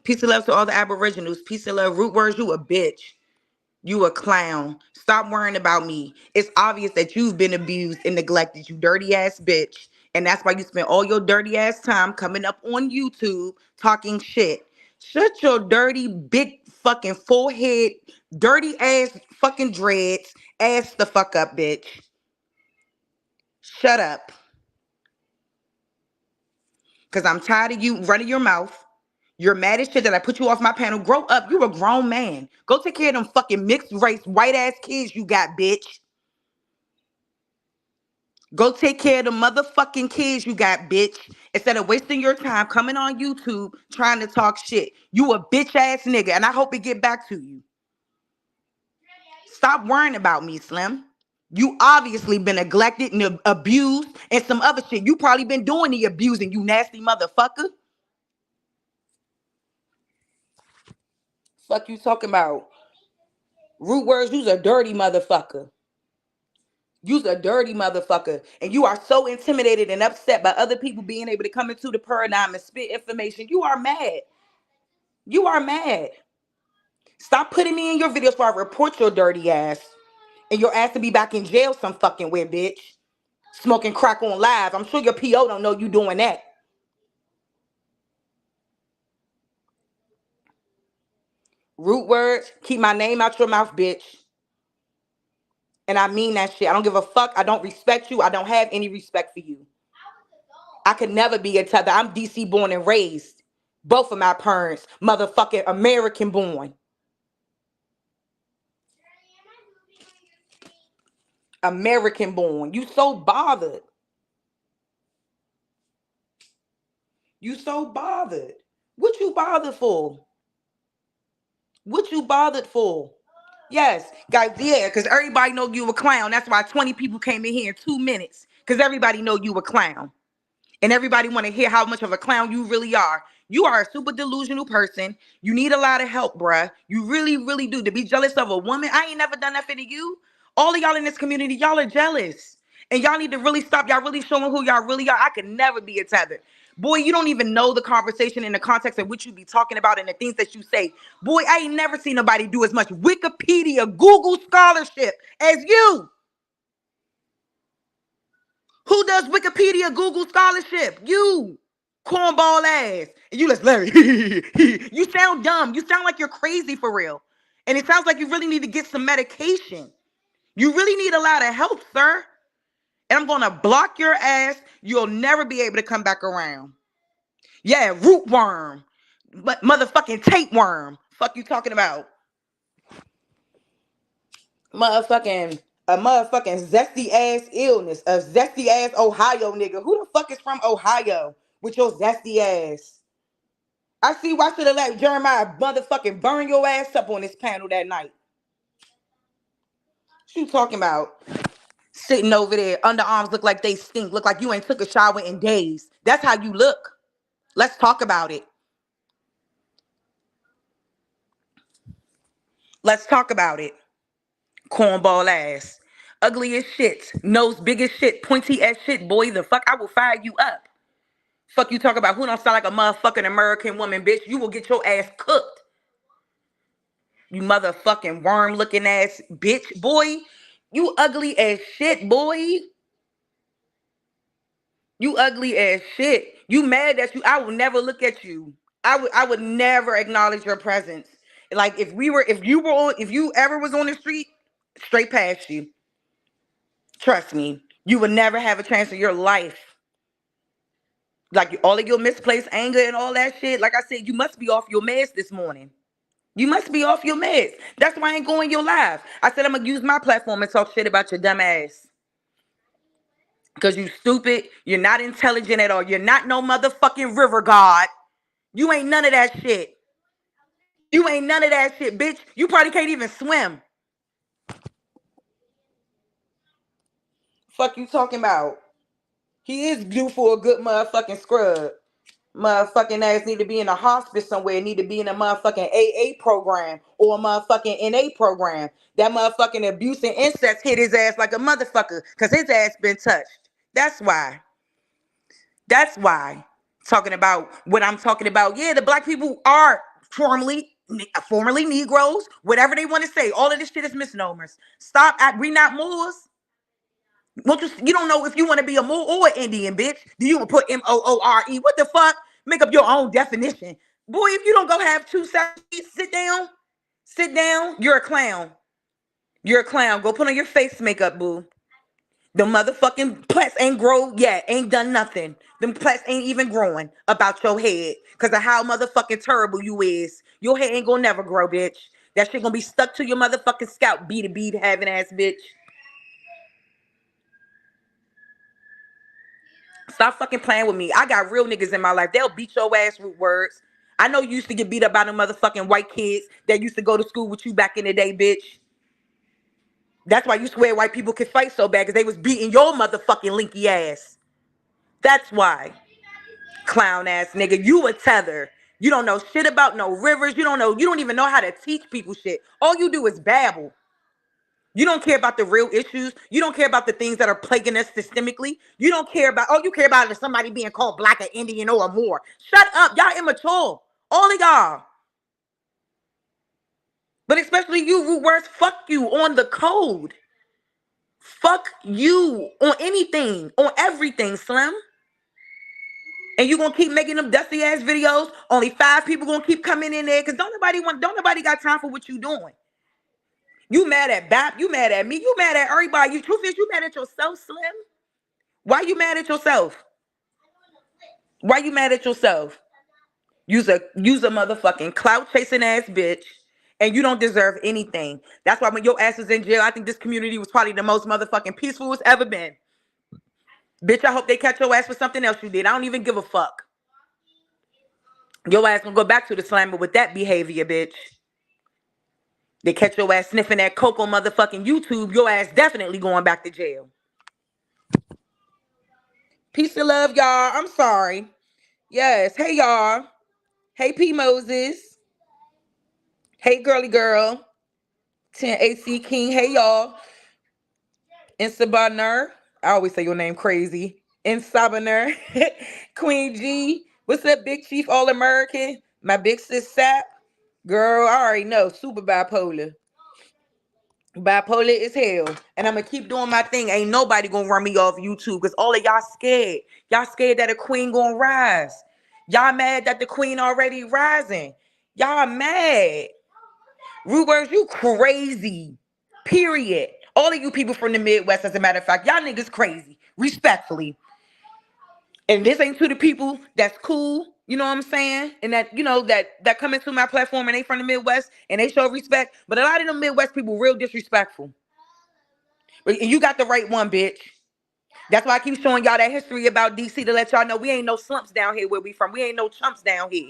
Peace and love to all the Aboriginals. Peace and love. Root words, you a bitch. You a clown. Stop worrying about me. It's obvious that you've been abused and neglected, you dirty ass bitch. And that's why you spend all your dirty ass time coming up on YouTube talking shit. Shut your dirty, big fucking forehead, dirty ass fucking dreads ass the fuck up, bitch. Shut up. Because I'm tired of you running your mouth. You're mad as shit that I put you off my panel. Grow up. You're a grown man. Go take care of them fucking mixed race, white ass kids you got, bitch. Go take care of the motherfucking kids you got, bitch. Instead of wasting your time coming on YouTube trying to talk shit. You a bitch ass nigga, and I hope it get back to you. Stop worrying about me, Slim. You obviously been neglected and abused and some other shit. You probably been doing the abusing, you nasty motherfucker. Fuck you talking about? Root words, you's a dirty motherfucker. You's a dirty motherfucker. And you are so intimidated and upset by other people being able to come into the paradigm and spit information. You are mad. You are mad. Stop putting me in your videos before I report your dirty ass. And your ass to be back in jail some fucking way, bitch. Smoking crack on live. I'm sure your PO don't know you doing that. Root words, keep my name out your mouth, bitch. And I mean that shit. I don't give a fuck. I don't respect you. I don't have any respect for you. I could never be a tether. I'm DC born and raised. Both of my parents, motherfucking American born. American born. You so bothered. You so bothered. What you bothered for? What you bothered for? Yes, guys, yeah, because everybody know you a clown. That's why 20 people came in here in 2 minutes. Because everybody know you a clown. And everybody want to hear how much of a clown you really are. You are a super delusional person. You need a lot of help, bruh. You really, really do. To be jealous of a woman, I ain't never done nothing to you. All of y'all in this community, y'all are jealous. And y'all need to really stop. Y'all really showing who y'all really are. I could never be a tether. Boy, you don't even know the conversation in the context in which you be talking about and the things that you say. Boy, I ain't never seen nobody do as much Wikipedia, Google scholarship as you. Who does Wikipedia, Google scholarship? You. Cornball ass. And you just Larry. You sound dumb. You sound like you're crazy for real. And it sounds like you really need to get some medication. You really need a lot of help, sir. And I'm going to block your ass. You'll never be able to come back around. Yeah, root worm. But motherfucking tapeworm. Fuck you talking about? A motherfucking zesty ass illness. A zesty ass Ohio nigga. Who the fuck is from Ohio with your zesty ass? I see why should have let Jeremiah motherfucking burn your ass up on this panel that night. What you talking about? Sitting over there, underarms look like they stink. Look like you ain't took a shower in days. That's how you look. Let's talk about it. Let's talk about it. Cornball ass. Ugly as shit. Nose big as shit. Pointy as shit. Boy, the fuck, I will fire you up. Fuck you talk about who don't sound like a motherfucking American woman, bitch. You will get your ass cooked. You motherfucking worm looking ass bitch, boy. You ugly as shit, boy. You ugly as shit. You mad that I will never look at you. I would never acknowledge your presence. Like if you ever was on the street, straight past you. Trust me, you would never have a chance in your life. Like all of your misplaced anger and all that shit. Like I said, you must be off your meds this morning. You must be off your meds. That's why I ain't going your live. I said I'm gonna use my platform and talk shit about your dumb ass. Because you stupid. You're not intelligent at all. You're not no motherfucking river god. You ain't none of that shit. You ain't none of that shit, bitch. You probably can't even swim. Fuck you talking about? He is due for a good motherfucking scrub. Motherfucking ass need to be in a hospice somewhere. Need to be in a motherfucking AA program or a motherfucking NA program. That motherfucking abuse and incest hit his ass like a motherfucker because his ass been touched. That's why. That's why. Talking about what I'm talking about. Yeah, the black people are formerly Negroes, whatever they want to say. All of this shit is misnomers. Stop. We not Moors. You don't know if you want to be a Moor or an Indian, bitch. Do you put Moore? What the fuck? Make up your own definition. Boy, if you don't go have two seconds, sit down. Sit down. You're a clown. You're a clown. Go put on your face makeup, boo. The motherfucking plaits ain't grow yet. Ain't done nothing. Them plaits ain't even growing about your head. Because of how motherfucking terrible you is. Your hair ain't gonna never grow, bitch. That shit gonna be stuck to your motherfucking scalp, bead having ass bitch. Stop fucking playing with me. I got real niggas in my life. They'll beat your ass with words. I know you used to get beat up by them motherfucking white kids that used to go to school with you back in the day, bitch. That's why you swear white people could fight so bad, because they was beating your motherfucking linky ass. That's why. Clown ass nigga. You a tether. You don't know shit about no rivers. You don't even know how to teach people shit. All you do is babble. You don't care about the real issues. You don't care about the things that are plaguing us systemically. You don't care about, all you care about is somebody being called black or Indian or more. Shut up. Y'all immature. All of y'all. But especially you, root words, fuck you on the code. Fuck you on anything, on everything, Slim. And you gonna keep making them dusty ass videos. Only 5 people gonna keep coming in there because don't nobody got time for what you doing. You mad at BAP, you mad at me, you mad at everybody. Truth is, you mad at yourself, Slim. Why you mad at yourself? Why you mad at yourself? Use a motherfucking clout chasing ass bitch, and you don't deserve anything. That's why when your ass is in jail, I think this community was probably the most motherfucking peaceful it's ever been. Bitch, I hope they catch your ass for something else you did. I don't even give a fuck. Your ass gonna go back to the slammer with that behavior, bitch. They catch your ass sniffing that coke on motherfucking YouTube, your ass definitely going back to jail. Peace and love, y'all. I'm sorry. Yes. Hey, y'all. Hey, P. Moses. Hey, girly girl. 10 AC King. Hey, y'all. Insabaner. I always say your name crazy. Insabaner. Queen G. What's up, Big Chief All American? My big sis Sap. Girl, I already know. Super bipolar. Bipolar as hell. And I'm going to keep doing my thing. Ain't nobody going to run me off YouTube because all of y'all scared. Y'all scared that a queen going to rise. Y'all mad that the queen already rising. Y'all mad. Rude words, you crazy. Period. All of you people from the Midwest, as a matter of fact, y'all niggas crazy. Respectfully. And this ain't to the people that's cool, you know what I'm saying? And that, you know, that come into my platform and they from the Midwest and they show respect. But a lot of them Midwest people real disrespectful. And you got the right one, bitch. That's why I keep showing y'all that history about DC to let y'all know we ain't no slumps down here where we from. We ain't no chumps down here.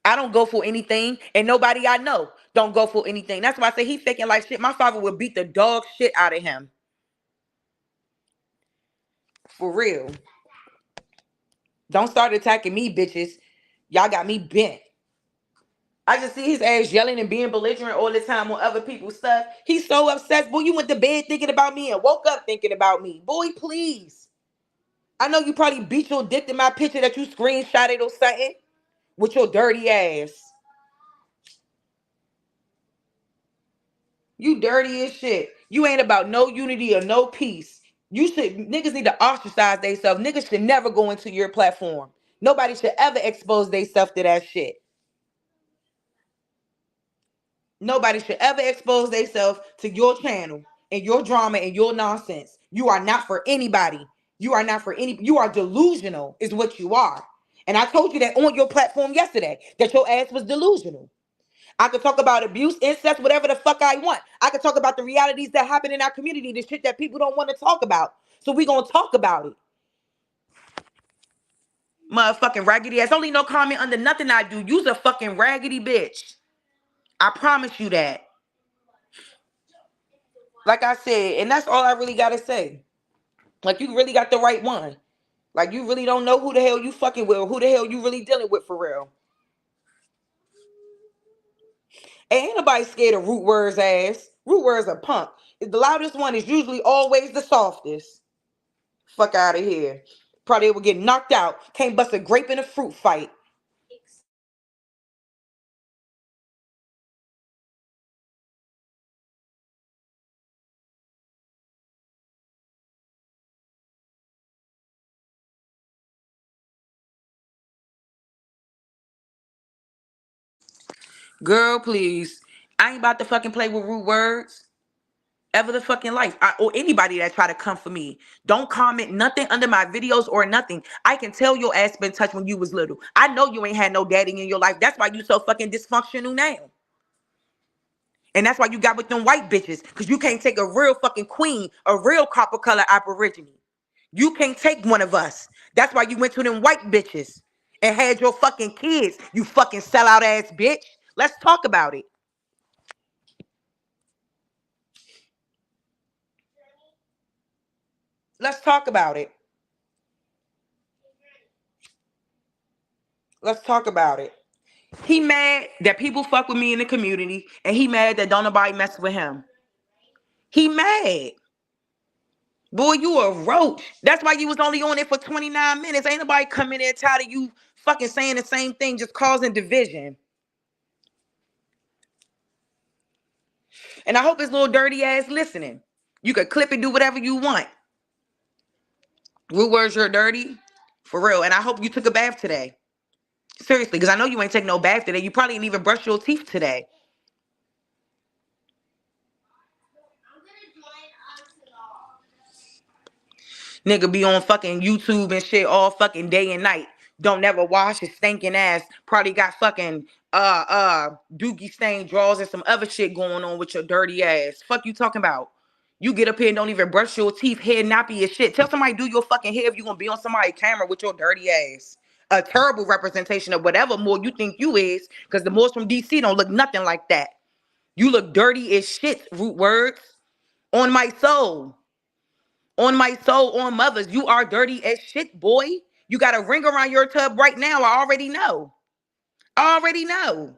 I don't go for anything, and nobody I know don't go for anything. That's why I say he faking like shit. My father would beat the dog shit out of him. For real. Don't start attacking me, bitches. Y'all got me bent. I just see his ass yelling and being belligerent all the time on other people's stuff. He's so upset. Boy, you went to bed thinking about me and woke up thinking about me. Boy, please. I know you probably beat your dick to my picture that you screenshotted or something with your dirty ass. You dirty as shit. You ain't about no unity or no peace. Niggas need to ostracize themselves. Niggas should never go into your platform. Nobody should ever expose themselves to that shit. Nobody should ever expose themselves to your channel and your drama and your nonsense. You are not for anybody. You are not for any. You are delusional is what you are. And I told you that on your platform yesterday, that your ass was delusional. I could talk about abuse, incest, whatever the fuck I want. I could talk about the realities that happen in our community, the shit that people don't want to talk about. So we gonna talk about it. Motherfucking raggedy ass. Only no comment under nothing I do. You's a fucking raggedy bitch. I promise you that. Like I said, and that's all I really gotta say. Like, you really got the right one. Like, you really don't know who the hell you fucking with or who the hell you really dealing with for real. Ain't nobody scared of Root Word's ass. Root Word's a punk. The loudest one is usually always the softest. Fuck out of here. Probably will get knocked out. Can't bust a grape in a fruit fight. Girl, please. I ain't about to fucking play with rude words. Ever the fucking life. Or anybody that try to come for me. Don't comment nothing under my videos or nothing. I can tell your ass been touched when you was little. I know you ain't had no daddy in your life. That's why you so fucking dysfunctional now. And that's why you got with them white bitches. Because you can't take a real fucking queen, a real copper color aborigine. You can't take one of us. That's why you went to them white bitches and had your fucking kids, you fucking sellout ass bitch. Let's talk about it. Let's talk about it. Let's talk about it. He mad that people fuck with me in the community, and he mad that don't nobody mess with him. He mad. Boy, you a roach. That's why you was only on it for 29 minutes. Ain't nobody coming in tired of you fucking saying the same thing, just causing division. And I hope his little dirty ass listening. You could clip and do whatever you want. Rude words, you're dirty. For real. And I hope you took a bath today. Seriously, because I know you ain't take no bath today. You probably didn't even brush your teeth today. Nigga be on fucking YouTube and shit all fucking day and night. Don't never wash his stinking ass. Probably got fucking dookie stained drawers and some other shit going on with your dirty ass. Fuck you talking about? You get up here and don't even brush your teeth, hair nappy as shit. Tell somebody do your fucking hair if you gonna be on somebody's camera with your dirty ass. A terrible representation of whatever more you think you is, because the Moors from DC don't look nothing like that. You look dirty as shit, root words. On my soul. On my soul, on mothers, you are dirty as shit, boy. You got a ring around your tub right now. I already know. I already know.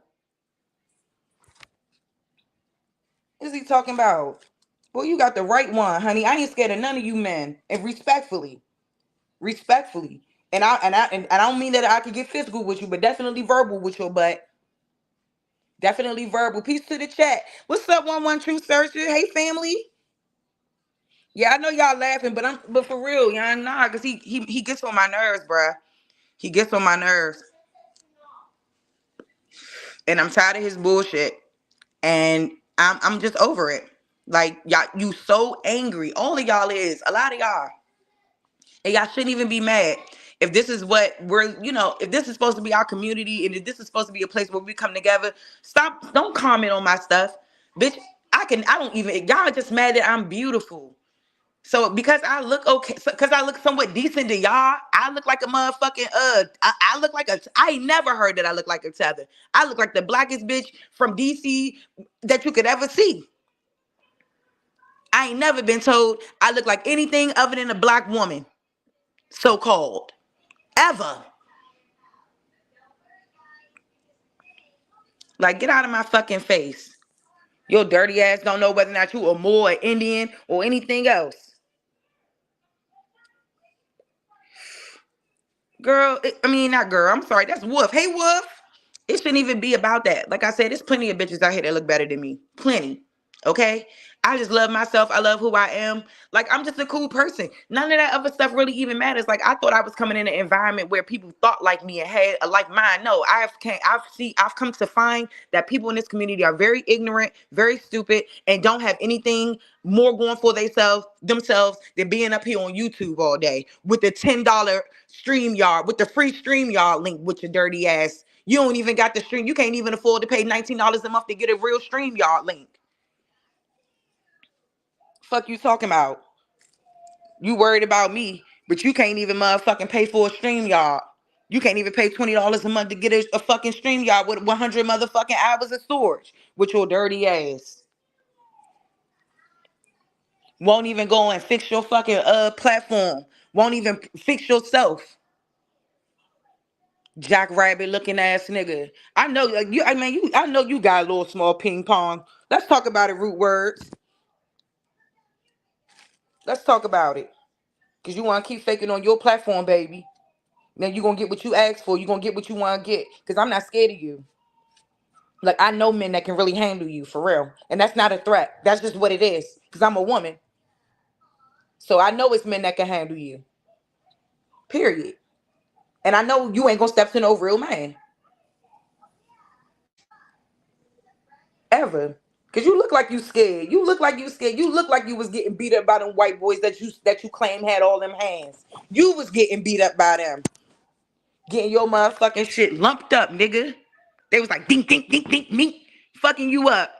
What is he talking about? Boy, you got the right one, honey. I ain't scared of none of you men. And respectfully. Respectfully. And I don't mean that I could get physical with you, but definitely verbal with your butt. Definitely verbal. Peace to the chat. What's up, 11 True Searcher? Hey, family. Yeah, I know y'all laughing, but for real, y'all nah, cause he gets on my nerves, bruh. He gets on my nerves. And I'm tired of his bullshit. And I'm just over it. Like, y'all, you so angry. All of y'all is. A lot of y'all. And y'all shouldn't even be mad. If this is what we're, if this is supposed to be our community and if this is supposed to be a place where we come together, don't comment on my stuff. Bitch, I don't even, y'all just mad that I'm beautiful. So because I look okay, because I look somewhat decent to y'all, I look like a motherfucking I look like I ain't never heard that I look like a tether. I look like the blackest bitch from DC that you could ever see. I ain't never been told I look like anything other than a black woman, so called, ever. Like, get out of my fucking face. Your dirty ass don't know whether or not you are more Indian or anything else. Girl, not girl. I'm sorry. That's Wolf. Hey, Wolf. It shouldn't even be about that. Like I said, there's plenty of bitches out here that look better than me. Plenty. Okay? I just love myself. I love who I am. Like, I'm just a cool person. None of that other stuff really even matters. Like, I thought I was coming in an environment where people thought like me and had a like mind. No, I've come to find that people in this community are very ignorant, very stupid, and don't have anything more going for themselves than being up here on YouTube all day with the $10 StreamYard, with the free StreamYard link with your dirty ass. You don't even got the stream. You can't even afford to pay $19 a month to get a real StreamYard link. Fuck you talking about? You worried about me, but you can't even motherfucking pay for a StreamYard. You can't even pay $20 a month to get a fucking StreamYard with 100 motherfucking hours of storage with your dirty ass. Won't even go and fix your fucking platform. Won't even fix yourself. Jackrabbit looking ass nigga. I know you. I know you got a little small ping pong. Let's talk about it. Root words. Let's talk about it. Cause you want to keep faking on your platform, baby. Now you gonna get what you asked for. You gonna get what you want to get. Cause I'm not scared of you. Like, I know men that can really handle you for real, and that's not a threat. That's just what it is. Cause I'm a woman, so I know it's men that can handle you. Period. And I know you ain't gonna step to no real man. Ever. Cause you look like you scared. You look like you scared. You look like you was getting beat up by them white boys that you claim had all them hands. You was getting beat up by them. Getting your motherfucking shit lumped up, nigga. They was like dink, dink, dink, dink, dink, fucking you up.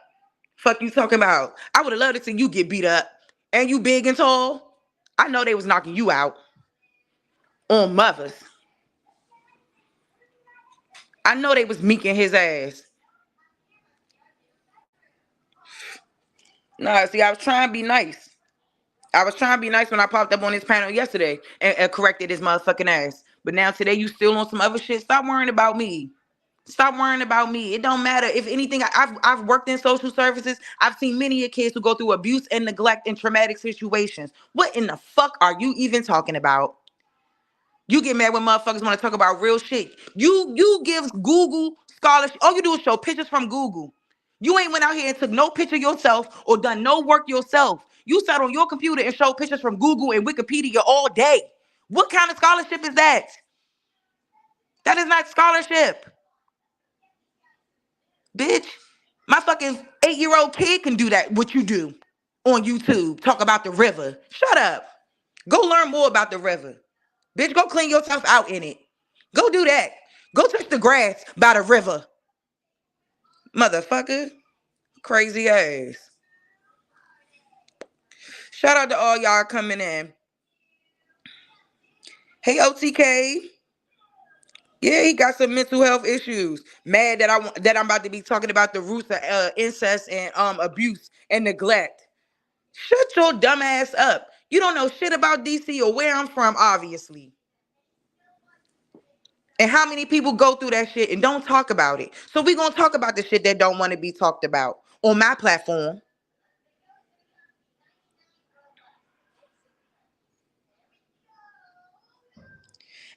Fuck you talking about. I would have loved to see you get beat up. And you big and tall. I know they was knocking you out. On mothers. I know they was meeking his ass. Nah, see, I was trying to be nice. I was trying to be nice when I popped up on this panel yesterday and corrected his motherfucking ass. But now today you still on some other shit. Stop worrying about me. Stop worrying about me. It don't matter. If anything, I've worked in social services. I've seen many of kids who go through abuse and neglect in traumatic situations. What in the fuck are you even talking about? You get mad when motherfuckers want to talk about real shit. You give Google scholarship. All you do is show pictures from Google. You ain't went out here and took no picture yourself or done no work yourself. You sat on your computer and showed pictures from Google and Wikipedia all day. What kind of scholarship is that? That is not scholarship. Bitch, my fucking 8-year-old kid can do that, what you do on YouTube. Talk about the river. Shut up. Go learn more about the river. Bitch, go clean yourself out in it. Go do that. Go touch the grass by the river. Motherfucker. Crazy ass. Shout out to all y'all coming in. Hey, OTK. Yeah, he got some mental health issues. Mad that I'm about to be talking about the roots of incest and abuse and neglect. Shut your dumb ass up. You don't know shit about DC or where I'm from, obviously. And how many people go through that shit and don't talk about it. So we gonna talk about the shit that don't want to be talked about on my platform.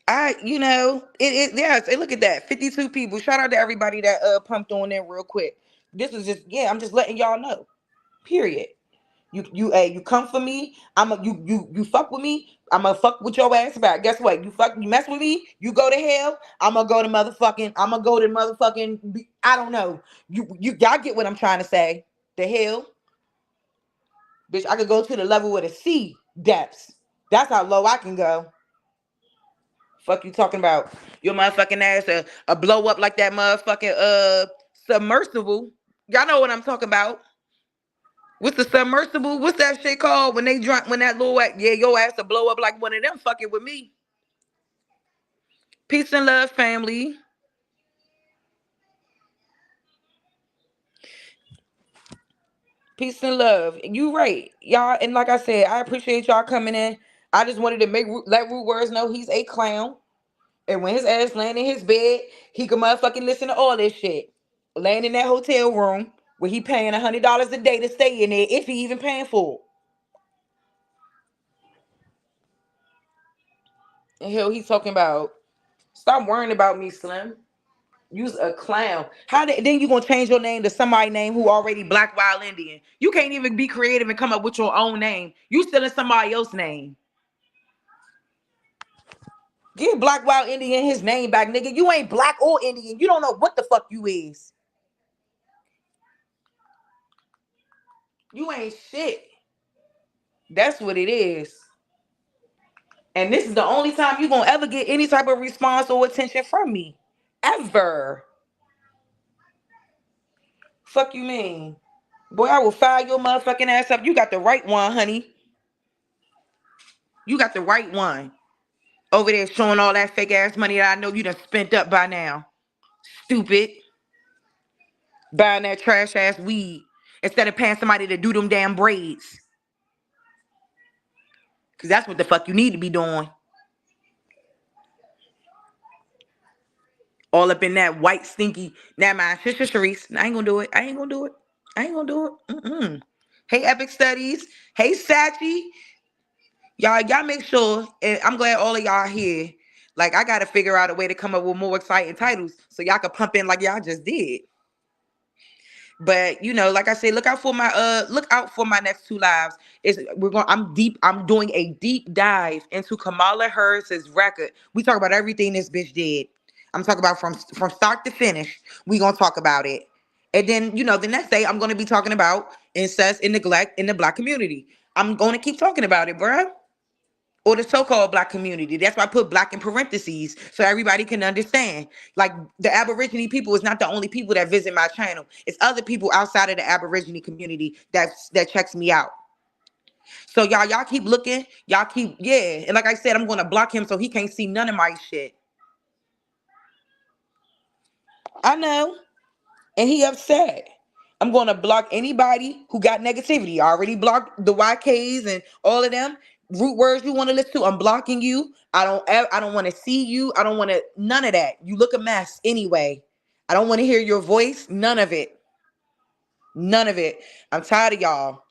Yes, and look at that. 52 people. Shout out to everybody that pumped on there real quick. This is just, I'm just letting y'all know. Period. You come for me. You fuck with me. I'ma fuck with your ass back. Guess what? You mess with me. You go to hell. I'ma go to motherfucking. I don't know. Y'all get what I'm trying to say? The hell, bitch. I could go to the level with a sea depths. That's how low I can go. Fuck you talking about? Your motherfucking ass a blow up like that motherfucking submersible. Y'all know what I'm talking about. What's the submersible? What's that shit called when they drunk? When that little your ass to blow up like one of them fucking with me. Peace and love, family. Peace and love. You right, y'all. And like I said, I appreciate y'all coming in. I just wanted to let Rude Words know he's a clown. And when his ass laying in his bed, he can motherfucking listen to all this shit. Laying in that hotel room where he paying $100 a day to stay in there, if he even paying for it. And hell, he's talking about, stop worrying about me, Slim. You's a clown. Then you gonna change your name to somebody name who already Black Wild Indian? You can't even be creative and come up with your own name. You still in somebody else's name. Give Black Wild Indian his name back, nigga. You ain't black or Indian. You don't know what the fuck you is. You ain't shit. That's what it is. And this is the only time you gonna ever get any type of response or attention from me. Ever. Fuck you mean? Boy, I will fire your motherfucking ass up. You got the right one, honey. You got the right one. Over there showing all that fake ass money that I know you done spent up by now. Stupid. Buying that trash ass weed instead of paying somebody to do them damn braids. Because that's what the fuck you need to be doing. All up in that white stinky. Now mind, Sharice. I ain't gonna do it. I ain't gonna do it. Mm-mm. Hey, Epic Studies. Hey, Sachi. Y'all make sure, and I'm glad all of y'all here. Like, I gotta figure out a way to come up with more exciting titles so y'all can pump in like y'all just did. But like I said, look out for my next 2 lives. I'm doing a deep dive into Kamala Harris's record. We talk about everything this bitch did. I'm talking about from start to finish. We gonna talk about it. And then, the next day I'm going to be talking about incest and neglect in the Black community. I'm going to keep talking about it, bruh. Or the so-called Black community. That's why I put Black in parentheses so everybody can understand. Like, the Aborigine people is not the only people that visit my channel. It's other people outside of the Aborigine community that checks me out. So y'all keep looking. Y'all keep, yeah. And like I said, I'm going to block him so he can't see none of my shit. I know. And he upset. I'm going to block anybody who got negativity. I already blocked the YKs and all of them. Root words you want to listen to, I'm blocking you. I don't want to see you. I don't want to, none of that. You look a mess anyway. I don't want to hear your voice. None of it. None of it. I'm tired of y'all.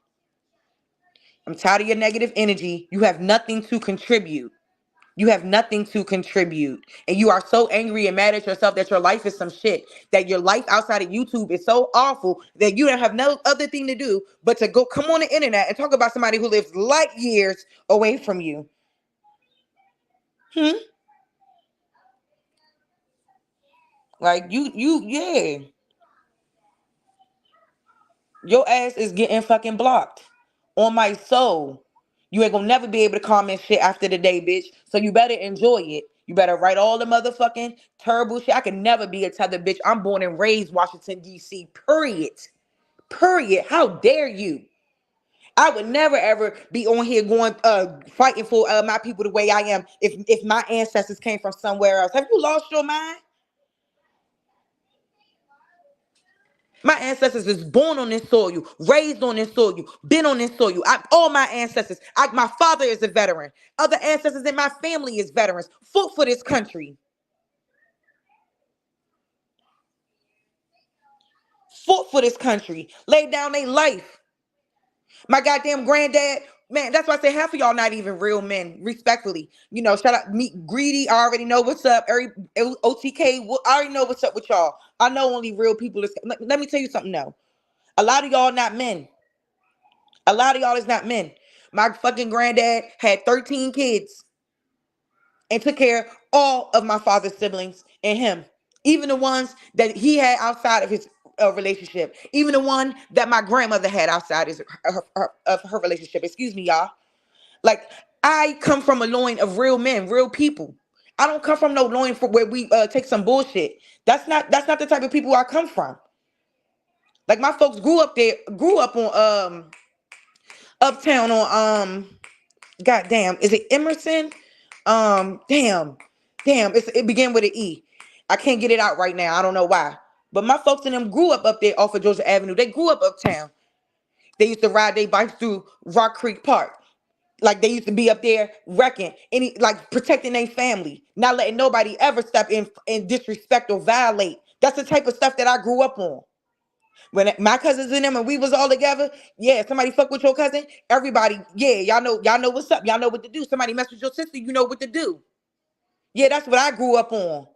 I'm tired of your negative energy. You have nothing to contribute. You have nothing to contribute. And you are so angry and mad at yourself that your life is some shit. That your life outside of YouTube is so awful that you don't have no other thing to do but to go come on the internet and talk about somebody who lives light years away from you. Like yeah. Your ass is getting fucking blocked. On my soul. You ain't gonna never be able to comment shit after the day, bitch. So you better enjoy it. You better write all the motherfucking terrible shit. I can never be a tether bitch. I'm born and raised Washington, D.C. Period. Period. How dare you? I would never ever be on here going fighting for my people the way I am if my ancestors came from somewhere else. Have you lost your mind? My ancestors is born on this soil, raised on this soil, been on this soil. All my ancestors. My father is a veteran. Other ancestors in my family is veterans. Fought for this country. Fought for this country. Laid down their life. My goddamn granddad, man, that's why I say half of y'all not even real men, respectfully. Shout out me, Greedy. I already know what's up. OTK, I already know what's up with y'all. I know only real people is. Let me tell you something now. A lot of y'all not men. A lot of y'all is not men. My fucking granddad had 13 kids and took care of all of my father's siblings and him. Even the ones that he had outside of his relationship. Even the one that my grandmother had outside of her relationship. Excuse me, y'all. Like, I come from a loin of real men, real people. I don't come from no loin for where we take some bullshit. That's not the type of people I come from. Like, my folks grew up on uptown on goddamn, is it Emerson? Damn, it began with an E. I can't get it out right now. I don't know why. But my folks and them grew up there off of Georgia Avenue. They grew up uptown. They used to ride their bikes through Rock Creek Park. Like, they used to be up there wrecking, like protecting their family, not letting nobody ever step in and disrespect or violate. That's the type of stuff that I grew up on. When my cousins and them and we was all together, yeah, somebody fuck with your cousin, everybody, yeah, y'all know what's up. Y'all know what to do. Somebody mess with your sister, you know what to do. Yeah, that's what I grew up on.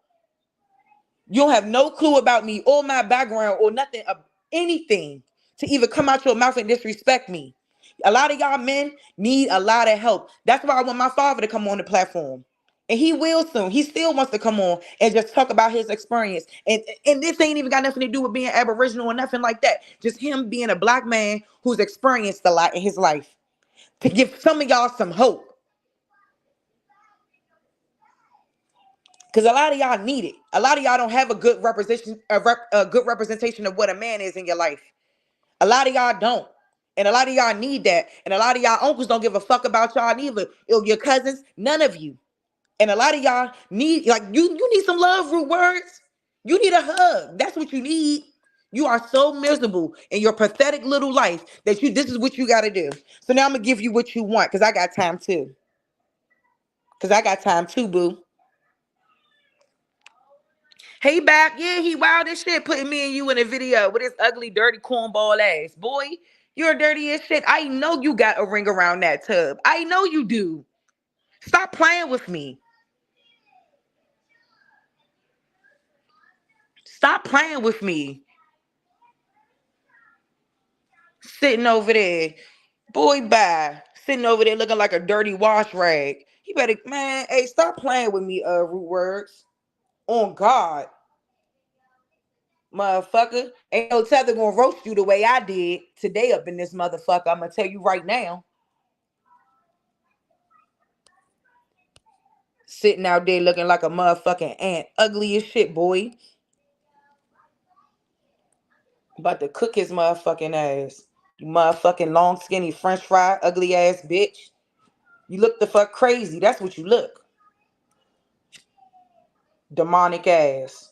You don't have no clue about me or my background or nothing of anything to even come out your mouth and disrespect me. A lot of y'all men need a lot of help. That's why I want my father to come on the platform. And he will soon. He still wants to come on and just talk about his experience. And this ain't even got nothing to do with being Aboriginal or nothing like that. Just him being a Black man who's experienced a lot in his life. To give some of y'all some hope. Because a lot of y'all need it. A lot of y'all don't have a good representation of what a man is in your life. A lot of y'all don't. And a lot of y'all need that. And a lot of y'all uncles don't give a fuck about y'all neither. Your cousins, none of you. And a lot of y'all need, like, you need some love, Root Words. You need a hug. That's what you need. You are so miserable in your pathetic little life that this is what you got to do. So now I'm going to give you what you want because I got time too. Boo. Hey, Bap, yeah, he wild as shit putting me and you in a video with his ugly, dirty cornball ass. Boy, you're dirty as shit. I know you got a ring around that tub. I know you do. Stop playing with me. Stop playing with me. Sitting over there. Boy, bye. Sitting over there looking like a dirty wash rag. You better, man, hey, stop playing with me, Root Words. On God. Motherfucker. Ain't no tether gonna roast you the way I did today up in this motherfucker. I'm gonna tell you right now. Sitting out there looking like a motherfucking ant. Ugly as shit, boy. About to cook his motherfucking ass. You motherfucking long, skinny, french fry, ugly ass bitch. You look the fuck crazy. That's what you look. Demonic ass.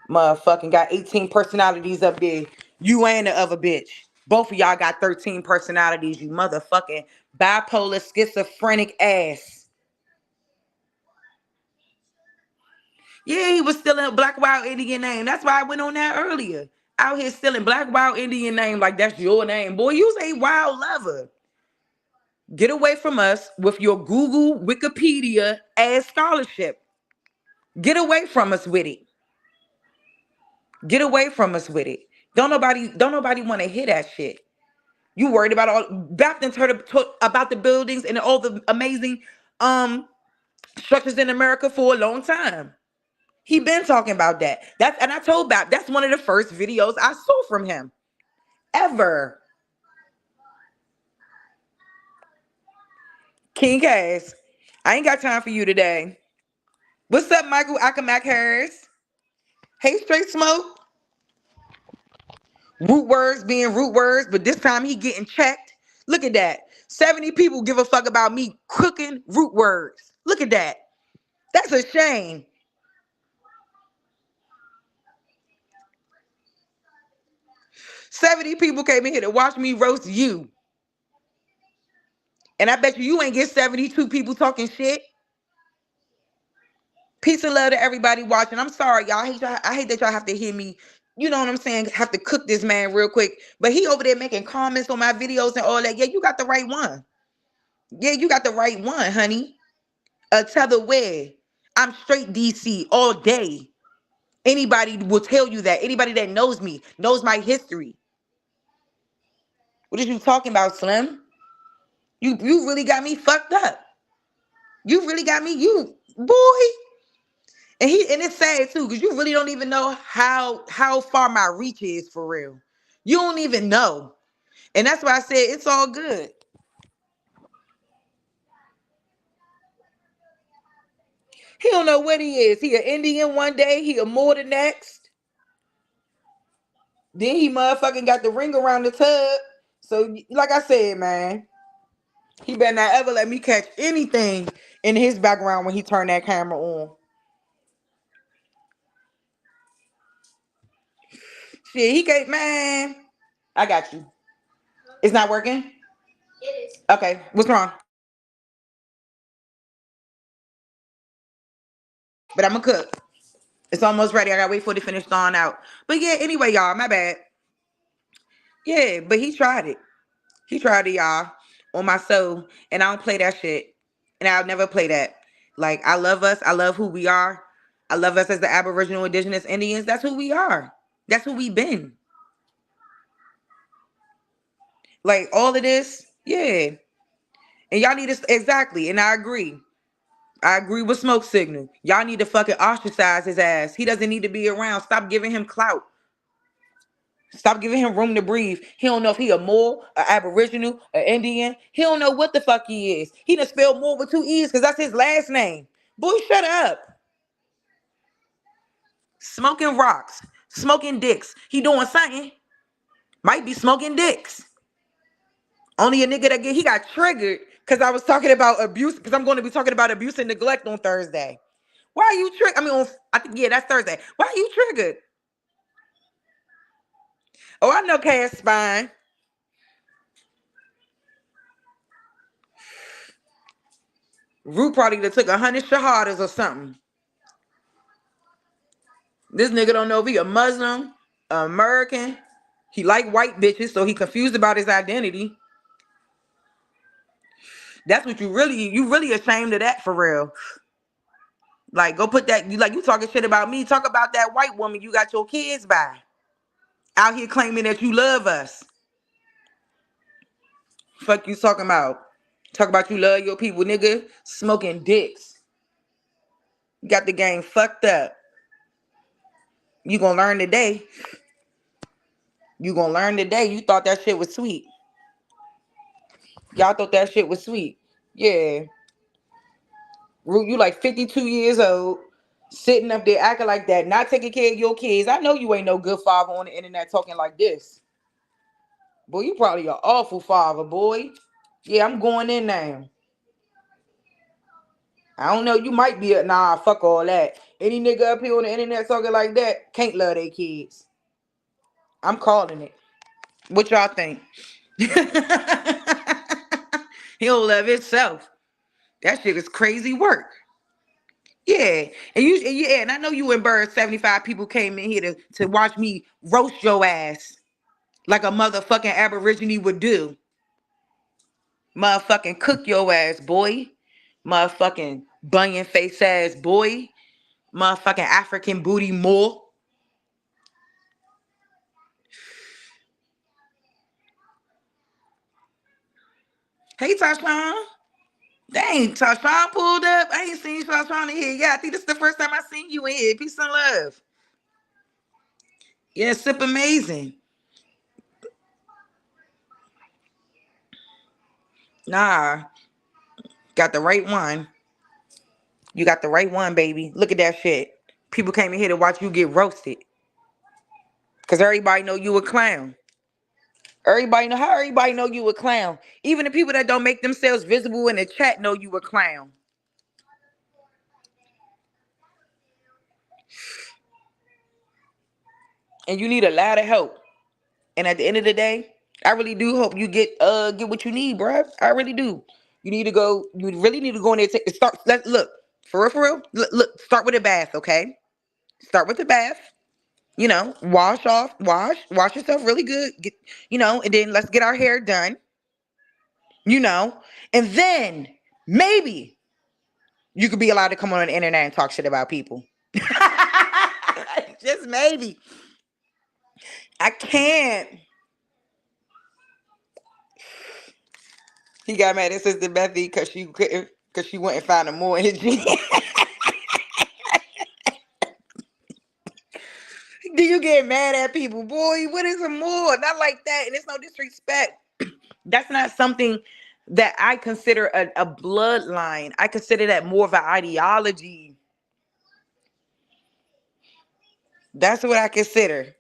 Motherfucking got 18 personalities up there. You and the other bitch. Both of y'all got 13 personalities, you motherfucking bipolar, schizophrenic ass. Yeah, he was stealing Black Wild Indian name. That's why I went on that earlier. Out here stealing Black Wild Indian name like that's your name. Boy, you's a wild lover. Get away from us with your Google, Wikipedia ass scholarship. Get away from us with it. Get away from us with it. Don't nobody want to hear that shit. You worried about all Baptist heard about the buildings and all the amazing structures in America for a long time. He been talking about that. And I told Bap that's one of the first videos I saw from him ever. King Cass, I ain't got time for you today. What's up, Michael Akamac Harris? Hey, Straight Smoke. Root words being root words, but this time he getting checked. Look at that. 70 people give a fuck about me cooking root words. Look at that. That's a shame. $70 people came in here to watch me roast you. And I bet you ain't get 72 people talking shit. Peace and love to everybody watching. I'm sorry, y'all. I hate that y'all have to hear me, you know what I'm saying, have to cook this man real quick. But he over there making comments on my videos and all that. Yeah, you got the right one. Yeah, you got the right one, honey. A tether where? I'm straight DC all day. Anybody will tell you that. Anybody that knows me knows my history. What are you talking about, Slim? You really got me fucked up. You really got me, you boy. And it's sad too, because you really don't even know how far my reach is for real. You don't even know. And that's why I said it's all good. He don't know what he is. He an Indian one day, he a Moor the next. Then he motherfucking got the ring around the tub. So like I said, man, he better not ever let me catch anything in his background when he turned that camera on. Shit, he can't, man. I got you. It's not working? It is. Okay, what's wrong? But I'm gonna cook. It's almost ready. I gotta wait for it to finish thawing out. But yeah, anyway, y'all, my bad. Yeah, but he tried it. He tried it, y'all, on my soul. And I don't play that shit. And I'll never play that. Like, I love us. I love who we are. I love us as the Aboriginal Indigenous Indians. That's who we are. That's who we been. Like, all of this, yeah. And y'all need to, exactly. And I agree. I agree with Smoke Signal. Y'all need to fucking ostracize his ass. He doesn't need to be around. Stop giving him clout. Stop giving him room to breathe. He don't know if he a Moor, an Aboriginal, an Indian. He don't know what the fuck he is. He done spelled Moor with 2 E's because that's his last name. Boy, shut up. Smoking rocks. Smoking dicks. He doing something. Might be smoking dicks. Only a nigga that he got triggered because I was talking about abuse, because I'm going to be talking about abuse and neglect on Thursday. Why are you triggered? I mean, I think, yeah, that's Thursday. Why are you triggered? Oh, I know Cass Spine. Root probably that took 100 shahadas or something. This nigga don't know if he a Muslim, American. He like white bitches, so he confused about his identity. That's what you really ashamed of that for real. Like, go put that, you talking shit about me. Talk about that white woman you got your kids by. Out here claiming that you love us. Fuck you talking about. Talk about you love your people, nigga. Smoking dicks. You got the game fucked up. You gonna learn today. You gonna learn today. You thought that shit was sweet. Y'all thought that shit was sweet. Yeah. Root, you like 52 years old, sitting up there acting like that, not taking care of your kids. I know you ain't no good father on the internet talking like this. Boy, you probably an awful father, boy. Yeah, I'm going in now. I don't know. You might be a nah. Fuck all that. Any nigga up here on the internet talking like that can't love their kids. I'm calling it. What y'all think? He'll love himself. That shit is crazy work. Yeah, and I know you and Bird 75 people came in here to watch me roast your ass like a motherfucking Aborigine would do. Motherfucking cook your ass, boy. Motherfucking bunion face ass boy. Motherfucking African booty more. Hey, Tashawn. Dang, Tashawn pulled up. I ain't seen Tashawn in here. Yeah, I think this is the first time I seen you in here. Peace and love. Yeah, sip amazing. Nah, got the right one. You got the right one, baby. Look at that shit. People came in here to watch you get roasted. Cause everybody know you a clown. Everybody know you a clown. Even the people that don't make themselves visible in the chat know you a clown. And you need a lot of help. And at the end of the day, I really do hope you get what you need, bruh. I really do. You need to go. You really need to go in there. Start. Look for real. Look. Start with a bath, okay? Start with the bath. You know, wash yourself really good. Get, and then let's get our hair done. And then maybe you could be allowed to come on the internet and talk shit about people. Just maybe. I can't. He got mad at Sister Bethy because she went and found him more in his jeans. Do you get mad at people? Boy, what is a more? Not like that. And it's no disrespect. That's not something that I consider a bloodline. I consider that more of an ideology. That's what I consider.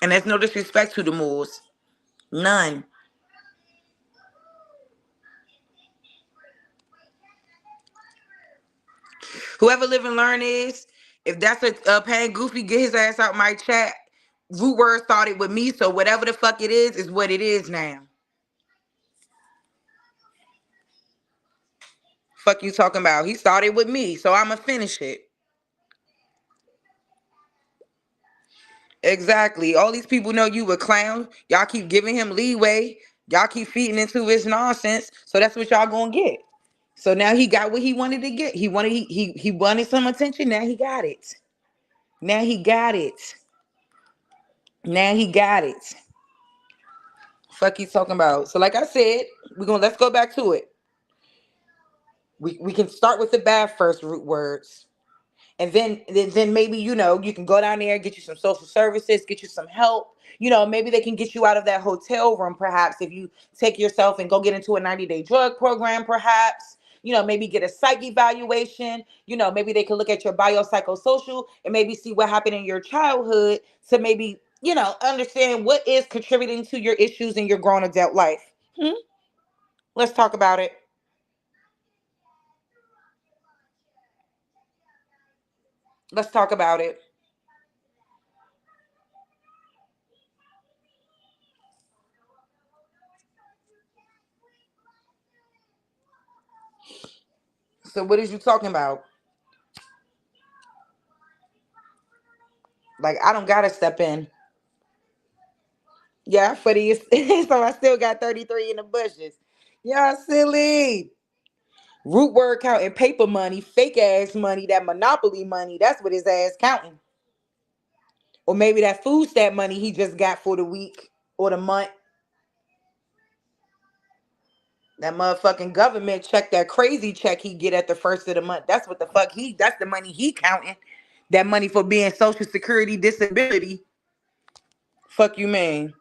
And there's no disrespect to the Moors. None. Whoever Live and Learn is, if that's a Pan Goofy, get his ass out my chat. Root word started with me, so whatever the fuck it is what it is now. Fuck you talking about? He started with me, so I'ma finish it. Exactly. All these people know you a clown. Y'all keep giving him leeway. Y'all keep feeding into his nonsense. So that's what y'all gonna get. So now he got what he wanted to get. He wanted some attention. Now he got it. Now he got it. Now he got it. Fuck you talking about. So like I said, let's go back to it. We can start with the bad first root words. And then maybe, you can go down there, get you some social services, get you some help. Maybe they can get you out of that hotel room, perhaps, if you take yourself and go get into a 90-day drug program, perhaps. Maybe get a psych evaluation. Maybe they can look at your biopsychosocial and maybe see what happened in your childhood to maybe, understand what is contributing to your issues in your grown adult life. Let's talk about it. Let's talk about it. So what is you talking about? Like, I don't gotta step in. Yeah, for these. So I still got 33 in the bushes. Y'all silly. Root word counting paper money, fake ass money, that monopoly money. That's what his ass counting. Or maybe that food stamp money he just got for the week or the month. That motherfucking government check, that crazy check he get at the first of the month. That's what the fuck that's the money he counting. That money for being social security disability. Fuck you, man.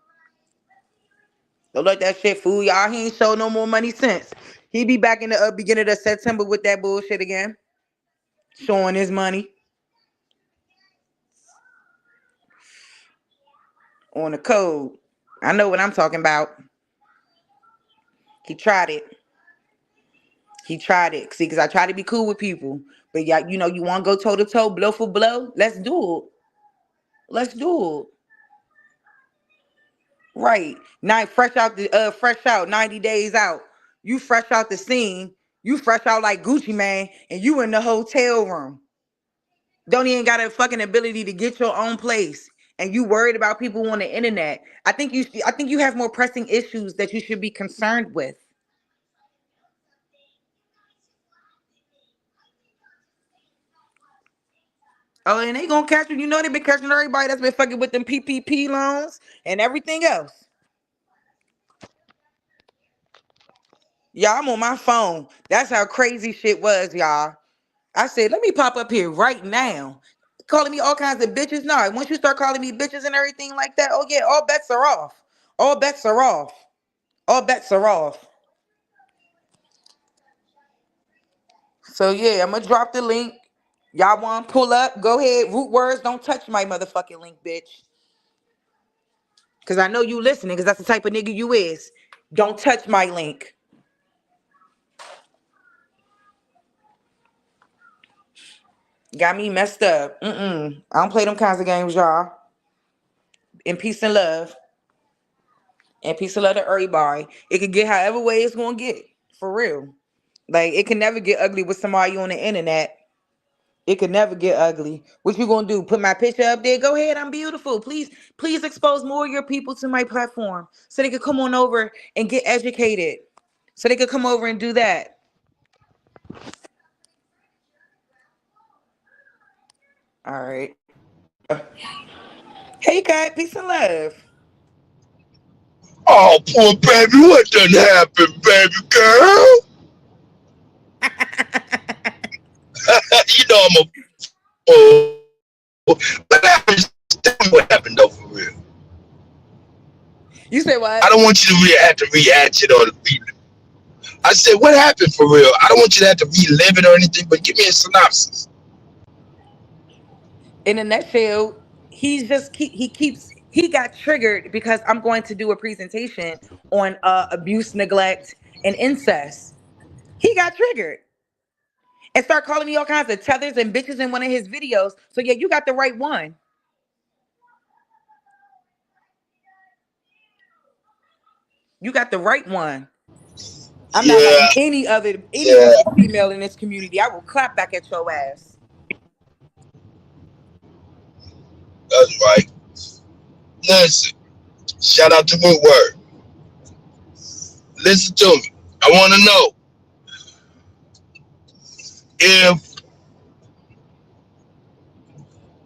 Don't let that shit fool y'all. He ain't show no more money since. He be back in the beginning of September with that bullshit again. Showing his money. On the code. I know what I'm talking about. He tried it. He tried it. See, because I try to be cool with people. But yeah, you know, you want to go toe to toe, blow for blow? Let's do it. Let's do it. Right. Now fresh out 90 days out. You fresh out the scene. You fresh out like Gucci Mane and you in the hotel room. Don't even got a fucking ability to get your own place. And you worried about people on the internet. I think you have more pressing issues that you should be concerned with. Oh, and they gonna catch you. You know they been catching everybody that's been fucking with them PPP loans and everything else. Y'all, I'm on my phone. That's how crazy shit was, y'all. I said, let me pop up here right now. Calling me all kinds of bitches. No, once you start calling me bitches and everything like that, oh yeah, all bets are off. All bets are off. All bets are off. So yeah, I'm gonna drop the link. Y'all want to pull up? Go ahead. Root words. Don't touch my motherfucking link, bitch. Cause I know you listening. Cause that's the type of nigga you is. Don't touch my link. Got me messed up. I don't play them kinds of games, y'all. In peace and love. And peace and love to everybody. It could get however way it's gonna get. For real. Like it can never get ugly with somebody on the internet. It could never get ugly. What you gonna do? Put my picture up there? Go ahead, I'm beautiful. Please expose more of your people to my platform so they could come on over and get educated. So they could come over and do that. All right. Hey, Kat, peace and love. Oh, poor baby, what done happened, baby girl? You know I'm a fool. But tell me what happened though for real. You say I what? don't want you to have to react it or I said, what happened for real? I don't want you to have to relive it or anything, but give me a synopsis. In a nutshell, he got triggered because I'm going to do a presentation on abuse, neglect, and incest. He got triggered and start calling me all kinds of tethers and bitches in one of his videos. So yeah, you got the right one. You got the right one. I'm not like Yeah, any yeah, other female in this community. I will clap back at your ass. that's right. Listen, shout out to Woodward. Listen to me. I want to know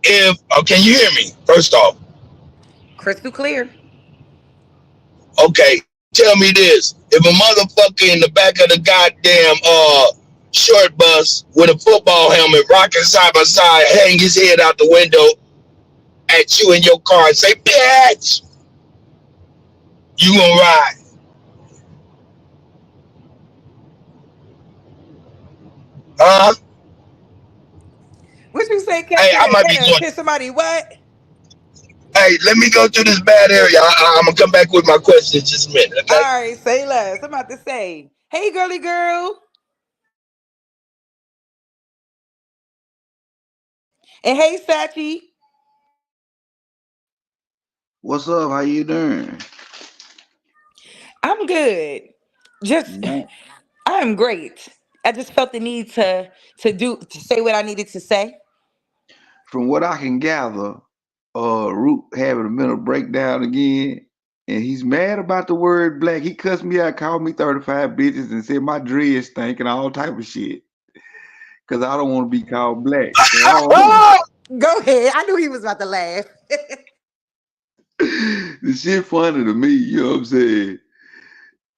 if, oh, can you hear me? First off, Crystal clear. okay, tell me this. If a motherfucker in the back of the goddamn short bus with a football helmet rocking side by side, hang his head out the window at you in your car and say, bitch, you gonna ride. Uh What you say, Cat? hey, I might be going, Can somebody what? hey, let me go through this bad area. I'm gonna come back with my question in just a minute, All okay? right, say less. I'm about to say, hey, girly girl, and hey, Sachi. What's up? How you doing? I'm good. Just, Man, I'm great. I just felt the need to say what I needed to say. from what I can gather, Root having a mental breakdown again, and he's mad about the word black. He cussed me out, called me 35 bitches, and said my dreads stink and all type of shit. Cause I don't want to be called black. So I don't know. Go ahead. I knew he was about to laugh. The shit funny to me, you know what I'm saying?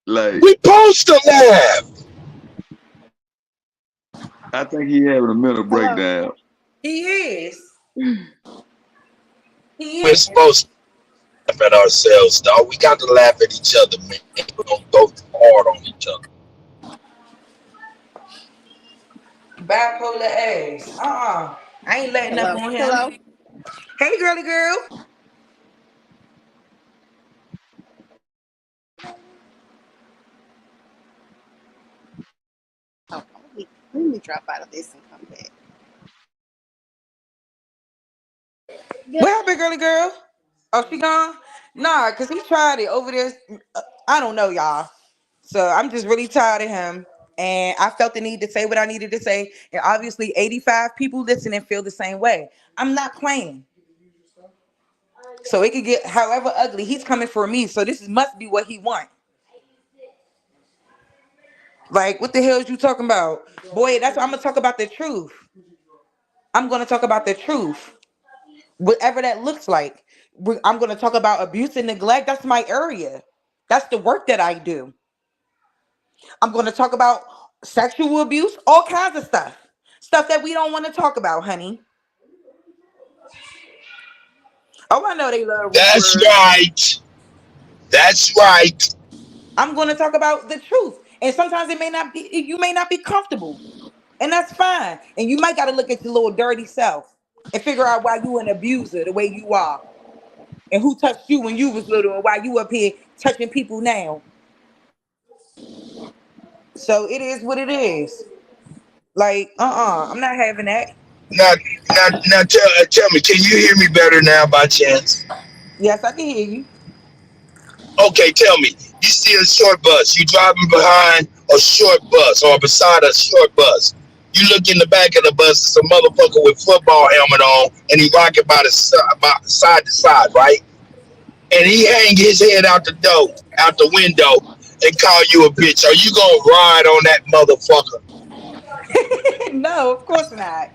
Like, We supposed to laugh. I think he having a mental Hello. breakdown. He is. He We're is. supposed to laugh at ourselves, dog. We got to laugh at each other, man. We don't go too hard on each other. Bipolar ass. I ain't letting up Hello. on Hello. him. Hey, girly girl. Oh, let me drop out of this and come back. What happened, girly girl? Oh, she gone? Nah, cause he tried it over there. I don't know, y'all. So I'm just really tired of him. And I felt the need to say what I needed to say. And obviously 85 people listening feel the same way. I'm not playing. So it could get however ugly. He's coming for me. So this must be what he want. Like, what the hell is you talking about? Boy, that's what I'm gonna talk about the truth. I'm gonna talk about the truth. Whatever that looks like. I'm gonna talk about abuse and neglect. That's my area. That's the work that I do. I'm gonna talk about sexual abuse, all kinds of stuff. Stuff that we don't want to talk about, honey. Oh, I know they love Rude That's Word. right. That's right. I'm gonna talk about the truth. And sometimes it may not be, you may not be comfortable. And that's fine. And you might gotta look at your little dirty self and figure out why you an abuser the way you are. And who touched you when you was little and why you up here touching people now. So it is what it is. Like, I'm not having that. Now, now, tell me, can you hear me better now by chance? Yes, I can hear you. Okay, tell me. You see a short bus. You driving behind a short bus or beside a short bus. You look in the back of the bus. It's a motherfucker with football helmet on, and he rocking by side to side, right? And he hang his head out the door, out the window, and call you a bitch. Are you gonna ride on that motherfucker? No, of course not.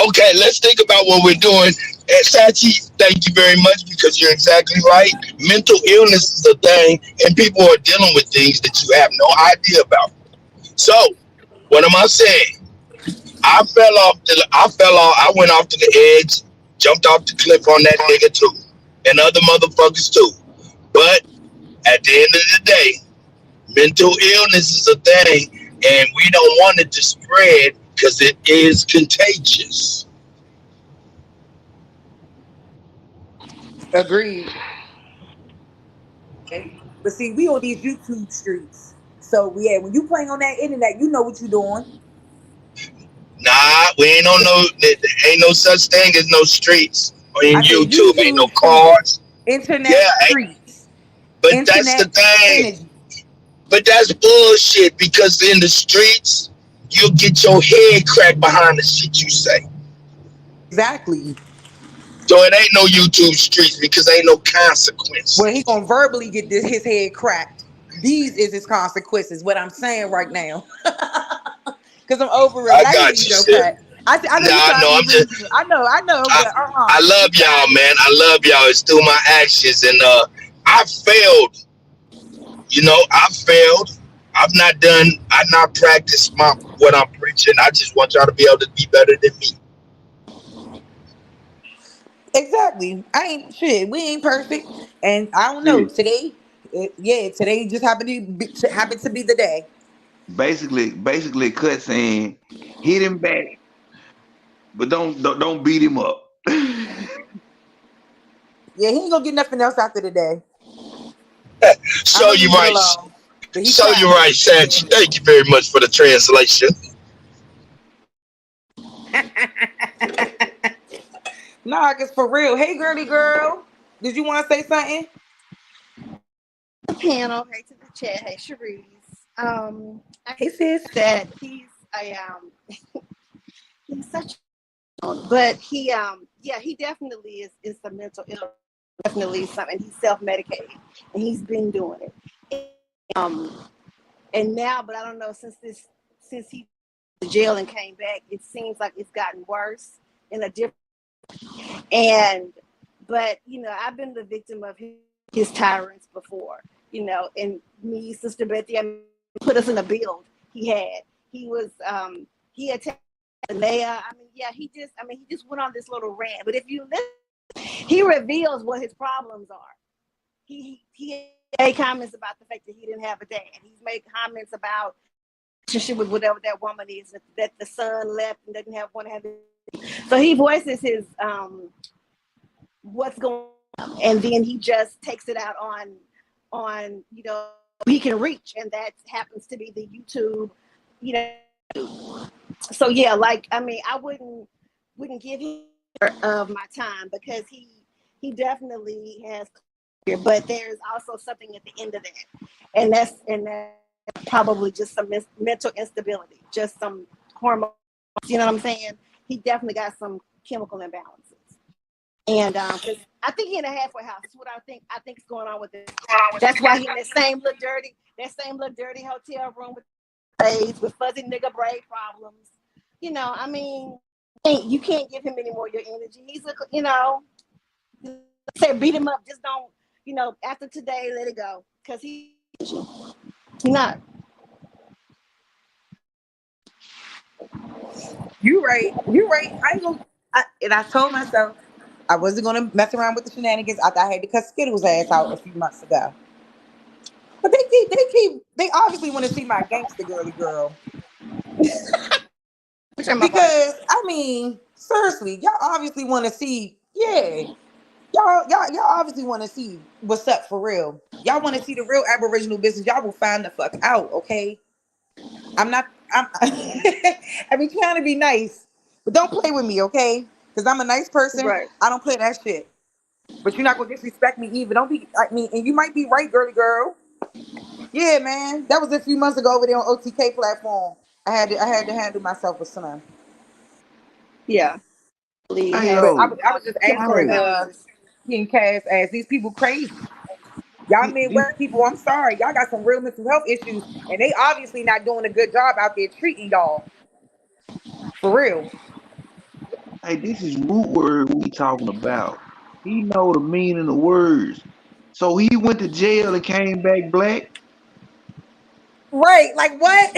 Okay, let's think about what we're doing. And Sachi, thank you very much because you're exactly right. Mental illness is a thing, and people are dealing with things that you have no idea about. So, what am I saying? I went off to the edge, jumped off the cliff on that nigga too, and other motherfuckers too. But at the end of the day, mental illness is a thing, and we don't want it to spread because it is contagious. Agreed. But see, we on these YouTube streets. So yeah, when you playing on that internet, you know what you doing. Nah, we ain't on no. There ain't no such thing as no streets on I said YouTube. Ain't no YouTube streets, cars. internet Yeah, streets, but that's the internet thing. energy. But that's bullshit because in the streets, you'll get your head cracked behind the shit you say. Exactly. So it ain't no YouTube streets because ain't no consequence. Well, he gonna verbally get his head cracked. These is his consequences. What I'm saying right now, because I'm over it. I But I hear got you you, though, shit. Pat. I know Nah, you I trying to know. be I'm just. reasonable. I know, I, but I you love trying y'all, to be. man. I love y'all. It's through my actions, and I failed. You know, I failed. I've not practiced what I'm preaching. I just want y'all to be able to be better than me. Exactly. I ain't shit. We ain't perfect, and I don't know See, today. Yeah, today just happened to be the day. basically, cut saying hit him back, but don't beat him up. Yeah, he ain't gonna get nothing else after the day. I'm So gonna you leave it right. alone. But he So you're tried right, Sanchi. Thank you very much for the translation. it. Nah, cause for real. Hey, girly girl, did you want to say something? The panel. Hey to the chat. Hey, Cherise. I Hey, sis. said he's such, but yeah, he definitely is a mental illness. Definitely something. He's self medicated, and he's been doing it. And now, but I don't know since he went to jail and came back, it seems like it's gotten worse in a different. And but I've been the victim of his tyrants before. and me, Sister Betty, put us in a build. He was, he attacked Leia. He just went on this little rant. But if you listen, he reveals what his problems are. He made comments about the fact that he didn't have a dad. He's made comments about relationship with whatever that woman is, that the son left and doesn't want to have it. So he voices his what's going on, and then he just takes it out on he can reach, and that happens to be the YouTube, So yeah, I wouldn't give him of my time, because he definitely has, but there's also something at the end of that, and that's probably just some mental instability, just some hormones. You know what I'm saying? He definitely got some chemical imbalances, and 'cause I think he in a halfway house. That's what I think. I think is going on with it. That's why he in that same little dirty hotel room with braids, with fuzzy nigga braid problems. You can't give him any more of your energy. He's say beat him up. Just don't. After today, let it go, because he's not. You right. I ain't gonna. And I told myself I wasn't gonna mess around with the shenanigans after I had to cut Skittles ass out a few months ago. But they obviously want to see my gangster girly girl. Because seriously, y'all obviously want to see, y'all obviously want to see what's up for real. Y'all want to see the real Aboriginal business. Y'all will find the fuck out, okay? I'm I be trying to be nice, but don't play with me, okay? Because I'm a nice person. Right. I don't play that shit. But you're not gonna disrespect me either. Don't be. And you might be right, girly girl. Yeah, man. That was a few months ago over there on OTK platform. I had to handle myself with some. Yeah. Hey But yo, I was just answering Charles. King Cass as these people crazy. Y'all Midwest people, I'm sorry. Y'all got some real mental health issues, and they obviously not doing a good job out there treating y'all. For real. Hey, this is root word we talking about. He know the meaning of words. So he went to jail and came back black. Right. Like what?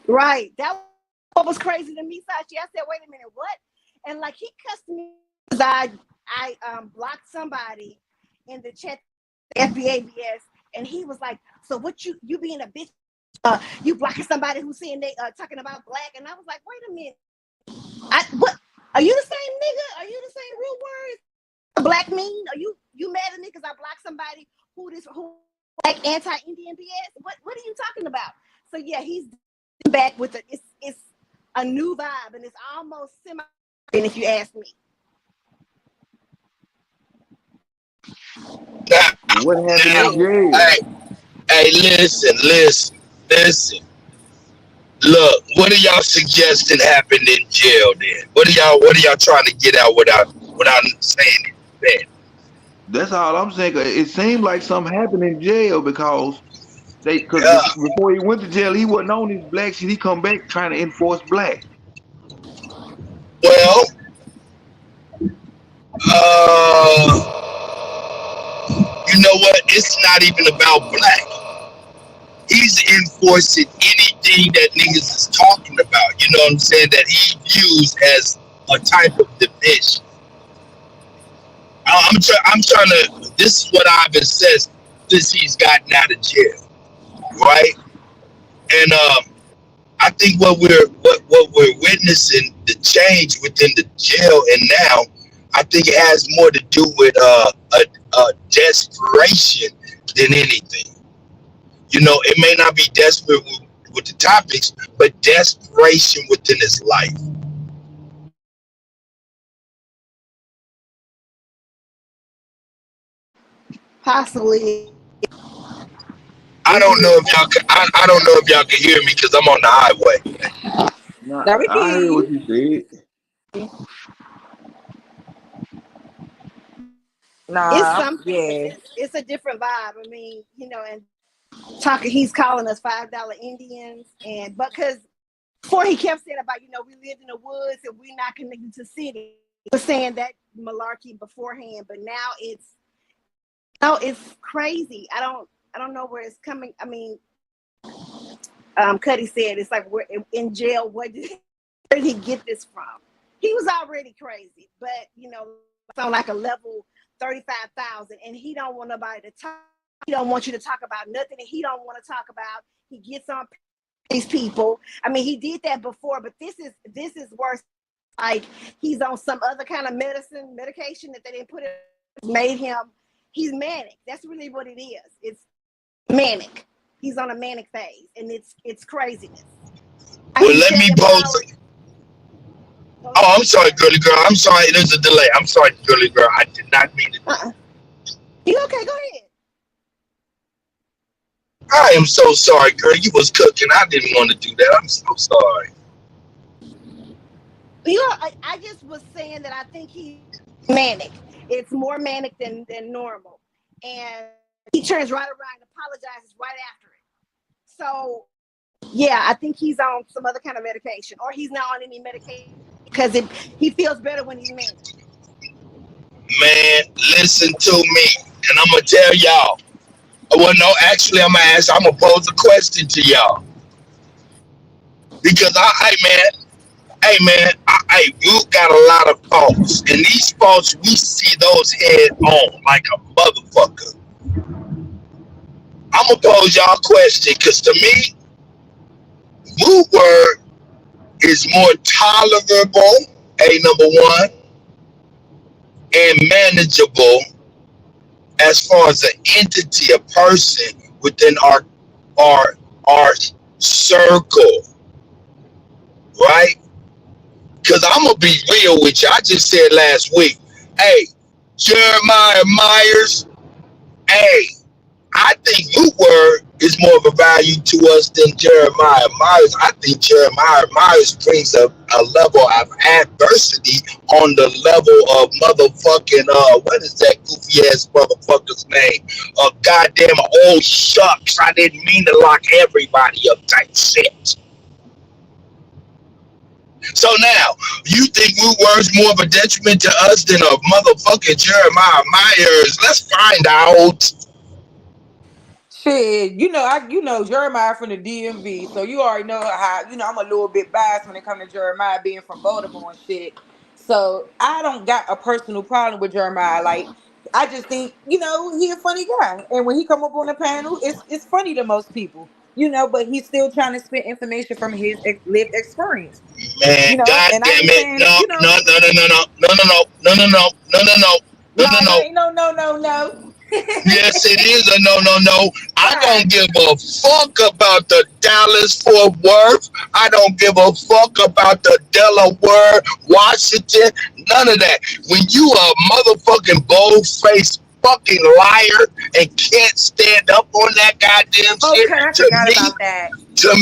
Right. That what was crazy to me, Sachi. I said, wait a minute, what? And he cussed me because I blocked somebody in the chat, FBABS, and he was like, so what you being a bitch, you blocking somebody who's saying they talking about black, and I was like, wait a minute. What are you the same nigga? Are you the same real words? Black mean? Are you mad at me because I blocked somebody who black anti-Indian BS? What are you talking about? So yeah, he's back with it's a new vibe, and it's almost semi. And if you ask me, What happened in jail? Hey, listen. Look, what are y'all suggesting happened in jail then? What are y'all trying to get out without saying it? That's all I'm saying. 'Cause it seemed like something happened in jail because Yeah. before he went to jail, he wasn't on his black shit. He come back trying to enforce black. Well, you know what? It's not even about black. He's enforcing anything that niggas is talking about. You know what I'm saying? That he views as a type of division. I'm trying to. This is what I've assessed since he's gotten out of jail, right? And I think what we're witnessing, the change within the jail and now, I think it has more to do with a desperation than anything. You know, it may not be desperate with the topics, but desperation within his life. possibly. I don't know if y'all can. I don't know if y'all can hear me because I'm on the highway. Nah, Now we can I hear heard what you. you said. It's Nah, something. yeah. It's a different vibe. I mean, and talking. He's calling us $5 Indians, and because before he kept saying about we lived in the woods and we're not connected to city. He was saying that malarkey beforehand, but now it's No, it's crazy. I don't know where it's coming. I mean, Cuddy said it's like we're in jail. Where did he get this from? He was already crazy, but it's on like a level 35,000, and he don't want nobody to talk. He don't want you to talk about nothing that he don't want to talk about. He gets on these people. I mean, he did that before, but this is worse. Like he's on some other kind of medication that they didn't put it. Made him. He's manic. That's really what it is. It's manic. He's on a manic phase, and it's craziness. Well, let me pose. Oh, I'm sorry, girly girl. I'm sorry. There's a delay. I'm sorry, girly girl. I did not mean it. You okay? Go ahead. I am so sorry, girl. You was cooking. I didn't want to do that. I'm so sorry. I just was saying that I think he's manic. It's more manic than normal, and he turns right around and apologizes right after it. So, yeah, I think he's on some other kind of medication, or he's not on any medication because he feels better when he's manic. Man, listen to me, and I'm gonna tell y'all. Well, no, actually, I'm gonna pose a question to y'all because hey man, you got a lot of faults, and these faults we see those head on like a motherfucker. I'm gonna pose y'all a question because to me, Woodward is more tolerable, number one, and manageable as far as an entity, a person within our circle, right? Because I'm gonna be real with you. I just said last week, hey, Jeremiah Myers, hey, I think Woodward is more of a value to us than Jeremiah Myers. I think Jeremiah Myers brings a level of adversity on the level of motherfucking, what is that goofy ass motherfucker's name? Goddamn, oh shucks, I didn't mean to lock everybody up type shit. So now, you think Woodward's more of a detriment to us than a motherfucking Jeremiah Myers? Let's find out. Shit, Jeremiah from the DMV, so you already know how I'm a little bit biased when it comes to Jeremiah being from Baltimore and shit. So I don't got a personal problem with Jeremiah. Like I just think he a funny guy, and when he come up on the panel, it's funny to most people. But he's still trying to spit information from his lived experience. Man, god And I damn ain't it. saying No, no, no, no, no, no, no, no, no, no, no, no, no, no, no, no, no, no. ain't no. Yes, it is a no, no, no. I Why? don't give a fuck about the Dallas Fort Worth. I don't give a fuck about the Delaware, Washington, none of that. When you a motherfucking bold-faced fucking liar and can't stand up on that goddamn shit, Okay, I forgot about that. to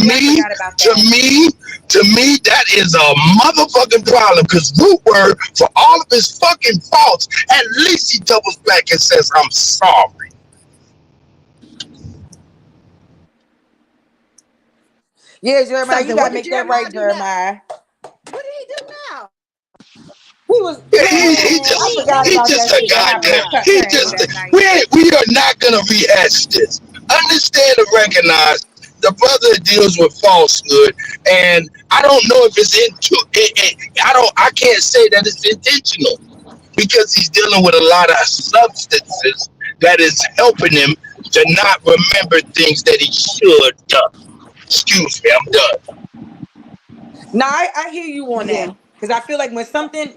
me, that is a motherfucking problem. Because Woodward, for all of his fucking faults, at least he doubles back and says, "I'm sorry." Yeah, Jeremiah, Something. you What gotta did make that right, Jeremiah. What did he do now? He was. Yeah, I forgot he about just that a shit that happened goddamn. at He Panel just. that night. We are not gonna rehash this. Understand and recognize the brother deals with falsehood, and I don't know if it's into. I can't say that it's intentional because he's dealing with a lot of substances that is helping him to not remember things that he should done. Excuse me, I'm done. No, I hear you on that. Yeah. Because I feel like when something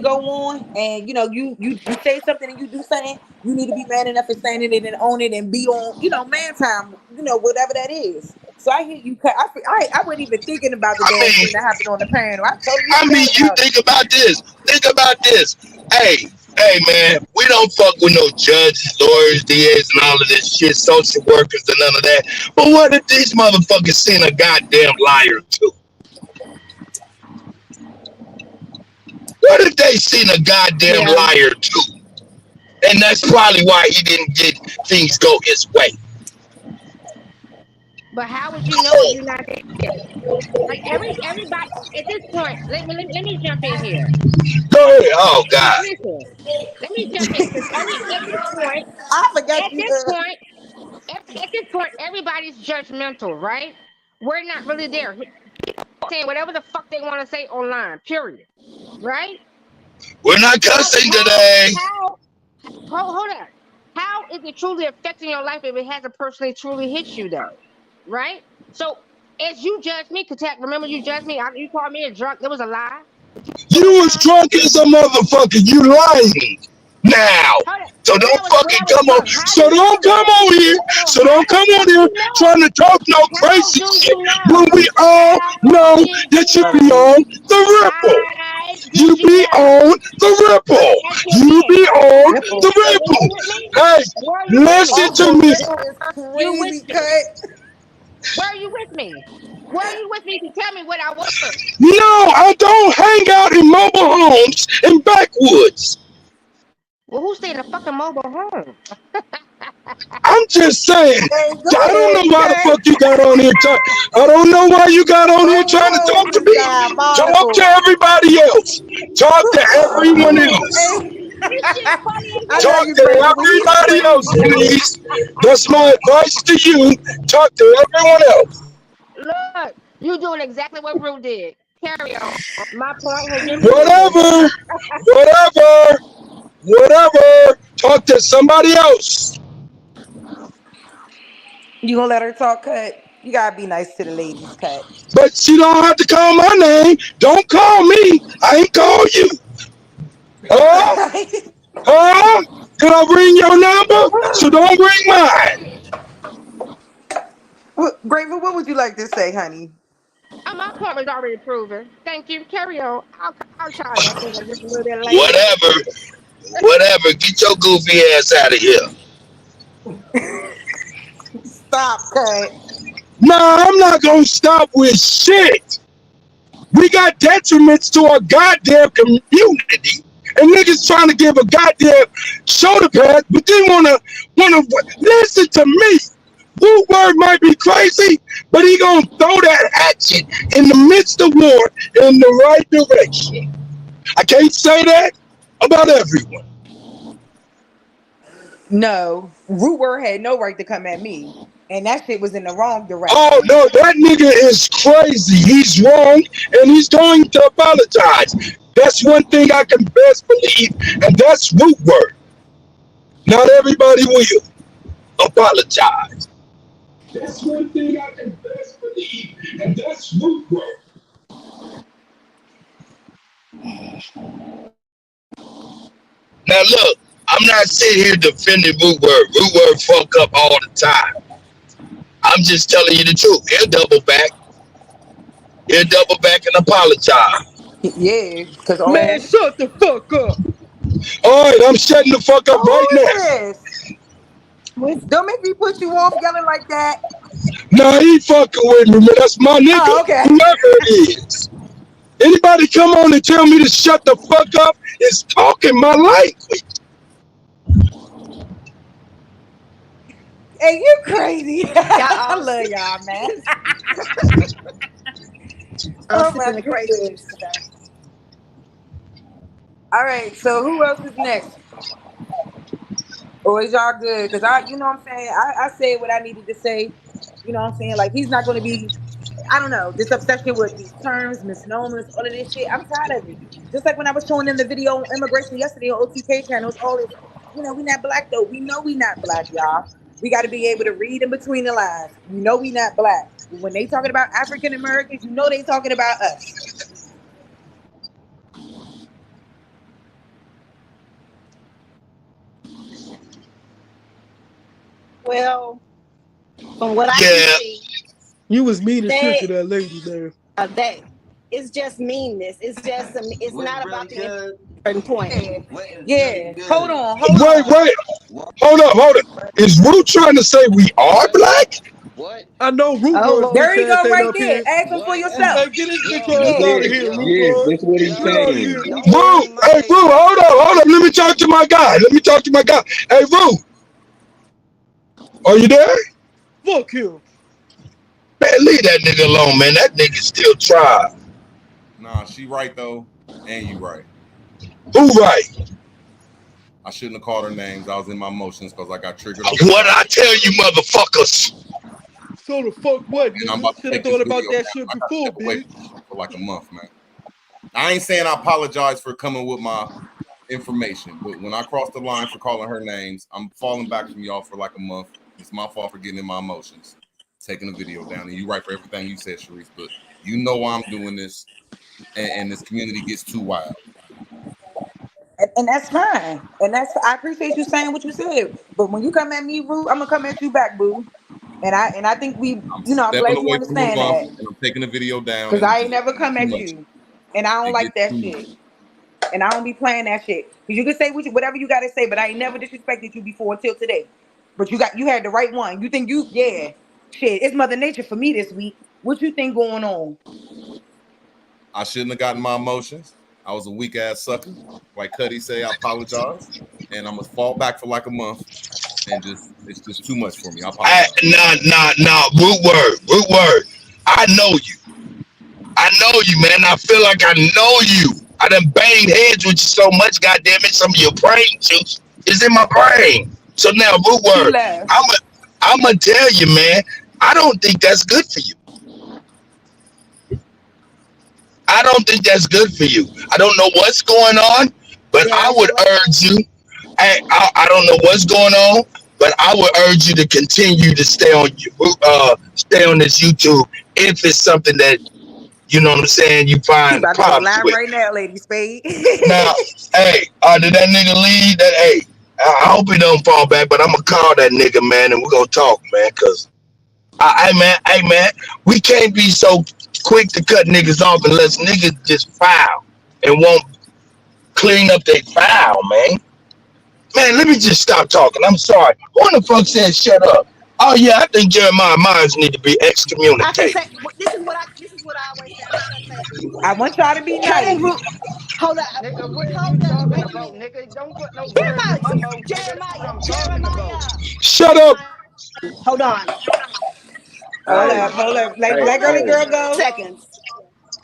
go on and you say something and you do something, you need to be man enough and stand in it and own it and be on man time, whatever that is. So I hear you. I wasn't even thinking about the I damn mean, thing that happened on the panel. I totally I mean, forgot you about it. think about this. Think about this. Hey, man, we don't fuck with no judges, lawyers, DAs, and all of this shit, social workers, and none of that. But what if these motherfuckers seen a goddamn liar too? What if they seen a goddamn Yeah. liar too? And that's probably why he didn't get things go his way. But how would you know if you're not there? Like everybody at this point, let me jump in here. Go ahead. Oh God. Listen, let me jump in because at this point, I forgot at you. this point, at this point, everybody's judgmental, right? We're not really there. Saying whatever the fuck they want to say online, period. Right? We're not cussing today. Hold on. How is it truly affecting your life if it hasn't personally truly hit you though? Right? So as you judge me, Katak, remember you judged me, you called me a drunk, there was a lie. You was drunk as a motherfucker. You lying now. So don't fucking come on. So don't come on here. So don't come on here trying to talk no crazy shit when we all know that you be on the ripple. You be on the ripple. You be on the ripple. Hey, listen to me. Crazy cut. Where are you with me? Where are you with me to tell me what I was? No, I don't hang out in mobile homes in backwoods. Well, who stayed in a fucking mobile home? I'm just saying. I don't know why the fuck you got on here. I don't know why you got on here trying to talk to me. Talk to everybody else. Talk to everyone else. Talk to everybody else, please. That's my advice to you. Talk to everyone else. Look, you doing exactly what Rue did. Carry on. My point has been Whatever. Talk to somebody else. You gonna let her talk, Cut? You gotta be nice to the ladies, Cut. But she don't have to call my name. Don't call me. I ain't call you. Huh? Did I ring your number? So don't ring mine. Grateful, what would you like to say, honey? My point was already proven. Thank you. Carry on. I'll try that thing just a little bit later. Whatever. Get your goofy ass out of here. Stop, Cut. Nah, I'm not gonna stop with shit. We got detriments to our goddamn community, and niggas trying to give a goddamn shoulder pad, but they wanna listen to me. Woodward might be crazy, but he gonna throw that hatchet in the midst of war in the right direction. I can't say that about everyone. No, Rootword had no right to come at me, and that shit was in the wrong direction. Oh no, that nigga is crazy. He's wrong, and he's going to apologize. That's one thing I can best believe, and that's Rootword. Not everybody will apologize. That's one thing I can best believe, and that's Rootword. Now look, I'm not sitting here defending Rootword. Rootword fuck up all the time. I'm just telling you the truth. He'll double back. He'll double back and apologize. Yeah, because man, shut the fuck up. All right, I'm shutting the fuck up right now. Don't make me put you off yelling like that. Nah, he fucking with me, man. That's my nigga. Oh, okay. Whoever it is. Anybody come on and tell me to shut the fuck up is talking my language. Hey, you crazy. I love y'all, man. Oh my goodness. All right, so who else is next? Or is y'all good? Because you know what I'm saying? I said what I needed to say. You know what I'm saying? Like, he's not going to be, I don't know, this obsession with these terms, misnomers, all of this shit. I'm tired of it. Just like when I was showing them the video on immigration yesterday on OTK channels, all this, you know, we not black though. We know we not black, y'all. We got to be able to read in between the lines. You know we not black. When they talking about African Americans, you know they talking about us. Well, from what I can see, you was mean as shit to that lady there. That it's just meanness. It's just it's not about the certain point. Yeah. Hold on. Wait. Hold up. Is Root trying to say we are black? What? I know Root. Oh, there you go, right there. Ask him for yourself. Hey, get his bitch ass out of here, Root. Yes, that's what he's saying. Root, hey, Root, hold up. Let me talk to my guy. Hey, Root. Are you there? Fuck him. Man, leave that nigga alone, man. That nigga still try. Nah, she right though, and you right. Who right? I shouldn't have called her names. I was in my emotions because I got triggered. What I tell you, motherfuckers? So the fuck what, And I'm nigga? about to Should have take thought this about video that down. shit I gotta before, step away bitch. from you for like a month, man. I ain't saying I apologize for coming with my information, but when I crossed the line for calling her names, I'm falling back from y'all for like a month. It's my fault for getting in my emotions, taking the video down. And you right for everything you said, Sharice, but you know why I'm doing this, and this community gets too wild. And that's fine. And I appreciate you saying what you said. But when you come at me, Ruth, I'm gonna come at you back, boo. And I think I'm I'm stepping glad you away for a understand month, that. and I'm taking the video down, Cause and I it ain't just never gets come too at much. you. And I don't It like gets that too shit. much. And I don't be playing that shit. Cause you can say whatever you gotta say, but I ain't never disrespected you before until today. But you had the right one. You think shit, it's Mother Nature for me this week. What you think going on? I shouldn't have gotten my emotions. I was a weak ass sucker. Like Cuddy say, I apologize, and I'm gonna fall back for like a month, and it's just too much for me. I apologize. Nah. Root word. I know you, man. I feel like I know you. I done banged heads with you so much, goddamn it. Some of your brain juice is in my brain. So now, root He word. left. I'm gonna tell you, man. I don't think that's good for you. I don't think that's good for you. I don't know what's going on, but The I would isolation. urge you. I don't know what's going on, but I would urge you to continue to stay on this YouTube if it's something that you know what I'm saying you He find about to go problems live with. right now, Lady Spade. Now, hey, did that nigga leave? I hope he don't fall back, but I'm gonna call that nigga, man, and we're gonna talk, man, cause hey man, we can't be so quick to cut niggas off unless niggas just foul and won't clean up their foul, man. Man, let me just stop talking. I'm sorry. Who the fuck said shut up? Oh yeah, I think Jeremiah Myers need to be I can say excommunicated. this is what I always say. I'm gonna say this. I want y'all to be Cutting nice. root. Hold up. Nigga, what is you Hold up. talking Wait a about, minute. nigga? Don't put no words in my mouth, nigga. That's what I'm talking about. Shut up. Hold on. Hold Hey, up, hold up. hey, Let girly hey. girl go. Seconds.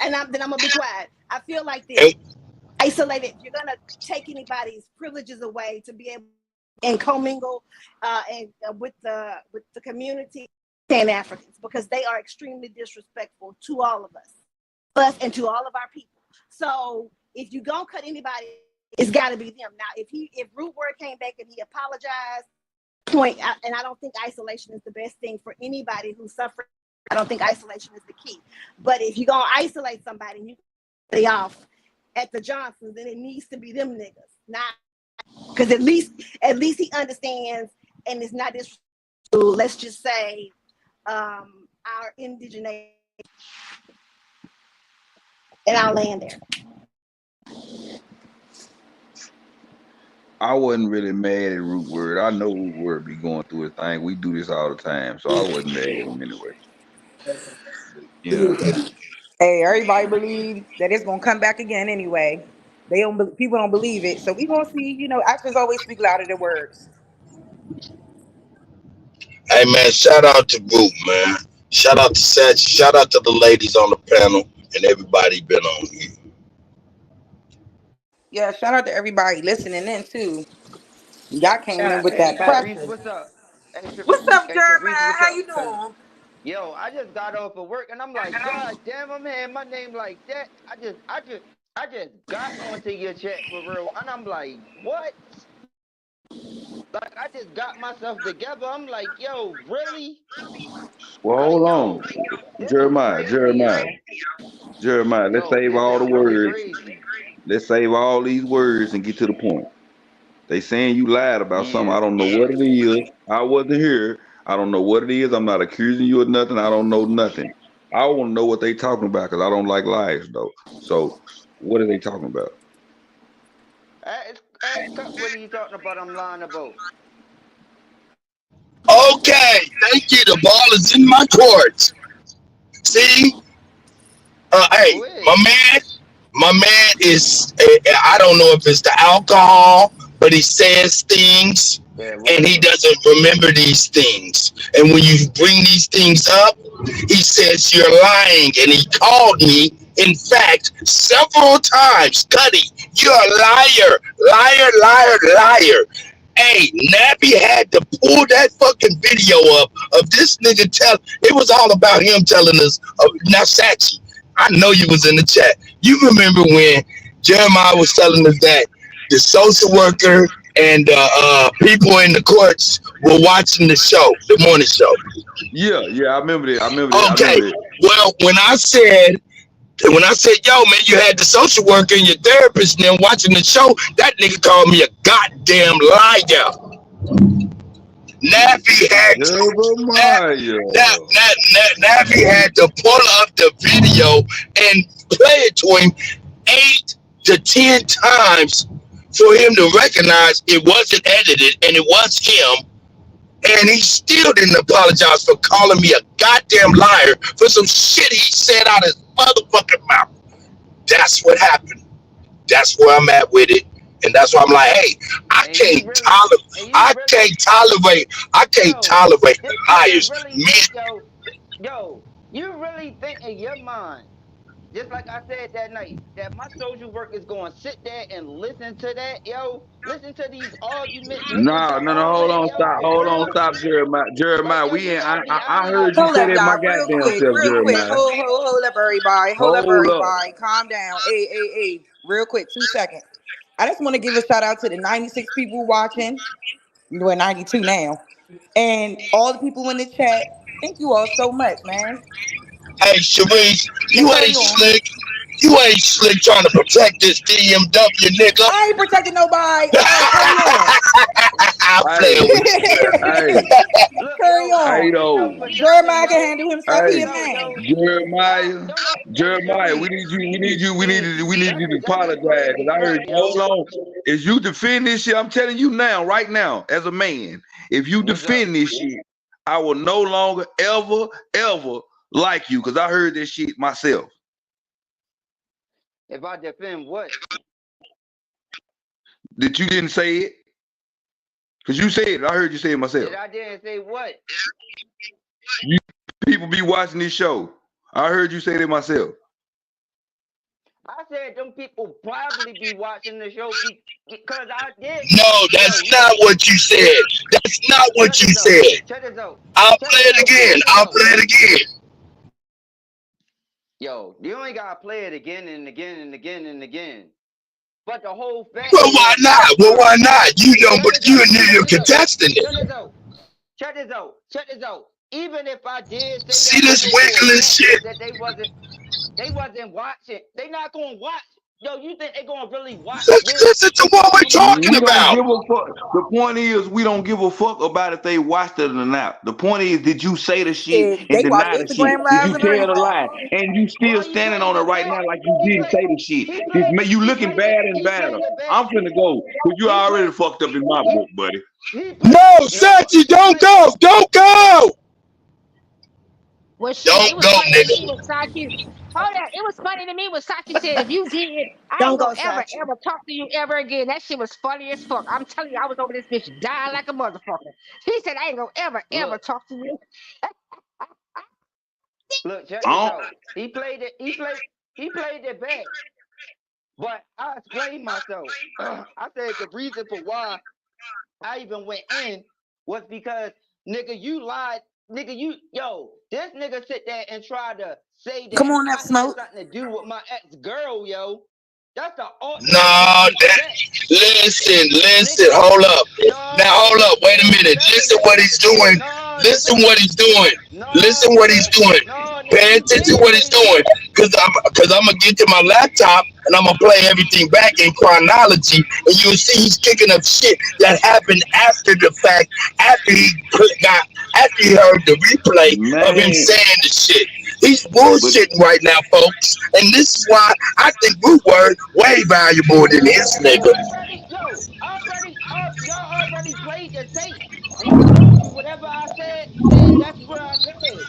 And then I'm gonna be quiet. I feel like this. And Isolated. You're gonna take anybody's privileges away to be able and commingle and with the community and Africans because they are extremely disrespectful to all of us and to all of our people. So if you gonna cut anybody, it's got to be them. Now, if Root Word came back and he apologized, and I don't think isolation is the best thing for anybody who's suffering. I don't think isolation is the key. But if you're gonna isolate somebody and you cut it off at the Johnsons, then it needs to be them niggas, not because at least he understands and it's not this. Let's just say our indigenous, and I'll land there. I wasn't really mad at Root Word. I know Root Word be going through his thing. We do this all the time, so I wasn't mad at him anyway. You know. Hey, everybody believes that it's gonna come back again anyway. People don't believe it. So we gonna see, actions always speak louder than words. hey man, shout out to Boot, man. Shout out to Satch. Shout out to the ladies on the panel and everybody been on here. Yeah, shout out to everybody listening in too. Y'all came Shout in out. with Hey, that Sharice, pressure. what's up? Hey, What's up, hey, Sharice, Jeremiah? what's How up? you 'Cause, doing? yo, I just got off of work and I'm like, God damn, I'm hearing my name like that. I just got onto your chat for real, and I'm like, what? Like, I just got myself together. I'm like, yo, really? Well, hold on. This is Jeremiah, crazy, Jeremiah, yo. Jeremiah, let's Yo, save this all is the really words. crazy. Let's save all these words and get to the point. They saying you lied about something. Yeah. I don't know what it is. I wasn't here. I don't know what it is. I'm not accusing you of nothing. I don't know nothing. I want to know what they talking about because I don't like lies though. So what are they talking about? Ask Cut what he talking about. I'm lying about. Okay, thank you. The ball is in my court. See, hey, Go ahead. my man is. I don't know if it's the alcohol, but he says things Yeah, and he whatever. doesn't remember these things. And when you bring these things up, he says you're lying. And he called me, in fact, several times, Cuddy, you're a liar, liar, liar, liar. Hey, Nappy had to pull that fucking video up of this nigga tell. It was all about him telling us. Now, Sachi, I know you was in the chat. You remember when Jeremiah was telling us that the social worker and people in the courts were watching the show, the morning show. Yeah, I remember that. Okay. Well, when I said, yo, man, you had the social worker and your therapist and them watching the show, that nigga called me a goddamn liar. Nappy had Nappy had to pull up the video and play it to him 8 to 10 times for him to recognize it wasn't edited and it was him. And he still didn't apologize for calling me a goddamn liar for some shit he said out his motherfucking mouth. That's what happened. That's where I'm at with it. And that's why I'm like, hey, I can't tolerate liars. Yo, you really think in your mind, just like I said that night, that my social work is going to sit there and listen to that, yo? Listen to these arguments. No, hold on, stop, Jeremiah. I heard you Hold say up, that my y'all, real goddamn quick, self, real quick. Jeremiah. Hold up, everybody. Hold up, Hold up. everybody. Calm down. Hey. Real quick, 2 seconds. I just want to give a shout out to the 96 people watching. We're 92 now. And all the people in the chat. Thank you all so much, man. Hey, Sharice, you Carry ain't on. slick. You ain't slick trying to protect this DMW nigga. I ain't protecting nobody. All right, carry on. I'm playing with you. Hey, Carry on. Jeremiah can handle himself. He a man. Jeremiah, we need you to apologize. Cause I heard, hold on. If you defend this shit, I'm telling you now, right now, as a man, if you defend this shit, I will no longer ever like you. Cause I heard this shit myself. If I defend what? That you didn't say it? Cause you said it. I heard you say it myself. I didn't say what? You people be watching this show. I heard you say that myself. I said them people probably be watching the show because I did. No, that's not what you said. That's not what you said. Check this out. I'll play it again. Yo, you only gotta play it again and again and again and again. But the whole fact. Well, why not? You don't, but you knew you're contesting it. Check this out. Even if I did say see this wiggling shit that they wasn't watching. They not gonna watch. Yo, you think they gonna really watch? Listen to what we're talking about. The point is, we don't give a fuck about if they watched it or not. The point is, did you say the shit and deny the shit? Did you tell the lie? And you still standing on it right now like you didn't say the shit. You looking bad and badder. I'm finna go, because you already fucked up in my book, buddy. No, Sachi, don't go. Don't go. Well, shit, it was funny to me when Sachi. Hold on, it was funny to me when Sachi said, "If you did, I ain't gonna ever talk to you ever again." That shit was funny as fuck. I'm telling you, I was over this bitch dying like a motherfucker. He said, "I ain't gonna ever talk to you." Look, check this out. He played it. He played it back. But I explained myself. I said the reason for why I even went in was because, nigga, you lied. Nigga, this nigga sit there and try to say that Come on, I that smoke. had something to do with my ex-girl, yo. That's the No, listen, hold up. Now hold up, wait a minute. Listen what he's doing. Listen what he's doing. Pay attention to what he's doing. Cause I'm gonna get to my laptop and I'm gonna play everything back in chronology, and you'll see he's kicking up shit that happened after the fact, after he heard the replay of him saying the shit. He's bullshitting right now, folks. And this is why I think Root Word way valuable than his nigga. Y'all already played the tape. And I told you whatever I said, and that's what I said.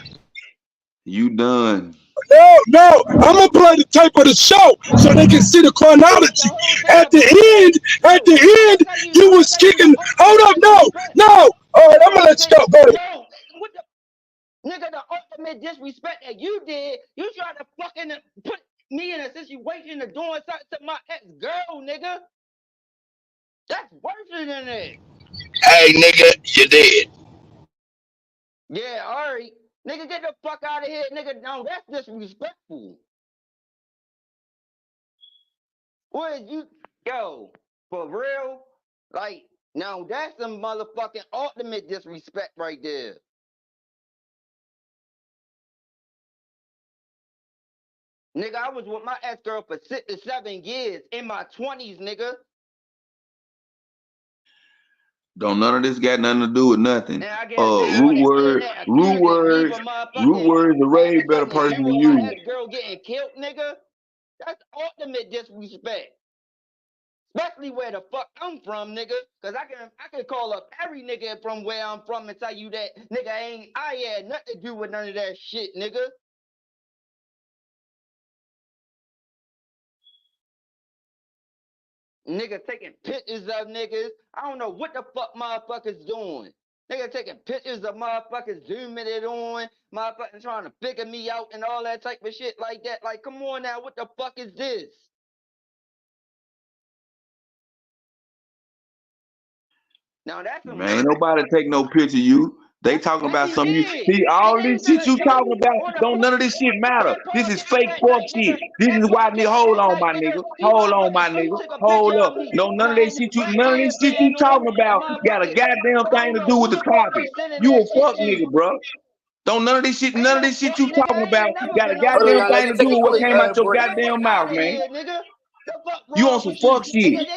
You done. No. I'm gonna play the tape of the show so they can see the chronology. At the end, you was kicking. Hold up, no. All right, I'm gonna let you go. Go ahead. No, what the nigga? The ultimate disrespect that you did. You tried to fucking put me in a situation of doing something to my ex-girl, nigga. That's worse than it. Hey, nigga, you did. Yeah, all right. Nigga, get the fuck out of here, nigga. No, that's disrespectful. What is you, yo, for real? Like, now that's some motherfucking ultimate disrespect right there. Nigga, I was with my ex-girl for 6 to 7 years in my 20s, nigga. Don't none of this got nothing to do with nothing. And I guess root words, a way better person than you. My ex-girl getting killed, nigga. That's ultimate disrespect. Especially where the fuck I'm from, nigga. Cause I can call up every nigga from where I'm from and tell you that nigga I had nothing to do with none of that shit, nigga. Nigga taking pictures of niggas. I don't know what the fuck motherfuckers doing. Nigga taking pictures of motherfuckers, zooming it on, motherfuckers trying to figure me out and all that type of shit like that. Like, come on now, what the fuck is this? Now that's Man, ain't nobody take no picture of you. They talking about some you. See, all this shit you talking about, don't none of this shit matter. This is fake fuck shit. This is why nigga, hold on, my nigga. Hold on, my nigga. Hold up. No, none of this shit you talking about got a goddamn thing to do with the topic. You a fuck nigga, bro. Don't none of this shit you talking about got a goddamn thing to do with what came out your goddamn mouth, man. You on some fuck shit.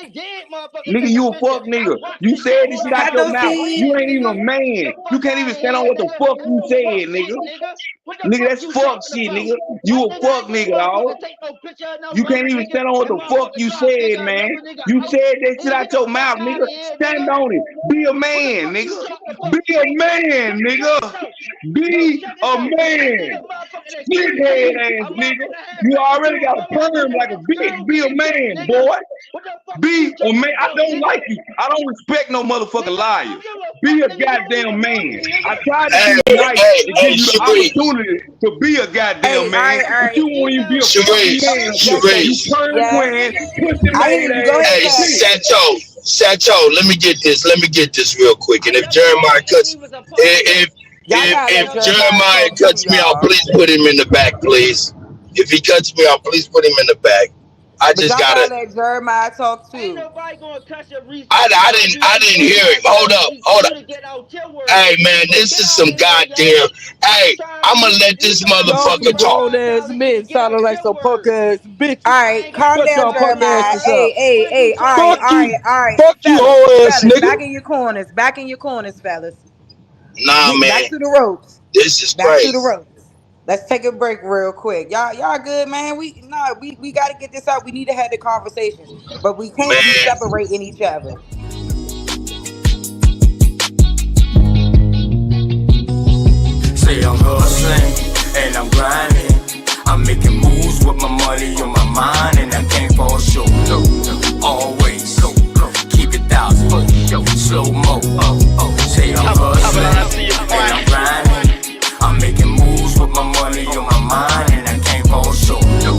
Nigga, you a fuck nigga. You said this shit out your mouth. You ain't even a man. You can't even stand on what the fuck you said, nigga. Nigga, that's fuck shit, nigga. You a fuck nigga, dog. You can't even stand on what the fuck you said, man. You said that shit out your mouth, nigga. Stand on it. Be a man, nigga. Be a man, nigga. Be a man. Slickhead ass nigga. You already got a perm like a bitch. Be a man, boy. Be a man. I don't like you. I don't respect no motherfucking liars. Be a goddamn man. I tried to be nice to give you the opportunity to be a goddamn man. But you won't even be a fucking man. You perm wearing, pussy made ass. Hey, Satcho, let me get this real quick. And if Jeremiah cuts, if Jeremiah cuts me off, please put him in the back, please. If he cuts me off, please put him in the back. I just gotta let Jeremiah talk too. Ain't nobody gonna touch your I didn't hear him. Hold up. Hey man, this is some goddamn. Hey, I'm gonna let this motherfucker talk. Grown ass men sounding like some punk ass bitches. All right, calm down, Jeremiah. Hey, all right. Fuck you, whole ass nigga. Back in your corners, fellas. Nah, man. Back to the ropes. This is back crazy. to the ropes. Let's take a break real quick. Y'all good, man. We gotta get this out. We need to have the conversations, but we can't be separating each other. Say I'm hustling and I'm grinding. I'm making moves with my money on my mind, and I can't fall short. No, always keep it 1,000. Slow mo. Say I'm hustling and I'm grinding. I'm making moves with my money on my mind, and I can't fall short. No,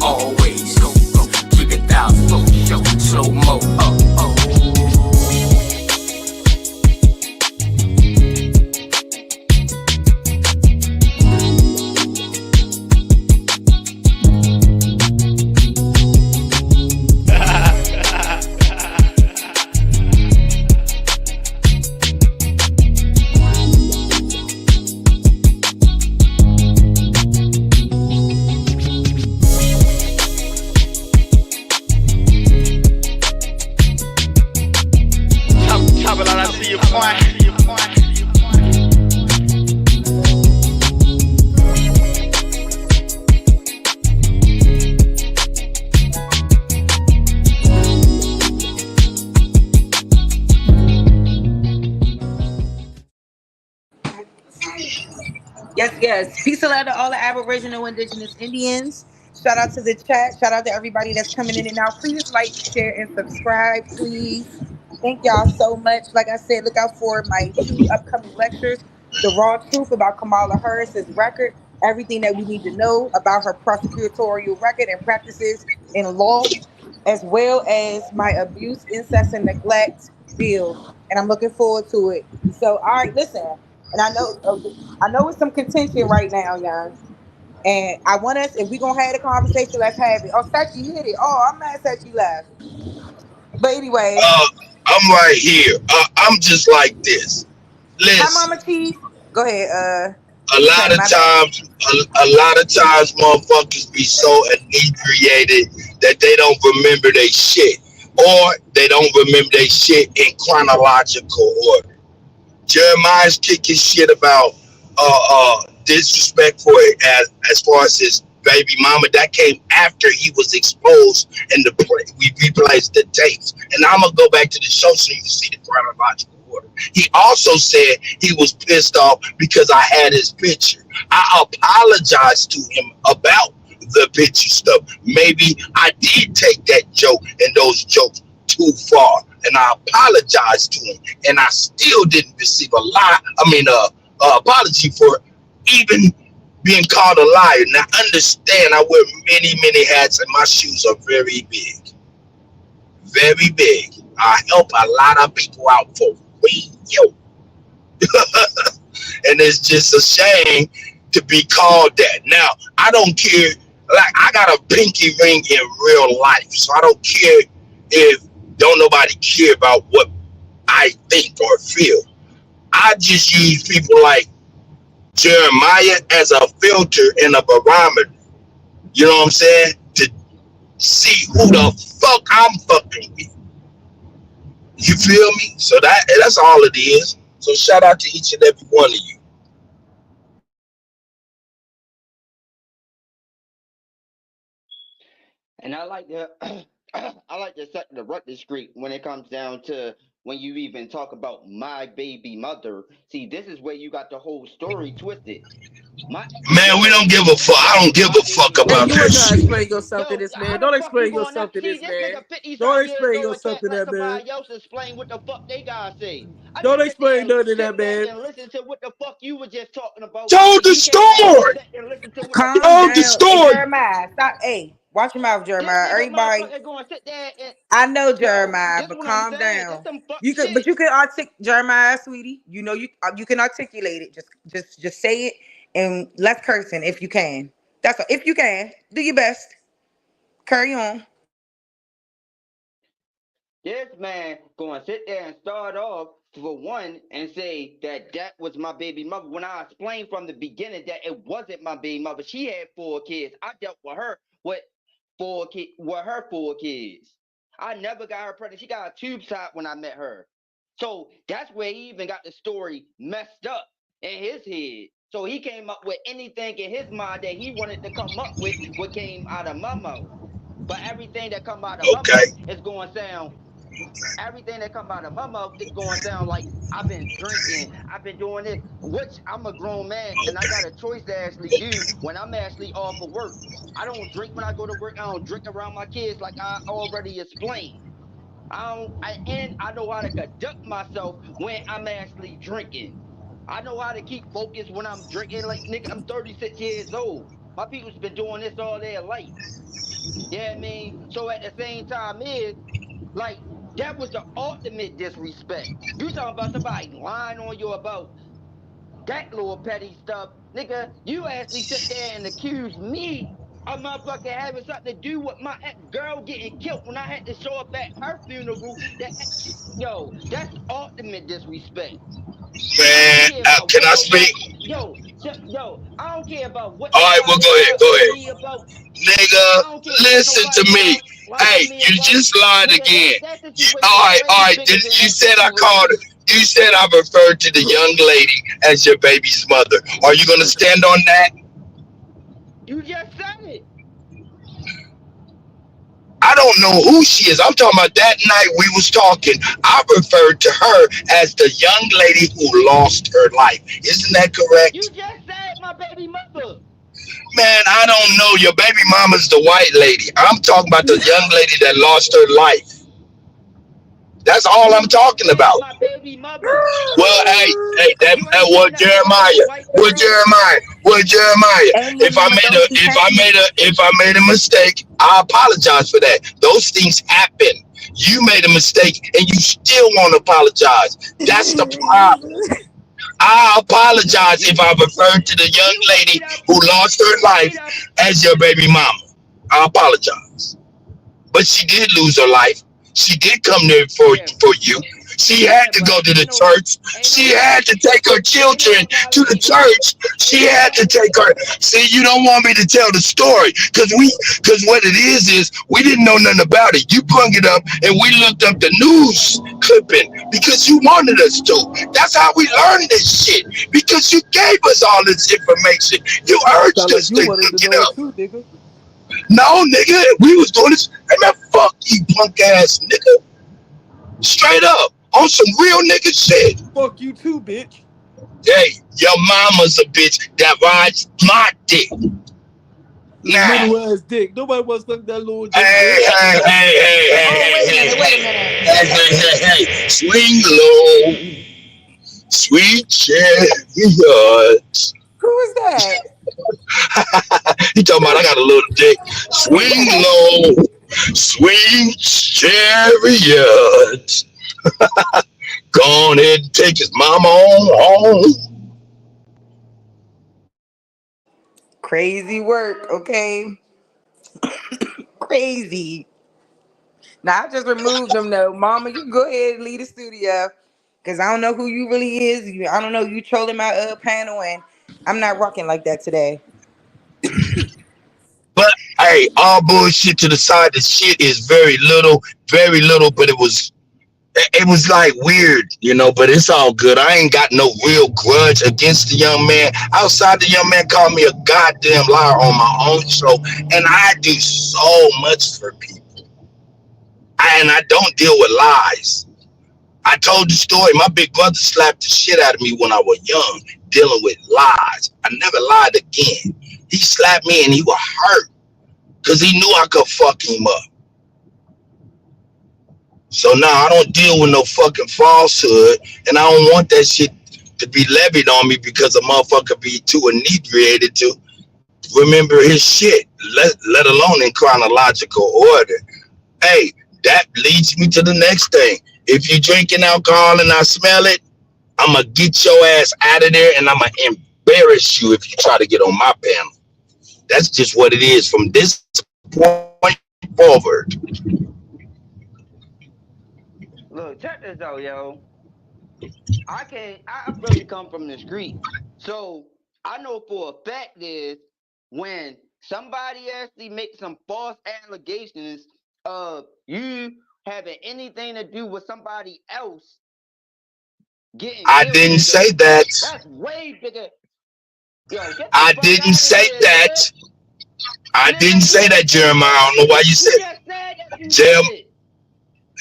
always keep it 1,000. Slow mo. Yes, peace and love to all the Aboriginal Indigenous Indians. Shout out to the chat. Shout out to everybody that's coming in and out. Please like, share, and subscribe, please. Thank y'all so much. Like I said, look out for my 2 upcoming lectures. The raw truth about Kamala Harris's record, everything that we need to know about her prosecutorial record and practices in law, as well as my abuse, incest, and neglect bill. And I'm looking forward to it. So, all right, listen. And I know it's some contention right now, young. And I want us, if we gonna have a conversation, let's have it. Oh, Sachi hit it. Oh, I'm mad Sachi left. But anyway, I'm right here. I'm just like this. hi, Listen, Mama Chief. Go ahead. a lot Okay, of my bad. times, a lot of times, motherfuckers be so inebriated that they don't remember their shit, or they don't remember their shit in chronological order. Jeremiah's kicking shit about disrespect for it as far as his baby mama. That came after he was exposed and we replaced the tapes. And I'm gonna go back to the show so you can see the chronological order. He also said he was pissed off because I had his picture. I apologized to him about the picture stuff. Maybe I did take that joke and those jokes too far, and I apologized to him, and I still didn't receive apology for even being called a liar. Now understand, I wear many hats, and my shoes are very big. I help a lot of people out for real. And it's just a shame to be called that. Now, I don't care. Like, I got a pinky ring in real life, so I don't care if don't nobody care about what I think or feel. I just use people like Jeremiah as a filter and a barometer. You know what I'm saying? To see who the fuck I'm fucking with. You feel me? So that's all it is. So shout out to each and every one of you. And I like to I like to set the record straight when it comes down to when you even talk about my baby mother. See, this is where you got the whole story twisted. Man, we don't give a fuck. I don't give a fuck Hey, about you that ain't gotta shit. explain yourself to Yo, this how man. the Don't fuck you explain gonna yourself not to see this this man. nigga 50 Don't some years explain old and yourself can't to let that man. somebody else explain what the fuck they gotta say? I Don't just sit there explain and nothing to sit that back man. and listen to what the fuck you were just talking about, Told and the you can't even story. sit back and listen to what the fuck Calm Told the down. Hey, story. Jeremiah, stop. Hey, watch your mouth, this Jeremiah. nigga Everybody, motherfucker gonna sit there and I know yo, Jeremiah, this but what I'm calm saying. This down. some fuck You could, but shit. you can articulate Jeremiah, sweetie. You know you can articulate it. Just say it and less cursing if you can. That's all. If you can, do your best. Carry on. This man gonna sit there and start off for one and say that that was my baby mother when I explained from the beginning that it wasn't my baby mother. She had 4 kids. I dealt with her with 4 kids. I never got her pregnant. She got a tube top when I met her. So that's where he even got the story messed up in his head. So he came up with anything in his mind that he wanted to come up with what came out of my mouth. But everything that come out of my Okay. mouth is going to sound everything that come out of my mouth is going to sound like I've been drinking, I've been doing this, which I'm a grown man and I got a choice to actually do when I'm actually off of work. I don't drink when I go to work. I don't drink around my kids like I already explained. And I know how to conduct myself when I'm actually drinking. I know how to keep focused when I'm drinking. Like, nigga, I'm 36 years old. My people's been doing this all their life. Yeah, I mean, so at the same time is like that was the ultimate disrespect. You talking about somebody lying on you about that little petty stuff, nigga? You actually sit there and accuse me of motherfucking having something to do with my girl getting killed when I had to show up at her funeral. Yo, that's ultimate disrespect. I don't Man, care about can what I nobody. speak? Yo, I don't care about what All right, well, nobody go ahead. lied Go on ahead. me about. Nigga, I don't care what listen to nobody me. lied Hey, on me you about. just lied Nigga, again. that All situation right, all way right. bigger than You that said I called situation. You said I referred to the young lady as your baby's mother. Are you gonna stand on that? You just said it. I don't know who she is. I'm talking about that night we was talking. I referred to her as the young lady who lost her life. Isn't that You correct? just said my my baby mother. Man, I don't know. Your baby mama's the white lady. I'm talking about the young lady that lost her life. That's all I'm talking about. My baby mother. Well, that was Jeremiah. If I made a mistake, I apologize for that. Those things happen. You made a mistake and you still want to apologize. That's the problem. I apologize if I referred to the young lady who lost her life as your baby mama. I apologize. But she did lose her life. She did come there for you. She had to go to the church. She had to take her children to the church. She had to take her. See, you don't want me to tell the story because what it is we didn't know nothing about it. You brung it up and we looked up the news clipping because you wanted us to. That's how we learned this shit because you gave us all this information. You urged us to look it up. No, nigga, we was doing this. Hey, man, fuck you, punk ass nigga. Straight up, on some real nigga shit. Fuck you too, bitch. Hey, your mama's a bitch that rides my dick. Nah. Little ass dick. Nobody wants to suck that little dick. Hey. Swing low, sweet chariot. Who is that? He talking about I got a little dick. Swing low, swing chariot. Go on ahead and take his mama on home. Crazy work, okay? Crazy. Now I just removed them though. Mama, you go ahead and leave the studio. Cause I don't know who you really is. I don't know, you trolling my panel and I'm not rocking like that today. But hey, all bullshit to the side. The shit is very little, but it was like weird, you know, but it's all good. I ain't got no real grudge against the young man. Outside, the young man called me a goddamn liar on my own show, and I do so much for people. And I don't deal with lies. I told the story. My big brother slapped the shit out of me when I was young, dealing with lies. I never lied again. He slapped me and he was hurt because he knew I could fuck him up. So now I don't deal with no fucking falsehood, and I don't want that shit to be levied on me because a motherfucker be too inebriated to remember his shit, let alone in chronological order. Hey, that leads me to the next thing. If you drinking alcohol and I smell it, I'm going to get your ass out of there and I'm going to embarrass you if you try to get on my panel. That's just what it is from this point forward. Look, check this out, yo. I really come from the street. So I know for a fact is when somebody actually makes some false allegations of you having anything to do with somebody else getting I didn't say that. That's way bigger. Yo, I didn't say that. I didn't say that, Jeremiah. I don't know why you said it.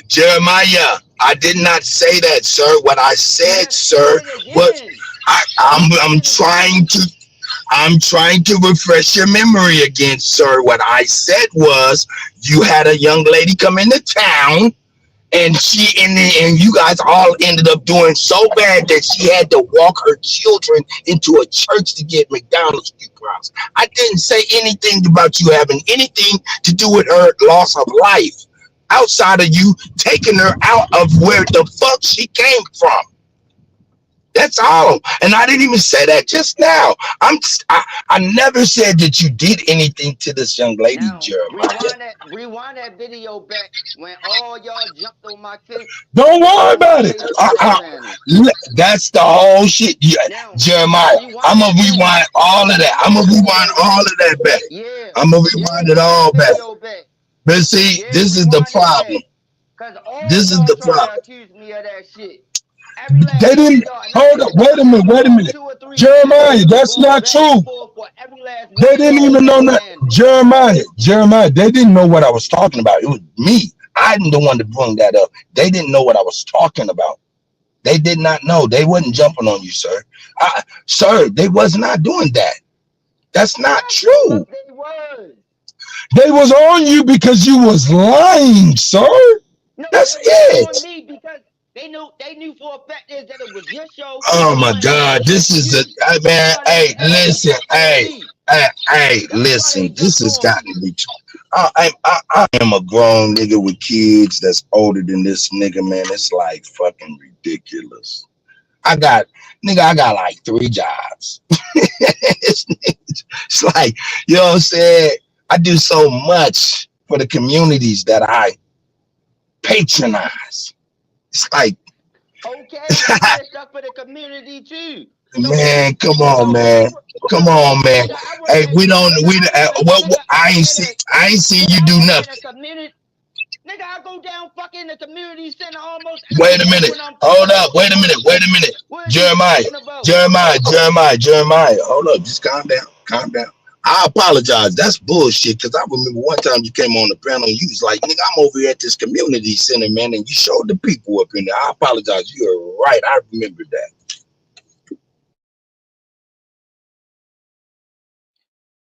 Jeremiah, I did not say that, sir. What I said, sir, was I'm trying to refresh your memory again, sir. What I said was you had a young lady come into town and you guys all ended up doing so bad that she had to walk her children into a church to get McDonald's grounds. I didn't say anything about you having anything to do with her loss of life outside of you taking her out of where the fuck she came from. That's all. And I didn't even say that just now. I never said that you did anything to this young lady, now, Jeremiah. Rewind that video back when all y'all jumped on my face. Don't worry about it. That's the whole shit. Now, Jeremiah, I'm going to rewind all of that. I'm going to rewind all of that back. Yeah, I'm going to rewind it all back. But see, this is the problem. This is the problem. Me of that shit. They didn't hold up. Wait a minute. Jeremiah, that's not true. They didn't even know that. Jeremiah, they didn't know what I was talking about. It was me. I'm the one that brought that up. They didn't know what I was talking about. They did not know. They wasn't jumping on you, sir. Sir, they was not doing that. That's not Yes, the true. fuck they was. They was on you because you was lying, sir. No, That's they was on it. me because they knew for a fact is that it was your show. Oh They my wanted to God, this attack is a you. man. They Hey, wanted to listen, attack me. hey, That's why listen. they This jumped has on got me. to be true. I am a grown nigga with kids that's older than this nigga, man. It's like fucking ridiculous. I got like 3 jobs. It's like, you know what I'm saying? I do so much for the communities that I patronize. It's like, Okay, I did stuff for the community too. So man, come on, so man. Come on, man. nigga, I Hey, work we at don't, nigga, we, I work at what, nigga, I ain't seen you I do work at nothing. a community. Nigga, I go down fucking the community center almost every Wait a day minute. when I'm Hold fucking up. Wait a looking minute. for Wait shit. a minute. What is you Jeremiah. talking about? Jeremiah. Hold up. Just calm down. Calm down. I apologize. That's bullshit. Because I remember one time you came on the panel and you was like, nigga, I'm over here at this community center, man. And you showed the people up in there. I apologize. You're right. I remember that.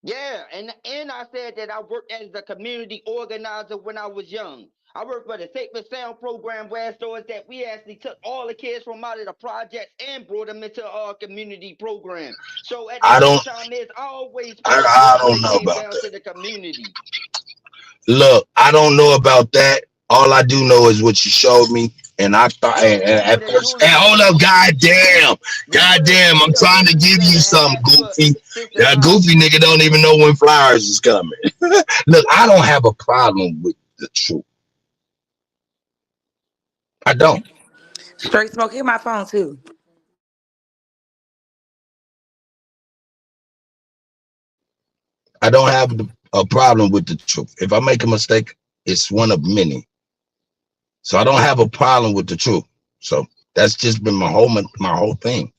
Yeah, and I said that I worked as a community organizer when I was young. I worked for the Safe and Sound program where so is that we actually took all the kids from out of the projects and brought them into our community program. So at the I same don't time, I always felt I good when don't it know came about down that. to the community. Look, I don't know about that. All I do know is what you showed me. And I thought, No, and you at would have first, used hey, hold up, you would have goddamn, I'm used a trying to baby give you center and something, had to put Goofy. Sister That Mom. Goofy nigga don't even know when flowers is coming. Look, I don't have a problem with the truth. I don't. Straight smoke. Hit my phone too. I don't have a problem with the truth. If I make a mistake, it's one of many. So I don't have a problem with the truth. So that's just been my whole thing.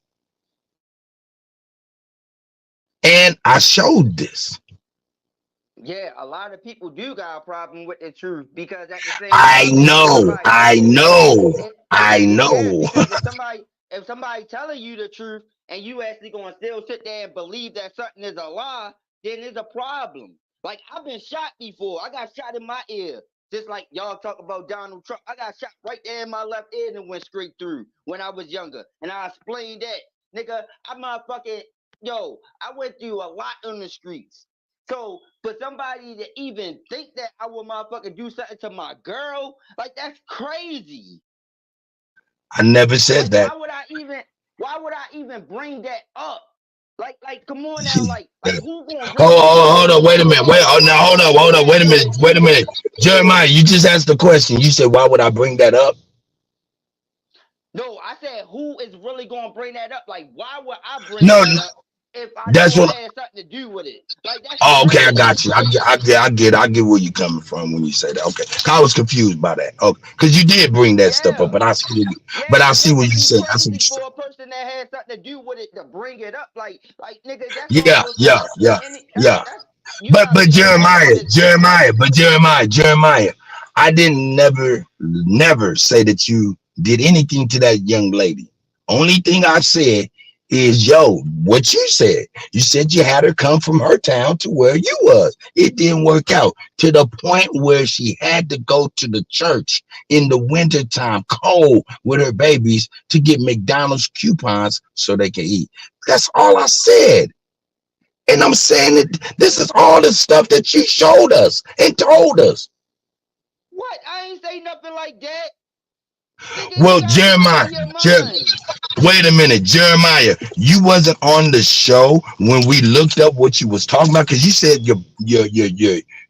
And I showed this. Yeah, a lot of people do got a problem with the truth because at the same I time, know. yeah, because if somebody telling you the truth and you actually gonna still sit there and believe that something is a lie, then there's a problem. Like I've been shot before. I got shot in my ear. Just like y'all talk about Donald Trump. I got shot right there in my left ear and went straight through when I was younger. And I explained that. Nigga, I went through a lot on the streets. So for somebody to even think that I would motherfucking do something to my girl, like that's crazy. I never said Like that. why would I even bring that up? Like come on now, like who gonna Hold on, wait a minute. Hold up, wait a minute. Jeremiah, you just asked the question. You said, why would I bring that up? No, I said who is really gonna bring that up? Like why would I bring No, that up if I that's know what. it has something to do with it? Like that's Oh, okay, I crazy. got you. I get where you're coming from when you say that. Okay, I was confused by that. Okay, because you did bring that stuff up, but I see what you said. I see what you said. For a person that has something to do with it to bring it up, like nigga, that's Yeah. almost like But Jeremiah, I didn't never say that you did anything to that young lady. Only thing I said is, what you said. You said you had her come from her town to where you was. It didn't work out to the point where she had to go to the church in the wintertime, cold, with her babies to get McDonald's coupons so they can eat. That's all I said. And I'm saying that this is all the stuff that you showed us and told us. What? I ain't say nothing like that. Well, Jeremiah, wait a minute, Jeremiah, you wasn't on the show when we looked up what you was talking about, because you said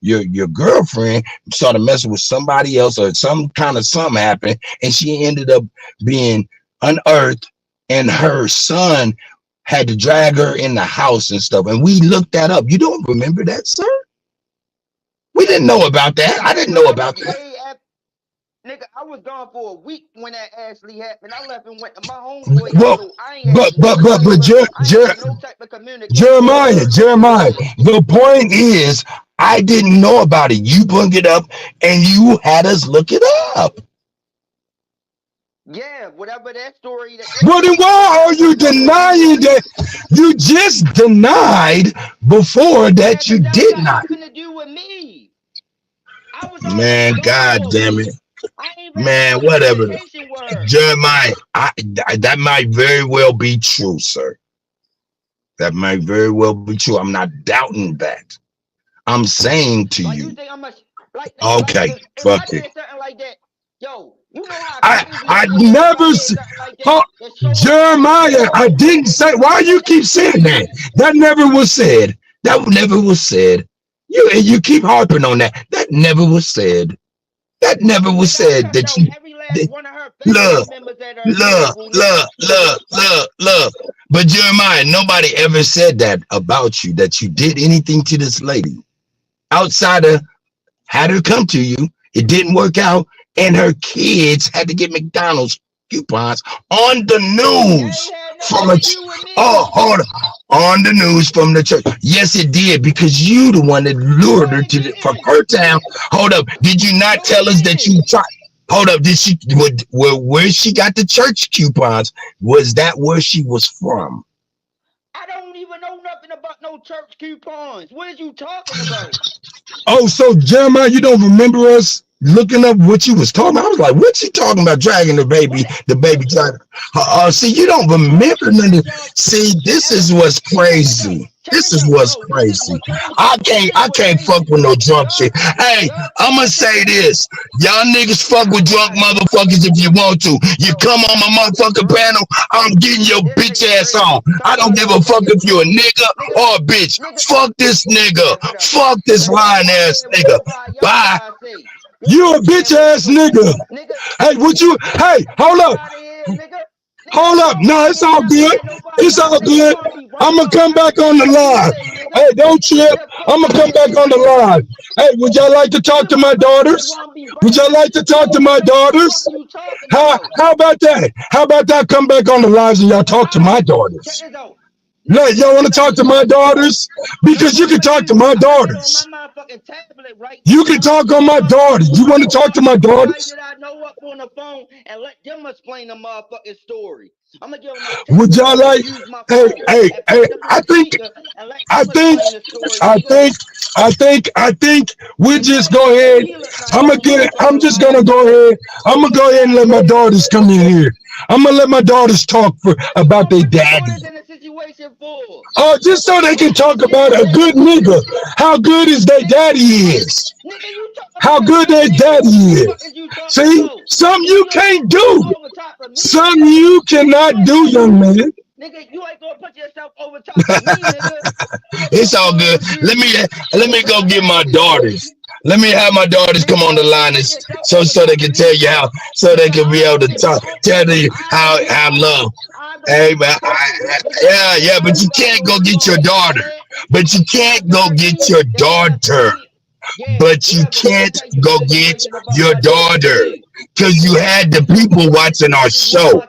your girlfriend started messing with somebody else or some kind of something happened, and she ended up being unearthed, and her son had to drag her in the house and stuff. And we looked that up. You don't remember that, sir? We didn't know about that. I didn't know about that. Nigga, I was gone for a week when that actually happened. I left and went to my homeboy house, so I ain't but no type of communication. Jeremiah, the point is, I didn't know about it. You bring it up and you had us look it up. Yeah, whatever that story that Well, then why are you denying that? You just denied before that you that did got not. nothing to do with me. I was already Man, god gone. damn it. I ain't even Man, had no whatever. communication with her. Jeremiah, that might very well be true, sir. That might very well be true. I'm not doubting that. I'm saying to Like you. you think I'm a like Okay, like, if fuck I did it. something like that, yo, you know how I crazy I it would be if never I did s- something like that. oh, That show Jeremiah, I didn't say. Why you keep saying that? That never was said. That never was said. You keep harping on that. That never was said. That never was said that you every last that, one of her look, family members that are look, available, look. But Jeremiah, nobody ever said that about you, that you did anything to this lady outside of had her come to you. It didn't work out, and her kids had to get McDonald's coupons on the news from a hold on the news from the church. Yes, it did, because you the one that lured her to from her town. Hold up, did you not tell us that you tried? Hold up, did she where she got the church coupons? Was that where she was from? I don't even know nothing about no church coupons. What are you talking about? Oh, so Jeremiah, you don't remember us looking up what you was talking about? I was like, what you talking about, dragging the baby dragon? See, you don't remember nothing. See, this is what's crazy. This is what's crazy. I can't fuck with no drunk shit. Hey, I'ma say this. Y'all niggas fuck with drunk motherfuckers if you want to. You come on my motherfucking panel, I'm getting your bitch ass on. I don't give a fuck if you a nigga or a bitch. Fuck this nigga. Fuck this lying ass nigga. Bye. You a bitch ass nigga. Hey, hey, hold up. Hold up. No, it's all good. It's all good. I'm going to come back on the line. Hey, don't trip. I'm going to come back on the line. Hey, would y'all like to talk to my daughters? Would y'all like to talk to my daughters? How about that? How about that? Come back on the lines and y'all talk to my daughters. Look, y'all want to talk to my daughters? Because you can talk to my daughters. You can talk on my daughters. You want to talk to my daughters? I know up on the phone and let them explain the motherfucking story. I'm gonna give them Would y'all like? Hey, I think we just go ahead. I'm just gonna go ahead. I'm gonna go ahead and let my daughters come in here. I'm gonna let my daughters talk about their daddy. Oh, just so they can talk about a good nigga. How good is their daddy is. How good their daddy is. See, some you can't do. Some you cannot do, young man. Nigga, you ain't gonna put yourself over top of me, nigga. It's all good. Let me go get my daughters. Let me have my daughters come on the line so they can tell you how, so they can be able to tell you how love. Hey man, yeah, but you can't go get your daughter. But you can't go get your daughter. But you can't go get your daughter. Because you had the people watching our show.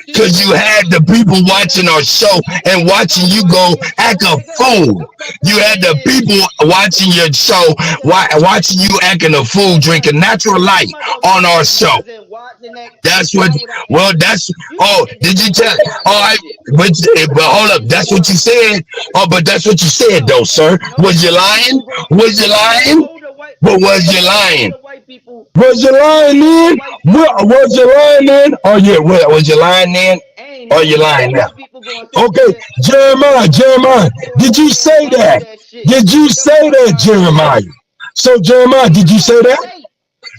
Because you had the people watching our show and watching you go act a fool. You had the people watching your show, watching you acting a fool, drinking natural light on our show. That's what, well, that's, oh, did you tell, but hold up, that's what you said. Oh, but that's what you said though, sir. Was you lying? Was you lying? But was you lying? Was you lying then? Was you lying then? Oh yeah, was you lying then? Or you lying now? Okay, Jeremiah, did you say that? Did you say that, Jeremiah? So Jeremiah, did you say that?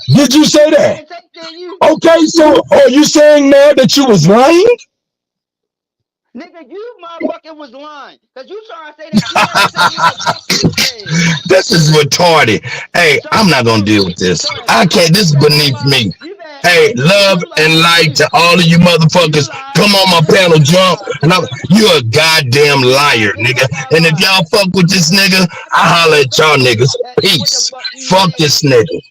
Did you say that? Okay, so are you saying now that you was lying? Nigga, you motherfucker was lying. Cause you trying to say that you This is retarded. Hey, I'm not gonna deal with this. I can't, this is beneath me. Hey, love and light to all of you motherfuckers. Come on my panel, jump. And you're a goddamn liar, nigga. And if y'all fuck with this nigga, I holler at y'all niggas. Peace. Fuck this nigga.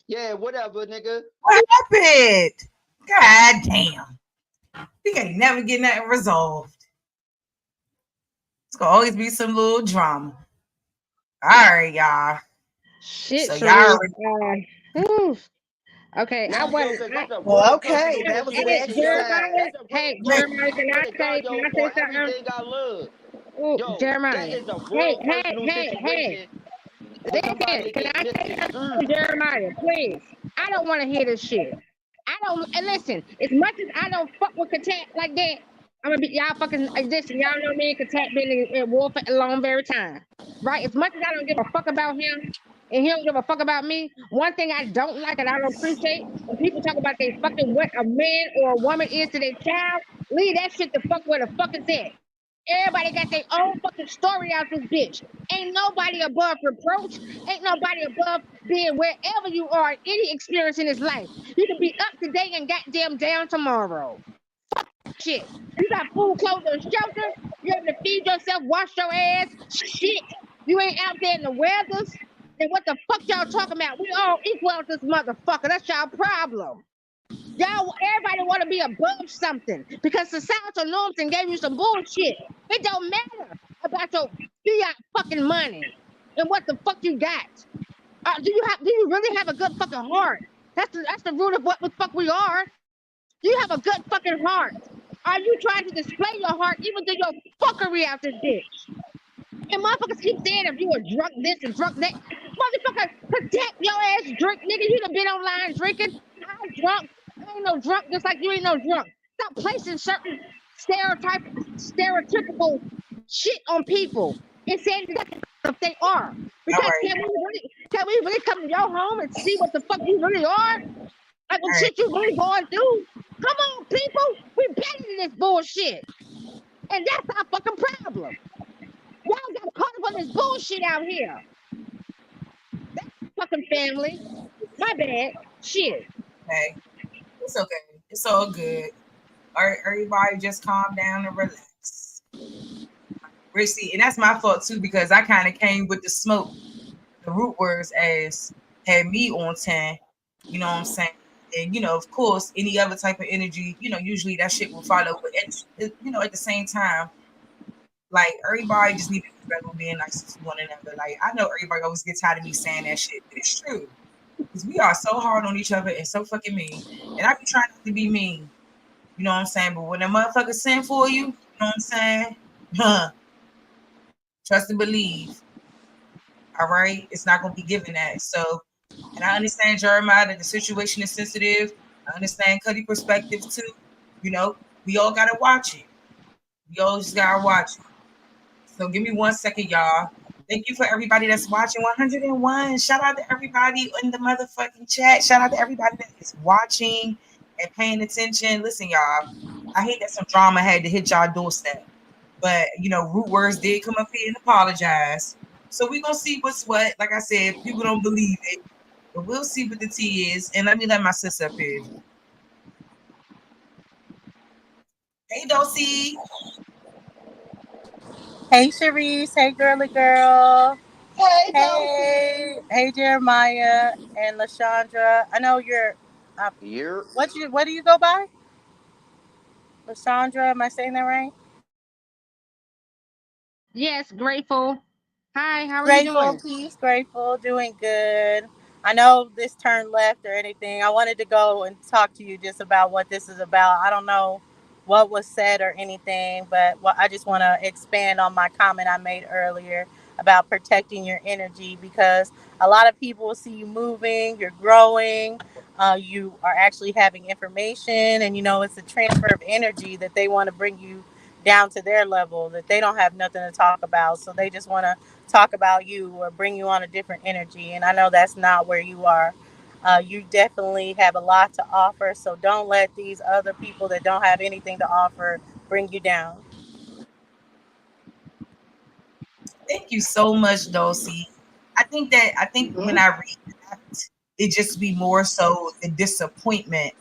Yeah, whatever, nigga. What happened? God damn. We can't never get nothing resolved. It's gonna always be some little drama. All right, y'all. Shit, So y'all already. Okay, I Nah, yo, wasn't. cause that's a Well, real okay, personal that was an Hey, situation, yo. exercise. Jeremiah. That's a real Hey, Man, Jeremiah, I can swear I to say God, yo, for something? everything I love. Ooh, Yo, that Jeremiah. is a Hey, real hey, personal hey, hey. situation where Listen, somebody can get I say something to misconstrued. Jeremiah, please? I don't want to hear this shit. I don't. And listen, as much as I don't fuck with Katat like that, I'm gonna be y'all fucking. Listen, y'all know me and Katat been in war for a long very time, right? As much as I don't give a fuck about him, and he don't give a fuck about me. One thing I don't like and I don't appreciate when people talk about they fucking what a man or a woman is to their child. Leave that shit the fuck where the fuck it's at. Everybody got their own fucking story out this bitch. Ain't nobody above reproach. Ain't nobody above being wherever you are, any experience in this life. You can be up today and goddamn down tomorrow. Shit. You got food, clothes, and shelter. You able to feed yourself, wash your ass. Shit. You ain't out there in the weathers. Then what the fuck y'all talking about? We all equal out this motherfucker. That's y'all problem. Y'all, everybody want to be above something because societal norms and gave you some bullshit. It don't matter about your fiat fucking money and what the fuck you got. Do you really have a good fucking heart? That's the root of what the fuck we are. Do you have a good fucking heart? Are you trying to display your heart even through your fuckery out this bitch? And motherfuckers keep saying if you a drunk this and drunk that. Motherfucker, protect your ass drink, nigga. You done been online drinking. I'm drunk. I ain't no drunk, just like you ain't no drunk. Stop placing certain stereotypical shit on people and saying that if they are. all Because right, can we really come to your home and see what the fuck you really are? Like all what right. shit you really going through? Come on, people. We better than this bullshit. And that's our fucking problem. Y'all got caught up on this bullshit out here. That's fucking family. My bad. Shit. Okay, it's okay. It's all good. All right, everybody, just calm down and relax. Richie, and that's my fault too because I kind of came with the smoke. The root words as had me on 10. You know what I'm saying? And of course, any other type of energy, usually that shit will follow. But at the same time, like everybody just need to be better on being nice to one another. Like I know everybody always gets tired of me saying that shit, but it's true. Because we are so hard on each other and so fucking mean. And I be trying not to be mean. You know what I'm saying? But when a motherfucker send for you, you know what I'm saying? Trust and believe. All right? It's not gonna be given that. So, and I understand Jeremiah that the situation is sensitive. I understand Cuddy perspective too. We all gotta watch it. We all just gotta watch it. So give me 1 second, y'all. Thank you for everybody that's watching 101. Shout out to everybody in the motherfucking chat. Shout out to everybody that is watching and paying attention. Listen, y'all, I hate that some drama had to hit y'all doorstep. But, Root Words did come up here and apologize. So we're going to see what's what. Like I said, people don't believe it. But we'll see what the tea is. And let me let my sis up here. Hey, Dulcie. Hey, Sharice. Hey, girly girl. Hey, Hey, Dulcie. hey, Jeremiah and LaShondra. I know you're. Here. What do you go by? LaShondra. Am I saying that right? Yes, grateful. Hi, how are you Grateful, doing? peace, grateful, doing good. I know this turned left or anything. I wanted to go and talk to you just about what this is about. I don't know what was said or anything, but I just want to expand on my comment I made earlier about protecting your energy because a lot of people see you moving, you're growing, you are actually having information, and it's a transfer of energy that they want to bring you down to their level that they don't have nothing to talk about. So they just want to talk about you or bring you on a different energy. And I know that's not where you are. You definitely have a lot to offer. So don't let these other people that don't have anything to offer bring you down. Thank you so much, Dulcie. I think when I read that, it just be more so the disappointment,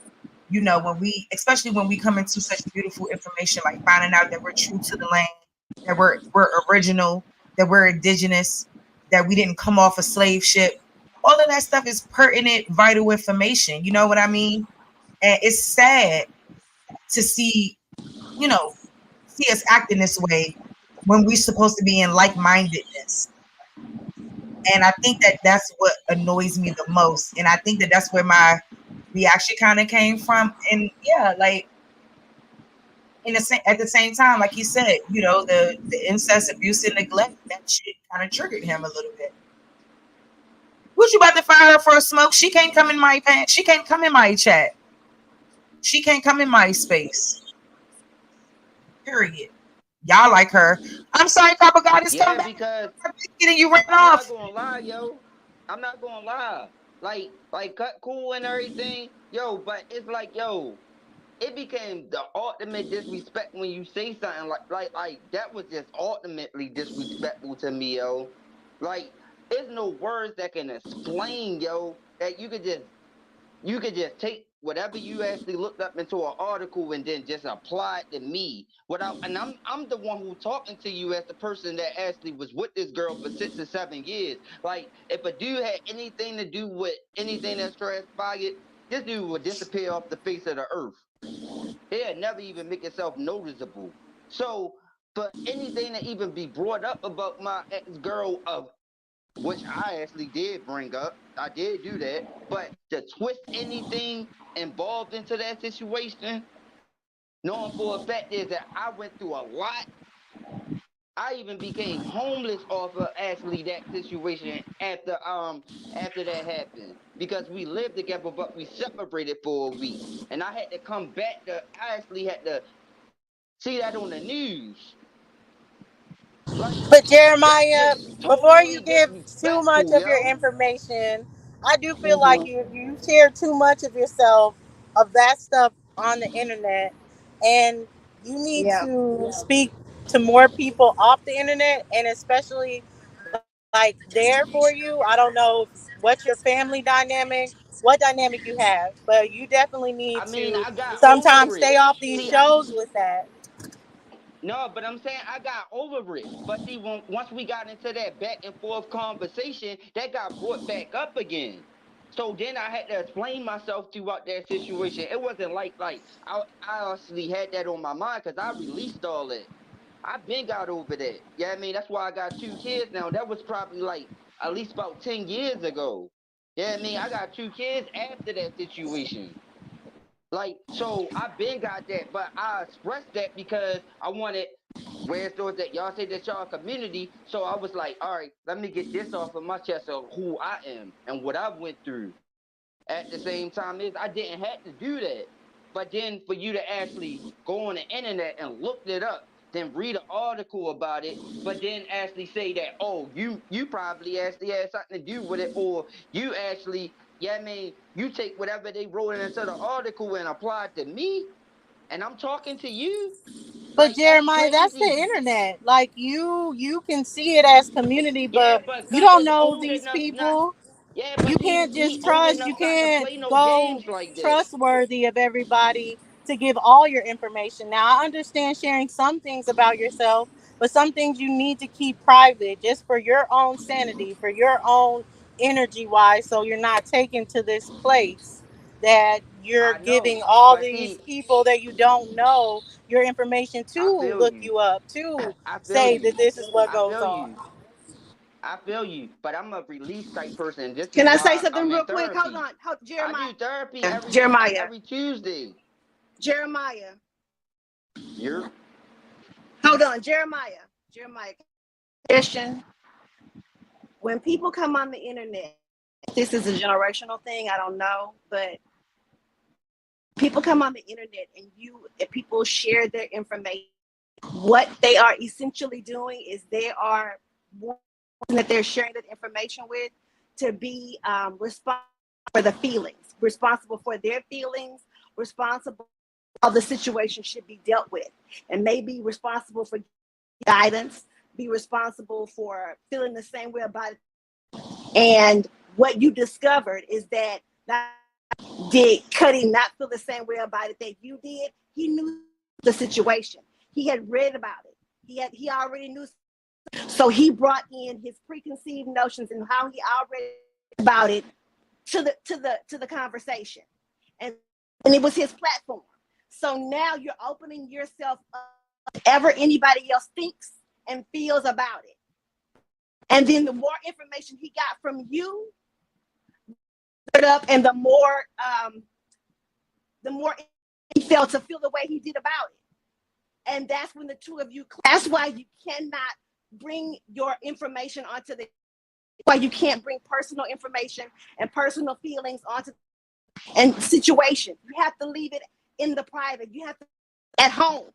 especially when we come into such beautiful information, like finding out that we're true to the land, that we're original, that we're indigenous, that we didn't come off a slave ship. All of that stuff is pertinent, vital information. You know what I mean? And it's sad to see us acting this way when we're supposed to be in like-mindedness. And I think that that's what annoys me the most. And I think that that's where my we actually kind of came from. And yeah, like at the same time, like you said, you know, the incest, abuse, and neglect, that shit kind of triggered him a little bit. What you about to fire her for a smoke? She can't come in my pants. She can't come in my chat. She can't come in my space. Period. Y'all like her. I'm sorry, Papa God is coming back. Because Getting you ran I'm off. not gonna lie, yo. I'm not gonna lie. Like cut cool and everything, yo. But it's like, yo, it became the ultimate disrespect when you say something like that was just ultimately disrespectful to me, yo. Like, there's no words that can explain, yo, that you could just take whatever you actually looked up into an article and then just apply it to me without. And I'm the one who talking to you as the person that actually was with this girl for 6 or 7 years. Like, if a dude had anything to do with anything that's transpired, this dude would disappear off the face of the earth. He'd never even make itself noticeable. So for anything to even be brought up about my ex-girl, of which I actually did bring up, I did do that, but to twist anything involved into that situation, knowing for a fact is that I went through a lot. I even became homeless off of actually that situation after that happened, because we lived together but we separated for a week, and I had to come back to. I actually had to see that on the news. Like, But Jeremiah, before you totally give too much disrespectful, of your yo. information, I do feel like Mm-hmm. you share too much of yourself, of that stuff on the internet, and you need Yeah. to speak to more people off the internet, and especially like there for you. I don't know what's your family dynamic, what dynamic you have, but you definitely need I mean, to I got sometimes over stay it. off these See, shows with that. no, but I'm saying I got over it. But see, once we got into that back and forth conversation, that got brought back up again. So then I had to explain myself throughout that situation. It wasn't like I actually had that on my mind because I released all that. I been got over that. Yeah, I mean, that's why I got 2 kids now. That was probably like at least about 10 years ago. Yeah, I mean, I got 2 kids after that situation. Like, so I been got that, but I expressed that because I wanted, where's those that y'all say that y'all a community. So I was like, all right, let me get this off of my chest of who I am and what I went through. At the same time, is I didn't have to do that. But then for you to actually go on the internet and look it up, then read an article about it, but then actually say that, oh, you probably actually had something to do with it, or you actually, yeah, I mean, you take whatever they wrote into the article and apply it to me, and I'm talking to you. But Like, that's Jeremiah, that's the crazy. internet. Like you can see it as community, Yeah, but but you Cut don't is know old these enough not. people. Yeah, You but can't he just old trust. You enough not to can't play no go games like that. trustworthy of everybody to give all your information. Now I understand sharing some things about yourself, but some things you need to keep private just for your own sanity, for your own energy wise, so you're not taken to this place that you're I giving know, all but these see, people that you don't know your information I to feel look you. you up, to I feel say you. that this is what I goes feel on. you. I feel you. But I'm a release type person. This Can is I say why something I'm in real quick? Hold therapy. on. I Jeremiah. do therapy Jeremiah. every Tuesday. Jeremiah. You're Hold on. Jeremiah. Question. When people come on the internet, this is a generational thing, I don't know, but people come on the internet and people share their information. What they are essentially doing is they are one that they're sharing that information with to be responsible for the feelings, responsible for their feelings, responsible for how the situation should be dealt with, and maybe responsible for guidance, be responsible for feeling the same way about it. And what you discovered is that not did Cuddy not feel the same way about it that you did. He knew the situation. He had read about it. He already knew. So he brought in his preconceived notions and how he already about it to the conversation. And it was his platform. So now you're opening yourself up to whatever anybody else thinks and feels about it. And then the more information he got from you, and the more the more he felt to feel the way he did about it. And that's when the two of you, that's why you cannot bring your information onto the, why you can't bring personal information and personal feelings onto and situation. You have to leave it in the private. You have to at home.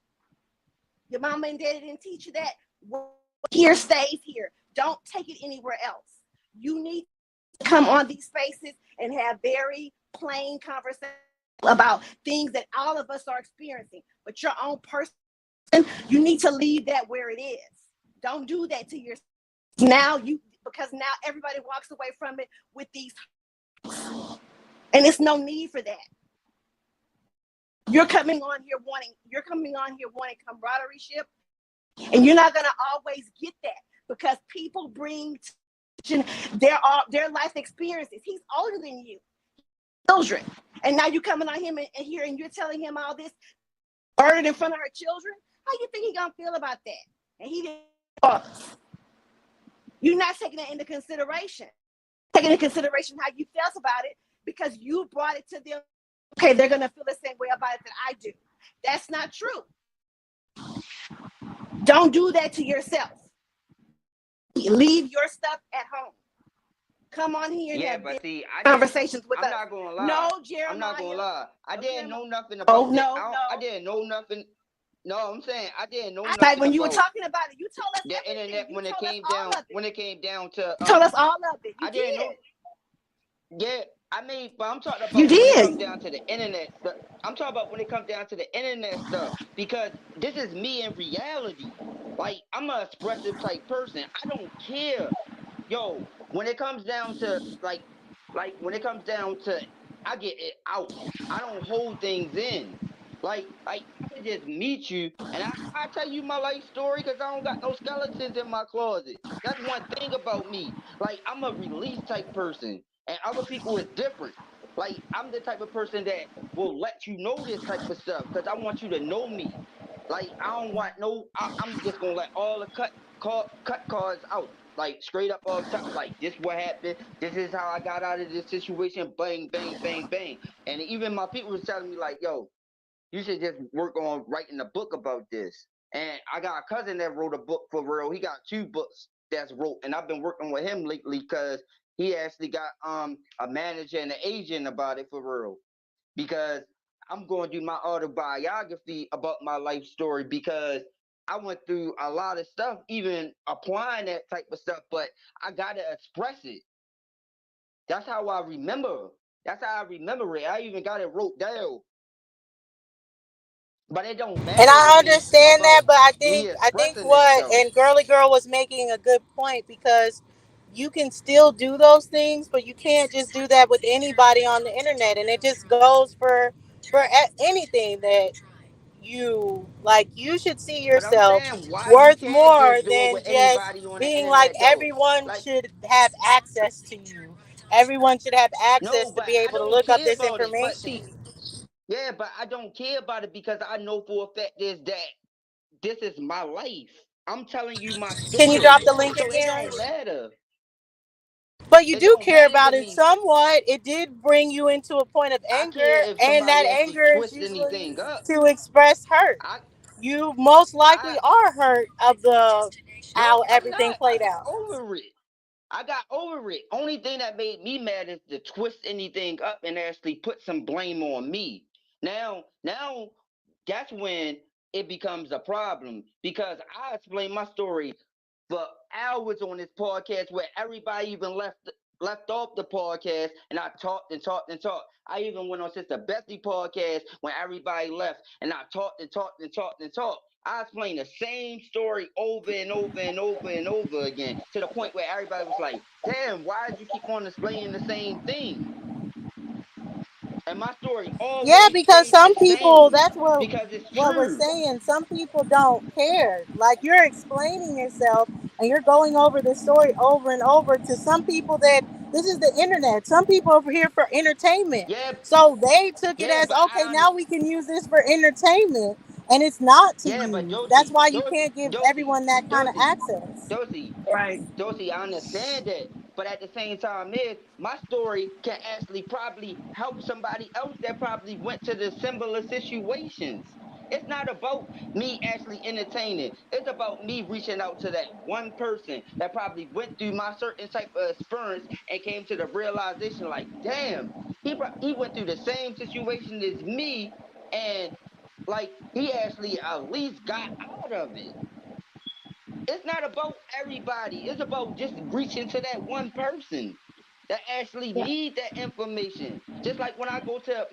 Your mama and daddy didn't teach you that. What here stays here. Don't take it anywhere else. You need to come on these spaces and have very plain conversations about things that all of us are experiencing. But your own person, you need to leave that where it is. Don't do that to yourself. Because now everybody walks away from it with these, and it's no need for that. You're coming on here wanting camaraderie, and you're not gonna always get that because people bring their life experiences. He's older than you, children, and now you're coming on him and here and you're telling him all this burden in front of her children. How you think he gonna feel about that? And he didn't. You're not taking that into consideration. Taking into consideration how you felt about it because you brought it to them. Okay, they're gonna feel the same way about it that I do. That's not true. Don't do that to yourself. Leave your stuff at home. Come on here and have conversations with us. I'm not gonna lie. No, Jeremiah. I'm not gonna lie. I didn't know nothing Oh, about no, that. no. I didn't know nothing. No, I'm saying I didn't know nothing Like when you were about talking about it, you told us the everything. internet You when it told us came all down of it. when it came down to You told us all of it. You I didn't did. know. Yeah, I mean, but I'm talking about You when it did. comes down to the internet stuff. I'm talking about when it comes down to the internet stuff because this is me in reality. Like I'm an expressive type person. I don't care. Yo, when it comes down to like when it comes down to I get it out. I don't hold things in. I can just meet you and I tell you my life story because I don't got no skeletons in my closet. That's one thing about me. Like I'm a release type person and other people is different. Like I'm the type of person that will let you know this type of stuff because I want you to know me. Like I don't want no. I'm just gonna let all the cut cards out. Like straight up all the time. Like this what happened. This is how I got out of this situation. Bang, bang, bang, bang. And even my people was telling me like, yo, you should just work on writing a book about this. And I got a cousin that wrote a book for real. He got 2 books that's wrote, and I've been working with him lately because he actually got a manager and an agent about it for real. Because I'm going to do my autobiography about my life story because I went through a lot of stuff, even applying that type of stuff, but I gotta express it. That's how I remember. That's how I remember it. I even got it wrote down. But it don't matter And I to me understand that, about but I me think expressing it what though. and Girly Girl was making a good point because you can still do those things, but you can't just do that with anybody on the internet, and it just goes for anything that you like. You should see But I'm yourself saying why you worth can't more just do it than with just anybody on the being like internet though. everyone Like should have access to you. Everyone should have no, access to but be I able to don't look up care this about it. But information. see, yeah, but I don't care about it because I know for a fact is that this is my life. I'm telling you my Can you drop story. the link So it again? don't matter. But you It do don't care matter about to it me. somewhat. It did bring you into a point of I anger, care if and that somebody actually anger is twists usually anything up. to express hurt. I You most I likely are hurt of the how no, I'm everything not. I played got out. over it. I got over it. Only thing that made me mad is to twist anything up and actually put some blame on me. Now that's when it becomes a problem because I explain my story for hours on this podcast where everybody even left off the podcast and I talked and talked and talked. I even went on Sister Betsy podcast when everybody left and I talked and talked and talked and talked. I explained the same story over and over and over and over again to the point where everybody was like, damn, why did you keep on explaining the same thing? And my story Yeah, always because stays the some people, same that's because it's what we're true. saying. Some people don't care. Like you're explaining yourself and you're going over this story over and over to some people that this is the internet. Some people are here for entertainment. Yeah, So they took it yeah, as but okay, now we can use this for entertainment. And it's not to yeah, but you. That's why you can't give Josie, everyone that kind of Josie, access. Josie, Right. Josie, I understand that, But at the same time, my story can actually probably help somebody else that probably went to the similar situations. It's not about me actually entertaining. It's about me reaching out to that one person that probably went through my certain type of experience and came to the realization like, damn, he went through the same situation as me, and like he actually at least got out of it. It's not about everybody. It's about just reaching to that one person that actually Yeah. need that information. Just like when I go to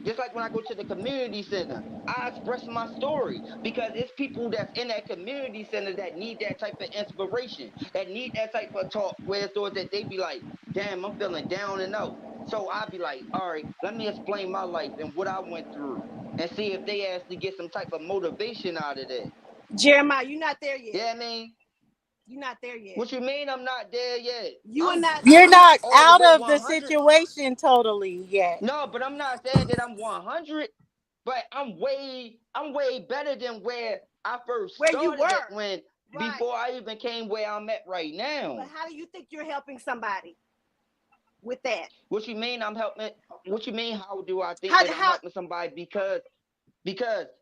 just like when I go to the community center, I express my story because it's people that's in that community center that need that type of inspiration, that need that type of talk where it's thought that they be like, damn, I'm feeling down and out. So I'd be like, all right, let me explain my life and what I went through and see if they actually get some type of motivation out of that. Jeremiah, you're not there yet. Yeah, I mean, You're not there yet. what you mean I'm not there yet? You are not. You're not all out the way of the 100. situation totally yet. No, but I'm not saying that I'm 100, but I'm way better than where I first Where started you were. at when Right. before I even came where I'm at right now. But how do you think you're helping somebody with that? What you mean I'm helping? What you mean how do I think How- that I'm how- helping somebody? Because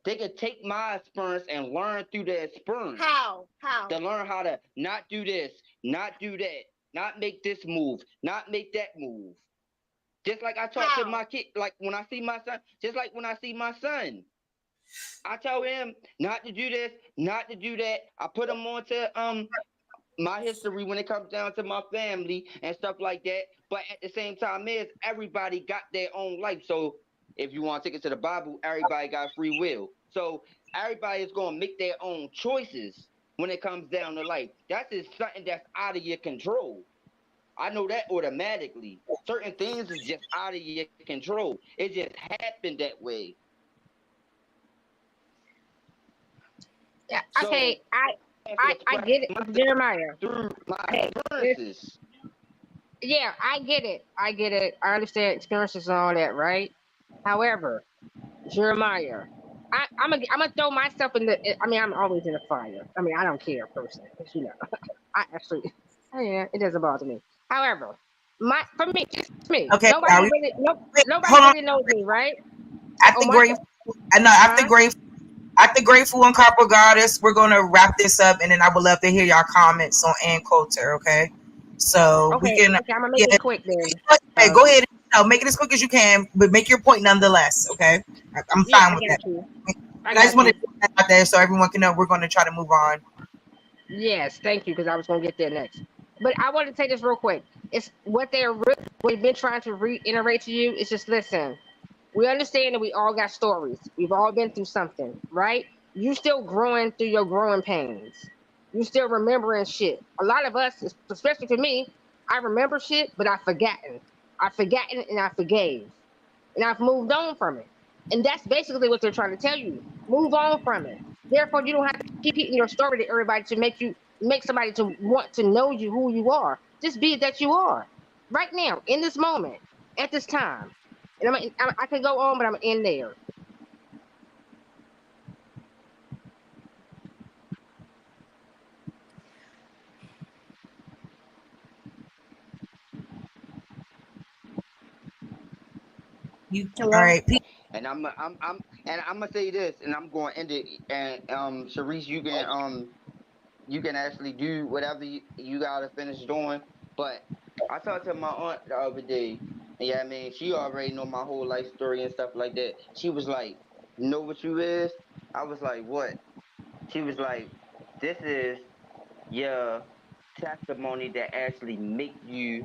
they could take my experience and learn through their experience. How? To learn how to not do this, not do that, not make this move, not make that move. Just like I talk to my kid, like when I see my son, just like when I see my son, I tell him not to do this, not to do that. I put him onto my history when it comes down to my family and stuff like that. But at the same time, everybody got their own life. So if you want to take it to the Bible, everybody got free will. So everybody is going to make their own choices when it comes down to life. That's just something that's out of your control. I know that automatically. Certain things is just out of your control. It just happened that way. Yeah. So, Okay. I get it, Jeremiah. Through my Hey, experiences. Yeah, I get it. I get it. I understand experiences and all that, right? However, Jeremiah, I'm gonna throw myself in the. I mean, I'm always in the fire. I mean, I don't care personally, 'cause, you know, I actually, yeah, it doesn't bother me. However, for me, just me. Okay, Nobody are we, really, wait, nobody hold on. really knows me, right? After Oh my. grateful, I know after Huh? grateful and Copper Goddess, we're gonna wrap this up, and then I would love to hear y'all comments on Ann Coulter. Okay, so we Okay. can Okay. I'm gonna make it quick then. Hey, go ahead. Make it as quick as you can, but make your point nonetheless. Okay, I'm Yeah, fine I with got that. you. I And I just got want you. to put that out there so everyone can know we're going to try to move on. Yes, thank you, because I was gonna get there next. But I want to say this real quick. It's what we've been trying to reiterate to you. Is just listen. We understand that we all got stories. We've all been through something, right? You still growing through your growing pains. You still remembering shit. A lot of us, especially for me, I remember shit, but I've forgotten. I've forgotten and I forgave. And I've moved on from it. And that's basically what they're trying to tell you. Move on from it. Therefore, you don't have to keep repeating your story to everybody to make somebody to want to know you who you are. Just be that you are. Right now, in this moment, at this time. And I could go on, but I'm in there. All right, Pete. And I'm gonna say this, and I'm going to end it. And Sharice, you can actually do whatever you gotta finish doing. But I talked to my aunt the other day, and yeah, I mean, she already know my whole life story and stuff like that. She was like, "You know what you is?" I was like, "What?" She was like, "This is your testimony that actually make you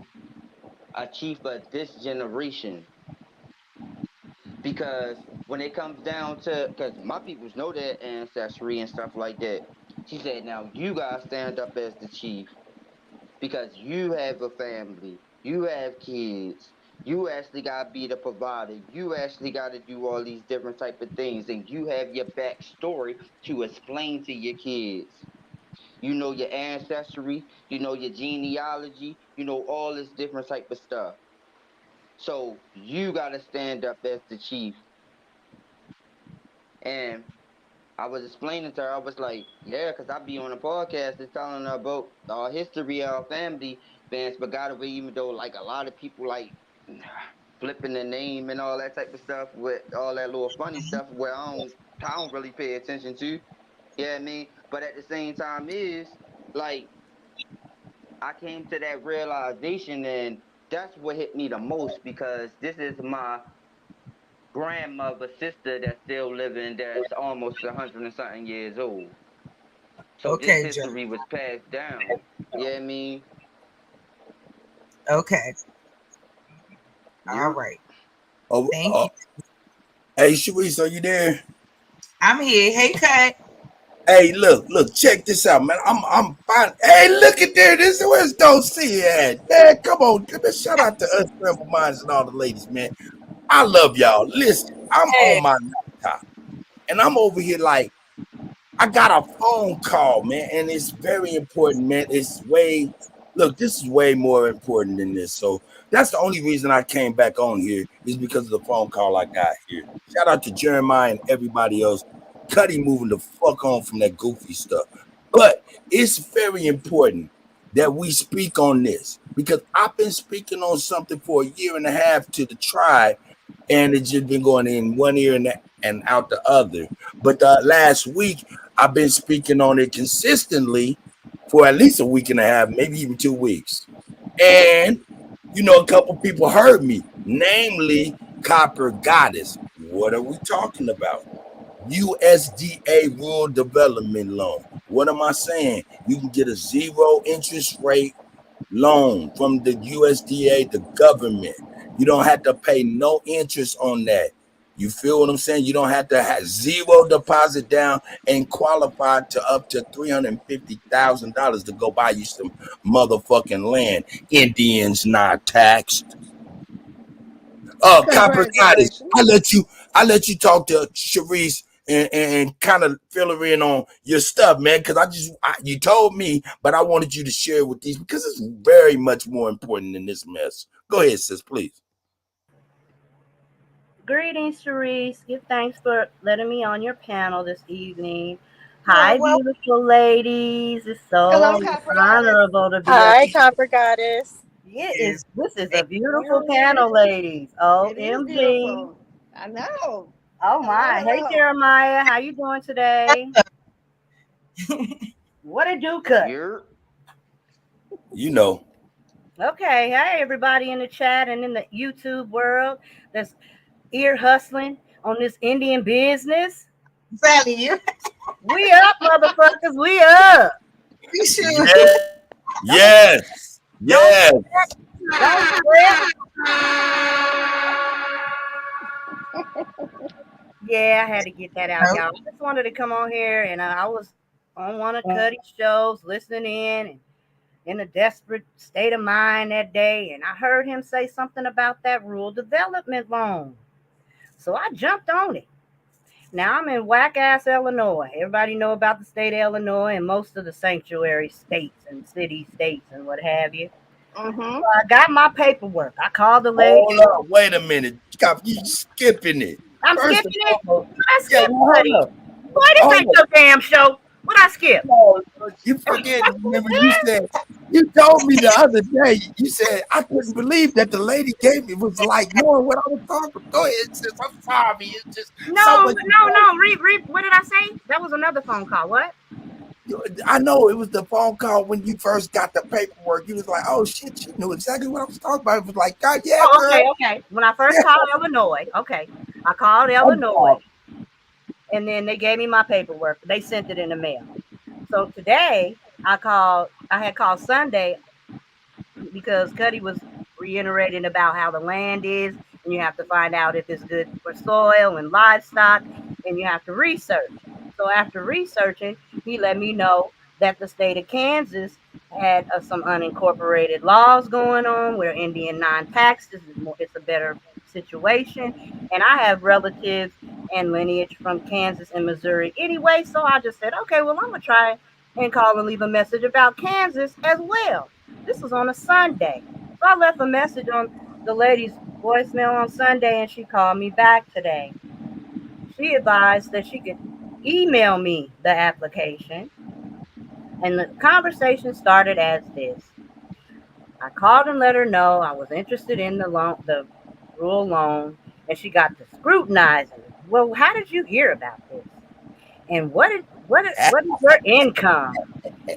a chief of this generation." Because when it comes down to, because my peoples know their ancestry and stuff like that, she said, now you guys stand up as the chief because you have a family, you have kids, you actually got to be the provider, you actually got to do all these different type of things, and you have your backstory to explain to your kids. You know your ancestry, you know your genealogy, you know all this different type of stuff. So you got to stand up as the chief. And I was explaining to her, I was like, yeah, because I be on a podcast and telling her about our history of our family, Vance Bagatovi, even though like a lot of people like flipping the name and all that type of stuff with all that little funny stuff where I don't really pay attention to. Yeah, I mean, but at the same time is like I came to that realization and that's what hit me the most because this is my grandmother sister that's still living that's almost 100 and something years old. So this Okay, Joe. history was passed down. Yeah, I mean, Okay. All you right. Oh, Thank you. hey, Sharice, are you there? I'm here. Hey, Cut. Hey, look, check this out, man. I'm fine. Hey, look at there. This is where's Don't See It at. Man, come on. Shout out to us Rebel Minds and all the ladies, man. I love y'all. Listen, I'm on my laptop and I'm over here like I got a phone call, man, and it's very important, man. This is way more important than this. So that's the only reason I came back on here is because of the phone call I got here. Shout out to Jeremiah and everybody else. Cuddy moving the fuck on from that goofy stuff. But it's very important that we speak on this because I've been speaking on something for a year and a half to the tribe, and it's just been going in one ear and out the other. But last week, I've been speaking on it consistently for at least a week and a half, maybe even 2 weeks. And, a couple people heard me, namely Copper Goddess. What are we talking about? USDA Rural Development Loan. What am I saying? You can get a 0 interest rate loan from the USDA, the government. You don't have to pay no interest on that. You feel what I'm saying? You don't have to have 0 deposit down and qualify to up to $350,000 to go buy you some motherfucking land. Indians not taxed. Copper Goddess, I let you talk to Sharice and kind of fill her in on your stuff, man. Because you told me, but I wanted you to share it with these because it's very much more important than this mess. Go ahead, sis, please. Greetings, Sharice. Give thanks for letting me on your panel this evening. Hi, beautiful ladies. It's so honorable to be Hi, Copper Goddess. This is a beautiful panel, ladies. OMG. I know. Oh my. Hey, Jeremiah. How you doing today? What it do, Cut? Okay. Hey, everybody in the chat and in the YouTube world that's ear hustling on this Indian business. Sally, we up, motherfuckers. We up. Yes. Yeah, I had to get that out, y'all. I just wanted to come on here, and I was on one of Cuddy's shows listening in a desperate state of mind that day, and I heard him say something about that rural development loan. So I jumped on it. Now I'm in whack-ass Illinois. Everybody know about the state of Illinois and most of the sanctuary states and city states and what have you. So I got my paperwork. I called the lady. Hold up, wait a minute. You skipping it. I'm skipping it. I skipped it. Boy, this ain't your damn show. What I skip? You forget. Remember, you told me the other day. You said I couldn't believe that the lady gave me was like knowing what I was talking. Go ahead, sis. I'm sorry. It's just no. Read. What did I say? That was another phone call. What? I know it was the phone call when you first got the paperwork. You was like, "Oh shit," she knew exactly what I was talking about. It was like, "God, yeah." Okay. When I first called Illinois, I called Illinois. And then they gave me my paperwork. They sent it in the mail. So today I had called Sunday because Cuddy was reiterating about how the land is, and you have to find out if it's good for soil and livestock, and you have to research. So after researching, he let me know that the state of Kansas had some unincorporated laws going on where Indian non-taxes it's a better situation. And I have relatives and lineage from Kansas and Missouri anyway. So I just said, okay, well, I'm going to try and call and leave a message about Kansas as well. This was on a Sunday. So I left a message on the lady's voicemail on Sunday, and she called me back today. She advised that she could email me the application. And the conversation started as this. I called and let her know I was interested in the rural loan, and she got to scrutinizing it. Well, how did you hear about this? And what is your income?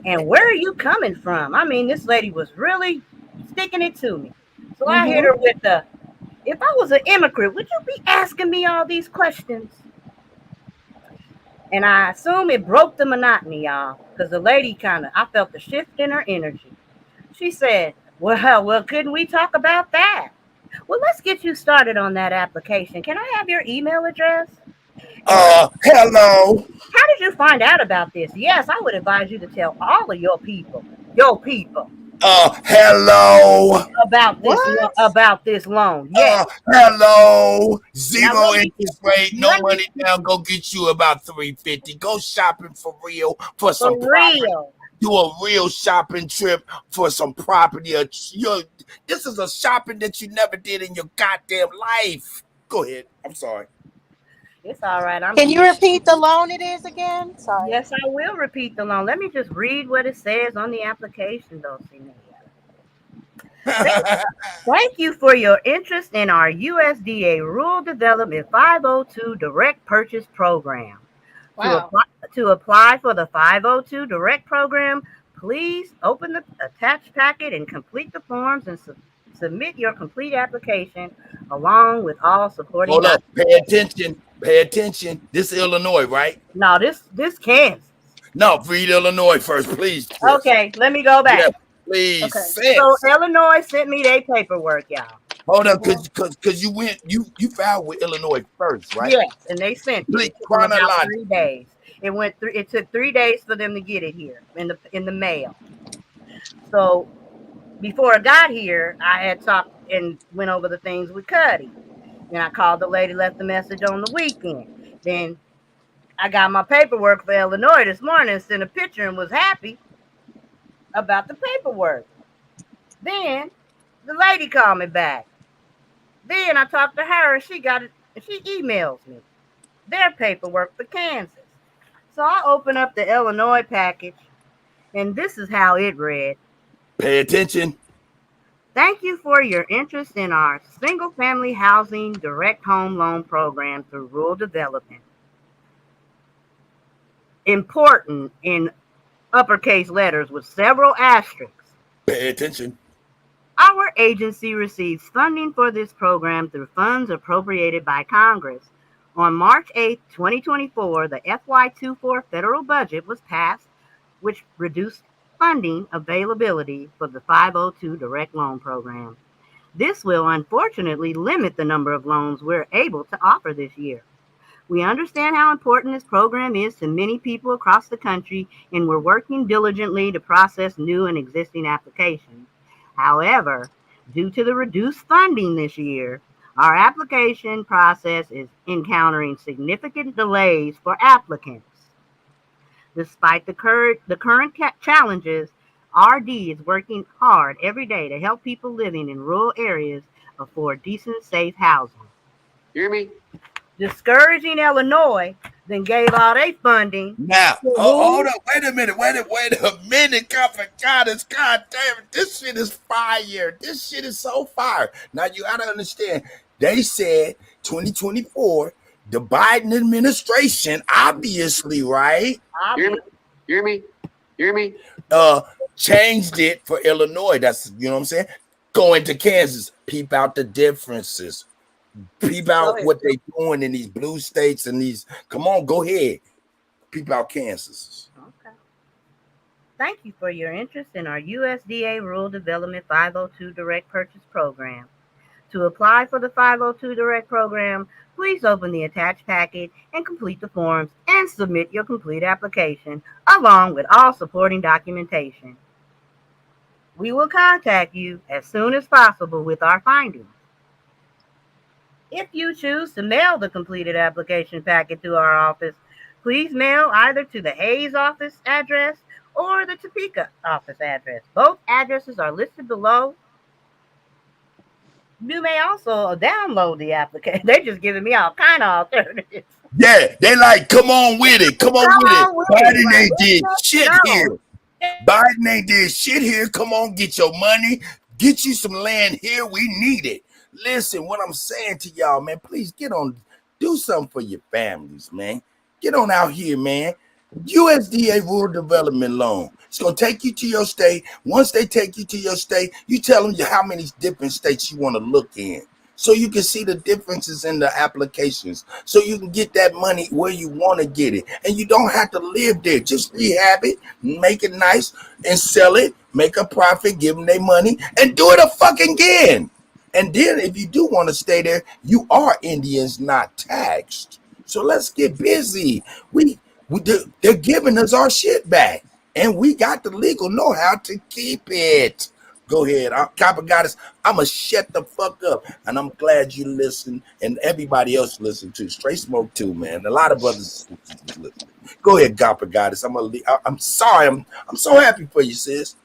And where are you coming from? I mean, this lady was really sticking it to me. So I hit her with the, if I was an immigrant, would you be asking me all these questions? And I assume it broke the monotony, y'all, because the lady I felt the shift in her energy. She said, well, couldn't we talk about that? Well, let's get you started on that application. Can I have your email address? Hello. How did you find out about this? Yes, I would advise you to tell all of your people, Hello. about this loan. Yes. Hello. Zero interest rate, no money down. Go get you about $350. Go shopping for real for some property. Do a real shopping trip for some property. This is a shopping that you never did in your goddamn life. Go ahead. I'm sorry. It's all right. Can you repeat the loan it is again? Sorry. Yes, I will repeat the loan. Let me just read what it says on the application, though, Thank you for your interest in our USDA Rural Development 502 Direct Purchase Program. Wow. To apply for the 502 Direct Program, please open the attached packet and complete the forms and submit your complete application along with all supporting. Hold up. Pay attention. Pay attention. This is Illinois, right? No, this Kansas. No, read Illinois first, please. Okay, let me go back. Yeah, please. Okay. So Illinois sent me their paperwork, y'all. Hold up, because you filed with Illinois first, right? Yes, and they sent it in about 3 days. It took 3 days for them to get it here in the mail. So before I got here, I had talked and went over the things with Cuddy. And I called the lady, left the message on the weekend. Then I got my paperwork for Illinois this morning, sent a picture and was happy about the paperwork. Then the lady called me back. Then I talked to her and she got it, and she emails me their paperwork for Kansas. So I opened up the Illinois package, and this is how it read. Pay attention. Thank you for your interest in our single-family housing direct home loan program through rural development. Important in uppercase letters with several asterisks. Pay attention. Our agency receives funding for this program through funds appropriated by Congress. On March 8, 2024, the FY24 federal budget was passed, which reduced funding availability for the 502 Direct Loan Program. This will unfortunately limit the number of loans we're able to offer this year. We understand how important this program is to many people across the country, and we're working diligently to process new and existing applications. However, due to the reduced funding this year, our application process is encountering significant delays for applicants. Despite the current challenges, RD is working hard every day to help people living in rural areas afford decent, safe housing. Hear me? Discouraging Illinois, then gave all their funding. Now, hold up, wait a minute, God damn it, this shit is fire. This shit is so fire. Now you gotta understand, they said 2024, the Biden administration, obviously, right? Hear me? Changed it for Illinois. That's, you know what I'm saying? Going to Kansas, peep out the differences. Peep out what they doing in these blue states and these. Come on, go ahead. Peep out Kansas. Okay. Thank you for your interest in our USDA Rural Development 502 Direct Purchase Program. To apply for the 502 Direct Program, please open the attached packet and complete the forms and submit your complete application along with all supporting documentation. We will contact you as soon as possible with our findings. If you choose to mail the completed application packet to our office, please mail either to the Hayes office address or the Topeka office address. Both addresses are listed below. You may also download the application. They're just giving me all kind of alternatives. Yeah, they like, come on with it. Come on Come with it. on with it. Biden ain't did shit No. here. Biden ain't did shit here. Come on, get your money. Get you some land here. We need it. Listen, what I'm saying to y'all, man, please get on, do something for your families, man. Get on out here, man. USDA Rural Development Loan. It's going to take you to your state. Once they take you to your state, you tell them how many different states you want to look in, so you can see the differences in the applications, so you can get that money where you want to get it. And you don't have to live there. Just rehab it, make it nice, and sell it, make a profit, give them their money, and do it again. And then if you do want to stay there, you are Indians, not taxed. So let's get busy. They're giving us our shit back, and we got the legal know-how to keep it. Go ahead, Copper Goddess. I'ma shut the fuck up, and I'm glad you listen, and everybody else listen too. Straight Smoke too, man. A lot of others listen. Go ahead, Copper Goddess. I'm sorry. I'm so happy for you, sis.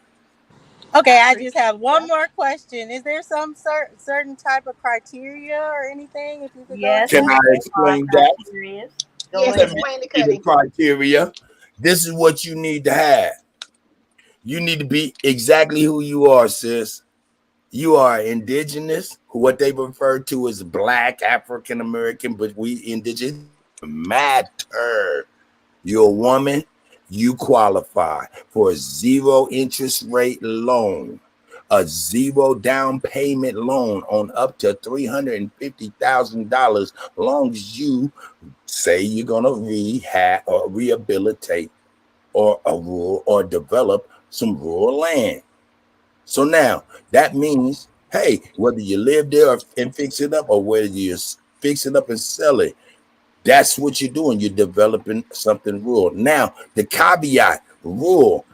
Okay, I just have one more question. Is there some certain type of criteria or anything? If you could Yes. Can I explain that? Yes, Let me explain the give you cutting. criteria. This is what you need to have. You need to be exactly who you are, sis. You are indigenous, what they refer to as Black, African American, but we indigenous matter. You're a woman, you qualify for a 0 interest rate loan, a 0 down payment loan on up to $350,000, as long as you say you're gonna rehab or rehabilitate or develop some rural land. So now that means, hey, whether you live there and fix it up, or whether you fix it up and sell it, that's what you're doing. You're developing something rural. Now, the caveat, rural,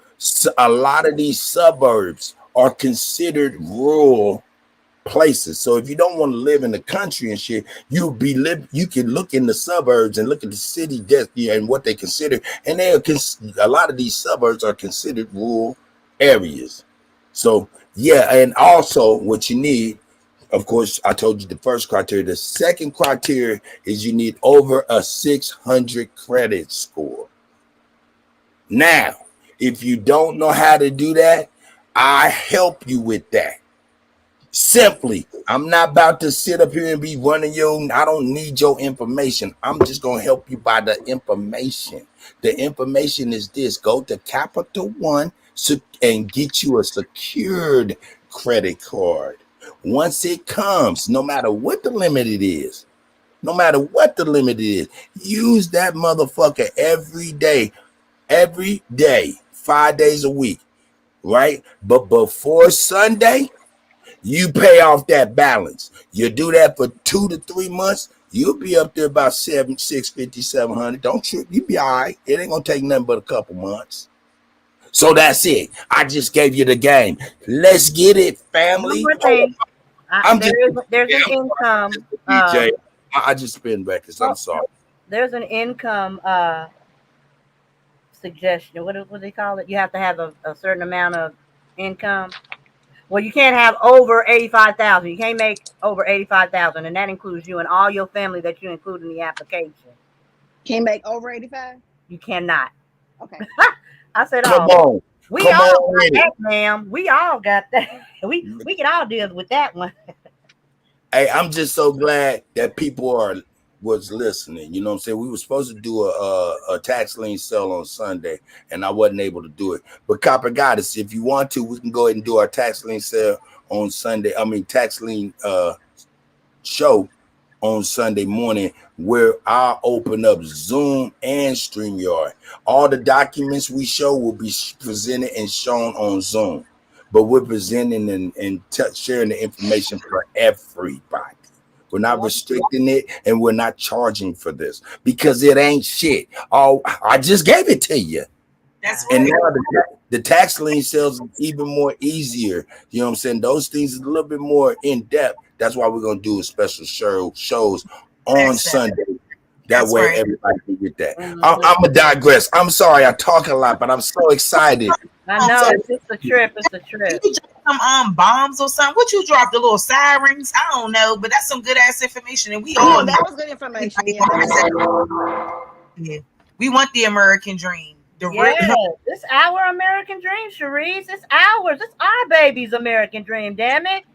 a lot of these suburbs are considered rural places. So if you don't want to live in the country and shit, you can look in the suburbs and look at the city and what they consider, and a lot of these suburbs are considered rural areas. So yeah, and also what you need, of course, I told you the first criteria. The second criteria is you need over a 600 credit score. Now, if you don't know how to do that, I help you with that. Simply, I'm not about to sit up here and be running I don't need your information. I'm just going to help you by the information. The information is this: go to Capital One and get you a secured credit card. Once it comes, no matter what the limit is, use that motherfucker every day, 5 days a week, right? But before Sunday, you pay off that balance. You do that for 2 to 3 months, you'll be up there about 650, 700. Don't trip, you be all right. It ain't gonna take nothing but a couple months. So that's it. I just gave you the game. Let's get it, family. One more thing. There's an income. DJ, I just spin records. I'm sorry. There's an income suggestion. What do they call it? You have to have a certain amount of income. Well, you can't have over 85,000. You can't make over 85,000, and that includes you and all your family that you include in the application. Can't make over 85? You cannot. Okay. I said, Come on. We Come all on got with that, it. ma'am. We all got that. We can all deal with that one. Hey, I'm just so glad that people was listening. You know what I'm saying? We were supposed to do a tax lien sale on Sunday, and I wasn't able to do it. But Copper Goddess, if you want to, we can go ahead and do our tax lien sale on Sunday. Tax lien show on Sunday morning, where I'll open up Zoom and StreamYard. All the documents we show will be presented and shown on Zoom, but we're presenting and sharing the information for everybody. We're not restricting it, and we're not charging for this because it ain't shit. Oh, I just gave it to you. That's And right. now the tax lien sales are even more easier. You know what I'm saying? Those things is a little bit more in depth. That's why we're gonna do a special shows on That's that. Sunday. That That's way right. everybody can get that. Mhm. I'm gonna digress. I'm sorry, I talk a lot, but I'm so excited. I know it's just a trip. It's a trip. You dropped some bombs or something. What you dropped? The little sirens? I don't know, but that's some good ass information, and we all Yeah, know. that was good information. Yeah, that was Yeah. We want the American dream. The Yeah, real. it's our American dream, Sharice. It's ours. It's our baby's American dream. Damn it!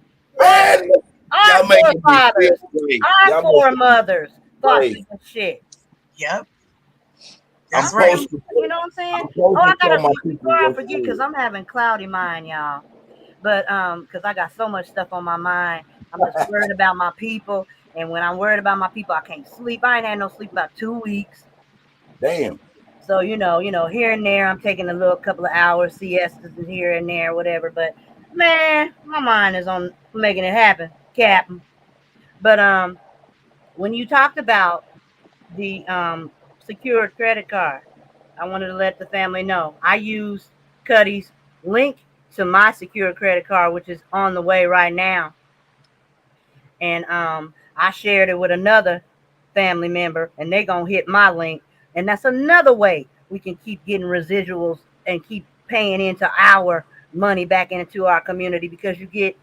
Man, Our y'all making me feel forefathers, great. our Y'all making me foremothers thought great. this shit. Yep. I'm That's right. supposed to. You know what I'm saying? I'm supposed Oh, I to tell gotta my before people I what's forget good. because I'm having cloudy mind, y'all. But because I got so much stuff on my mind, I'm just worried about my people. And when I'm worried about my people, I can't sleep. I ain't had no sleep about 2 weeks. Damn. So you know, here and there, I'm taking a little couple of hours, siestas and here and there, whatever. But man, my mind is on making it happen, Captain. But when you talked about the secured credit card, I wanted to let the family know I used Cuddy's link to my secured credit card, which is on the way right now. And I shared it with another family member, and they're gonna hit my link. And that's another way we can keep getting residuals and keep paying into our money back into our community, because you get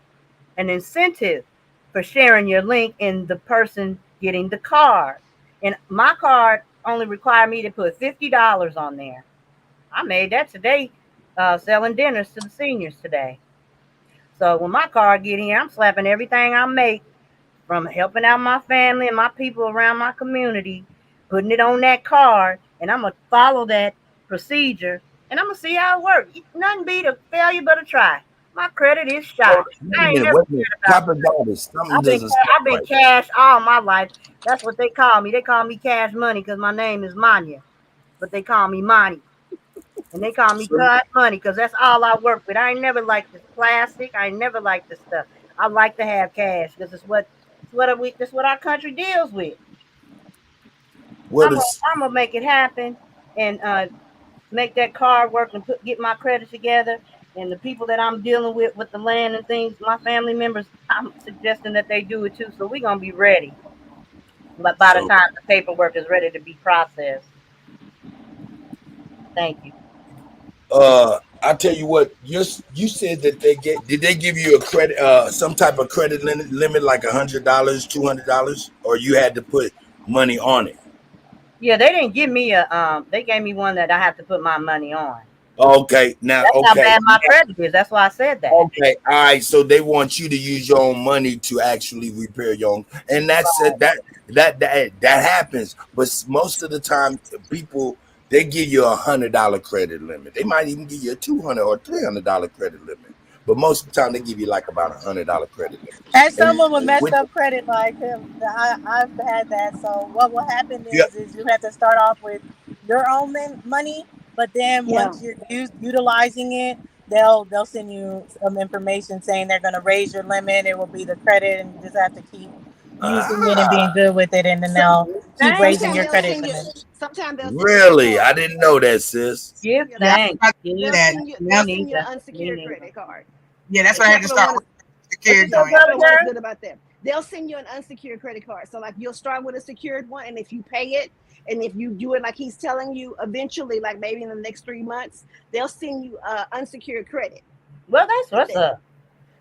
an incentive for sharing your link and the person getting the card. And my card only required me to put $50 on there. I made that today, selling dinners to the seniors today. So when my card get here, I'm slapping everything I make from helping out my family and my people around my community, putting it on that card, and I'm gonna follow that procedure, and I'm gonna see how it works. Nothing beat a failure but a try. My credit is shot. Wait I a ain't minute. never Wait a cared minute. about Copper Goddess. Something I've been doesn't sound I've been right. cash all my life. That's what they call me. They call me Cash Money because my name is Manya, but they call me Money, and they call me So, Cash Money because that's all I work with. I ain't never liked this plastic. I ain't never liked this stuff. I like to have cash because it's what our country deals with. what is I'm gonna make it happen and make that card work and get my credit together. And the people that I'm dealing with the land and things, my family members, I'm suggesting that they do it too. So we're gonna be ready. But by the so? time the paperwork is ready to be processed. Thank you. I tell you what. You said that did they give you a credit some type of credit limit like $100, $200, or you had to put money on it? Yeah, they didn't give me they gave me one that I have to put my money on. Okay, now That's how okay. bad my credit is. That's why I said that. Okay, all right. So they want you to use your own money to actually repair your own, and that's Right. that happens. But most of the time, people they give you $100 credit limit. They might even give you a $200 or $300 credit limit. But most of the time, they give you like about $100 credit limit. And someone with And messed with up credit like him, I've had that. So what will happen yeah, is you have to start off with your own money, but then Yeah. once you're utilizing it, they'll send you some information saying they're going to raise your limit. It will be the credit, and you just have to keep using it and being good with it, and then they'll keep raising Sometimes your they'll credit send you. limit. Sometimes they'll send you a really, I card. didn't know that, sis. Give Yeah, Yeah, thanks. I do they'll that. send you. Me They'll send you an neither. Me unsecured neither. credit card. Yeah, that's And what I had to Capital start One with. is Secured What you joint. said, Capital One is brother? good about them. They'll send you an unsecured credit card. So like you'll start with a secured one, and if you pay it, and if you do it like he's telling you, eventually, like maybe in the next 3 months, they'll send you unsecured credit. Well, that's what's That- up.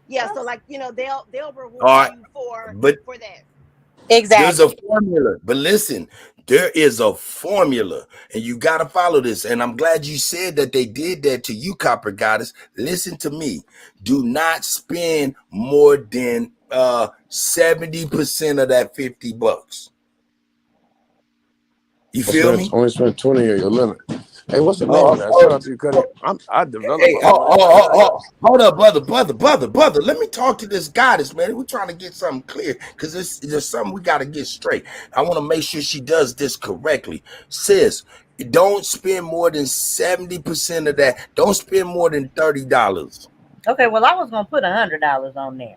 Yeah, so like they'll All reward right, you for but that. there's Exactly. a formula, but listen, there is a formula, and you got to follow this. And I'm glad you said that they did that to you, Copper Goddess. Listen to me. Do not spend more than 70% of that $50. You feel me? Only spend 20 of your limit. Hey, what's the name Oh, of that? oh, Shout out to you, Cuddy. I developed hey, my plan. hold up, brother. Let me talk to this goddess, man. We're trying to get something clear because there's something we got to get straight. I want to make sure she does this correctly. Sis, don't spend more than 70% of that. Don't spend more than $30. Okay, well I was gonna put $100 on there.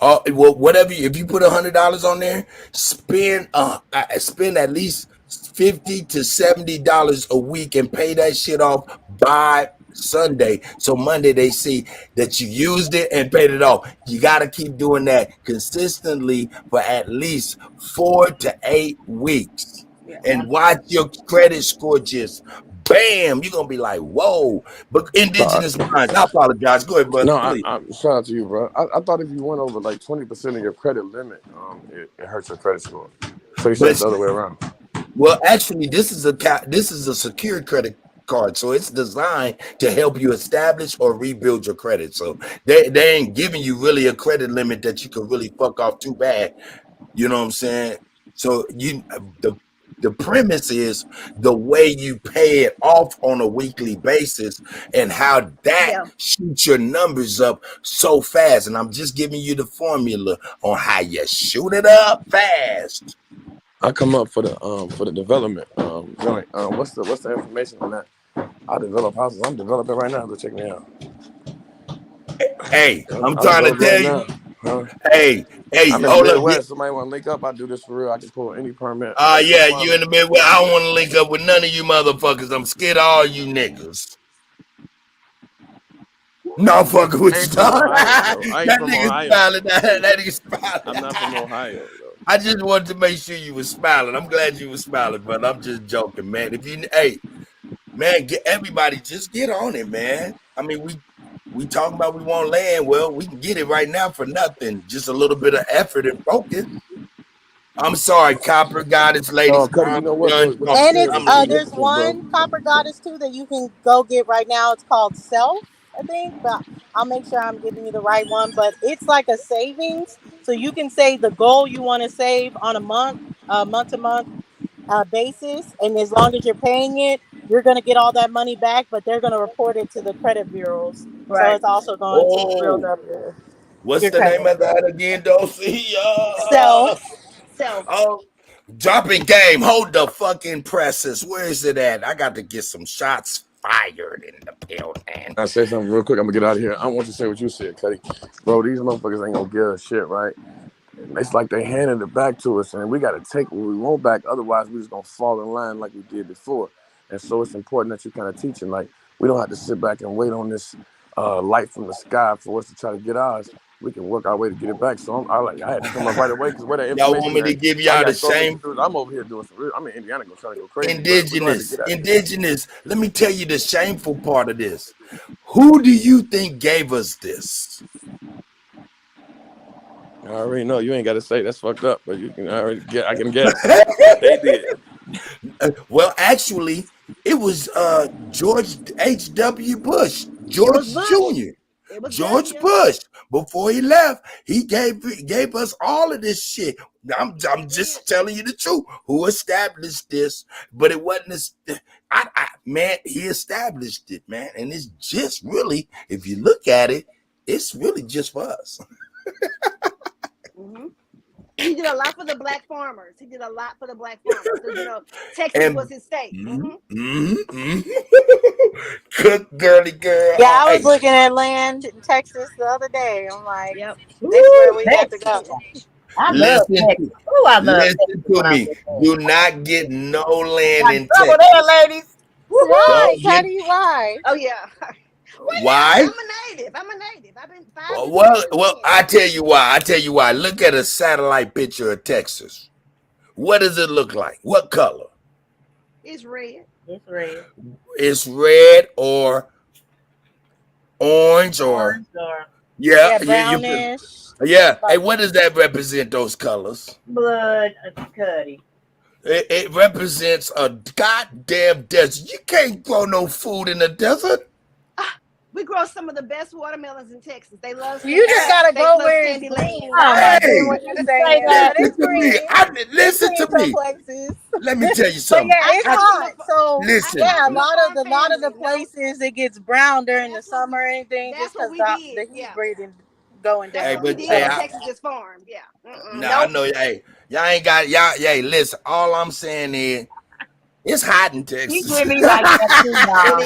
Well, whatever. If you put $100 on there, spend at least $50 to $70 a week and pay that shit off by Sunday. So Monday they see that you used it and paid it off. You got to keep doing that consistently for at least 4 to 8 weeks. and watch your credit score just bam. You're gonna be like, whoa. But indigenous minds, I apologize. Go ahead, brother. No, Please. shout out to you, bro. I thought if you went over like 20% of your credit limit, it hurts your credit score. So you said it's the other way around. Well, actually, this is a secured credit card, so it's designed to help you establish or rebuild your credit. So they ain't giving you really a credit limit that you can really fuck off too bad. You know what I'm saying? So the premise is the way you pay it off on a weekly basis and how that shoots your numbers up so fast. And I'm just giving you the formula on how you shoot it up fast. I come up for the development joint. What's the information on that? I develop houses. I'm developing right now. Go check me out. Hey, I'm trying to tell you. Huh? Hey, I'm in the Midwest. Somebody want to link up? I do this for real. I can pull any permit. Yeah, you in the Midwest. I don't want to link up with none of you motherfuckers. I'm scared of all you niggas. No fucking with you. That nigga smiling. That nigga smiling. I'm not from Ohio, though. I just wanted to make sure you were smiling. I'm glad you were smiling, but I'm just joking, man. Everybody just get on it, man. I mean, we talking about we want land. Well, we can get it right now for nothing. Just a little bit of effort and focus. I'm sorry, Copper Goddess, ladies. And there's one Copper Goddess too that you can go get right now. It's called Self, I think, but I'll make sure I'm giving you the right one. But it's like a savings, so you can say the goal you want to save on a month-to-month basis, and as long as you're paying it, you're going to get all that money back. But they're going to report it to the credit bureaus, so it's also going to build up your. What's your the credit. name of that again, Dulcie? Self. Oh, dropping game. Hold the fucking presses. Where is it at? I got to get some shots fired in the building. I say something real quick. I'm gonna get out of here. I want you to say what you said, Cuddy. Bro, these motherfuckers ain't gonna give a shit, right? It's like they handed it back to us, and we gotta take what we want back. Otherwise, we just gonna fall in line like we did before. And so it's important that you kind of teach them. Like, we don't have to sit back and wait on this light from the sky for us to try to get ours. We can work our way to get it back. So I had to come up right away because where that information. Y'all want me to give y'all the same? I'm over here doing some real. I'm in Indiana, trying to go crazy. Indigenous. Let me tell you the shameful part of this. Who do you think gave us this? I already know. You ain't got to say that's fucked up, but you can already get. I can guess. They did. Well, actually, it was George H.W. Bush, George Jr. George Bush. Before he left, he gave us all of this shit. I'm just telling you the truth. Who established this? But it wasn't this. Man, he established it, man, and it's just really, if you look at it, it's really just for us. Mm-hmm. He did a lot for the black farmers. Texas was his state. Cook, girly girl. Yeah, I was looking at land in Texas the other day. I'm like, that's where we have to go. Listen to me. Do not get no land in Texas. There, ladies. Why? Why? Oh yeah. Why? I'm a native. I've been 5 Well, I tell you why. Look at a satellite picture of Texas. What does it look like? What color? It's red. It's red or orange or brownish. Yeah. Hey, what does that represent? Those colors? Blood, Cuddy. It represents a goddamn desert. You can't grow no food in the desert. We grow some of the best watermelons in Texas. They love. You just gotta go where it's green. Listen to me. Let me tell you something. But yeah, it's hot. So listen. Yeah, a lot of the places it gets brown during the summer or anything, just because the heat breathing going down. Hey, but Texas is farm. Yeah. I know. Hey, y'all ain't got y'all. Hey, listen. All I'm saying is. It's hot in Texas. You give me like that too, y'all.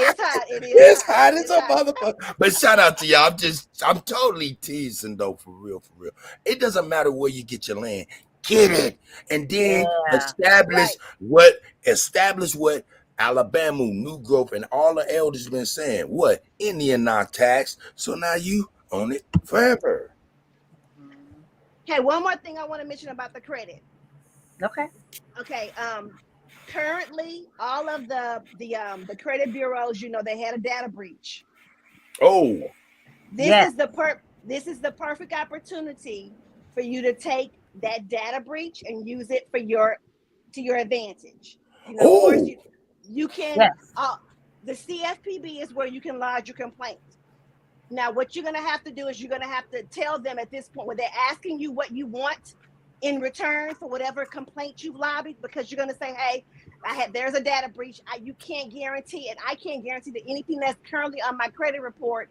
It's hot as a motherfucker. But shout out to y'all. I'm totally teasing though, for real. It doesn't matter where you get your land. Get it. And then establish what Alabama, New Growth, and all the elders been saying. What? Indian not taxed. So now you own it forever. Okay, one more thing I want to mention about the credit. Okay. Currently, all of the credit bureaus, they had a data breach. Oh, This is the perfect opportunity for you to take that data breach and use it to your advantage. Of course, you can. The CFPB is where you can lodge your complaint. Now, what you're going to have to do is you're going to have to tell them at this point when they're asking you what you want in return for whatever complaint you've lobbied, because you're going to say, hey, there's a data breach. You can't guarantee, and I can't guarantee that anything that's currently on my credit report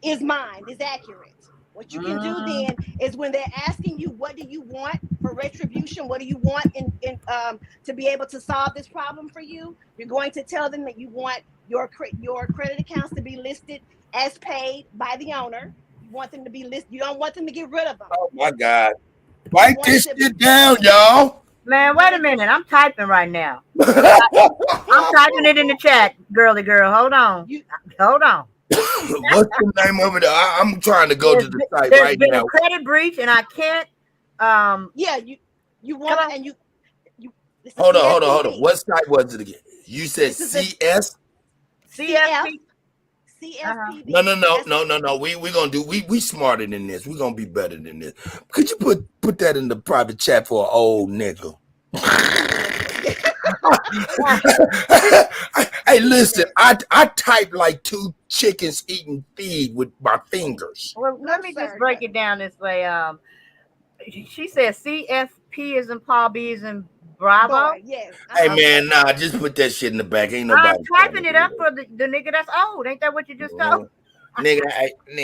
is accurate. What you can do then is when they're asking you, what do you want for retribution? What do you want to be able to solve this problem for you? You're going to tell them that you want your credit accounts to be listed as paid by the owner. You want them to be listed. You don't want them to get rid of them. Oh my God. Write this shit down, y'all. Man, wait a minute. I'm typing right now. I'm typing it in the chat, girly girl. Hold on. Hold on. What's the name of it? I'm trying to go to the site right There's been now. a credit breach, and I can't. You want and you. Hold on. What site was it again? You said CS. CFP. CFPB. No. We're gonna do. We smarter than this. We're gonna be better than this. Could you put that in the private chat for an old nigga? Hey, listen, I type like two chickens eating feed with my fingers. Well, let me just break it down this way. She said CFP is in Paul, B is in Bravo. Boy, yes. Hey man, nah, just put that shit in the back. Ain't nobody. I'm typing it up for the nigga that's old. Ain't that what you just told? Nigga,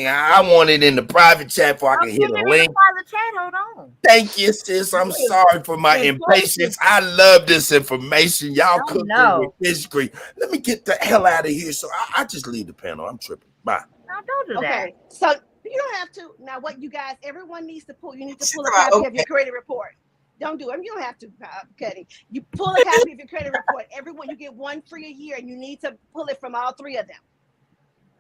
I want it in the private chat before I can hit a link. Private chat, hold on. Thank you, sis. I'm sorry for my impatience. I love this information. Y'all cooking with this screen. Let me get the hell out of here. So I just leave the panel. I'm tripping. Bye. No, don't do that. Okay, so you don't have to. Now, what you guys, everyone needs to pull. You need to pull a copy of your credit report. Don't do it. You don't have to, Cuddy. You pull a copy of your credit report. Everyone, you get one free a year, and you need to pull it from all three of them.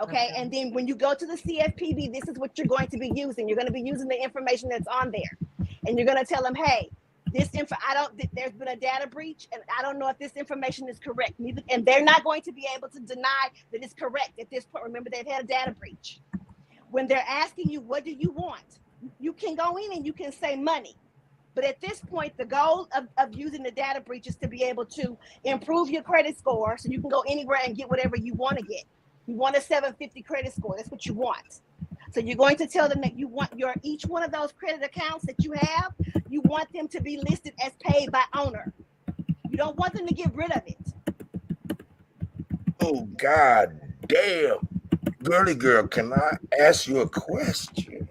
Okay, and then when you go to the CFPB, this is what you're going to be using. You're going to be using the information that's on there, and you're going to tell them, "Hey, there's been a data breach, and I don't know if this information is correct." And they're not going to be able to deny that it's correct at this point. Remember, they've had a data breach. When they're asking you, "What do you want?" you can go in and you can say money. But at this point, the goal of using the data breach is to be able to improve your credit score so you can go anywhere and get whatever you want to get. You want a 750 credit score. That's what you want. So you're going to tell them that you want each one of those credit accounts that you have, you want them to be listed as paid by owner. You don't want them to get rid of it. Oh, God damn. Girly girl, can I ask you a question?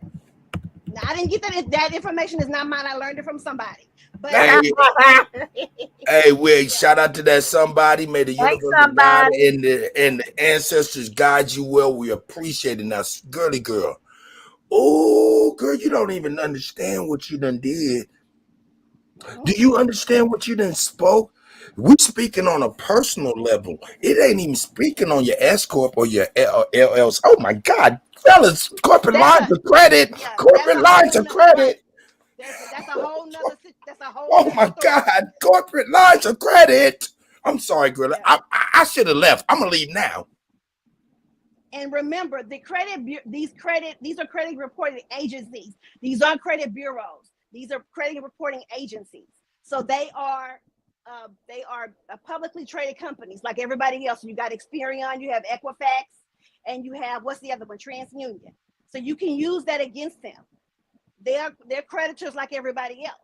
Now, I didn't get that information is not mine. I learned it from somebody. But hey, wait, shout out to that somebody. May the universe God and the ancestors guide you well. We appreciate it. Now, girly girl. Oh, girl, you don't even understand what you done did. Do you understand what you done spoke? We speaking on a personal level. It ain't even speaking on your S Corp or your LLC. Oh my God, fellas, corporate lines of credit. Corporate lines of credit. That's a whole nother. Oh my God, corporate lines of credit. I'm sorry, girl. I should have left. I'm gonna leave now. And remember, these are credit reporting agencies. These aren't credit bureaus. These are credit reporting agencies. So they are publicly traded companies like everybody else. You got Experian, you have Equifax, and you have, what's the other one? TransUnion. So you can use that against them. They're creditors like everybody else.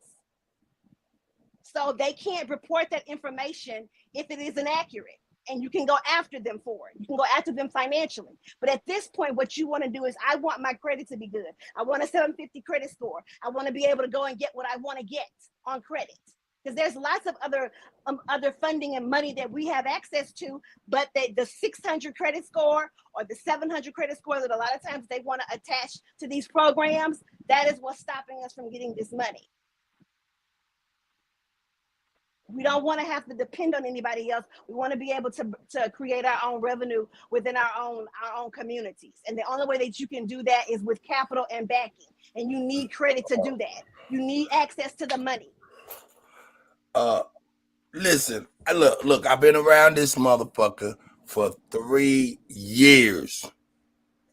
So they can't report that information if it isn't accurate. And you can go after them for it. You can go after them financially. But at this point, what you want to do is, I want my credit to be good. I want a 750 credit score. I want to be able to go and get what I want to get on credit. Because there's lots of other funding and money that we have access to, but the 600 credit score or the 700 credit score that a lot of times they want to attach to these programs, that is what's stopping us from getting this money. We don't want to have to depend on anybody else. We want to be able to create our own revenue within our own communities. And the only way that you can do that is with capital and backing. And you need credit to do that. You need access to the money. Listen, look, I've been around this motherfucker for 3 years.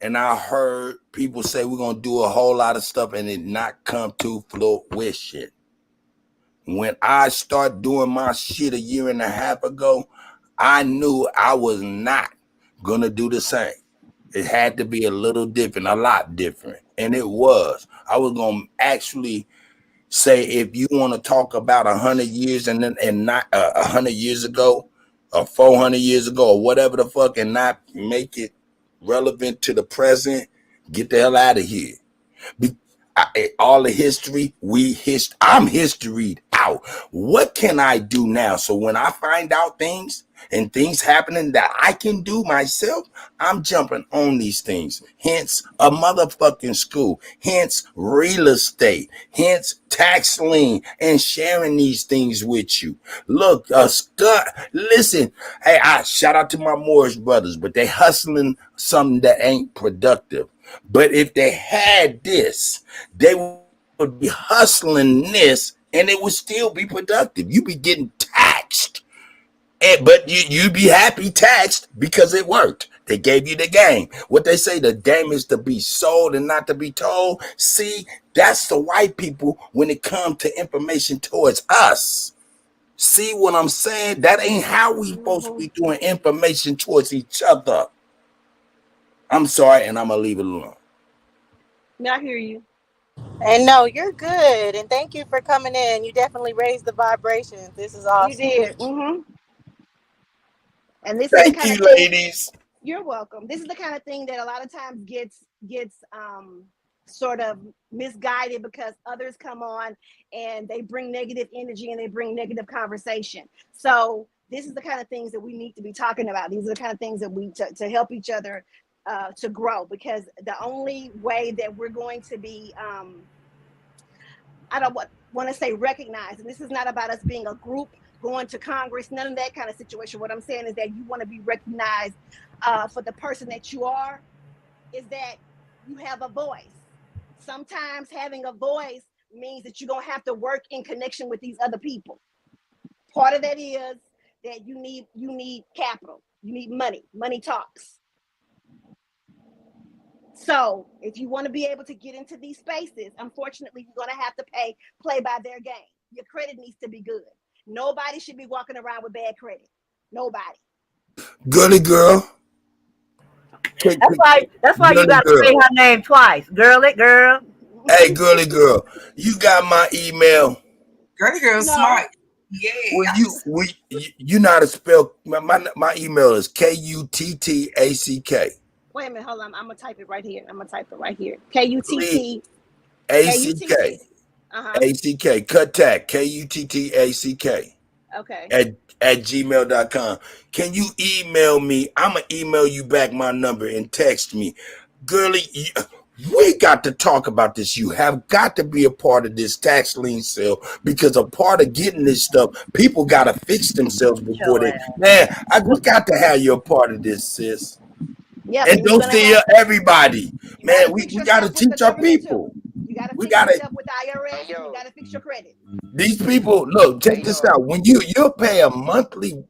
And I heard people say we're gonna do a whole lot of stuff and it not come to fruition. When I start doing my shit a year and a half ago, I knew I was not gonna do the same. It had to be a little different, a lot different. And it was. I was gonna actually say, if you want to talk about 100 years and not 100 years ago or 400 years ago or whatever the fuck, and not make it relevant to the present, get the hell out of here. All the history, I'm historied out. What can I do now? So when I find out things and things happening that I can do myself, I'm jumping on these things. Hence a motherfucking school, hence real estate, hence tax lien, and sharing these things with you. Look, Scott, listen, hey, I shout out to my Morris brothers, but they hustling something that ain't productive. But if they had this, they would be hustling this and it would still be productive. You'd be getting taxed, but you'd be happy taxed because it worked. They gave you the game. What they say, the game is to be sold and not to be told. See, that's the white people when it comes to information towards us. See what I'm saying? That ain't how we supposed to be doing information towards each other. I'm sorry, and I'm going to leave it alone. I hear you. And no, you're good. And thank you for coming in. You definitely raised the vibrations. This is awesome. You did. And this Thank is the kind you, of thing, ladies. You're welcome. This is the kind of thing that a lot of times gets sort of misguided because others come on and they bring negative energy and they bring negative conversation. So this is the kind of things that we need to be talking about. These are the kind of things that we to help each other to grow, because the only way that we're going to be I don't want to say recognized, and this is not about us being a group going to Congress, none of that kind of situation. What I'm saying is that you want to be recognized for the person that you are, is that you have a voice. Sometimes having a voice means that you're going to have to work in connection with these other people. Part of that is that you need capital. You need money. Money talks. So if you want to be able to get into these spaces, unfortunately, you're going to have to play by their game. Your credit needs to be good. Nobody should be walking around with bad credit. Nobody. Girly girl. That's why you got to say her name twice. Girly girl. Hey, girly girl. You got my email. Girly girl smart. Yeah. Well, you know how to spell my email is KUTTACK. Wait a minute, hold on. I'm gonna type it right here. KUTT ACK. ACK. Cut tack. KUTTACK. Okay. At gmail.com. Can you email me? I'm gonna email you back my number and text me. Girly, we got to talk about this. You have got to be a part of this tax lien sale, because a part of getting this stuff, people got to fix themselves before they. Man, I just got to have you a part of this, sis. Yeah, and don't steal everybody. Man, we got to teach our people. You got to fix yourself with IRS. You got to fix your credit. These people, look, check this out. When you'll pay a monthly,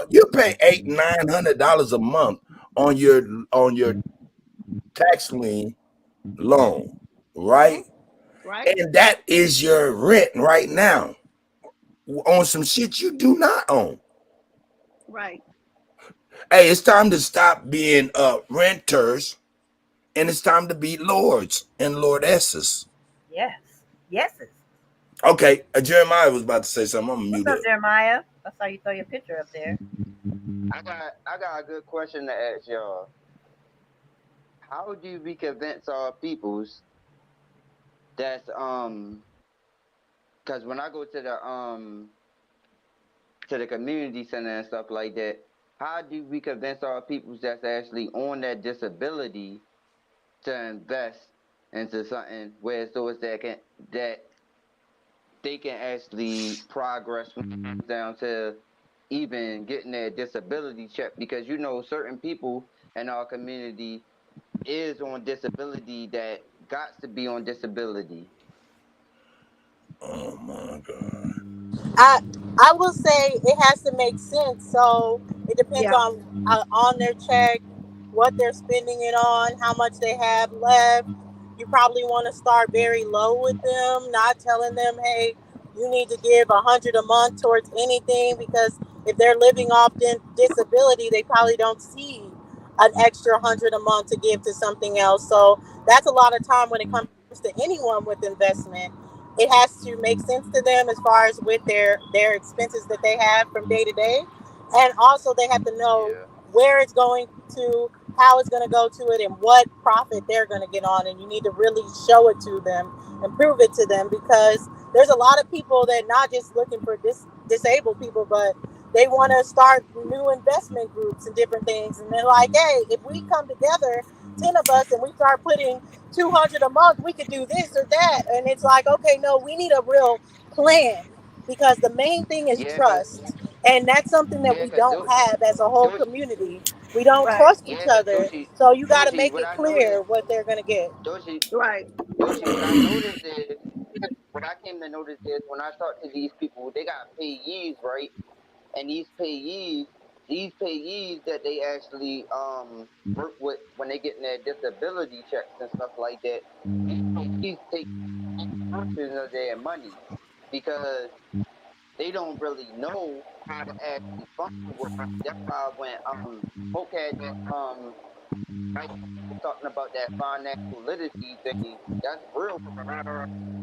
you'll pay $800-900 a month on your tax lien loan, right? Right. And that is your rent right now on some shit you do not own. Right. Hey, it's time to stop being renters, and it's time to be lords and lordesses. Yes. Yes. Okay, Jeremiah was about to say something. I'm gonna mute up. Jeremiah? I saw you throw your picture up there. I got a good question to ask y'all. How do we convince our peoples that's because when I go to the community center and stuff like that, how do we convince our peoples that's actually on that disability to invest into something where so it's that they can actually progress down to even getting their disability check? Because you know certain people in our community is on disability that got to be on disability. Oh my God. I will say it has to make sense. So it depends Yeah. on their check, what they're spending it on, how much they have left. You probably want to start very low with them, not telling them, hey, you need to give 100 a month towards anything, because if they're living off disability, they probably don't see an extra 100 a month to give to something else. So that's a lot of time when it comes to anyone with investment. It has to make sense to them as far as with their expenses that they have from day to day, and also they have to know Yeah. where it's going to, how it's going to go to it, and what profit they're going to get on. And you need to really show it to them and prove it to them, because there's a lot of people that not just looking for disabled people, but they want to start new investment groups and different things. And they're like, hey, if we come together, 10 of us, and we start putting 200 a month, we could do this or that. And it's like, okay, no, we need a real plan, because the main thing is Yeah, cause trust. And that's something that yeah, we cause don't have as a whole Doshi, community. We don't Right. trust each yeah, cause other. So you got to Doshi, make what it I clear noticed, what they're going to get. Doshi, Right. Doshi, what I noticed is, what I came to notice is when I talk to these people, they got payees, right? And these payees that they actually work with when they getting their disability checks and stuff like that, these payees take portions of their money because they don't really know how to actually function with it. That's why when folk had that like talking about that financial literacy thing, that's real, because I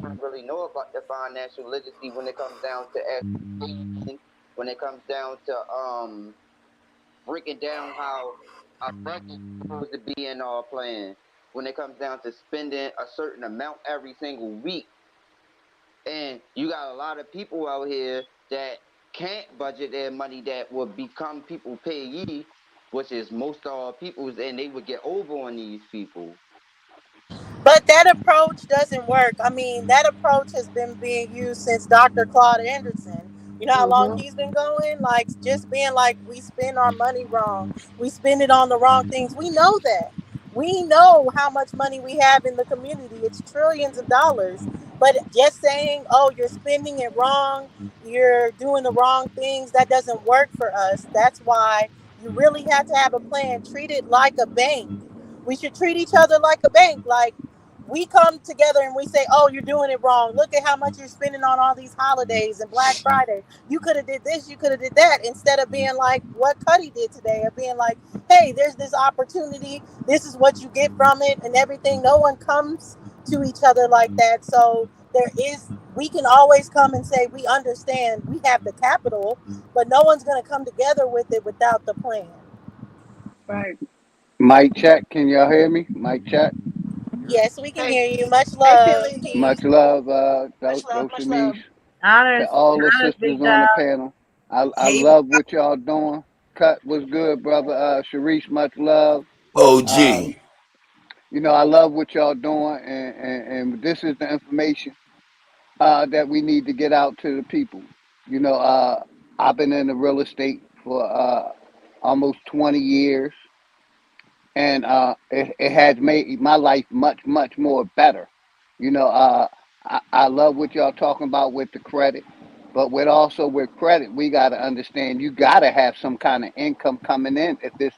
don't really know about the financial literacy when it comes down to actually, when it comes down to breaking down how a budget is supposed to be in our plan, when it comes down to spending a certain amount every single week. And you got a lot of people out here that can't budget their money, that will become people payee, which is most of our peoples, and they would get over on these people. But that approach doesn't work. I mean, that approach has been being used since Dr. Claude Anderson. You know how long Mm-hmm. he's been going? Like, just being like, we spend our money wrong. We spend it on the wrong things. We know that. We know how much money we have in the community. It's trillions of dollars. But just saying, oh, you're spending it wrong, you're doing the wrong things, that doesn't work for us. That's why you really have to have a plan. Treat it like a bank. We should treat each other like a bank. Like, we come together and we say, oh, you're doing it wrong, look at how much you're spending on all these holidays and Black Friday, you could have did this, you could have did that, instead of being like what Cuddy did today, of being like, hey, there's this opportunity, this is what you get from it and everything. No one comes to each other like that. So we can always come and say we understand, we have the capital, but no one's going to come together with it without the plan. Right. Mic check. Can y'all hear me? Mic check. Yes, we can Hey, hear you. Much hey, love, Billy. Keith. Much love, Much love. Much Doshanice, love. to Honors, all the honors, sisters big on the dog. panel. I Hey, love what y'all doing. Cut was good, brother. Sharice, much love. Uh, OG. I love what y'all doing, and this is the information that we need to get out to the people. I've been in the real estate for almost 20 years, and it has made my life much, much more better. I love what y'all talking about with the credit, but with credit, we got to understand you got to have some kind of income coming in. If it's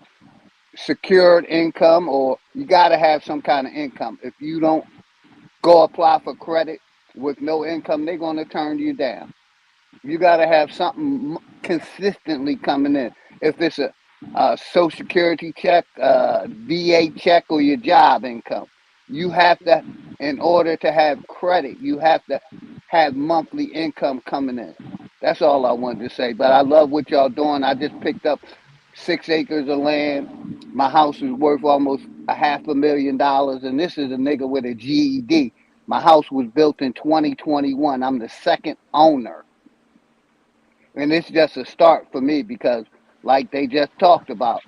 secured income, or you got to have some kind of income. If you don't go apply for credit with no income, they're going to turn you down. You got to have something consistently coming in. If it's a Social Security check, VA check, or your job income, you have to, in order to have credit, you have to have monthly income coming in. That's all I wanted to say. But I love what y'all doing. I just picked up 6 acres of land. My house is worth almost $500,000, and this is a nigga with a GED. My house was built in 2021. I'm the second owner. And it's just a start for me because, like they just talked about,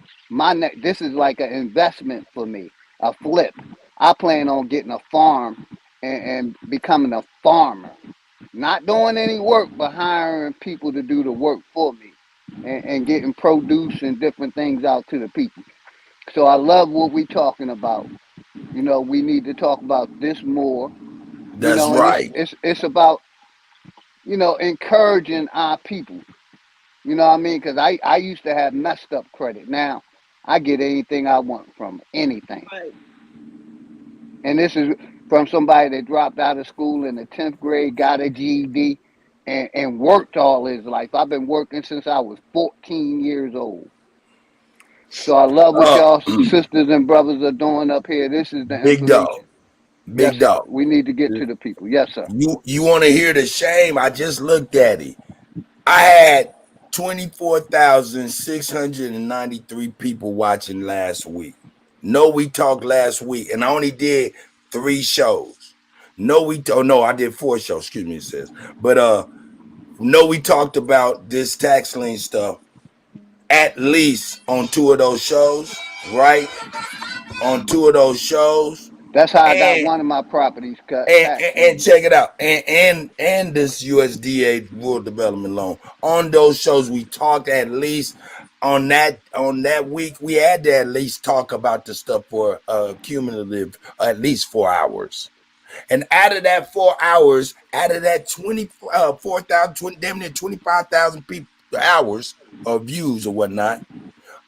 this is like an investment for me, a flip. I plan on getting a farm and becoming a farmer, not doing any work, but hiring people to do the work for me and getting produce and different things out to the people. So I love what we talking about. We need to talk about this more. That's And right. it's about encouraging our people. You know what I mean? Because I used to have messed up credit. Now I get anything I want from anything. Right. And this is from somebody that dropped out of school in the 10th grade, got a GED, and worked all his life. I've been working since I was 14 years old. So I love what y'all sisters and brothers are doing up here. This is the Big dog. information. Big Yes, sir. dog. We need to get to the people. Yes, sir. You want to hear the shame? I just looked at it. I had 24,693 people watching last week. No, we talked last week, and I only did 3 shows. No, I did 4 shows. Excuse me, it says. But no, we talked about this tax lien stuff at least on 2 of those shows, right? On 2 of those shows. That's how I got one of my properties cut. And check it out. And this USDA rural development loan. On those shows, we talked at least on that week, we had to at least talk about the stuff for cumulative at least 4 hours. And out of that 4 hours, out of that 24,000, damn near 25,000 people hours of views or whatnot,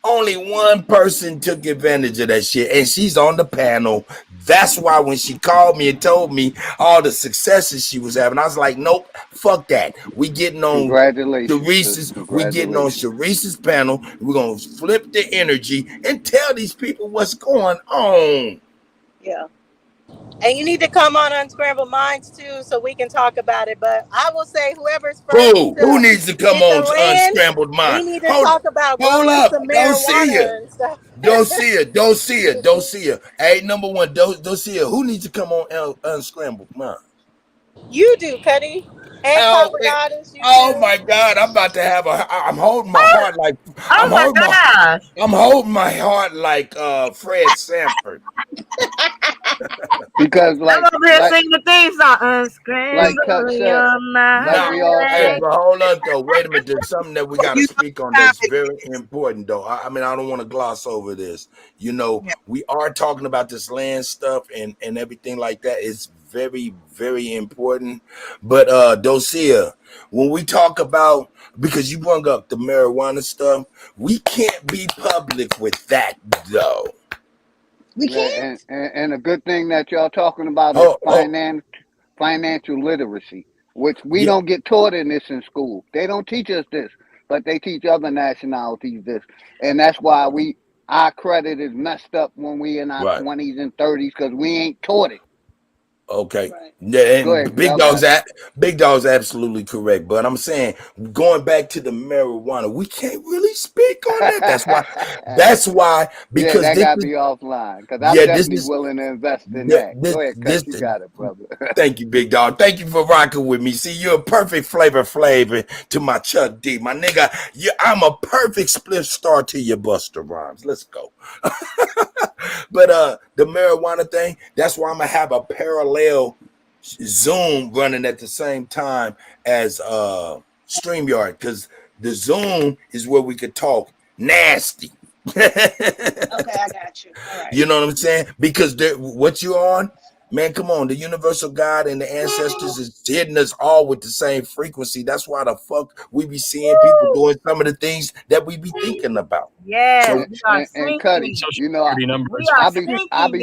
only one person took advantage of that shit, and she's on the panel. That's why when she called me and told me all the successes she was having, I was like, nope, fuck that. We getting on Sharice's, we getting on Sharice's panel. We're gonna flip the energy and tell these people what's going on. Yeah. And you need to come on Unscrambled Minds too, so we can talk about it. But I will say, whoever's first, Who needs to come on Unscrambled Minds? We need to talk about hold up, don't see marijuana her. and stuff. Don't see her. Hey, number one, don't see her. Who needs to come on Unscrambled Minds? You do, Cuddy. And Goddess, oh my God! I'm about to have I'm holding my heart like. I'm holding my heart like Fred Sanford. Because I'm over here singing the theme song. Unscramble your mind. Hey, but hold on though. Wait a minute. There's something that we got to speak on that's very important though. I mean, I don't want to gloss over this. You know, we are talking about this land stuff and everything like that. It's very, very important. But Dosia, when we talk about, because you brought up the marijuana stuff, we can't be public with that though. We can't. And a good thing that y'all talking about is financial literacy, which we don't get taught in school. They don't teach us this, but they teach other nationalities this, and that's why our credit is messed up when we in our 20s and 30s because we ain't taught it. Okay. Yeah, and Big Dog's absolutely correct. But I'm saying, going back to the marijuana, we can't really speak on that. That's why because that gotta be offline. Because I'm definitely willing to invest in that. Go ahead, Cuz, you got it, brother. Thank you, Big Dog. Thank you for rocking with me. See, you're a perfect flavor to my Chuck D. My nigga, I'm a perfect split star to your Busta Rhymes. Let's go. But the marijuana thing, that's why I'm gonna have a parallel Zoom running at the same time as StreamYard, because the Zoom is where we could talk nasty. Okay, I got you. All right. You know what I'm saying? Because what you on, man, come on, the universal God and the ancestors is hitting us all with the same frequency. That's why the fuck we be seeing people doing some of the things that we be thinking about. Yeah, and Cuddy, you know, I be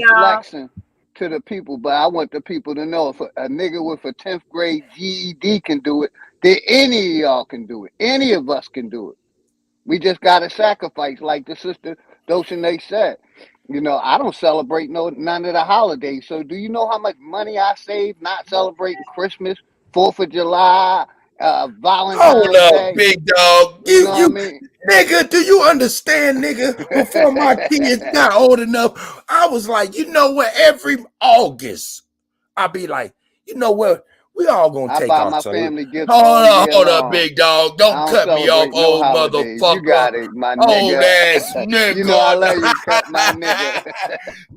flexing to the people, but I want the people to know if a nigga with a 10th grade GED can do it, then any of y'all can do it. Any of us can do it. We just gotta sacrifice, like the sister Doshane said. You know, I don't celebrate none of the holidays. So do you know how much money I save not celebrating Christmas, 4th of July, Valentine's Hold up, Day? Big Dog. You know what I mean? Nigga, do you understand, nigga? Before my kids got old enough, I was like, you know what? Every August, I'll be like, you know what? We all gonna take our family gifts. Hold up, Big Dog. Don't cut me off, old motherfucker. You got it, my nigga. Old ass nigga. You know I let you cut my nigga.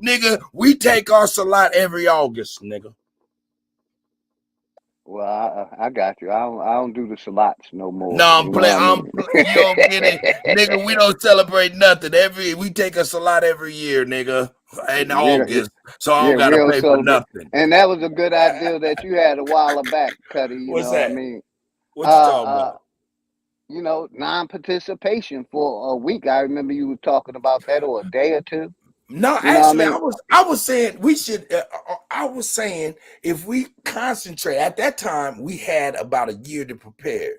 Nigga, we take our salat every August, nigga. Well, I got you. I don't do the salats no more. No, I'm playing. You don't get it, nigga. We don't celebrate nothing. We take a salat every year, nigga, in August. So I don't gotta pay for nothing. And that was a good idea that you had a while back, Cuddy. You What's know that? What I mean? What you talking uh, about? non-participation for a week. I remember you were talking about that, or a day or two. No, You know what I actually, mean? I was saying we should. I was saying if we concentrate. At that time, we had about a year to prepare.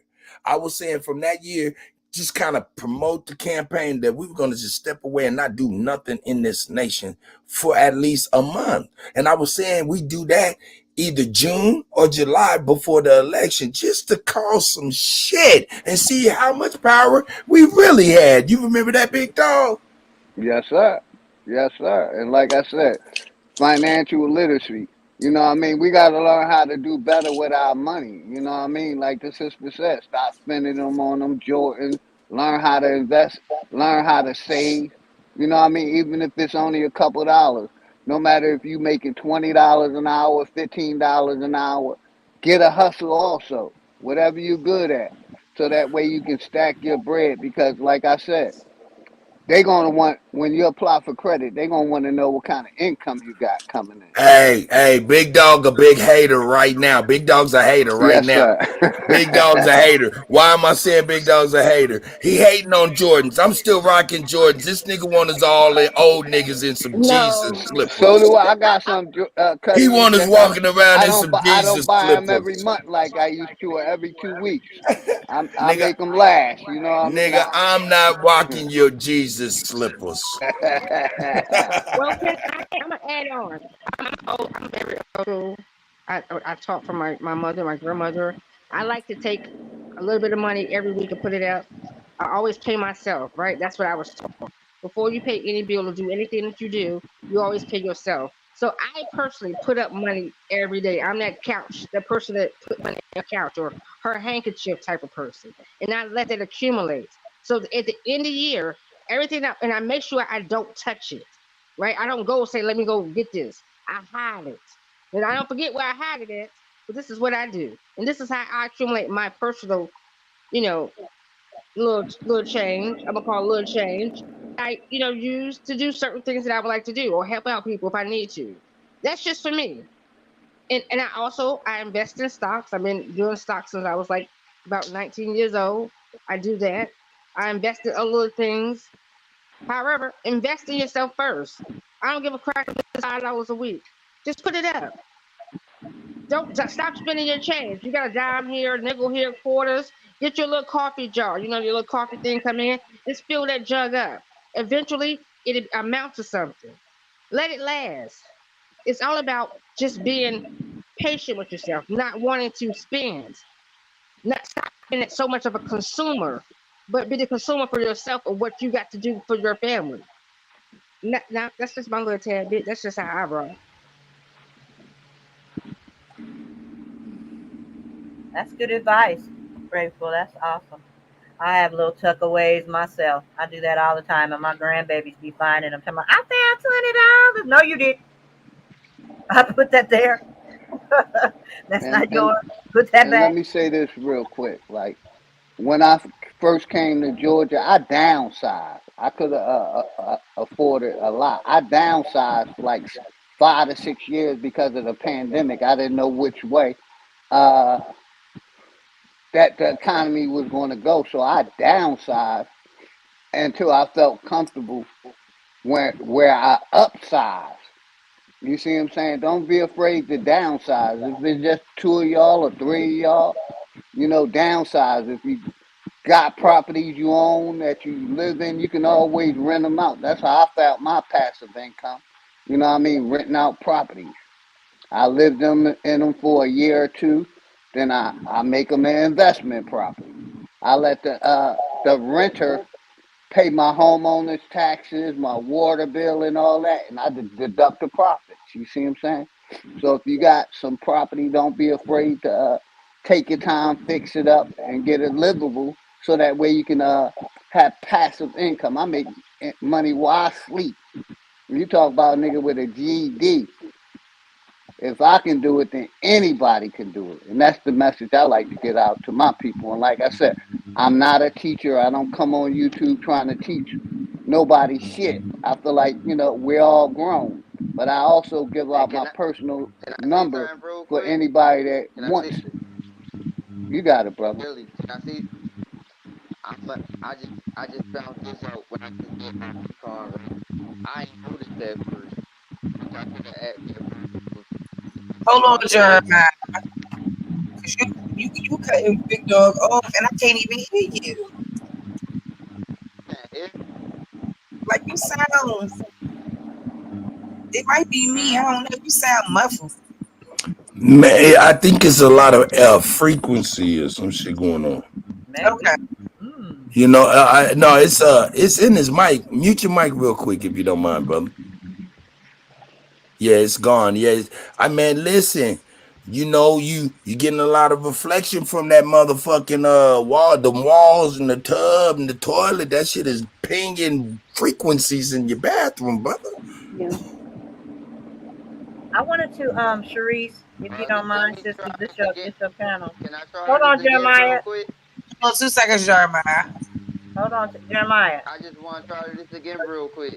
I was saying from that year, just kind of promote the campaign that we were going to just step away and not do nothing in this nation for at least a month. And I was saying we do that either June or July before the election, just to cause some shit and see how much power we really had. You remember that, Big Dog? Yes, sir. Yes, sir. And like I said, financial literacy. You know what I mean? We got to learn how to do better with our money. You know what I mean? Like the sister said, stop spending them on them Jordans. Learn how to invest. Learn how to save. You know what I mean? Even if it's only a couple dollars. No matter if you making $20 an hour, $15 an hour, get a hustle also. Whatever you're good at. So that way you can stack your bread. Because like I said, they're gonna want, when you apply for credit, they're gonna want to know what kind of income you got coming in. Hey, Big Dog a big hater right now. Big Dog's a hater right Yes, now. sir. Big Dog's a hater. Why am I saying Big Dog's a hater? He hating on Jordans. I'm still rocking Jordans. This nigga want us all in old niggas in some Jesus No, So slippers. do I. I got some He Cuddy. want It's us just walking around in some I Jesus don't buy them every slippers. month like I used to, or every 2 weeks. I Nigga, make them last. You know what I mean? nigga, I'm not walking your Jesus slippers. well, I'm gonna add on. I'm very old school. I taught from my mother, my grandmother. I like to take a little bit of money every week and put it out. I always pay myself, right? That's what I was taught. Before you pay any bill or do anything that you do, you always pay yourself. So I personally put up money every day. I'm that person that put money on the couch or her handkerchief type of person, and I let that accumulate. So at the end of the year, and I make sure I don't touch it, right? I don't go say, let me go get this. I hide it. And I don't forget where I hide it at, but this is what I do. And this is how I accumulate my personal, you know, little change. I'm gonna call it little change. Use to do certain things that I would like to do or help out people if I need to. That's just for me. And I invest in stocks. I've been doing stocks since I was like about 19 years old. I do that. I invest in other things. However, invest in yourself first. I don't give a crap if it's $5 a week. Just put it up. Don't stop spending your change. You got a dime here, a nickel here, quarters. Get your little coffee jar. You know your little coffee thing come in. Just fill that jug up. Eventually, it amounts to something. Let it last. It's all about just being patient with yourself, not wanting to spend, not being so much of a consumer, but be the consumer for yourself of what you got to do for your family. Now that's just my little tad bit. That's just how I roll. That's good advice. Grateful. That's awesome. I have little tuckaways myself. I do that all the time, and my grandbabies be finding them. Talking about, I found $20. No, you did. I put that there. That's and not and yours. Put that and let back. me say this real quick. Like when I first came to Georgia, I downsized. I could have afforded a lot. I downsized for like 5 to 6 years because of the pandemic. I didn't know which way uh, that the economy was going to go, so I downsized until I felt comfortable where I upsized. You see what I'm saying? Don't be afraid to downsize. If it's just two of y'all or three of y'all, downsize. If you got properties you own that you live in, you can always rent them out. That's how I found my passive income. You know what I mean? Renting out properties. I lived in them for a year or two. Then I make them an investment property. I let the renter pay my homeowner's taxes, my water bill, and all that, and I deduct the profits. You see what I'm saying? So if you got some property, don't be afraid to take your time, fix it up, and get it livable, so that way you can have passive income. I make money while I sleep. You talk about a nigga with a GED. If I can do it, then anybody can do it. And that's the message I like to get out to my people. And like I said, I'm not a teacher. I don't come on YouTube trying to teach nobody shit. I feel like, we're all grown. But I also give out my personal number for anybody that wants it. You got it, brother. Really, can I see? I just found this out when I just get my car. Right? I ain't noticed that first. I could have asked that first. Hold on, My bad. Jeremiah. Cause you cutting Big Dog off, and I can't even hear you. Like you sound. It might be me. I don't know. You sound muffled. Man, I think it's a lot of frequency or some shit going on. Okay. You know, no, it's in his mic. Mute your mic real quick if you don't mind, brother. Yeah, it's gone. Yeah, I mean, listen. You know, you getting a lot of reflection from that motherfucking wall, the walls and the tub and the toilet. That shit is pinging frequencies in your bathroom, brother. Yeah. I wanted to, Sharice, if you don't mind, sister, this your panel. Can I try Hold on, this again Jeremiah. real quick? Hold 2 seconds, Jeremiah. Hold on, Jeremiah. I just want to try this again real quick.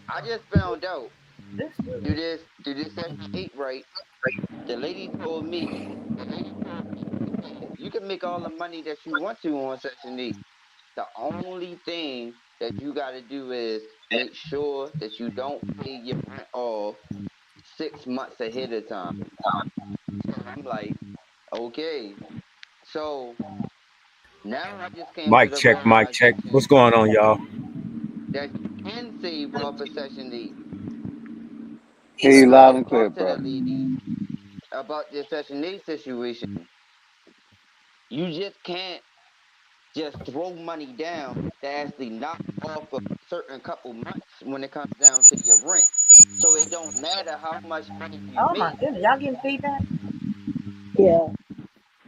I just found out. Do this Section 8 right. The lady told me, you can make all the money that you want to on Section 8. The only thing that you got to do is make sure that you don't pay your rent off 6 months ahead of time. So I'm like, okay. So now I just came Mic to the check, mic check. realization What's going on, y'all? that you can save off of Section 8. Hear you loud and clear, Talk to the bro. lady about the Section 8 situation. You just can't just throw money down to actually knock off a certain couple months when it comes down to your rent. So it don't matter how much money you Oh make. my goodness, y'all getting feedback? Yeah.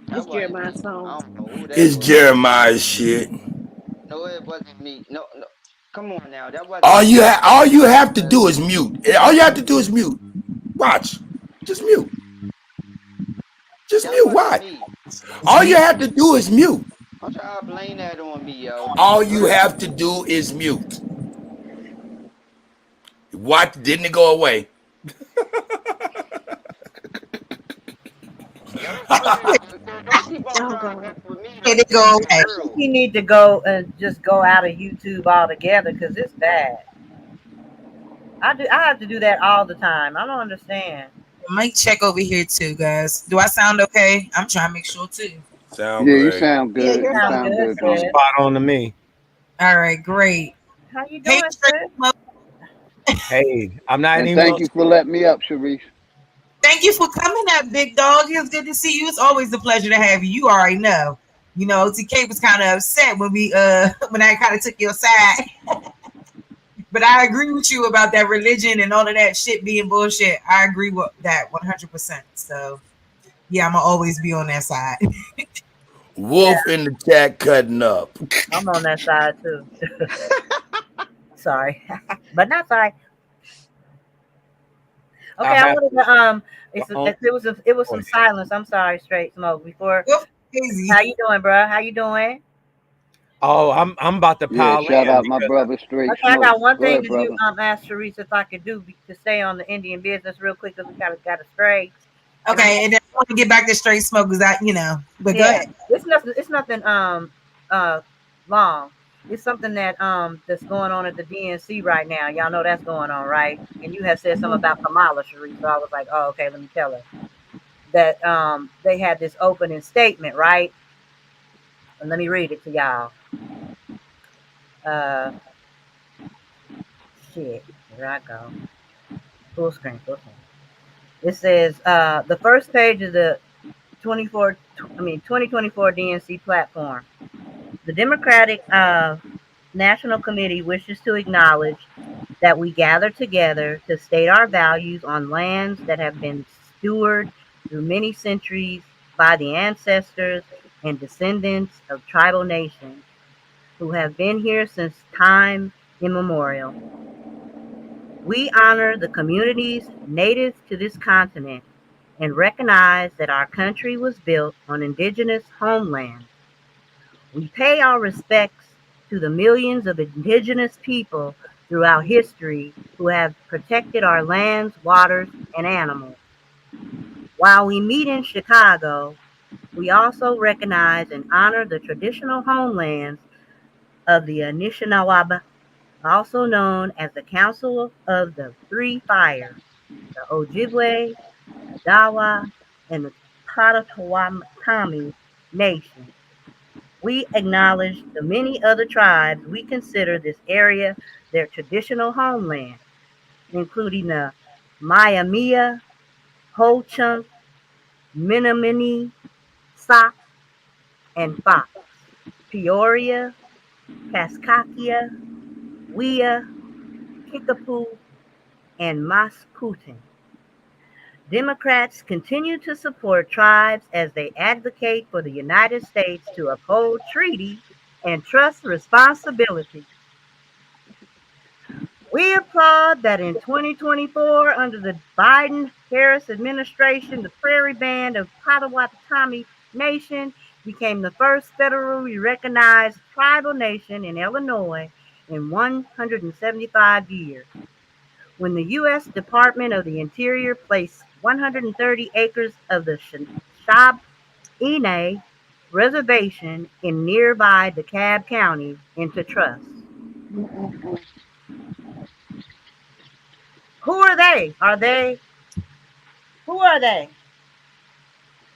That It's wasn't Jeremiah's me. I song. don't know who that It's was. Jeremiah's shit. No, it wasn't me. No. Come on now, that wasn't All me. you have to do is mute. All you have to do is mute. Watch. Just mute. Just That mute. wasn't Why? me. All you have to do is mute. I'm trying to blame that on me, yo. All you have to do is mute. What? Didn't it go away? Don't keep on trying to mess with me. Here they go. That's I real. think you need to go and just go out of YouTube altogether because it's bad. I have to do that all the time. I don't understand. Mic check over here too, guys. Do I sound okay? I'm trying to make sure too. Sound Yeah, you great. sound Yeah, good. you're You fine. sound good, Sounds man. spot on to me. All right, great. How you Hey, doing, sis? Hey, I'm not And even thank gonna. you for letting me up, Sharice. thank you for coming up, big dog. It's good to see you. It's always a pleasure to have you. You already know. You know, TK was kind of upset when we when I kind of took your side. But I agree with you about that religion and all of that shit being bullshit. I agree with that 100%. So yeah, I'm gonna always be on that side. Wolf in the chat cutting up. I'm on that side too. Sorry, but not sorry. Okay, I wanted to it was some silence. I'm sorry, Straight Smoke. Before how you doing, bro? How you doing? Oh, I'm about to Yeah, pile shout in out my because brother Straight Okay, I Smoke. got one Go thing ahead, to brother. do. Ask Sharice if I could do to stay on the Indian business real quick because we got to stray. Okay, and then I want to get back to Straight Smoke because but go ahead. It's nothing long. It's something that that's going on at the DNC right now. Y'all know that's going on, right? And you had said something about Kamala, Sharice, so I was like, oh, okay, let me tell her that they had this opening statement, right? And let me read it to y'all. Shit, here I go. Full screen. It says the first page of the 2024 DNC platform. The Democratic National Committee wishes to acknowledge that we gather together to state our values on lands that have been stewarded through many centuries by the ancestors and descendants of tribal nations who have been here since time immemorial. We honor the communities native to this continent and recognize that our country was built on indigenous homelands. We pay our respects to the millions of indigenous people throughout history who have protected our lands, waters, and animals. While we meet in Chicago, We also recognize and honor the traditional homelands of the Anishinaabe, also known as the Council of the Three Fires, the Ojibwe, the Dawa, and the Potawatomi Nation. We acknowledge the many other tribes we consider this area their traditional homeland, including the Maiamia, Ho-Chunk, Menominee, Sac, and Fox, Peoria, Kaskaskia, Wea, Kickapoo, and Mascouten. Democrats continue to support tribes as they advocate for the United States to uphold treaty and trust responsibility. We applaud that in 2024, under the Biden-Harris administration, the Prairie Band of Potawatomi Nation became the first federally recognized tribal nation in Illinois in 175 years. When the U.S. Department of the Interior placed 130 acres of the Shabine Reservation in nearby DeKalb County into trust. Who are they? Who are they?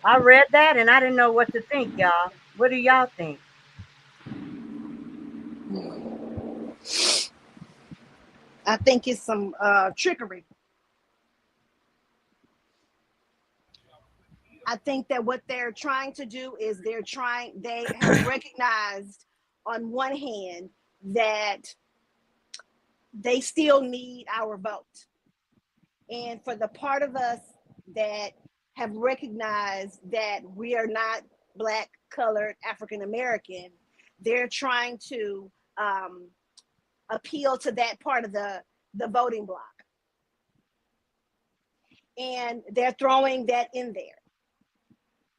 I read that and I didn't know what to think, y'all. What do y'all think? I think it's some trickery. I think that what they're trying to do is they have recognized on one hand that they still need our vote. And for the part of us that have recognized that we are not Black, colored, African American, they're trying to appeal to that part of the voting block. And they're throwing that in there.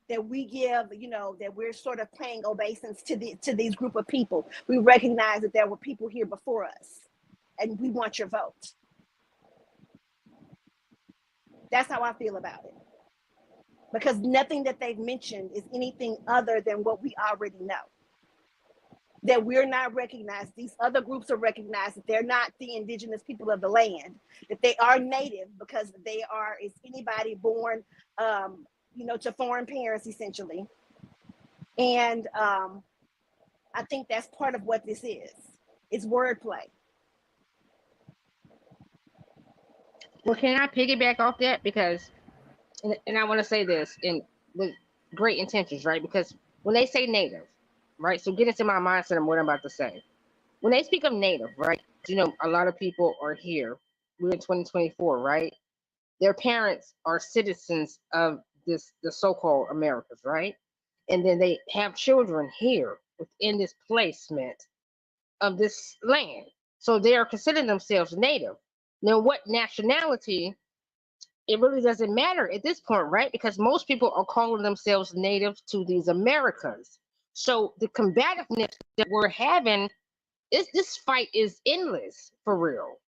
That we give, that we're sort of paying obeisance to these group of people. We recognize that there were people here before us, and we want your vote. That's how I feel about it. Because nothing that they've mentioned is anything other than what we already know. That we're not recognized. These other groups are recognized that they're not the indigenous people of the land, that they are native because they are, is anybody born, to foreign parents, essentially. And I think that's part of what this is. It's wordplay. Well, can I piggyback off that? Because, and I want to say this with great intentions, right? Because when they say native, right? So get into my mindset of what I'm about to say. When they speak of native, right? A lot of people are here. We're in 2024, right? Their parents are citizens of the so-called Americas, right? And then they have children here within this placement of this land. So they are considering themselves native. Now, what nationality, it really doesn't matter at this point, right? Because most people are calling themselves native to these Americas. So the combativeness that we're having, this fight is endless, for real.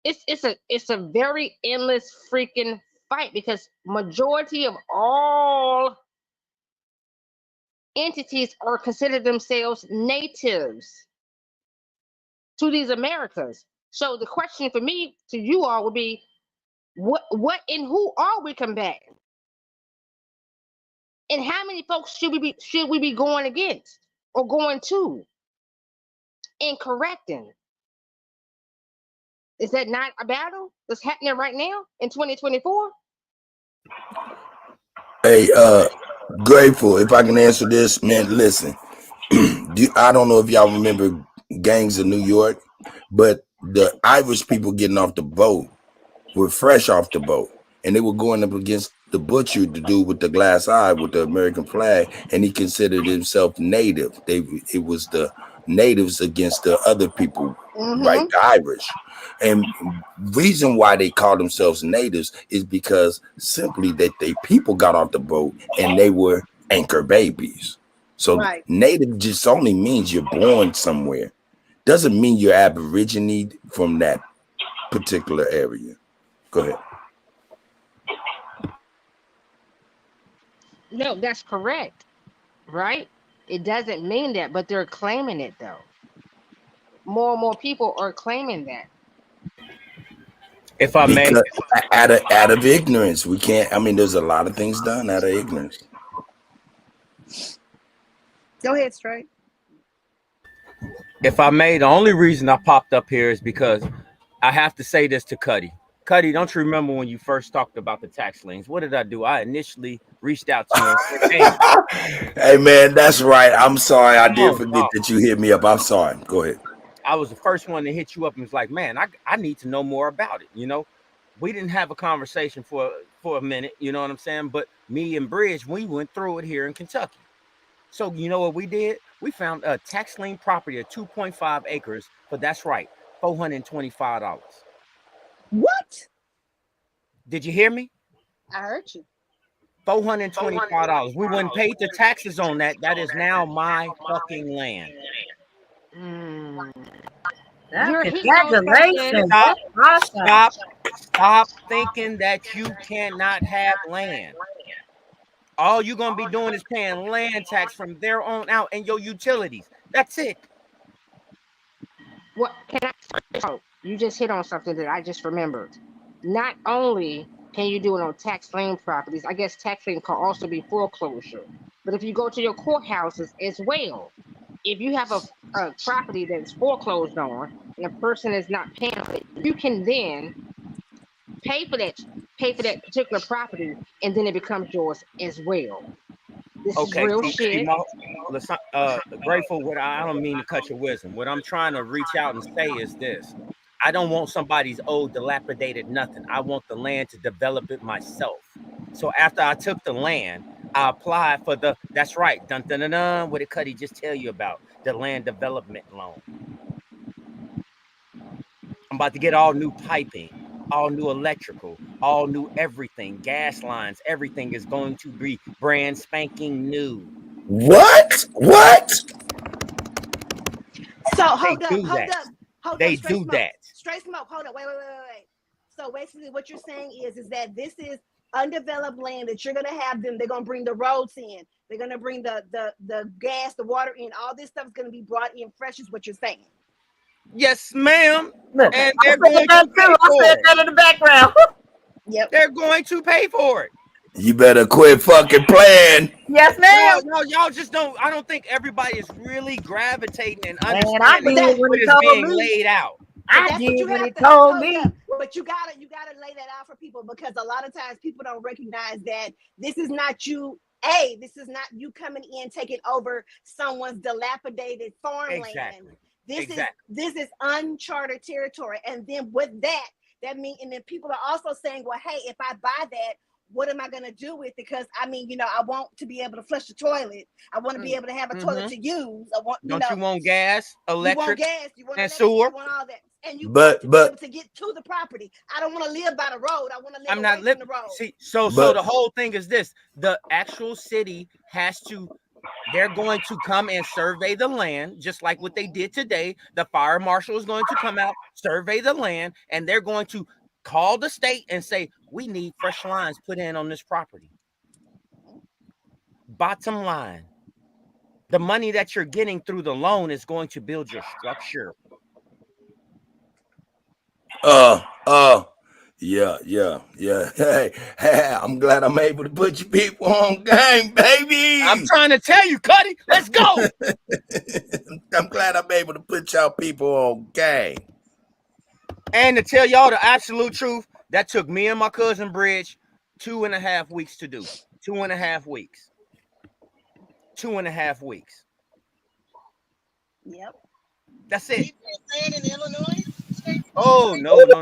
It's a very endless freaking fight, because majority of all entities are considered themselves natives to these Americas. So the question for me to you all would be, what and who are we combating? And how many folks should we be going against or going to and correcting? Is that not a battle that's happening right now in 2024? Hey, Grateful, if I can answer this, man, listen. I don't know if y'all remember Gangs of New York, but the Irish people getting off the boat were fresh off the boat, and they were going up against the butcher, the dude with the glass eye with the American flag, and he considered himself native. It was the natives against the other people, right? The Irish. And reason why they call themselves natives is because simply that they people got off the boat and they were anchor babies. So native just only means you're born somewhere. Doesn't mean you're Aborigine from that particular area. Go ahead. No, that's correct, right? It doesn't mean that, but they're claiming it though. More and more people are claiming that. If I may, Because out of ignorance, we can't. I mean, there's a lot of things done out of ignorance. Go ahead, Straight. if I may, the only reason I popped up here is because I have to say this to Cuddy. Cuddy, don't you remember when you first talked about the tax liens? What did I do? I initially reached out to you and said, hey, Hey man, that's right. I'm sorry. I did no, forget no. that you hit me up. I'm sorry. Go ahead. I was the first one to hit you up and was like, man, I need to know more about it. You know, we didn't have a conversation for a minute, you know what I'm saying? But me and Bridge, we went through it here in Kentucky. So you know what we did? We found a tax lien property of 2.5 acres, but that's right, $425. What? Did you hear me? I heard you. $425. We wouldn't pay the taxes on that. That is now my fucking land. Congratulations. Stop, That's awesome. stop thinking that you cannot have land. All you're gonna be doing is paying land tax from there on out and your utilities. That's it. What can I? Oh, you just hit on something that I just remembered. Not only can you do it on tax lien properties, I guess tax lien can also be foreclosure. But if you go to your courthouses as well, if you have a property that's foreclosed on and a person is not paying it, you can then pay for that particular property, and then it becomes yours as well. This Okay, is real see, shit. Grateful. What I don't mean to cut your wisdom. What I'm trying to reach out and say is this: I don't want somebody's old, dilapidated nothing. I want the land to develop it myself. So after I took the land, I applied for the. That's right. Dun dun dun dun. What did Cuddy just tell you about the land development loan? I'm about to get all new piping, all new electrical, all new everything, gas lines, everything is going to be brand spanking new. What? So hold up. They do Straight that. Straight smoke. Hold up. Wait. So basically, what you're saying is that this is undeveloped land that you're gonna have them. They're gonna bring the roads in. They're gonna bring the gas, the water in. All this stuff is gonna be brought in fresh. Is what you're saying? Yes, ma'am. Look, And I they're said going that to pay too. I for said it. that in the background. Yep. They're going to pay for it. You better quit fucking playing. Yes, ma'am. No, y'all just don't. I don't think everybody is really gravitating and Man, I understanding did when what he is told being me. laid out. I did when he told me. But you gotta lay that out for people, because a lot of times people don't recognize that this is not you. This is not you coming in taking over someone's dilapidated farmland. Exactly. This is uncharted territory. And then with that means, and then people are also saying, well, hey, if I buy that, what am I going to do with it? Because I mean, I want to be able to flush the toilet. I want to be able to have a toilet to use. I want, Don't you want gas, electric, you want and electric, sewer? you want all that. And you But- want to be able to get to the property. I don't want to live by the road. I want to live I'm not away from the road. See, so But- the whole thing is this: the actual city has to. They're going to come and survey the land, just like what they did today. The fire marshal is going to come out, survey the land, and they're going to call the state and say, we need fresh lines put in on this property. Bottom line, the money that you're getting through the loan is going to build your structure. Yeah. Hey, I'm glad I'm able to put you people on game, baby. I'm trying to tell you, Cuddy, let's go. I'm glad I'm able to put y'all people on game. And to tell y'all the absolute truth, that took me and my cousin Bridge 2.5 weeks to do. 2.5 weeks. 2.5 weeks. Yep. That's it. In Illinois? Oh, no. Hold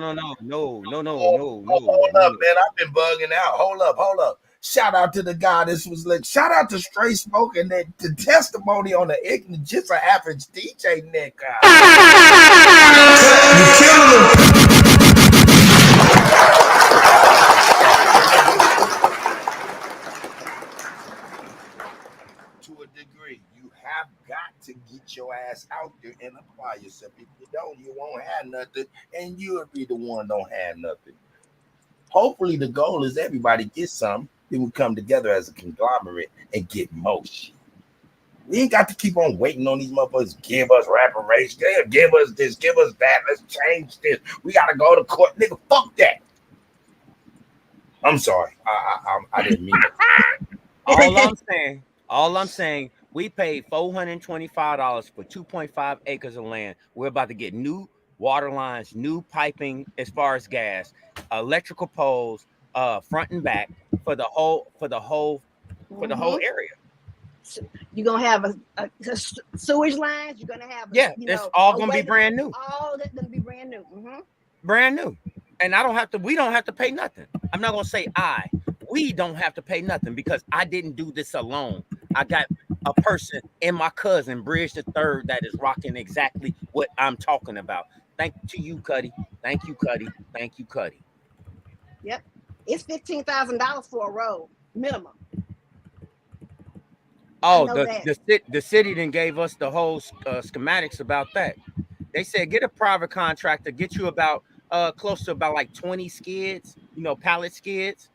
up, man. I've been bugging out. Hold up. Shout out to the guy. This was like, shout out to Straight Smoke and the testimony on the ignorant, just an average DJ Nick. To a degree, you have got to get your ass out there and apply yourself. If you don't, you won't have nothing, and you'll be the one don't have nothing. Hopefully, the goal is everybody gets something. then we come together as a conglomerate and get more shit. We ain't got to keep on waiting on these motherfuckers to give us reparations, give us this, give us that, let's change this. We got to go to court. Nigga, fuck that. I'm sorry. I didn't mean it. All I'm saying, we paid $425 for 2.5 acres of land. We're about to get new water lines, new piping as far as gas, electrical poles, front and back for the whole area. You're gonna have a sewage lines. You're gonna have it's all gonna be brand new. All that's gonna be brand new. Brand new. And we don't have to pay nothing. I'm not gonna say we don't have to pay nothing because I didn't do this alone. I got a person and my cousin, Bridge the Third, that is rocking exactly what I'm talking about. Thank you, Cuddy. Thank you, Cuddy. Thank you, Cuddy. Yep. It's $15,000 for a road minimum. Oh, the city then gave us the whole schematics about that. They said get a private contractor, get you about close to about like 20 skids, pallet skids.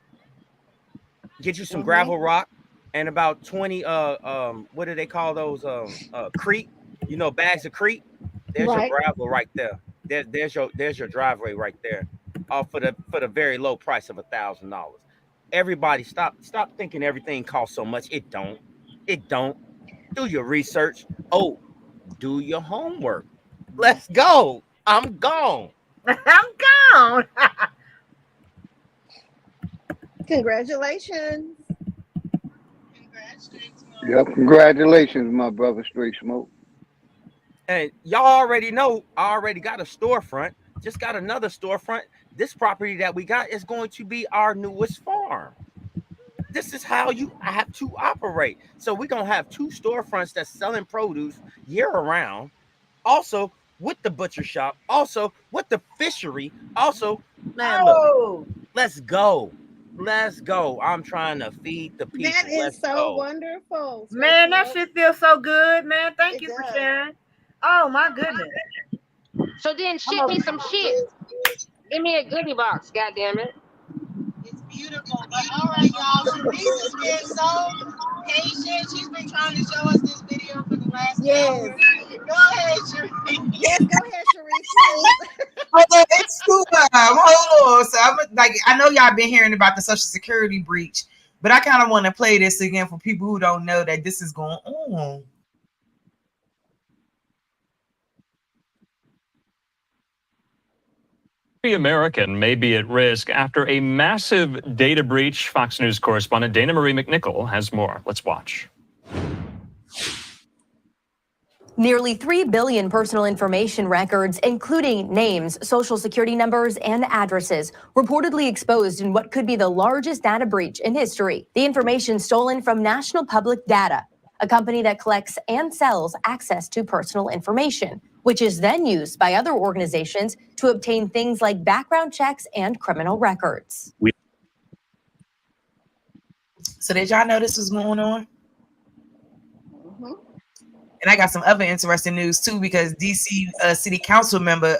Get you some gravel rock and about 20 what do they call those crete? Bags of crete. There's your gravel right there. There's your driveway right there. For the very low price of $1,000. Everybody stop thinking everything costs so much. It don't. Do your research. Oh, do your homework. Let's go. I'm gone. Congratulations. Yep, congratulations, my brother, Straight Smoke. And y'all already know, I already got a storefront. Just got another storefront. This property that we got is going to be our newest farm. This is how you have to operate. So we're going to have 2 storefronts that's selling produce year round. Also with the butcher shop. Also with the fishery. Also, man, look, let's go. Let's go. I'm trying to feed the people. That is so wonderful. Man, that shit feels so good, man. Thank you for sharing. Oh, my goodness. So then ship me some shit. Give me a goodie box, goddammit. Beautiful, but all right, y'all. Sharice has been so patient. She's been trying to show us this video for the last hour. Go ahead, Sharice. Yes, go ahead, Sharice. Hold on, it's too much. Hold on. So I know y'all been hearing about the Social Security breach, but I kind of want to play this again for people who don't know that this is going on. Every American may be at risk after a massive data breach. Fox News correspondent Dana Marie McNichol has more. Let's watch. Nearly 3 billion personal information records, including names, social security numbers, and addresses, reportedly exposed in what could be the largest data breach in history. The information stolen from National Public Data, a company that collects and sells access to personal information, which is then used by other organizations to obtain things like background checks and criminal records. So did y'all know this was going on? And I got some other interesting news too, because DC City Council member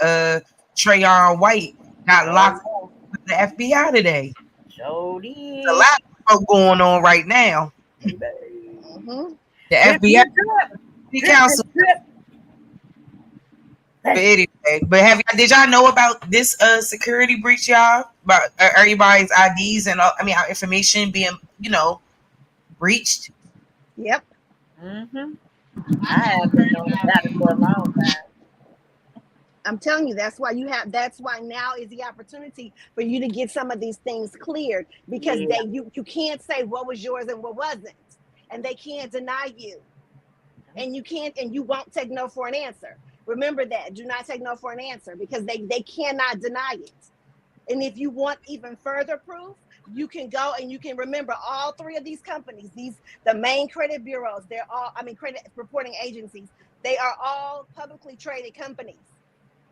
Trayon White got locked up with the FBI today. Jody. There's a lot of stuff going on right now. The FBI City Council. But anyway, did y'all know about this security breach, y'all? About everybody's IDs and our information being, breached? Yep. I have been on that for a long time. I'm telling you, that's why now is the opportunity for you to get some of these things cleared, because you can't say what was yours and what wasn't, and they can't deny you, and you won't take no for an answer. Remember that. Do not take no for an answer, because they cannot deny it. And if you want even further proof, you can go and you can remember all 3 of these companies, the main credit bureaus, credit reporting agencies, they are all publicly traded companies.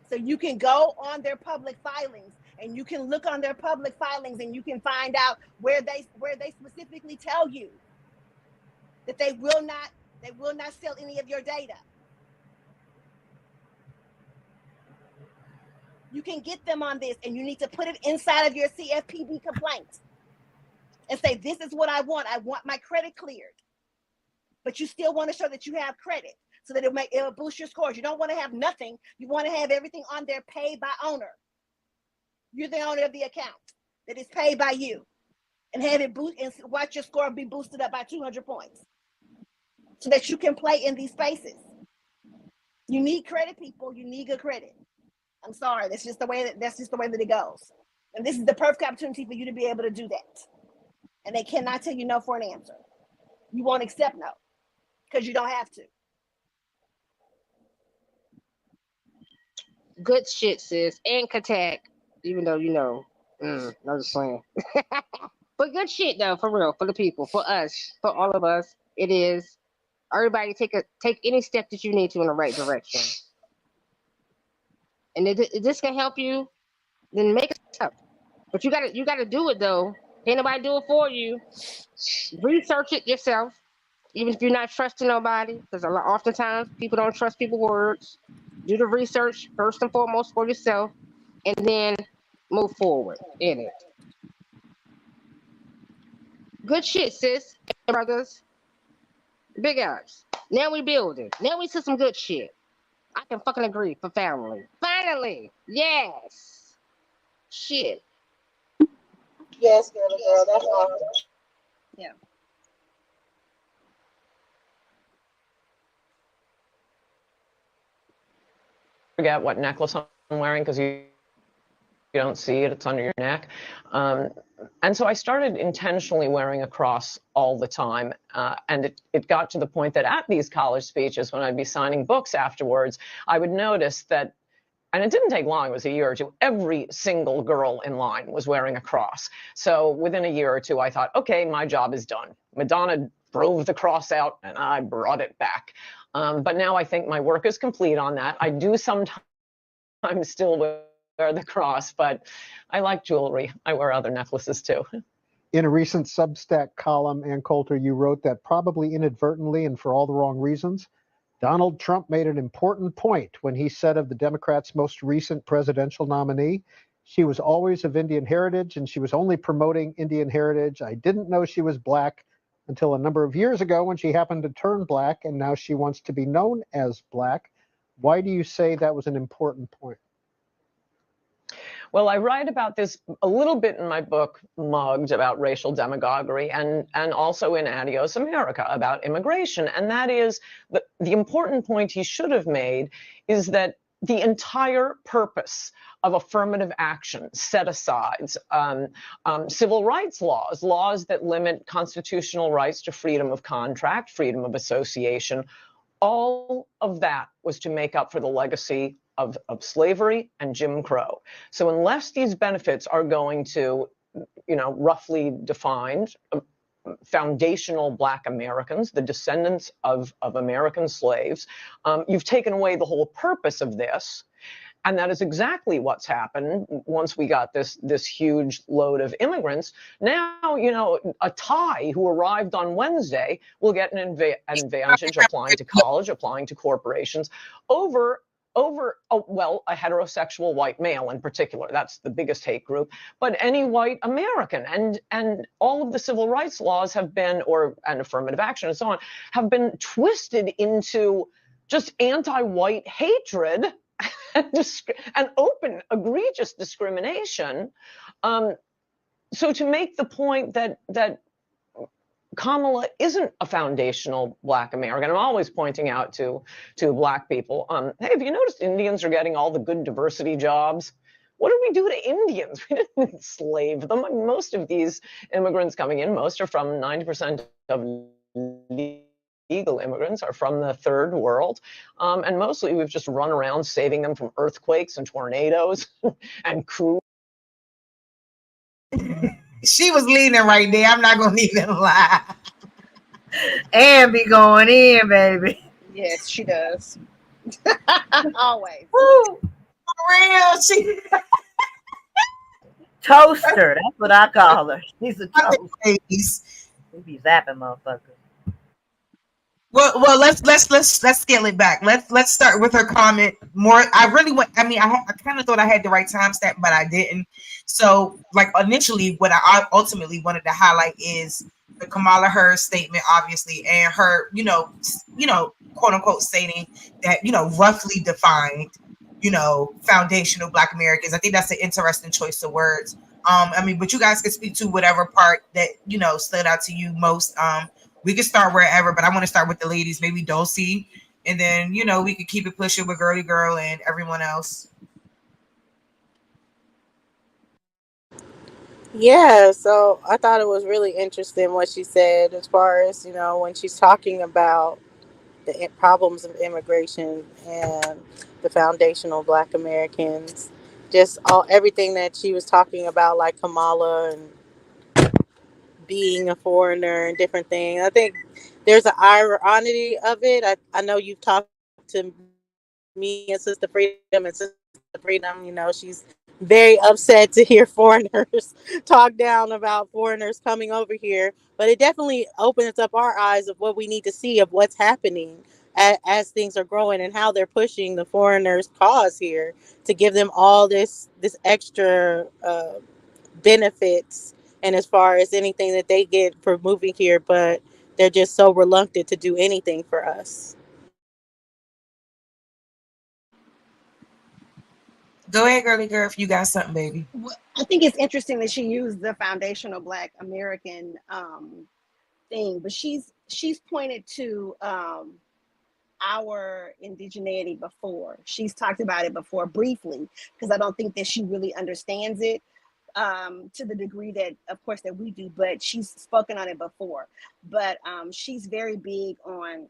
So you can go on their public filings and you can look on their public filings and you can find out where they specifically tell you that they will not sell any of your data. You can get them on this, and you need to put it inside of your CFPB complaint. and say, this is what I want. I want my credit cleared. But you still want to show that you have credit so that it'll boost your scores. You don't want to have nothing. You want to have everything on there paid by owner. You're the owner of the account that is paid by you, and have it boost and watch your score be boosted up by 200 points so that you can play in these spaces. You need credit, people. You need good credit. I'm sorry. That's just the way that it goes. And this is the perfect opportunity for you to be able to do that. And they cannot tell you no for an answer. You won't accept no because you don't have to. Good shit, sis. And Katak, even though I'm just saying. But good shit though, for real, for the people, for us, for all of us. It is. Everybody take any step that you need to in the right direction. And if this can help you, then make it up. But you gotta do it though. Can't nobody do it for you. Research it yourself, even if you're not trusting nobody, because oftentimes people don't trust people's words. Do the research first and foremost for yourself, and then move forward in it. Good shit, sis, brothers. Big ups. Now we building. Now we see some good shit. I can fucking agree for family. Finally, yes. Shit. Yes, girl, that's all. Yeah. Forget what necklace I'm wearing because you don't see it, it's under your neck. And so I started intentionally wearing a cross all the time. And it got to the point that at these college speeches, when I'd be signing books afterwards, I would notice that, and it didn't take long, it was a year or two, every single girl in line was wearing a cross. So within a year or two, I thought, okay, my job is done. Madonna drove the cross out and I brought it back. But now I think my work is complete on that. I do sometimes still wear the cross, but I like jewelry. I wear other necklaces too. In a recent Substack column, Ann Coulter, you wrote that probably inadvertently and for all the wrong reasons, Donald Trump made an important point when he said of the Democrats' most recent presidential nominee, she was always of Indian heritage and she was only promoting Indian heritage. I didn't know she was black until a number of years ago when she happened to turn black, and now she wants to be known as black. Why do you say that was an important point? Well, I write about this a little bit in my book, Mugged, about racial demagoguery, and also in Adios America about immigration. And that is the important point he should have made is that the entire purpose of affirmative action, set-asides, civil rights laws that limit constitutional rights to freedom of contract, freedom of association, all of that was to make up for the legacy of slavery and Jim Crow. So unless these benefits are going to, roughly defined, foundational Black Americans, the descendants of American slaves, you've taken away the whole purpose of this. And that is exactly what's happened once we got this huge load of immigrants. Now, a Thai who arrived on Wednesday will get an advantage applying to college, applying to corporations over a heterosexual white male in particular. That's the biggest hate group, but any white American. And all of the civil rights laws have been, and affirmative action and so on, have been twisted into just anti-white hatred and open, egregious discrimination. So to make the point that Kamala isn't a foundational Black American, I'm always pointing out to Black people, hey, have you noticed Indians are getting all the good diversity jobs? What did we do to Indians? We didn't enslave them. I mean, most of these immigrants coming in, most are from 90% of legal immigrants are from the third world. And mostly we've just run around saving them from earthquakes and tornadoes and coups. She was leaning right there. I'm not going to even lie. And be going in, baby. Yes, she does. Always. Woo. For real. She Toaster. That's what I call her. She's a toaster. We be zapping motherfuckers. Well, let's scale it back. Let's start with her comment more. I really want. I mean, I kind of thought I had the right timestamp, but I didn't. So, like initially, what I ultimately wanted to highlight is the Kamala Harris statement, obviously, and her, quote unquote, stating that roughly defined, foundational Black Americans. I think that's an interesting choice of words. I mean, but you guys can speak to whatever part that stood out to you most. We can start wherever, but I want to start with the ladies, maybe Dulcie, and then we could keep it pushing with Girly Girl and everyone else. Yeah, so I thought it was really interesting what she said as far as, when she's talking about the problems of immigration and the foundational Black Americans, just everything that she was talking about, like Kamala and being a foreigner and different things. I think there's an irony of it. I know you've talked to me and Sister Freedom, and Sister Freedom, she's very upset to hear foreigners talk down about foreigners coming over here. But it definitely opens up our eyes of what we need to see of what's happening as things are growing and how they're pushing the foreigners' cause here to give them all this extra benefits, and as far as anything that they get for moving here, but they're just so reluctant to do anything for us. Go ahead, Girly Girl, if you got something, baby. Well, I think it's interesting that she used the foundational Black American thing, but she's pointed to our indigeneity before. She's talked about it before briefly, because I don't think that she really understands it to the degree that, of course, that we do, but she's spoken on it before. But she's very big on,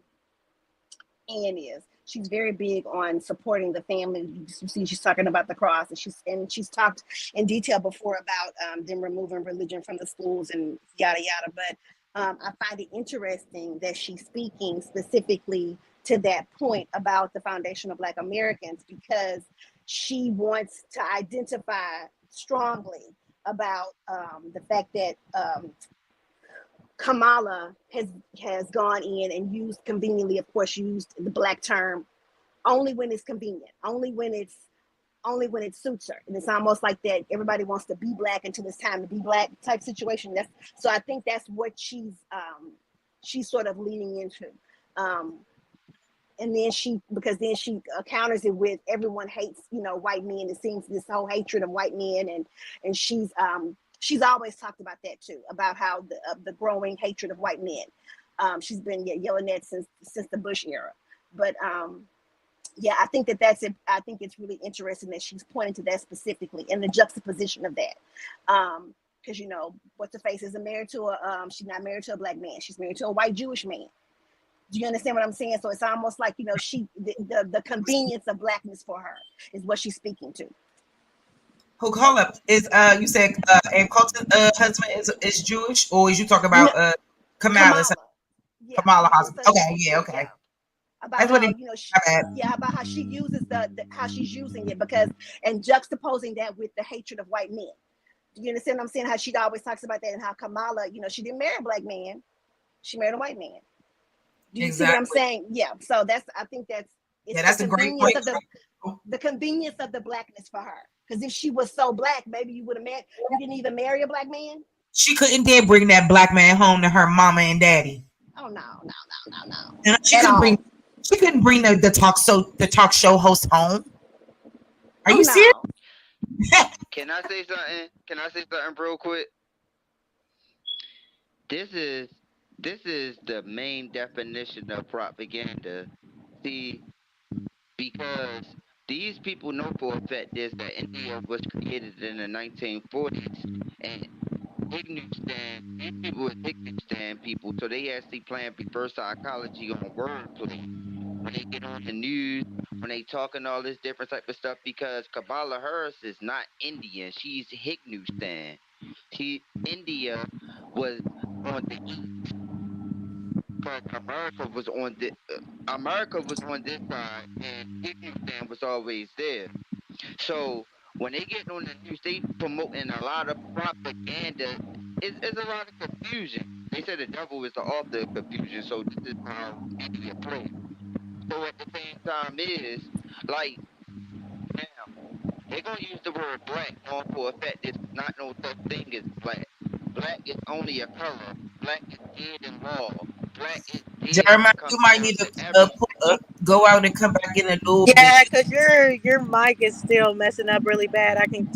she's very big on supporting the family. You see, she's talking about the cross, and she's talked in detail before about them removing religion from the schools and yada yada. But I find it interesting that she's speaking specifically to that point about the foundational Black Americans, because she wants to identify strongly about the fact that Kamala has gone in and used conveniently, of course, used the Black term only when it's convenient, only when it suits her. And it's almost like that everybody wants to be Black until it's time to be Black type situation. So I think that's what she's sort of leaning into. And then she counters it with everyone hates, white men. It seems this whole hatred of white men, and she's always talked about that too, about how the growing hatred of white men. She's been yelling that since the Bush era. But yeah, I think that's it. I think it's really interesting that she's pointing to that specifically, and the juxtaposition of that. Because what's her face isn't married to she's not married to a Black man. She's married to a white Jewish man. Do you understand what I'm saying? So it's almost like, the convenience of Blackness for her is what she's speaking to. Hold up. Is you said and Colton's husband is Jewish, or is you talking about Kamala's Kamala husband? Okay, yeah, okay. About that's how, what about how she uses how she's using it, and juxtaposing that with the hatred of white men. Do you understand what I'm saying? How she always talks about that, and how Kamala, she didn't marry a Black man, she married a white man. Do you see what I'm saying? Yeah. So I think that's a great point. The convenience of the Blackness for her. Because if she was so Black, maybe you didn't even marry a Black man. She couldn't dare bring that Black man home to her mama and daddy. Oh no. And she couldn't bring the talk show host home. Are you serious? Can I say something real quick? This is the main definition of propaganda. See, because these people know for a fact that India was created in the 1940s, and these people were Hindustan people, so they actually playing reverse psychology on wordplay. When they get on the news, when they talking all this different type of stuff, because Kamala Harris is not Indian, she's Hindustan. India was on the east, but America was on this side, and Hindustan was always there. So when they get on the news, they promoting a lot of propaganda. It's a lot of confusion. They said the devil is the author of confusion, so this is how India plays. So at the same time is like now they're gonna use the word black on for a fact there's not no such thing as black. Black is only a color. Black is dead in law. Black is dead when Jeremiah, it comes you might down need to to everything. go out and come back in a little Yeah, bit. because your mic is still messing up really bad. I'm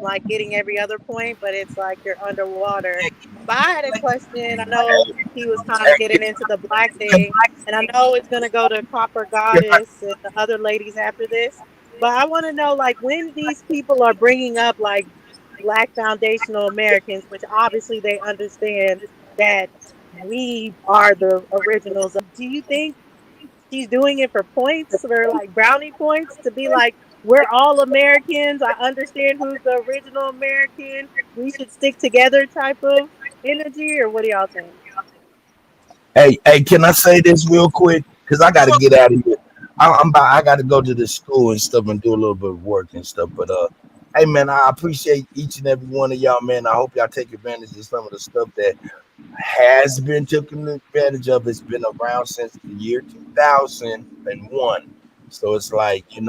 like getting every other point, but it's like you're underwater. But I had a question. I know he was kind of getting into the black thing, and I know it's gonna go to Copper Goddess and the other ladies after this. But I want to know, like, when these people are bringing up like Black foundational Americans, which obviously they understand that we are the originals. Do you think she's doing it for points or like brownie points to be like, we're all Americans? I understand who's the original American. We should stick together type of energy, or what do y'all think? Hey, can I say this real quick? Because I got to get out of here. I got to go to the school and stuff and do a little bit of work and stuff. But hey man, I appreciate each and every one of y'all, man. I hope y'all take advantage of some of the stuff that has been taken advantage of. It's been around since the year 2001. So it's like, just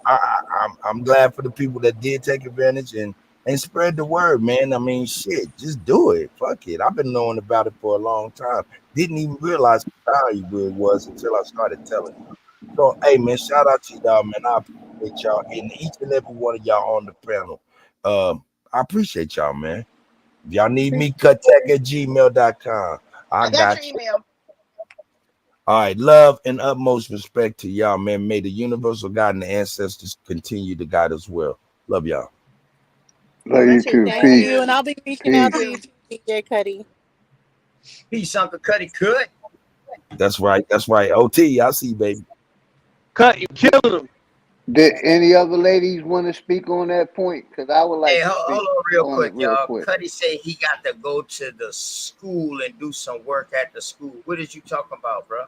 I'm glad for the people that did take advantage and spread the word, man. I mean, shit, just do it. Fuck it. I've been knowing about it for a long time. Didn't even realize how valuable it was until I started telling you. So, hey, man, shout out to y'all, man. I appreciate y'all and each and every one of y'all on the panel. I appreciate y'all, man. If y'all need me, cuttech@gmail.com. I got you. Email. All right, love and utmost respect to y'all, man. May the universal God and the ancestors continue to guide us well. Love y'all. Love you too. Thank Peace. you, and I'll be reaching out to Peace. you, DJ Cuddy. Peace, Uncle Cuddy. Good. That's right. That's right. OT, I see, baby. Cut, you killing them. Did any other ladies want to speak on that point? Because I would like Hey, to hold speak on real on quick, it real y'all. quick. Cuddy said he got to go to the school and do some work at the school. What is you talking about, bro?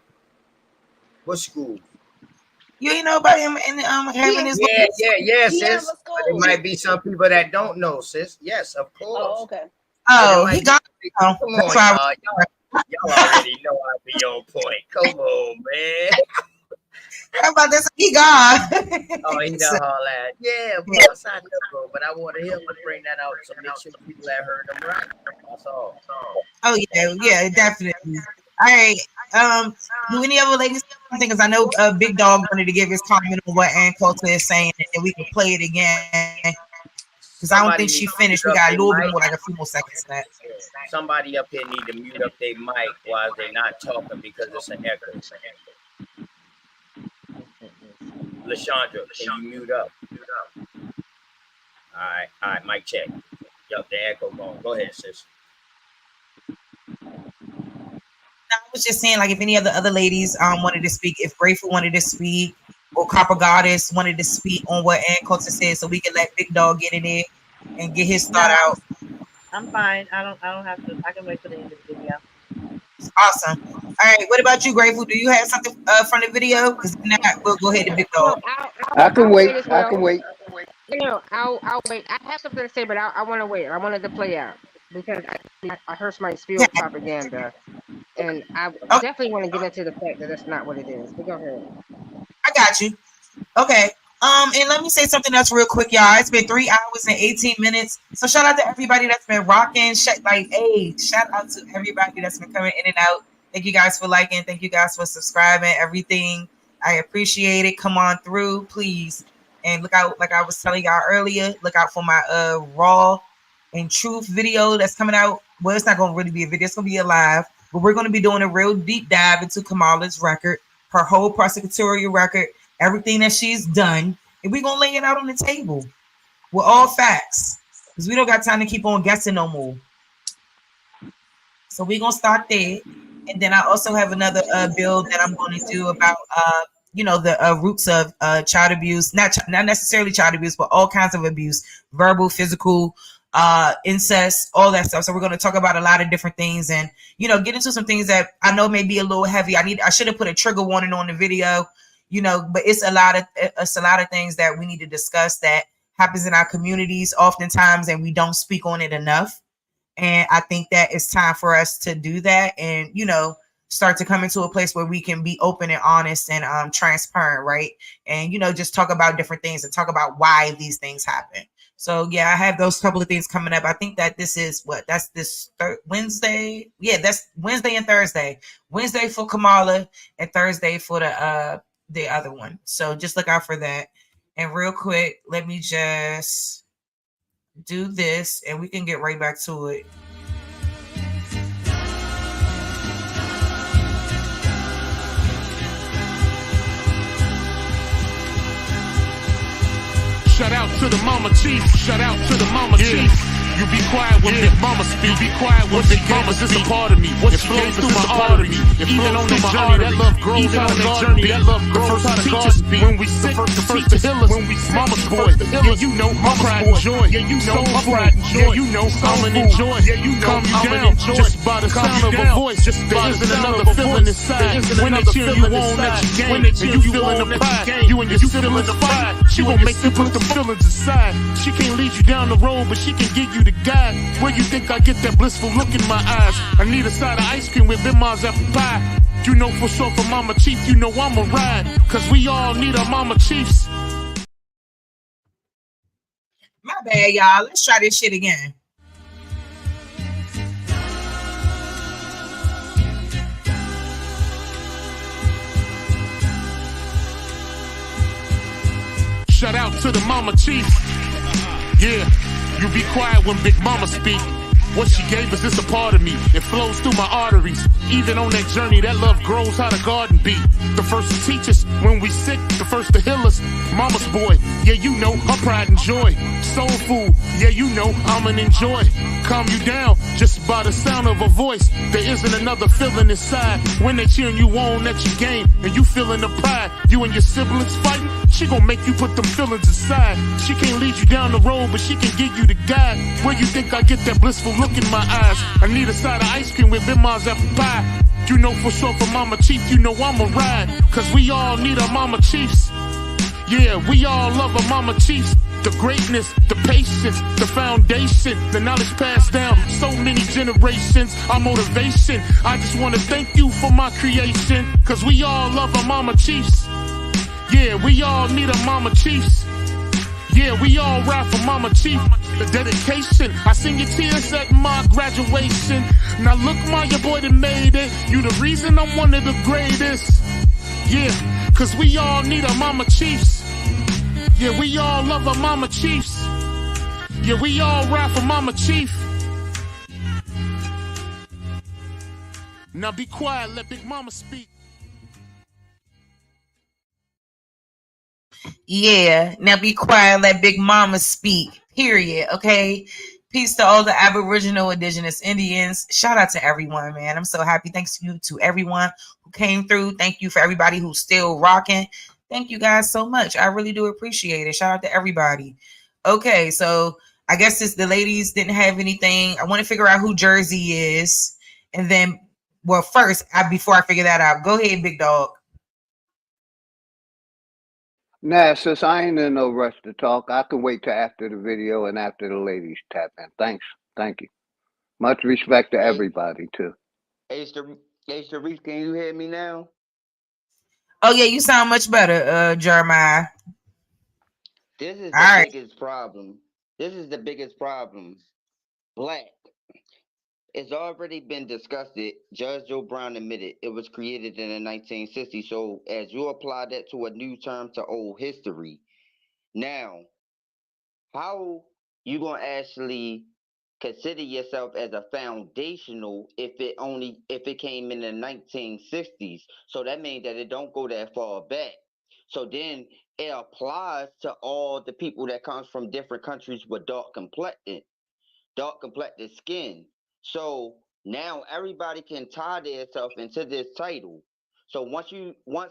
What school? You ain't know about him and having his sis. But there might be some people that don't know, sis. Yes, of course. Oh, okay. Oh, he got Come on, y'all already know I be on point. Come on, man. How about this? He gone. Oh, he done all that. Yeah, of course I know, bro. But I wanted him to bring that out so make sure people that heard him right. That's all. Oh yeah, definitely. All right. Do any other ladies something? Because I know Big Dog wanted to give his comment on what Ann Coulter is saying, and then we can play it again. Because I don't think she finished. We got a little bit more, like a few more seconds left. Somebody up here need to mute up their mic while they're not talking because it's an echo. LaShondra, can you mute up? All right, mic check. Yup, the echo going. Go ahead, sis. I was just saying, like, if any of the other ladies wanted to speak, if Grateful wanted to speak, or Copper Goddess wanted to speak on what Ann Coulter said, so we can let Big Dog get in there and get his thought out. I'm fine. I don't have to. I can wait for the end of the video. Awesome. All right. What about you, Grateful? Do you have something from the video? Because if not, we'll go ahead to Big Dog. I can wait. I can wait. I'll wait. I have something to say, but I want to wait. I wanted to play out because I heard somebody spill propaganda, and I definitely want to get into the fact that that's not what it is. But go ahead. I got you. Okay. And let me say something else real quick, y'all. It's been 3 hours and 18 minutes. So shout out to everybody that's been rocking. Shout out to everybody that's been coming in and out. Thank you guys for liking. Thank you guys for subscribing. Everything. I appreciate it. Come on through, please. And look out, like I was telling y'all earlier, look out for my raw and truth video that's coming out. Well, it's not going to really be a video. It's going to be a live. But we're going to be doing a real deep dive into Kamala's record, her whole prosecutorial record, everything that she's done, and we're gonna lay it out on the table with all facts, because we don't got time to keep on guessing no more. So we're gonna start there, and then I also have another bill that I'm going to do about the roots of child abuse, not necessarily child abuse, but all kinds of abuse, verbal, physical, incest, all that stuff. So we're going to talk about a lot of different things and get into some things that I know may be a little heavy. I should have put a trigger warning on the video, but it's a lot of things that we need to discuss that happens in our communities oftentimes, and we don't speak on it enough. And I think that it's time for us to do that and, you know, start to come into a place where we can be open and honest and transparent, right? And, you know, just talk about different things and talk about why these things happen. So, yeah, I have those couple of things coming up. I think that this is that's this Wednesday. Yeah, that's Wednesday and Thursday. Wednesday for Kamala and Thursday for the other one. So just look out for that. And real quick, let me just do this and we can get right back to it. Shout out to the mama chief. Shout out to the mama chief. You be quiet when Big Mama speak. You be quiet when Big Mama speak. It's a part of me. What she gave us is a part of me. Even on that journey, that love grows out of that journey. That love grows out of God. When we sick, the first to heal us. When we Mama's boy. Yeah, you know my pride and joy. Yeah, you know my pride and joy. Yeah, you know I'm an enjoy. Yeah, you know I'm an enjoy. Just by the sound of a voice. Just there isn't another feeling inside. When they cheer you on, that you gain. When they cheer you feeling the pride. You and your siblings fight. She gon' make you put them feelings aside. She can't lead you down the road, but she can give you the guide. Where you think I get that blissful look in my eyes? I need a side of ice cream with Bim's apple pie. You know for sure for Mama Chief, you know I'ma ride. Cause we all need our Mama Chiefs. My bad, y'all. Let's try this shit again. Shout out to the Mama Chief. Yeah, you be quiet when Big Mama speak. What she gave us is a part of me. It flows through my arteries. Even on that journey, that love grows how the garden be. The first to teach us when we sick, the first to heal us. Mama's boy, yeah, you know her pride and joy. Soul food, yeah, you know I'm an enjoy. Calm you down just by the sound of a voice. There isn't another feeling inside. When they cheering you on that you gain and you feeling the pride. You and your siblings fighting, she gon' make you put them feelings aside. She can't lead you down the road, but she can give you the guide. Where you think I get that blissful look in my eyes? I need a side of ice cream with Bim's apple pie. You know for sure for Mama Chief, you know I'ma ride. Cause we all need our Mama Chiefs. Yeah, we all love our Mama Chiefs. The greatness, the patience, the foundation, the knowledge passed down so many generations, our motivation. I just wanna thank you for my creation. Cause we all love our Mama Chiefs. Yeah, we all need our Mama Chiefs. Yeah, we all ride for Mama Chief. The dedication, I seen your tears at my graduation. Now look, Ma, your boy that made it. You the reason I'm one of the greatest. Yeah, cause we all need our Mama Chiefs. Yeah, we all love our Mama Chiefs. Yeah, we all ride for Mama Chief. Now be quiet, let Big Mama speak. Yeah, now be quiet, let Big Mama speak. Period. Okay. Peace to all the Aboriginal, Indigenous Indians. Shout out to everyone, man. I'm so happy. Thanks you to everyone who came through. Thank you for everybody who's still rocking. Thank you guys so much. I really do appreciate it. Shout out to everybody. Okay, so I guess since the ladies didn't have anything, I want to figure out who Jersey is. And then, well, first, before I figure that out, go ahead, Big Dog. Nah, sis, I ain't in no rush to talk. I can wait till after the video and after the ladies tap in. Thanks. Thank you. Much respect to everybody, too. Hey, Sharif, can you hear me now? Oh, yeah, you sound much better, Jeremiah. This is the biggest problem. This is the biggest problem. Black. It's already been discussed. Judge Joe Brown admitted it was created in the 1960s. So as you apply that to a new term to old history, now, how you gonna actually consider yourself as a foundational if it came in the 1960s? So that means that it don't go that far back. So then it applies to all the people that comes from different countries with dark complected skin. So now everybody can tie themselves into this title. So once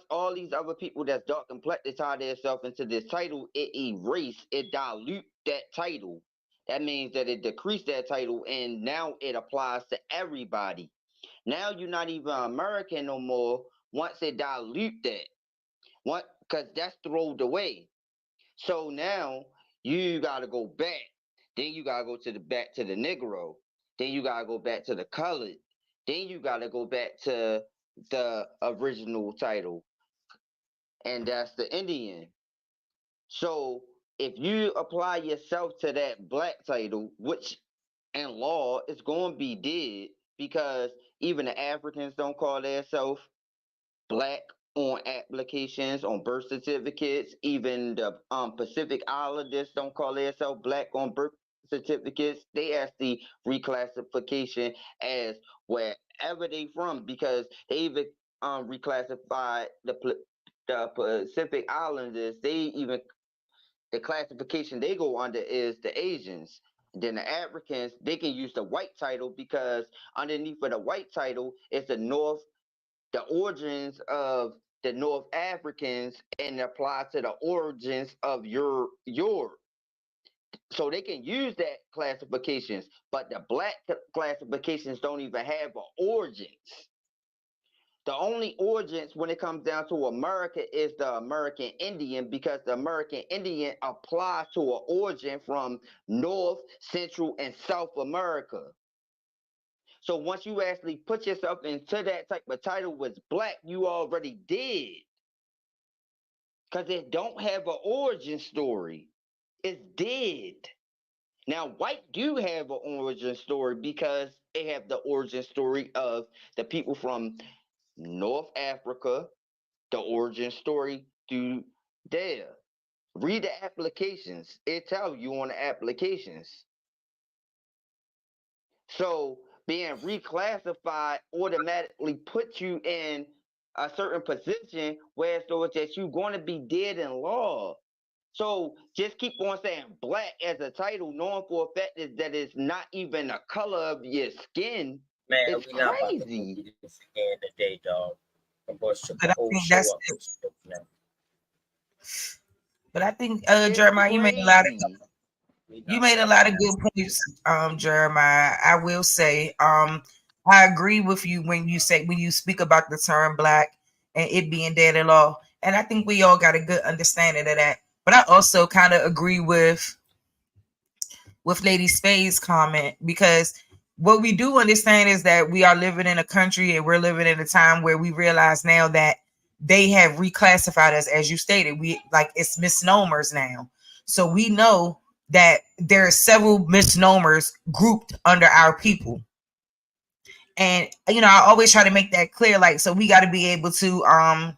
all these other people that's dark complected tie themselves into this title, it dilute that title. That means that it decreased that title, and now it applies to everybody. Now you're not even American no more once it dilute that. Because that's thrown away. So now you gotta go back. Then you gotta go back to the Negro. Then you gotta go back to the colored. Then you gotta go back to the original title, and that's the Indian. So if you apply yourself to that black title, which in law is going to be dead, because even the Africans don't call themselves black on applications, on birth certificates. Even the Pacific Islanders don't call themselves black on birth certificates. They ask the reclassification as wherever they from, because they even reclassified the Pacific Islanders. They even, the classification they go under is the Asians. Then the Africans, they can use the white title, because underneath of the white title is the North, the origins of the North Africans, and apply to the origins of Europe. So they can use that classifications, but the black classifications don't even have an origins. The only origins when it comes down to America is the American Indian, because the American Indian applies to an origin from North, Central, and South America. So once you actually put yourself into that type of title with black, you already did. Because it don't have an origin story. It's dead. Now, white do have an origin story, because they have the origin story of the people from North Africa, the origin story through there. Read the applications. It tells you on the applications. So being reclassified automatically puts you in a certain position where so it's that you're going to be dead in law. So just keep on saying black as a title, knowing for a fact that it's not even the color of your skin. Man, It's we not about to crazy. do this again today, dog. But I think that's it. But I think Jeremiah, you made a lot of good points, Jeremiah. I will say, I agree with you when you speak about the term black and it being dead in law. And I think we all got a good understanding of that. But I also kind of agree with Lady Spade's comment, because what we do understand is that we are living in a country, and we're living in a time where we realize now that they have reclassified us, as you stated. It's misnomers now. So we know that there are several misnomers grouped under our people. And, I always try to make that clear. So we got to be able to,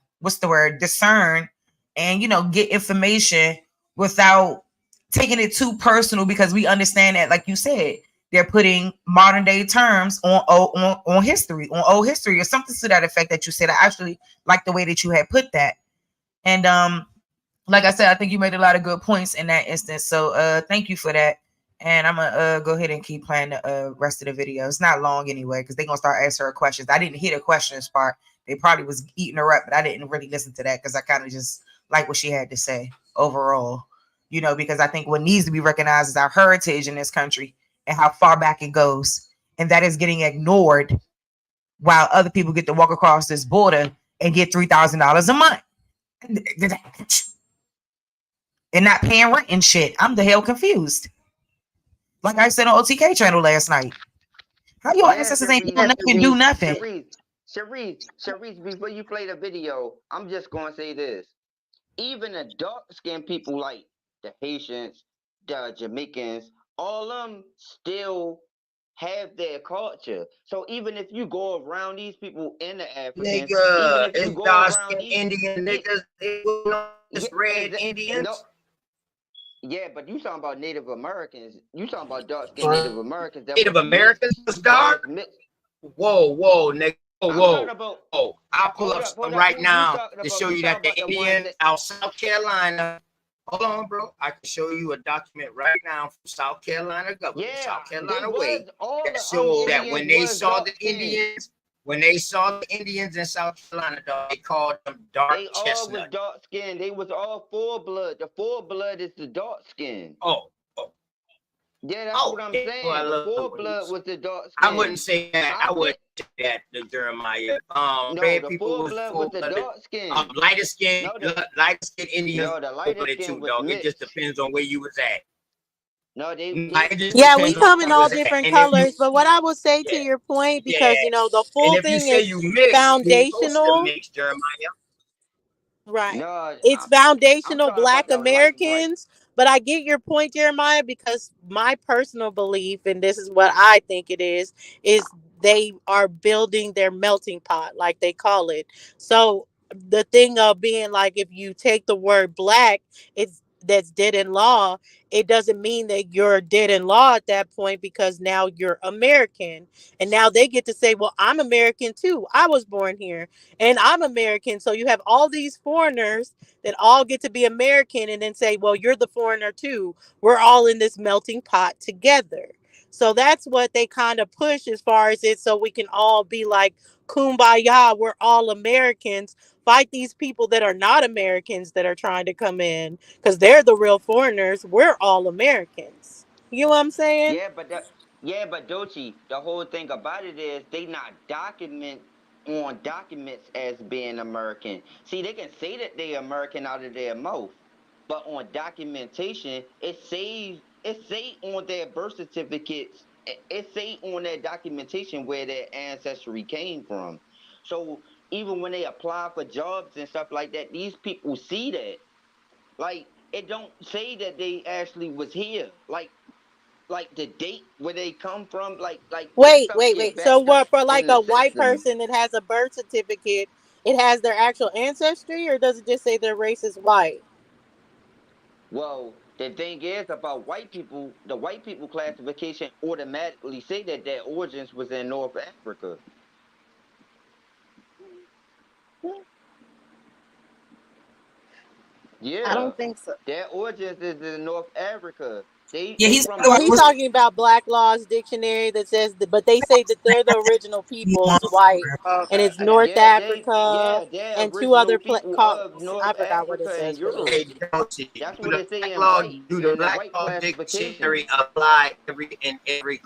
discern and, get information without taking it too personal, because we understand that, like you said, they're putting modern day terms on history, on old history, or something to that effect that you said. I actually like the way that you had put that. And like I said, I think you made a lot of good points in that instance. So thank you for that. And I'm gonna go ahead and keep playing the rest of the video. It's not long anyway, because they're gonna start asking her questions. I didn't hear the questions part. They probably was eating her up, but I didn't really listen to that, because I kind of just like what she had to say overall. Because I think what needs to be recognized is our heritage in this country and how far back it goes. And that is getting ignored while other people get to walk across this border and get $3,000 a month. And not paying rent and shit. I'm the hell confused. Like I said on OTK channel last night. How your ancestors ain't doing nothing, do nothing? Sharice, before you play the video, I'm just going to say this. Even the dark-skinned people like the Haitians, the Jamaicans, all of them still have their culture. So even if you go around these people in the Africans, Nigga, even if you it's go dark around skinned these Indian niggas, it's red Indians. No, yeah, but you talking about Native Americans. You talking about dark-skinned Native Americans. Native Americans was dark? Whoa, nigga. Whoa. I'll pull up some right now to show you that the Indians out South Carolina. Hold on, bro. I can show you a document right now from South Carolina government, South Carolina way, that shows that when they saw the Indians, in South Carolina, dog, they called them dark chestnut. They all was dark skinned. They was all full blood. The full blood is the dark skin. Yeah, that's what I'm saying. The full blood was the dark skin. I wouldn't say that. I wouldn't say that, Jeremiah. Red people was full blood. Dark skin. Lighter skin Indians. No, the lighter skin too, dog. It just depends on where you was at. No, It just Yeah, we depends on come in all colors. different And if you, colors, but what I will say to yeah, your point, yeah. because the And full if you thing say is you mix, we supposed to foundational. mix, Jeremiah. Right. no, It's I'm foundational talking about Black the light bright. Americans, but I get your point, Jeremiah, because my personal belief, and this is what I think it is they are building their melting pot, like they call it. So the thing of being like, if you take the word black, it's that's dead in law. It doesn't mean that you're dead in law at that point, because now you're American. And now they get to say, well, I'm American too. I was born here and I'm American. So you have all these foreigners that all get to be American and then say, well, you're the foreigner too. We're all in this melting pot together. So that's what they kind of push as far as it, so we can all be like, kumbaya, we're all Americans. Fight these people that are not Americans that are trying to come in, because they're the real foreigners. We're all Americans. You know what I'm saying? Yeah, but Dochi, the whole thing about it is they not on documents as being American. See, they can say that they American out of their mouth, but on documentation, it say on their birth certificates, it say on their documentation where their ancestry came from. So even when they apply for jobs and stuff like that, these people see that. Like, it don't say that they actually was here. Like the date where they come from, like that stuff get Wait. So backed up what, for like in the a white system. person that has a birth certificate, it has their actual ancestry, or does it just say their race is white? Well, the thing is about white people, the white people classification automatically say that their origins was in North Africa. I Yeah, don't think so. their origins is in North Africa. Yeah, They he's from So the he's talking about Black Law's dictionary that says, but they say that they're the original peoples, white, and it's North Africa they're and two other original people of I North forgot what it Africa and says for Europe. Hey, them. Dochi, That's do what the they say Black in Law, white, do the in the Black white Law classification. Dictionary apply in every?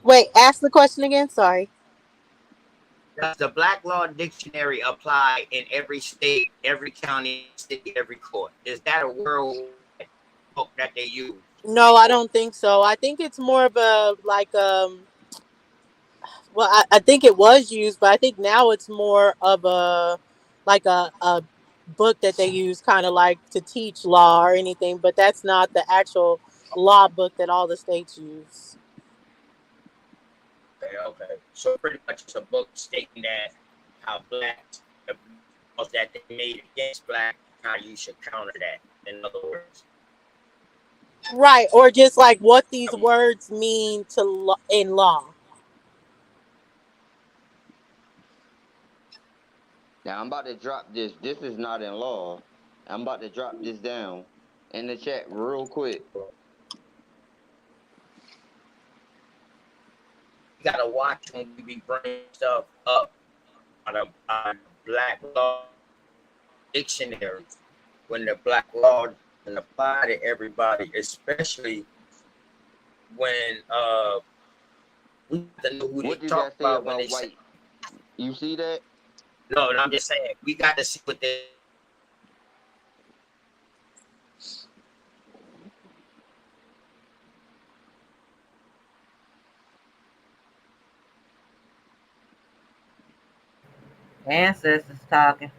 Wait, ask the question again. Sorry. Does the Black Law Dictionary apply in every state, every county, city, every court? Is that a world book that they use? No, I don't think so. I think it's more of a well, I think it was used, but I think now it's more of a book that they use kind of like to teach law or anything, but that's not the actual law book that all the states use. Okay. So pretty much it's a book stating that how blacks, the laws that they made against black, how you should counter that. In other words. Right, or just like what these words mean in law. Now I'm about to drop this. This is not in law. I'm about to drop this down in the chat real quick. You gotta watch when we be bringing stuff up on a Black Law Dictionary, when the Black Law can apply to everybody, especially when we have to know who What they did talk that say about when about they white? say. You see that? No, I'm just saying we got to see what they. Ancestors talking.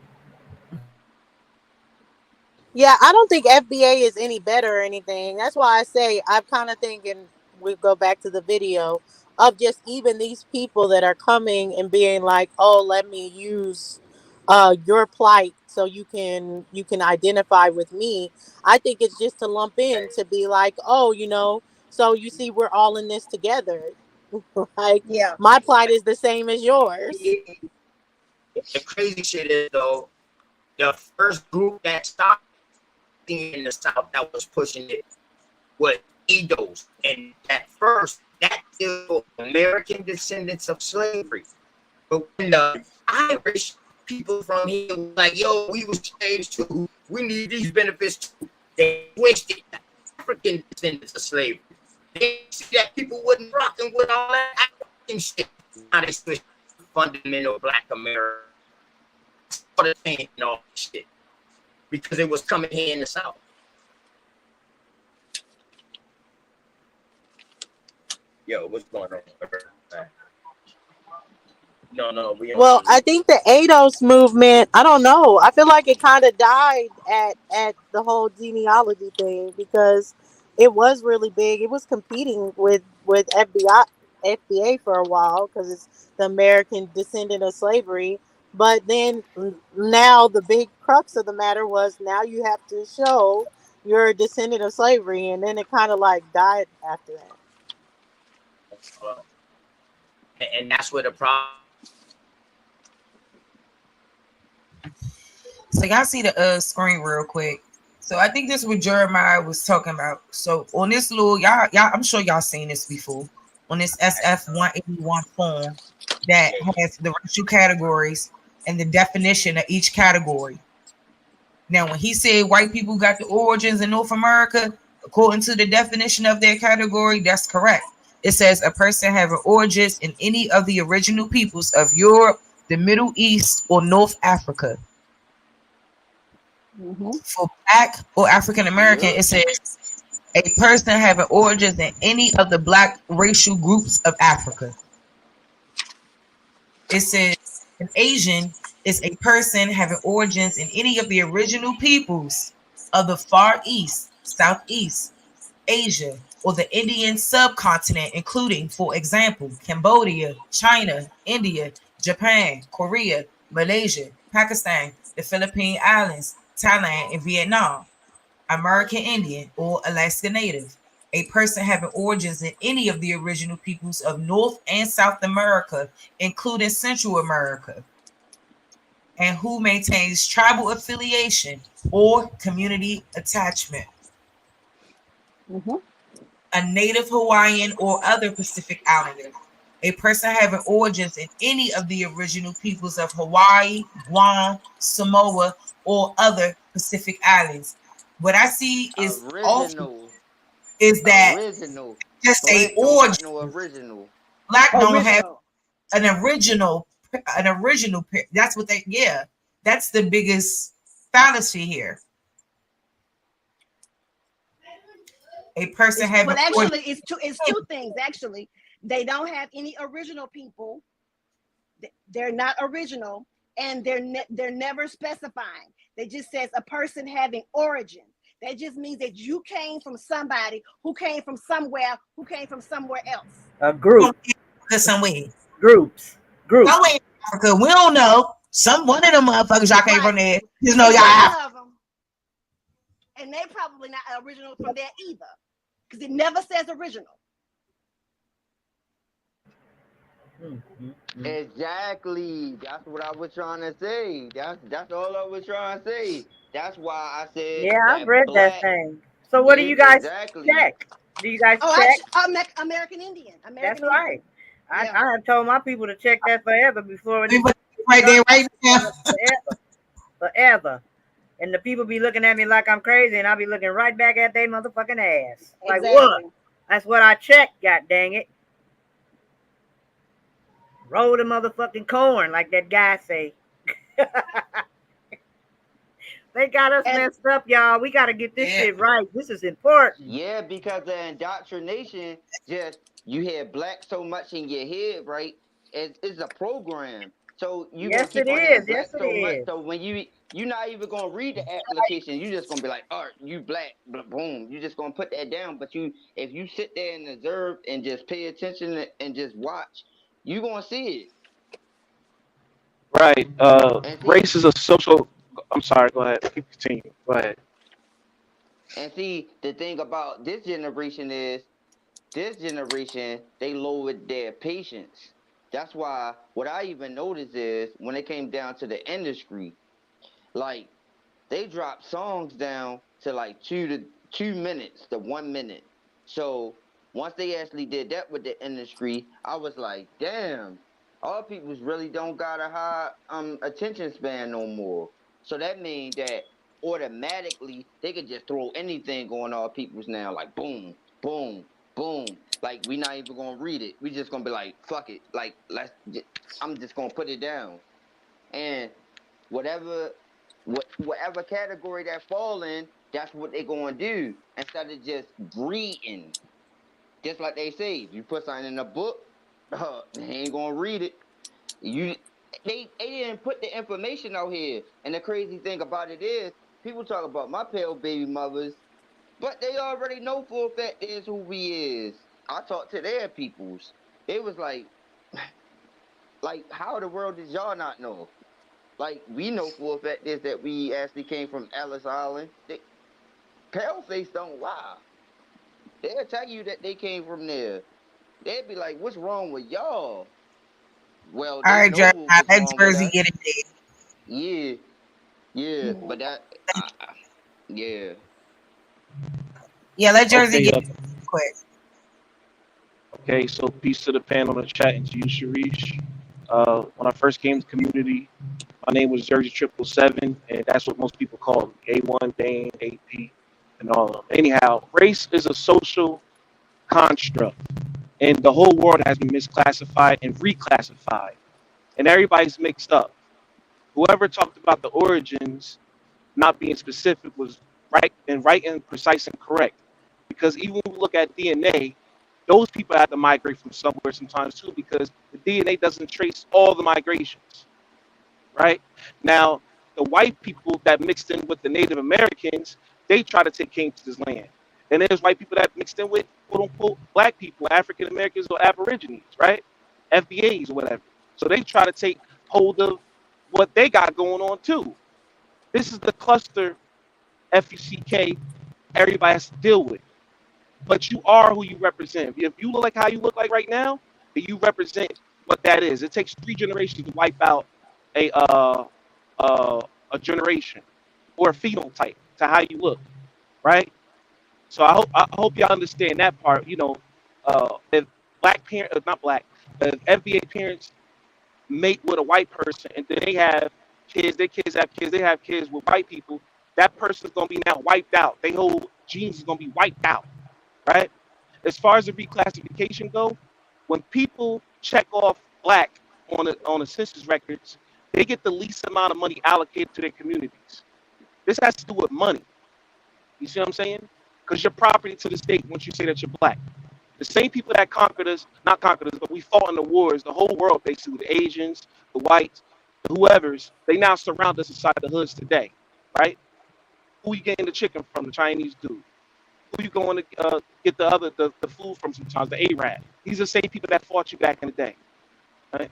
Yeah, I don't think FBA is any better or anything. That's why I say I'm kind of thinking we go back to the video of just even these people that are coming and being like, "Oh, let me use your plight so you can identify with me." I think it's just to lump in to be like, "Oh, so you see we're all in this together." Like, Yeah. my plight is the same as yours. The crazy shit is though, the first group that stopped in the South that was pushing it was Edos, and at first that still American descendants of slavery. But when the Irish people from here were like, "Yo, we was slaves too. We need these benefits too," they switched it to African descendants of slavery. They see that people wasn't rocking with all that African shit. Now they switched to fundamental Black America. All the same and all this shit. Because it was coming here in the South. Yo, what's going on? No, we Well, I think the ADOS movement, I don't know. I feel like it kind of died at the whole genealogy thing because it was really big. It was competing with FBA for a while because it's the American descendant of slavery. But then now the big crux of the matter was now you have to show you're a descendant of slavery, and then it kind of like died after that. And that's where the problem. So y'all see the screen real quick. So I think this is what Jeremiah was talking about. So on this little y'all, I'm sure y'all seen this before. On this SF-181 form that has the racial categories and the definition of each category. Now, when he said white people got the origins in North America, according to the definition of their category, that's correct. It says a person having origins in any of the original peoples of Europe, the Middle East, or North Africa. For Black or African American, it says a person having origins in any of the Black racial groups of Africa. It says an Asian is a person having origins in any of the original peoples of the Far East, Southeast Asia, or the Indian subcontinent, including, for example, Cambodia, China, India, Japan, Korea, Malaysia, Pakistan, the Philippine Islands, Thailand, and Vietnam. American Indian or Alaska Native, a person having origins in any of the original peoples of North and South America, including Central America, and who maintains tribal affiliation or community attachment. A Native Hawaiian or other Pacific Islander, a person having origins in any of the original peoples of Hawaii, Guam, Samoa, or other Pacific Islands. What I see is original. Is that original. just Black a origin? No original. Black don't have an original. That's what they. Yeah, that's the biggest fallacy here. A person having. But actually, it's two things. Actually, they don't have any original people. They're not original, and they're never specifying. They just says a person having origin. That just means that you came from somebody who came from somewhere else. A group. Somewhere. Groups. Somewhere in Africa. We don't know. One of them motherfuckers y'all came from there. Just know y'all. And they probably not original from there either. Because it never says original. Exactly. That's what I was trying to say. That's all I was trying to say. That's why I said. Yeah, I've read that thing. So what do you guys check? Do you guys check? American Indian. That's right. I have told my people to check that forever before. Right there, right now. Forever. And the people be looking at me like I'm crazy, and I'll be looking right back at their motherfucking ass. Like, what? That's what I checked, god dang it. Roll the motherfucking corn, like that guy say. They got us messed up, y'all. We got to get this shit right. This is important. Yeah, because the indoctrination, you had black so much in your head, right? It's a program. So you yes, it is. Yes, it is. So when you're not even gonna read the application, you're just gonna be like, "Oh, you black," boom. You're just gonna put that down. But if you sit there and observe and just pay attention and just watch, you're gonna see it. Right. Race is a social. I'm sorry. Go ahead. Continue. Go ahead. And see, the thing about this generation is, they lowered their patience. That's why what I even noticed is when it came down to the industry, like they dropped songs down to like 2 minutes to 1 minute. So once they actually did that with the industry, I was like, damn, all people's really don't got a high attention span no more. So that means that automatically they could just throw anything on all people's now, like boom, boom, boom. Like we not even gonna read it. We just gonna be like, fuck it. Like I'm just gonna put it down. And whatever category that fall in, that's what they gonna do instead of just reading. just like they say, if you put something in a book, they ain't gonna read it. They didn't put the information out here. And the crazy thing about it is, people talk about my pale baby mothers, but they already know for a fact is who we is. I talked to their peoples. They was like, how the world did y'all not know? Like, we know for a fact is that we actually came from Ellis Island. Paleface don't lie. They'll tell you that they came from there. They'd be like, what's wrong with y'all? Well, all right, Jeremiah, let Jersey get it there. Yeah, but that, yeah. Yeah, let Jersey Okay, get it quick. Okay, so peace to the panel and chat and to you, Sharish. When I first came to the community, my name was Jersey 777, and that's what most people call me. A1, Dane, AP, and all of them. Anyhow, race is a social construct, and the whole world has been misclassified and reclassified, and everybody's mixed up. Whoever talked about the origins not being specific was right and precise and correct, because even when we look at DNA, those people have to migrate from somewhere sometimes too, because the DNA doesn't trace all the migrations. Right now, the white people that mixed in with the Native Americans, they try to take claim to this land, and there's white people that mixed in with quote unquote black people, African Americans or Aborigines, right? FBAs or whatever. So they try to take hold of what they got going on too. This is the cluster FUCK everybody has to deal with. But you are who you represent. If you look like how you look like right now, then you represent what that is. It takes 3 generations to wipe out a generation or a phenotype to how you look, right? So I hope y'all understand that part. You know, if black parents, not black, if FBA parents mate with a white person and then they have kids, their kids have kids, they have kids with white people, that person's gonna be now wiped out. Their whole genes is gonna be wiped out, right? As far as the reclassification go, when people check off black on the census records, they get the least amount of money allocated to their communities. This has to do with money. You see what I'm saying? Because you're property to the state once you say that you're black. The same people that conquered us, not conquered us, but we fought in the wars, the whole world basically, the Asians, the whites, the whoever's, they now surround us inside the hoods today, right? Who you getting the chicken from? The Chinese dude. Who you going to get the food from sometimes? The Arab. These are the same people that fought you back in the day, right?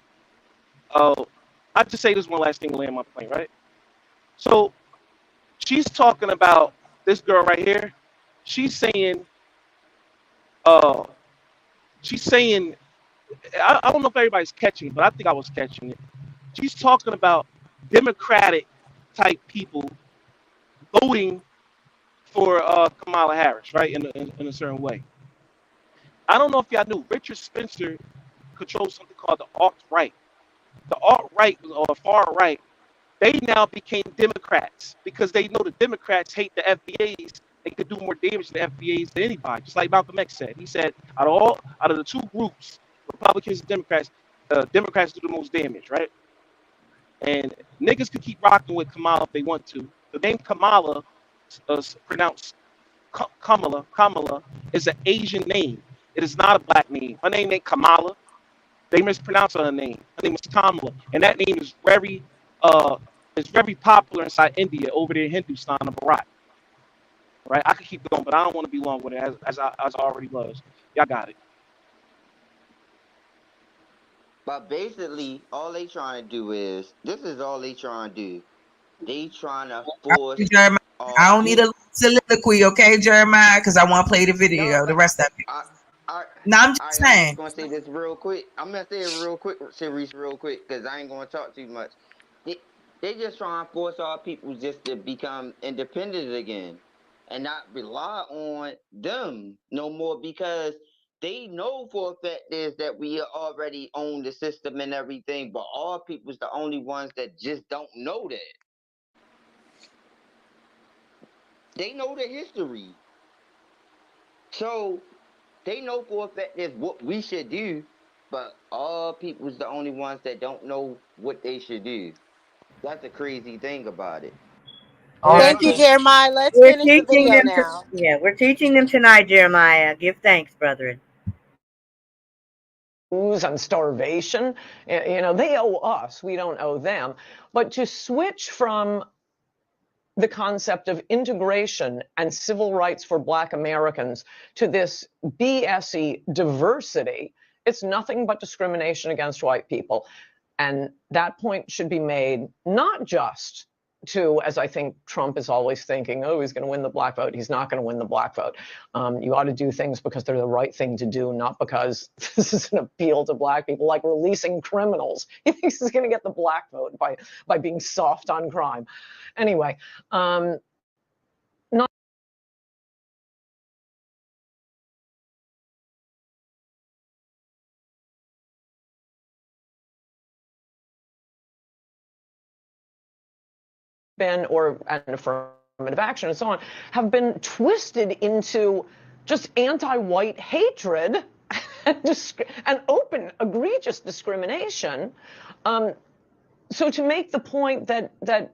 I'll just say this one last thing to land my plane, right? So she's talking about this girl right here. She's saying, I don't know if everybody's catching it, but I think I was catching it. She's talking about Democratic type people voting for Kamala Harris, right? In a certain way. I don't know if y'all knew, Richard Spencer controls something called the alt-right. The alt-right or far right, they now became Democrats because they know the Democrats hate the FBAs. They could do more damage to the FBAs than anybody. Just like Malcolm X said. He said, out of the two groups, Republicans and Democrats, Democrats do the most damage, right? And niggas could keep rocking with Kamala if they want to. The name Kamala, pronounced Kamala, is an Asian name. It is not a black name. Her name ain't Kamala. They mispronounce her name. Her name is Kamala, and that name is very popular inside India, over there in Hindustan and Bharat. Right? I could keep going, but I don't want to be long with it, as I already was. Y'all got it. But basically, all they trying to do is, this is all they trying to do. They trying to force. Jeremiah, I don't need a soliloquy, okay, Jeremiah? Because I want to play the video, the rest of it. No, I'm just saying. I'm going to say this real quick. I'm going to say it real quick, Sharice, real quick, because I ain't going to talk too much. They just trying to force our people just to become independent again and not rely on them no more, because they know for a fact is that we already own the system and everything, but our people's the only ones that just don't know that. They know the history. So they know for a fact is what we should do, but all people's the only ones that don't know what they should do. That's the crazy thing about it. Thank you, Jeremiah. Let's We're finish the teaching video them now. we're teaching them tonight, Jeremiah. Give thanks, brethren. and starvation. You know, they owe us, we don't owe them. But to switch from the concept of integration and civil rights for Black Americans to this BSE diversity, it's nothing but discrimination against white people. And that point should be made not just to, as I think Trump is always thinking, oh, he's going to win the Black vote. He's not going to win the Black vote. You ought to do things because they're the right thing to do, not because this is an appeal to Black people, like releasing criminals. He thinks he's going to get the Black vote by being soft on crime. Anyway, or an affirmative action and so on, have been twisted into just anti-white hatred and open, egregious discrimination. So to make the point that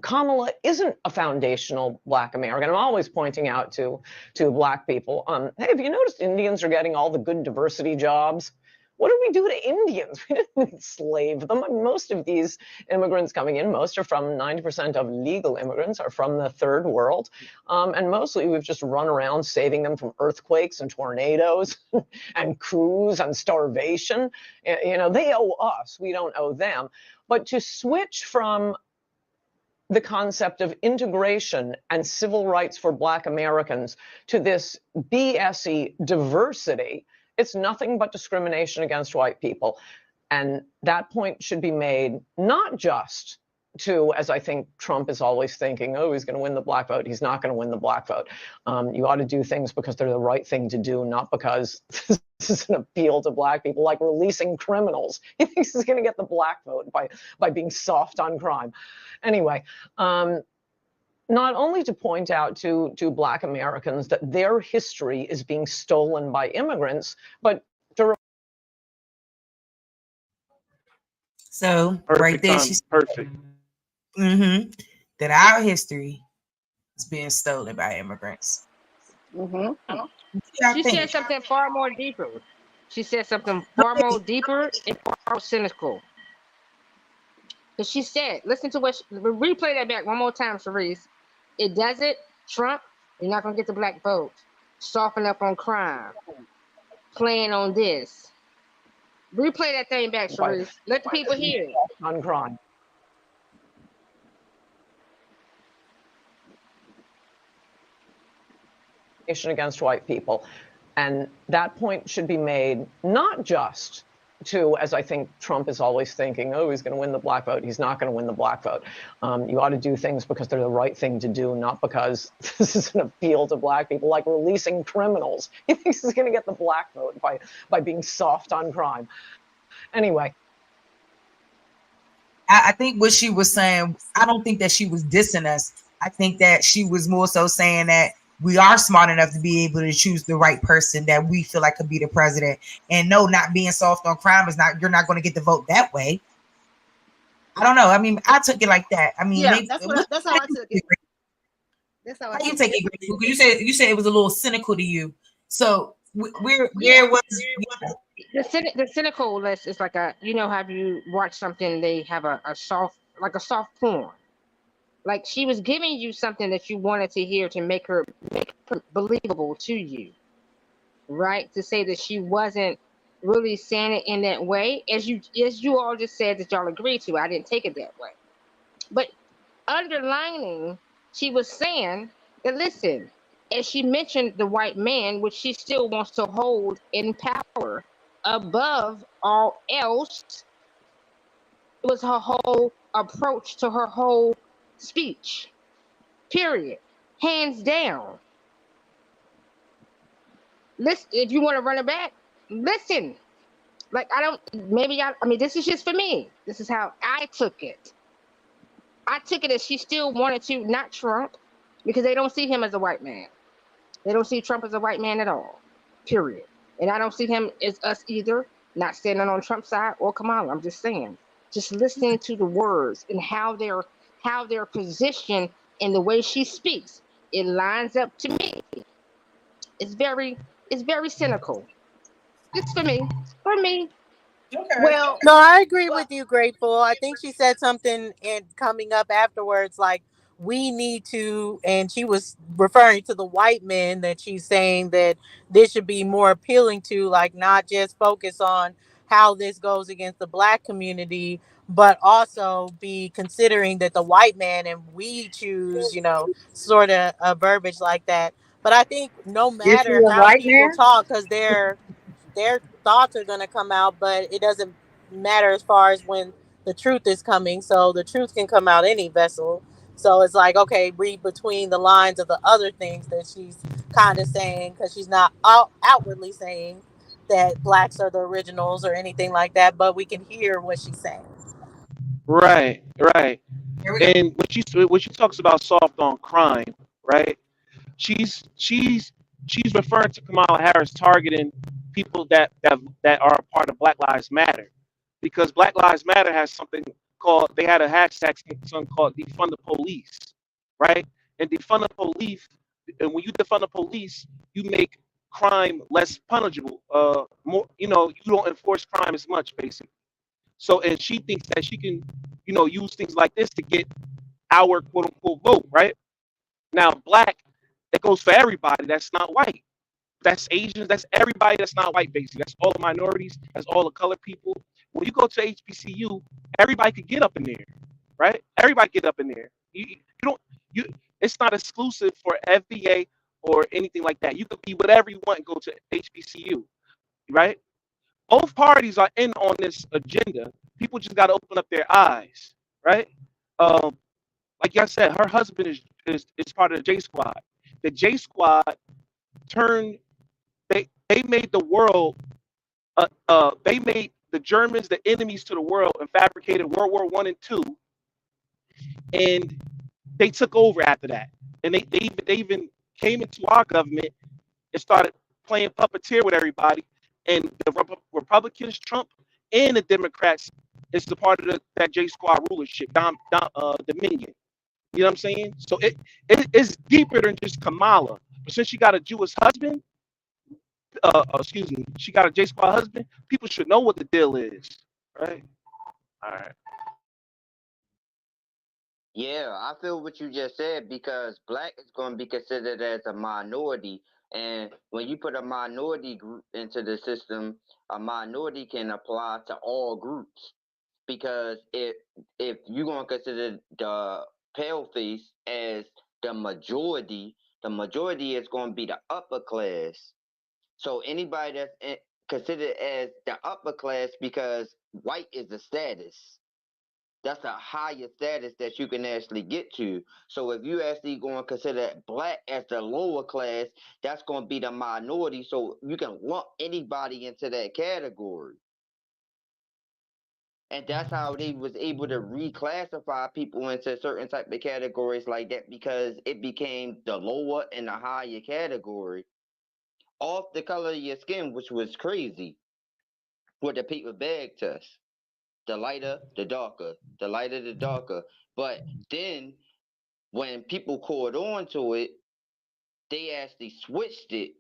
Kamala isn't a foundational Black American, I'm always pointing out to Black people, hey, have you noticed Indians are getting all the good diversity jobs? What did we do to Indians? We didn't enslave them. I mean, most of these immigrants coming in, most are from 90% of legal immigrants are from the third world. And mostly we've just run around saving them from earthquakes and tornadoes and coups and starvation. You know, they owe us, we don't owe them. But to switch from the concept of integration and civil rights for Black Americans to this BSE diversity, it's nothing but discrimination against white people. And that point should be made not just to, as I think Trump is always thinking, oh, he's going to win the Black vote. He's not going to win the Black vote. You ought to do things because they're the right thing to do, not because this is an appeal to Black people, like releasing criminals. He thinks he's going to get the Black vote by being soft on crime. Anyway, not only to point out to Black Americans that their history is being stolen by immigrants, but to so Perfect right there, time, she's perfect. that our history is being stolen by immigrants. She said something far more deeper. She said something far more deeper and far more cynical. Because she said, listen to what replay that back one more time, Sharice. It doesn't, Trump, you're not going to get the Black vote. Soften up on crime. Playing on this. Replay that thing back, Sharice. Let the people hear it. On crime. Against white people. And that point should be made not just to, as I think Trump is always thinking, oh, he's going to win the Black vote. He's not going to win the Black vote. You ought to do things because they're the right thing to do, not because this is an appeal to Black people, like releasing criminals. He thinks he's going to get the Black vote by being soft on crime. Anyway. I think what she was saying, I don't think that she was dissing us. I think that she was more so saying that we are smart enough to be able to choose the right person that we feel like could be the president. And no, not being soft on crime is not, you're not going to get the vote that way. I don't know. I mean, I took it like that. I mean, yeah, that's how I took it. That's how I you take it. Because you said it was a little cynical to you. So where was the cynical list is like a, you know, have you watched something, they have a soft, like a soft porn. Like she was giving you something that you wanted to hear to make her believable to you, right? To say that she wasn't really saying it in that way, as you all just said that y'all agreed to. I didn't take it that way, but underlining, she was saying that listen, as she mentioned the white man, which she still wants to hold in power above all else, it was her whole approach to her whole speech, period, hands down. Listen, if you want to run it back, listen. Like I mean, this is just for me. This is how I took it. I took it as she still wanted to, not Trump, because they don't see him as a white man. They don't see Trump as a white man at all, period. And I don't see him as us either, not standing on Trump's side or Kamala. I'm just saying, just listening to the words and how they're positioned and the way she speaks, it lines up to me. It's very cynical. It's for me. For me. Okay. Well, no, I agree with you, Grateful. I think she said something in coming up afterwards, like we need to, and she was referring to the white men that she's saying that this should be more appealing to, like not just focus on how this goes against the black community, but also be considering that the white man and we choose, sort of a verbiage like that. But I think no Is she matter a how white people man? talk, because their thoughts are going to come out, but it doesn't matter as far as when the truth is coming. So the truth can come out any vessel. So it's like, okay, read between the lines of the other things that she's kind of saying, because she's not outwardly saying that blacks are the originals or anything like that, but we can hear what she's saying. Right, right. Here we go. And when she talks about soft on crime, right? She's referring to Kamala Harris targeting people that are a part of Black Lives Matter, because Black Lives Matter has something called, they had a hashtag something called defund the police, right? And defund the police, and when you defund the police, you make crime less punishable. More, you don't enforce crime as much, basically. So, and she thinks that she can, use things like this to get our quote unquote vote, right? Now, black, that goes for everybody that's not white. That's Asians, that's everybody that's not white, basically. That's all the minorities, that's all the colored people. When you go to HBCU, everybody could get up in there, right? Everybody get up in there. It's not exclusive for FBA or anything like that. You could be whatever you want and go to HBCU, right? Both parties are in on this agenda. People just got to open up their eyes, right? Like I said, her husband is part of the J Squad. The J Squad they made the world, they made the Germans the enemies to the world and fabricated World War I and II, and they took over after that. And they even came into our government and started playing puppeteer with everybody. And the Republicans, Trump, and the Democrats is the part of that J Squad rulership, Dominion. You know what I'm saying? So it's deeper than just Kamala. But since she got a Jewish husband, she got a J Squad husband, people should know what the deal is, right? All right. Yeah, I feel what you just said, because black is going to be considered as a minority. And when you put a minority group into the system, a minority can apply to all groups. Because if you're going to consider the paleface as the majority is going to be the upper class. So anybody that's considered as the upper class, because white is a status. That's a higher status that you can actually get to. So if you actually going to consider black as the lower class, that's going to be the minority. So you can lump anybody into that category. And that's how they was able to reclassify people into certain type of categories like that, because it became the lower and the higher category off the color of your skin, which was crazy with the paper bag test. The lighter, the darker, the lighter, the darker. But then when people caught on to it, they actually switched it.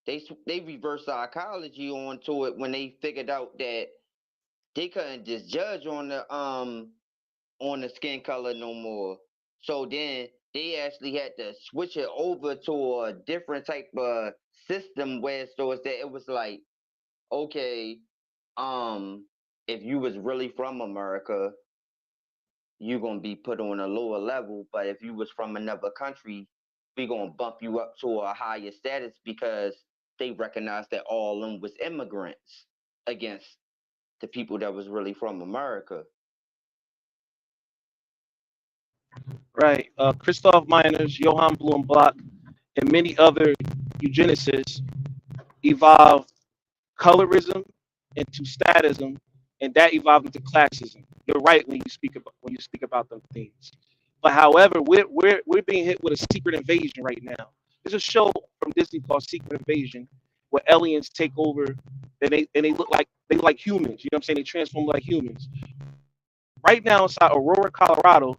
They reversed psychology onto it when they figured out that they couldn't just judge on the skin color no more. So then they actually had to switch it over to a different type of system where so it's that it was like, okay, if you was really from America, you're gonna be put on a lower level. But if you was from another country, we're gonna bump you up to a higher status, because they recognize that all of them was immigrants against the people that was really from America. Right. Christoph Miners, Johann Blumenbach, and many other eugenicists evolved colorism into statism, and that evolved into classism. You're right when you speak about them things. But however, we're being hit with a secret invasion right now. There's a show from Disney called Secret Invasion, where aliens take over, and they look like humans. You know what I'm saying? They transform like humans. Right now inside Aurora, Colorado,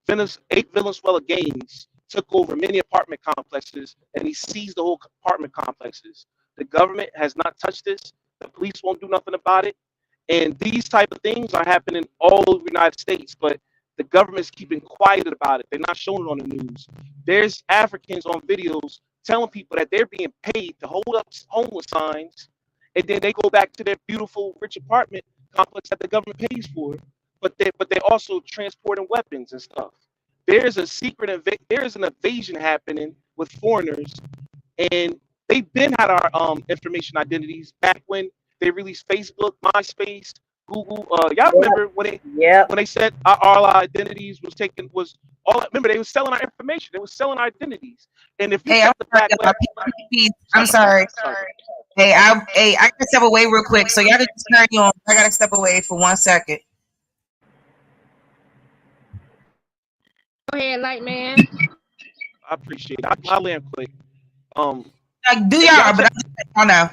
8 Venezuela gangs took over many apartment complexes, and he seized the whole apartment complexes. The government has not touched this. The police won't do nothing about it. And these type of things are happening all over the United States, but the government's keeping quiet about it. They're not showing it on the news. There's Africans on videos telling people that they're being paid to hold up homeless signs, and then they go back to their beautiful rich apartment complex that the government pays for, but they're also transporting weapons and stuff. There's a there's an invasion happening with foreigners, and they've been had our information identities back when they released Facebook, MySpace, Google. Y'all remember when they said all our identities was taken remember they were selling our information. They were selling our identities. And if you Hey, I'm sorry. Hey, I gotta step away real quick. So y'all can just carry on. I gotta step away for 1 second. Go ahead, light man. I appreciate it. I'll land quick. Like, do y'all, but I don't know.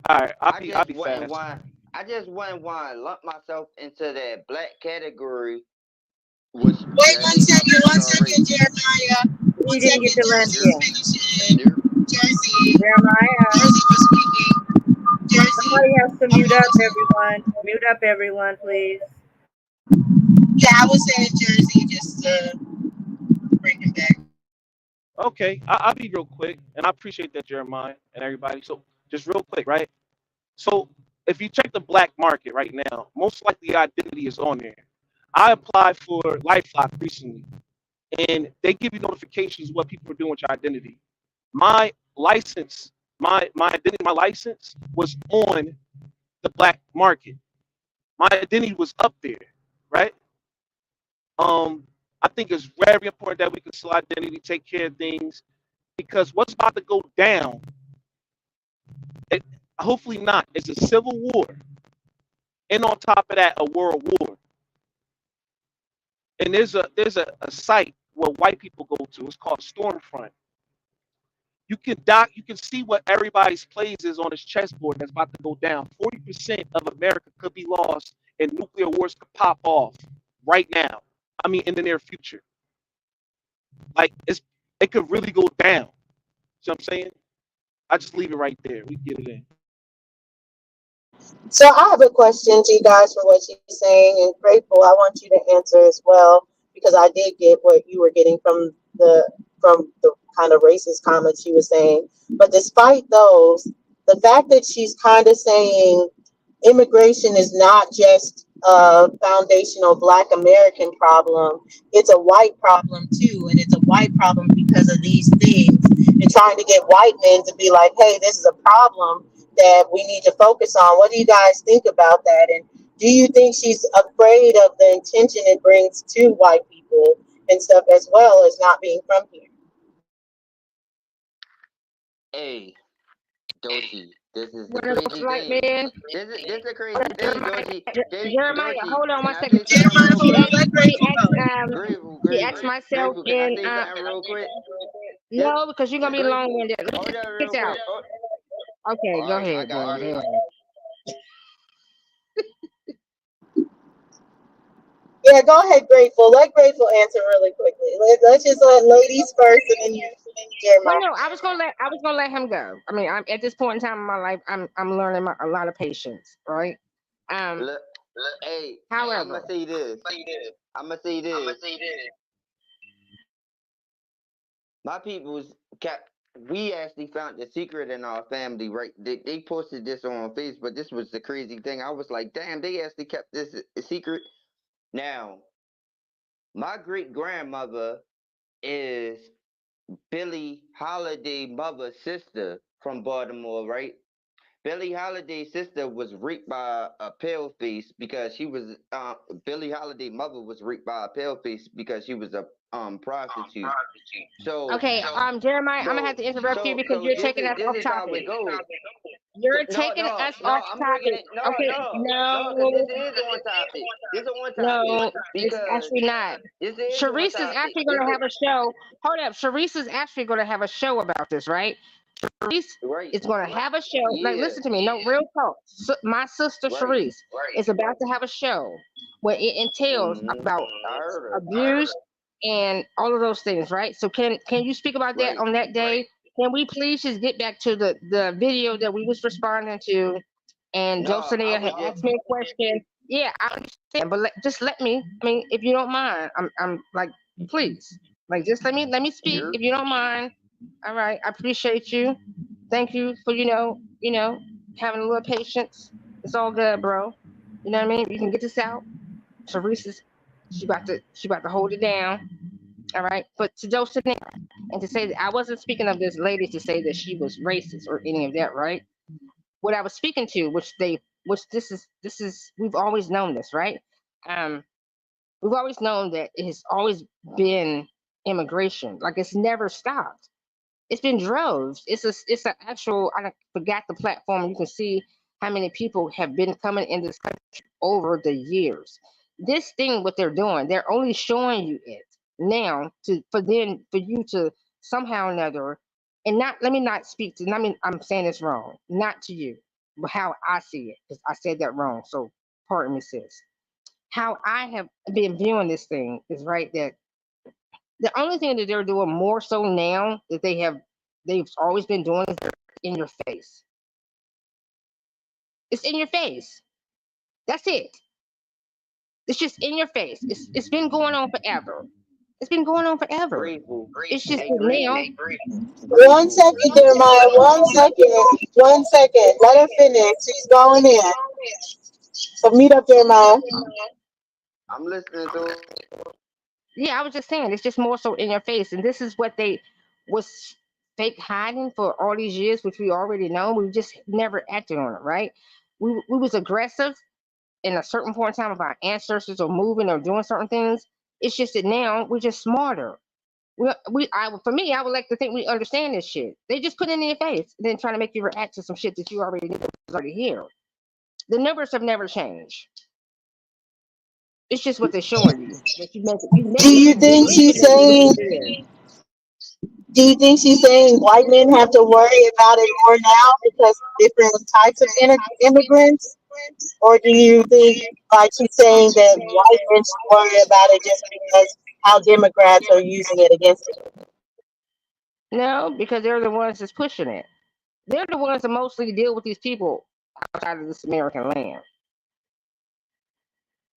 All right, I'll be wouldn't fast. want. I just wouldn't want to lump myself into that black category. Which Wait 1 second, Jeremiah. You didn't get your lunch yet. Jersey. Jeremiah. Jersey was speaking. Jersey. Somebody has to mute up everyone. Mute up everyone, please. Yeah, I was saying Jersey just to bring him back. Okay, I'll be real quick, and I appreciate that, Jeremiah, and everybody. So just real quick, right? So if you check the black market right now, most likely identity is on there. I applied for LifeLock recently, and they give you notifications what people are doing with your identity. My license, my identity, my license was on the black market. My identity was up there, right? I think it's very important that we conceal identity, take care of things, because what's about to go down, hopefully not, is a civil war, and on top of that, a world war. And there's a site where white people go to. It's called Stormfront. You can see what everybody's plays is on this chessboard that's about to go down. 40% of America could be lost, and nuclear wars could pop off right now. I mean, in the near future. Like, it could really go down. See what I'm saying? I just leave it right there. We get it in. So I have a question to you guys for what you're saying, and Grateful, I want you to answer as well, because I did get what you were getting from the kind of racist comments she was saying. But despite those, the fact that she's kind of saying immigration is not just a foundational Black American problem, it's a white problem too, and it's a white problem because of these things, and trying to get white men to be like, hey, this is a problem that we need to focus on. What do you guys think about that? And do you think she's afraid of the attention it brings to white people and stuff, as well as not being from here? Hey, Doty, this is the What else, crazy light thing. man? This is the crazy thing, Doty. Jeremiah, Doty, hold on can 1 I second. say something real She quick? asked myself Grateful, can I and say something real quick? no, because you're gonna be Grateful, long-winded. hold that real Get out. quick. Okay, All go right, I ahead, got boy. you. Go ahead. Yeah, go ahead, Grateful. Let Grateful answer really quickly. Let's just let ladies first, and then you, Jeremiah. No, I was gonna let him go. I mean, I'm at this point in time in my life, I'm learning a lot of patience, right? Hey, However, I'm gonna say this. My people's we actually found the secret in our family, right? They posted this on Facebook. This was the crazy thing. I was like, damn, they actually kept this a secret. Now, my great grandmother is Billie Holiday mother's sister from Baltimore, right? Billie Holiday's sister was raped by a paleface because she was Billie Holiday mother was raped by a paleface because she was a prostitute. So okay, Jeremiah, I'm gonna have to interrupt you because you're taking us off this is how topic. it goes. You're taking us off I'm topic. bringing it. No, because this is on topic. This is on topic. no, it's Because actually not. this is Sharice is topic. actually going to have a show. Hold up, Sharice is actually going to have a show about this, right? Sharice is going to have a show. Like, listen to me. No, real talk. My sister Sharice is about to have a show where it entails about abuse and all of those things, right? So can you speak about that on that day can we please just get back to the video that we was responding to? And No, I Josenia was had just asked me a question. Yeah, I understand, but just let me. I mean, if you don't mind, I'm like, please, like, just let me speak here. if you don't mind. All right, I appreciate you. Thank you for having a little patience. It's all good, bro. You know what I mean? You can get this out. Teresa's she about to hold it down. All right, but to Josenia and to say that I wasn't speaking of this lady to say that she was racist or any of that, right? What I was speaking to, which this is we've always known this, right? Um, we've always known that it has always been immigration. Like it's never stopped. It's been droves. It's an actual. I forgot the platform. You can see how many people have been coming in this country over the years. This thing, what they're doing, they're only showing you it now for you to somehow or another, and not let me not speak to. I mean, I'm saying this wrong, not to you, but how I see it, because I said that wrong. So pardon me, sis. How I have been viewing this thing is right that the only thing that they're doing more so now that they've always been doing is they're in your face. It's in your face. That's it. It's just in your face. It's been going on forever. It's been going on forever. Grateful. It's just Hey, that now. grateful. 1 second, Jeremiah. 1 second. 1 second. Let her finish. She's going in. So meet up, Jeremiah. I'm listening to. Yeah, I was just saying it's just more so in your face, and this is what they was fake hiding for all these years, which we already know. We just never acted on it, right? We was aggressive in a certain point in time of our ancestors or moving or doing certain things. It's just that now we're just smarter. For me, I would like to think we understand this shit. They just put it in your face, and then trying to make you react to some shit that you already knew was already here. The numbers have never changed. It's just what they're showing you. That you Do you think she's saying? Do you think she's saying white men have to worry about it more now because different types of immigrants, or do you think like she's saying that white men should worry about it just because how Democrats are using it against it? No, because they're the ones that's pushing it. They're the ones that mostly deal with these people outside of this American land.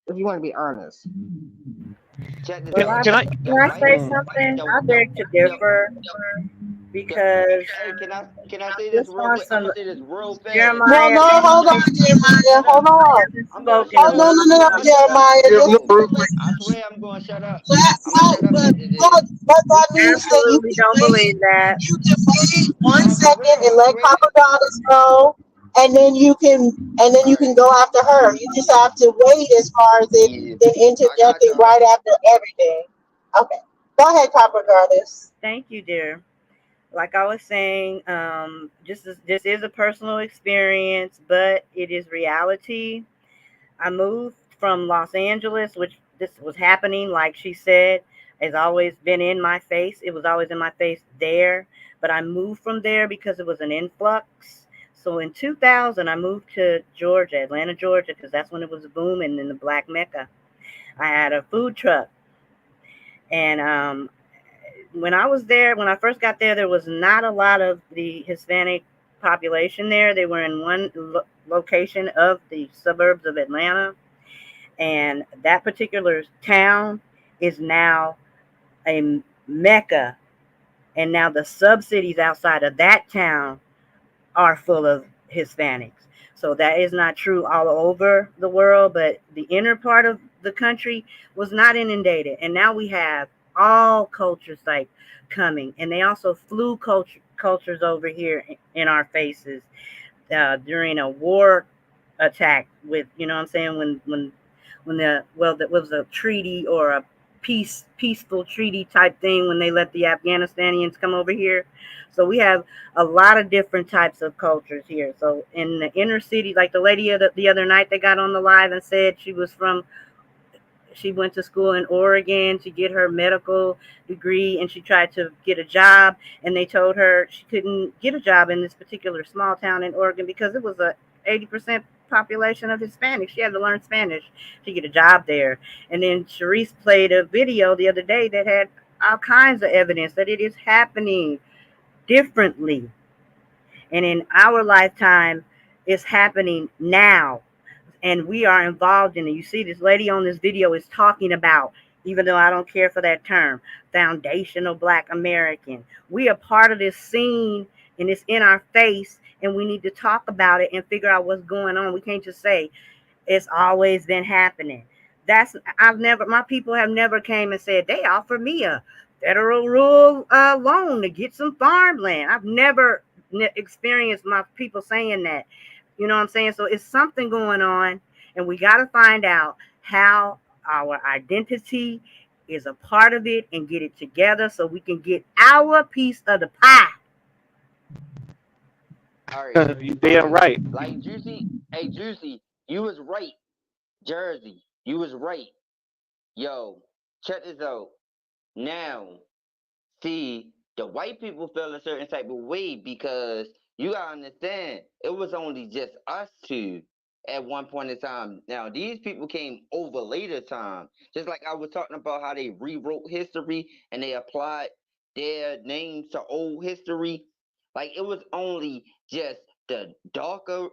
If you want to be honest. Well, can I say something? I beg to differ because Hey, can I say this this real on quick? I'm some gonna say this real fast. Jeremiah. No, hold on, Jeremiah. Hold on. Spoken Oh, no, Jeremiah. I swear I'm going to shut up. I'm going to shut up after this. But that means that you Absolutely don't believe that. You can wait 1 second and let Papa Goddess go, and then you can go after her. You just have to wait as far as it then interjecting right after everything. Okay, go ahead, Papa Goddess. Thank you, dear. Like I was saying, this is a personal experience, but it is reality. I moved from Los Angeles, which this was happening, like she said, has always been in my face. It was always in my face there, but I moved from there because it was an influx. So in 2000, I moved to Georgia, Atlanta, Georgia, because that's when it was booming in the Black Mecca. I had a food truck, and when I was there, when I first got there was not a lot of the Hispanic population there. They were in one location of the suburbs of Atlanta, and that particular town is now a mecca, and now the sub-cities outside of that town are full of Hispanics. So that is not true all over the world, but the inner part of the country was not inundated, and now we have all cultures like coming, and they also flew cultures over here in our faces during a war attack with, you know what I'm saying, when that was a treaty or a peaceful treaty type thing when they let the Afghanistanians come over here. So we have a lot of different types of cultures here. So in the inner city, like the lady the other night that got on the live and said she went to school in Oregon to get her medical degree, and she tried to get a job, and they told her she couldn't get a job in this particular small town in Oregon because it was a 80% population of Hispanics. She had to learn Spanish to get a job there. And then Sharice played a video the other day that had all kinds of evidence that it is happening differently. And in our lifetime, it's happening now. And we are involved in it. You see, this lady on this video is talking about, even though I don't care for that term, foundational Black American. We are part of this scene, and it's in our face, and we need to talk about it and figure out what's going on. We can't just say it's always been happening. My people have never came and said they offered me a federal rural loan to get some farmland. I've never experienced my people saying that. You know what I'm saying? So it's something going on, and we got to find out how our identity is a part of it and get it together so we can get our piece of the pie. All right. You damn right. Like Juicy, hey Juicy, you was right. Jersey, you was right. Yo, check this out. Now, see, the white people feel a certain type of way because you gotta understand, it was only just us two at one point in time. Now, these people came over later time. Just like I was talking about how they rewrote history and they applied their names to old history. Like, it was only just the darker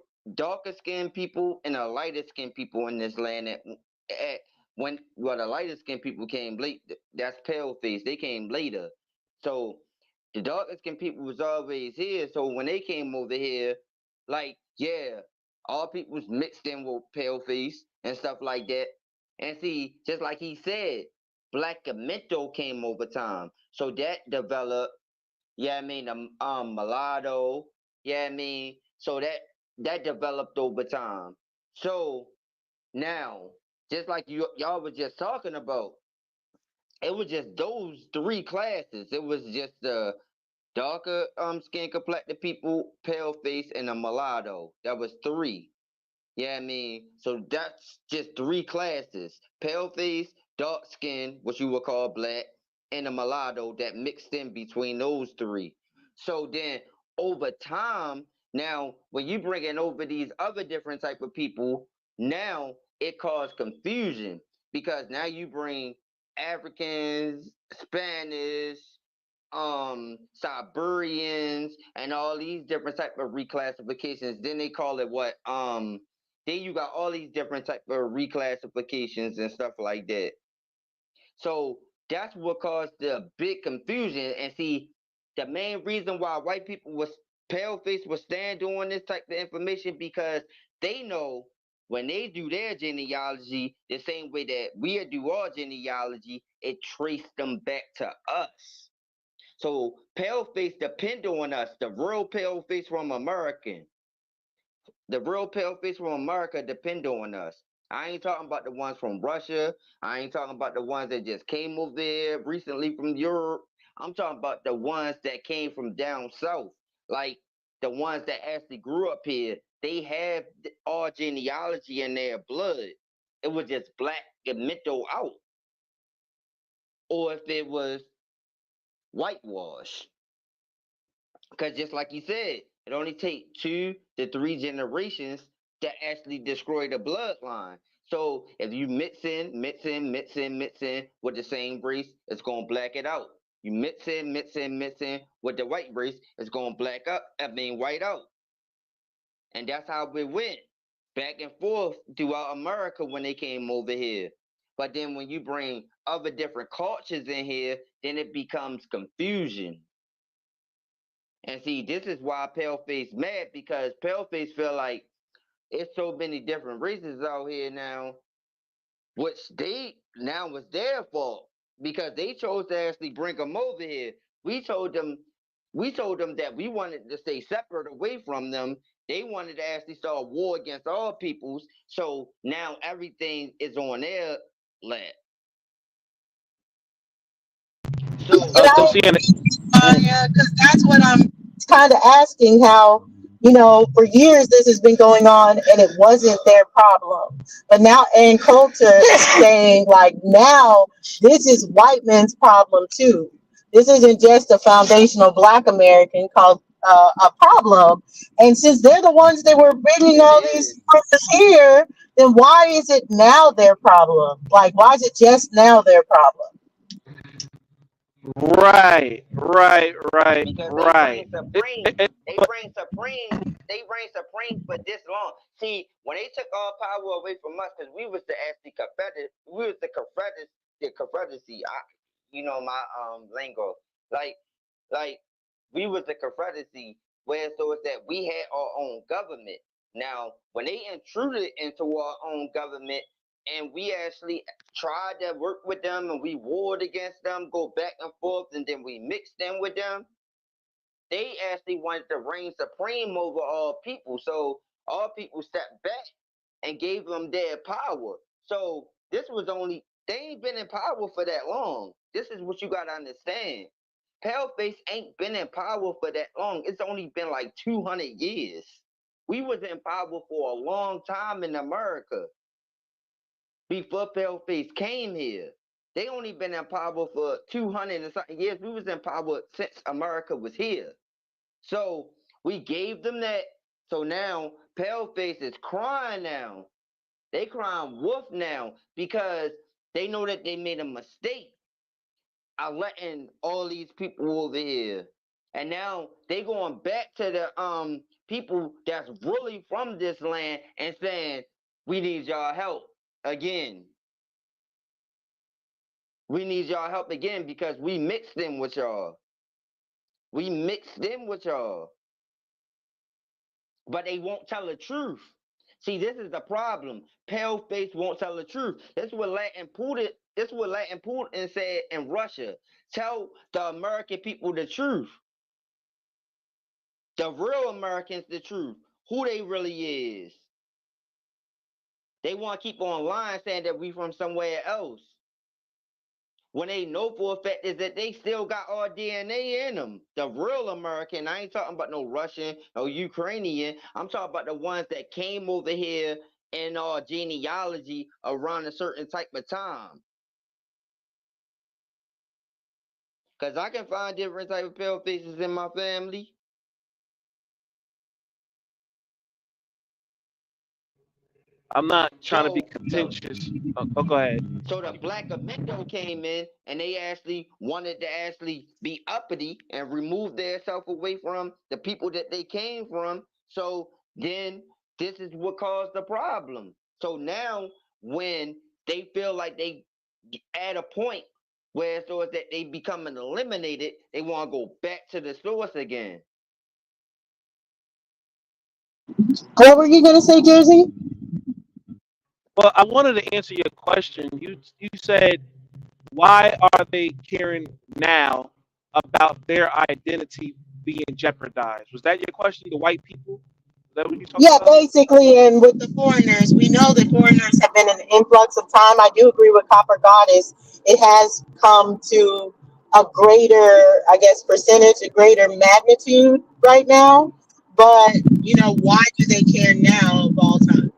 skinned people and the lighter skinned people in this land when the lighter skinned people came late. That's pale face. They came later. So the darker skinned people was always here. So when they came over here, like, yeah, all people was mixed in with pale face and stuff like that. And see, just like he said, Black Amento came over time. So that developed, mulatto, so that developed over time. So now, just like y'all was just talking about, it was just those three classes. It was just the darker skin complected people, pale face, and a mulatto. That was three. So that's just three classes: pale face, dark skin, what you would call black, and a mulatto that mixed in between those three. So then over time, now when you bring in over these other different type of people, now it caused confusion because now you bring Africans, Spanish, Siberians, and all these different type of reclassifications. Then they call it what? Then you got all these different type of reclassifications and stuff like that. So that's what caused the big confusion. And see, the main reason why white people was pale face was stand on this type of information because they know when they do their genealogy, the same way that we do our genealogy, it traced them back to us. So pale face depend on us. The real pale face from American. The real pale face from America depend on us. I ain't talking about the ones from Russia. I ain't talking about the ones that just came over there recently from Europe. I'm talking about the ones that came from down south. Like the ones that actually grew up here. They have our genealogy in their blood. It was just Black Amento out. Or if it was whitewash. Because just like you said, it only takes 2 to 3 generations to actually destroy the bloodline. So if you mix in with the same race, it's going to black it out. You mix in with the white race, it's going to white out. And that's how it went back and forth throughout America when they came over here. But then when you bring other different cultures in here, then it becomes confusion. And see, this is why Paleface mad, because Paleface feel like it's so many different races out here now, which they now was their fault because they chose to actually bring them over here. We told them that we wanted to stay separate away from them. They wanted to actually start a war against all peoples. So now everything is on their lap. So yeah, because that's what I'm kind of asking, how, for years this has been going on and it wasn't their problem. But now Ann Coulter is saying, like, now this is white men's problem too. This isn't just a foundational Black American called a problem. And since they're the ones that were bringing all these problems here, then why is it now their problem? Like, why is it just now their problem? Right. Because they reign supreme. They reign supreme for this long. See, when they took all power away from us, because we was the actually the Confederacy. You know my lingo. Like we was the Confederacy, where so it's that we had our own government. Now, when they intruded into our own government, and we actually tried to work with them, and we warred against them, go back and forth, and then we mixed them with them, they actually wanted to reign supreme over all people. So all people stepped back and gave them their power. So this was only, they ain't been in power for that long. This is what you gotta understand. Paleface ain't been in power for that long. It's only been like 200 years. We was in power for a long time in America before Paleface came here. They only been in power for 200 and something years. We was in power since America was here. So we gave them that. So now Paleface is crying now. They crying wolf now because they know that they made a mistake of letting all these people over here. And now they going back to the people that's really from this land and saying, we need y'all help again. We need y'all help again because we mixed them with y'all. We mixed them with y'all. But they won't tell the truth. See, this is the problem. Paleface won't tell the truth. This is what Latin Putin said in Russia. Tell the American people the truth. The real Americans the truth. Who they really is. They want to keep on lying saying that we from somewhere else. When they know for a fact is that they still got our DNA in them. The real American, I ain't talking about no Russian or Ukrainian. I'm talking about the ones that came over here in our genealogy around a certain type of time. Because I can find different type of pale faces in my family. I'm not trying to be contentious. Oh, go ahead. So the Black Amendo came in and they actually wanted to actually be uppity and remove themselves away from the people that they came from. So then this is what caused the problem. So now when they feel like they at a point where so that they becoming eliminated, they want to go back to the source again. What were you gonna say, Jersey? Well, I wanted to answer your question. You said, why are they caring now about their identity being jeopardized? Was that your question? The white people? Is that what you're talking about? Basically, and with the foreigners, we know that foreigners have been an influx of time. I do agree with Copper Goddess. It has come to a greater, I guess, percentage, a greater magnitude right now. But, why do they care now of all times?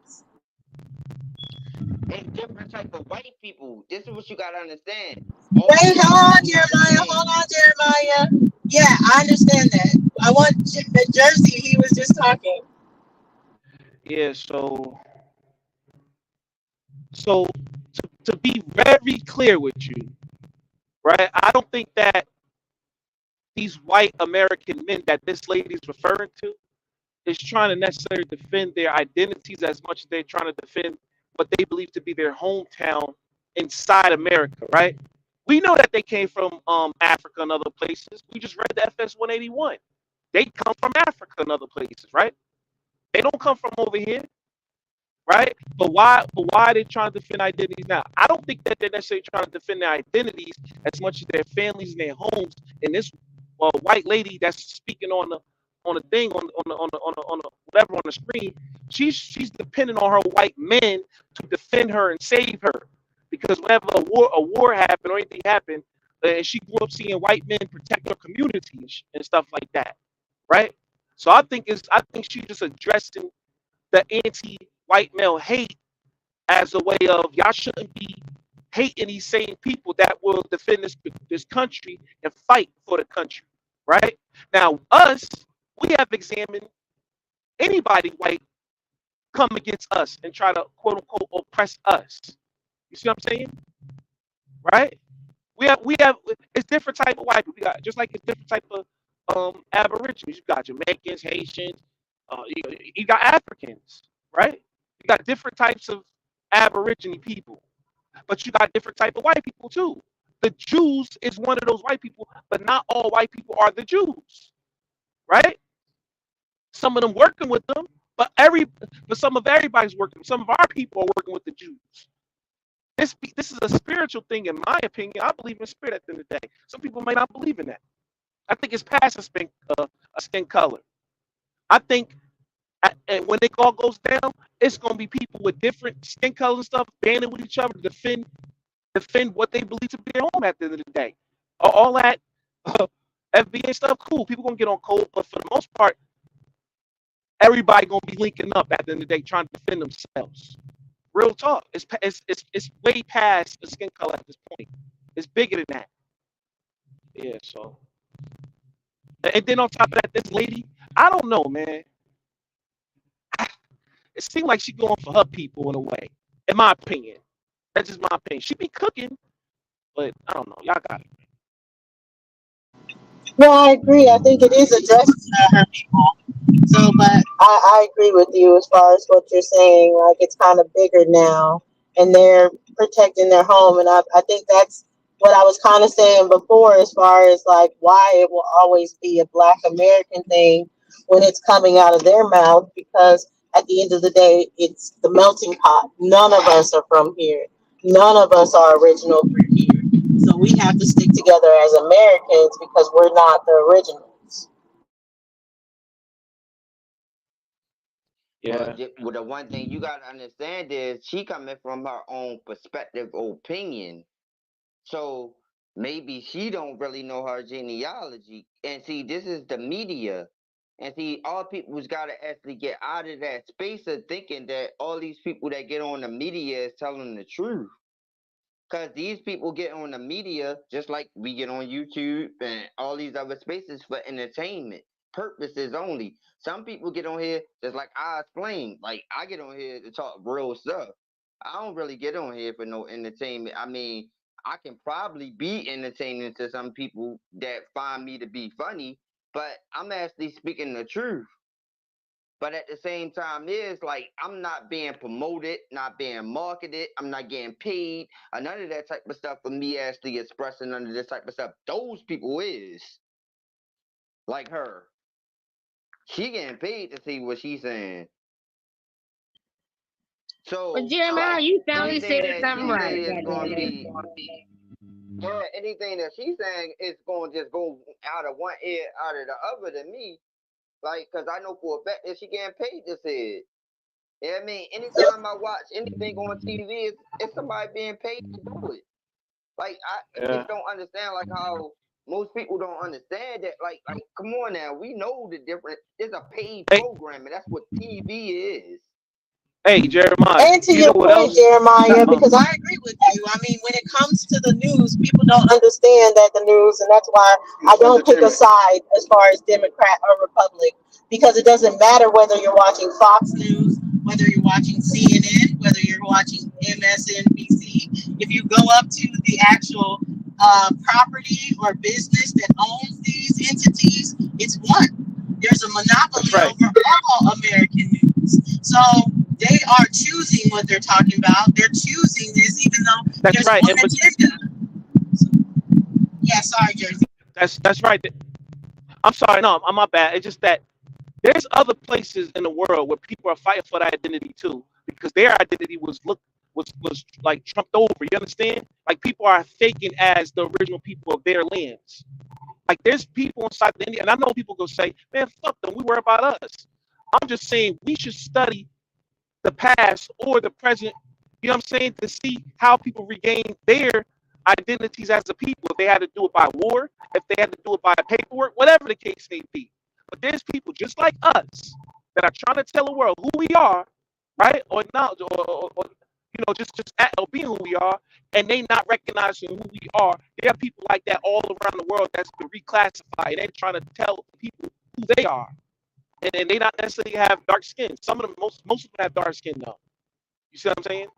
It's different type of white people. This is what you gotta understand. Wait, hold on, Jeremiah. Yeah, I understand that. I want Jersey. He was just talking. Yeah, so to be very clear with you, right? I don't think that these white American men that this lady is referring to is trying to necessarily defend their identities as much as they're trying to defend what they believe to be their hometown inside America, right? We know that they came from Africa and other places. We just read the FS 181. They come from Africa and other places, right? They don't come from over here, right? But why are they trying to defend identities now? I don't think that they're necessarily trying to defend their identities as much as their families and their homes. And this white lady that's speaking on the thing on the whatever on the screen, she's depending on her white men to defend her and save her, because whenever a war happened or anything happened, and she grew up seeing white men protect her community and stuff like that, right? So I think she's just addressing the anti-white male hate as a way of, y'all shouldn't be hating these same people that will defend this country and fight for the country, right? Now we have examined anybody white come against us and try to quote unquote oppress us. You see what I'm saying? Right? We have it's different type of white people. We got just like it's different type of Aborigines. You got Jamaicans, Haitians, you got Africans, right? You got different types of Aborigine people, but you got different type of white people too. The Jews is one of those white people, but not all white people are the Jews, right? Some of them working with them, but some of everybody's working. Some of our people are working with the Jews. This is a spiritual thing, in my opinion. I believe in spirit at the end of the day. Some people may not believe in that. I think it's past a skin color. I think and when it all goes down, it's gonna be people with different skin colors and stuff banding with each other to defend what they believe to be their home at the end of the day. All that FBA stuff, cool. People gonna get on cold, but for the most part, everybody gonna be linking up at the end of the day, trying to defend themselves. Real talk. It's way past the skin color at this point. It's bigger than that. Yeah. So, and then on top of that, this lady, I don't know, man. It seems like she's going for her people in a way, in my opinion. That's just my opinion. She be cooking, but I don't know. Y'all got it. No, I agree. I think it is addressed to her people. So, but I agree with you as far as what you're saying. Like, it's kind of bigger now, and they're protecting their home. And I think that's what I was kind of saying before, as far as like why it will always be a Black American thing when it's coming out of their mouth, because at the end of the day, it's the melting pot. None of us are from here. None of us are original from here. So we have to stick together as Americans because we're not the originals. Yeah. Well, the one thing you gotta understand is she coming from her own perspective, opinion. So maybe she don't really know her genealogy. And see, this is the media. And see, all people's got to actually get out of that space of thinking that all these people that get on the media is telling the truth. Because these people get on the media just like we get on YouTube and all these other spaces for entertainment purposes only. Some people get on here just like I explained. Like, I get on here to talk real stuff. I don't really get on here for no entertainment. I mean, I can probably be entertaining to some people that find me to be funny, but I'm actually speaking the truth. But at the same time, it's like I'm not being promoted, not being marketed, I'm not getting paid, or none of that type of stuff for me actually expressing none of this type of stuff. Those people is like her. She getting paid to see what she's saying. So, But Jeremiah, you finally said something right. Anything that she's saying is going to just go out of one ear, out of the other to me. Like, because I know for a fact that she getting paid to say it. Yeah, I mean, anytime I watch anything on TV, it's somebody being paid to do it. Like, I just don't understand, like, how most people don't understand that. Like, come on now. We know the difference. It's a paid program, and that's what TV is. Hey, Jeremiah. And to your point, Jeremiah, because I agree with you. I mean, when it comes to the news, people don't understand that the news, and that's why I don't pick a side as far as Democrat or Republic, because it doesn't matter whether you're watching Fox News, whether you're watching CNN, whether you're watching MSNBC. If you go up to the actual property or business that owns these entities, it's one. There's a monopoly over all American news. So they are choosing what they're talking about. They're choosing this, even though there's one agenda. Yeah, sorry, Jersey. That's right. I'm sorry. No, I'm my bad. It's just that there's other places in the world where people are fighting for that identity too, because their identity was like trumped over. You understand? Like, people are faking as the original people of their lands. Like, there's people inside the India, and I know people go say, "Man, fuck them. We worry about us." I'm just saying we should study the past or the present, you know what I'm saying, to see how people regain their identities as a people. If they had to do it by war, if they had to do it by paperwork, whatever the case may be. But there's people just like us that are trying to tell the world who we are, right? Or not, or you know, just or being who we are, and they not recognizing who we are. There are people like that all around the world that's been reclassified. They're trying to tell people who they are. And they not necessarily have dark skin. Some of them, most of them have dark skin though. You see what I'm saying?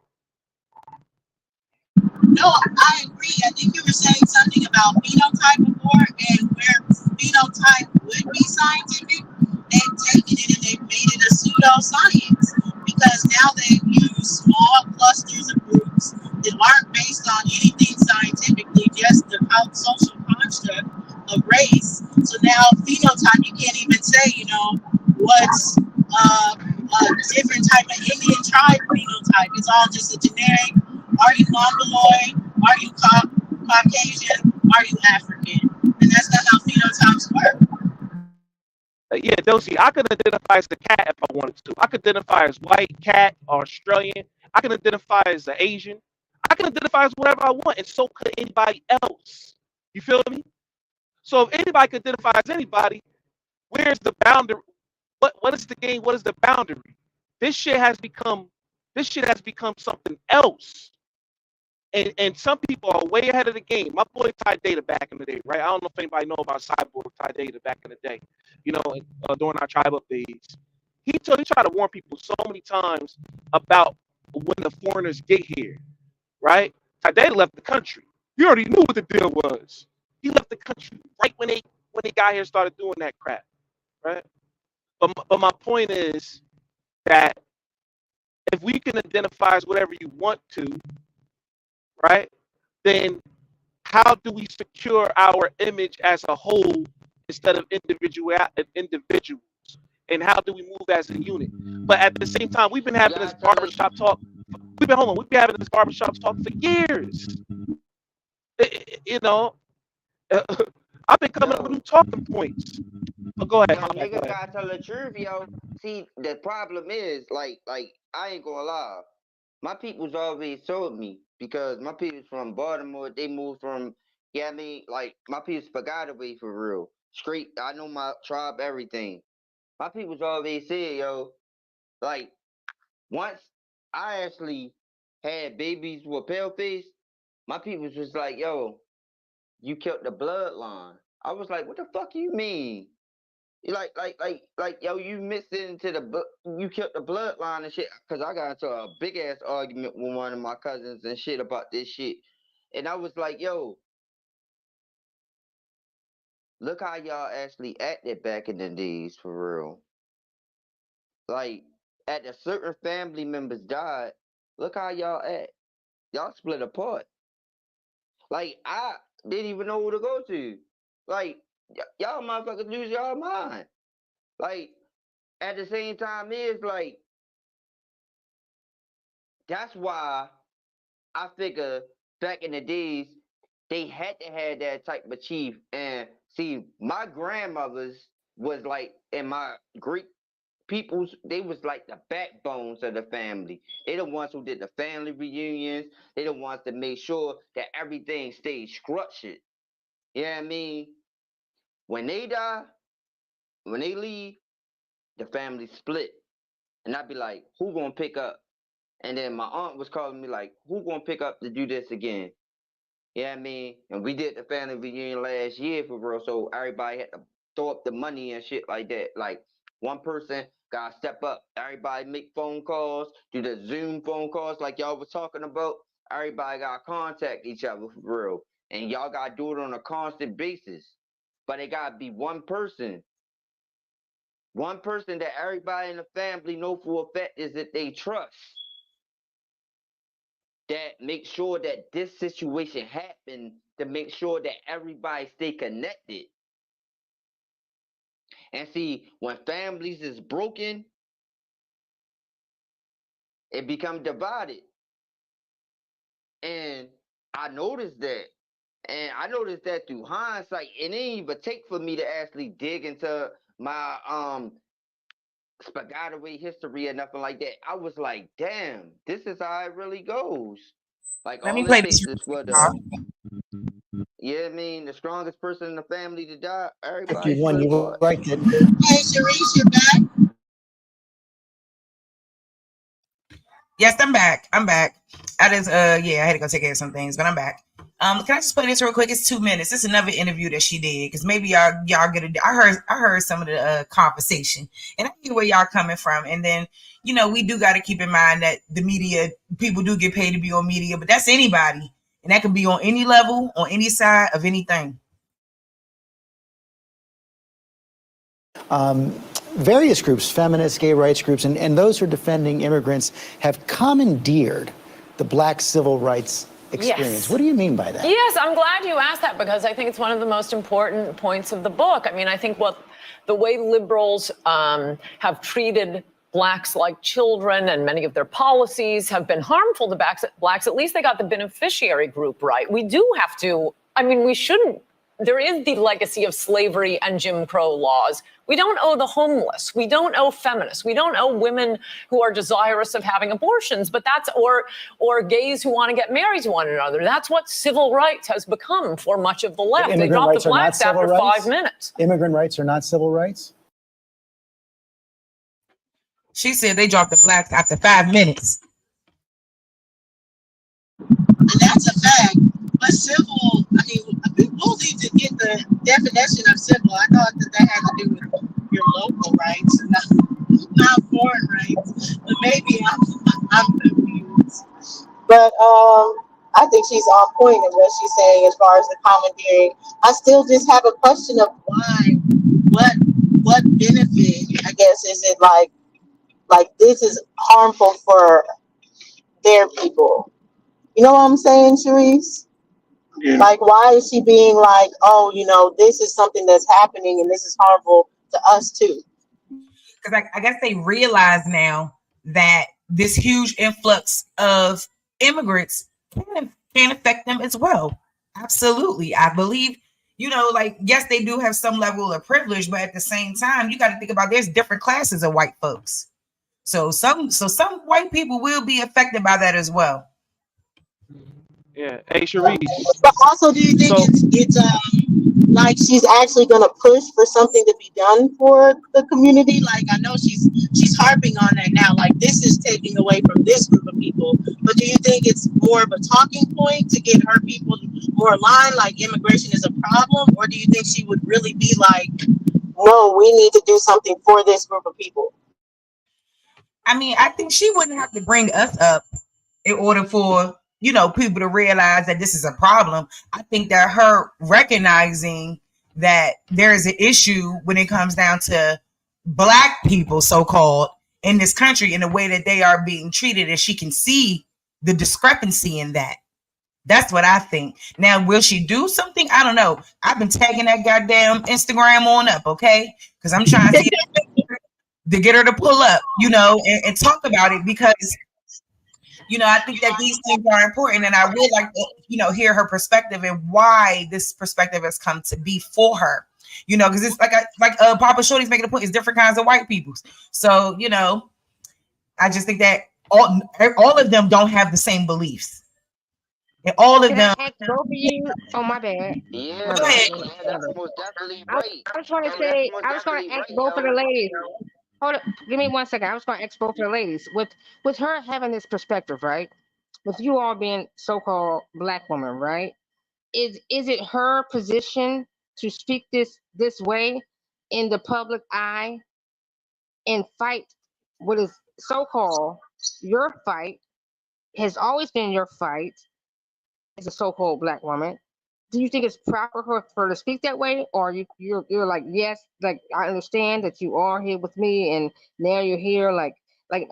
No, I agree. I think you were saying something about phenotype before, and where phenotype would be scientific, they've taken it and they've made it a pseudoscience because now they use small clusters of groups that aren't based on anything scientifically, just the social construct of race. So now phenotype, you can't even say, you know, what's a different type of Indian tribe phenotype. It's all just a generic. Are you Mongoloid? Are you Caucasian? Are you African? And that's not how phenotypes work. Yeah, Dosey, I could identify as the cat if I wanted to. I could identify as white, cat, Australian. I can identify as an Asian. I can identify as whatever I want, and so could anybody else. You feel me? So if anybody could identify as anybody, where's the boundary? What is the game? What is the boundary? This shit has become something else. And some people are way ahead of the game. My boy Ty Data back in the day, right? I don't know if anybody know about Cyborg Ty Data back in the day. You know, during our tribe updates, he tried to warn people so many times about when the foreigners get here, right? Ty Data left the country. You already knew what the deal was. He left the country right when they got here and started doing that crap, right? But my point is that if we can identify as whatever you want to, right, then how do we secure our image as a whole instead of individuals? And how do we move as a unit? But at the same time, we've been having this barbershop talk. We've been having this barbershop talk for years. You know, I've been coming up with new talking points. But go ahead. Yo, nigga gotta tell the truth, yo. See, the problem is, like, I ain't gonna lie. My people's always told me, because my people's from Baltimore, they moved from, yeah, I mean, like, my people's forgot away for real. Straight, I know my tribe, everything. My people's always said, yo, like, once I actually had babies with pale face, my people's was like, yo, you killed the bloodline. I was like, what the fuck you mean? Like, yo, you mixed it into you killed the bloodline and shit. Cause I got into a big ass argument with one of my cousins and shit about this shit. And I was like, yo, look how y'all actually acted back in the days for real. Like, at a certain family members died, look how y'all act. Y'all split apart. Like, I didn't even know who to go to. Like, y'all motherfuckers lose y'all mind. Like, at the same time, it's like, that's why I figure back in the days, they had to have that type of chief. And see, my grandmothers was like, and my Greek peoples, they was like the backbones of the family. They the ones who did the family reunions. They the ones that made sure that everything stayed structured. You know what I mean? When they die, when they leave, the family split. And I'd be like, who gonna pick up? And then my aunt was calling me like, who gonna pick up to do this again? You know what I mean? And we did the family reunion last year for real, so everybody had to throw up the money and shit like that. Like, one person gotta step up. Everybody make phone calls, do the Zoom phone calls like y'all was talking about. Everybody gotta contact each other for real. And y'all gotta do it on a constant basis. But it gotta be one person. One person that everybody in the family know for a fact is that they trust. That make sure that this situation happen, to make sure that everybody stay connected. And see, when families is broken, it become divided. And I noticed that. And I noticed that through hindsight. It didn't even take for me to actually dig into my Piscataway history or nothing like that. I was like, damn, this is how it really goes. Like, Let all me it play takes this. is for the, yeah, I mean, the strongest person in the family to die, everybody Everyone, split you apart. like it. Hey, Sharice, you're back. Yes, I'm back. I just I had to go take care of some things, but I'm back. Can I just play this real quick? It's 2 minutes. It's another interview that she did, because maybe y'all get a. I heard some of the conversation, and I hear where y'all coming from. And then, we do got to keep in mind that the media, people do get paid to be on media, but that's anybody. And that can be on any level, on any side of anything. Various groups, feminists, gay rights groups, and those who are defending immigrants have commandeered the Black civil rights experience. Yes. What do you mean by that? Yes, I'm glad you asked that because I think it's one of the most important points of the book. I mean, I think the way liberals have treated Blacks like children and many of their policies have been harmful to Blacks. At least they got the beneficiary group right. We do have to, I mean, we shouldn't. There is the legacy of slavery and Jim Crow laws. We don't owe the homeless. We don't owe feminists. We don't owe women who are desirous of having abortions, but that's, or gays who want to get married to one another. That's what civil rights has become for much of the left. They dropped the Blacks after 5 minutes. Immigrant rights are not civil rights? She said they dropped the Blacks after 5 minutes. And that's a fact. But civil, I mean, we'll need to get the definition of civil. I thought that had to do with your local rights and not foreign rights. But maybe I'm confused. But I think she's on point in what she's saying as far as the commandeering. I still just have a question of why, what benefit, I guess, is it like this is harmful for their people? You know what I'm saying, Sharice? Yeah. Like, why is she being like, oh, you know, this is something that's happening and this is harmful to us too? Because I guess they realize now that this huge influx of immigrants can affect them as well. Absolutely. I believe, you know, like, yes, they do have some level of privilege, but at the same time, you got to think about there's different classes of white folks. So some white people will be affected by that as well. Yeah. Hey, Sharice. But also, do you think it's like she's actually going to push for something to be done for the community? Like, I know she's harping on that now. Like, this is taking away from this group of people. But do you think it's more of a talking point to get her people more aligned? Like, immigration is a problem, or do you think she would really be like, no, we need to do something for this group of people? I mean, I think she wouldn't have to bring us up in order for, you know, people to realize that this is a problem. I think that her recognizing that there is an issue when it comes down to Black people, so-called, in this country, in the way that they are being treated, and she can see the discrepancy in that. That's what I think. Now, will she do something? I don't know. I've been tagging that goddamn Instagram on up, okay? Because I'm trying to see to get her to pull up, you know, and talk about it, because, you know, I think that these things are important, and I would like to, you know, hear her perspective and why this perspective has come to be for her, you know, because it's like Papa Shorty's making a point, it's different kinds of white people. So, you know, I just think that all of them don't have the same beliefs. And all of them. Both of you, oh my bad. Yeah, Go ahead. that's most definitely right. I was going to ask both of the ladies. Hold up, give me 1 second. I was going to ask both of the ladies. With her having this perspective, right? With you all being so-called Black women, right? Is it her position to speak this way in the public eye and fight what is so-called your fight, has always been your fight as a so-called Black woman? Do you think it's proper for her to speak that way, or you're like, yes, like, I understand that you are here with me, and now you're here, like make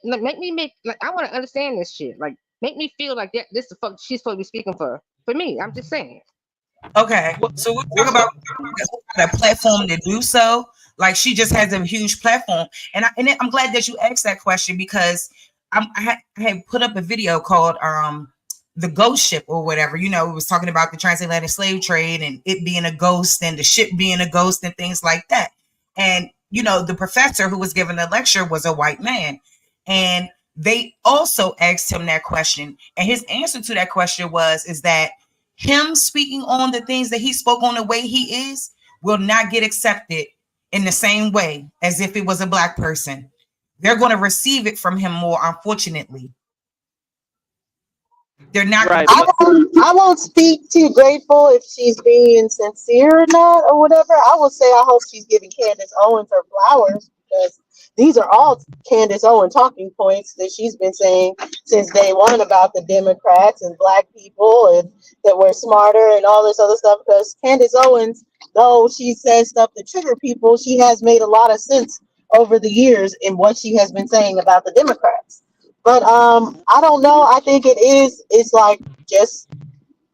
me like, I want to understand this shit, like, make me feel like that this the fuck she's supposed to be speaking for me. I'm just saying. Okay, so we'll talk about the platform to do so. Like, she just has a huge platform, and I'm glad that you asked that question, because I had put up a video called the ghost ship or whatever, you know, it was talking about the transatlantic slave trade and it being a ghost and the ship being a ghost and things like that. And, you know, the professor who was giving the lecture was a white man. And they also asked him that question. And his answer to that question is that him speaking on the things that he spoke on the way he is will not get accepted in the same way as if it was a Black person. They're going to receive it from him more, unfortunately. They're not. Right. I won't speak to Grateful if she's being sincere or not or whatever. I will say I hope she's giving Candace Owens her flowers, because these are all Candace Owen talking points that she's been saying since day one about the Democrats and black people and that we're smarter and all this other stuff. Because Candace Owens, though she says stuff to trigger people, she has made a lot of sense over the years in what she has been saying about the Democrats. But I don't know. I think it's like just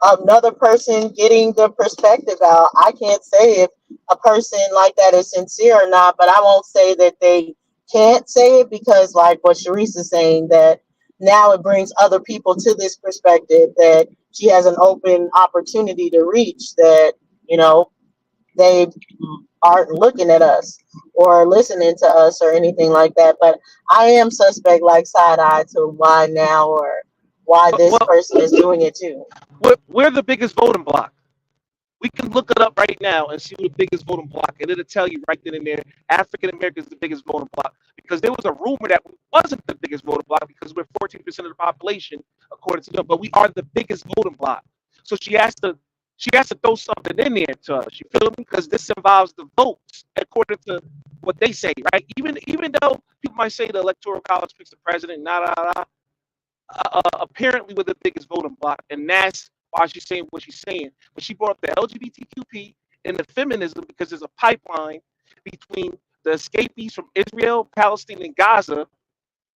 another person getting the perspective out. I can't say if a person like that is sincere or not, but I won't say that they can't say it, because like what Sharice is saying, that now it brings other people to this perspective that she has an open opportunity to reach, that, you know, they aren't looking at us or listening to us or anything like that. But I am suspect, like side eye, to why now or why this person is doing it too. We're the biggest voting bloc. We can look it up right now and see who the biggest voting bloc, and it'll tell you right then and there, African Americans is the biggest voting bloc, because there was a rumor that we wasn't the biggest voting bloc because we're 14% of the population, according to them, but we are the biggest voting bloc. So she has to throw something in there to us. You feel me? Because this involves the votes, according to what they say, right? Even though people might say the Electoral College picks the president, apparently we're the biggest voting bloc, and that's why she's saying what she's saying. But she brought up the LGBTQP and the feminism because there's a pipeline between the escapees from Israel, Palestine, and Gaza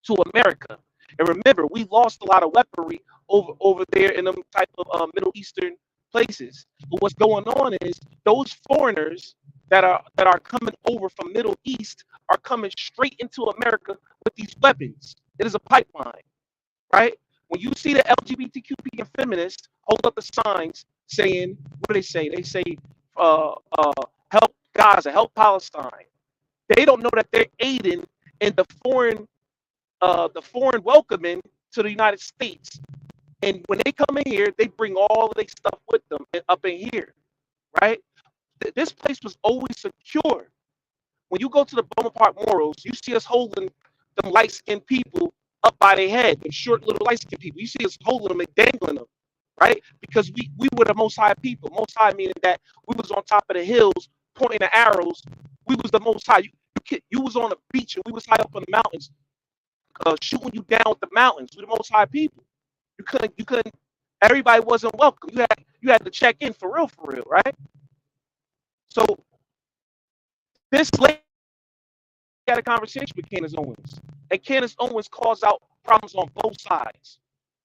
to America. And remember, we lost a lot of weaponry over there in them type of Middle Eastern places. But what's going on is those foreigners that are coming over from Middle East are coming straight into America with these weapons. It is a pipeline, right? When you see the LGBTQP and feminists hold up the signs saying, what do they say? They say, help Gaza, help Palestine. They don't know that they're aiding in the foreign welcoming to the United States. And when they come in here, they bring all of their stuff with them up in here, right? This place was always secure. When you go to the Beaumont Park Memorials, you see us holding them light-skinned people up by their head, the short little light-skinned people. You see us holding them and dangling them, right? Because we were the Most High people. Most High meaning that we was on top of the hills pointing the arrows. We was the Most High. You was on the beach and we was high up on the mountains, shooting you down with the mountains. We the Most High people. You couldn't. Everybody wasn't welcome. You had to check in for real, right? So this lady had a conversation with Candace Owens, and Candace Owens calls out problems on both sides,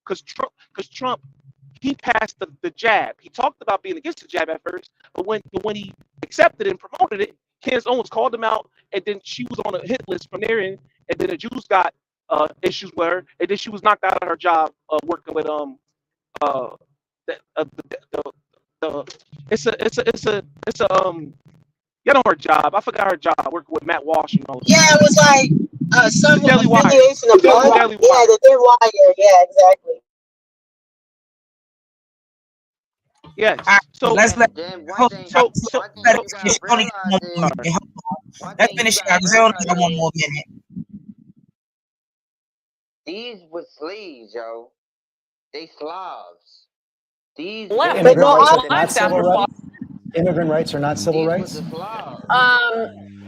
because Trump he passed the jab. He talked about being against the jab at first, but when he accepted it and promoted it, Candace Owens called him out, and then she was on a hit list from there, and then the Jews got issues with her, and then she was knocked out of her job working with you know her job. I forgot her job. Working with Matt Walsh and all. Yeah, it was like some Daily Wire. affiliation of Daily Wire. Yeah, the Thin Wire. Yeah, exactly. Yes. So let's let. Then Let's finish out. There's only got one more minute. These were slaves, yo. They Slavs. These Immigrant rights are not civil rights?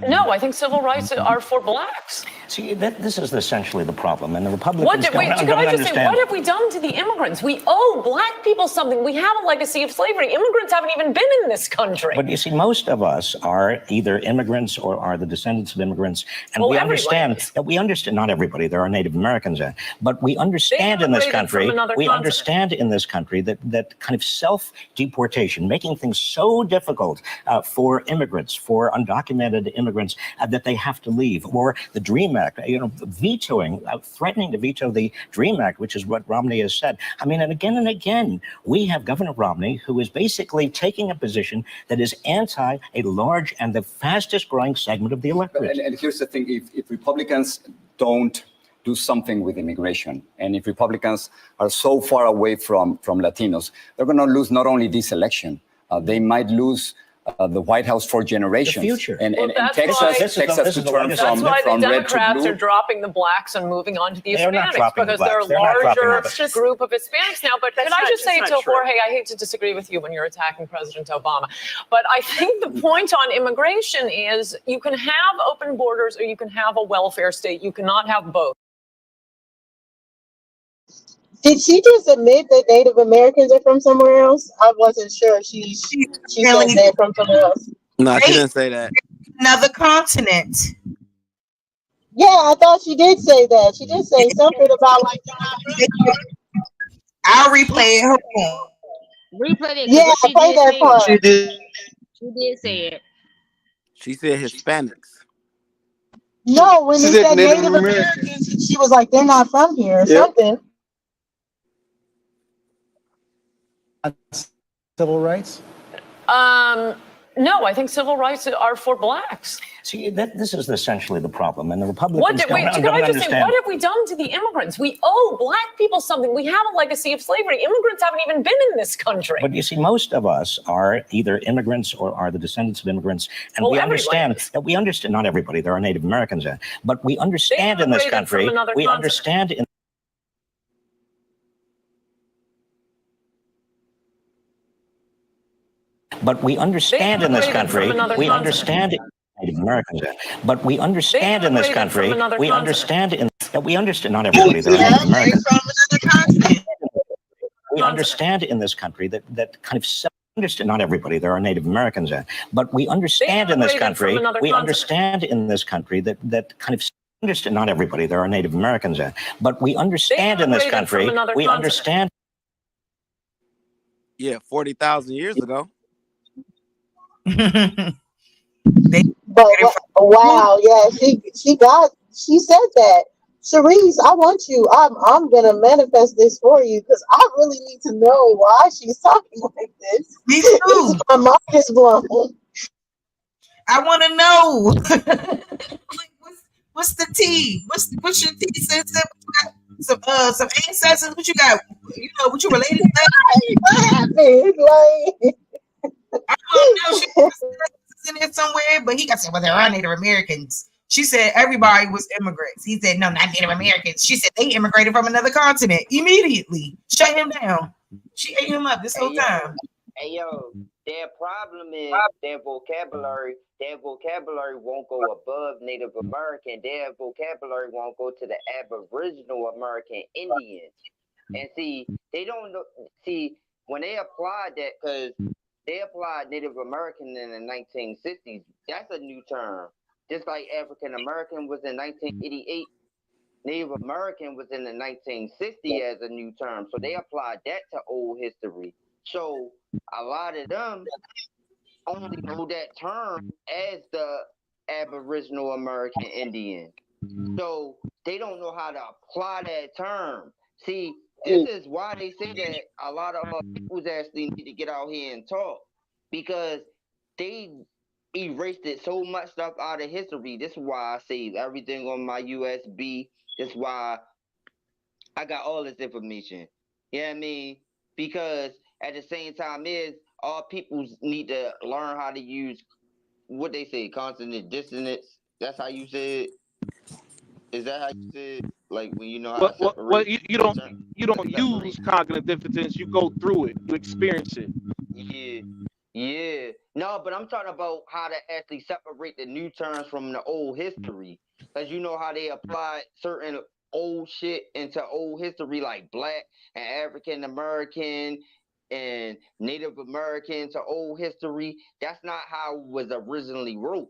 No, I think civil rights are for blacks. See, this is essentially the problem, and the Republicans What have we done to the immigrants? We owe black people something. We have a legacy of slavery. Immigrants haven't even been in this country. But you see, most of us are either immigrants or are the descendants of immigrants, and we understand that not everybody. There are Native Americans in, but we understand in this country. We understand in this country that kind of self-deportation, making things so difficult for immigrants, for undocumented immigrants, that they have to leave, or the DREAM Act, vetoing, threatening to veto the DREAM Act, which is what Romney has said. I mean, and again, we have Governor Romney, who is basically taking a position that is anti a large and the fastest growing segment of the electorate. And here's the thing, if Republicans don't do something with immigration, and if Republicans are so far away from Latinos, they're going to lose not only this election, they might lose the White House for generations. future. And, Well, and that's Texas, why- Texas to turn That's from why the red to Democrats blue. are dropping the blacks and moving on to the They're not Hispanics dropping the because they're a blacks. They're not dropping larger the- group of Hispanics now. But can That's I not- just say that's to not true. Jorge, I hate to disagree with you when you're attacking President Obama, but I think the point on immigration is you can have open borders or you can have a welfare state. You cannot have both. Did she just admit that Native Americans are from somewhere else? I wasn't sure. She really- said they're from somewhere else. No, she Hey. didn't say that. Another continent. Yeah, I thought she did say that. She did say something about like they're not from here. I'll replay it. Hold on. Replay it. 'Cause Yeah, what she play did that say part. it. She did say it. She said Hispanics. No, when She they said said Native Native Americans. Americans, she was like, they're not from here or Yep. something. Civil rights? No, I think civil rights are for blacks. See, this is essentially the problem, and the Republicans What did, don't, wait, don't can I just say, understand. what have we done to the immigrants? We owe black people something. We have a legacy of slavery. Immigrants haven't even been in this country. But you see, most of us are either immigrants or are the descendants of immigrants, and Well, we everybody understand that we understand. Not everybody; there are Native Americans, but we understand in this immigrated country. from another We continent. understand in. But we understand in this immigrated country. from another We continent. understand Native Americans, but we understand in this immigrated country. from another We continent. understand in that we understand. Not everybody; there are Native Americans. We understand in this country that kind of understand. Not everybody; there are Native Americans, but we understand in this immigrated country. from another We continent. understand in this country that kind of understand. Not everybody; there are Native Americans, but we understand in this immigrated from country. another We continent. understand. Yeah, 40,000 years ago. But wow, yeah, she said that. Sharice, I want you. I'm gonna manifest this for you because I really need to know why she's talking like this. Me too. My mind is blown. I want to know. Like, what's the tea? What's your tea, sister? Some ancestors. What you got? You know, what you related to that? What happened? Like, I don't know. She was in there somewhere, but he got said, well, there are Native Americans. She said everybody was immigrants. He said, no, not Native Americans. She said they immigrated from another continent immediately. Shut him down. She ate him up this whole time. Hey yo, their problem is their vocabulary. Their vocabulary won't go above Native American. Their vocabulary won't go to the Aboriginal American Indians. And see, they don't know. See, when they applied that, because they applied Native American in the 1960s, that's a new term. Just like African American was in 1988, Native American was in the 1960s as a new term. So they applied that to old history. So a lot of them only know that term as the Aboriginal American Indian. So they don't know how to apply that term. See, this is why they say that a lot of people actually need to get out here and talk, because they erased it so much stuff out of history. This is why I save everything on my USB. This is why I got all this information. You know what I mean? Because at the same time is all people need to learn how to use what they say, consonant dissonance. That's how you say it. Is that how you say it? Like when you know how to separate? Well, you don't use cognitive dissonance. You go through it. You experience it. Yeah. No, but I'm talking about how to actually separate the new terms from the old history. Because you know how they apply certain old shit into old history, like Black and African American and Native American to old history. That's not how it was originally wrote.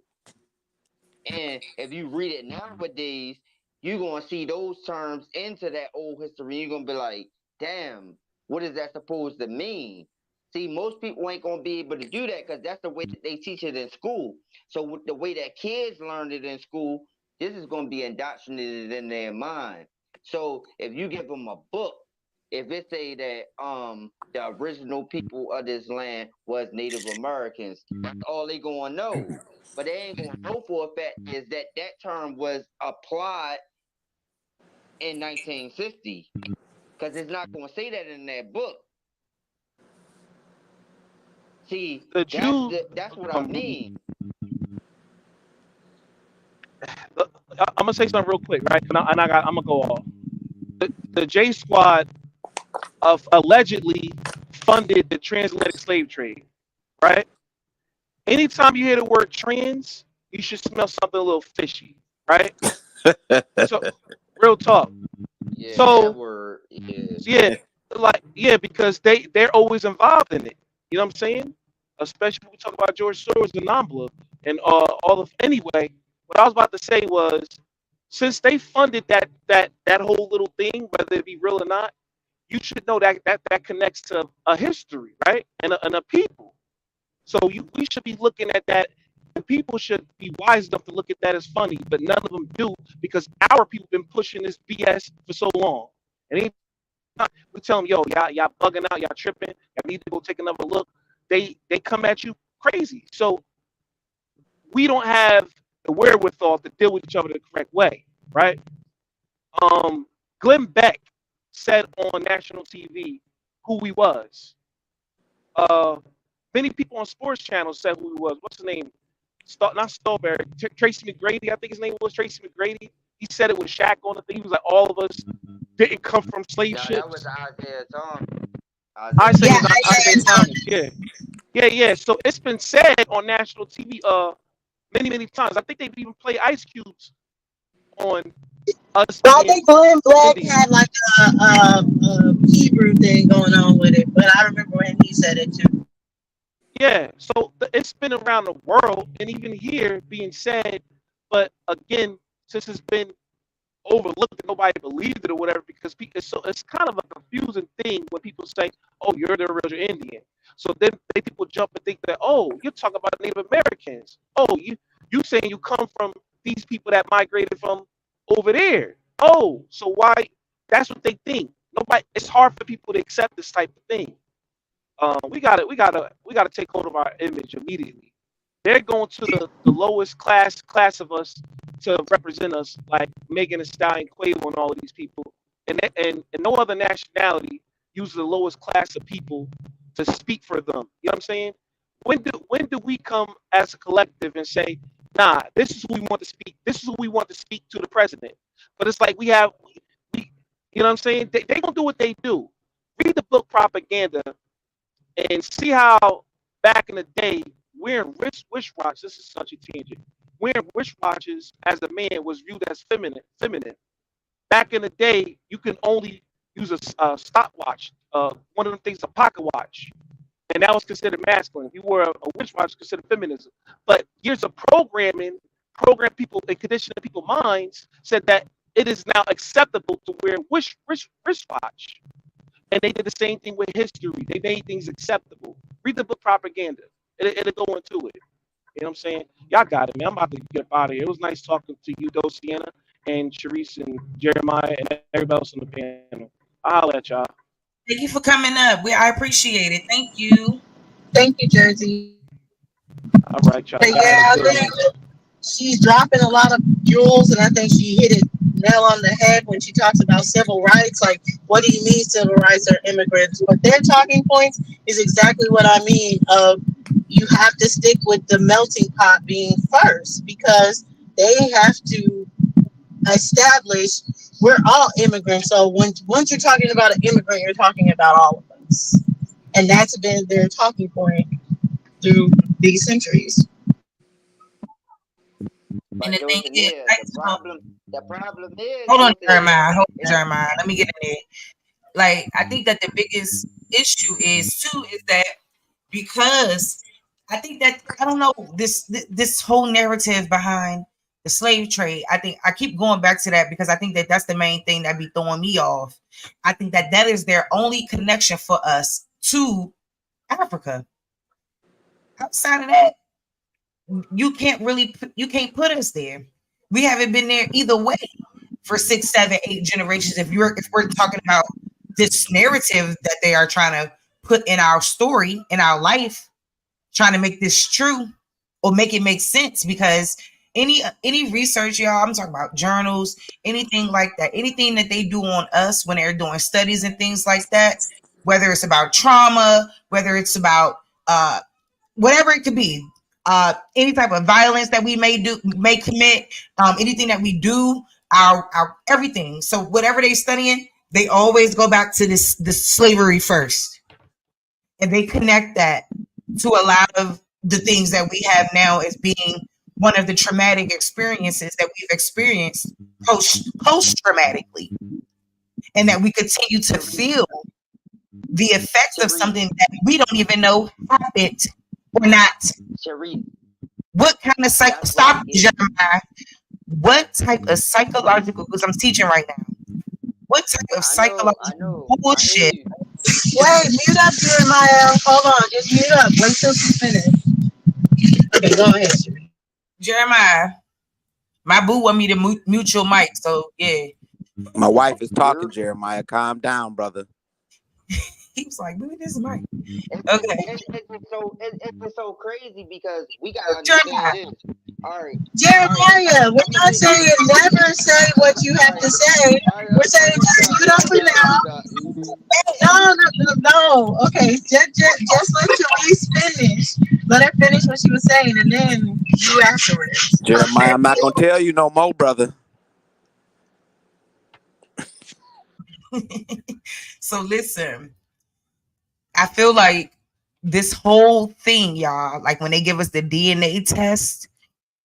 And if you read it nowadays, you're going to see those terms into that old history. You're going to be like, damn, what is that supposed to mean? See, most people ain't going to be able to do that because that's the way that they teach it in school. So with the way that kids learned it in school, this is going to be indoctrinated in their mind. So if you give them a book, if it say that the original people of this land was Native Americans, that's all they going to know. But they ain't going to know for a fact is that that term was applied in 1960, because it's not going to say that in that book. See, the Jews. that's what I mean. I'm gonna say something real quick, right? I'm gonna go off. The J Squad of allegedly funded the transatlantic slave trade, right? Anytime you hear the word trans, you should smell something a little fishy, right? So, real talk. Yeah, So, that word is. because they're always involved in it. You know what I'm saying? Especially when we talk about George Soros and NAMBLA and anyway. What I was about to say was, since they funded that whole little thing, whether it be real or not, you should know that connects to a history, right? And a people. So we should be looking at that. And people should be wise enough to look at that as funny, but none of them do, because our people been pushing this BS for so long. And we tell them, yo, y'all bugging out, y'all tripping, y'all need to go take another look. They come at you crazy. So we don't have the wherewithal to deal with each other the correct way, right? Glenn Beck said on national TV who he was. Many people on sports channels said who he was. What's his name? Not Stolberg. Tracy McGrady. I think his name was Tracy McGrady. He said it with Shaq on the thing. He was like, all of us didn't come from slave ships. That was Isaiah Thomas. I say Isaiah Thomas. Yeah. So it's been said on national TV many times. I think they've even played Ice Cube's on us. Well, I think Glenn Black had like a Hebrew thing going on with it, but I remember when he said it too. Yeah, so it's been around the world and even here being said, but again, since it's been overlooked and nobody believed it or whatever, because it's kind of a confusing thing when people say, "Oh, you're the original Indian." So then people jump and think that, "Oh, you're talking about Native Americans. Oh, you saying you come from these people that migrated from over there. Oh, so why?" That's what they think. It's hard for people to accept this type of thing. We gotta take hold of our image immediately. They're going to the lowest class of us to represent us, like Megan Thee Stallion, Quavo, and all of these people, and no other nationality uses the lowest class of people to speak for them. You know what I'm saying? When do we come as a collective and say, nah, this is who we want to speak. This is who we want to speak to the president. But it's like we you know what I'm saying? They gonna do what they do. Read the book Propaganda and see how back in the day wearing wristwatches. This is such a tangent. Wearing wristwatches as a man was viewed as feminine. Back in the day, you can only use a stopwatch. One of the things, a pocket watch. And that was considered masculine. If you wore a wristwatch, it's considered feminism. But years of program people and conditioning people's minds said that it is now acceptable to wear wristwatch. And they did the same thing with history. They made things acceptable. Read the book Propaganda. It'll go into it. You know what I'm saying? Y'all got it, man. I'm about to get up out of here. It was nice talking to you, Dosiana, and Sharice, and Jeremiah, and everybody else on the panel. I'll holler at y'all. Thank you for coming up. I appreciate it. Thank you. Thank you, Jersey. All right, y'all. But yeah, I think she's dropping a lot of jewels, and I think she hit it nail on the head when she talks about civil rights. Like, what do you mean civil rights are immigrants? But their talking points is exactly what I mean. You have to stick with the melting pot being first, because they have to establish we're all immigrants. So once you're talking about an immigrant, you're talking about all of us, and that's been their talking point through these centuries. And the thing is, the problem is. Hold on, Jeremiah. Let me get in there. Like, I think that the biggest issue is that because I think that, I don't know, this whole narrative behind the slave trade, I think I keep going back to that because I think that that's the main thing that be throwing me off. I think that is their only connection for us to Africa. Outside of that, you can't put us there. We haven't been there either way for 6, 7, 8 generations. If we're talking about this narrative that they are trying to put in our story, in our life, trying to make this true or make it make sense, because any research, y'all, I'm talking about journals, anything like that, anything that they do on us when they're doing studies and things like that, whether it's about trauma, whether it's about whatever it could be, any type of violence that we may commit, anything that we do, our everything. So whatever they studying, they always go back to this slavery first, and they connect that to a lot of the things that we have now as being one of the traumatic experiences that we've experienced post traumatically, and that we continue to feel the effects of something that we don't even know happened or not. What kind of stop, Jeremiah? What type of psychological, because I'm teaching right now, what type of psychological bullshit? Wait, mute up, Jeremiah. Hold on, just mute up. Wait till she's finished. Okay, go ahead, Jeremiah. My boo want me to mute your mic, so yeah. My wife is talking, Jeremiah. Calm down, brother. He was like, "Move this mic." Okay. It's so crazy because we gotta understand this. All right, Jeremiah, we're not saying never say what you have to say. We're saying just mute up for now. Hey, no. Okay, just let Therese finish. Let her finish what she was saying, and then you afterwards. Jeremiah, I'm not gonna tell you no more, brother. So listen, I feel like this whole thing, y'all, like when they give us the DNA test,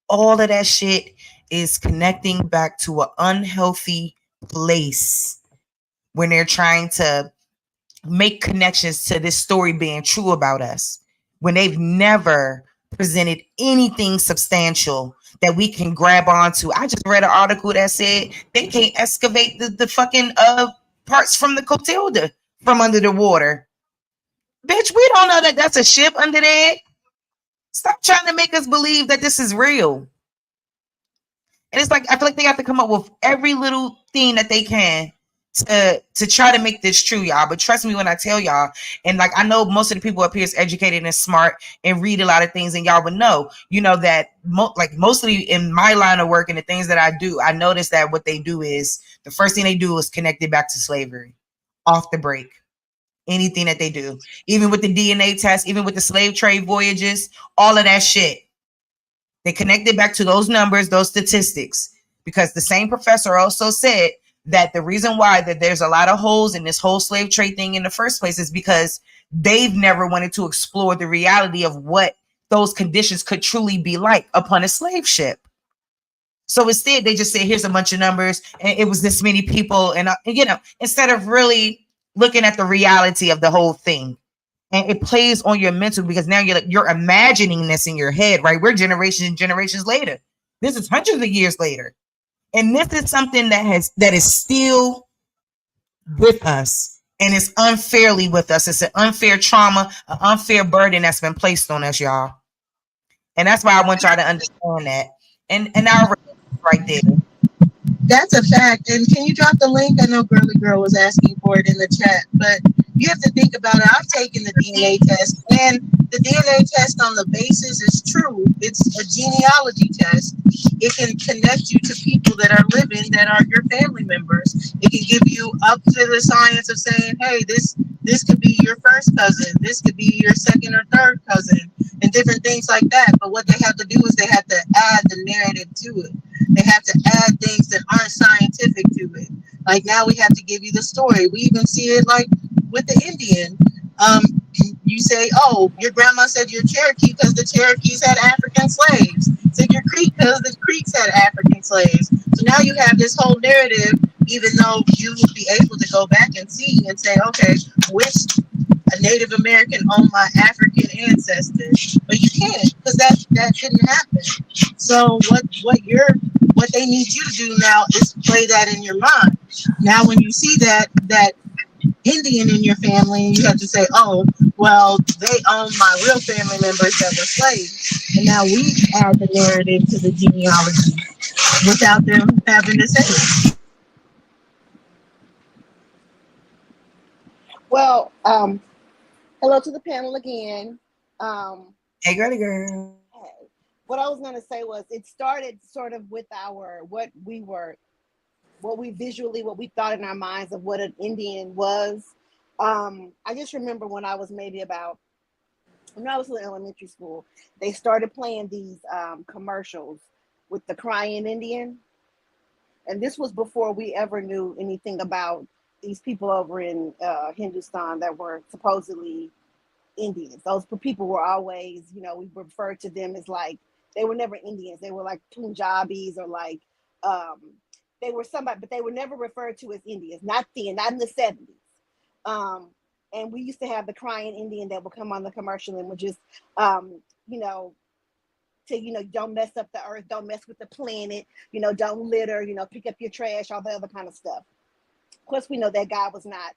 all of that shit is connecting back to an unhealthy place when they're trying to make connections to this story being true about us, when they've never presented anything substantial that we can grab onto. I just read an article that said they can't excavate the fucking parts from the Clotilda from under the water. Bitch, we don't know that that's a ship under there. Stop trying to make us believe that this is real. And it's like, I feel like they have to come up with every little thing that they can to try to make this true, y'all. But trust me when I tell y'all, and like I know most of the people up here is educated and smart and read a lot of things, and y'all would know, you know, that mostly in my line of work and the things that I do, I notice that what they do is the first thing they do is connect it back to slavery off the break. Anything that they do, even with the DNA test, even with the slave trade voyages, all of that shit, they connect it back to those numbers, those statistics, because the same professor also said that the reason why that there's a lot of holes in this whole slave trade thing in the first place is because they've never wanted to explore the reality of what those conditions could truly be like upon a slave ship. So instead, they just said, here's a bunch of numbers, and it was this many people, and you know, instead of really looking at the reality of the whole thing. And it plays on your mental, because now you're imagining this in your head, right? We're generations and generations later. This is hundreds of years later. And this is something that is still with us, and it's unfairly with us. It's an unfair trauma, an unfair burden that's been placed on us, y'all. And that's why I want y'all to understand that. And our right there. That's a fact. And can you drop the link? I know Girly Girl was asking for it in the chat, but you have to think about it. I've taken the DNA test, and the DNA test on the basis is true. It's a genealogy test. It can connect you to people that are living that are your family members. It can give you up to the science of saying, hey, this could be your first cousin. This could be your second or third cousin, and different things like that. But what they have to do is they have to add the narrative to it. They have to add things that aren't scientific to it. Like now we have to give you the story. We even see it like with the Indian. You say, oh, your grandma said you're Cherokee because the Cherokees had African slaves. Said you're Creek because the Creeks had African slaves. So now you have this whole narrative, even though you would be able to go back and see and say, okay, which a Native American owned my African ancestors, but you can't, because that didn't happen. So what they need you to do now is play that in your mind. Now, when you see that Indian in your family, you have to say, oh, well, they own my real family members that were slaves, and now we add the narrative to the genealogy without them having to say it. Well, hello to the panel again. Hey, Girly Girl. Hey. What I was going to say was it started sort of with what we thought in our minds of what an Indian was. I just remember when I was maybe about when I was in elementary school, they started playing these commercials with the crying Indian. And this was before we ever knew anything about these people over in Hindustan that were supposedly Indians. Those people were always, you know, we referred to them as like, they were never Indians. They were like Punjabis or like, they were somebody, but they were never referred to as Indians. Not in the 70s. And we used to have the crying Indian that would come on the commercial and would just, you know, to, you know, don't mess up the earth, don't mess with the planet, you know, don't litter, you know, pick up your trash, all the other kind of stuff. Of course, we know that guy was not,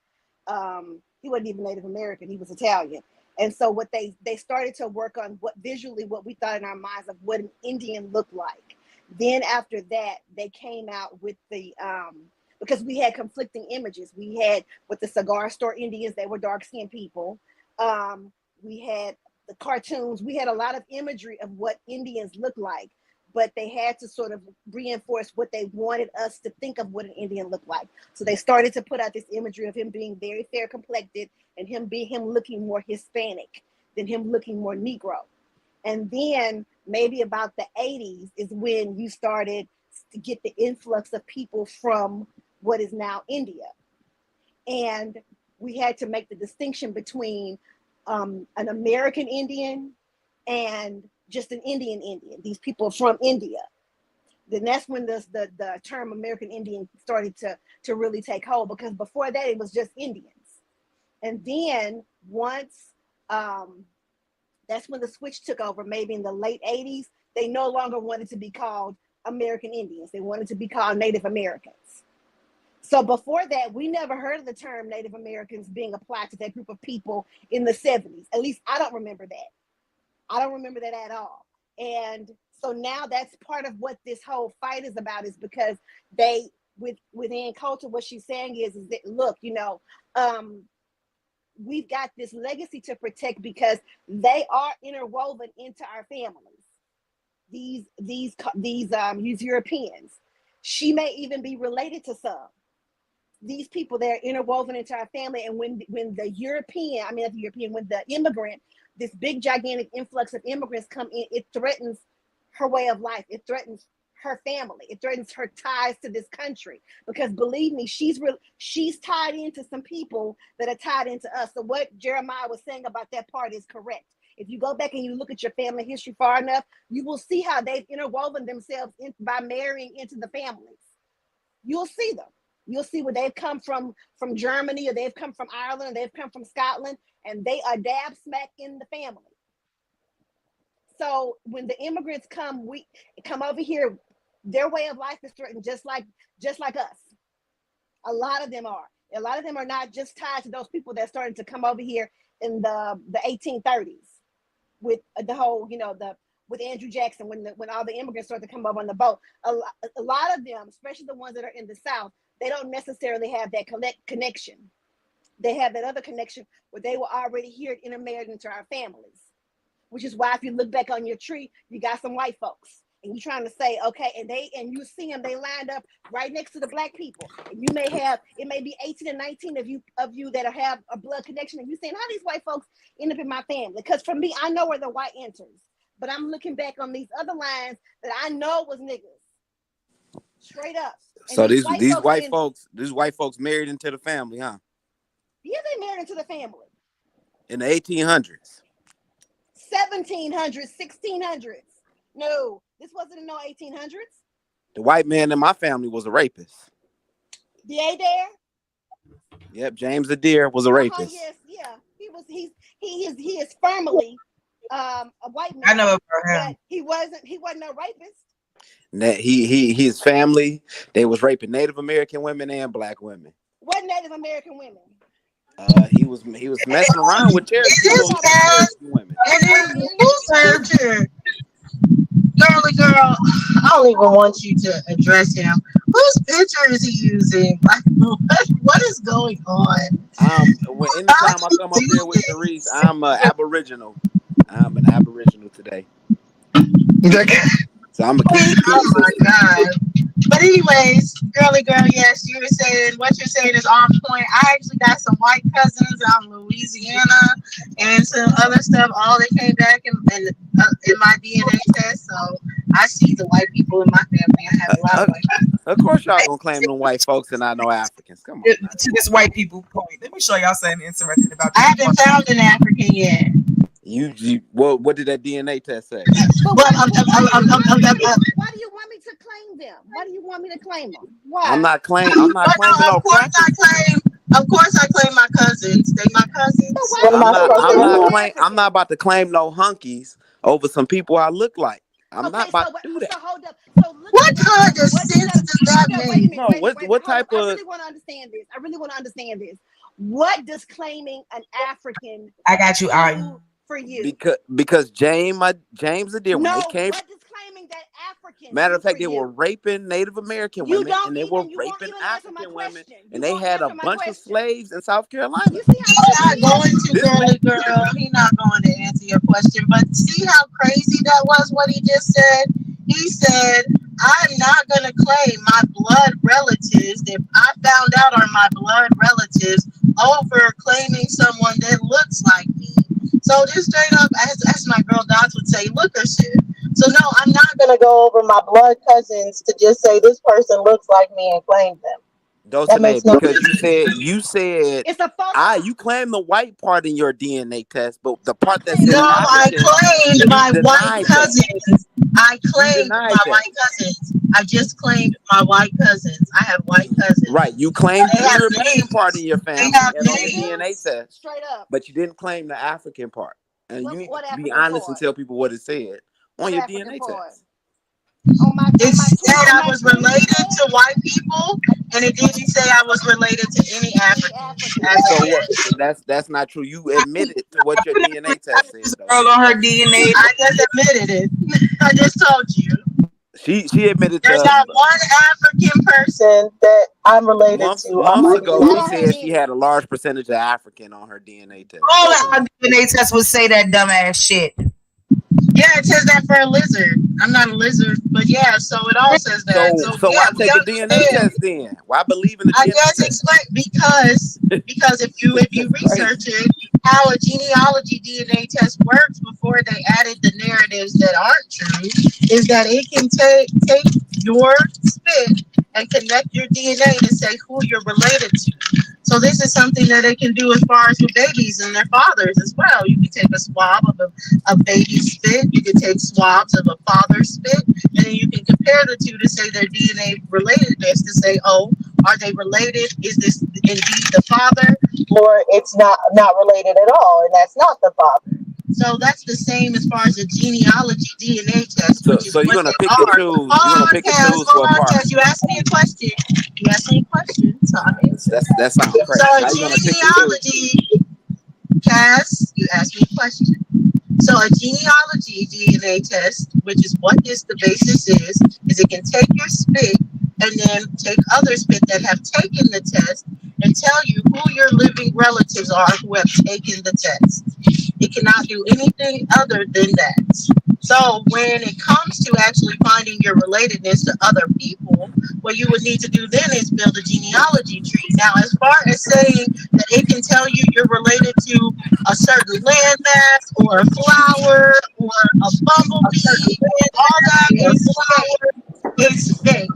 he wasn't even Native American, he was Italian. And so what they started to work on what we thought in our minds of what an Indian looked like. Then after that, they came out with the, because we had conflicting images. We had with the cigar store Indians, they were dark-skinned people. We had the cartoons. We had a lot of imagery of what Indians look like, but they had to sort of reinforce what they wanted us to think of what an Indian looked like. So they started to put out this imagery of him being very fair complected and him looking more Hispanic than him looking more Negro. And then maybe about the 80s is when you started to get the influx of people from what is now India. And we had to make the distinction between an American Indian and just an Indian. These people from India. Then that's when the term American Indian started to really take hold, because before that it was just Indians. And then once that's when the switch took over, maybe in the late 80s, they no longer wanted to be called American Indians. They wanted to be called Native Americans. So before that, we never heard of the term Native Americans being applied to that group of people in the 70s. At least I don't remember that. I don't remember that at all. And so now that's part of what this whole fight is about, is because they, within culture, what she's saying is that, look, you know, we've got this legacy to protect because they are interwoven into our families. These Europeans. She may even be related to some. These people, they're interwoven into our family. And when the immigrant, this big gigantic influx of immigrants come in, it threatens her way of life. It threatens her family. It threatens her ties to this country, because believe me, she's tied into some people that are tied into us. So what Jeremiah was saying about that part is correct. If you go back and you look at your family history far enough, you will see how they've interwoven themselves by marrying into the families. You'll see them. You'll see where they've come from Germany, or they've come from Ireland, or they've come from Scotland, and they are dab smack in the family. So when the immigrants come over here, their way of life is threatened just like us. A lot of them are. A lot of them are not just tied to those people that started to come over here in the 1830s with the whole, you know, with Andrew Jackson, when all the immigrants started to come over on the boat. A lot of them, especially the ones that are in the South, they don't necessarily have that connection. They have that other connection where they were already here intermarried into our families, which is why if you look back on your tree, you got some white folks. And you're trying to say, okay, and you see them, they lined up right next to the black people. And you may have, it may be 18 and 19 of you that have a blood connection, and you're saying, how these white folks end up in my family? Because for me, I know where the white enters. But I'm looking back on these other lines that I know was niggas. Straight up. And so these white folks married into the family, huh? Yeah, they married into the family. In the 1800s. 1700s, 1600s. No, this wasn't in no 1800s. The white man in my family was a rapist. D.A. Dare? Yep, James Adair was a rapist. Yes, yeah. He is firmly a white man. I know about him. He wasn't a rapist. His family, they was raping Native American women and black women. What Native American women? He was messing around with women. Girly girl, I don't even want you to address him. Whose picture is he using? Like, what is going on? Anytime I come up here with Therese, I'm an Aboriginal. I'm an Aboriginal today. So I'm a keep. Oh my God. But anyways, girly girl, yes, you were saying what you're saying is on point. I actually got some white cousins out in Louisiana and some other stuff. All that came back in my DNA test. So I see the white people in my family. I have a lot of white people. Of course, y'all gonna claim them white folks and I know Africans. Come on. To this white people point. Let me show y'all something interesting about I haven't found an African yet. You what did that DNA test say? But why do you want me to claim them? Why do you want me to claim them? Why? I'm not claiming no Of course I claim my cousins. They my cousins. I'm not about to claim no hunkies over some people I look like. I'm not about to do that. So hold up. What kind of sense does that make? No, what type of? I really want to understand this. What does claiming an African? I got you, Ari. For you. Because James and Deer, when they came. What does claiming that African? Matter of fact, they were raping Native American women and they were raping African women, and they had a bunch of slaves in South Carolina. He's not going to, girly girl. He's not going to answer your question. But see how crazy that was, what he just said? He said, I'm not going to claim my blood relatives if I found out are my blood relatives over claiming someone that looks like me. So just straight up, as my girl Dots would say, looker shit. So no, I'm not going to go over my blood cousins to just say this person looks like me and claim them. That makes no sense. You said it's a photo. You claim the white part in your DNA test, but the part that says no, I claimed my white cousins. I claimed my white cousins. I just claimed my white cousins. I have white cousins. Right, you claimed the European part in your family on the DNA test. Straight up. But you didn't claim the African part. And you need to be African honest part? and tell people what it said on your African DNA part? test. It said I was related to white people, and it didn't say I was related to any Africans. So that's not true. You admitted to what your DNA test said. Girl on her DNA. I just admitted it. I just told you. She admitted there's not one African person that I'm related to. Months ago, she said she had a large percentage of African on her DNA test. All our DNA tests would say that dumbass shit. Yeah, it says that for a lizard. I'm not a lizard, but yeah, so it all says that. So why take a DNA test then? Why believe in the DNA test? Explain because if you research it, how a genealogy DNA test works before they added the narratives that aren't true is that it can take your spit and connect your DNA to say who you're related to. So this is something that it can do as far as with babies and their fathers as well. You can take a swab of a baby's spit. You can take swabs of a father's spit, and then you can compare the two to say their DNA relatedness to say, oh, are they related? Is this indeed the father, or it's not related at all, and that's not the father? So that's the same as far as the genealogy DNA test. So you're gonna pick and choose. You're gonna pick and choose what part. You asked me a question. So I'm answering. That sounds crazy. So genealogy, Cass, you asked me a question. So a genealogy DNA test, which is what the basis is it can take your spit and then take other spit that have taken the test and tell you who your living relatives are who have taken the test. It cannot do anything other than that. So when it comes to actually finding your relatedness to other people, what you would need to do then is build a genealogy tree. Now, as far as saying that it can tell you you're related to a certain landmass or a flower or a bumblebee, all that is fake.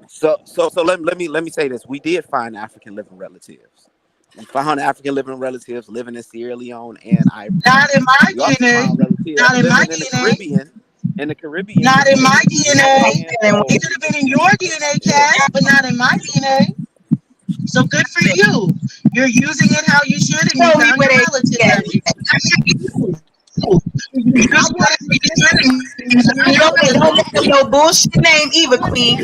So let me say this. We did find African living relatives. We found African living relatives living in Sierra Leone and Ivory. Not in my DNA. Not in my DNA. In the Caribbean. Not in my DNA. It could have been in your DNA, Cass, but not in my DNA. So good for you. You're using it how you should, and you found your relatives. No bullshit name either, Queen.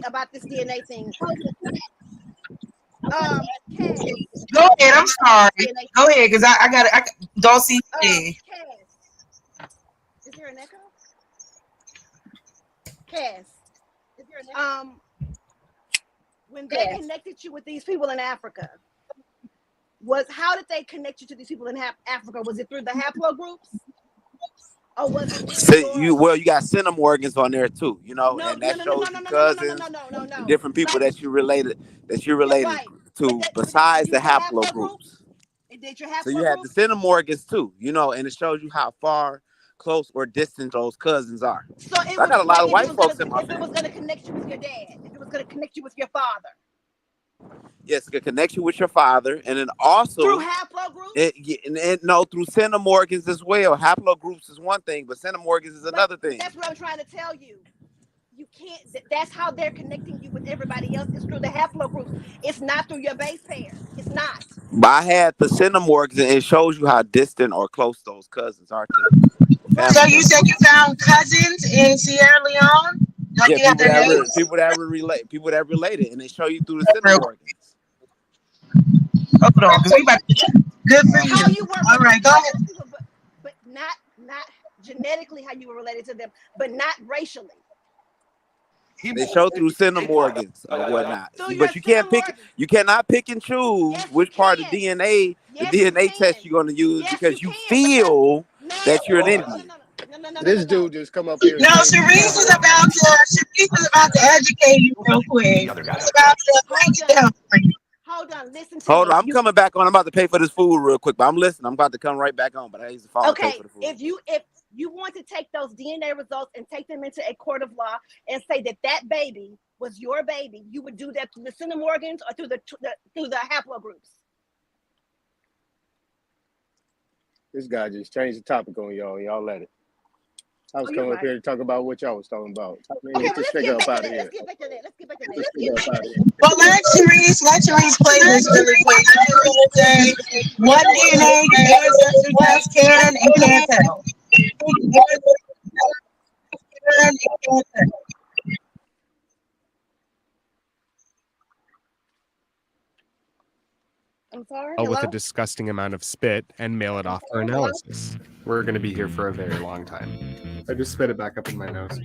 About this DNA thing. Go ahead. I'm sorry. Go ahead, because I got it. Don't see. Is there an echo? Cass. Is there an echo? When they connected you with these people in Africa, how did they connect you to these people in Africa? Was it through the haplogroups? Oh, was it? You got centimorgans on there too, you know, and that shows you cousins and different people that you related to besides the haplogroups. Did you have So you have the centimorgans too, you know, and it shows you how far, close, or distant those cousins are. So I got a lot of white folks in my family. If it was going to connect you with your dad, if it was going to connect you with your father. Yes, it can connect you with your father, and then also through haplogroups. No, through centimorgans as well. Haplogroups is one thing, but centimorgans is another thing. That's what I'm trying to tell you. You can't. That's how they're connecting you with everybody else. It's through the haplogroups. It's not through your base pair. It's not. But I had the centimorgans, and it shows you how distant or close those cousins are to you. So you said you found cousins in Sierra Leone? Like Yeah, people that related, and they show you through the centimorgans. Hold on, good for you. All right, go ahead. But not genetically how you were related to them, but not racially. They show through centimorgans or whatnot, but you can't pick. You cannot pick and choose which part of DNA, the DNA test you're going to use because you feel that you're an Indian. This dude just come up here. No, Sharice is about to educate you real quick. It's about to break it down for you. Hold on, listen to Hold me. on, I'm coming back on. I'm about to pay for this food real quick, but I'm listening. I'm about to come right back on, but I use the phone to pay for the food. If you want to take those DNA results and take them into a court of law and say that baby was your baby, you would do that through the centimorgans or through the haplogroups. This guy just changed the topic on y'all. Y'all let it. I was coming up here to talk about what y'all was talking about. Get this figure up out of here. Let's get back to that. Well, let Sharice play this really quick. I'm just going to say what DNA ancestry test can and can't tell. I'm sorry. With a disgusting amount of spit and mail it off for analysis. We're going to be here for a very long time. I just spit it back up in my nose.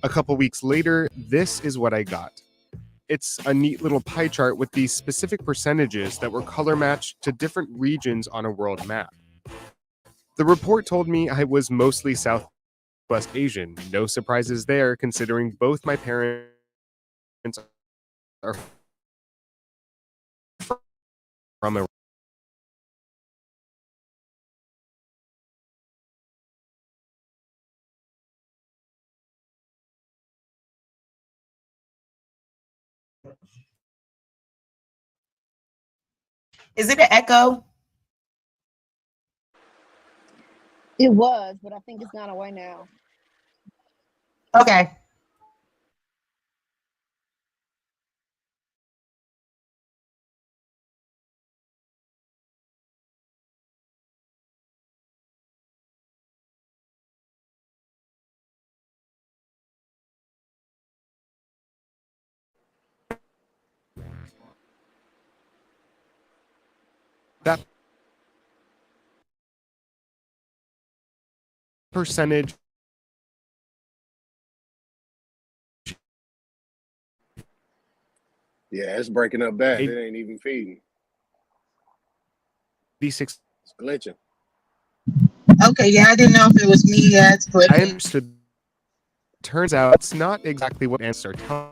A couple weeks later, this is what I got. It's a neat little pie chart with these specific percentages that were color matched to different regions on a world map. The report told me I was mostly Southwest Asian. No surprises there, considering both my parents are from a Is it an echo? It was, but I think it's gone away now. Okay. that percentage Yeah, it's breaking up bad. It ain't even feeding. D6 It's glitching. Okay, yeah, I didn't know if it was me that's I glitching. understood. Turns out it's not exactly what answers are telling.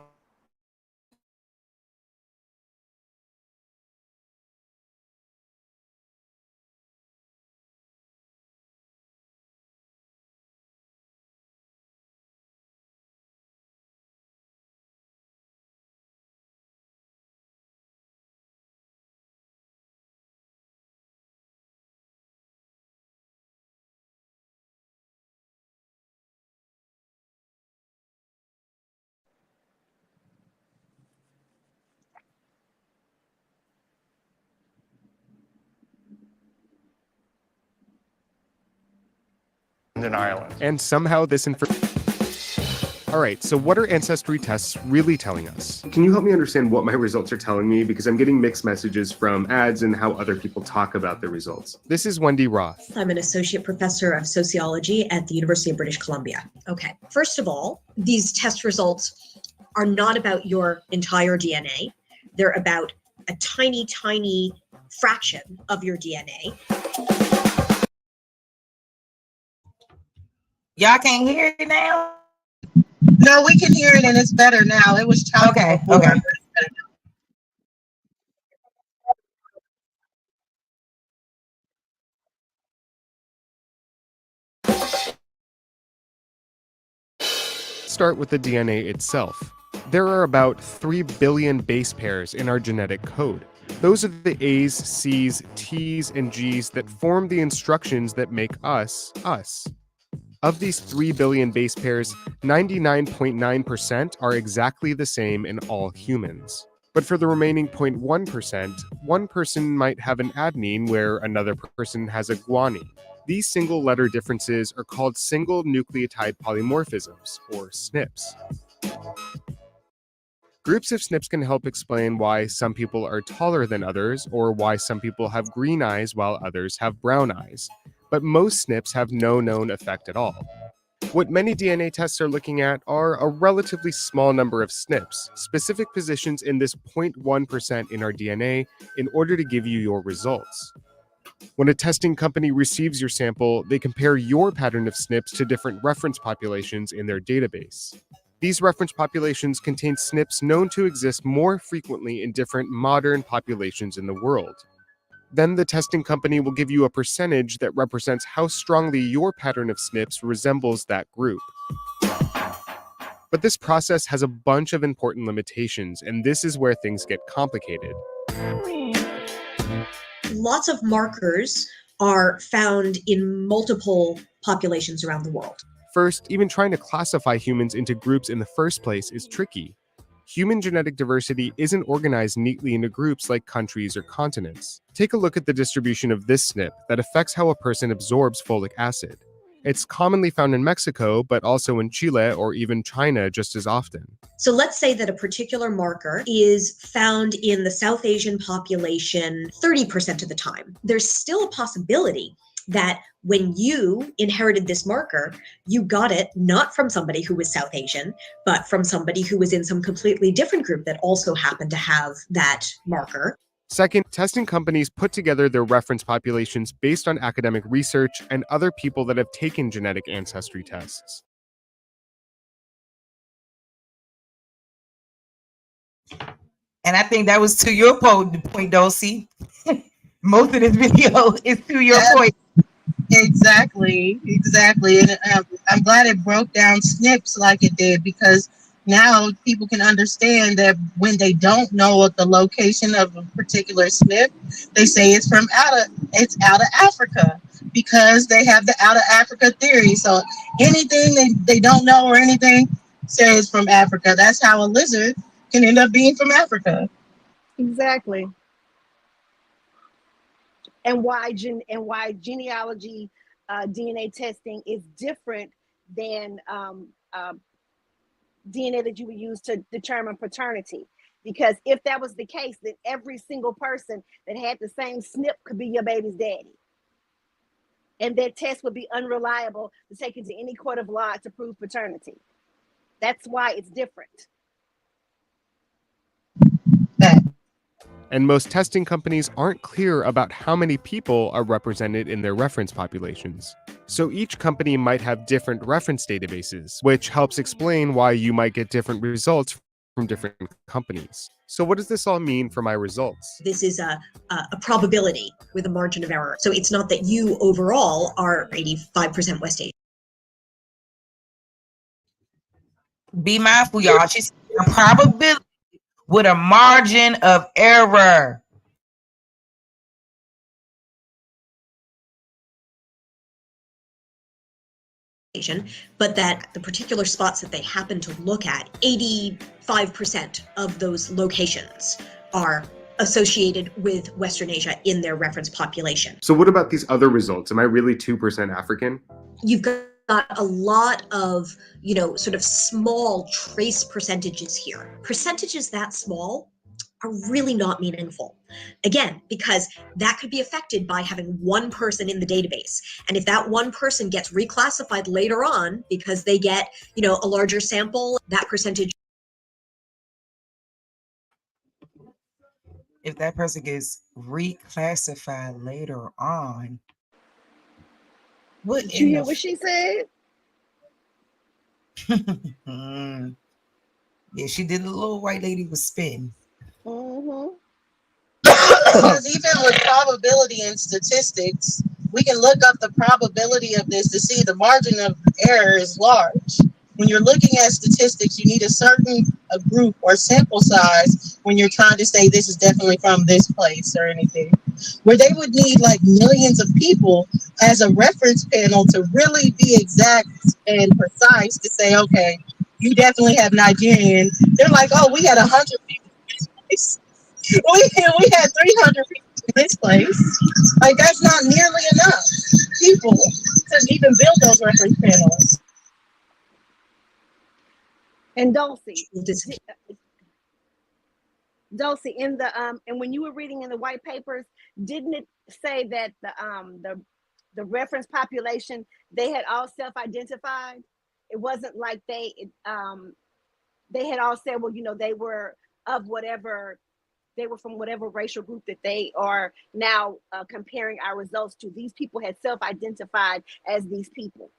In Ireland. And somehow this information. All right, so what are ancestry tests really telling us? Can you help me understand what my results are telling me? Because I'm getting mixed messages from ads and how other people talk about their results. This is Wendy Roth. I'm an associate professor of sociology at the University of British Columbia. Okay, first of all, these test results are not about your entire DNA. They're about a tiny, tiny fraction of your DNA. Y'all can't hear it now? No, we can hear it and it's better now. It was choppy Okay, before, okay. but it's better now. Start with the DNA itself. There are about 3 billion base pairs in our genetic code. Those are the A's, C's, T's, and G's that form the instructions that make us, us. Of these 3 billion base pairs, 99.9% are exactly the same in all humans. But for the remaining 0.1%, one person might have an adenine where another person has a guanine. These single letter differences are called single nucleotide polymorphisms, or SNPs. Groups of SNPs can help explain why some people are taller than others, or why some people have green eyes while others have brown eyes. But most SNPs have no known effect at all. What many DNA tests are looking at are a relatively small number of SNPs, specific positions in this 0.1% in our DNA, in order to give you your results. When a testing company receives your sample, they compare your pattern of SNPs to different reference populations in their database. These reference populations contain SNPs known to exist more frequently in different modern populations in the world. Then the testing company will give you a percentage that represents how strongly your pattern of SNPs resembles that group. But this process has a bunch of important limitations, and this is where things get complicated. Lots of markers are found in multiple populations around the world. First, even trying to classify humans into groups in the first place is tricky. Human genetic diversity isn't organized neatly into groups like countries or continents. Take a look at the distribution of this SNP that affects how a person absorbs folic acid. It's commonly found in Mexico, but also in Chile or even China just as often. So let's say that a particular marker is found in the South Asian population 30% of the time. There's still a possibility that when you inherited this marker, you got it not from somebody who was South Asian, but from somebody who was in some completely different group that also happened to have that marker. Second, testing companies put together their reference populations based on academic research and other people that have taken genetic ancestry tests. And I think that was to your point, Dulcie. Most of this video is to your point. Exactly. And I'm glad it broke down SNPs like it did, because now people can understand that when they don't know what the location of a particular SNP, they say it's out of Africa, because they have the out of Africa theory. So anything they don't know or anything, say it's from Africa. That's how a lizard can end up being from Africa. Exactly. And why genealogy DNA testing is different than DNA that you would use to determine paternity. Because if that was the case, then every single person that had the same SNP could be your baby's daddy. And that test would be unreliable to take into any court of law to prove paternity. That's why it's different. And most testing companies aren't clear about how many people are represented in their reference populations. So each company might have different reference databases, which helps explain why you might get different results from different companies. So what does this all mean for my results? This is a probability with a margin of error. So it's not that you overall are 85% West Asian. Be mindful, y'all. She's a probability with a margin of error. But that the particular spots that they happen to look at, 85% of those locations are associated with Western Asia in their reference population. So what about these other results? Am I really 2% African? You've got a lot of, sort of small trace percentages here. Percentages that small are really not meaningful. Again, because that could be affected by having one person in the database. And if that one person gets reclassified later on because they get, a larger sample, that percentage. If that person gets reclassified later on. Did you hear what she said? Yeah, she did. The little white lady was spitting. Because even with probability and statistics, we can look up the probability of this to see the margin of error is large. When you're looking at statistics, you need a certain group or sample size when you're trying to say this is definitely from this place or anything. Where they would need like millions of people as a reference panel to really be exact and precise to say, okay, you definitely have Nigerian. They're like, oh, we had 100 people in this place. We had 300 people in this place. Like, that's not nearly enough people to even build those reference panels. And Dulcie, in the and when you were reading in the white papers, didn't it say that the reference population, they had all self-identified? It wasn't like they had all said, well, you know, they were of whatever, they were from whatever racial group that they are now comparing our results to. These people had self-identified as these people.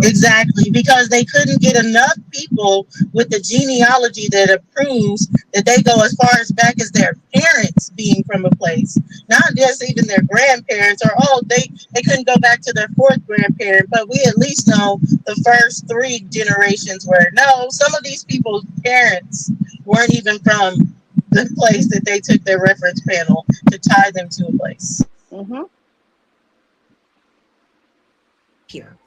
Exactly, because they couldn't get enough people with the genealogy that approves that they go as far as back as their parents being from a place, not just even their grandparents, or they couldn't go back to their fourth grandparent, but we at least know the first 3 generations were. No, some of these people's parents weren't even from the place that they took their reference panel to tie them to a place. Here.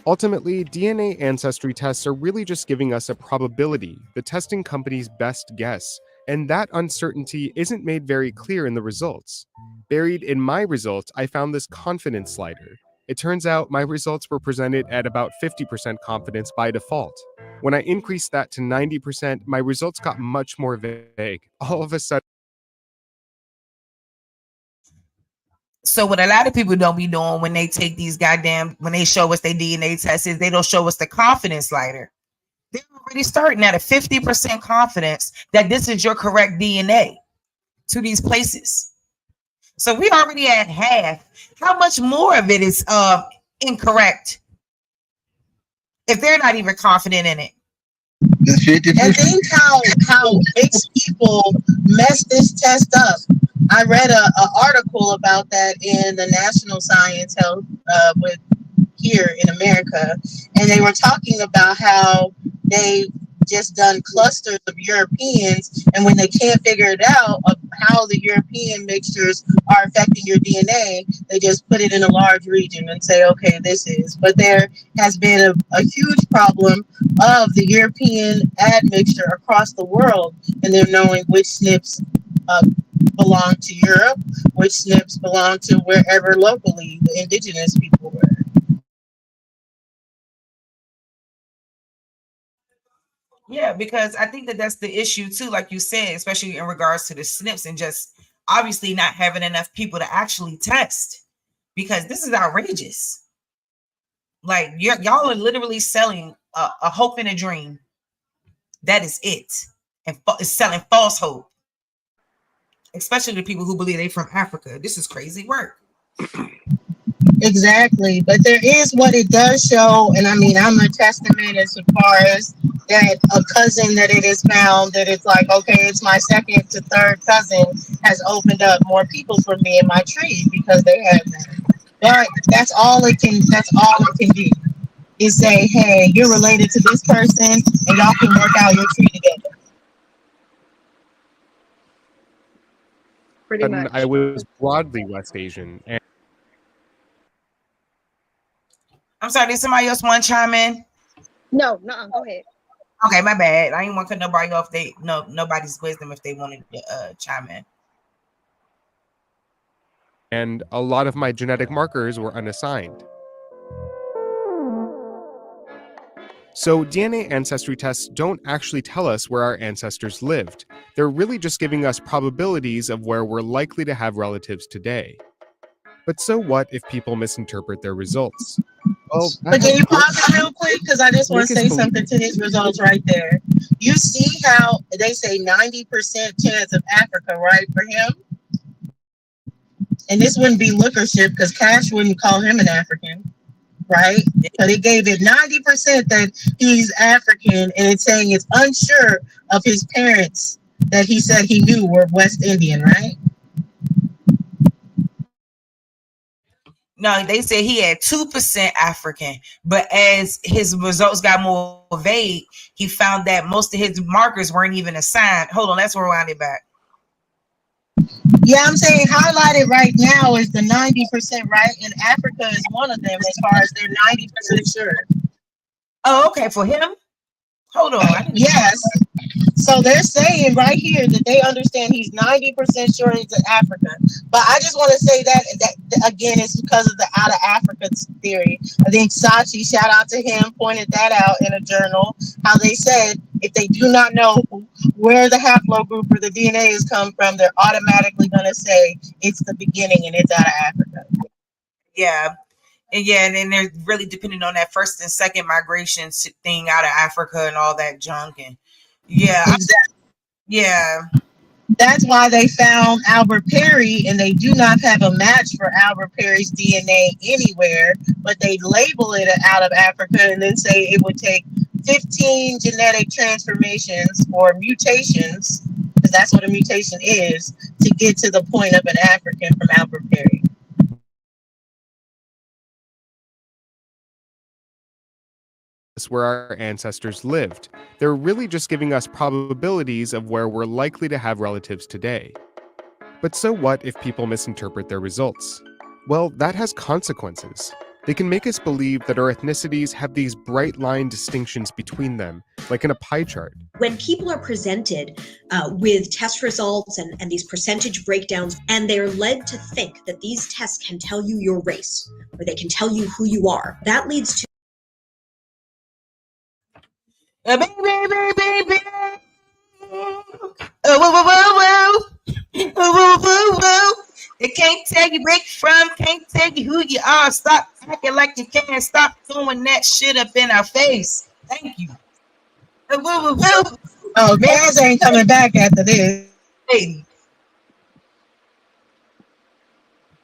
Ultimately, DNA ancestry tests are really just giving us a probability, the testing company's best guess, and that uncertainty isn't made very clear in the results. Buried in my results, I found this confidence slider. It turns out my results were presented at about 50% confidence by default. When I increased that to 90%, my results got much more vague. All of a sudden, So what a lot of people don't be doing when they take these when they show us their DNA tests is they don't show us the confidence slider. They're already starting at a 50% confidence that this is your correct DNA to these places. So we already at half. How much more of it is incorrect if they're not even confident in it? And think how mixed people mess this test up. I read an article about that in the National Science Health with here in America, and they were talking about how they just done clusters of Europeans, and when they can't figure it out of how the European mixtures are affecting your DNA, they just put it in a large region and say, okay, this is. But there has been a huge problem of the European admixture across the world, and they're knowing which SNPs belong to Europe, which SNPs belong to wherever locally the indigenous people were. Yeah, because I think that that's the issue too, like you said, especially in regards to the SNPs and just obviously not having enough people to actually test, because this is outrageous. Like y'all are literally selling a hope and a dream. That is it, and it's selling false hope, especially to people who believe they're from Africa. This is crazy work. Exactly, but there is what it does show, and I mean, I'm a testament as far as that a cousin that it is found that it's like, okay, it's my second to third cousin has opened up more people for me in my tree because they have that. But that's all it can do is say, hey, you're related to this person and y'all can work out your tree together. Pretty much. I was broadly West Asian, and I'm sorry, did somebody else want to chime in? No, go ahead. Okay, my bad. I didn't want to cut nobody off. Nobody's wisdom if they wanted to chime in. and a lot of my genetic markers were unassigned. So DNA ancestry tests don't actually tell us where our ancestors lived. They're really just giving us probabilities of where we're likely to have relatives today. But so what if people misinterpret their results? Well, but can you pause it real quick? Because I just want to say something to his results right there. You see how they say 90% chance of Africa, right, for him? And this wouldn't be lookership because Cash wouldn't call him an African. right? But it gave it 90% that he's African, and it's saying it's unsure of his parents that he said he knew were West Indian, right? No, they said he had 2% African, but as his results got more vague, he found that most of his markers weren't even assigned. Hold on, let's rewind it back. Yeah, I'm saying highlighted right now is the 90%, right? And Africa is one of them as far as they're 90% sure. Oh, okay, for him? Hold on. Yes. So they're saying right here that they understand he's 90% sure he's an African. But I just want to say that again, it's because of the out of Africa theory. I think Sachi, shout out to him, pointed that out in a journal, how they said if they do not know where the haplogroup or the DNA has come from, they're automatically going to say it's the beginning and it's out of Africa. Yeah. And then they're really depending on that first and second migration thing out of Africa and all that junk. And yeah, exactly. Yeah. That's why they found Albert Perry, and they do not have a match for Albert Perry's DNA anywhere, but they label it out of Africa and then say it would take 15 genetic transformations or mutations, because that's what a mutation is, to get to the point of an African from Albert Perry. Where our ancestors lived. They're really just giving us probabilities of where we're likely to have relatives today. But so what if people misinterpret their results? Well, that has consequences. They can make us believe that our ethnicities have these bright line distinctions between them, like in a pie chart. When people are presented with test results and these percentage breakdowns, and they're led to think that these tests can tell you your race, or they can tell you who you are, that leads to They can't tell you where you from, can't tell you who you are. Stop acting like you can't. Stop throwing that shit up in our face. Thank you. Oh, Gaz ain't coming back after this. Hey.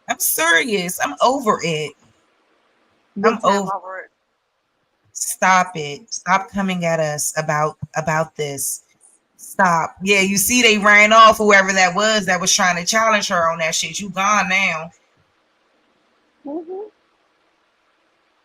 I'm serious. I'm over it. I'm over it. Stop it. Stop coming at us about this. Stop. Yeah, you see they ran off whoever that was trying to challenge her on that shit. You gone now.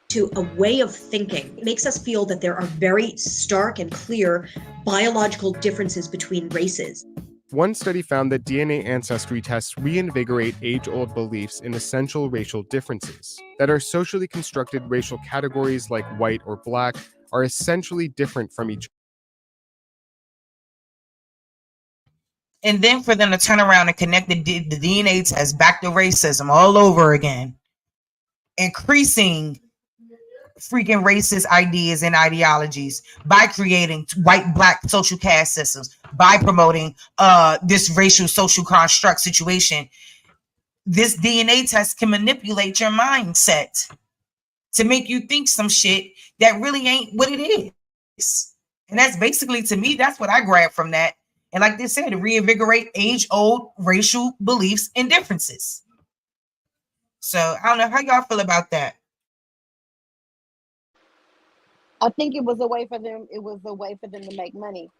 to a way of thinking. It makes us feel that there are very stark and clear biological differences between races. One study found that DNA ancestry tests reinvigorate age-old beliefs in essential racial differences, that our socially constructed racial categories like white or black are essentially different from each other. And then for them to turn around and connect the DNA test back to racism all over again, increasing freaking racist ideas and ideologies by creating white black social caste systems, by promoting this racial social construct situation. This DNA test can manipulate your mindset to make you think some shit that really ain't what it is. And that's basically, to me, that's what I grabbed from that. And like they said, to reinvigorate age-old racial beliefs and differences. So I don't know how y'all feel about that. I think it was a way for them. It was a way for them to make money.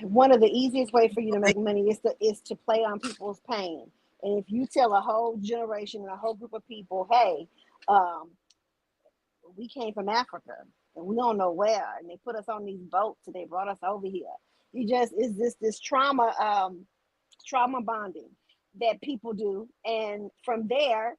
One of the easiest way for you to make money is to play on people's pain. And if you tell a whole generation and a whole group of people, hey, we came from Africa and we don't know where, and they put us on these boats and they brought us over here. This trauma bonding that people do, and from there,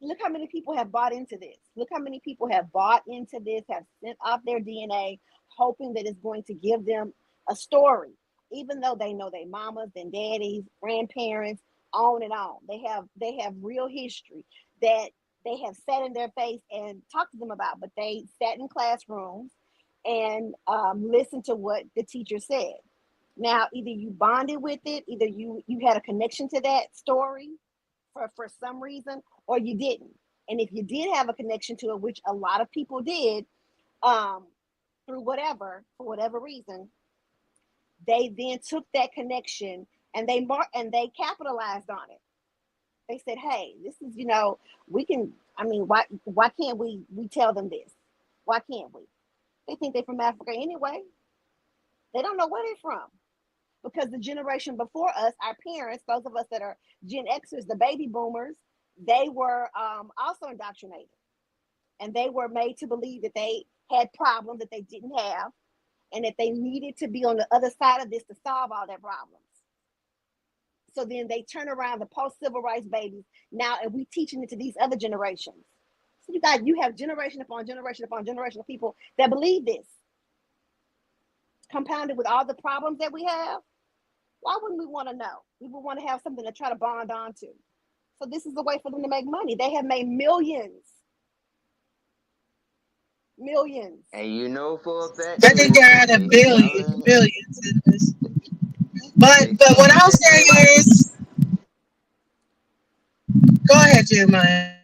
look how many people have bought into this. Look how many people have bought into this, have sent off their DNA, hoping that it's going to give them a story, even though they know their mamas and daddies, grandparents, on and on. They have real history that they have sat in their face and talked to them about, but they sat in classrooms and listened to what the teacher said. Now, either you bonded with it, either you had a connection to that story for some reason, or you didn't. And if you did have a connection to it, which a lot of people did, for whatever reason, they then took that connection and they capitalized on it. They said, hey, this is, we can, I mean, why can't we tell them this? Why can't we? They think they're from Africa anyway. They don't know where they're from. Because the generation before us, our parents, those of us that are Gen Xers, the baby boomers, they were also indoctrinated. And they were made to believe that they had problems that they didn't have and that they needed to be on the other side of this to solve all their problems. So then they turn around the post-civil rights babies now, and we teaching it to these other generations. So you have generation upon generation upon generation of people that believe this. Compounded with all the problems that we have, why wouldn't we want to know? We would want to have something to try to bond onto. So this is a way for them to make money. They have made millions. Millions. And you know for a fact, I think they're at billions. But what I'll say is, go ahead, Jeremiah.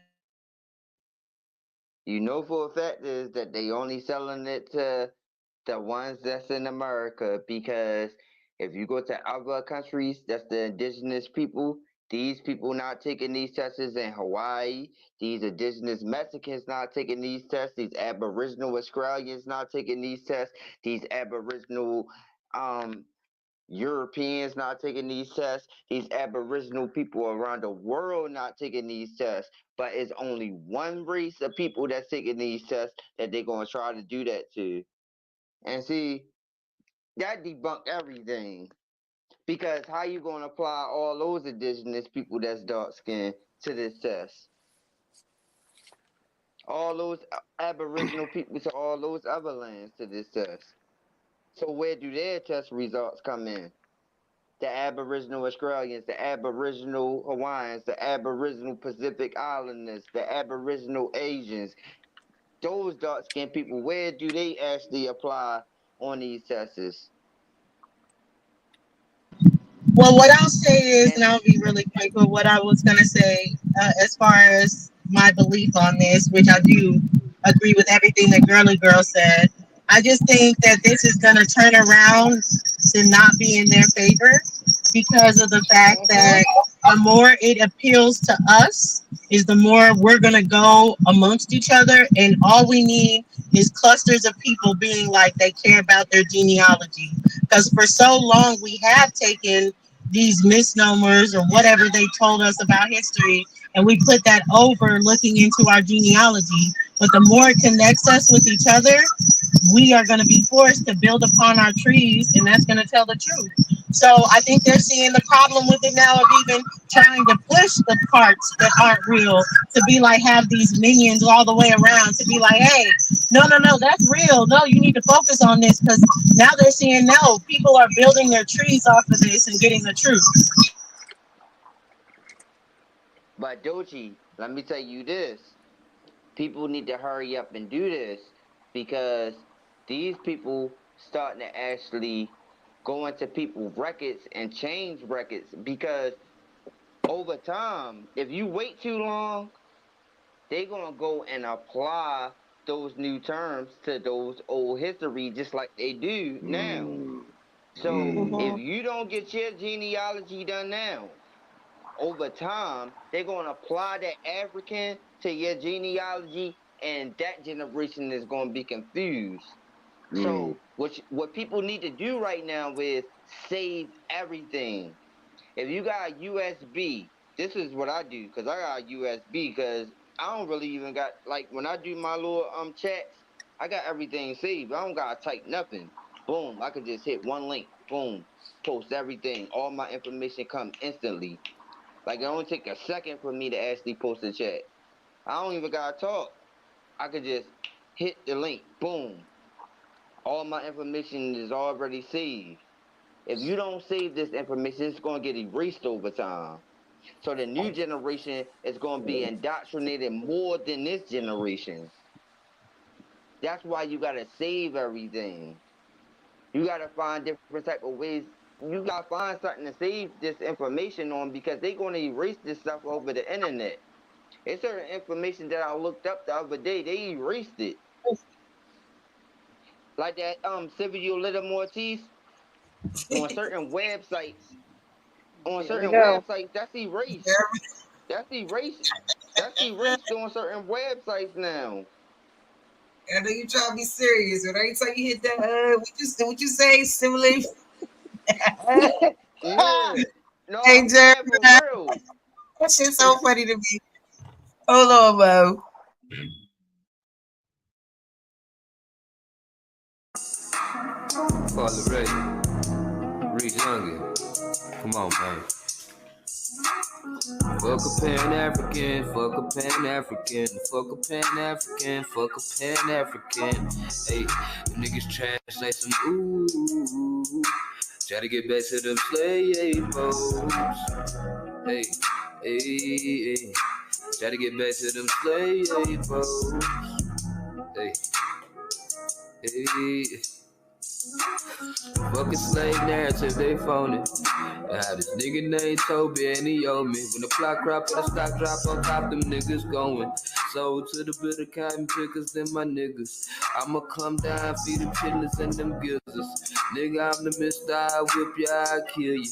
you know for a fact is that they only selling it to the ones that's in America, because if you go to other countries, that's the indigenous people. These people not taking these tests in Hawaii. These indigenous Mexicans not taking these tests. These Aboriginal Australians not taking these tests. These Aboriginal Europeans not taking these tests. These Aboriginal people around the world not taking these tests. But it's only one race of people that's taking these tests that they're going to try to do that to. And see, that debunked everything. Because how you going to apply all those indigenous people that's dark skinned to this test? All those Aboriginal people to all those other lands to this test. So where do their test results come in? The Aboriginal Australians, the Aboriginal Hawaiians, the Aboriginal Pacific Islanders, the Aboriginal Asians, those dark skinned people, where do they actually apply on these tests? Well, what I'll say is, and I'll be really quick with what I was going to say as far as my belief on this, which I do agree with everything that Girly Girl said. I just think that this is going to turn around to not be in their favor because of the fact that the more it appeals to us is the more we're going to go amongst each other. And all we need is clusters of people being like they care about their genealogy. Because for so long we have taken these misnomers or whatever they told us about history, and we put that over looking into our genealogy. But the more it connects us with each other, we are going to be forced to build upon our trees, and that's going to tell the truth. So I think they're seeing the problem with it now of even trying to push the parts that aren't real to be like, have these minions all the way around to be like, hey, no, that's real. No, you need to focus on this, because now they're seeing, no, people are building their trees off of this and getting the truth. But Dochi, let me tell you this. People need to hurry up and do this, because these people starting to actually go into people's records and change records, because over time, if you wait too long, they're going to go and apply those new terms to those old history just like they do now. So if you don't get your genealogy done now, over time, they're going to apply that African to your genealogy, and that generation is going to be confused. So what people need to do right now is save everything. If you got a USB, this is what I do, because I got a USB, because I don't really even got, like, when I do my little chats, I got everything saved. I don't got to type nothing. Boom, I can just hit one link. Boom, post everything. All my information come instantly. Like, it only take a second for me to actually post a chat. I don't even got to talk. I could just hit the link. Boom. All my information is already saved. If you don't save this information, it's going to get erased over time. So the new generation is going to be indoctrinated more than this generation. That's why you got to save everything. You got to find different type of ways. You got to find something to save this information on, because they're going to erase this stuff over the internet. It's certain information that I looked up the other day. They erased it. Like that Silvio Litter-Ortiz on certain websites. On certain websites, that's erased. That's erased. That's erased on certain websites now. I know you trying to be serious, but every time you hit that, what you say, simulation? Yeah. No, Hey, I'm Jeremy, saying for real. that shit's so funny to me. Hold on, Mo. Father Ray, Reese Youngin. Come on, man. Fuck a Pan-African, fuck a Pan-African, fuck a Pan-African, fuck a Pan-African. Hey, them niggas trash like some ooh. Try to get back to them slave boats. Hey, hey, hey. Try to get back to them slave boats. Hey, hey. Fucking slave narrative, they phony. I had this nigga named Toby and he owe me. When the plot crop or the stock drop on top, them niggas going. Sold to the bitter cotton pickers, them my niggas. I'ma come down, feed them chitlins and them gizzards. Nigga, I'm the mister, I whip ya, I kill you.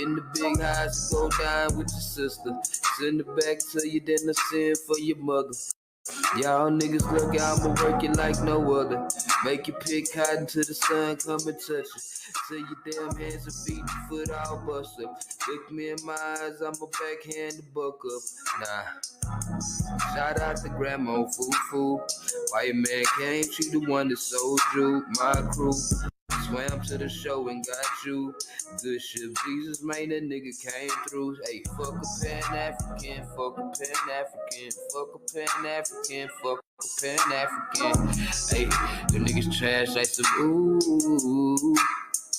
In the big house, go down with your sister. Send it back to you, then I send for your mother. Y'all niggas look, I'ma work it like no other. Make you pick cotton till the sun come and touch it. Till your damn hands and feet and foot all bust up. Look me in my eyes, I'ma backhand the buck up. Nah. Shout out to Grandma Foo. Why your man came, she the one that sold you. My crew swam to the show and got you. Good shit, Jesus, man, that nigga came through. Hey, fuck a Pan-African, fuck a Pan-African, fuck a Pan-African, fuck a Pan-African. Hey, them niggas trash like some ooh.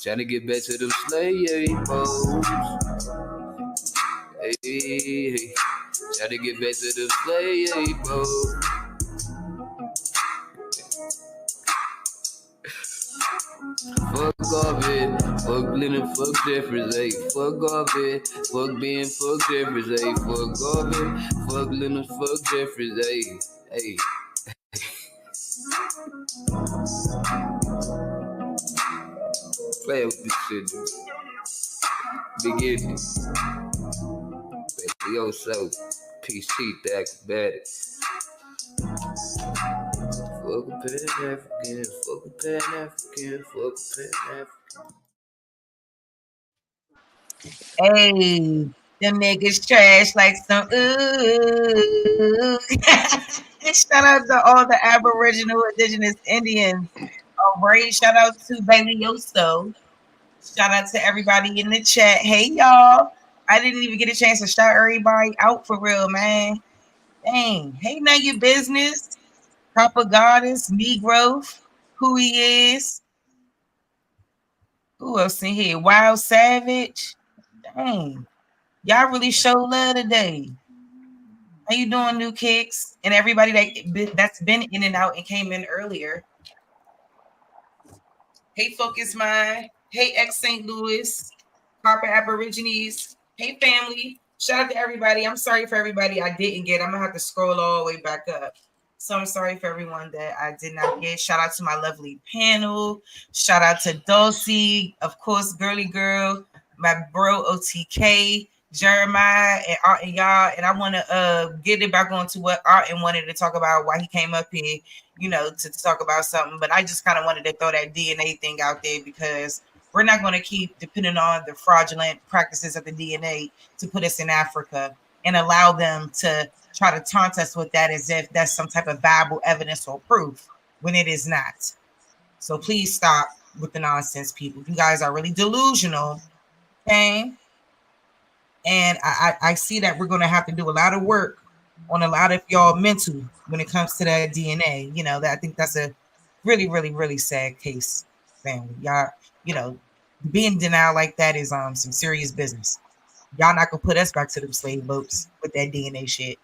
Tryna get back to them slave boats. Hey, hey, tryna get back to them slave boats. Fuck off it, fuck Lennon, fuck Jeffries, ayy. Fuck off it, fuck Ben, fuck Jeffries, ayy. Fuck off it, fuck Lennon, fuck Jeffries, ayy. Ayy. Play with this shit, dude. Beginning. Yo, so PC, the acrobatic. Fuck a Pan-African, fuck a Pan-African, fuck a Pan-African. Hey, them niggas trash like some ooh. Shout out to all the Aboriginal, Indigenous Indians. All right, shout out to Bailey Yoso. Shout out to everybody in the chat. Hey, y'all. I didn't even get a chance to shout everybody out for real, man. Dang. Hey, know your business. Proper Goddess, Negro, who he is. Who else in here? Wild Savage. Dang. Y'all really show love today. How you doing, New Kicks? And everybody that's been in and out and came in earlier. Hey, Focus Mind. Hey, ex St. Louis. Proper Aborigines. Hey, family. Shout out to everybody. I'm sorry for everybody I didn't get. I'm going to have to scroll all the way back up. So I'm sorry for everyone that I did not get. Shout out to my lovely panel. Shout out to Dulcie. Of course, Girly Girl. My bro, OTK. Jeremiah and Art and y'all. And I want to get it back on to what Art and wanted to talk about, why he came up here, you know, to talk about something. But I just kind of wanted to throw that DNA thing out there because we're not going to keep depending on the fraudulent practices of the DNA to put us in Africa and allow them to try to taunt us with that as if that's some type of viable evidence or proof when it is not. So please stop with the nonsense, people. You guys are really delusional, okay? And I see that we're going to have to do a lot of work on a lot of y'all mental when it comes to that DNA. You know, that I think that's a really, really, really sad case, family. Y'all, you know, being denied like that is some serious business. Y'all not gonna put us back to them slave boats with that DNA shit.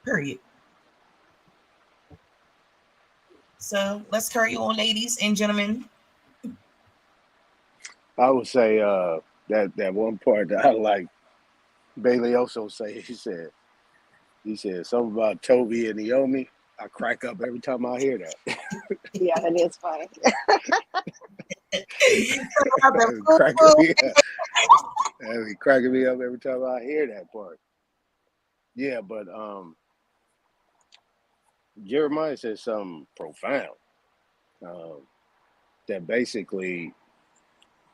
Period. So let's carry on, ladies and gentlemen. I would say that one part that I like, Bailey also say, he said something about Toby and Naomi. I crack up every time I hear that. Yeah, that is funny. Cracking me up every time I hear that part. Yeah, but Jeremiah said something profound. Um, that basically,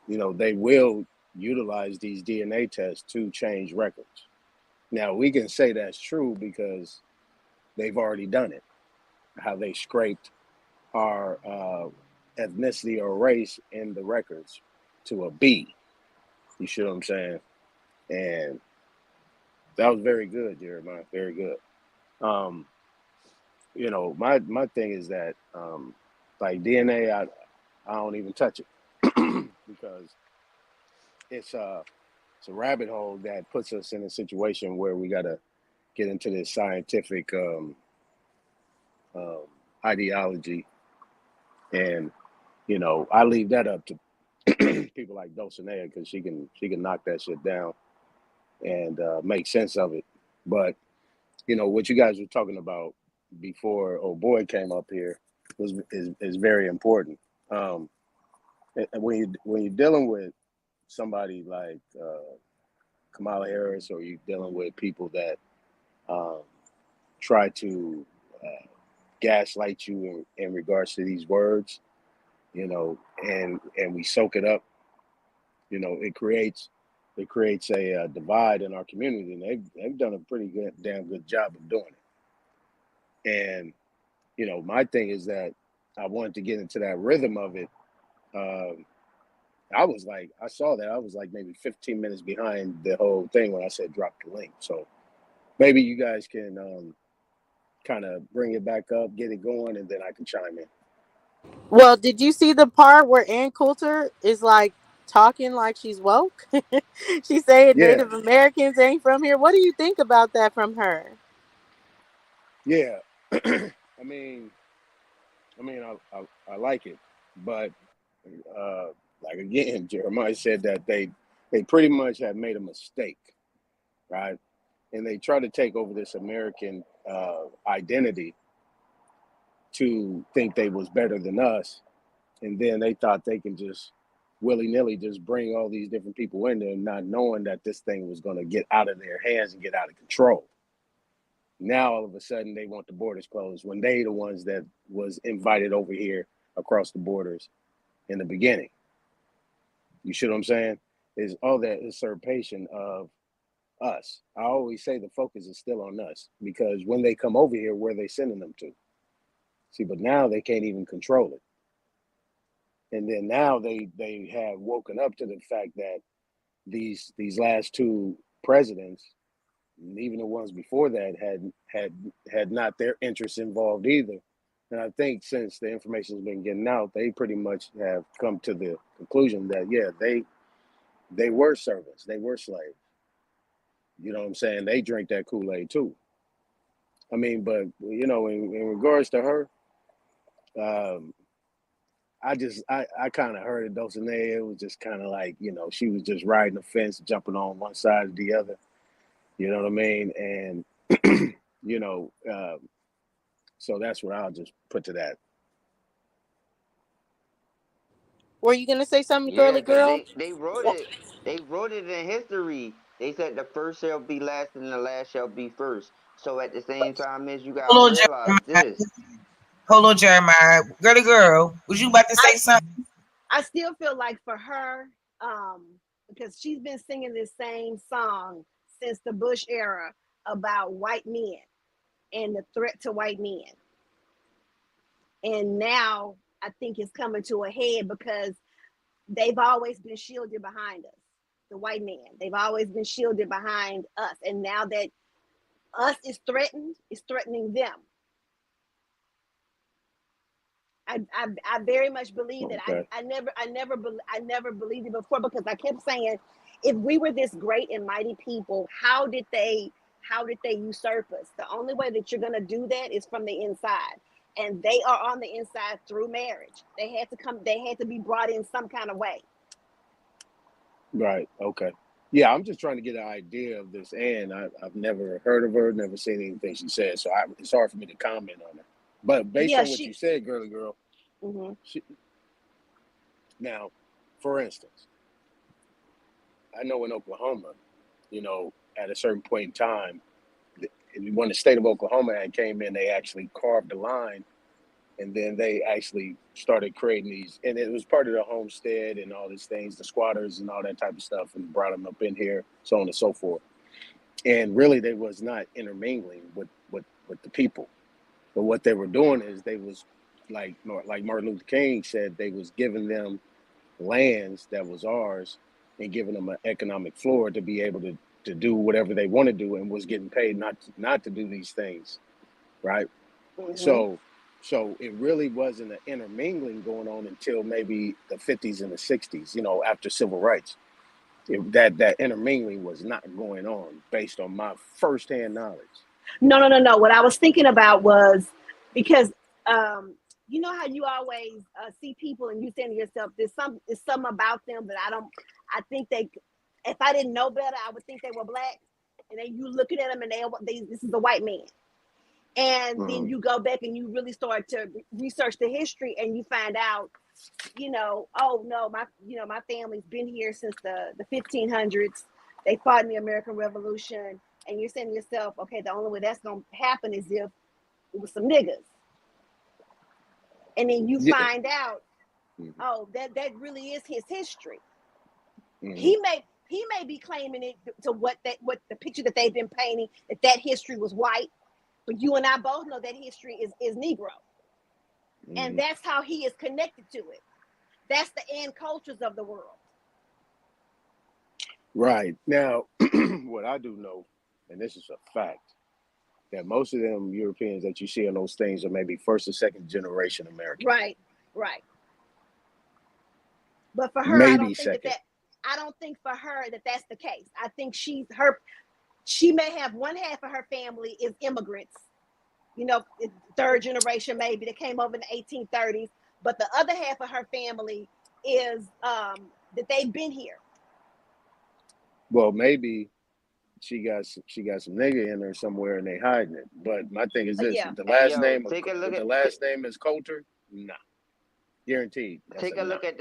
they will utilize these DNA tests to change records. Now, we can say that's true because they've already done it, how they scraped our ethnicity or race in the records to a B. You see what I'm saying? And that was very good, Jeremiah. Very good. My thing is that like DNA, I don't even touch it because it's a rabbit hole that puts us in a situation where we got to get into this scientific ideology, and I leave that up to people like Dulcinea because she can knock that shit down and make sense of it. But what you guys were talking about before old boy came up here is very important. And when you're dealing with somebody like Kamala Harris, or you're dealing with people that try to gaslight you in regards to these words, and we soak it up, it creates a divide in our community, and they've done a pretty damn good job of doing it. And my thing is that I wanted to get into that rhythm of it. I saw that I was like maybe 15 minutes behind the whole thing when I said drop the link. So maybe you guys can kind of bring it back up, get it going, and then I can chime in. Well, did you see the part where Ann Coulter is like talking like she's woke? She's saying Yeah, Native Americans ain't from here. What do you think about that from her? yeah. I mean, I like it, but like again, Jeremiah said that they pretty much have made a mistake, right? And they try to take over this American identity to think they was better than us, and then they thought they can just willy-nilly just bring all these different people in there, not knowing that this thing was going to get out of their hands and get out of control. Now all of a sudden they want the borders closed when they the ones that was invited over here across the borders in the beginning. You see what I'm saying? Is all that usurpation of us. I always say the focus is still on us, because when they come over here, where are they sending them to? See, but now they can't even control it. And then now they have woken up to the fact that these last two presidents, and even the ones before that, had not their interests involved either. And I think since the information has been getting out, they pretty much have come to the conclusion that they were servants, they were slaves. You know what I'm saying? They drink that Kool-Aid too. I mean, but in regards to her, I kind of heard it, Dulcinea. It was just kind of like, she was just riding the fence, jumping on one side or the other. You know what I mean? And, so that's what I'll just put to that. Were you gonna say something, Yeah, girly because girl? they wrote Well, it. They wrote it in history. They said the first shall be last and the last shall be first. So at the same time as you gotta Hold on, realize Jeremiah. this. Hold on, Jeremiah. Girly girl, was you about to say something? I still feel like for her, because she's been singing this same song since the Bush era about white men and the threat to white men. And now I think it's coming to a head because they've always been shielded behind us, the white man. They've always been shielded behind us. And now that us is threatened, it's threatening them. I very much believe that. Okay. I never believed it before, because I kept saying, if we were this great and mighty people, how did they usurp us? The only way that you're gonna do that is from the inside. And they are on the inside through marriage. They had to be brought in some kind of way. Right. Okay. Yeah, I'm just trying to get an idea of this. And I've never heard of her, never seen anything she said. So it's hard for me to comment on it. But based on what you said, girly girl, now, for instance, I know in Oklahoma, at a certain point in time, when the state of Oklahoma had came in, they actually carved the line, and then they actually started creating these, and it was part of the homestead and all these things, the squatters and all that type of stuff, and brought them up in here, so on and so forth. And really, they was not intermingling with the people, but what they were doing is they was like Martin Luther King said, they was giving them lands that was ours and giving them an economic floor to be able to do whatever they want to do, and was getting paid not to do these things, right? Mhm. So it really wasn't an intermingling going on until maybe the 50s and the 60s, after civil rights. That intermingling was not going on based on my firsthand knowledge. No. What I was thinking about was because you know how you always see people and you say to yourself, there's something about them that I think if I didn't know better, I would think they were black. And then you looking at them and this is a white man. And then you go back and you really start to research the history and you find out, oh no, my family's been here since the 1500s. They fought in the American Revolution. And you're saying to yourself, okay, the only way that's going to happen is if it was some niggas. And then you find out, oh, that really is his history. Mhm. He may be claiming it to what the picture that they've been painting, that history was white, but you and I both know that history is Negro. And that's how he is connected to it. That's the end cultures of the world. Right. Now, what I do know, and this is a fact, that most of them Europeans that you see on those things are maybe first or second generation American. Right. But for her, Maybe second. I don't think for her that's the case. I think she may have one half of her family is immigrants, third generation maybe, that came over in the 1830s, but the other half of her family is that they've been here. Well, maybe she got some nigga in her somewhere and they hiding it. But my thing is this: if the last name is Coulter, nah, guaranteed. Take a look at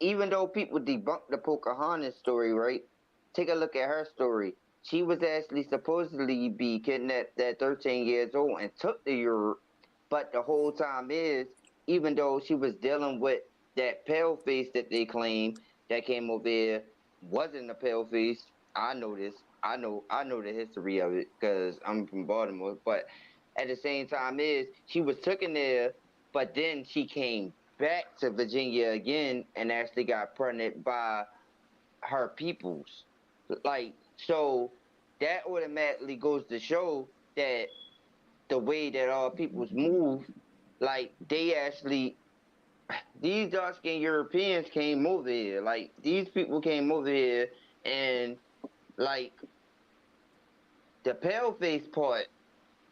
even though people debunk the Pocahontas story, right? Take a look at her story. She was actually supposedly be kidnapped at 13 years old and took to Europe, but the whole time even though she was dealing with that pale face that they claim that came over here, wasn't a pale face. I know this. I know the history of it because I'm from Baltimore. But at the same time she was taken there, but then she came back to Virginia again and actually got pregnant by her peoples. So that automatically goes to show that the way that our peoples move, they actually, these dark-skinned Europeans came over here. These people came over here and the pale face part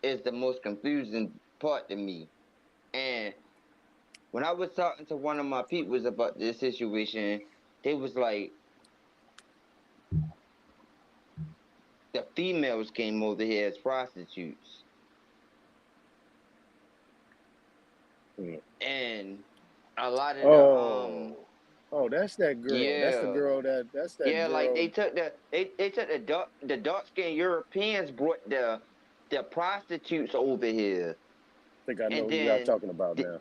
is the most confusing part to me. And when I was talking to one of my peoples about this situation, they was like, the females came over here as prostitutes. And a lot of that's that girl. Yeah. That's the girl that's that girl. Like they took the dark-skinned Europeans brought the prostitutes over here. I think I know who y'all talking about now.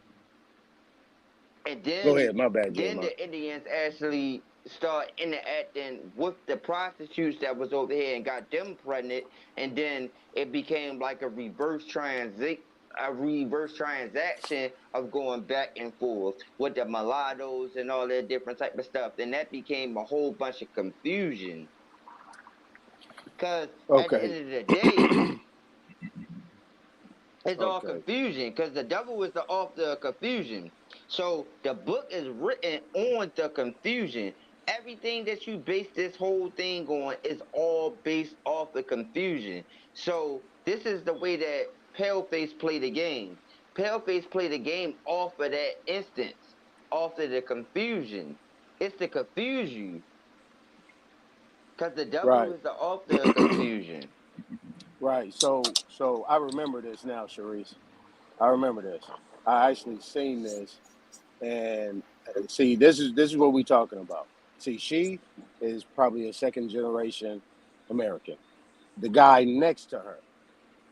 And then go ahead, my bad, Then Jeremiah. the Indians actually start interacting with the prostitutes that was over here and got them pregnant, and then it became like a reverse transaction of going back and forth with the mulattoes and all that different type of stuff. And that became a whole bunch of confusion. Because at the end of the day, it's all confusion. Because the devil is the author of confusion. So the book is written on the confusion. Everything that you base this whole thing on is all based off the confusion. So this is the way that Paleface played the game. Paleface played the game off of that instance, off of the confusion. It's to confuse you. Because the devil is the author of confusion. Right. So I remember this now, Sharice. I remember this. I actually seen this, and see, this is what we talking about. See, she is probably a second generation American. the guy next to her.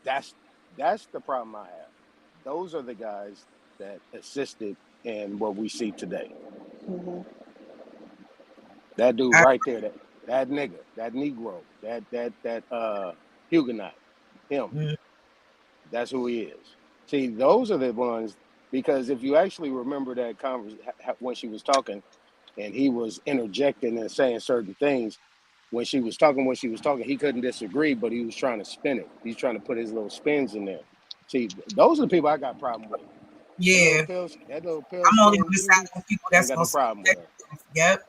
That's the problem I have. Those are the guys that assisted in what we see today. Mm-hmm. That dude right there, that nigga, that Negro, that Huguenot, him. That's who he is. See, those are the ones, because if you actually remember that conversation when she was talking, and he was interjecting and saying certain things, when she was talking, he couldn't disagree, but he was trying to spin it. He's trying to put his little spins in there. See, those are the people I got a problem with. Yeah. That little pale I'm only skin on the side of people I ain't that's got gonna no problem with her. Yep.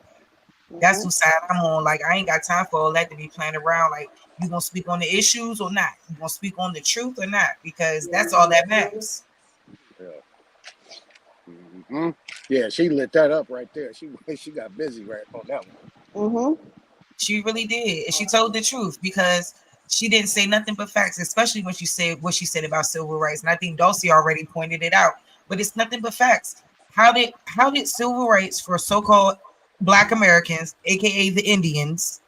That's whose side I'm on. Like, I ain't got time for all that to be playing around. Like, you gonna speak on the issues or not? You gonna speak on the truth or not? Because that's all that matters. Yeah. Mm-hmm. Yeah, she lit that up right there. She got busy right on that one. Mm-hmm. She really did, and she told the truth because she didn't say nothing but facts, especially when she said what she said about civil rights. And I think Dulcie already pointed it out, but it's nothing but facts. How did civil rights for so-called Black Americans, aka the Indians,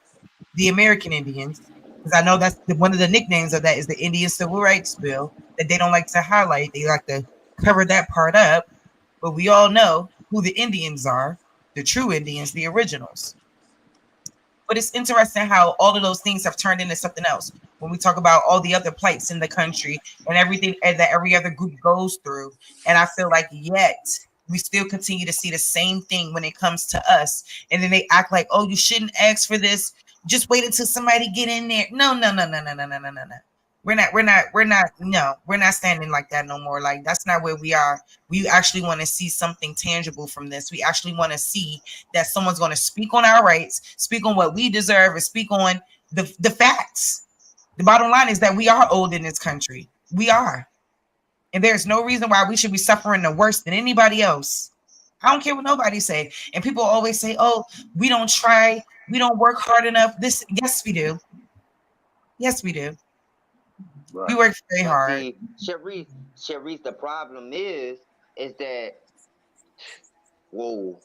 the American Indians, because I know that's one of the nicknames of that is the Indian Civil Rights Bill that they don't like to highlight. They like to cover that part up, but we all know who the Indians are, the true Indians, the originals. But it's interesting how all of those things have turned into something else. When we talk about all the other plights in the country and everything that every other group goes through, and I feel like yet we still continue to see the same thing when it comes to us. And then they act like, oh, you shouldn't ask for this. Just wait until somebody get in there. No. We're not standing like that no more. Like, that's not where we are. We actually want to see something tangible from this. We actually want to see that someone's going to speak on our rights, speak on what we deserve, and speak on the facts. The bottom line is that we are old in this country. We are. And there's no reason why we should be suffering the worst than anybody else. I don't care what nobody say. And people always say, oh, we don't try. We don't work hard enough. Yes, we do. Yes, we do. Right. We work very hard. See, Sharice, the problem is that, whoa,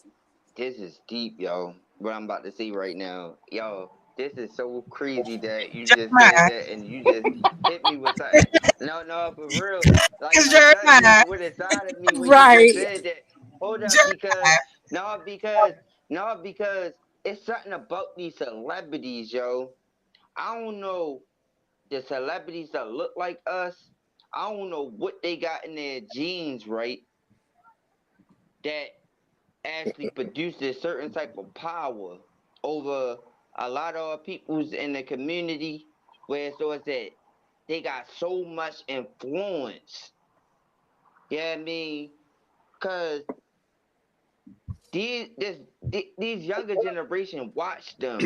this is deep, yo. What I'm about to say right now, yo, this is so crazy that you just said that and you just hit me with something. No, for real. Like something just went inside of me when you just said that. Hold up, because it's something about these celebrities, yo. I don't know the celebrities that look like us. I don't know what they got in their genes, right? That actually produces certain type of power over a lot of peoples in the community, where so it's that they got so much influence. Yeah, I mean, cause these younger generation watch them.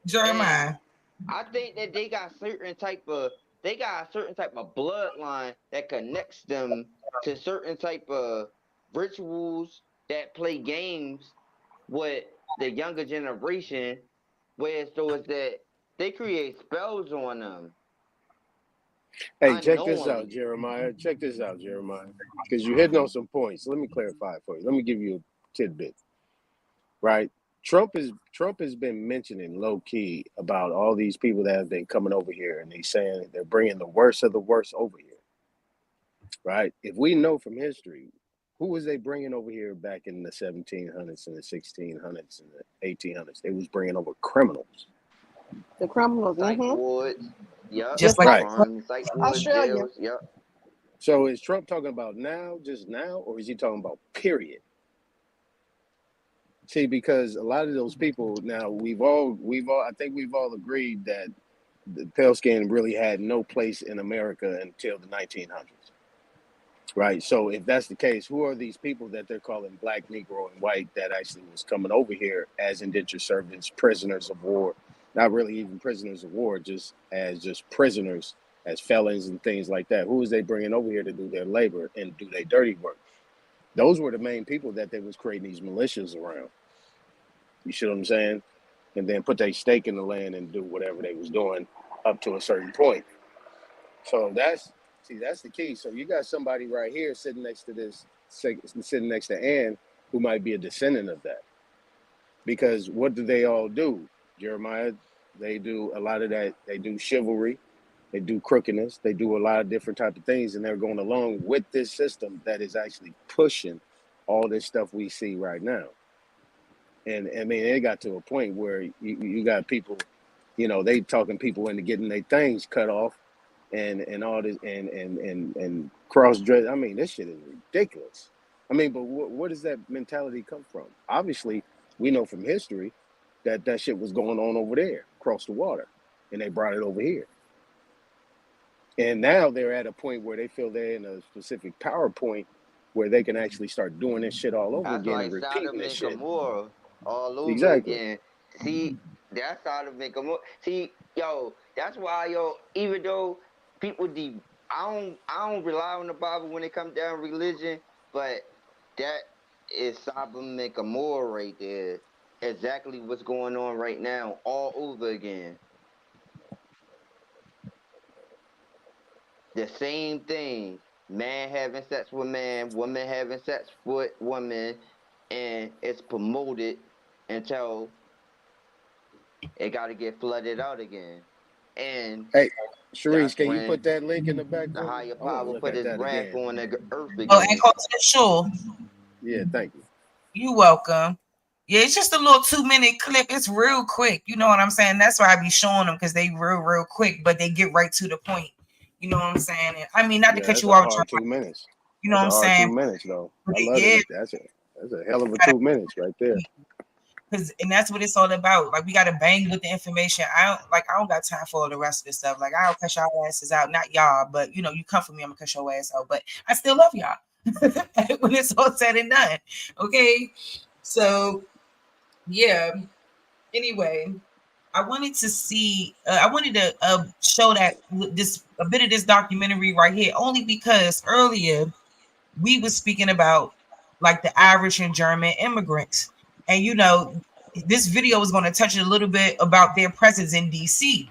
Jeremiah. I think that they got a certain type of bloodline that connects them to certain type of rituals that play games with the younger generation, where so it's that they create spells on them. Hey, check this out, Jeremiah. Because you're hitting on some points. Let me clarify for you. Let me give you a tidbit. Right? Trump has been mentioning low key about all these people that have been coming over here, and he's saying they're bringing the worst of the worst over here. Right? If we know from history, who was they bringing over here back in the 1700s and the 1600s and the 1800s? They was bringing over criminals. The criminals, Yep. Just like Australia. Yep. So is Trump talking about just now, or is he talking about period? See, because a lot of those people now, I think we've all agreed that the pale skin really had no place in America until the 1900s. Right. So if that's the case, who are these people that they're calling black, Negro, and white that actually was coming over here as indentured servants, prisoners of war? Not really even prisoners of war, just prisoners, as felons and things like that. Who is they bringing over here to do their labor and do their dirty work? Those were the main people that they was creating these militias around. You see what I'm saying? And then put their stake in the land and do whatever they was doing up to a certain point. So that's the key. So you got somebody right here sitting next to Ann, who might be a descendant of that. Because what do they all do, Jeremiah? They do a lot of that. They do chivalry. They do crookedness. They do a lot of different type of things, and they're going along with this system that is actually pushing all this stuff we see right now. And I mean, it got to a point where you got people, you know, they talking people into getting their things cut off, and all this and cross dress. I mean, this shit is ridiculous. I mean, but where does that mentality come from? Obviously, we know from history that that shit was going on over there across the water, and they brought it over here. And now they're at a point where they feel they're in a specific PowerPoint where they can actually start doing this shit all over That's again like and repeating Sodom this and shit. Gomorrah all over Exactly. again. See, that's Sodom and Gomorrah. See, yo, that's why, yo, even though people I don't rely on the Bible when it comes down to religion, but that is Sodom and Gomorrah right there. Exactly what's going on right now, all over again. The same thing. Man having sex with man, woman having sex with woman, and it's promoted until it got to get flooded out again. And Hey, Sharice, that's can you when put that link in the back the for me? higher I want to power look put at his that wrath again. on the earth Oh, and again. go to the show. Yeah, thank you. You welcome. Yeah, it's just a little 2-minute clip. It's real quick. You know what I'm saying? That's why I be showing them, because they real quick, but they get right to the point. You know what I'm saying? And, I mean, not to Yeah, cut that's you a off, hard 2 minutes. you know That's what a I'm hard 2 saying? minutes though. But I love yeah, it. That's a hell of a 2 minutes right there. and that's what it's all about. Like, we gotta bang with the information. I don't got time for all the rest of this stuff. Like, I'll cuss y'all asses out, not y'all, but you know, you come for me, I'm gonna cuss your ass out. But I still love y'all when it's all said and done. Okay, so yeah. Anyway, I wanted to see. I wanted to show that a bit of this documentary right here, only because earlier we was speaking about like the Irish and German immigrants, and you know, this video is going to touch a little bit about their presence in DC.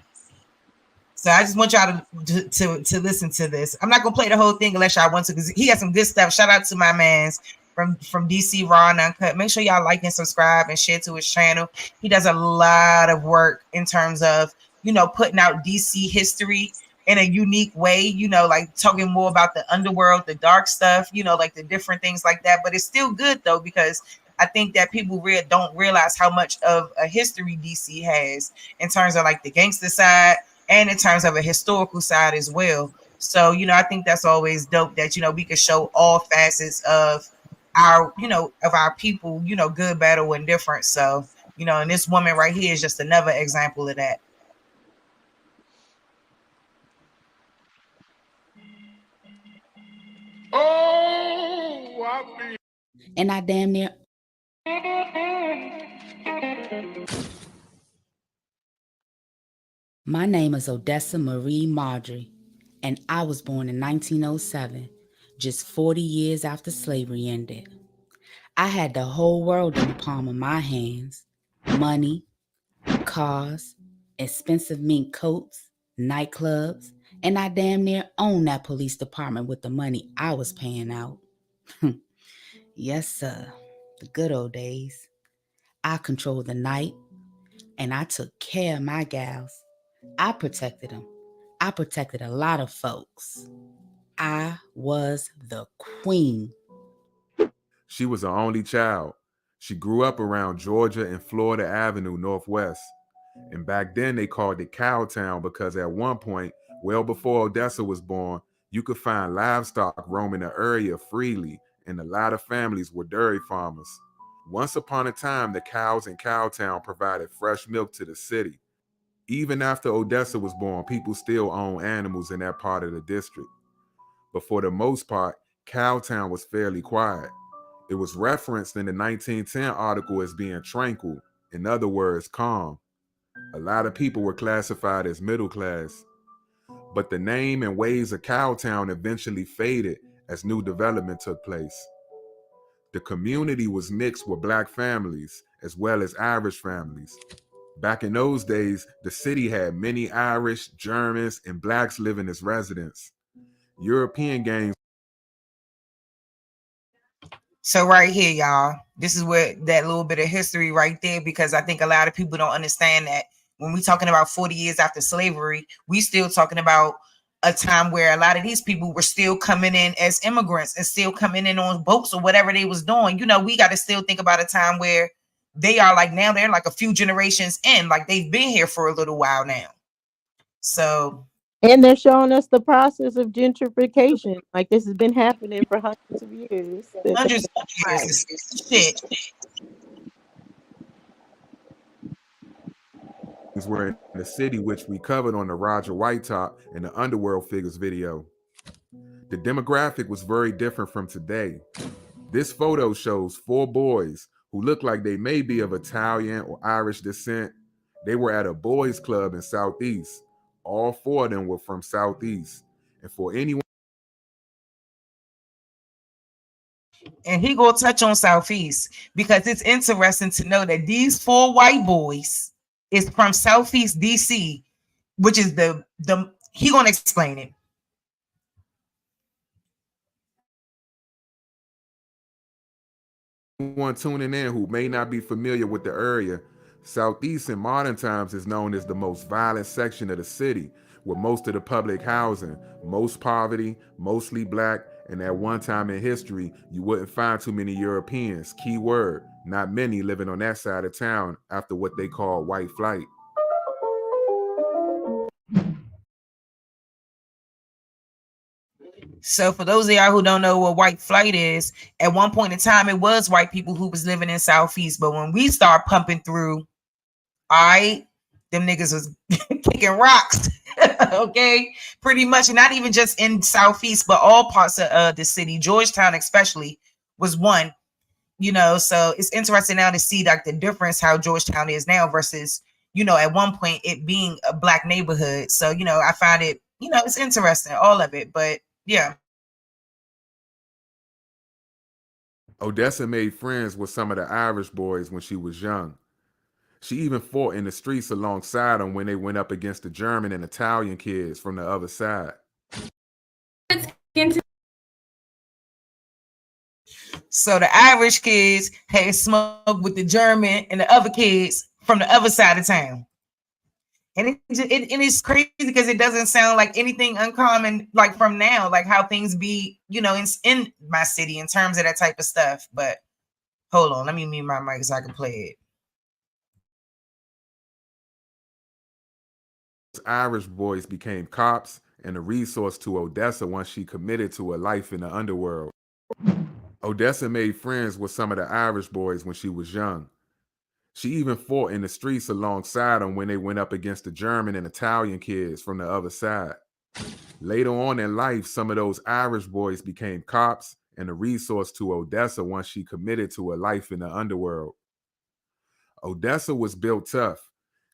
So I just want y'all to listen to this. I'm not gonna play the whole thing unless y'all want to, because he has some good stuff. Shout out to my man's from DC Raw and Uncut. Make sure y'all like and subscribe and share to his channel. He does a lot of work in terms of, you know, putting out DC history in a unique way, you know, like talking more about the underworld, the dark stuff, you know, like the different things like that. But it's still good though, because I think that people don't realize how much of a history DC has in terms of like the gangster side and in terms of a historical side as well. So, you know, I think that's always dope that, you know, we can show all facets of our, you know, of our people, you know, good, bad, or indifferent. So, you know, and this woman right here is just another example of that. And I damn near. My name is Odessa Marie Marjorie, and I was born in 1907, just 40 years after slavery ended. I had the whole world in the palm of my hands. Money, cars, expensive mink coats, nightclubs, and I damn near owned that police department with the money I was paying out. Yes, sir. The good old days. I controlled the night, and I took care of my gals. I protected them. I protected a lot of folks. I was the queen. She was the only child. She grew up around Georgia and Florida Avenue Northwest. And back then they called it Cowtown because at one point, well before Odessa was born, you could find livestock roaming the area freely, and a lot of families were dairy farmers. Once upon a time, the cows in Cowtown provided fresh milk to the city. Even after Odessa was born, people still own animals in that part of the district. But for the most part, Cowtown was fairly quiet. It was referenced in the 1910 article as being tranquil, in other words, calm. A lot of people were classified as middle class. But the name and ways of Cowtown eventually faded as new development took place. The community was mixed with Black families as well as Irish families. Back in those days, the city had many Irish, Germans, and Blacks living as residents. European gangs. So right here, y'all, this is where that little bit of history right there, because I think a lot of people don't understand that when we talking about 40 years after slavery, we still talking about a time where a lot of these people were still coming in as immigrants and still coming in on boats or whatever they was doing. You know, we got to still think about a time where they are like, now they're like a few generations in, like they've been here for a little while now. So, and they're showing us the process of gentrification. Like this has been happening for hundreds of years. Hundreds of years. Shit. Were in the city, which we covered on the Roger White Top and the Underworld Figures video. The demographic was very different from today. This photo shows 4 boys who look like they may be of Italian or Irish descent. They were at a boys' club in Southeast. All 4 of them were from Southeast. And for anyone, and he gonna touch on Southeast because it's interesting to know that these 4 white boys is from Southeast DC, which is the he gonna explain it. anyone tuning in who may not be familiar with the area, Southeast in modern times is known as the most violent section of the city, with most of the public housing, most poverty, mostly black, and at one time in history, you wouldn't find too many Europeans, key word, not many living on that side of town after what they call white flight. So for those of y'all who don't know what white flight is, at one point in time, it was white people who was living in Southeast. But when we start pumping through, them niggas was kicking rocks. Okay, pretty much, and not even just in Southeast, but all parts of the city. Georgetown especially was one, you know. So it's interesting now to see like the difference how Georgetown is now versus, you know, at one point it being a black neighborhood. So, you know, I find it, you know, it's interesting, all of it. But yeah. Odessa made friends with some of the Irish boys when she was young. She even fought in the streets alongside them when they went up against the German and Italian kids from the other side. So the Irish kids had smoked with the German and the other kids from the other side of town. And it's crazy because it doesn't sound like anything uncommon, like from now, like how things be, you know, in my city in terms of that type of stuff. But hold on, let me mute my mic so I can play it. Irish boys became cops and a resource to Odessa once she committed to a life in the underworld. Odessa made friends with some of the Irish boys when she was young. She even fought in the streets alongside them when they went up against the German and Italian kids from the other side. Later on in life, some of those Irish boys became cops and a resource to Odessa once she committed to a life in the underworld. Odessa was built tough.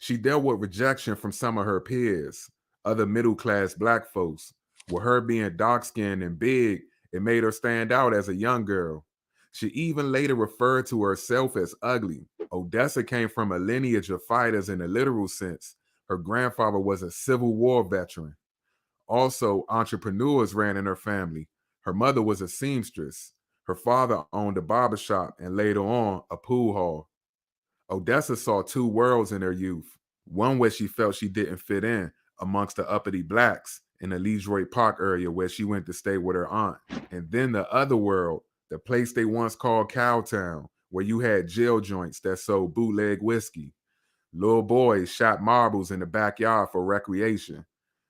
She dealt with rejection from some of her peers, other middle-class black folks. With her being dark-skinned and big, it made her stand out as a young girl. She even later referred to herself as ugly. Odessa came from a lineage of fighters in a literal sense. Her grandfather was a Civil War veteran. Also, entrepreneurs ran in her family. Her mother was a seamstress. Her father owned a barbershop and later on a pool hall. Odessa saw 2 worlds in her youth. One where she felt she didn't fit in amongst the uppity blacks in the Leroy Park area where she went to stay with her aunt. And then the other world, the place they once called Cowtown, where you had jail joints that sold bootleg whiskey. Little boys shot marbles in the backyard for recreation.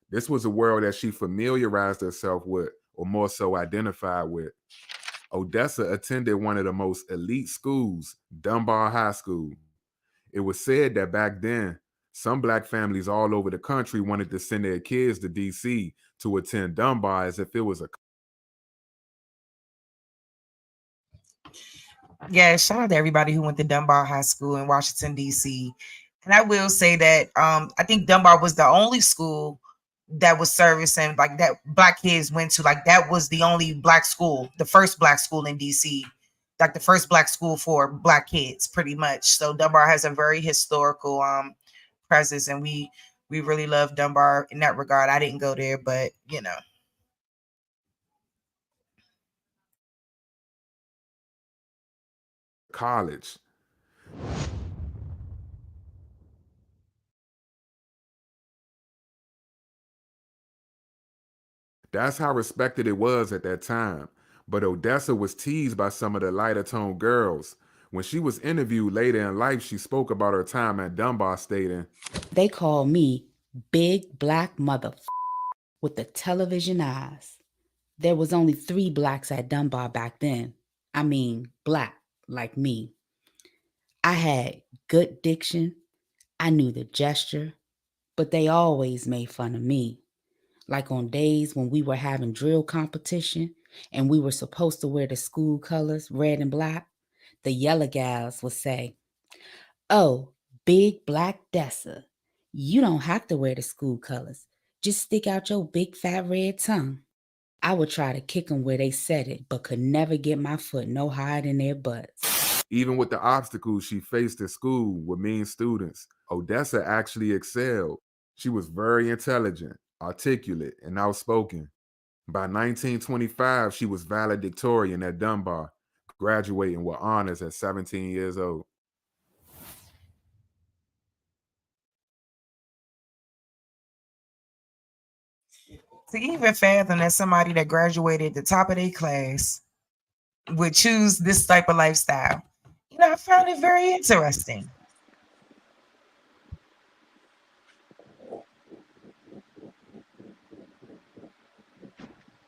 This was a world that she familiarized herself with, or more so identified with. Odessa attended one of the most elite schools, Dunbar High School. It was said that back then, some black families all over the country wanted to send their kids to DC to attend Dunbar as if it was a... Yeah, shout out to everybody who went to Dunbar High School in Washington, D.C. And I will say that I think Dunbar was the only school that was servicing, like, that black kids went to. Like, that was the only black school, the first black school in D.C., like the first black school for black kids, pretty much. So Dunbar has a very historical presence, and we really love Dunbar in that regard. I didn't go there, but, you know. College. That's how respected it was at that time. But Odessa was teased by some of the lighter toned girls. When she was interviewed later in life, she spoke about her time at Dunbar, stating, They call me Big Black Mother with the television eyes. There was only 3 blacks at Dunbar back then. I mean, black, like me. I had good diction. I knew the gesture, but they always made fun of me. Like on days when we were having drill competition and we were supposed to wear the school colors, red and black, the yellow gals would say, "Oh, Big Black Dessa, you don't have to wear the school colors. Just stick out your big fat red tongue." I would try to kick them where they said it, but could never get my foot no higher than their butts. Even with the obstacles she faced at school with mean students, Odessa actually excelled. She was very intelligent, articulate, and outspoken. By 1925, she was valedictorian at Dunbar, graduating with honors at 17 years old. To even fathom that somebody that graduated at the top of their class would choose this type of lifestyle, I found it very interesting.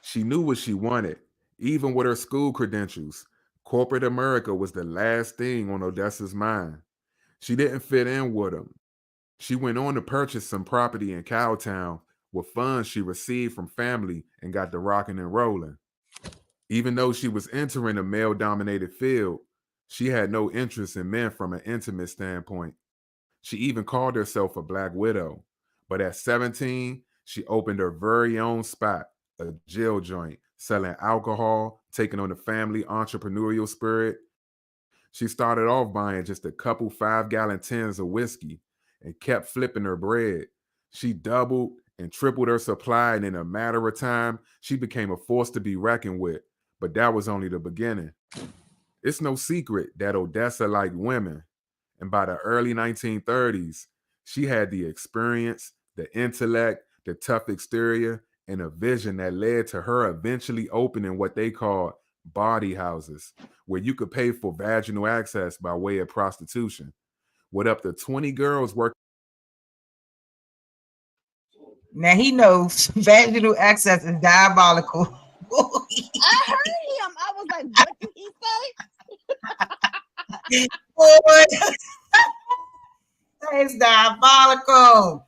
She knew what she wanted, even with her school credentials. Corporate America was the last thing on Odessa's mind. She didn't fit in with them. She went on to purchase some property in Cowtown with funds she received from family and got the rocking and rolling. Even though she was entering a male-dominated field, she had no interest in men from an intimate standpoint. She even called herself a Black widow. But at 17, she opened her very own spot, a jail joint, selling alcohol, taking on the family entrepreneurial spirit. She started off buying just a couple 5-gallon tins of whiskey and kept flipping her bread. She doubled and tripled her supply, and in a matter of time, she became a force to be reckoned with. But that was only the beginning. It's no secret that Odessa liked women, and by the early 1930s, she had the experience, the intellect, the tough exterior, and a vision that led to her eventually opening what they called body houses, where you could pay for vaginal access by way of prostitution, with up to 20 girls working. Now he knows vaginal access is diabolical. I heard him. I was like, what did he say? Boy, that is diabolical.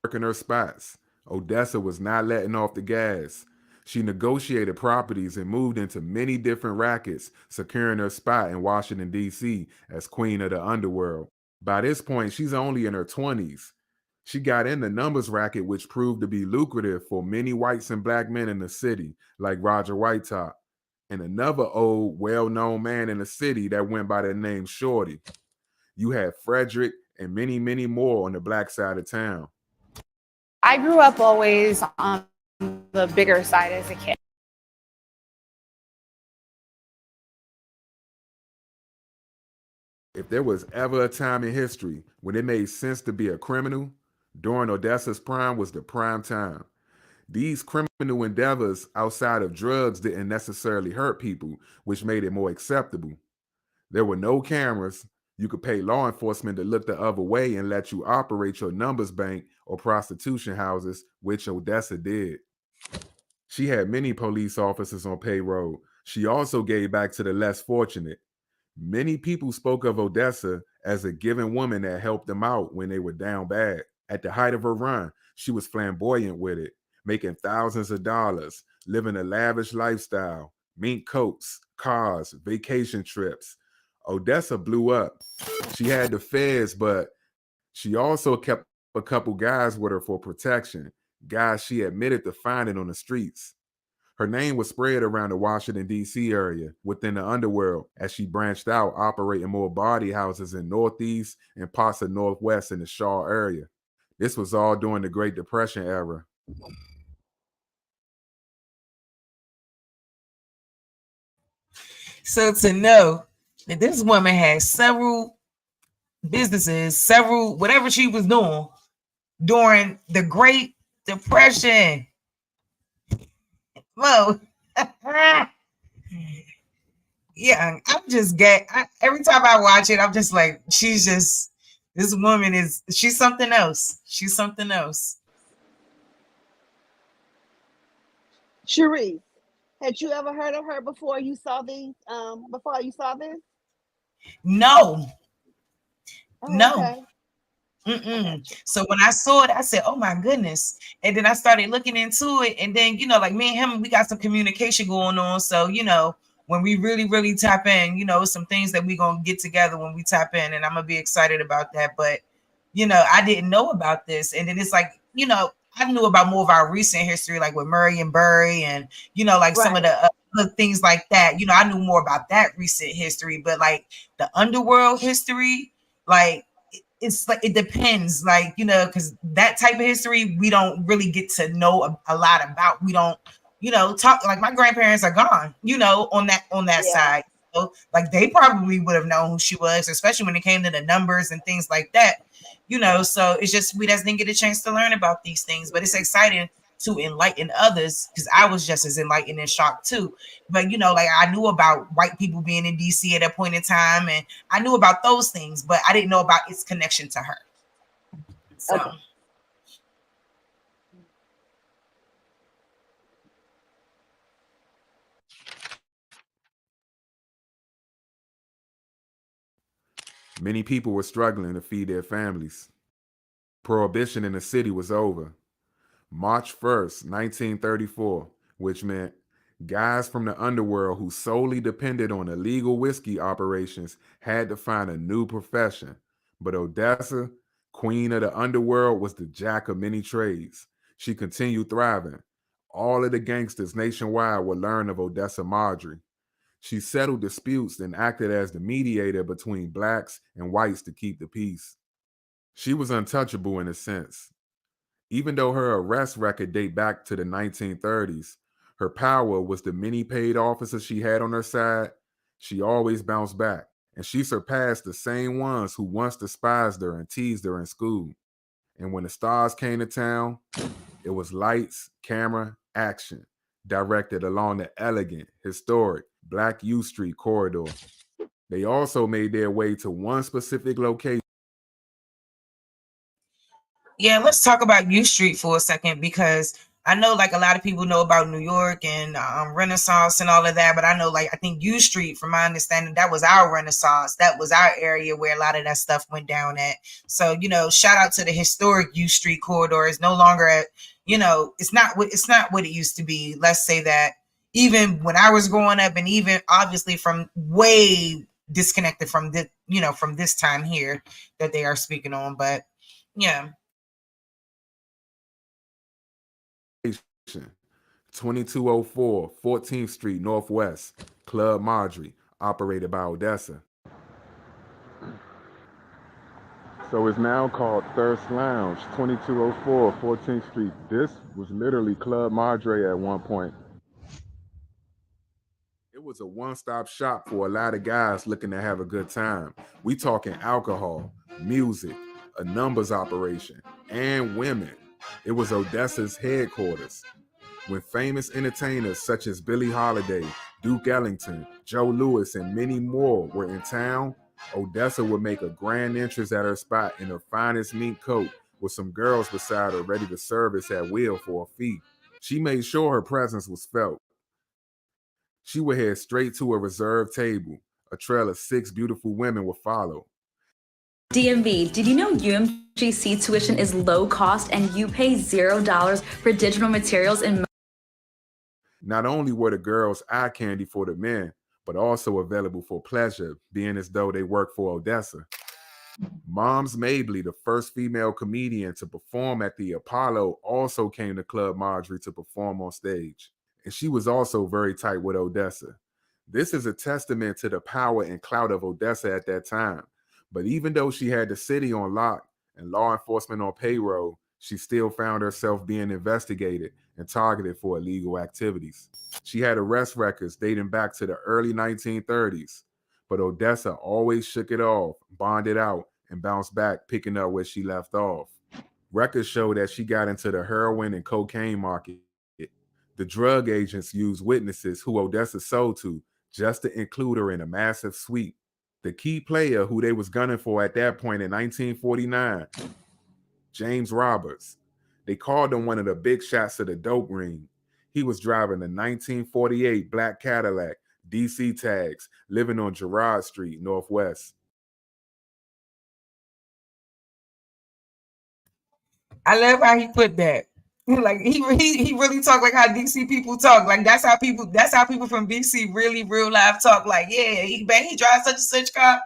Working her spots. Odessa was not letting off the gas. She negotiated properties and moved into many different rackets, securing her spot in Washington, D.C. as queen of the underworld. By this point, she's only in her 20s. She got in the numbers racket, which proved to be lucrative for many whites and black men in the city, like Roger Whitetop, and another old, well-known man in the city that went by the name Shorty. You had Frederick and many, many more on the black side of town. I grew up always on the bigger side as a kid. If there was ever a time in history when it made sense to be a criminal, during Odessa's prime was the prime time. These criminal endeavors outside of drugs didn't necessarily hurt people, which made it more acceptable. There were no cameras. You could pay law enforcement to look the other way and let you operate your numbers bank or prostitution houses, which Odessa did. She had many police officers on payroll. She also gave back to the less fortunate. Many people spoke of Odessa as a giving woman that helped them out when they were down bad. At the height of her run, she was flamboyant with it, making thousands of dollars, living a lavish lifestyle, mink coats, cars, vacation trips. Odessa blew up. She had the feds, but she also kept a couple guys with her for protection, guys she admitted to finding on the streets. Her name was spread around the Washington, D.C. area within the underworld as she branched out, operating more body houses in Northeast and parts of Northwest in the Shaw area. This was all during the Great Depression era. So to know that this woman had several businesses, whatever she was doing, during the Great Depression. Whoa. Yeah, I'm just every time I watch it, I'm just like, this woman she's something else. She's something else. Cherise, had you ever heard of her before you saw these? Before you saw this? No. Oh, No. okay. So when I saw it, I said, oh my goodness. And then I started looking into it. And then, like me and him, we got some communication going on. So, when we really, really tap in, some things that we going to get together when we tap in. And I'm going to be excited about that. But, I didn't know about this. And then it's like, I knew about more of our recent history, like with Murray and Burry and, like some of the other things like that. I knew more about that recent history. But like the underworld history, like, it's like, it depends, like, because that type of history we don't really get to know a lot about. We don't, talk, like my grandparents are gone, on that side. So like they probably would have known who she was, especially when it came to the numbers and things like that, so it's just we just didn't get a chance to learn about these things. But it's exciting to enlighten others, because I was just as enlightened and shocked too. But like I knew about white people being in DC at that point in time, and I knew about those things, but I didn't know about its connection to her. So Okay. Many people were struggling to feed their families. Prohibition in the city was over. March 1st, 1934, which meant guys from the underworld who solely depended on illegal whiskey operations had to find a new profession. But Odessa, queen of the underworld, was the jack of many trades. She continued thriving. All of the gangsters nationwide would learn of Odessa Marjorie. She settled disputes and acted as the mediator between blacks and whites to keep the peace. She was untouchable in a sense. Even though her arrest record date back to the 1930s, her power was the many paid officers she had on her side. She always bounced back, and she surpassed the same ones who once despised her and teased her in school. And when the stars came to town, it was lights, camera, action, directed along the elegant, historic Black U Street corridor. They also made their way to one specific location. Yeah, let's talk about U Street for a second, because I know like a lot of people know about New York and Renaissance and all of that, but I know I think U Street, from my understanding, that was our Renaissance. That was our area where a lot of that stuff went down at. So, shout out to the historic U Street corridor. It's no longer at, it's not what it used to be. Let's say that even when I was growing up, and even obviously from way disconnected from this, from this time here that they are speaking on. But yeah. 2204 14th Street Northwest, Club Marjorie, operated by Odessa. So it's now called Thirst Lounge, 2204 14th Street. This was literally Club Marjorie at one point. It was a one-stop shop for a lot of guys looking to have a good time. We talking alcohol, music, a numbers operation, and women. It was Odessa's headquarters. When famous entertainers such as Billie Holiday, Duke Ellington, Joe Louis, and many more were in town, Odessa would make a grand entrance at her spot in her finest mink coat with some girls beside her ready to service at will for a fee. She made sure her presence was felt. She would head straight to a reserved table. A trail of 6 beautiful women would follow. DMV, did you know UMGC tuition is low cost and you pay $0 for digital materials and Not only were the girls eye candy for the men, but also available for pleasure, being as though they work for Odessa. Moms Mabley, the first female comedian to perform at the Apollo, also came to Club Marjorie to perform on stage. And she was also very tight with Odessa. This is a testament to the power and clout of Odessa at that time. But even though she had the city on lock and law enforcement on payroll, she still found herself being investigated and targeted for illegal activities. She had arrest records dating back to the early 1930s, but Odessa always shook it off, bonded out, and bounced back, picking up where she left off. Records show that she got into the heroin and cocaine market. The drug agents used witnesses who Odessa sold to just to include her in a massive sweep. The key player who they was gunning for at that point in 1949, James Roberts. They called him one of the big shots of the dope ring. He was driving a 1948 black Cadillac, DC tags, living on Girard Street, Northwest. I love how he put that. Like he really talk like how DC people talk. Like that's how people from DC really real life talk. Like, yeah, he drives such and such car.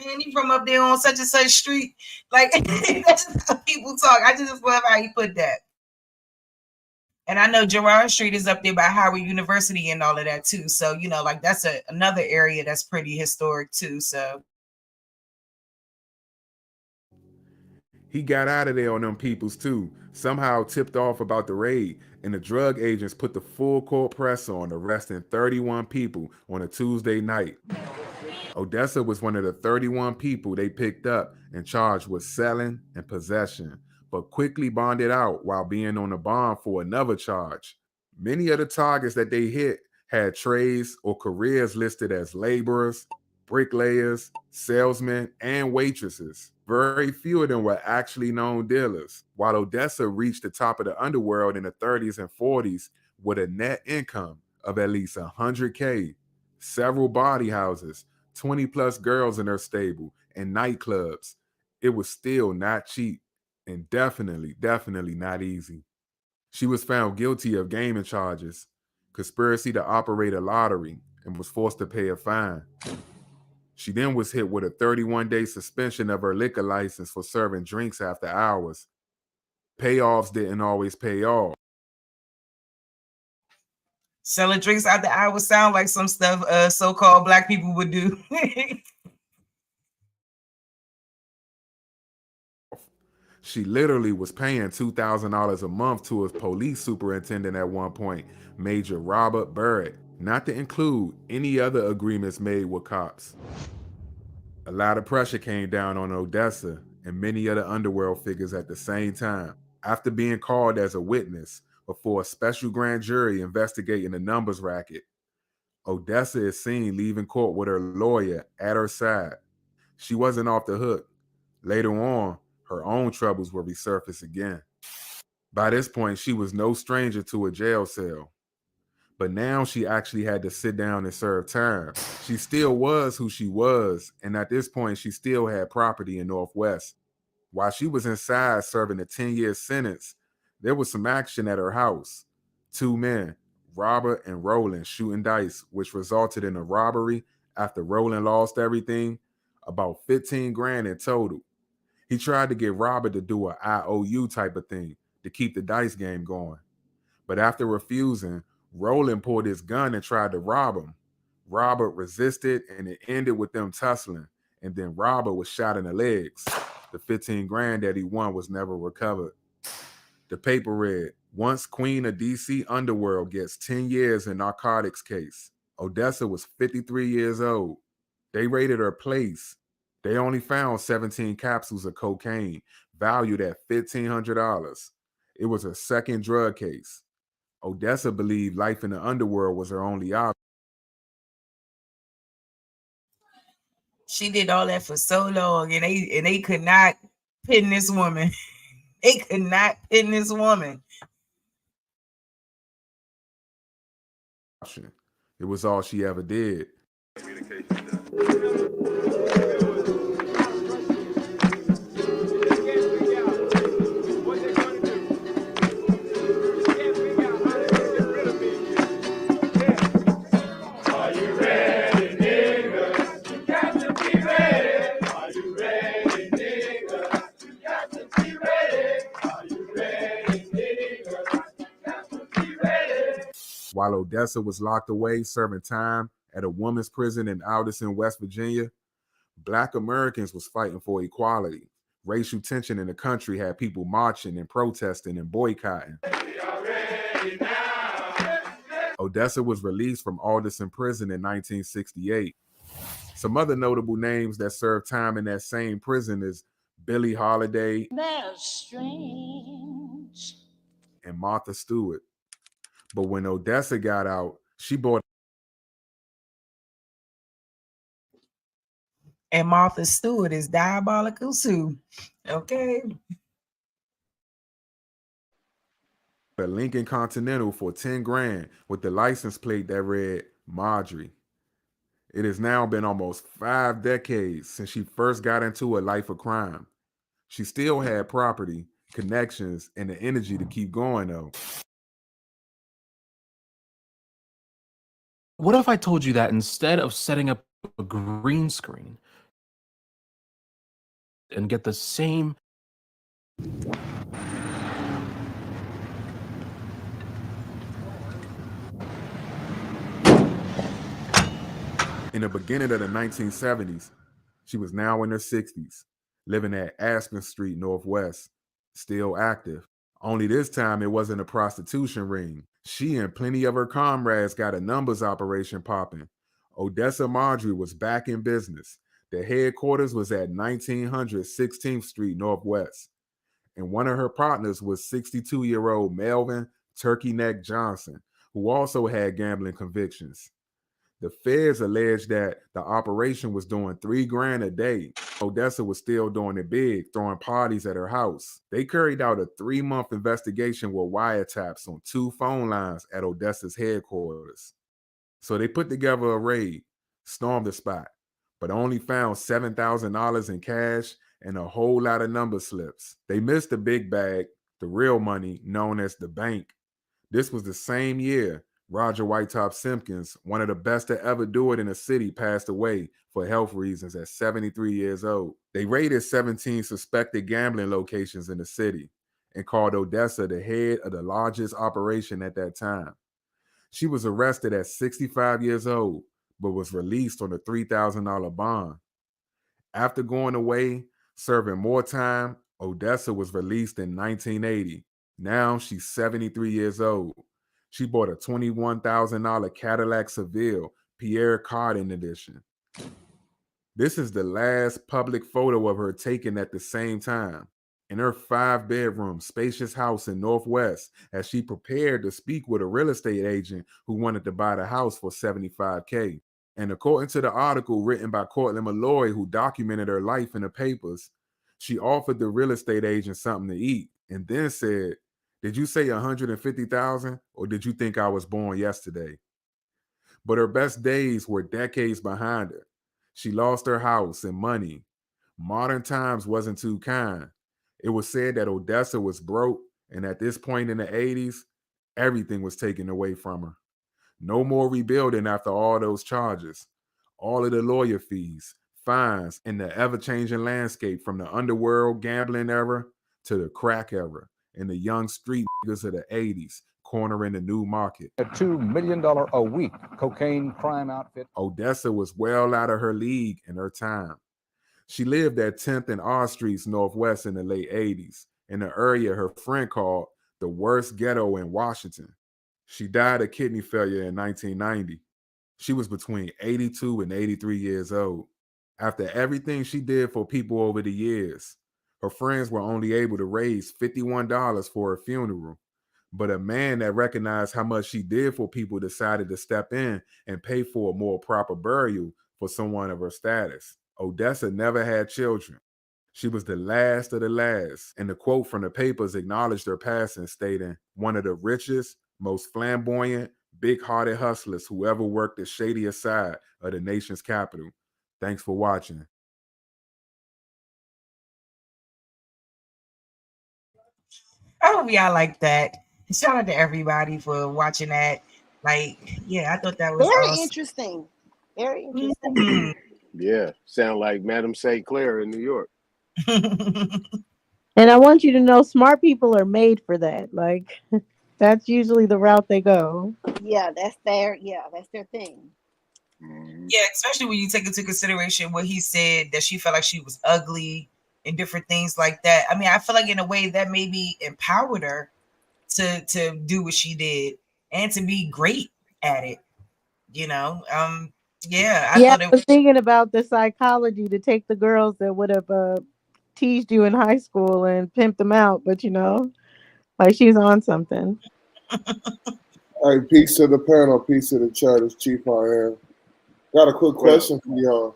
Man, he from up there on such and such street. Like that's just how people talk. I just love how he put that. And I know Girard Street is up there by Howard University and all of that too. So, you know, like that's another area that's pretty historic too. So He got out of there on them peoples too, somehow tipped off about the raid, and the drug agents put the full court press on, arresting 31 people on a Tuesday night. Odessa was one of the 31 people they picked up and charged with selling and possession, but quickly bonded out while being on the bond for another charge. Many of the targets that they hit had trades or careers listed as laborers, bricklayers, salesmen, and waitresses. Very few of them were actually known dealers, while Odessa reached the top of the underworld in the 30s and 40s with a net income of at least $100K, several body houses, 20 plus girls in her stable, and nightclubs. It was still not cheap and definitely not easy. She was found guilty of gaming charges, conspiracy to operate a lottery, and was forced to pay a fine. She then was hit with a 31-day suspension of her liquor license for serving drinks after hours. Payoffs didn't always pay off. selling drinks after hours sound like some stuff so-called black people would do. She literally was paying $2,000 a month to a police superintendent at one point, Major Robert Barrett, not to include any other agreements made with cops. A lot of pressure came down on Odessa and many other underworld figures at the same time. After being called as a witness before a special grand jury investigating the numbers racket, Odessa is seen leaving court with her lawyer at her side. She wasn't off the hook. Later on, her own troubles will resurface again. By this point, she was no stranger to a jail cell. But now she actually had to sit down and serve time. She still was who she was, and at this point, she still had property in Northwest. While she was inside serving a 10-year sentence, there was some action at her house. Two men, Robert and Roland, shooting dice, which resulted in a robbery after Roland lost everything, about 15 grand in total. He tried to get Robert to do an IOU type of thing to keep the dice game going. But after refusing, Roland pulled his gun and tried to rob him. Robert resisted, and it ended with them tussling, and then Robert was shot in the legs. The 15 grand that he won was never recovered. The paper read, once queen of DC underworld gets 10 years in narcotics case. Odessa was 53 years old. They raided her place. They only found 17 capsules of cocaine, valued at $1,500. It was her second drug case. Odessa believed life in the underworld was her only option. She did all that for so long, and they could not pin this woman. They could not pin this woman. It was all she ever did. While Odessa was locked away serving time at a women's prison in Alderson, West Virginia, Black Americans was fighting for equality. Racial tension in the country had people marching and protesting and boycotting. Odessa was released from Alderson prison in 1968. Some other notable names that served time in that same prison is Billie Holiday, They're strange. and Martha Stewart. But when Odessa got out, she bought And Martha Stewart is diabolical too. Okay. a Lincoln Continental for 10 grand with the license plate that read Marjorie. It has now been almost 5 decades since she first got into a life of crime. She still had property, connections, and the energy to keep going though. What if I told you that instead of setting up a green screen and get the same In the beginning of the 1970s, she was now in her 60s, living at Aspen Street Northwest, still active. Only this time it wasn't a prostitution ring. She and plenty of her comrades got a numbers operation popping. Odessa Marjorie was back in business. The headquarters was at 1900 16th Street Northwest. And one of her partners was 62-year-old Melvin Turkey Neck Johnson, who also had gambling convictions. The feds alleged that the operation was doing $3 grand a day. Odessa was still doing it big, throwing parties at her house. They carried out a 3-month investigation with wiretaps on 2 phone lines at Odessa's headquarters. So they put together a raid, stormed the spot, but only found $7,000 in cash and a whole lot of number slips. They missed the big bag, the real money known as the bank. This was the same year Roger Whitetop Simpkins, one of the best to ever do it in the city, passed away for health reasons at 73 years old. They raided 17 suspected gambling locations in the city and called Odessa the head of the largest operation at that time. She was arrested at 65 years old, but was released on a $3,000 bond. After going away, serving more time, Odessa was released in 1980. Now she's 73 years old. She bought a $21,000 Cadillac Seville Pierre Cardin edition. This is the last public photo of her taken at the same time in her 5-bedroom spacious house in Northwest as she prepared to speak with a real estate agent who wanted to buy the house for $75K. And according to the article written by Cortland Malloy, who documented her life in the papers, she offered the real estate agent something to eat and then said, "Did you say 150,000 or did you think I was born yesterday?" But her best days were decades behind her. She lost her house and money. Modern times wasn't too kind. It was said that Odessa was broke, and at this point in the 80s, everything was taken away from her. No more rebuilding after all those charges. All of the lawyer fees, fines, and the ever-changing landscape from the underworld gambling era to the crack era and the young street niggas of the 80s cornering the new market. A $2 million a week cocaine crime outfit. Odessa was well out of her league in her time. She lived at 10th and R Streets Northwest in the late 80s, in the area her friend called the worst ghetto in Washington. She died of kidney failure in 1990. She was between 82 and 83 years old. After everything she did for people over the years, her friends were only able to raise $51 for her funeral. But a man that recognized how much she did for people decided to step in and pay for a more proper burial for someone of her status. Odessa never had children. She was the last of the last. And the quote from the papers acknowledged her passing, stating, "One of the richest, most flamboyant, big-hearted hustlers who ever worked the shadier side of the nation's capital." Thanks for watching. I hope y'all like that. Shout out to everybody for watching that. Like, yeah, I thought that was Very awesome. interesting. Very interesting. Mm-hmm. Yeah, sound like Madame St. Clair in New York. And I want you to know, smart people are made for that. Like, that's usually the route they go. Yeah, that's their thing. Yeah, especially when you take into consideration what he said, that she felt like she was ugly and different things like that. I mean, I feel like in a way that maybe empowered her to do what she did and to be great at it. You know, I I was thinking about the psychology to take the girls that would have teased you in high school and pimped them out, but like she's on something. Hey, peace to the panel, peace to the chat. It's Chief I Am. Got a quick question for y'all.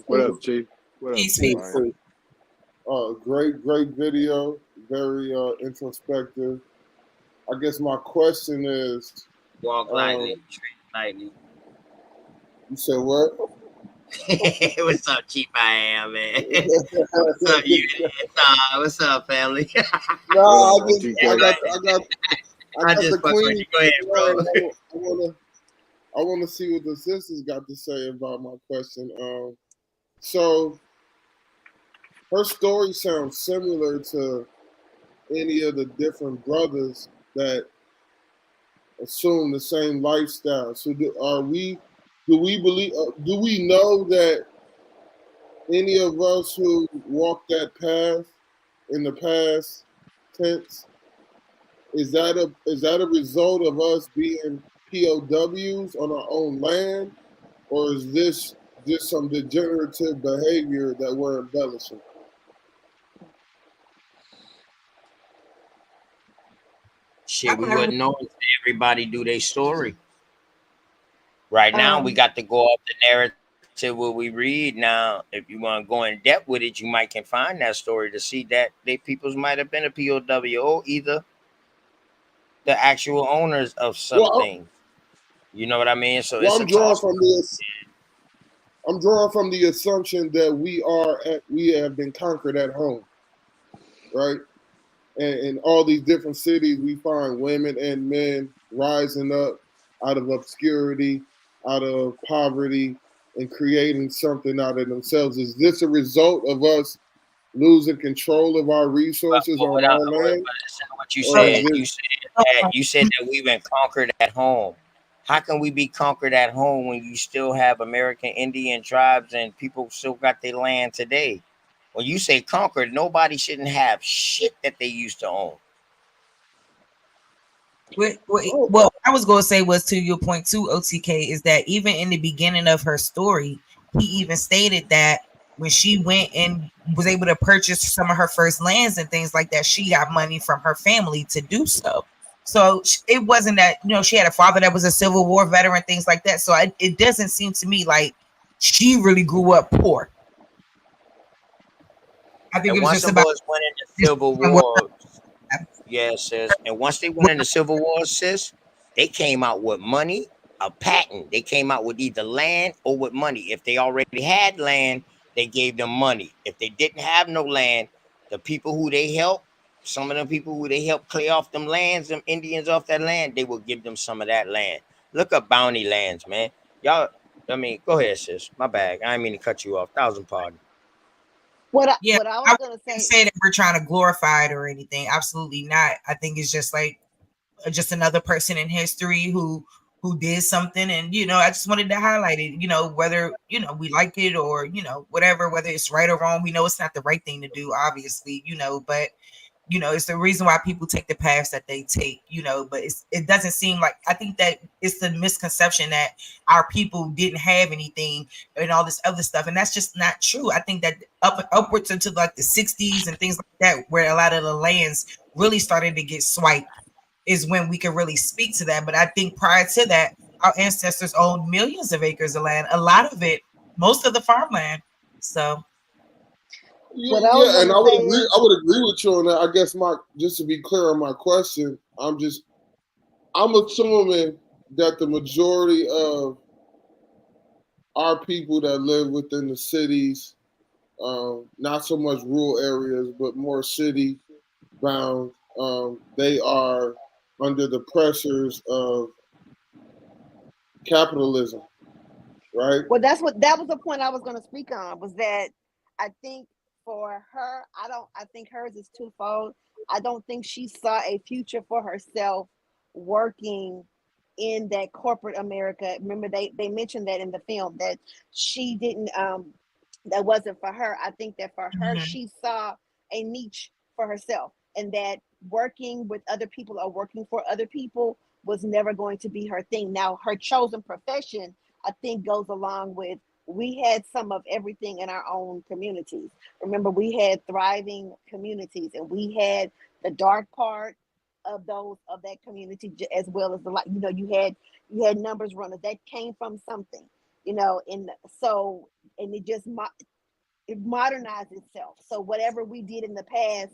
What up, Chief? What up, Chief? Great video. Very introspective. I guess my question is, Walk lightly, tread lightly. You said what? What's up, Chief I Am, man? What's up, you? What's up, family? No, I got the queen. Go ahead, bro. I want to see what the sisters got to say about my question. So her story sounds similar to any of the different brothers that assume the same lifestyle. So do we know that any of us who walked that path in the past tense, is that a result of us being POWs on our own land, or is this just some degenerative behavior that we're embellishing? Shit, we wouldn't know if everybody do their story. Right now, we got to go off the narrative what we read. Now, if you want to go in depth with it, you might can find that story to see that they peoples might have been a POW or either the actual owners of something. You know what I mean? So it's I'm drawing from the assumption that we have been conquered at home, right? And in all these different cities, we find women and men rising up out of obscurity, out of poverty, and creating something out of themselves. Is this a result of us losing control of our resources on our land? What you said, you said that we've been conquered at home. How can we be conquered at home when you still have American Indian tribes and people still got their land today? When you say conquered, nobody shouldn't have shit that they used to own. What I was going to say was, to your point too, OTK, is that even in the beginning of her story, he even stated that when she went and was able to purchase some of her first lands and things like that, she got money from her family to do so. So it wasn't that, she had a father that was a Civil War veteran, things like that. So it doesn't seem to me like she really grew up poor. I think it was just about went into Civil War. Yes, sis. And once they went into Civil War, sis, they came out with money, a patent. They came out with either land or with money. If they already had land, they gave them money. If they didn't have no land, the people who they helped, some of them people who they helped clear off them lands, them Indians off that land, they will give them some of that land. Look up bounty lands, man. Y'all, go ahead, sis. My bad. I didn't mean to cut you off. 1,000 pardons. What I was going to say that we're trying to glorify it or anything. Absolutely not. I think it's just like just another person in history who did something, and I just wanted to highlight it. Whether we like it or whatever, whether it's right or wrong, we know it's not the right thing to do, obviously. But it's the reason why people take the paths that they take. But it doesn't seem like, I think that it's the misconception that our people didn't have anything and all this other stuff, and that's just not true. I think that upwards into like the 60s and things like that, where a lot of the lands really started to get swiped, is when we can really speak to that. But I think prior to that, our ancestors owned millions of acres of land, a lot of it, most of the farmland. So and I would agree with you on that. I guess just to be clear on my question, I'm assuming that the majority of our people that live within the cities, not so much rural areas, but more city bound, they are under the pressures of capitalism, right? Well, that was the point I was going to speak on, was that I think for her, I think hers is twofold. I don't think she saw a future for herself working in that corporate America. Remember, they mentioned that in the film, that she didn't, that wasn't for her. I think that for her, she saw a niche for herself, and that working with other people or working for other people was never going to be her thing. Now, her chosen profession, I think, goes along with we had some of everything in our own communities. Remember, we had thriving communities, and we had the dark part of that community as well as the light. You had numbers runners that came from something, and so, and it modernized itself. So whatever we did in the past,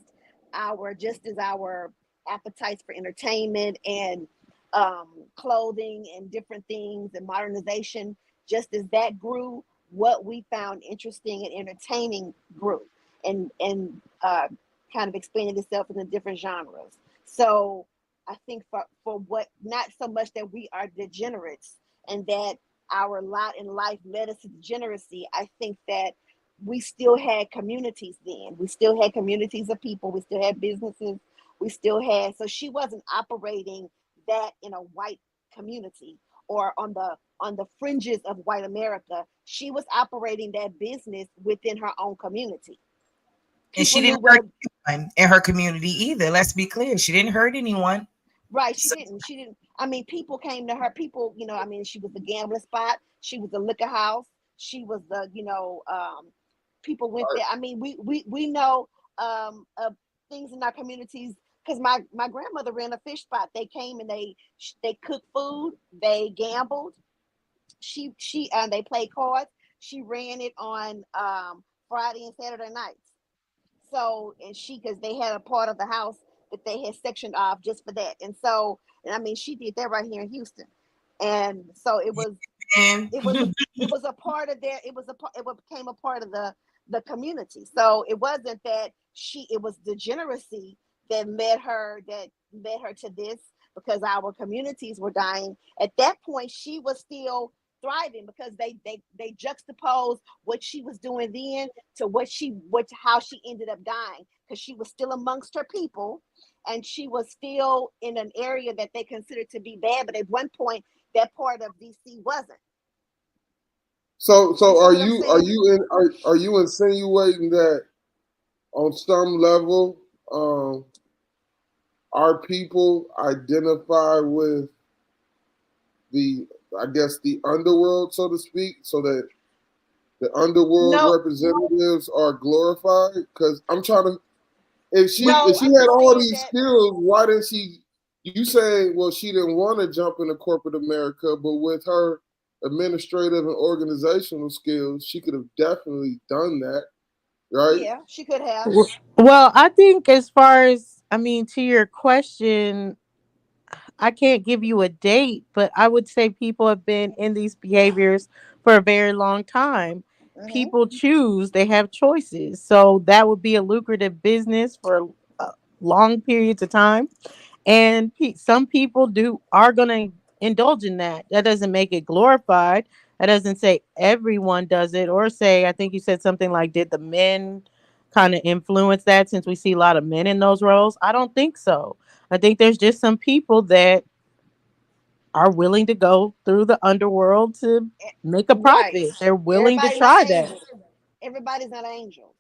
just as our appetites for entertainment and clothing and different things and modernization, just as that grew, what we found interesting and entertaining grew and kind of expanded itself into different genres. So I think for what, not so much that we are degenerates and that our lot in life led us to degeneracy. I think that we still had communities then. We still had communities of people. We still had businesses. We still had, so she wasn't operating that in a white community or on the fringes of white America. She was operating that business within her own community. And she didn't hurt anyone in her community either. Let's be clear. She didn't hurt anyone. Right. She didn't. I mean, people came to her. People, she was the gambling spot. She was the liquor house. She was the, people went there. I mean, we know of things in our communities because my grandmother ran a fish spot. They came and they cooked food. They gambled. They played cards. She ran it on Friday and Saturday nights. So, because they had a part of the house that they had sectioned off just for that. And so, I mean, she did that right here in Houston. And so it was a part of it became a part of the community. So it wasn't that it was degeneracy that led her to this, because our communities were dying. At that point, she was still thriving because they juxtaposed what she was doing then to how she ended up dying, because she was still amongst her people and she was still in an area that they considered to be bad, but at one point that part of DC wasn't. So are you insinuating that on some level our people identify with the underworld, so to speak, so that the underworld representatives are glorified? Because I'm trying to, if she had all these skills, why didn't she? You saying, well, she didn't want to jump into corporate America, but with her administrative and organizational skills, she could have definitely done that, right? Yeah, she could have. Well, I think as far as, to your question, I can't give you a date, but I would say people have been in these behaviors for a very long time. Mm-hmm. People choose, they have choices. So that would be a lucrative business for long periods of time. And some people are going to indulge in that. That doesn't make it glorified. That doesn't say everyone does it, or say, I think you said something like, did the men kind of influence that, since we see a lot of men in those roles? I don't think so. I think there's just some people that are willing to go through the underworld to make a profit. Right. They're willing to try that. Everybody's not angels.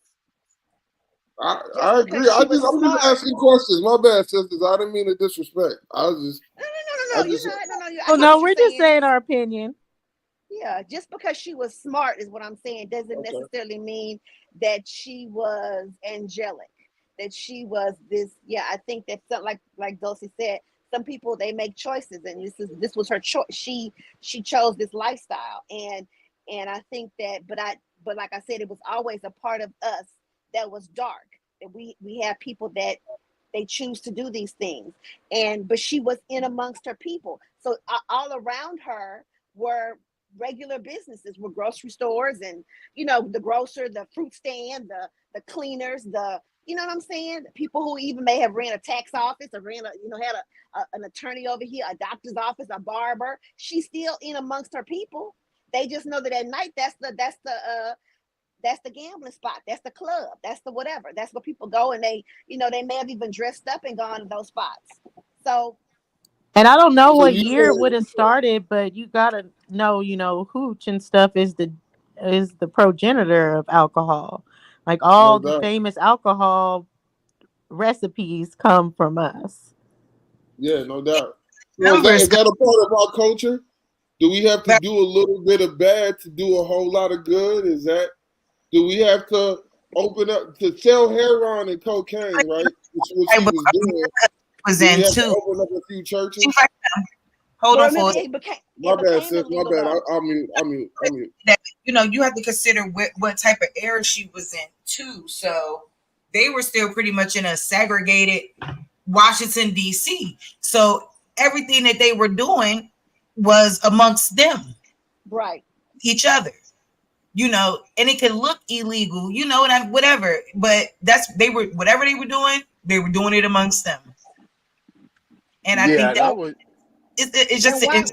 I agree. I'm just asking questions. My bad, sisters. I didn't mean to disrespect. I was just No. We're just saying our opinion. Yeah, just because she was smart is what I'm saying doesn't necessarily mean that she was angelic. That she was this. Yeah, I think that something like Dulcie said, some people, they make choices, and this was her choice. She chose this lifestyle, and I think that, but like I said, it was always a part of us that was dark. That we have people that they choose to do these things, but she was in amongst her people. So all around her were regular businesses, were grocery stores, and the grocer, the fruit stand, the cleaners, you know what I'm saying? People who even may have ran a tax office or had an attorney over here, a doctor's office, a barber. She's still in amongst her people. They just know that at night that's the gambling spot, that's the club, that's the whatever. That's where people go, and they may have even dressed up and gone to those spots. So, and I don't know what year it would have started, but you gotta know, hooch and stuff is the progenitor of alcohol. Like all the famous alcohol recipes come from us. Yeah, no doubt. Is that a part of our culture? Do we have to do a little bit of bad to do a whole lot of good? Do we have to open up to sell heroin and cocaine, right? Which was he was doing. Was Do we in have to too. open up a few churches? Hold But on for remember, a it became My bad, sis. My illegal bad. though. I mean. that. You know, you have to consider what type of era she was in too. So they were still pretty much in a segregated Washington, D.C. So everything that they were doing was amongst them, Right. each other. You know, and it could look illegal, you know, and whatever. But whatever they were doing it amongst them. And I think that was. it's just And why-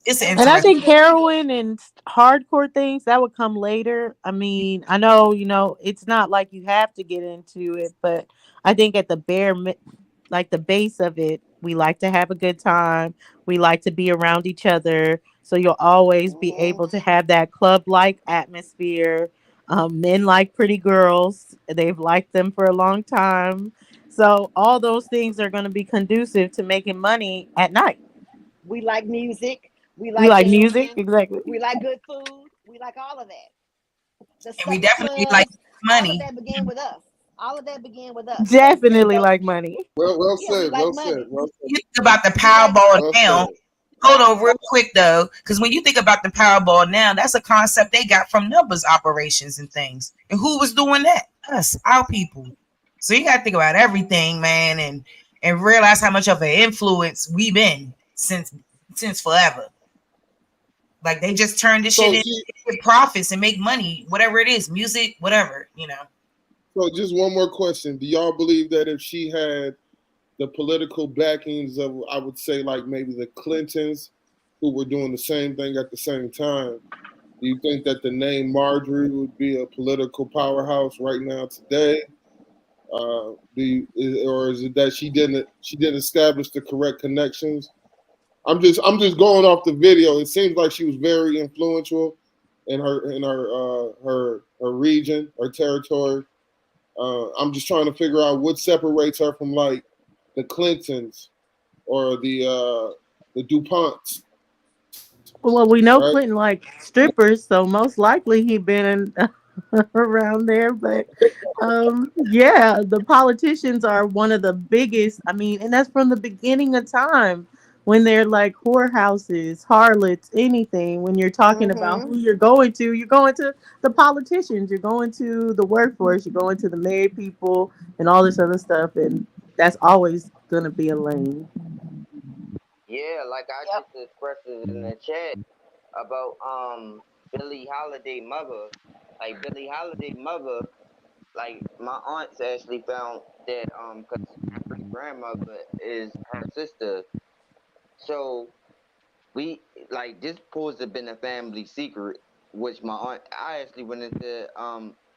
it's an And I think interesting. heroin and hardcore things that would come later. I mean, I know, it's not like you have to get into it, but I think at the like the base of it, we like to have a good time. We like to be around each other. So you'll always be able to have that club-like atmosphere. Men like pretty girls. They've liked them for a long time. So all those things are going to be conducive to making money at night. We like music. We We like like dancing. music, exactly. We like good food. We like all of that. And we definitely like All money. of that began with us. All of that began with us. Definitely like money. Well Yeah, we said. like Well money. said. Well said. You think about the Powerball Well now. said. Hold on real quick though, because when you think about the Powerball now, that's a concept they got from numbers operations and things. And who was doing that? Us, our people. So you got to think about everything, man, and realize how much of an influence we've been since forever. Like they just turn this shit into profits and make money, whatever it is, music, whatever, you know. So just one more question. Do y'all believe that if she had the political backings of, I would say, like maybe the Clintons, who were doing the same thing at the same time, do you think that the name Marjorie would be a political powerhouse right now today? Or is it that she didn't establish the correct connections? I'm just going off the video. It seems like she was very influential in her region, her territory. I'm just trying to figure out what separates her from like the Clintons or the DuPonts. Well, we know Right. Clinton like strippers, so most likely he been around there. But yeah, the politicians are one of the biggest. I mean, and that's from the beginning of time when they're like whorehouses, harlots, anything. When you're talking about who you're going to the politicians, you're going to the workforce, you're going to the married people, and all this other stuff, and that's always gonna be a lane. Yeah, like I just expressed it in the chat about Billie Holiday mother. Like Billie Holiday mother, like my aunts actually found that cause my great grandmother is her sister. So we like this supposed to have been a family secret, which my aunt I actually went into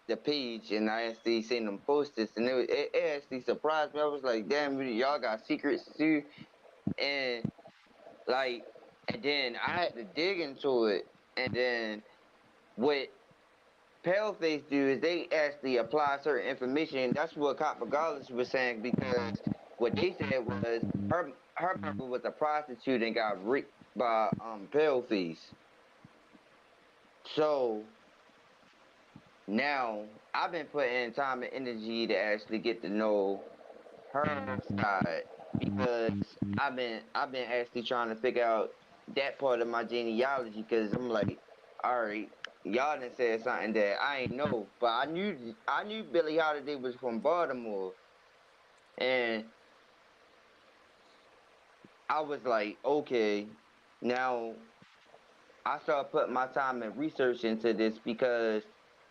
the page and I actually seen them post this and it actually surprised me. I was like, damn, y'all got secrets too. And like, and then I had to dig into it. And then what Paleface do is they actually apply certain information. That's what Copper Gallus was saying because what they said was her mother was a prostitute and got raped by Paleface. So now I've been putting in time and energy to actually get to know her side because I've been actually trying to figure out that part of my genealogy because I'm like, all right, y'all done said something that I ain't know, but I knew Billie Holiday was from Baltimore, and I was like, okay, now I started putting my time and research into this because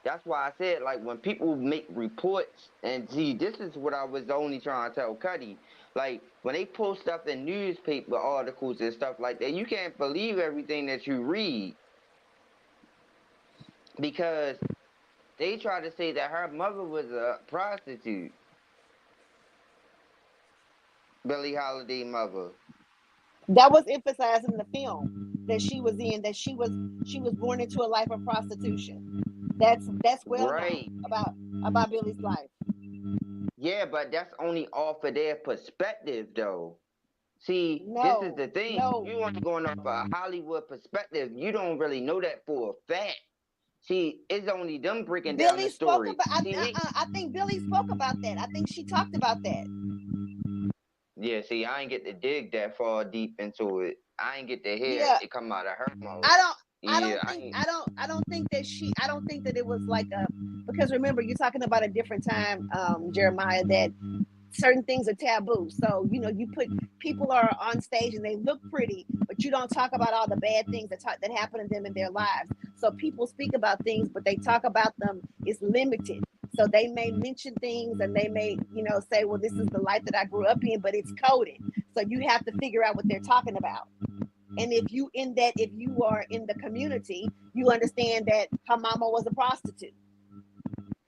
that's why I said, like, when people make reports, and see, this is what I was only trying to tell Cuddy. Like, when they post stuff in newspaper articles and stuff like that, you can't believe everything that you read. Because they try to say that her mother was a prostitute. Billie Holiday mother. That was emphasized in the film that she was in, that she was born into a life of prostitution. That's well right. known about Billie's life. Yeah, but that's only off of their perspective though. See, No, this is the thing. no. You want to go off a Hollywood perspective. You don't really know that for a fact. See, it's only them breaking down Billy the spoke story. about. See, I think Billy spoke about that. I think she talked about that. yeah, see, I ain't get to dig that far deep into it. I ain't get to hear Yeah, it come out of her mouth. I don't. Yeah, I don't think that she. I don't think that it was like a. Because remember, you're talking about a different time, Jeremiah. That certain things are taboo. So you know, you put people are on stage and they look pretty, but you don't talk about all the bad things that happen to them in their lives. So people speak about things, but they talk about them is limited. So they may mention things and they may, you know, say, well, this is the life that I grew up in, but it's coded. So you have to figure out what they're talking about. And if you are in the community, you understand that her mama was a prostitute.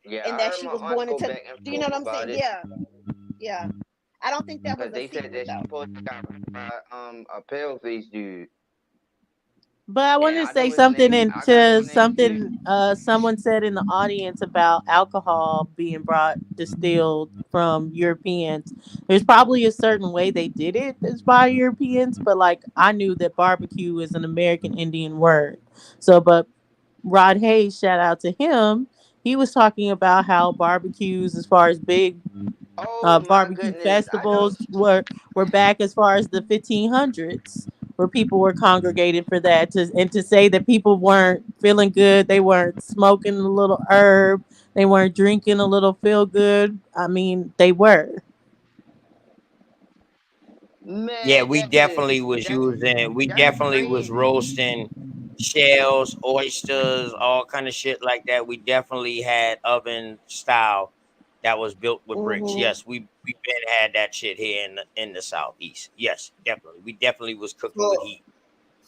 yeah, And I that heard she my was aunt born go into. back and Do you know forth what I'm about saying? it. Yeah. I don't think that was Because a they said secret that she though. supposed to got by a pale face dude. But I wanted And to I know say his something name. I got into his name too. something someone said in the audience about alcohol being brought distilled from Europeans. There's probably a certain way they did it as by Europeans, but like I knew that barbecue is an American Indian word. So, but Rod Hayes, shout out to him. He was talking about how barbecues, as far as big Oh my barbecue goodness. I know. festivals, were back as far as the 1500s, where people were congregated for that. And to say that people weren't feeling good, they weren't smoking a little herb, they weren't drinking a little feel good. I mean, they were. Yeah, Man, we definitely was using, we that's definitely was crazy. roasting shells, oysters, all kind of shit like that. We definitely had oven style that was built with bricks. Mm-hmm. Yes, we been had that shit here in the southeast. Yes, definitely. We definitely was cooking with So, heat.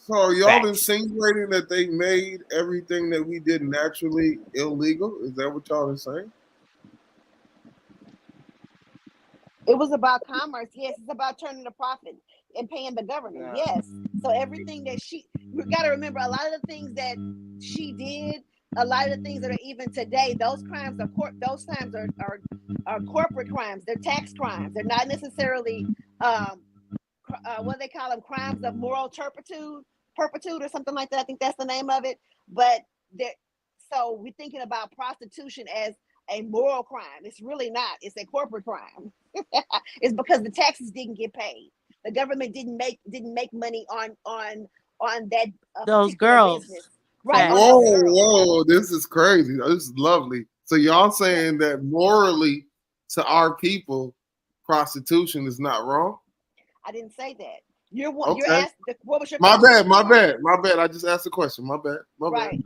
so are y'all Facts. insinuating that they made everything that we did naturally illegal? Is that what y'all are saying? It was about commerce. Yes, it's about turning a profit and paying the government. Yes. So everything that you got to remember, a lot of the things that she did, a lot of the things that are even today, those crimes are corporate crimes. They're tax crimes. They're not necessarily what they call them, crimes of moral turpitude or something like that. I think that's the name of it. But so we're thinking about prostitution as a moral crime. It's really not. It's a corporate crime. It's because the taxes didn't get paid. The government didn't make money on that Those particular girls. business. Right. Facts. On those girls. Whoa, this is crazy. This is lovely. So y'all saying that morally to our people, prostitution is not wrong? I didn't say that. You're Okay. asked. What was your My question? bad. I just asked a question. My bad. Right.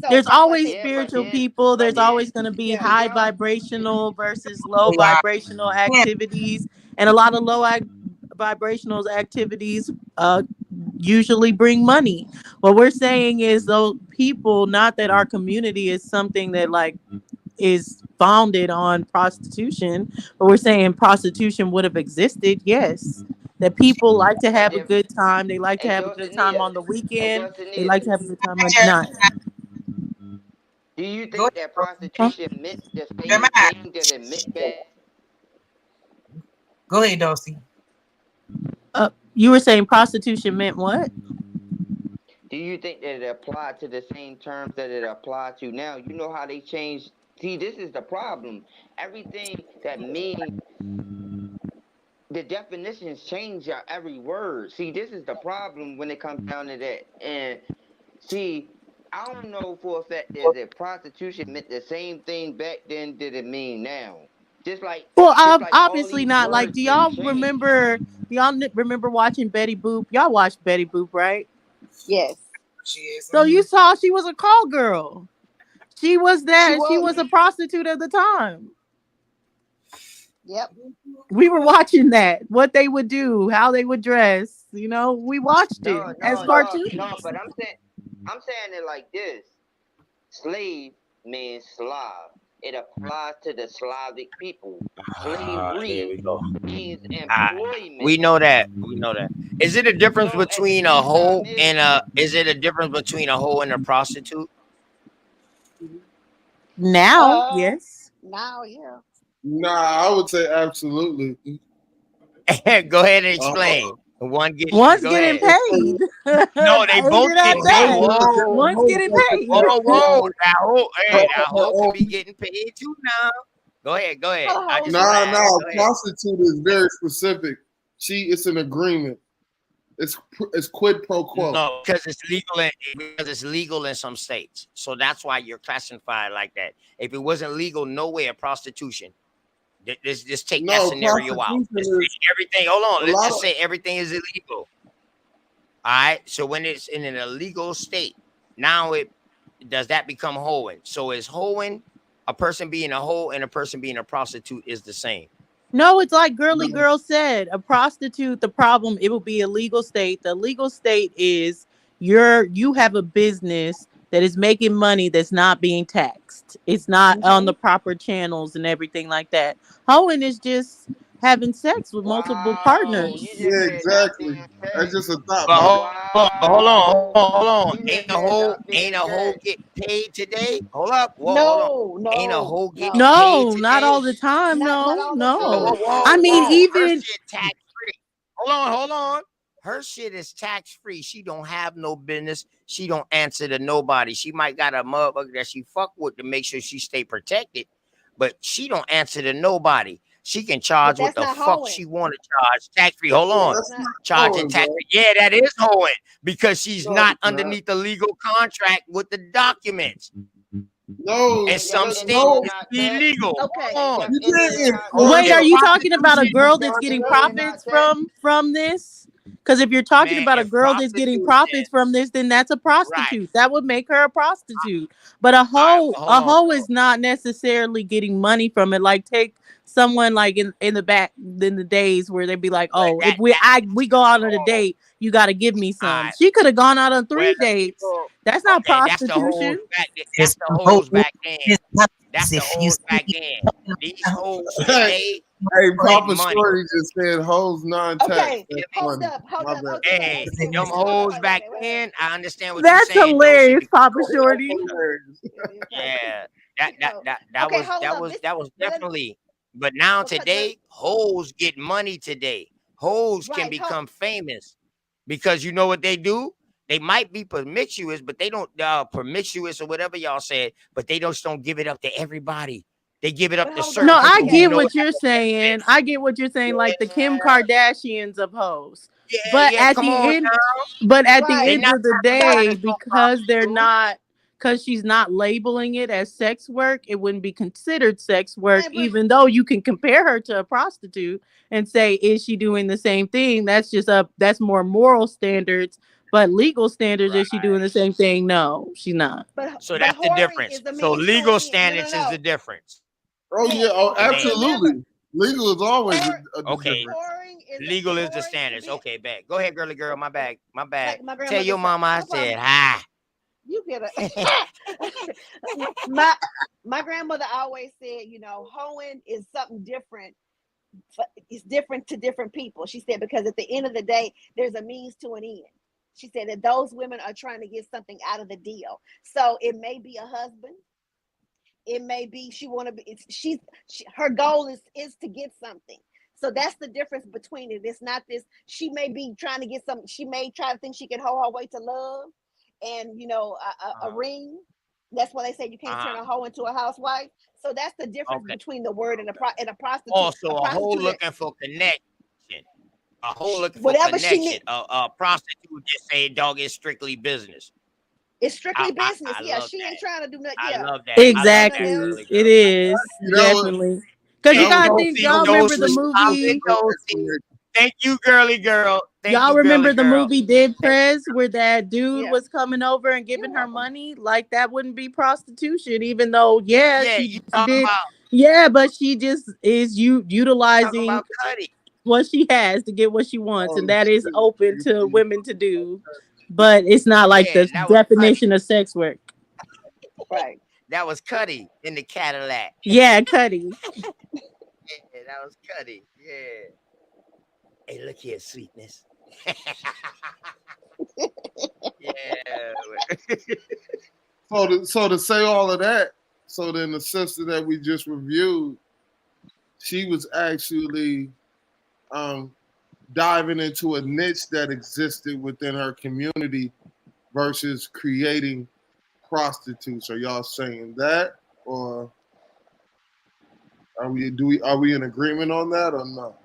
So There's that's why I always said spiritual people. There's always going to be high vibrational versus low vibrational activities, and a lot of low vibrational activities usually bring money. What we're saying is those people, not that our community is something that like is founded on prostitution, but we're saying prostitution would have existed. Yes. That people like to have a good time. They like to have a good time on the weekend. They like to have a good time at night. Do you think that prostitution meant the same thing that it meant that? Go ahead, Dulcie. You were saying prostitution meant what? Do you think that it applied to the same terms that it applied to now? You know how they changed. See, this is the problem. Everything that means, the definitions change every word. See, this is the problem when it comes down to that. And see, I don't know for a fact that prostitution meant the same thing back then that it mean now. Just like all Obviously these not. Like, words do been y'all changed. remember watching Betty Boop? Y'all watched Betty Boop, right? Yes. She is. So you saw she was a call girl. She was a prostitute at the time. Yep. We were watching that, what they would do, how they would dress. You know, we watched it as cartoons. No, but I'm saying it like this. Slave means Slav. It applies to the Slavic people. Slavery means employment. We know that. Is it a difference between a hoe and a prostitute? Now, yes. Now, yeah. Nah, I would say absolutely. Go ahead and explain. One's One's getting paid. No, they both getting paid. Whoa, One's getting paid. whoa. Now Ho can be getting paid too now. Go ahead. I just Nah, wanna ask. Go ahead. prostitute is very specific. It's an agreement. It's quid pro quo. No, because it's legal in some states. So that's why you're classified like that. If it wasn't legal nowhere, prostitution. Just take that scenario out. Everything. Hold on. Let's just say everything is illegal. All right. So when it's in an illegal state, now does that become hoeing? So is hoeing a person being a hoe and a person being a prostitute is the same? No, it's like Girly Girl said. A prostitute, the problem, it will be a legal state. The legal state is you have a business that is making money that's not being taxed. It's not on the proper channels and everything like that. Hoeing is just having sex with multiple partners. Yeah, exactly. That's just a thought. But hold on. Ain't a hoe get paid today? Hold up. Hold on. Ain't a hoe get paid No, today? not all the time. No. Whoa, I mean, Her even shit tax free. Hold on. Her shit is tax free. She don't have no business. She don't answer to nobody. She might got a motherfucker that she fuck with to make sure she stay protected, but she don't answer to nobody. She can charge what the fuck she want to charge tax free. Hold on, charging tax free. Yeah, that is hoeing because she's not underneath the legal contract with the documents. No, and some states it's illegal. Okay. wait, are you talking about a girl that's getting profits from this? Because if you're talking about a girl that's getting profits from this, then that's a prostitute. Right. That would make her a prostitute. But a hoe is not necessarily getting money from it. Like take someone like in the days where they'd be like, oh, if we go out on a date, you got to give me some. She could have gone out on 3 dates. That's not prostitution. That's the hoes back then. That's the hoes back then. These hoes today. Hey, Papa Shorty just said hoes non-tax. Okay, hold up. Hey, them hoes back then, I understand what That's you're saying. hilarious, Papa Shorty. Yeah, that was definitely. But now today, hoes get money today. Hoes can become famous because you know what they do? They might be promiscuous, but they don't promiscuous or whatever y'all said, but they just don't give it up to everybody. They give it up to certain. No, I people get what you're saying. I get what you're saying, like the Kim Kardashians of hoes. But at the end of the day, because she's not labeling it as sex work, it wouldn't be considered sex work, even though you can compare her to a prostitute and say, is she doing the same thing? That's more moral standards. But legal standards, is she doing the same thing? No, she's not. So that's the difference. So legal standards is the difference. Oh yeah, absolutely. Legal is always okay. Legal is the standards. Okay, bad. Go ahead, girly girl. My bag. Tell your mama I said hi. You get it. My grandmother always said, hoeing is something different. It's different to different people. She said, because at the end of the day, there's a means to an end. She said that those women are trying to get something out of the deal. So it may be a husband. It may be her goal is to get something. So that's the difference between it. It's not this. She may be trying to get something. She may try to think she can hoe her way to love, and a ring. That's why they say you can't turn a hoe into a housewife. So that's the difference between the word and a prostitute. Also, a hoe looking for connection. A hoe looking for connection. A prostitute just say, dog, is strictly business. It's strictly business. She ain't trying to do nothing. I love that. Exactly. It is. Definitely. Because you gotta think, y'all remember the movie. Thank you, girly girl. Y'all remember the movie Dead Prez where that dude was coming over and giving her money? Like that wouldn't be prostitution, even though she did. Yeah, but she just is utilizing what she has to get what she wants, and that is open to women to do. But it's not like the definition of sex work. Right. That was Cuddy in the Cadillac. Yeah, Cuddy. Yeah, that was Cuddy. Yeah. Hey, look here, sweetness. Yeah. So to say all of that, so then the sister that we just reviewed, she was actually diving into a niche that existed within her community versus creating prostitutes. Are y'all saying that, or are we in agreement on that or not?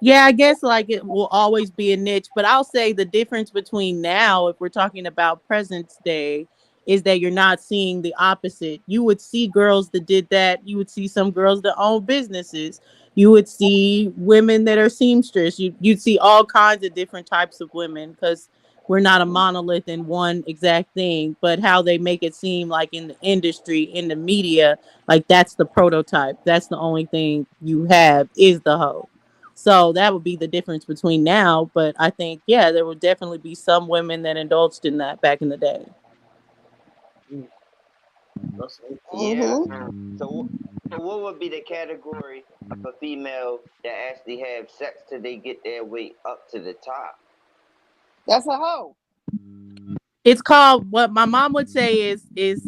Yeah, I guess like it will always be a niche, but I'll say the difference between now, if we're talking about present day, is that you're not seeing the opposite. You would see girls that did that. You would see some girls that own businesses. You would see women that are seamstress. You'd see all kinds of different types of women because we're not a monolith in one exact thing, but how they make it seem like in the industry, in the media, like that's the prototype. That's the only thing you have is the hoe. So that would be the difference between now. But I think, yeah, there would definitely be some women that indulged in that back in the day. Yeah. So what would be the category of a female that actually have sex till they get their way up to the top? That's a hoe. It's called, what my mom would say is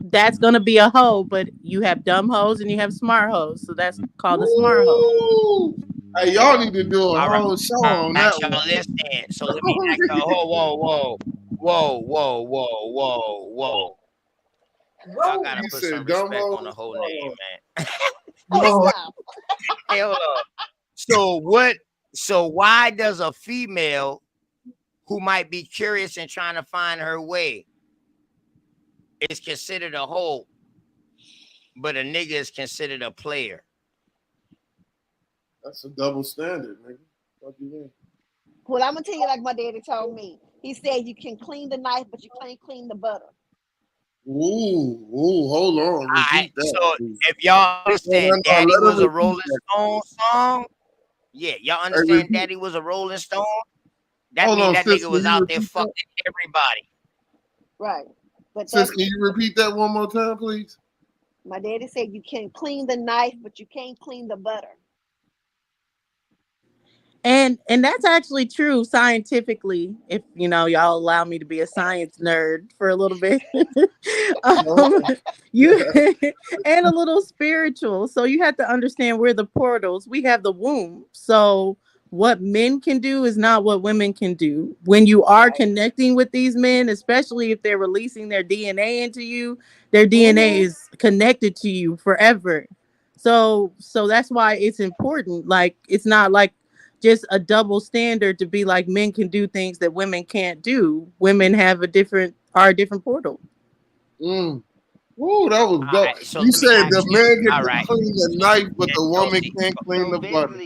that's gonna be a hoe, but you have dumb hoes and you have smart hoes. So that's called a smart hoe. Hey, y'all need to do a All right. whole show on that Y'all one. listen. So let me ask y'all. Whoa. Y'all gotta put some respect on the whole name, man. Hey, hold on. So why does a female who might be curious and trying to find her way is considered a hoe, but a nigga is considered a player? That's a double standard, nigga. What do you mean? Well, I'm gonna tell you like my daddy told me. He said you can clean the knife, but you can't clean the butter. Ooh, hold on. Repeat that, so please. if y'all understand No, Daddy let was him a Rolling repeat that. Stone song, yeah, y'all understand repeat. Daddy was a Rolling Stone? That Hold means on, that sis, nigga was can you out there repeat that? fucking everybody. Right. But Sis, that's can you repeat that one more time, please? my daddy said you can clean the knife, but you can't clean the butter. And that's actually true scientifically, if you know y'all allow me to be a science nerd for a little bit. You and a little spiritual. So you have to understand we're the portals. We have the womb. So what men can do is not what women can do. When you are connecting with these men, especially if they're releasing their DNA into you, their DNA is connected to you forever. So that's why it's important. Like it's not like just a double standard to be like men can do things that women can't do. Women have a different portal. Ooh, that was dope. Right, so You let me said ask the you. man can All right. clean the knife, but the woman can't clean the butter.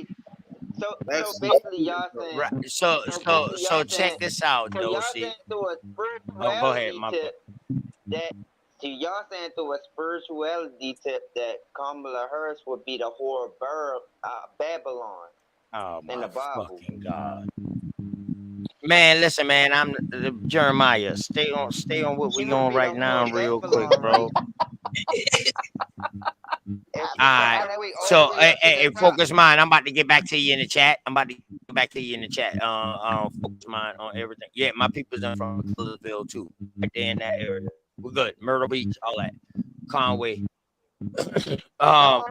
So basically, y'all saying. Right. So check this out, So y'all Dosey. saying through a Oh, go ahead, spirituality my tip that. So y'all saying through a spirituality tip that Kamala Harris would be the whore of Babylon. Oh in the Bible. fucking God. Man, listen, man. I'm the Jeremiah. Stay on what we on right now, real quick, bro. Alright. So hey, focus mind. I'm about to get back to you in the chat. Focus mind on everything. Yeah, my people's in from Cleveland too. Right there in that area. We're good. Myrtle Beach, all that. Conway. So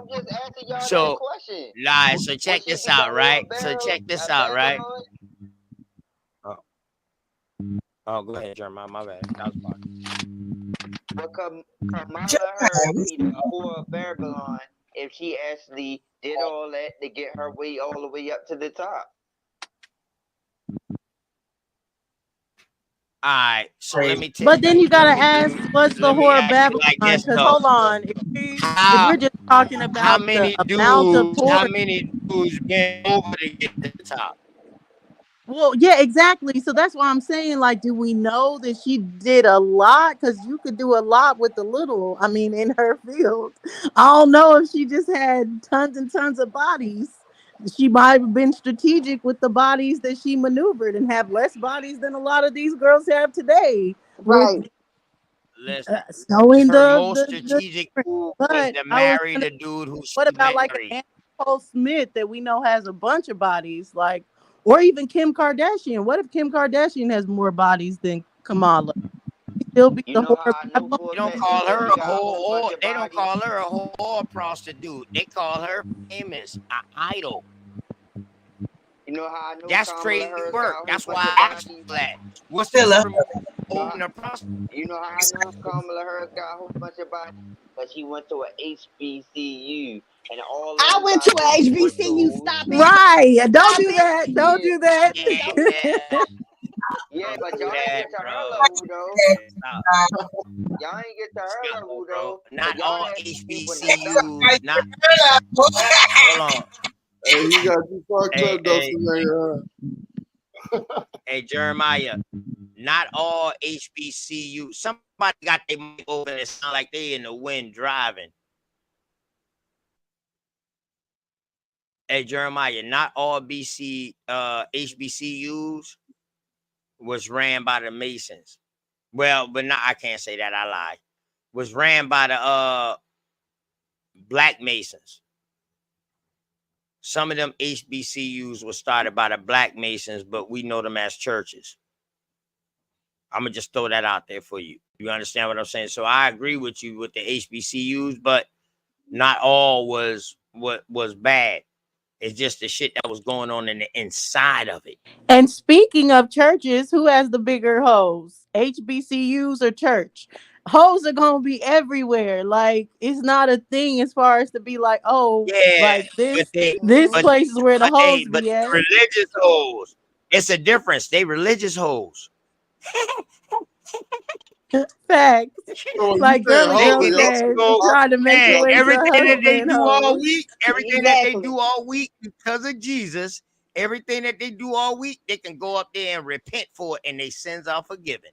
check this out, right? Oh, go ahead, Jeremiah. My bad. That was fine. But Kamala Harris be the whore of Babylon if she actually did all that to get her way all the way up to the top. All right, so let me tell But then you gotta ask, what's the whore of Babylon? like this, Because though. hold on, if we're just talking How about many the amount of whore, dudes been over to get to the top? well, yeah, exactly. So that's why I'm saying, like, do we know that she did a lot? Because you could do a lot with the little. I mean, in her field, I don't know if she just had tons and tons of bodies. She might have been strategic with the bodies that she maneuvered and have less bodies than a lot of these girls have today. Right. Listen, Showing her most strategic move was but to I was marry gonna, the dude who what about like married. Anna Nicole Smith that we know has a bunch of bodies, like, or even Kim Kardashian? What if Kim Kardashian has more bodies than Kamala? She still be the whore. They don't call her a whole, or they don't call her a whole prostitute. They call her famous, an idol. You know how I know That's Kamala crazy Harris work. got a That's whole why bunch I of asked bodies? you that. What's the difference between a prostitute? You know how I know Kamala Harris got a whole bunch of bodies? Because she went to a HBCU and all of I them went got to a little HBCU. windows. Stop it. Right. Don't Stop do it. that. Don't Yeah, do that. Yeah, yeah, don't but do y'all ain't that, get to her bro. level though. Stop. Y'all ain't get to her Stop, level bro. though. Not Cause y'all all had people in the HBCUs. Not. Hold on. Hey, he got you fucked Hey, up though, hey, Samaya. hey, Jeremiah. Not all HBCU. Somebody got their mic open and sound like they in the wind driving. Hey, Jeremiah. Not all HBCUs was ran by the Masons. Well, but not. I can't say that. I lied. Was ran by the Black Masons. Some of them HBCUs were started by the Black Masons, but we know them as churches. I'm gonna just throw that out there for you. You understand what I'm saying? So I agree with you with the HBCUs, but not all was what was bad. It's just the shit that was going on in the inside of it. And speaking of churches, who has the bigger hoes? HBCUs or church? Hoes are gonna be everywhere. Like it's not a thing as far as to be like, oh, Yeah, like this but place is where the hoes be at. religious hoes. It's a difference. They religious hoes. Facts. So Like girly girl said, trying to make your way to a everything that they husband. do all Hoes. week, everything that they do all week because of Jesus, everything that they do all week, they can go up there and repent for it and their sins are forgiven.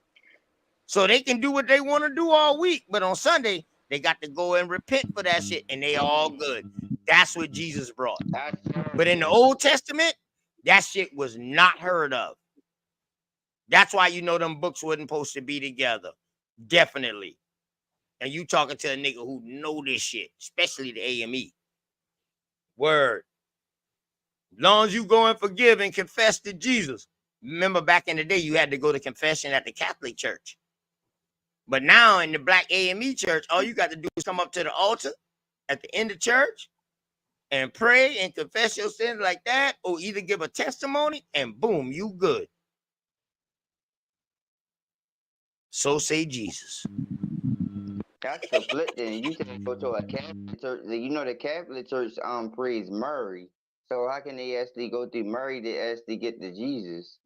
So they can do what they want to do all week, but on Sunday, they got to go and repent for that shit and they all good. That's what Jesus brought. But in the Old Testament, that shit was not heard of. That's why you know them books wasn't supposed to be together. Definitely. And you talking to a nigga who know this shit, especially the AME. Word. Long as you go and forgive and confess to Jesus. Remember back in the day, you had to go to confession at the Catholic Church. But now in the Black AME Church, all you got to do is come up to the altar at the end of church and pray and confess your sins like that, or either give a testimony and boom, you good. So say Jesus. That's conflicting. You said go to a Catholic church. You know the Catholic Church praise Mary. So how can they actually go through Mary to actually get to Jesus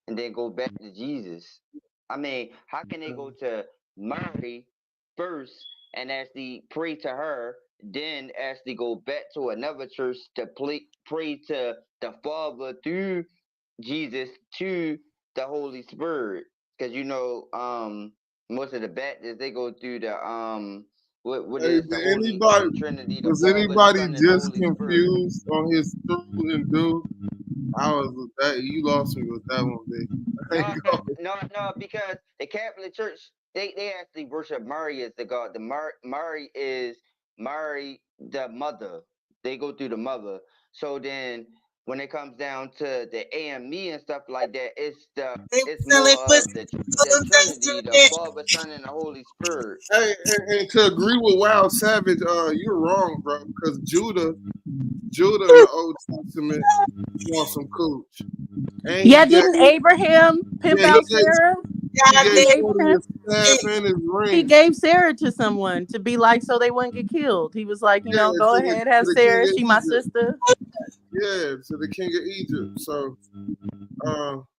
and then go back to Jesus? I mean, how can they go to Mary first and actually pray to her, then actually go back to another church to pray to the Father through Jesus to the Holy Spirit? Because you know, most of the Baptists they go through the what Hey, is the Holy Trinity, the was Father, the anybody Son, and the just Holy Spirit. confused on his through and do? I was with that. You lost me with that one, big. No, because the Catholic Church they actually worship Mary as the God. Mary is Mary the mother. They go through the mother. So then when it comes down to the AME and stuff like that, it's more of the Trinity, the Father, Son, and the Holy Spirit. Hey, and to agree with Wild Savage, you're wrong, bro. Because Judah in the Old Testament wants some cooch. And Yeah, didn't Abraham pimp out Sarah? He gave Sarah to someone to be like, so they wouldn't get killed. He was like, go ahead, have Sarah. She my sister. Yeah, to the king of Egypt. So,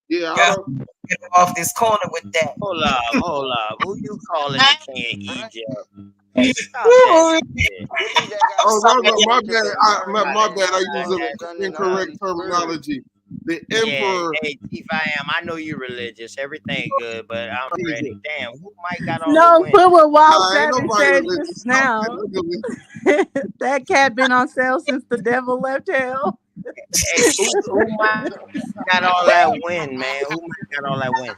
yeah, I don't get off this corner with that. Hold up. Who you calling the king of Egypt? Hey, stop that shit. Oh, my bad. My bad. I use incorrect terminology. The emperor. Yeah, hey, Chief, I know you're religious. Everything good, but I'm ready. Damn, who might got all No, the win? put what Wild Savage said just now. That cat been on sale since the devil left hell. Hey, who might got all that win, man? Who might got all that win?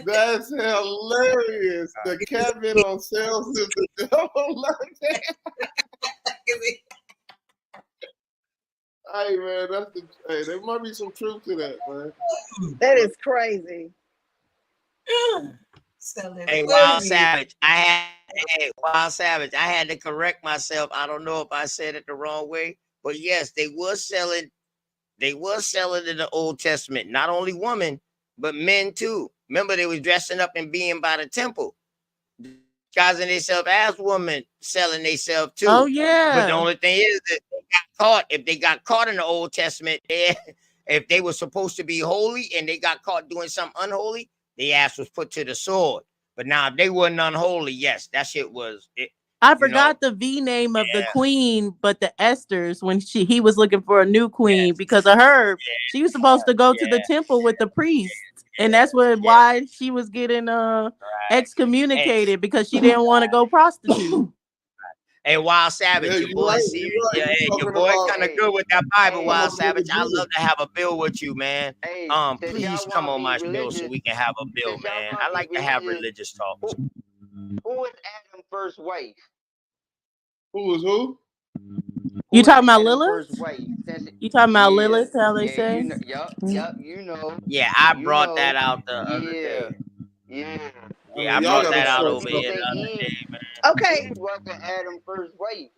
That's hilarious. The cat been on sale since the devil left hell. Hey man, there might be some truth to that, man. That is crazy. Hey, Wild Savage, Wild Savage, I had to correct myself. I don't know if I said it the wrong way, but yes, they were selling They was selling in the Old Testament, not only women, but men too. Remember, they was dressing up and being by the temple, disguising themselves as women, selling themselves too. Oh But the yeah. only thing is that they got caught. If they got caught in the Old Testament, if they were supposed to be holy and they got caught doing something unholy, their ass was put to the sword. But now, if they wasn't unholy, yes, that shit was it. I You know, forgot the V name of the yeah, queen, but the Esther's when he was looking for a new queen because of her, she was supposed to go to the temple with the priest, and that's why she was getting and excommunicated because she didn't want to go prostitute. hey, Wild Savage, Yeah, your you're boy, right. see, You're right. yeah, You're hey, your talking boy about kind of good with that Bible, Wild some of Savage. the I love Judas. to have a bill with you, man. Hey, since Please y'all come want on me my show so religious, we can have a bill, since y'all man. want I me like to have religious, religious talks. who was Adam's first wife? Who was who? You Who was talking about Adam's Lilith? first wife? You talking about Yeah, Lilith? How they yeah, you say? know, yup, you know, Yeah, I you brought that know, out the other yeah, day. yeah. I Yeah, I mean, y'all brought gotta that out start over People here something. say the other Eve, day, man. Okay, Eve wasn't Adam's first wife.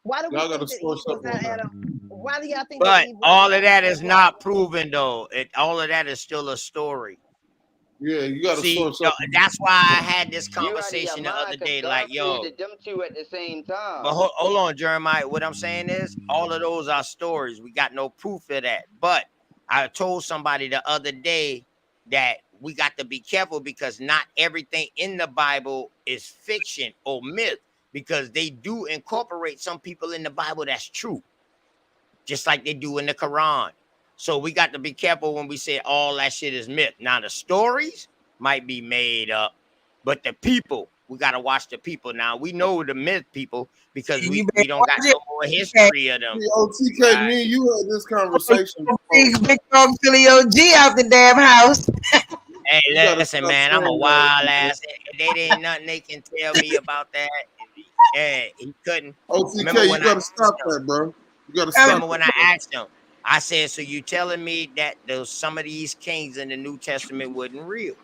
why do we Y'all gotta think that start Eve was something not on that. Adam? Why do y'all think that But Eve wasn't all of Adam's that is first wife? not proven, though. All of that is still a story. Yeah, you gotta See, start something. that's why I had this You out of your conversation the mind, other cause day. God Like, yo, created them two at the same time. but hold on, Jeremiah. What I'm saying is, all of those are stories. We got no proof of that. But I told somebody the other day that we got to be careful because not everything in the Bible is fiction or myth, because they do incorporate some people in the Bible that's true, just like they do in the Quran. So we got to be careful when we say all that shit is myth. Now, the stories might be made up, but the people, we got to watch the people. Now, we know the myth people because You we better don't watch got it. no more Okay. history of them. See, TK, Right? me and you had this conversation before. Big dog Philly OG out the damn house. Hey, You gotta listen, stop man, I'm a saying wild that. ass. They didn't nothing they can tell me about that. Yeah, he couldn't. Remember OTK, you when I gotta asked stop him? that, bro. You gotta stop Remember when I that. asked him? I said, so you telling me that those some of these kings in the New Testament wasn't real?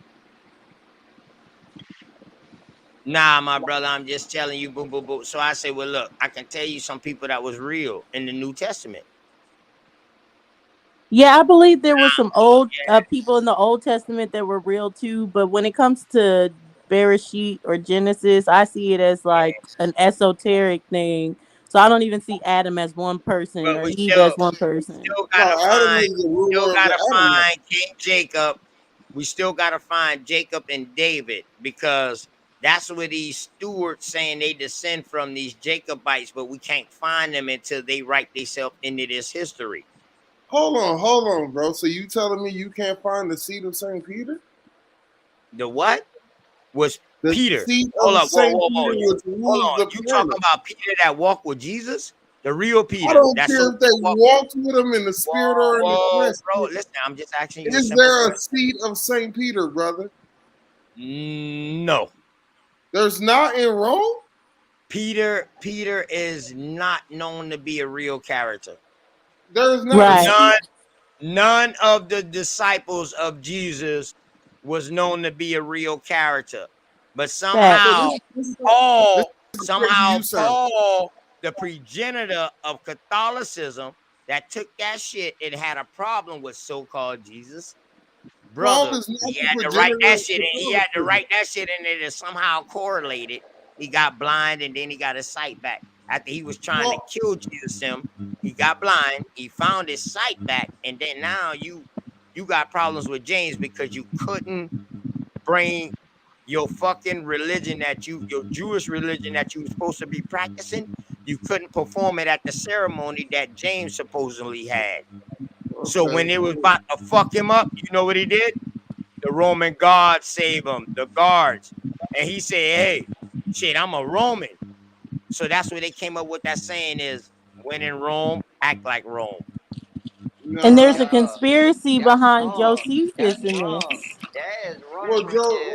Nah, my brother, I'm just telling you, boom, boom, boom. So I say, well, look, I can tell you some people that was real in the New Testament. Yeah, I believe there was some old people in the Old Testament that were real too, but when it comes to Bereshit or Genesis, I see it as like an esoteric thing. So I don't even see Adam as one person But or we Eve as one person. still No, gotta Adam find, is the ruler of the Adamites. King Jacob. We still gotta find Jacob and David, because that's where these stewards saying they descend from, these Jacobites, but we can't find them until they write themselves into this history. Hold on, bro. So you telling me you can't find the seed of Saint Peter? The what? Was The Peter. seed Hold of up, whoa, Saint whoa, whoa. Peter, which Hold rules on. the You planet. talking about Peter that walked with Jesus? The real Peter. I don't That's care so if they walked with him in the spirit or in the whoa, flesh. bro. Listen, I'm just asking you a Is simple there a question. seed of Saint Peter, brother? No. There's not in Rome? Peter is not known to be a real character. There's not None of the disciples of Jesus was known to be a real character. But somehow Paul, the progenitor of Catholicism, that took that shit and had a problem with so-called Jesus. Brother, he had to write that shit, and he had to write that shit in there to somehow correlate it. He got blind, and then he got his sight back. After he was trying to kill Jesus, he got blind. He found his sight back, and then now you got problems with James because you couldn't bring your fucking religion your Jewish religion that you were supposed to be practicing. You couldn't perform it at the ceremony that James supposedly had. So when it was about to fuck him up, you know what he did? The Roman guards saved him, the guards. And he said, hey, shit, I'm a Roman. So that's where they came up with that saying is, when in Rome, act like Rome. And there's a conspiracy behind Josephus in this. That is wrong.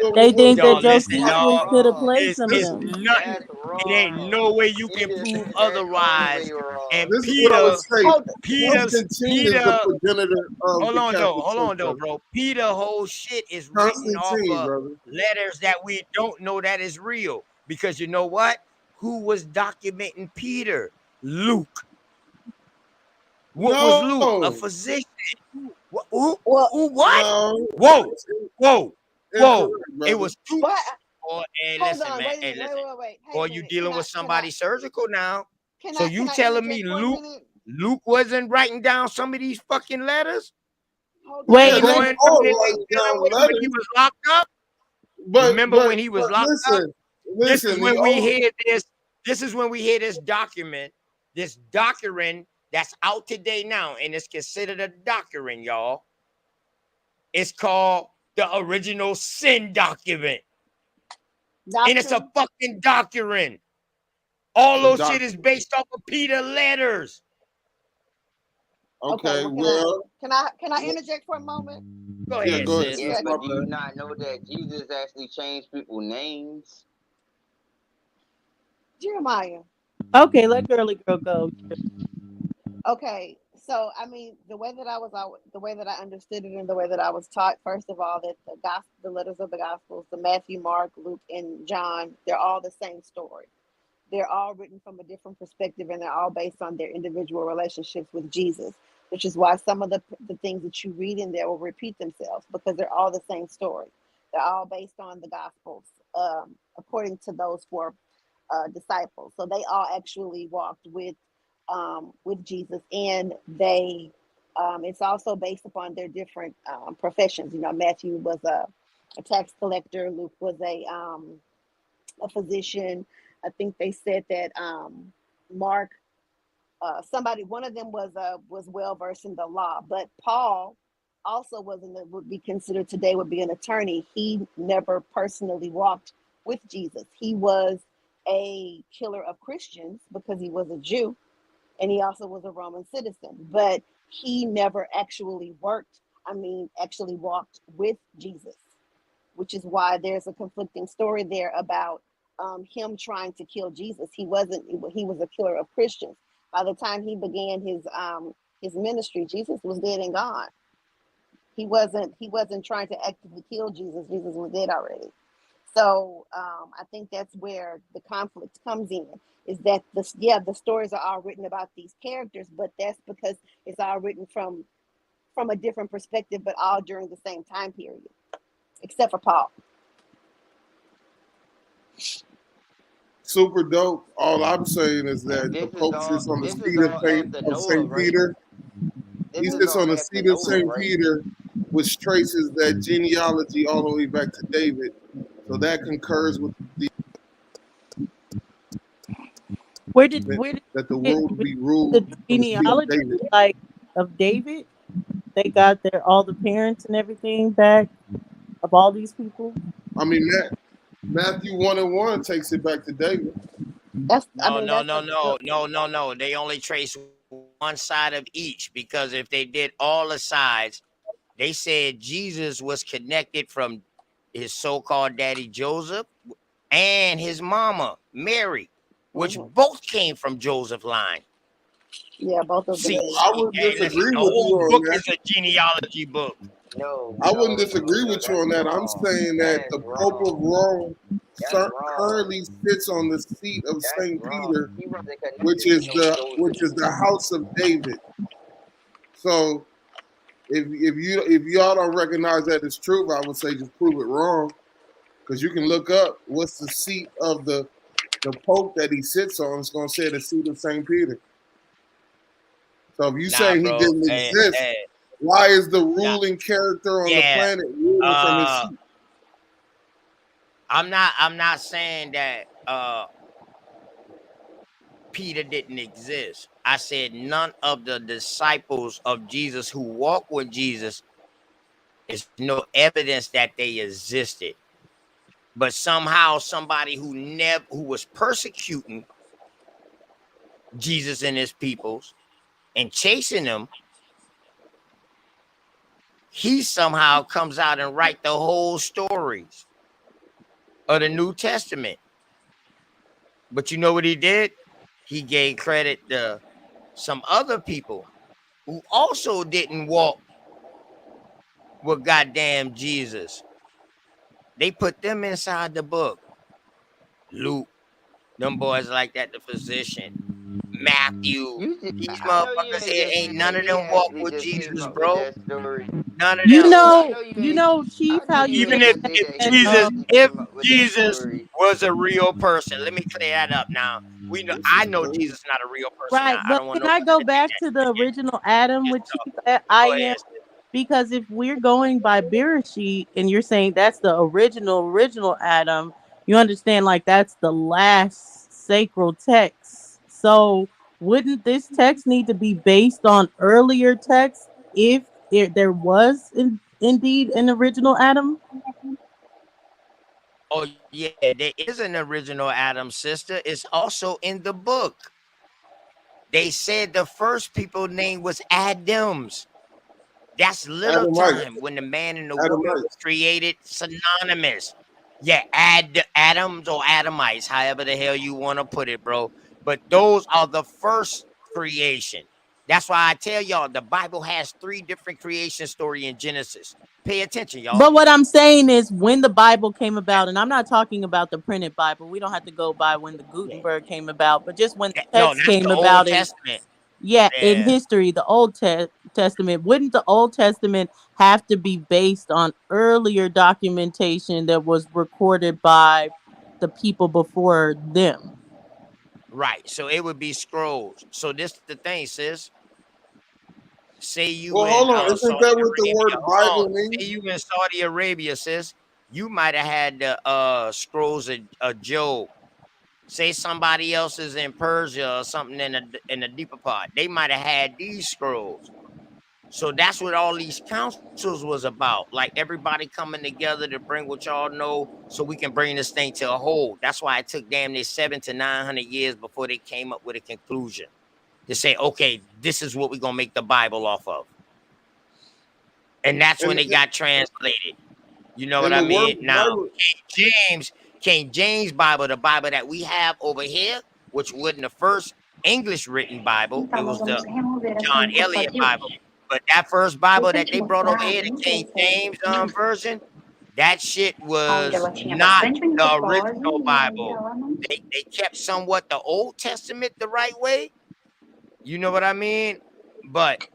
Well, They think that listen, Josephus could have played some of it's them. nothing. It ain't no way you can prove otherwise. And this is what I would say. Peter, Constantine is the progenitor of hold the on Catholic though, Church, bro. Peter whole shit is written off Constantine, of brother. letters that we don't know that is real. Because you know what? Who was documenting Peter? Luke. What was Luke? A No. physician. Who? Well, What? No. Whoa, whoa, whoa! Incorrect, It brother. was two. what? Hey, Hold listen, on. man. Wait a Hey, minute. listen. Wait. Hey, Boy, a you minute. dealing with somebody surgical now. Can So I you telling me interject for a Luke minute? wasn't writing down some of these fucking letters? Hold Yeah, on. Wait, they Going let through all this and write dealing down with when he letters, was locked up? but Remember but when he was but locked up? This is listen. when He we all hear this. This is when we hear this document that's out today now, and it's considered a document, y'all. It's called the original sin document. And it's a Doctrine. fucking document. All the those doc. shit is based off of Peter letters. Okay. Okay, Well, well, can I interject for a moment? Go yeah, ahead, go ahead, sis. Yeah, sis. My but do you bad. not know that Jesus actually changed people's names? Jeremiah. okay, let girly girl go. Okay, so I mean, the way that the way that I understood it, and the way that I was taught, first of all, that the letters of the Gospels, the Matthew, Mark, Luke, and John, they're all the same story. They're all written from a different perspective, and they're all based on their individual relationships with Jesus, which is why some of the things that you read in there will repeat themselves because they're all the same story. They're all based on the Gospels, according to those four disciples. So they all actually walked with Jesus, and they it's also based upon their different professions. You know, Matthew was a tax collector. Luke was a physician. I think they said that Mark, one of them was well versed in the law, but Paul also would be considered today would be an attorney. He never personally walked with Jesus. He was a killer of Christians because he was a Jew, and he also was a Roman citizen, but he never actually walked with Jesus, which is why there's a conflicting story there about him trying to kill Jesus. He was a killer of Christians. By the time he began his ministry, Jesus was dead and gone. He wasn't trying to actively kill Jesus. Jesus was dead already. So I think that's where the conflict comes in, is that the stories are all written about these characters, but that's because it's all written from a different perspective, but all during the same time period, except for Paul. Super dope. All I'm saying is that And the Pope sits on the this is seat all after of Noah, St. right? Peter. This He is sits on all the after seat of Noah, St. right? Peter, which traces that genealogy all the way back to David. So that concurs with Where did that the it world will with be ruled the from the seat of genealogy David. like of David? They got all the parents and everything back of all these people. I mean, Matthew 1:1 takes it back to David. No. They only trace one side of each, because if they did all the sides, they said Jesus was connected from his so-called daddy Joseph and his mama Mary, which both came from Joseph line. Yeah, both of them. See, I wouldn't hey, listen, disagree the with you whole on book that. is a genealogy book. I wouldn't disagree with you on that. I'm saying that the Pope of Rome currently sits on the seat of St. Peter, which is the house of David. So if y'all don't recognize that as truth, I would say just prove it wrong, because you can look up what's the seat of the Pope that he sits on. It's going to say the seat of St. Peter. So if you say he bro. didn't exist, why is the ruling character on the planet ruling from his seat? I'm not saying that Peter didn't exist. I said none of the disciples of Jesus who walked with Jesus, is no evidence that they existed. But somehow somebody who was persecuting Jesus and his peoples and chasing them, he somehow comes out and write the whole stories of the New Testament. But you know what he did? He gave credit to some other people who also didn't walk with goddamn Jesus. They put them inside the book. Luke, them boys like that, the physician. Matthew. These I know you motherfuckers ain't here just ain't none of he them walk actually with just came Jesus, up with bro. that story. None of You them. I know, know you you ain't. know, Chief, I know how you you ain't Even just said, say that he Jesus, actually if came up with that Jesus story. was a real person, let me clear that up now. I know Jesus not a real person. right, I but don't want can I nobody go to think back to the original Adam with Chief Go I am? ahead. Because if we're going by Bereshit and you're saying that's the original Adam, you understand like that's the last sacred text. So wouldn't this text need to be based on earlier texts if there was indeed an original Adam? Oh yeah, there is an original Adam, sister. It's also in the book. They said the first people name was Adams. That's little Adamite. time when the man and the woman Adamite. was created synonymous. Yeah, Adams or Adamites, however the hell you want to put it, bro. But those are the first creation. That's why I tell y'all the Bible has 3 different creation story in Genesis. Pay attention, y'all. But what I'm saying is when the Bible came about, and I'm not talking about the printed Bible. We don't have to go by when the Gutenberg came about, but just when the No, text that's came the Old about in Testament. in Yeah. history, the Old Testament, wouldn't the Old Testament have to be based on earlier documentation that was recorded by the people before them? Right. So it would be scrolls. So this the thing, sis. Say you Well, in hold on. Isn't Saudi that what the Arabia. word Hold on. Bible means? Say you in Saudi Arabia, sis. You might have had the scrolls of Job. Say somebody else is in Persia or something in the deeper part. They might have had these scrolls. So that's what all these councils was about. Like everybody coming together to bring what y'all know so we can bring this thing to a whole. That's why it took damn near 700 to 900 years before they came up with a conclusion to say, okay, this is what we're going to make the Bible off of. And that's when it got translated. You know what And I the word mean? Now, Bible. King James Bible, the Bible that we have over here, which wasn't the first English written Bible, it was the John Eliot Bible. But that first Bible that they brought over here, the King James version, that shit was not the original Bible. They kept somewhat the Old Testament the right way. You know what I mean? But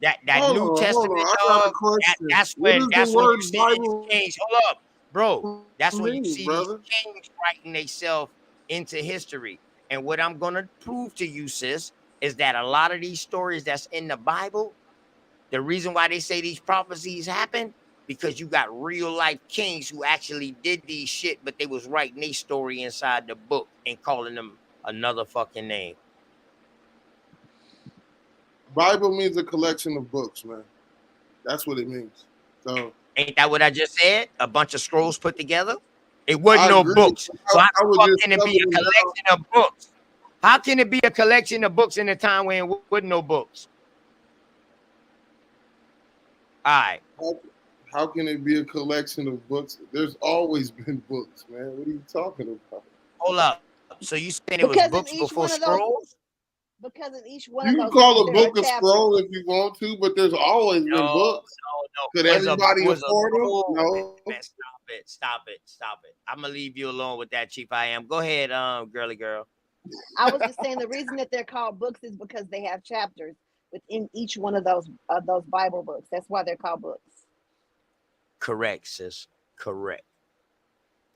that Hold New on, hold on. Testament, I got a dog, question. that's What when does the you word see these Bible kings. Hold up, bro. That's when you mean, see brother? these kings writing themselves into history. And what I'm gonna prove to you, sis, is that a lot of these stories that's in the Bible, the reason why they say these prophecies happen, because you got real life kings who actually did these shit, but they was writing their story inside the book and calling them another fucking name. Bible means a collection of books, man. That's what it means. So Ain't that what I just said? A bunch of scrolls put together? It wasn't I no agree. books. So how I the was fuck just can it be telling a them collection of books? How can it be a collection of books in a time when it wasn't no books? All right. how can it be a collection of books? There's always been books, man. What are you talking about? Hold up. So you saying it was Because in books each before one of those, scrolls? because in each one You of can those call books a there are book a chapters. scroll if you want to, but there's always been No, books. Could Was everybody a afford them? scroll? No. Man, stop it. I'm gonna leave you alone with that, Chief. I am. Go ahead, girly girl. I was just saying the reason that they're called books is because they have chapters within each one of those Bible books. That's why they're called books. Correct, sis. Correct.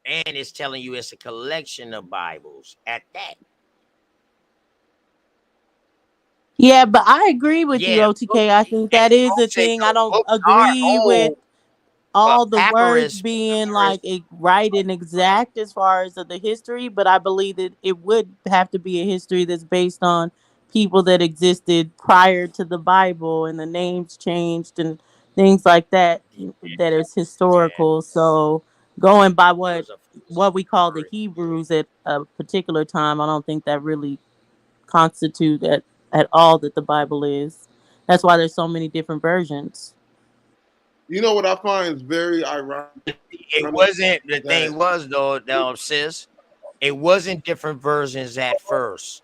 And it's telling you it's a collection of Bibles at that. Yeah, but I agree with you, Yeah, OTK. I think that is a thing. I don't agree with all the words papyrus. being like right and exact as far as the history, but I believe that it would have to be a history that's based on people that existed prior to the Bible and the names changed and things like that that is historical. So going by what we call the Hebrews at a particular time, I don't think that really constitute at all that the Bible is. That's why there's so many different versions. You know what I find is very ironic? It wasn't the thing was though, sis. It wasn't different versions at first.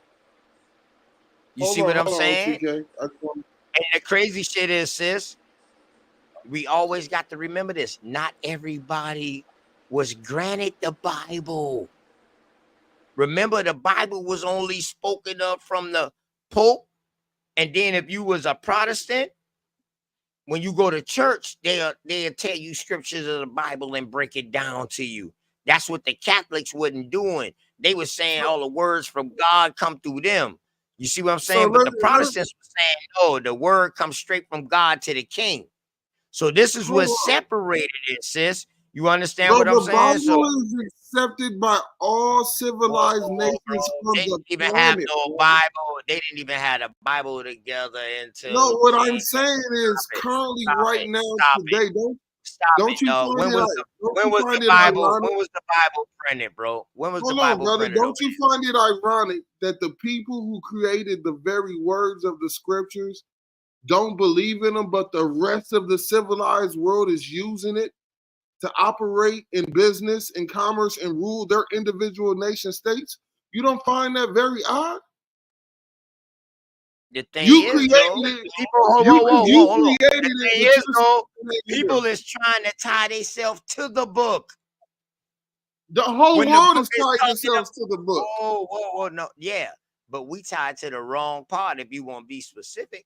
You see what I'm saying? TK. And the crazy shit is, sis, we always got to remember this. Not everybody was granted the Bible. Remember, the Bible was only spoken of from the Pope, and then if you was a Protestant, when you go to church, they'll tell you scriptures of the Bible and break it down to you. That's what the Catholics wasn't doing. They were saying all the words from God come through them. You see what I'm saying? So But the Protestants were saying, no, the word comes straight from God to the king. So this is what separated it, sis. You understand what I'm the saying? Bible So is accepted by all civilized nations on they the didn't even have planet. no Bible. They didn't even have the Bible together until. No, what I'm saying is currently right now today, don't you No, find when it was the Bible? ironic? When was the Bible printed, bro? When was the Hold on, Bible brother. printed? Don't you find it ironic that the people who created the very words of the scriptures don't believe in them, but the rest of the civilized world is using it to operate in business and commerce and rule their individual nation states? You don't find that very odd? The thing You is, created though, it. people, hold on. The thing is, though, people is trying to tie themselves to the book. The whole When the world book is is tied talking themselves to the book. Whoa, no, yeah, but we tied to the wrong part. If you want to be specific,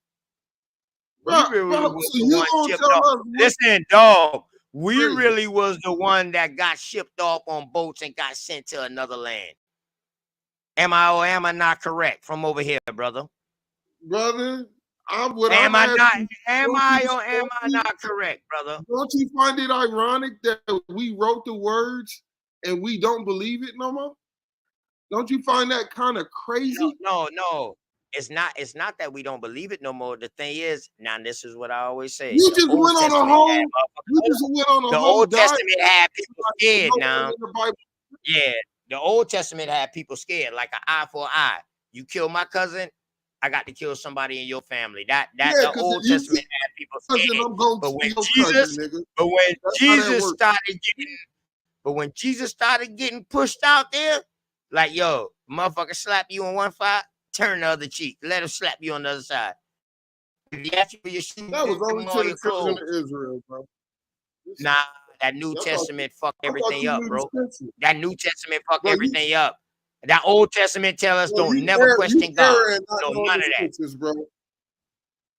we really was so the you one gonna shipped tell off. us what- Listen, dog, we Crazy. really was the one that got shipped off on boats and got sent to another land. Am I or am I not correct from over here, brother? Brother, am I or am I not correct, brother? Don't you find it ironic that we wrote the words and we don't believe it no more? Don't you find that kind of crazy? No. It's not that we don't believe it no more. The thing is, now this is what I always say. You The just Old went on a Testament whole. had You just went on a the whole Old diet. Testament had people scared now. In the Bible. Yeah, the Old Testament had people scared, like an eye for an eye. You kill my cousin, I got to kill somebody in your family. The Old Testament had people scared. But when Jesus started getting pushed out there, like, yo, motherfucker slap you on one side, turn the other cheek. Let him slap you on the other side. If he ask you for your shoes, That was give only him to all the your children clothes. of Israel, bro. Nah, that New Testament fucked I thought everything you up, knew the bro. scripture. That New Testament fucked Bro, everything up. That Old Testament tell us Bro, don't you never err question God. in not No, knowing none the of that. scriptures, bro.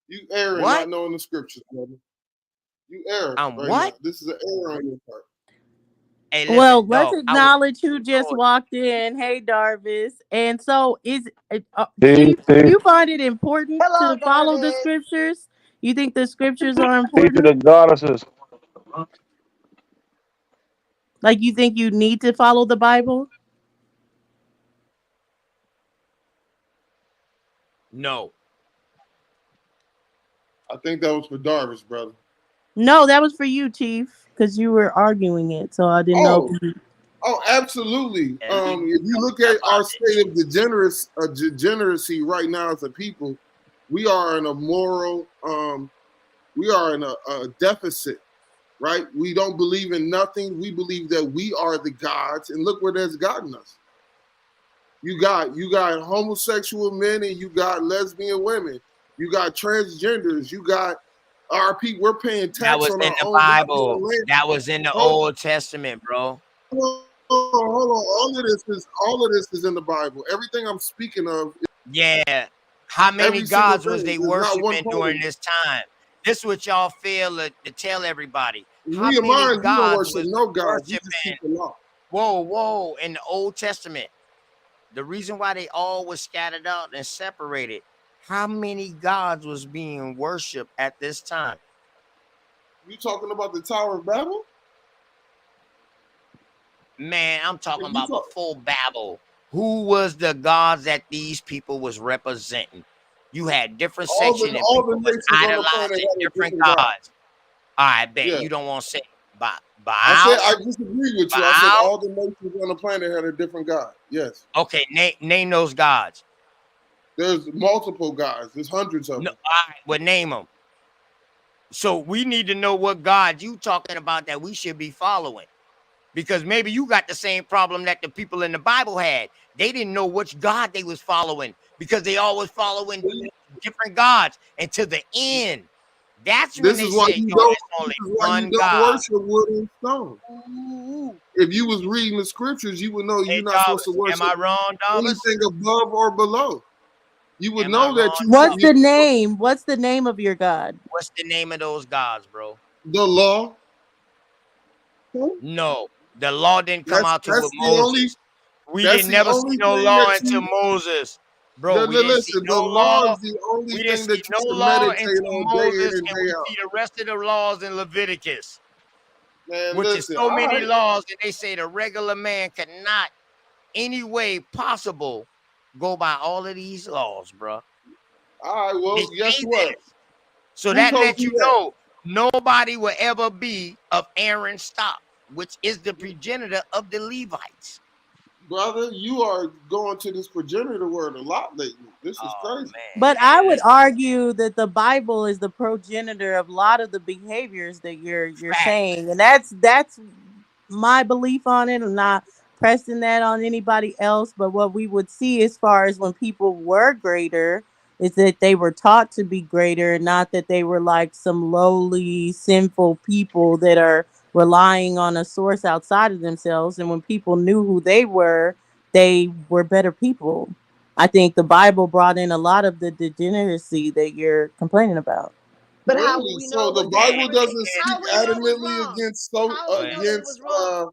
You err in What? not knowing the scriptures, brother. You err I'm right what? now. This is an error on your part. Hey, listen, Well, let's dog, acknowledge who just walked in. Hey, Darvis. And so, Hey, Chief, hey, do you find it important Hello, to follow the Darvis. scriptures? You think the scriptures are hey to important? the goddesses. Like, you think you need to follow the Bible? No. I think that was for Darvish, brother. No, that was for you, Chief, because you were arguing it. So I didn't know. Oh, absolutely. If you look at our state of degeneracy right now as a people, we are in a moral, we are in a deficit, right? We don't believe in nothing. We believe that we are the gods, and look where that's gotten us. You got homosexual men and you got lesbian women. You got transgenders. You got our people. We're paying tax That was on in our the own Bible. land. That was in the Old Testament, bro. Hold on. All of this is in the Bible. Everything I'm speaking of. Yeah. How many Every single gods was thing. they There's not one worshiping part during of it. this time? This is what y'all fail to tell everybody. How We many you don't gods worship was no God. You worshiping? just keep the law. Whoa, in the Old Testament. The reason why they all was scattered out and separated, how many gods was being worshipped at this time? You talking about the Tower of Babel? Man, I'm talking about before Babel. Who was the gods that these people was representing? You had different sections and all the people was nations on the planet idolizing had a different different God. gods. I bet Yeah. you don't want to say I Baal. disagree with you. I said all the nations on the planet had a different God. Yes. Okay, name those gods. There's multiple gods. There's hundreds of No, them. all right, well, name them. So we need to know what God you talking about that we should be following. Because maybe you got the same problem that the people in the Bible had. They didn't know which God they was following because they always following different gods. And to the end, that's when This they is why said, you yo, don't. there's only This is why one you don't God. worship wood and stone. If you was reading the scriptures, you would know you're not supposed to worship Am I wrong, Darvis? anything above or below. You would Am I know that wrong? What's you the name? What's the name of your God? What's the name of those gods, bro? the law. No, the law didn't come out till with That's the only Moses. We that's didn't the never see only no thing law that until you Moses, bro. We didn't see listen. no The law law. is the only We didn't thing see that you no should law meditate until on day in Moses, and and day we out. see the rest of the laws in Leviticus, Man, which is listen. so All many right, laws that they say the regular man cannot, any way possible, go by all of these laws, bro. all right. Well, They guess say what? this. So Who that told lets you you that? know nobody will ever be of Aaron's stock, which is the progenitor of the Levites. Brother, you are going to this progenitor word a lot lately. This is crazy. But I would argue that the Bible is the progenitor of a lot of the behaviors that you're saying, and that's my belief on it. I'm not pressing that on anybody else, but what we would see as far as when people were greater is that they were taught to be greater, not that they were like some lowly, sinful people that are relying on a source outside of themselves. And when people knew who they were better people. I think the Bible brought in a lot of the degeneracy that you're complaining about. But how Really? will we know So it the was Bible degenerate? doesn't How speak we know it was adamantly wrong? against How we know it was wrong?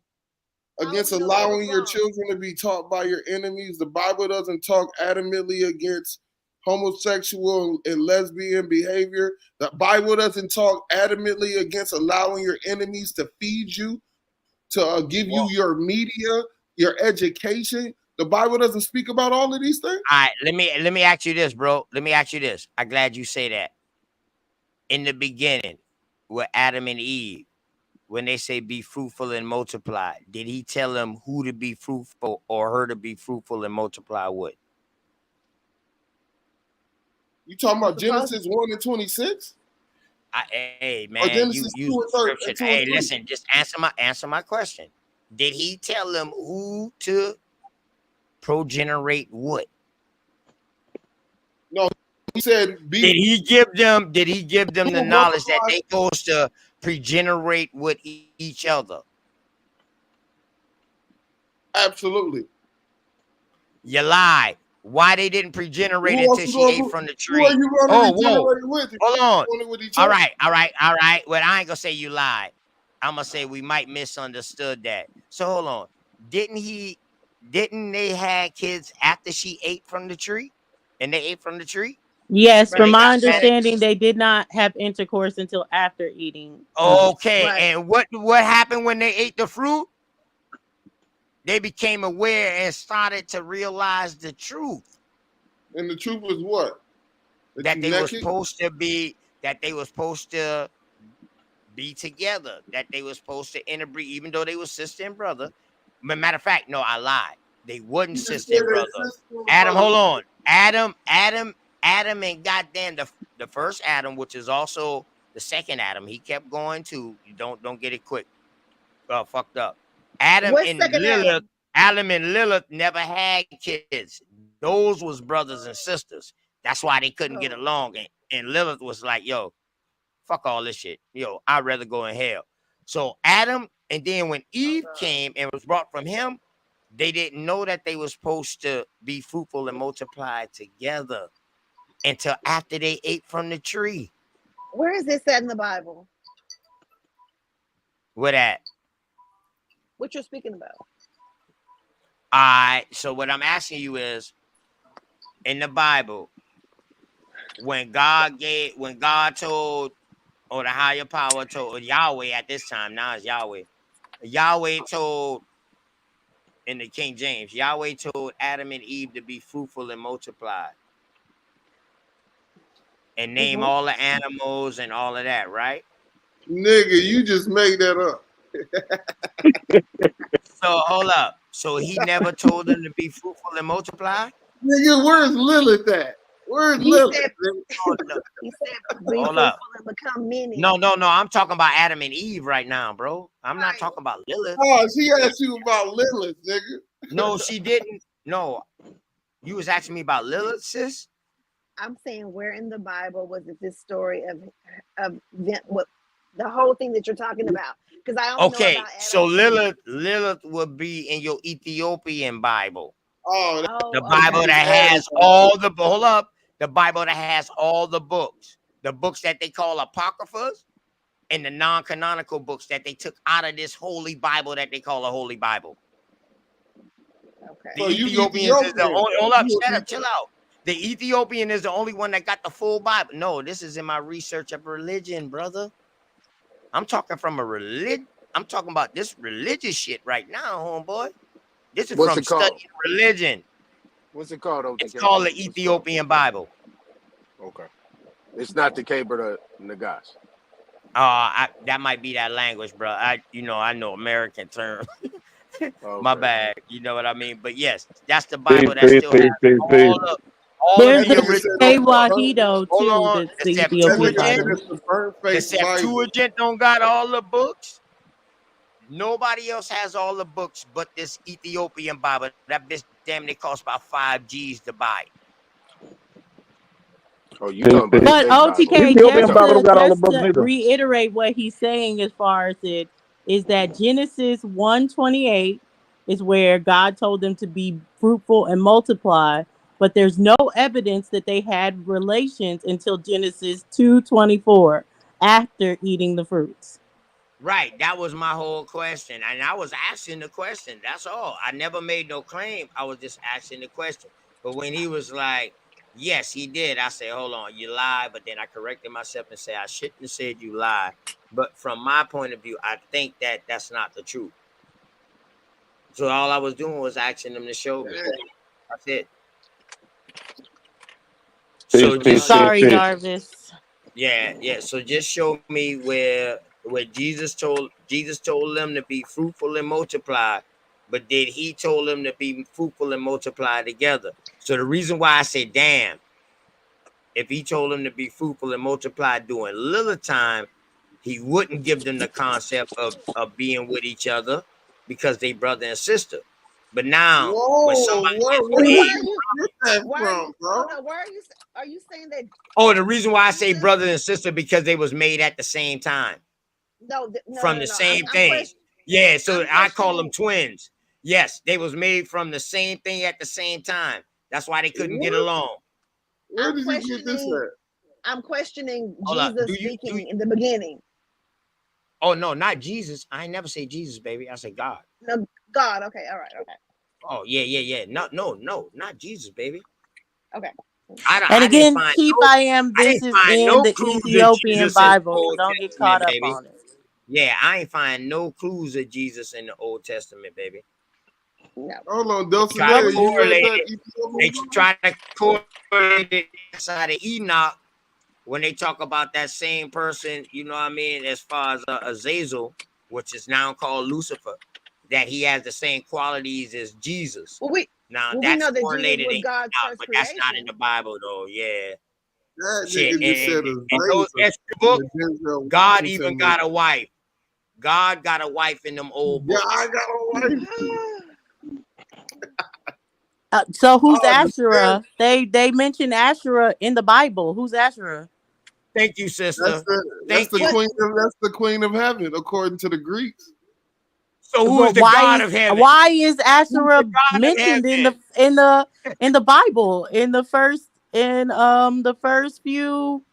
against we know that it was allowing your wrong? children to be taught by your enemies. The Bible doesn't talk adamantly against homosexual and lesbian behavior. The Bible doesn't talk adamantly against allowing your enemies to feed you, to give you your media, your education. The Bible doesn't speak about all of these things. All right, let me ask you this, bro. Let me ask you this. I'm glad you say that. In the beginning, with Adam and Eve, when they say be fruitful and multiply, did he tell them who to be fruitful or her to be fruitful and multiply with? You talking about Genesis 1 and 26? Hey Or man, Genesis you 2 and 30, scripture. 2 and Hey, 3? listen, just answer my question. Did he tell them who to progenerate what? No, he said Did he give them the knowledge that they supposed to progenerate with each other? Absolutely. You lied. Why they didn't progenerate Who else until you she gonna ate do- from the who tree? are you gonna Oh, whoa. regenerate with if Hold you on. doing it with each All other? right. Well, I ain't gonna say you lied. I'm gonna say we might misunderstood that. So hold on. Didn't they have kids after she ate from the tree? And they ate from the tree? Yes, When from they my got fed? understanding, they did not have intercourse until after eating. Okay, and what happened when they ate the fruit? They became aware and started to realize the truth. And the truth was what? That they were naked? supposed to be together, that they were supposed to interbreed, even though they were sister and brother. But matter of fact, no, I lied. They wasn't You just sister and said they brother. sister and Adam, brother. hold on. Adam, and goddamn the first Adam, which is also the second Adam. He kept going too. You don't get it quick. Fucked up. Adam What and second Lilith. Adam and Lilith never had kids. Those was brothers and sisters. That's why they couldn't get along. And Lilith was like, yo, fuck all this shit. Yo, I'd rather go in hell. So Adam, and then when Eve came and was brought from him, they didn't know that they were supposed to be fruitful and multiply together until after they ate from the tree. Where is this said in the Bible? What at? What you're speaking about? All right. So what I'm asking you is, in the Bible, when God told, or the higher power told, or Yahweh at this time, now it's Yahweh. Yahweh told, in the King James, Yahweh told Adam and Eve to be fruitful and multiply. And name all the animals and all of that, right? Nigga, you just made that up. So hold up. So he never told them to be fruitful and multiply? Nigga, where's Lilith at? Where's He Lilith? said, he said, be Hold fruitful up. and become many. No. I'm talking about Adam and Eve right now, bro. I'm not talking about Lilith. Oh, she asked you about Lilith, nigga. No, she didn't. No. You was asking me about Lilith, sis? I'm saying, where in the Bible was it this story of what the whole thing that you're talking about? Because I only know Okay, about Adam. so Lilith would be in your Ethiopian Bible. Oh, The Bible that has all the, hold up, The Bible that has all the books that they call apocryphas, and the non-canonical books that they took out of this holy Bible that they call a holy Bible. Okay. The So you Ethiopians is the Ethiopian. only. Hold up, You shut up, chill out. The Ethiopian is the only one that got the full Bible. No, this is in my research of religion, brother. I'm talking from a religion. I'm talking about this religious shit right now, homeboy. This is What's from it called? studying religion. What's it called, OTK? It's called the What's it called? Ethiopian Bible. Okay. It's not the Keber Nagash. That might be that language, bro. I know American term. Okay. My bad. You know what I mean? But yes, that's the Bible that still has all There's of the a original. Wahido Hold too. on. That's The the Ethiopian Septuagint. Bible. The Septuagint don't got all the books. Nobody else has all the books but this Ethiopian Bible. That bitch damn near costs about 5 G's to buy. Oh, you talking about But the Bible. OTK, Ethiopian Bible don't got all the books to neither. reiterate what he's saying as far as it is that Genesis 1:28 is where God told them to be fruitful and multiply, but there's no evidence that they had relations until Genesis 2:24 after eating the fruits. Right. That was my whole question. And I was asking the question. That's all. I never made no claim. I was just asking the question. But when he was like, yes, he did, I said, hold on, you lied. But then I corrected myself and said, I shouldn't have said you lied. But from my point of view, I think that that's not the truth. So all I was doing was asking them to show me. That's it. So just Sorry, Jarvis. Yeah. So just show me where Jesus told them to be fruitful and multiply, but did he told them to be fruitful and multiply together? So the reason why I say, damn, if he told them to be fruitful and multiply during little time, he wouldn't give them the concept of being with each other because they brother and sister. But now, when somebody where you get that from, bro? Are you saying that? Oh, the reason why I say brother and sister because they was made at the same time. From the same thing. Yeah, so I call them twins. Yes, they was made from the same thing at the same time. That's why they couldn't get along. Where did you get this at? I'm questioning Hold up. Jesus speaking in the beginning. Oh no, not Jesus. I ain't never say Jesus, baby. I say God. No, God. Okay, all right, okay. Oh yeah. No, not Jesus, baby. Okay. And again, Chief, I am. This is in the Ethiopian Bible, so don't get caught up on it. Yeah, I ain't find no clues of Jesus in the Old Testament, baby. No. Hold on, Dulcinea, you read that? They try to correlate it inside of Enoch when they talk about that same person, you know what I mean, as far as Azazel, which is now called Lucifer, that he has the same qualities as Jesus. We that's know that correlated Jesus was in God's Enoch, first but that's not in creation. the Bible, though. Yeah. That Shit, nigga just said and those extra books, God even got a wife. God got a wife in them old books. God got a wife. So who's Asherah? They mention Asherah in the Bible. Who's Asherah? Thank you, sister. That's the queen of heaven, according to the Greeks. So who is the God of heaven? Why is Asherah mentioned in the Bible in the first few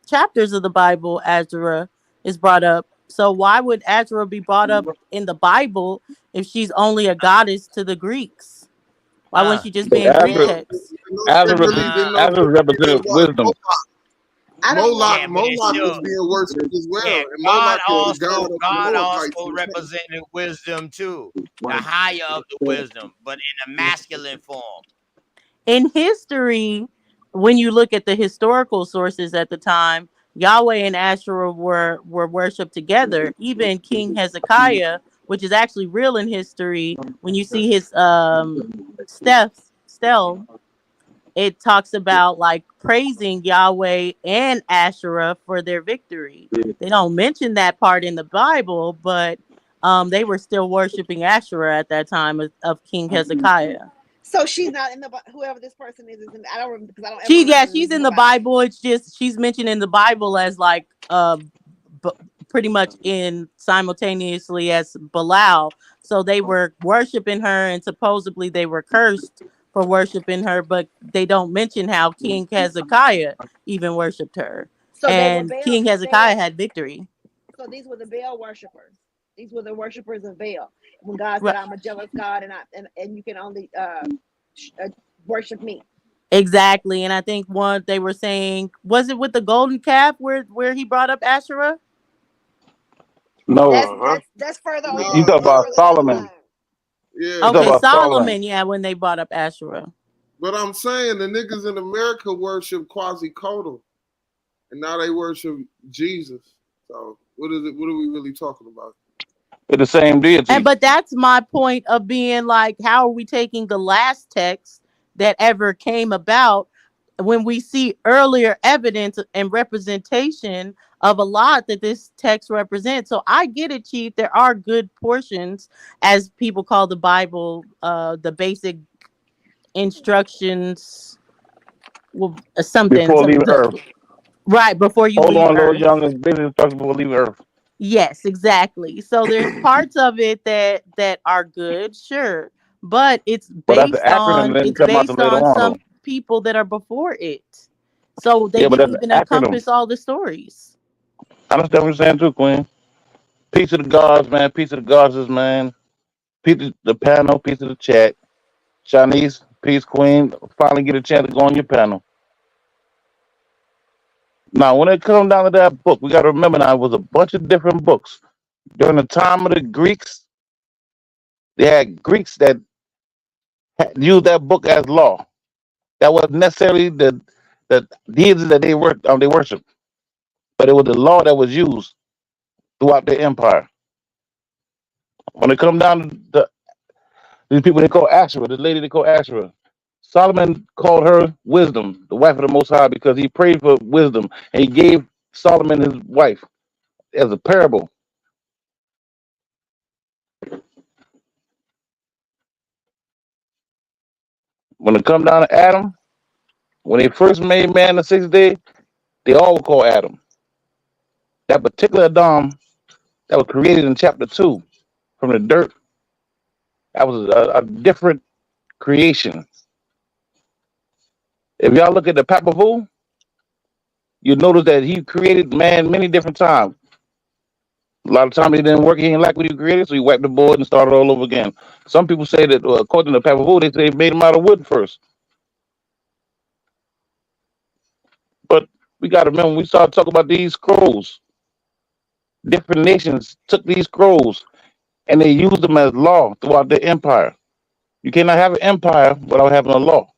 chapters of the Bible? Asherah is brought up. So why would Asherah be brought up in the Bible if she's only a goddess to the Greeks? Why wouldn't she just be in Greek text? Asherah represents wisdom. Moloch was being worshipped as well. Yeah, And Moloch is the god of the God Moabites. also represented wisdom too, the higher of the wisdom, but in a masculine form. In history, when you look at the historical sources at the time, Yahweh and Asherah were worshipped together. Even King Hezekiah, which is actually real in history, when you see his stele, it talks about like praising Yahweh and Asherah for their victory. They don't mention that part in the Bible, but they were still worshiping Asherah at that time of King Hezekiah. So she's not in the whoever this person is. I don't remember because I don't. She's in the Bible. It's just she's mentioned in the Bible as like pretty much in simultaneously as Belial. So they were worshiping her, and supposedly they were cursed for worshiping her, but they don't mention how King Hezekiah even worshipped her. So they were And Baal. King Hezekiah had victory. So these were the Baal worshipers. These were the worshipers of Baal. When God Right. said, "I'm a jealous God, and you can only worship me." Exactly. And I think one they were saying, was it with the golden calf where he brought up Asherah? No, That's further on. you talk about Solomon. Yeah. You talk Okay, about Solomon, yeah, when they brought up Asherah. But I'm saying the niggas in America worship Quetzalcoatl, and now they worship Jesus. So what is it? What are we really talking about? It's the same deity. But that's my point of being like, how are we taking the last text that ever came about when we see earlier evidence and representation of a lot that this text represents? So I get it, Chief. There are good portions, as people call the Bible, the basic instructions, well, Before leaving Earth. Right, before you Hold leave on, little Earth. young, is basic instructions before leaving Earth. Yes, exactly. So there's parts of it that are good, sure, but it's But that's the based acronym on that didn't come out till later on, some though. people that are before it. So they Yeah, but didn't that's the even acronym. encompass all the stories. I understand what you're saying too, Queen. Peace of the gods, man. Peace of the goddesses, man. Peace of the panel. Peace of the chat. Chinese, peace, Queen. Finally get a chance to go on your panel. Now, when it comes down to that book, we got to remember now it was a bunch of different books. During the time of the Greeks, they had Greeks that used that book as law. That wasn't necessarily the deity that they worship, but it was the law that was used throughout the empire. When it comes down to these people they call Asherah, the lady they call Asherah, Solomon called her wisdom, the wife of the Most High, because he prayed for wisdom and he gave Solomon his wife as a parable. When it comes down to Adam, when they first made man the sixth day, they all were called Adam. That particular Adam that was created in chapter 2 from the dirt, that was a different creation. If y'all look at the Papavu, you notice that he created man many different times. A lot of times he didn't work, he didn't like what he created, so he wiped the board and started all over again. Some people say that, according to Papavu, they say they made him out of wood first. But we got to remember, when we start talking about these scrolls, different nations took these scrolls and they used them as law throughout the empire. You cannot have an empire without having a law.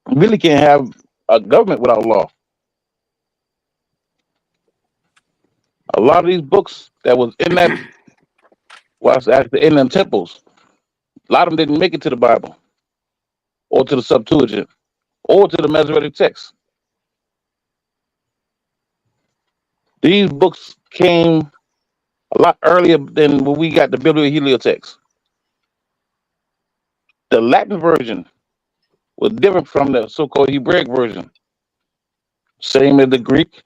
You really can't have a government without law. A lot of these books that was in that was actually in them temples. A lot of them didn't make it to the Bible or to the Septuagint or to the Masoretic text. These books came a lot earlier than when we got the Biblio-Heliotext. The Latin version was different from the so-called Hebraic version. Same as the Greek.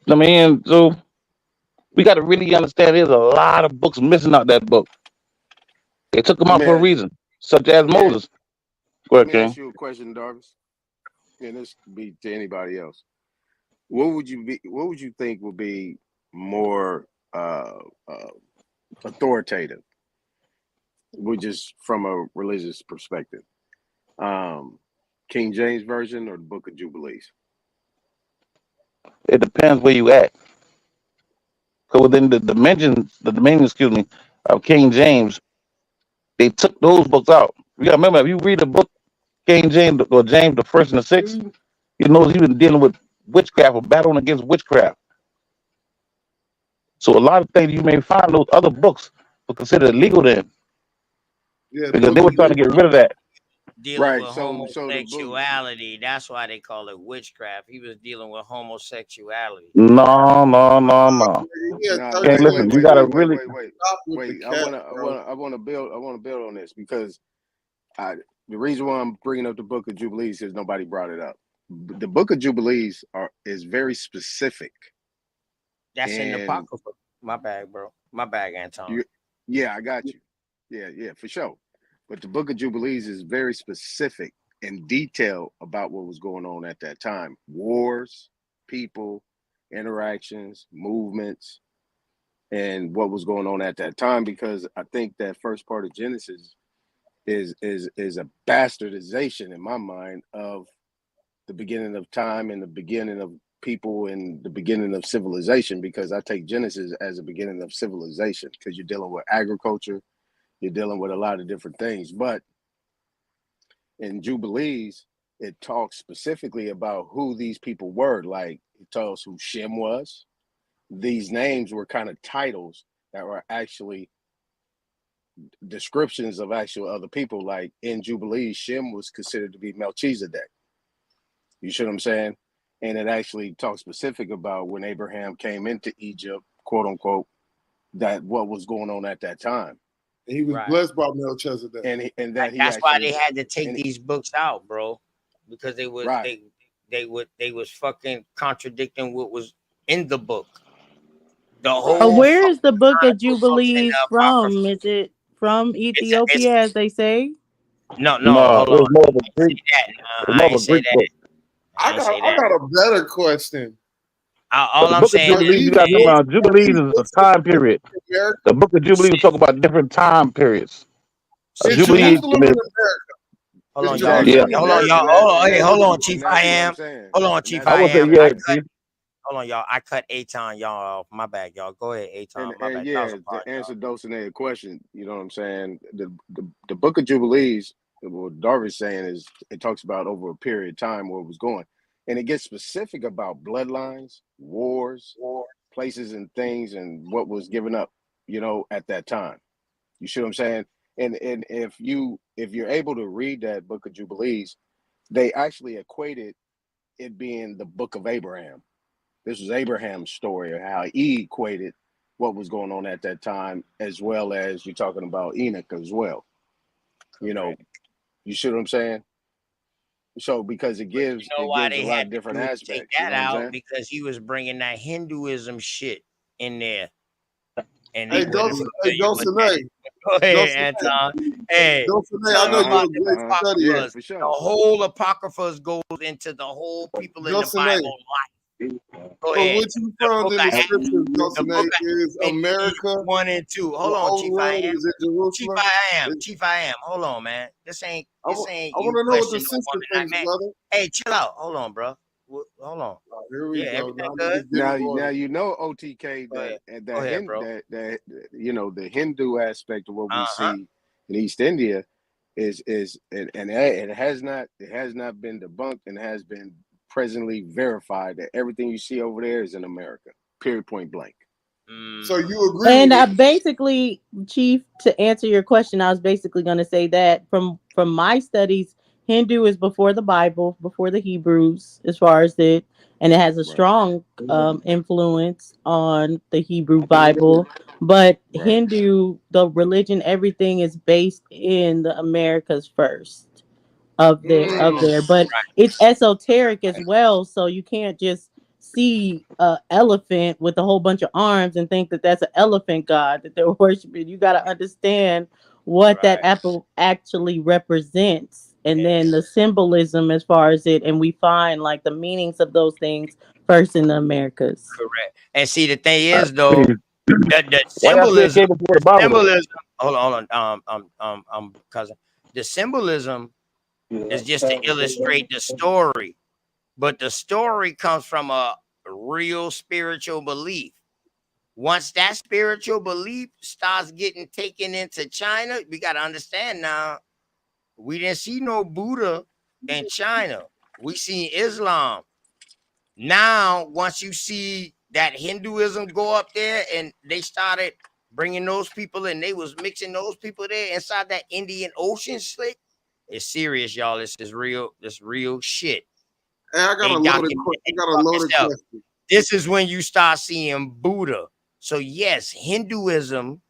I mean, so we got to really understand there's a lot of books missing out that book. They took them Let out me for a ask, reason, such as let me ask, Moses. Go let ahead, me ask King. you a question, Darvis, and this could be to anybody else. What would you think would be more authoritative, which is from a religious perspective? King James Version or the Book of Jubilees? It depends where you at. Because within the dominion, of King James, they took those books out. You gotta remember, if you read the book King James or James the First and the Sixth, you know he was dealing with witchcraft or battling against witchcraft. So a lot of things you may find those other books were considered illegal then, Yeah, the because book they of were trying to get rid of that. Dealing Right. with So the book. homosexuality. That's why they call it witchcraft. He was dealing with homosexuality. No. Yeah, Nah, Can't wait, listen. You gotta really. Stop with the I cat, want to build on this because the reason why I'm bringing up the Book of Jubilees is nobody brought it up. The Book of Jubilees is very specific. That's in the And Apocrypha. My bad, bro. My bad, Anton. yeah, I got you. Yeah, for sure. But the Book of Jubilees is very specific and detailed about what was going on at that time. Wars, people, interactions, movements, and what was going on at that time, because I think that first part of Genesis is a bastardization in my mind of the beginning of time and the beginning of people and the beginning of civilization, because I take Genesis as a beginning of civilization, because you're dealing with agriculture, you're dealing with a lot of different things. But in Jubilees, it talks specifically about who these people were. Like, it tells us who Shem was. These names were kind of titles that were actually descriptions of actual other people. Like in Jubilees, Shem was considered to be Melchizedek. You see what I'm saying? And it actually talks specific about when Abraham came into Egypt, quote unquote, that what was going on at that time. He was blessed by Melchizedek. And that he That's why actually, they had to take these books out, bro, because they was they was fucking contradicting what was in the book. The whole Where is the Book of fucking books in Jubilees the from? Apocrypha. Is it from Ethiopia, as they say? No, No, hold it was on. more of a Greek. That. It was more I of ain't a say Greek that. book. I ain't say I that. got a better question. All The I'm Book of saying Jubilees, is, you got to remember, Jubilees is a time period. The Book of Jubilees talk about different time periods. Is Jubilees, Jerusalem in America? hold on, Is y'all. yeah. Jerusalem Hold on, America? y'all. Hold on, Chief. I am. Hold on, Chief. I I would say am. yeah, Chief. Hold on, y'all. I cut Aton, y'all off. My bad, y'all. Go ahead, Aton. My bad. yeah, to answer Dulcinea's question, you know what I'm saying? The Book of Jubilees, what Darvish saying is, it talks about over a period of time where it was going. And it gets specific about bloodlines, wars, places and things, and what was given up, you know, at that time. You see what I'm saying? And if you're able to read that Book of Jubilees, they actually equated it being the Book of Abraham. This was Abraham's story of how he equated what was going on at that time, as well as you're talking about Enoch as well. You know, you see what I'm saying? So because it gives You know why a they lot had of to different take aspects. You that know what I'm out? saying? Because he was bringing that Hinduism shit in there, and Hey, they wouldn't Dulcinea. familiar with that. Go ahead, Anton. Hey, Dulcinea, tell I them know about you're the a great studier. Yeah, apocryphas. for sure. The whole apocryphas goes into the whole people in the Dulcinea. Bible life. Go So ahead. what you The found book in of the scriptures, the Dulcinea, book is of America. 1 and 2. The Hold on, old Chief. I world am. is in Chief, Jerusalem. I am. Chief, I am. Hold on, man. This ain't I you want to know what the question no sister woman like thinks, man. brother. Hey, chill out. Hold on, bro. Hold on. Here we Yeah, go. everything Now good. niggas get Now in order. you know, OTK, Go ahead. that Go ahead, bro. that you know, the Hindu aspect of what we Uh-huh. see in East India is and it has not been debunked and has been presently verified that everything you see over there is in America. Period, point blank. So you agree And with I it? basically, Chief, to answer your question, I was basically going to say that from my studies, Hindu is before the Bible, before the Hebrews, as far as it, and it has a strong influence on the Hebrew Bible. But Hindu, the religion, everything is based in the Americas first of there, but it's esoteric as well. So you can't just see a elephant with a whole bunch of arms and think that that's an elephant god that they're worshiping. You got to understand what that apple actually represents, and then the symbolism as far as it, and we find like the meanings of those things first in the Americas. Correct. And see, the thing is though, the Why y'all say it symbolism, came before the Bible, though? hold on, cousin. The symbolism is just to illustrate the story, but the story comes from a real spiritual belief. Once that spiritual belief starts getting taken into China, we got to understand now, we didn't see no Buddha in China. We see Islam. Now, once you see that Hinduism go up there and they started bringing those people in, they was mixing those people there inside that Indian Ocean slick. It's serious, y'all. This is real. This real shit. Hey, I got a loaded question. This is when you start seeing Buddha. So yes, Hinduism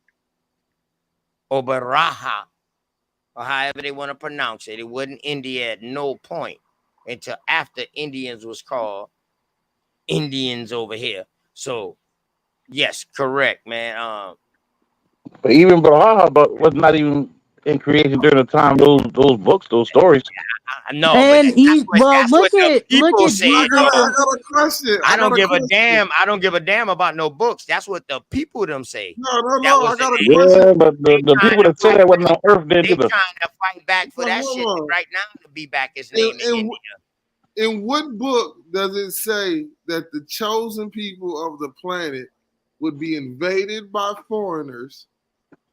or Baraha, or however they want to pronounce it, it wasn't India at no point until after Indians was called Indians over here. So yes, correct, man. But even Baraha, but was not even in creation during the time those books, those stories. No, but And that's what the look people at say. I got Jesus. a question. I I got don't a give a question. damn. I don't give a damn about no books. That's what the people them say. No, That I was got a they question. Yeah, but the trying people to that say fight that wasn't on Earth did They either. trying to fight back for So that hold shit on. right now to be back his In, name in in, India. in what book does it say that the chosen people of the planet would be invaded by foreigners,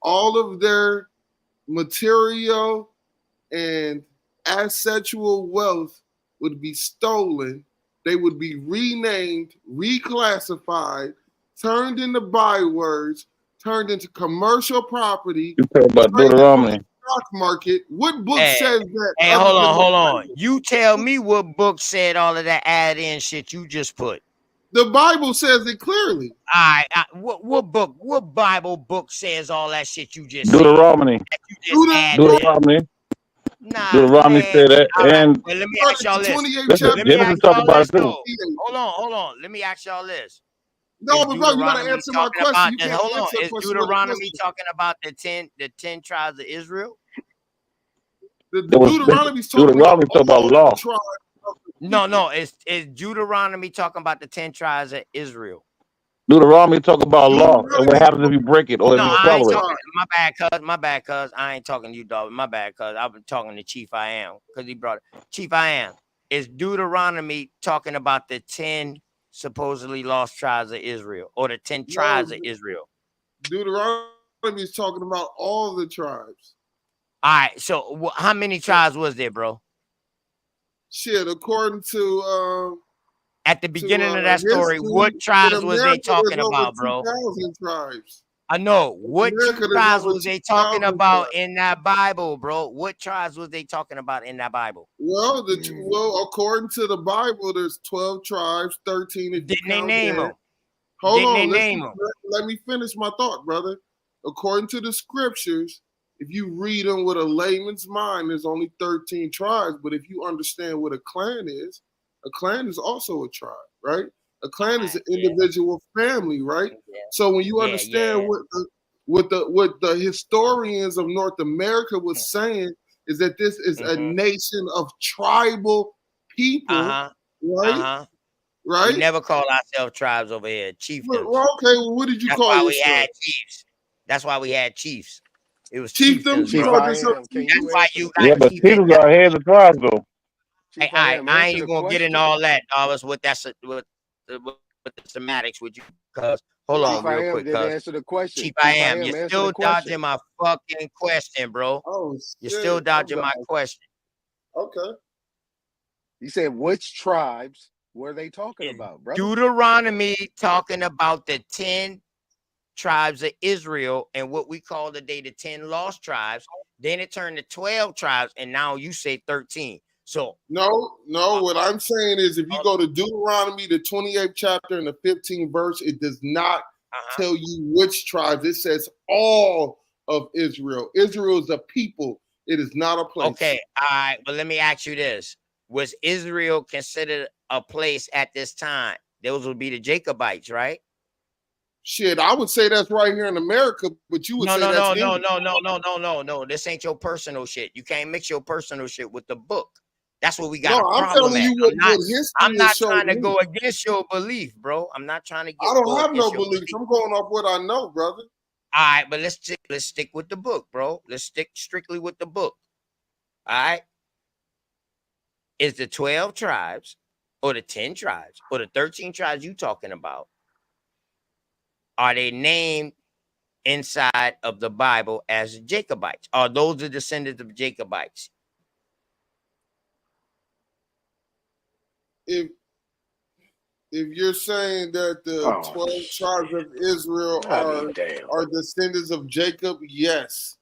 all of their material and asexual wealth would be stolen, they would be renamed, reclassified, turned into bywords, turned into commercial property, You talk about traded on the Deuteronomy. stock market? What book Hey, says that? hey, other hold than on, the hold on. Bible? You tell me what book said all of that add-in shit you just put. The Bible says it clearly. All right, what Bible book says all that shit you just said? Deuteronomy. That you just added in? Deuteronomy. Nah, Deuteronomy man. said that. All right, And well, let me ask y'all this. listen, Let me Genesis ask talk y'all about this it too. though. Hold on. Let me ask y'all this. No, Is but bro, you gotta Deuteronomy answer my talking question. about You the, can't hold on? answer a Is question with a Deuteronomy question. talking about the 10 tribes of Israel? The It was Deuteronomy's talking Deuteronomy about talk about all law. the tribes of the people. No. Is Deuteronomy talking about the 10 tribes of Israel? Deuteronomy talk about law and what Deuteronomy's happens if you break it or if No, you I ain't follow it. talking. My bad, cuz. I ain't talking to you, dog. My bad, cuz. I've been talking to Chief I Am because he brought it. Chief I Am. Is Deuteronomy talking about the 10 supposedly lost tribes of Israel or the 10 tribes No, of Israel? Deuteronomy's talking about all the tribes. All right. So how many tribes was there, bro? Shit, according to At the beginning of that story, history, what in tribes was they America there's talking over about, bro? 2,000 tribes. I know. In What America there's tribes over was they talking 2,000 about tribes. in that Bible, bro? What tribes was they talking about in that Bible? Well, according to the Bible, there's 12 tribes, 13 if you Didn't they count name Dan. them? Hold Didn't they on, name them? let me finish my thought, brother. According to the scriptures, if you read them with a layman's mind, there's only 13 tribes. But if you understand what a clan is also a tribe, right? A clan is an individual family, right? So when you understand what the historians of North America was saying is that this is a nation of tribal people, right? We Right? never call ourselves tribes over here, chieftains. Well, okay, well, what did you That's call why yourself? we had chiefs. That's why we had chiefs. It was Chieftains? chieftains, You bro. called yourself That's why you got Yeah, but chieftains. Peter's our head of the tribes though. Hey, I ain't even gonna get into all that, Dollars, with the semantics with you, cuz hold Chief on I real Am quick, didn't cuz answer the question. Chief I Chief I Am, Am, you're answer still the question. dodging my fucking question, bro. Oh, You're still shit. dodging my question. Okay. He said, which tribes were they talking about, brother? Deuteronomy talking about the 10 tribes of Israel and what we call today the 10 lost tribes. Then it turned to 12 tribes, and now you say 13. So No, what I'm saying is if you go to Deuteronomy, the 28th chapter and the 15th verse, it does not tell you which tribes. It says all of Israel. Israel is a people. It is not a place. okay, all right, but let me ask you this. Was Israel considered a place at this time? Those would be the Jacobites, right? Shit, I would say that's right here in America, but you would No. say that's India. No. This ain't your personal shit. You can't mix your personal shit with the book. That's what we No, got a I'm problem telling at. you what history I'm not has shown trying to me. go against your belief, bro. I'm not trying to I don't go have no against your beliefs. belief. I'm going off what I know, brother. All right, but let's stick with the book, bro. Let's stick strictly with the book. All right. Is the 12 tribes or the 10 tribes or the 13 tribes you talking about, are they named inside of the Bible as Jacobites? Are those the descendants of Jacobites? If you're saying that the 12 tribes of Israel are descendants of Jacob, yes.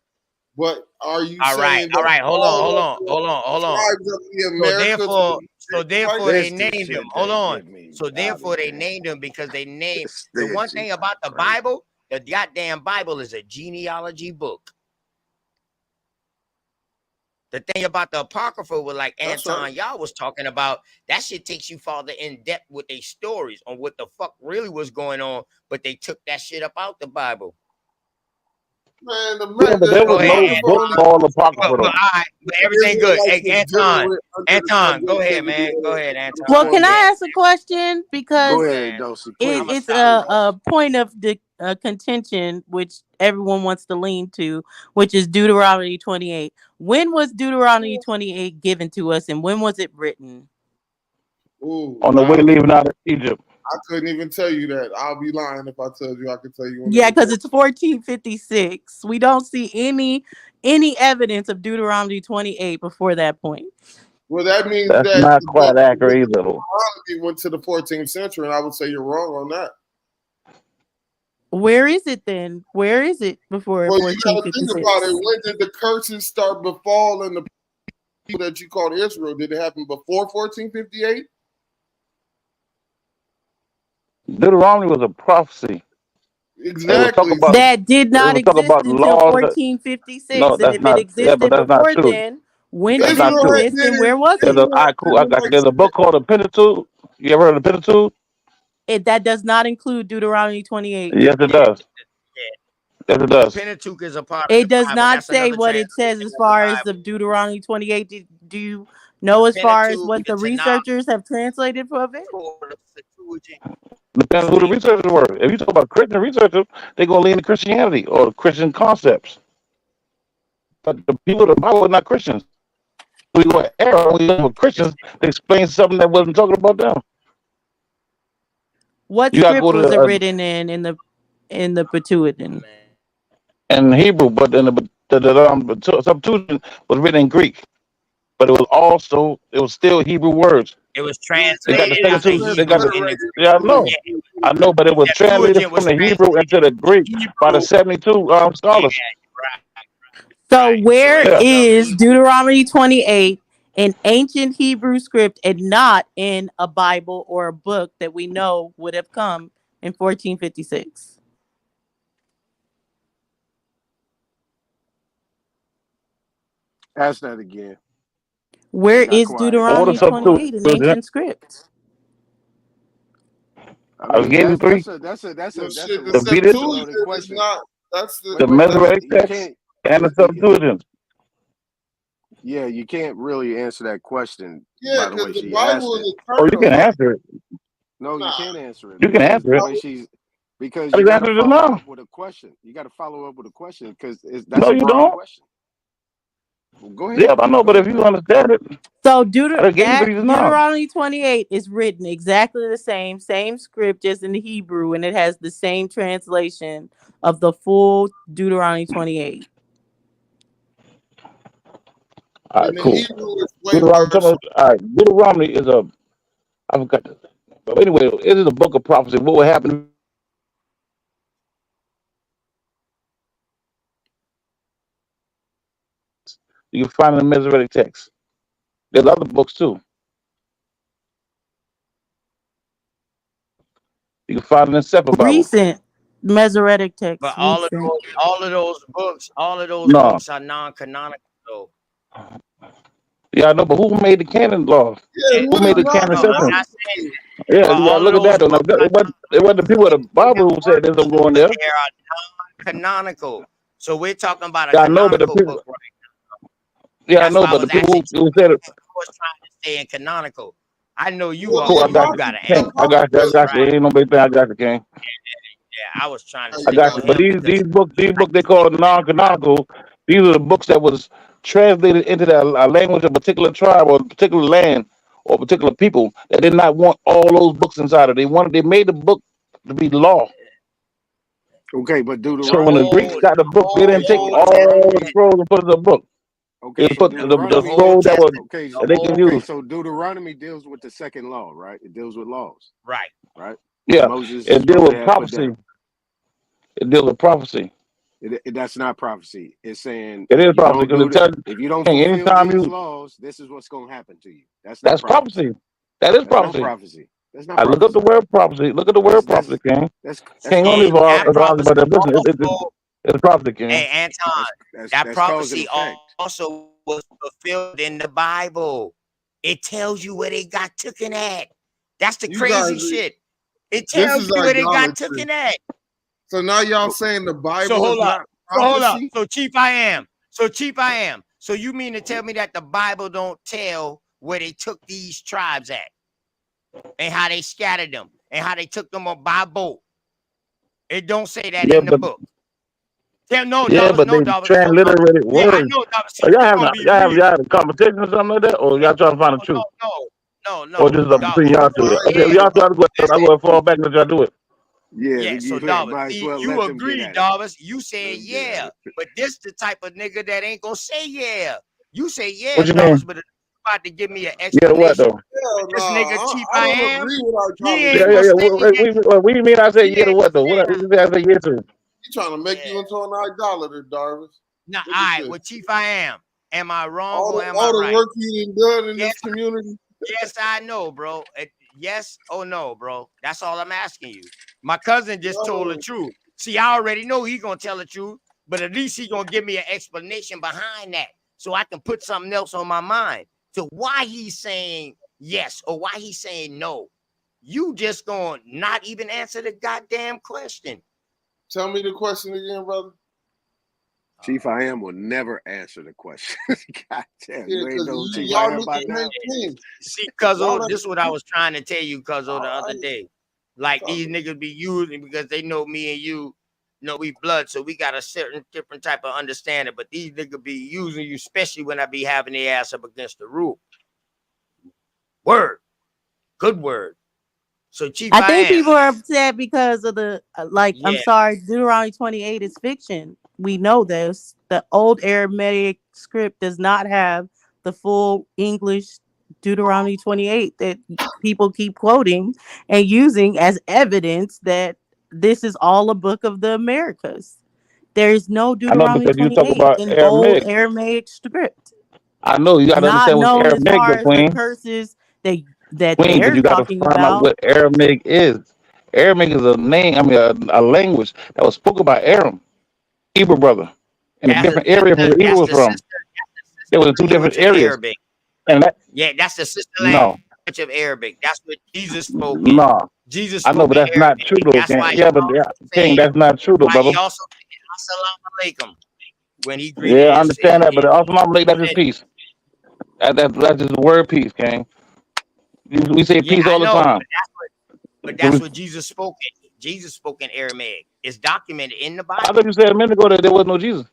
But are you All right, saying that hold all on. of the tribes of the Americas So therefore they named them. Hold on. So therefore they damn. named them because they named the Nigga, one Chief thing about the crazy. Bible, the goddamn Bible is a genealogy book. The thing about the Apocrypha was like That's Anton right. y'all was talking about, that shit takes you farther in depth with their stories on what the fuck really was going on, but they took that shit up out the Bible. Man, Yeah, but there Go was ahead, no Anton. book called Apocrypha But though. all right, but everything good. Hey, Israelites in Anton, general under the Anton, go ahead, subjectivity man. of Go the, ahead, of the Anton. Well, I'm can formula. I getting ask a question? Go Because ahead, man. Dulcie, it, I'ma please. it's stop. a point of the contention which everyone wants to lean to, which is Deuteronomy 28. When was Deuteronomy 28 given to us, and when was it written? Ooh, On the way leaving out of Egypt. I couldn't even tell you that. I'll be lying if I told you I could tell you when it Yeah, was because written. it's 1456. We don't see any evidence of Deuteronomy 28 before that point. Well, that means That's that not the quite book of accurate either though. Deuteronomy went to the 14th century, and I would say you're wrong on that. Where is it then? Where is it before Well, you got to think about it. 1456? When did the curses start befalling the people that you called Israel? Did it happen before 1458? Deuteronomy was a prophecy. It was talk Exactly. about That did it not was talk exist about until laws. No, 1456. And that's if it not. Yeah, but existed that's not before true. then, when That's did it not true. exist and where was There's it? I got you. There's a book called the Pentateuch. You ever heard of the Pentateuch? That does not include Deuteronomy 28. Yes, it does. Yes, it The does. Pentateuch is a part of It the does Bible. not That's say another what it says translation as of the far as the Bible. Deuteronomy 28. Do you know The as far as Pentateuch, what the the Tanakh, researchers have translated of it? or the Septuagint. Depends who the researchers were. If you talk about Christian researchers, they're gonna lean to Christianity or Christian concepts. But the people of the Bible are not Christians. We were error when we were Christians to explain something that wasn't talking about them. What You gotta script go to was it written in the Septuagint? in Hebrew, but then the Septuagint was written in Greek. But it was still Hebrew words. It was They got the translated second out of two. They got Hebrew the in the yeah, I know, but it was translated Septuagint from was the Hebrew into the Greek by the 72 scholars. So where Yeah. is Deuteronomy 28 in ancient Hebrew script and not in a Bible or a book that we know would have come in 1456? Ask that again. Where Got is quiet. Deuteronomy 28 in ancient script? I was getting three. That's a The loaded Septuagint is question. not. That's the. The Wait, Masoretic you text can't. and the Septuagint. Yeah, you can't really answer that question Yeah, by the way because the she asked Bible it. is Oh, you can eternal. answer it. No, you can't answer it You can because answer the it. way she's because I you just got to answered it follow now. up with a question. You got to follow up with a question because that's No, a you broad don't. question. Well, go ahead. Yeah, I know, but if you understand it, So I just gave you these now. Deuteronomy 28 is written exactly the same script as in the Hebrew, and it has the same translation of the full Deuteronomy 28. All right, And the cool. Hebrew is way Deuteronomy, worse. all right, Deuteronomy is I forgot. But anyway, it is a book of prophecy. What will happen? You can find it in the Masoretic text. There's other books too. You can find it in separate Bible. Recent Masoretic text. But Recent. all of those books No. books are non-canonical though. Yeah, I know, but who made the canon law? Yeah, Who made the canon No, I'm system? not saying that. Yeah, But you gotta all of look at those that. Though. books are It wasn't the people of the Bible who said there's no going there. they are non-canonical. So we're talking about a Yeah, I know, but the canonical people. book right now. Yeah, I That's know, why I but the was people asking who said it. I was trying to stay in canonical. I know you Well, are, Cool, I so got you you. got an King. answer. I got you. Right. Ain't no big thing. I got you, King. Yeah, I was trying to I stick got with you. But him these because books they call non-canonical. These are the books that was translated into the language of a particular tribe or a particular land or a particular people that did not want all those books inside of it. They made the book to be law. Okay, but the So when the Deuteronomy Greeks whole got the book, they didn't take whole all the text, Deuteronomy. scrolls and put it in a book. Okay, They so put the Deuteronomy. whole scroll that was Okay, that they can use. so Deuteronomy deals with the second law, right? It deals with laws, right. right? Yeah, Moses it is deals supposed to with have put prophecy. down. It deals with prophecy. That's not prophecy. It's saying It if is you prophecy don't because do it that, tells if you don't King fulfill anytime these you laws, this is what's going to happen to you. That's not that's prophecy. prophecy. That is That's not prophecy. prophecy. That's not I look up the prophecy. word prophecy. Look at the word prophecy, King. That's King only And that argue prophecy about that. Listen, also, it's prophecy, King. hey Anton, that that's cause and prophecy effect. also was fulfilled in the Bible. It tells you where they got taken at. That's the You crazy guys, shit. It this tells is you where they got idolatry. taken at. So now y'all saying the So Bible is hold up. not. So hold up. prophecy. So Chief, I am. So Chief, I am. So you mean to tell me that the Bible don't tell where they took these tribes at, and how they scattered them, and how they took them up by boat? It don't say that Yeah, in the but book. Tell no, yeah, Dobbs, but no, they Dobbs. transliterated Yeah, I words. know, Dobbs. See, Are y'all you're having gonna be y'all real. having a competition or something like that, or y'all trying to find the truth, No, or just Dobbs. between y'all two? Okay, Yeah, y'all two, I go and fall back and let y'all do it. yeah. So Dobbs, might as see, well you let them get agree, at it. Dobbs. You saying Let them get at yeah, it. but this the type of nigga that ain't gonna say yeah. You say yeah, What you Dobbs, mean? but it's about to give me an Yeah, what explanation. though? Hell This no, nigga Chief I I don't am, agree with he idolatry. ain't Yeah, gonna say what do you mean? I say yeah to what though? What you say I say yeah to? You trying to make you into an idolater, Darvish. Nah, Look all at right, this. well, Chief I am. Am I wrong All or the, am I all the right? work you done in Yes, this community. yes, I know, bro. Yes or no, bro? That's all I'm asking you. My cousin just told the No. truth. See, I already know he gonna tell the truth, but at least he gonna give me an explanation behind that, so I can put something else on my mind to why he's saying yes or why he's saying no. You just gonna not even answer the goddamn question. Tell me the question again, brother. Chief I am will never answer the question. God damn, Yeah, you ain't because know Chief y'all I am by niggas now? make sense. See, Y'all Cuzzo, ain't- this is what I was trying to tell you, Cuzzo, the other day. Like Talk these to me. niggas be using because they know me and you know we blood, so we got a certain different type of understanding. But these niggas be using you, especially when I be having their ass up against the rule. Word, good word. So Chief, I I think am. people are upset because of the I'm Yeah, sorry, Deuteronomy 28 is fiction. We know this. The old Aramaic script does not have the full English Deuteronomy 28 that people keep quoting and using as evidence that this is all a book of the Americas. There is no I know Deuteronomy because you talk 28 about in old Aramaic. Aramaic script. I know you got to Not understand what's known as Aramaic, far though, as the Queen. curses that Queen, but they're you got to talking find out about. what Aramaic is. Aramaic is a name. I mean, a language that was spoken by Aram, Hebrew brother, in a that's different area from where Hebrew was the from. sister They were in two language different of areas, Arabic. and that Yeah, that's the sister no, language of Arabic. That's what Jesus spoke in. no. Jesus I know, spoke but in that's not true, Arabic. though, That's King. why he Yeah, but King, saying that's not true, though, why he brother. also said assalamu alaikum when he greeted Yeah, I understand that, but also I'm like that's just his peace. That's just the word peace, King. We say yeah, peace I all the know, time. but So that's we, what Jesus spoke in. Jesus spoke in Aramaic. It's documented in the I Bible. thought you said a minute ago that there was no Jesus.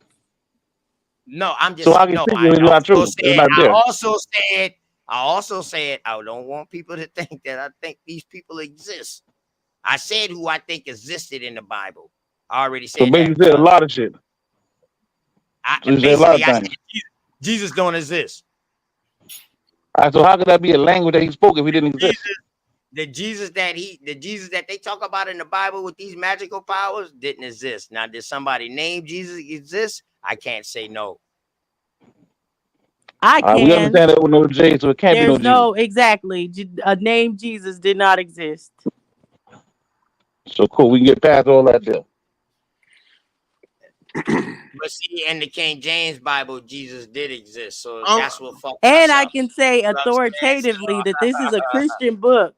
No, I'm So just I can no. speak if it's not true. It's not there. I also said I don't want people to think that I think these people exist. I said who I think existed in the Bible. I already So said basically, that. you said a lot of shit. So you said a lot Basically, of I said things. Jesus don't exist. All right, so how could that be a language that he spoke if he didn't exist? The Jesus that they talk about in the Bible with these magical powers didn't exist. Now, did somebody named Jesus exist? I can't say no. I We can. understand that with no J, so it can't be no There's Jesus. no exactly a name Jesus did not exist. So cool, we can get past all that there. But see, in the King James Bible, Jesus did exist. So that's what fucked And us I up. can say You know what I'm saying? authoritatively that this is a Christian book,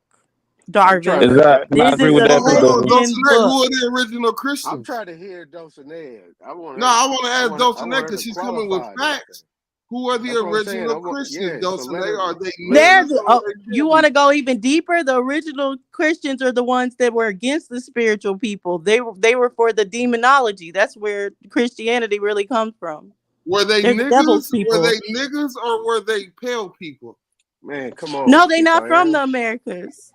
I'm trying Darvis. Is to. that? And I This agree is with a that too, Hold though. on, Christian Dulcinea, book. who are the original I'm Christians? trying to hear Dulcinea. I want No, her. I want to I ask want Dulcinea her because to she's coming with qualify this facts. thing. Who are the That's what I'm saying. I original want. Christians, Yeah. So let Dulcinea? her. Are they They're niggas the, or are they you pale want to people? go even deeper? The original Christians are the ones that were against the spiritual people. They were for the demonology. That's where Christianity really comes from. Were they They're the devil's niggas? Were people. they niggas or were they pale people? Man, come on. No, they Chief not I from am. the Americas.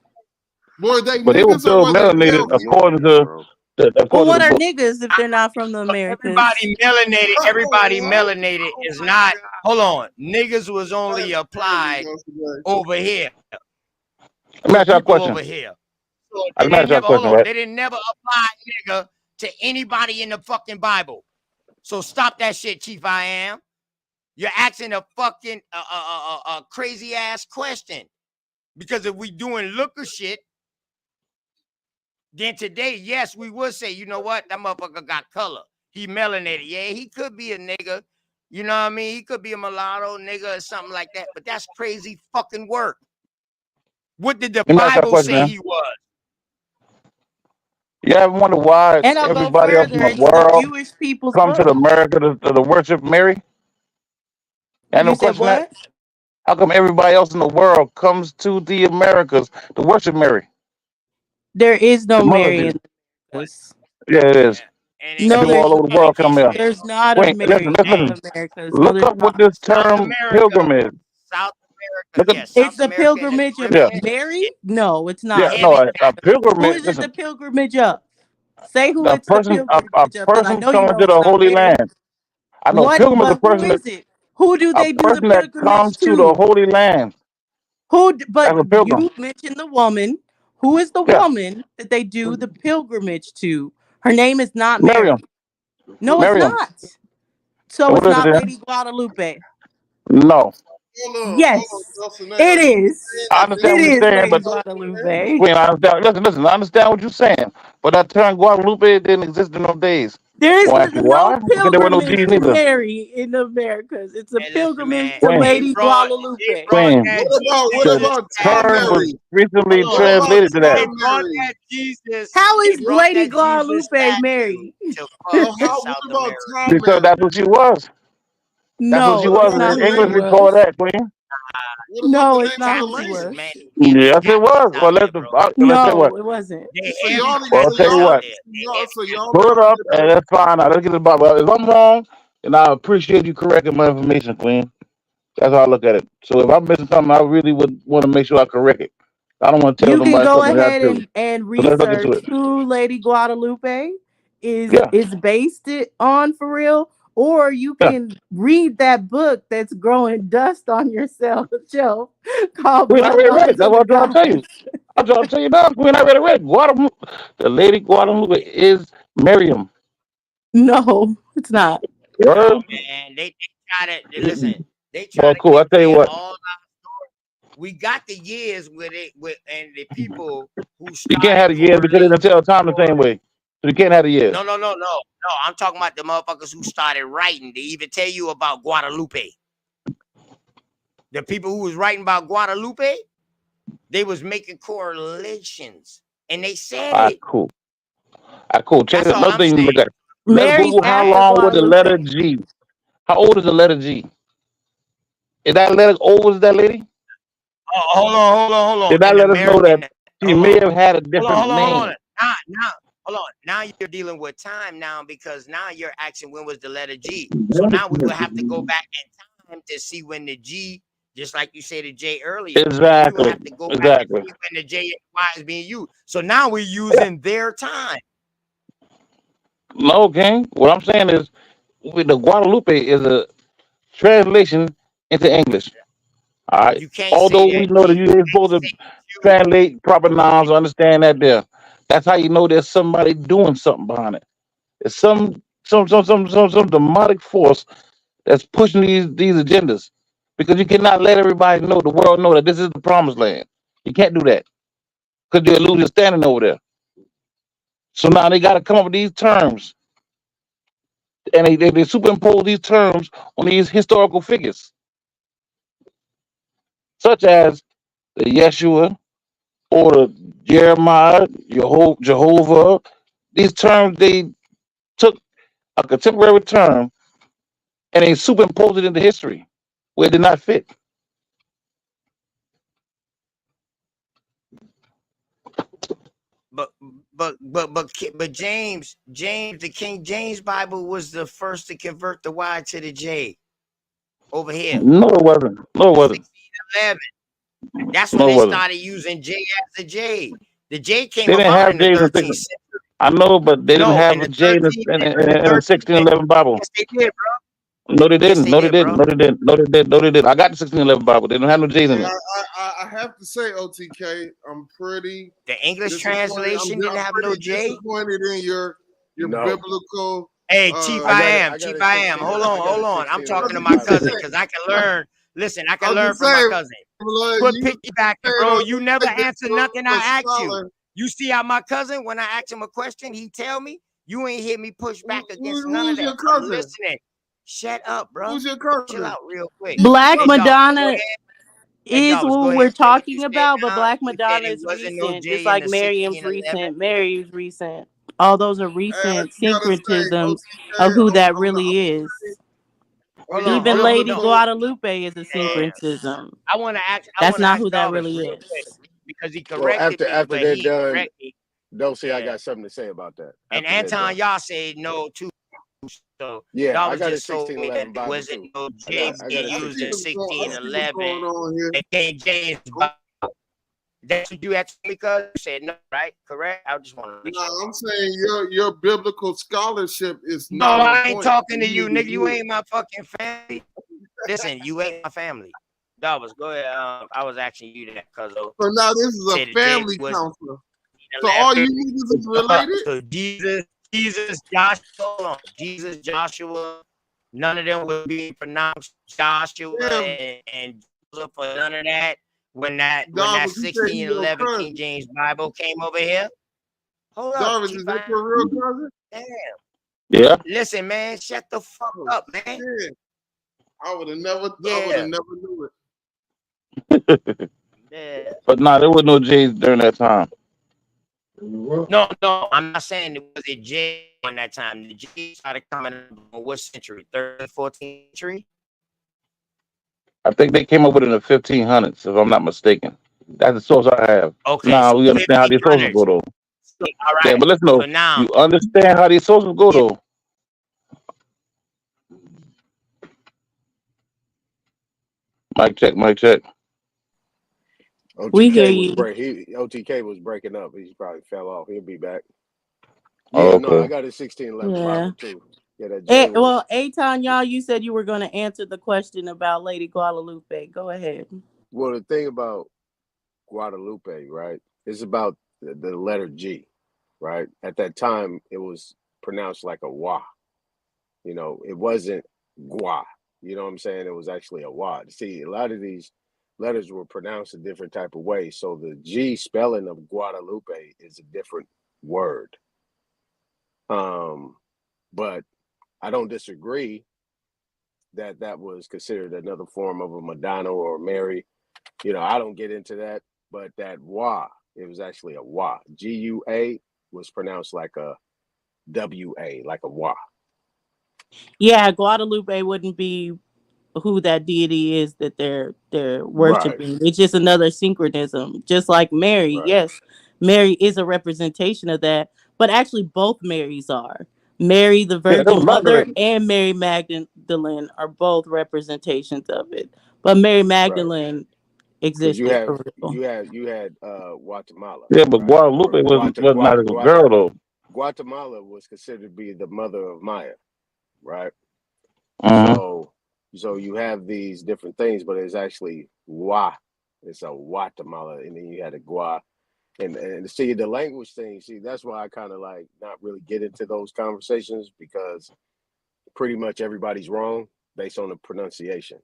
Were they But they were niggas or still were they melanated pale New people? York, according to bro. Well, according what to are the book. niggas if they're not from the Americas? Everybody melanated. Everybody What? melanated Oh is my not. God. Hold on. Niggas was only That's crazy, applied Dulcinea. over here Let me to ask y'all a people question. over here. So Let they me didn't ask y'all a never hold question, on. right? They didn't never apply nigga to anybody in the fucking Bible. So stop that shit, Chief I am. You're asking a fucking crazy ass question. Because if we doing looker shit, then today, yes, we would say, you know what? That motherfucker got color. He melanated. Yeah, he could be a nigga. You know what I mean? He could be a mulatto nigga or something like that. But that's crazy fucking work. What did the Let me ask y'all a Bible question, say man. he was? You ever wonder why And I'll go everybody else in further. the It's the world Jewish people's come to book. America to worship Mary? And You no said question that. what? How come everybody else in the world comes to the Americas to worship Mary? There is no The mother Mary did. in this. Yeah, it is. And And No, people there's all over the world come here. there's not a Wait, listen, Mary listen, in listen. the Americas. No, Look there's up what not. this South term America, pilgrim is. South Look America, up, yeah, It's South the America and the pilgrimage of yeah, Caribbean. Mary? No, it's yeah, not. no, Caribbean. a Who pilgrimage. is it the Listen, pilgrimage of? Say who a it's the person, a pilgrimage of, because I person know you coming know to it's the not Holy Mary. Land. I know What? pilgrim is a But who person that is it? Who do a they do the person that pilgrimage comes to the to? Holy Land. But That's a pilgrim. you mentioned the woman. Who is the Yeah, woman that they do the pilgrimage to? Her name is not Miriam. Mary. No, it's Miriam. not. So And it's what is it not then? Lady Guadalupe. No. Yes, Nelson, it is. I It understand what you're is saying, Lady but Guadalupe. Queen, I understand. Listen, I understand what you're saying. But that term Guadalupe didn't exist in those days. There is Well, ask you no why? Because there were no pilgrimage G's to neither. Mary in the Americas. It's a Hey, listen, pilgrimage man. to Queen, Lady They Guadalupe. brought Queen, that What the Jesus about Tom term to was Mary? recently Hold on, what about translated to that. They Tom brought Mary? that Jesus. How They is brought Lady that Jesus Guadalupe statue Mary? to So fuck with how? What South about America. Tom Because Mary? that's what she was. That's what she No, was. it's What not was In the who name? she English, we call was. that, Queen. What about No, the it's name of not the who she Catholics, land? was. man, they heavy Yes, it was. Catholics Well, out there, bro. let's say what. No, it wasn't. They So heavy Well, I'll tell Catholics you out what. there. They y'all, heavy so y'all Pull believe it up, that and that's fine. Now, let's get this about. Well, if I'm wrong, then I appreciate you correcting my information, Queen. That's how I look at it. So if I'm missing something, I really would want to make sure I correct it. I don't want to tell You can nobody go something I ahead tell you. and So let's look into research it. who Lady Guadalupe Yeah, is based it on for real, or you yeah. can read that book that's growing dust on your shelf called Queen, I already read it. Bloodlines That's of the what I'm trying to tell you. Gods. I'm trying to tell you now, Queen. I already read it. Guadalupe. The Lady Guadalupe is Miriam. No, it's not. No, Word? man. They try listen. They try Well, to cool. I tell you convey what. all our story. We got the years with it, and the people who You can't started have the years because they correlating don't tell the time the same story. way. So you can't have the years. No. I'm talking about the motherfuckers who started writing. They even tell you about Guadalupe. The people who was writing about Guadalupe, they was making correlations, and they said All right, it. cool. All right, cool. Check That's it. all Another I'm thing to look saying. at. Let's Mary's Google how after long was the letter Guadalupe. G. How old is the letter G? Is that letter old as that lady? Oh, hold on. Did that In let us know that she hold may on. have had a Hold different on. name? Now, hold on. Now you're dealing with time now, because now you're asking when was the letter G. So now we will have to go back in time to see when the G, just like you said the J earlier. We will Exactly. have to go back and Exactly. see when the J and Y is being used. So now we're using their time. No, King. What I'm saying is, the Guadalupe is a translation into English. All right. You can't say Although we that know that G. you ain't supposed to translate proper nouns or understand that there. That's how you know there's somebody doing something behind it. It's some demonic force that's pushing these agendas. Because you cannot let everybody know, the world know that this is the promised land. You can't do that. Because you'll lose your standing over there. So now they gotta come up with these terms. And they superimpose these terms on these historical figures, such as the Yeshua or the Jeremiah, Jehovah. These terms, they took a contemporary term and they superimposed it into history where it did not fit. But James, the King James Bible was the first to convert the Y to the J over here. No, it wasn't. No, it wasn't. 1611. That's when No, it they wasn't. started using J as a J. The J came They didn't about have in the J's in 13th 6. century. I know, but they didn't No, have in a the J in 13th the and the 1611 Bible. Yes, they did, bro. No, they Yes, didn't. they No, they did, didn't. bro. No, they didn't. No, they didn't. No, they didn't. I got the 1611 Bible. They don't have no J's in Yeah, it. I have to say, OTK, I'm pretty The English disappointed. translation didn't have no pretty J. disappointed in your No. biblical. Hey, Chief, I got I it. am. I got Chief, a I am. 16. Hold I got a on. I'm 16 talking to 11 my Bible. cousin because I can learn. Listen, I can I'm learn just from my saying, cousin. blood, Quit you piggybacking, bro. You never like this answer little nothing I ask you. scholar. You see how my cousin, when I ask him a question, he tell me, you ain't hear me push back against none of Who's that. your I'm cousin? listening. Shut up, bro. Who's your Chill cousin? out real quick. Black Hey, dog, go Madonna. ahead. Hey, is Dobbs, go what ahead we're and say what you talking said about, but now. Black You said Madonna it is wasn't no recent, just J in like the Miriam's 1611. recent. Mary's recent. All those are Hey, I recent just gotta say, syncretisms of okay, who that I'm really is. Hold on, Even hold on. Lady No, Guadalupe is a yeah. syncretism. I want to ask. I That's want to not ask who that Dobbs really real quick is. because he Well, corrected me, after but they're he didn't done, correct me. don't see I Yeah. got something to say about that. And After they're Anton, done. y'all said no too. So Yeah, I Dobbs got a just told me that 1611 there Bible wasn't too. no I J got being a used in 16. I see what's 1611 going on here. and King James Bible. That's what you asked me because you said no, right? Correct? I just want to make Nah, sure. I'm saying your biblical scholarship is No, not on I ain't point. talking to you, need to nigga. You do it. ain't my fucking family. Listen, you ain't my family. Dobbs, go ahead. I was asking you that because So now this is a said the J family was counselor. So all you niggas is related? So Jesus, Joshua, hold on. Jesus, Joshua, none of them would be pronounced Joshua Damn, and Joseph or none of that. When that Jarvis, you said he your 1611 King cousin. James Bible came over here. Hold up, Jarvis, is that your real cousin? Damn. Yeah. Listen, man, shut the fuck Oh, up, man. shit. I would have never Yeah. knew it. Yeah. But nah, there was no J's during that time. No, I'm not saying it was a J on that time. The J started coming up in what century? 13th, 14th century? I think they came up with it in the 1500s, if I'm not mistaken. That's the source I have. Okay, Nah, so we understand how these sources 1500s. go though. All Yeah, right. but listen So though, now, you understand how these sources go though. Mic check, mic check. We hear OTK was breaking up. He probably fell off. He'll be back. Oh, Yeah, no, I okay. got a 1611 Yeah. Bible too. Yeah, that J was. Well, Aton, y'all, you said you were going to answer the question about Lady Guadalupe. Go ahead. Well, the thing about Guadalupe, right, is about the letter G, right? At that time, it was pronounced like a wa. You know, it wasn't gua. You know what I'm saying? It was actually a wa. See, a lot of these letters were pronounced a different type of way. So the G spelling of Guadalupe is a different word. But I don't disagree that that was considered another form of a Madonna or Mary. You know, I don't get into that, but that wa, it was actually a wa. G-U-A was pronounced like a W-A, like a wa. Yeah, Guadalupe wouldn't be who that deity is that they're Right, worshiping. It's just another syncretism. Just like Mary, right, yes, Mary is a representation of that, but actually both Marys are. Mary, the Yeah, that Virgin was my Mother, dream. and Mary Magdalene are both representations of it. But Mary right. Magdalene Because existed for real. you had Guatemala, Yeah, but right? Or Guadalupe was not a girl though. Guatemala was considered to be the mother of Maya, right? Uh-huh. So you have these different things, but it's actually Wa. It's a Guatemala, and then you had a Gua. And see the language thing, see, that's why I kind of like not really get into those conversations because pretty much everybody's wrong based on the pronunciation.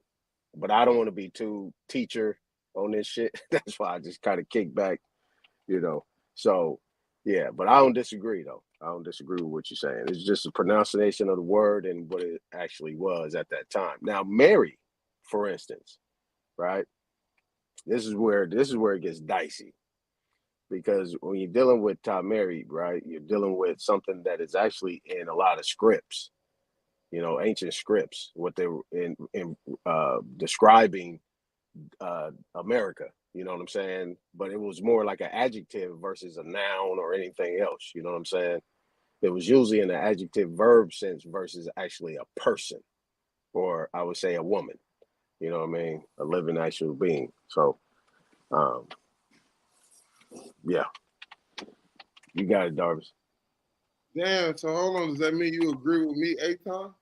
But I don't want to be too teacher on this shit. That's why I just kind of kick back, you know. So yeah, but I don't disagree though. I don't disagree with what you're saying. It's just a pronunciation of the word and what it actually was at that time. Now, Mary, for instance, right? This is where it gets dicey. Because when you're dealing with Mary, right, you're dealing with something that is actually in a lot of scripts, you know, ancient scripts, what they were in describing America, you know what I'm saying? But it was more like an adjective versus a noun or anything else, you know what I'm saying? It was usually in an adjective verb sense versus actually a person, or I would say a woman, you know what I mean? A living actual being. So, yeah, you got it, Darvis. Damn, so hold on. Does that mean you agree with me, Aton?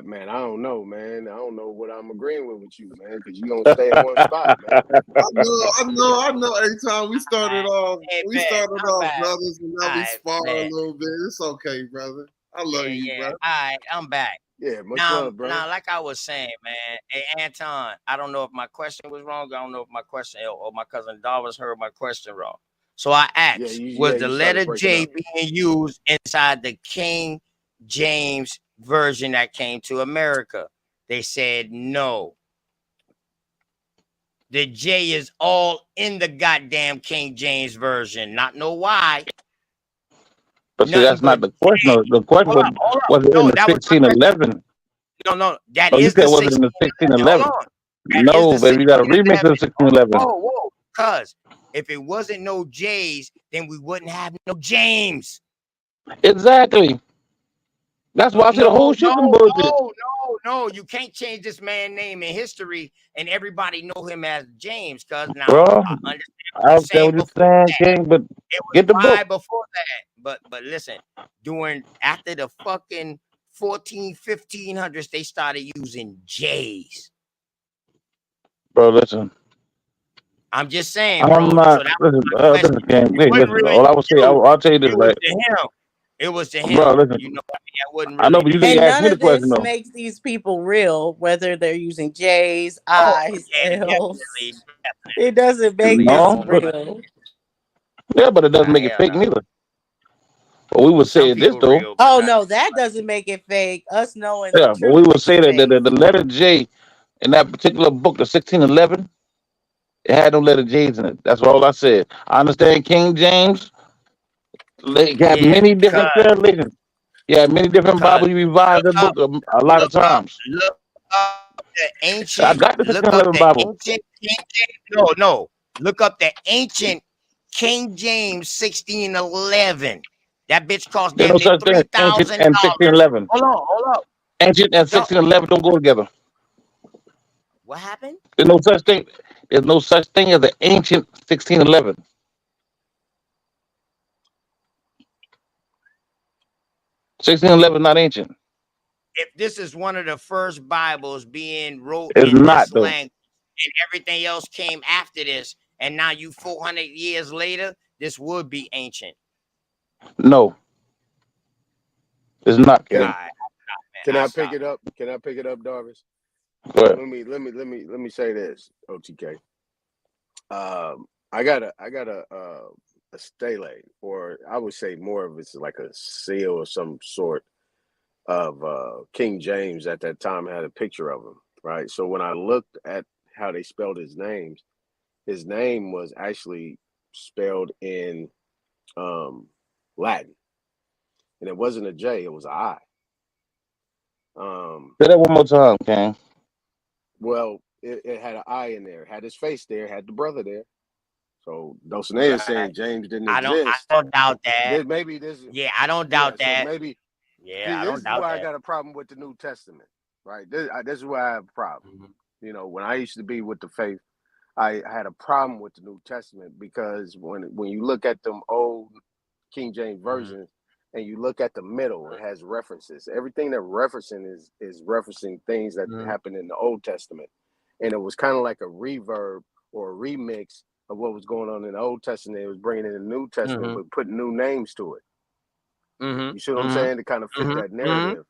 Man, I don't know, man. I don't know what I'm agreeing with you, man, because you don't stay in one spot, man. I know. Aton, we started off, brothers, and now we spar a little bit. It's okay, brother. I love you, Yeah. brother. All right, I'm back. Yeah, much Now, love, bro. like I was saying, man. Hey, Anton, I don't know if my question was wrong. I don't know if my question or my cousin Darvis heard my question wrong. So I asked, was the letter J being used inside the King James version that came to America? They said no. The J is all in the goddamn King James version. Not know why. But see, Nothing that's not but the question. The question hold up. was it in No, the that was my question. 1611? No, that Oh, you is said the was it in the 1611. 1611? Hold on. That is No, the baby, you got a remix of 1611. the 1611. Whoa. Cuz if it wasn't no J's, then we wouldn't have no James. Exactly. That's why I said the whole shit from bullshit. No. You can't change this man's name in history and everybody know him as James. Cuz now Bro, I understand I what you're don't care saying what you're before saying, that. King, but It was get the why book. before that. But listen, after the fucking 1500s, they started using J's. Bro, listen. I'm just saying, I'm bro. not, So that was listen, my question. listen, King, It wait, wasn't listen. really All I will say, you. I'll tell you this, It was right? to him. It was to Bro, him. listen. You know what I mean? I wasn't I know, really but you there. didn't And ask none me the of this question, though. makes these people real, whether they're using J's, Oh, I's, yeah, L's. definitely. It doesn't make Hell this No, but, real. yeah, but it doesn't make it hell fake no. neither. But we would Some say this, people though. real, but Oh not no, that doesn't make it fake. Us knowing the Yeah, but we truth would makes say it that fake. the letter J in that particular book, the 1611, it had no letter J's in it. That's all I said. I understand King James. They got yeah, many different translations. Yeah, many different because Bibles. You revise the book a lot of times. look up the I ancient, got the look up 1611 the Bible. ancient King James. No. Look up the ancient King James 1611. That bitch cost There's damn no near such thing as ancient $3,000. and 1611. Hold up. Ancient and No, 1611 don't go together. what happened? There's no such thing. There's no such thing as an ancient 1611. 1611 not ancient. If this is one of the first Bibles being wrote It's in not this though. language and everything else came after this, and now you 400 years later, this would be ancient. No, it's not. Can, King. can I pick it up? Can I pick it up, Darvis? Go ahead. Let me say this, OTK. I got a stele, or I would say more of it's like a seal or some sort of King James at that time. Had a picture of him, right? So when I looked at how they spelled his name was actually spelled in Latin, and it wasn't a J, it was an I. Say that one more time, King. Well, it had an I in there, had his face there, had the brother there. So Dulcinea is saying James didn't I exist. don't doubt that. Maybe this. Yeah, I don't doubt that. So maybe. Yeah, I This don't is doubt why I that. got a problem with the New Testament, right? This is why I have a problem. Mm-hmm. You know, when I used to be with the faith, I had a problem with the New Testament because when you look at them old King James versions and you look at the middle, it has references. Everything that referencing is referencing things that happened in the Old Testament, and it was kind of like a reverb or a remix of what was going on in the Old Testament. It was bringing in the New Testament, but putting new names to it. You see what I'm saying? To kind of fit that narrative.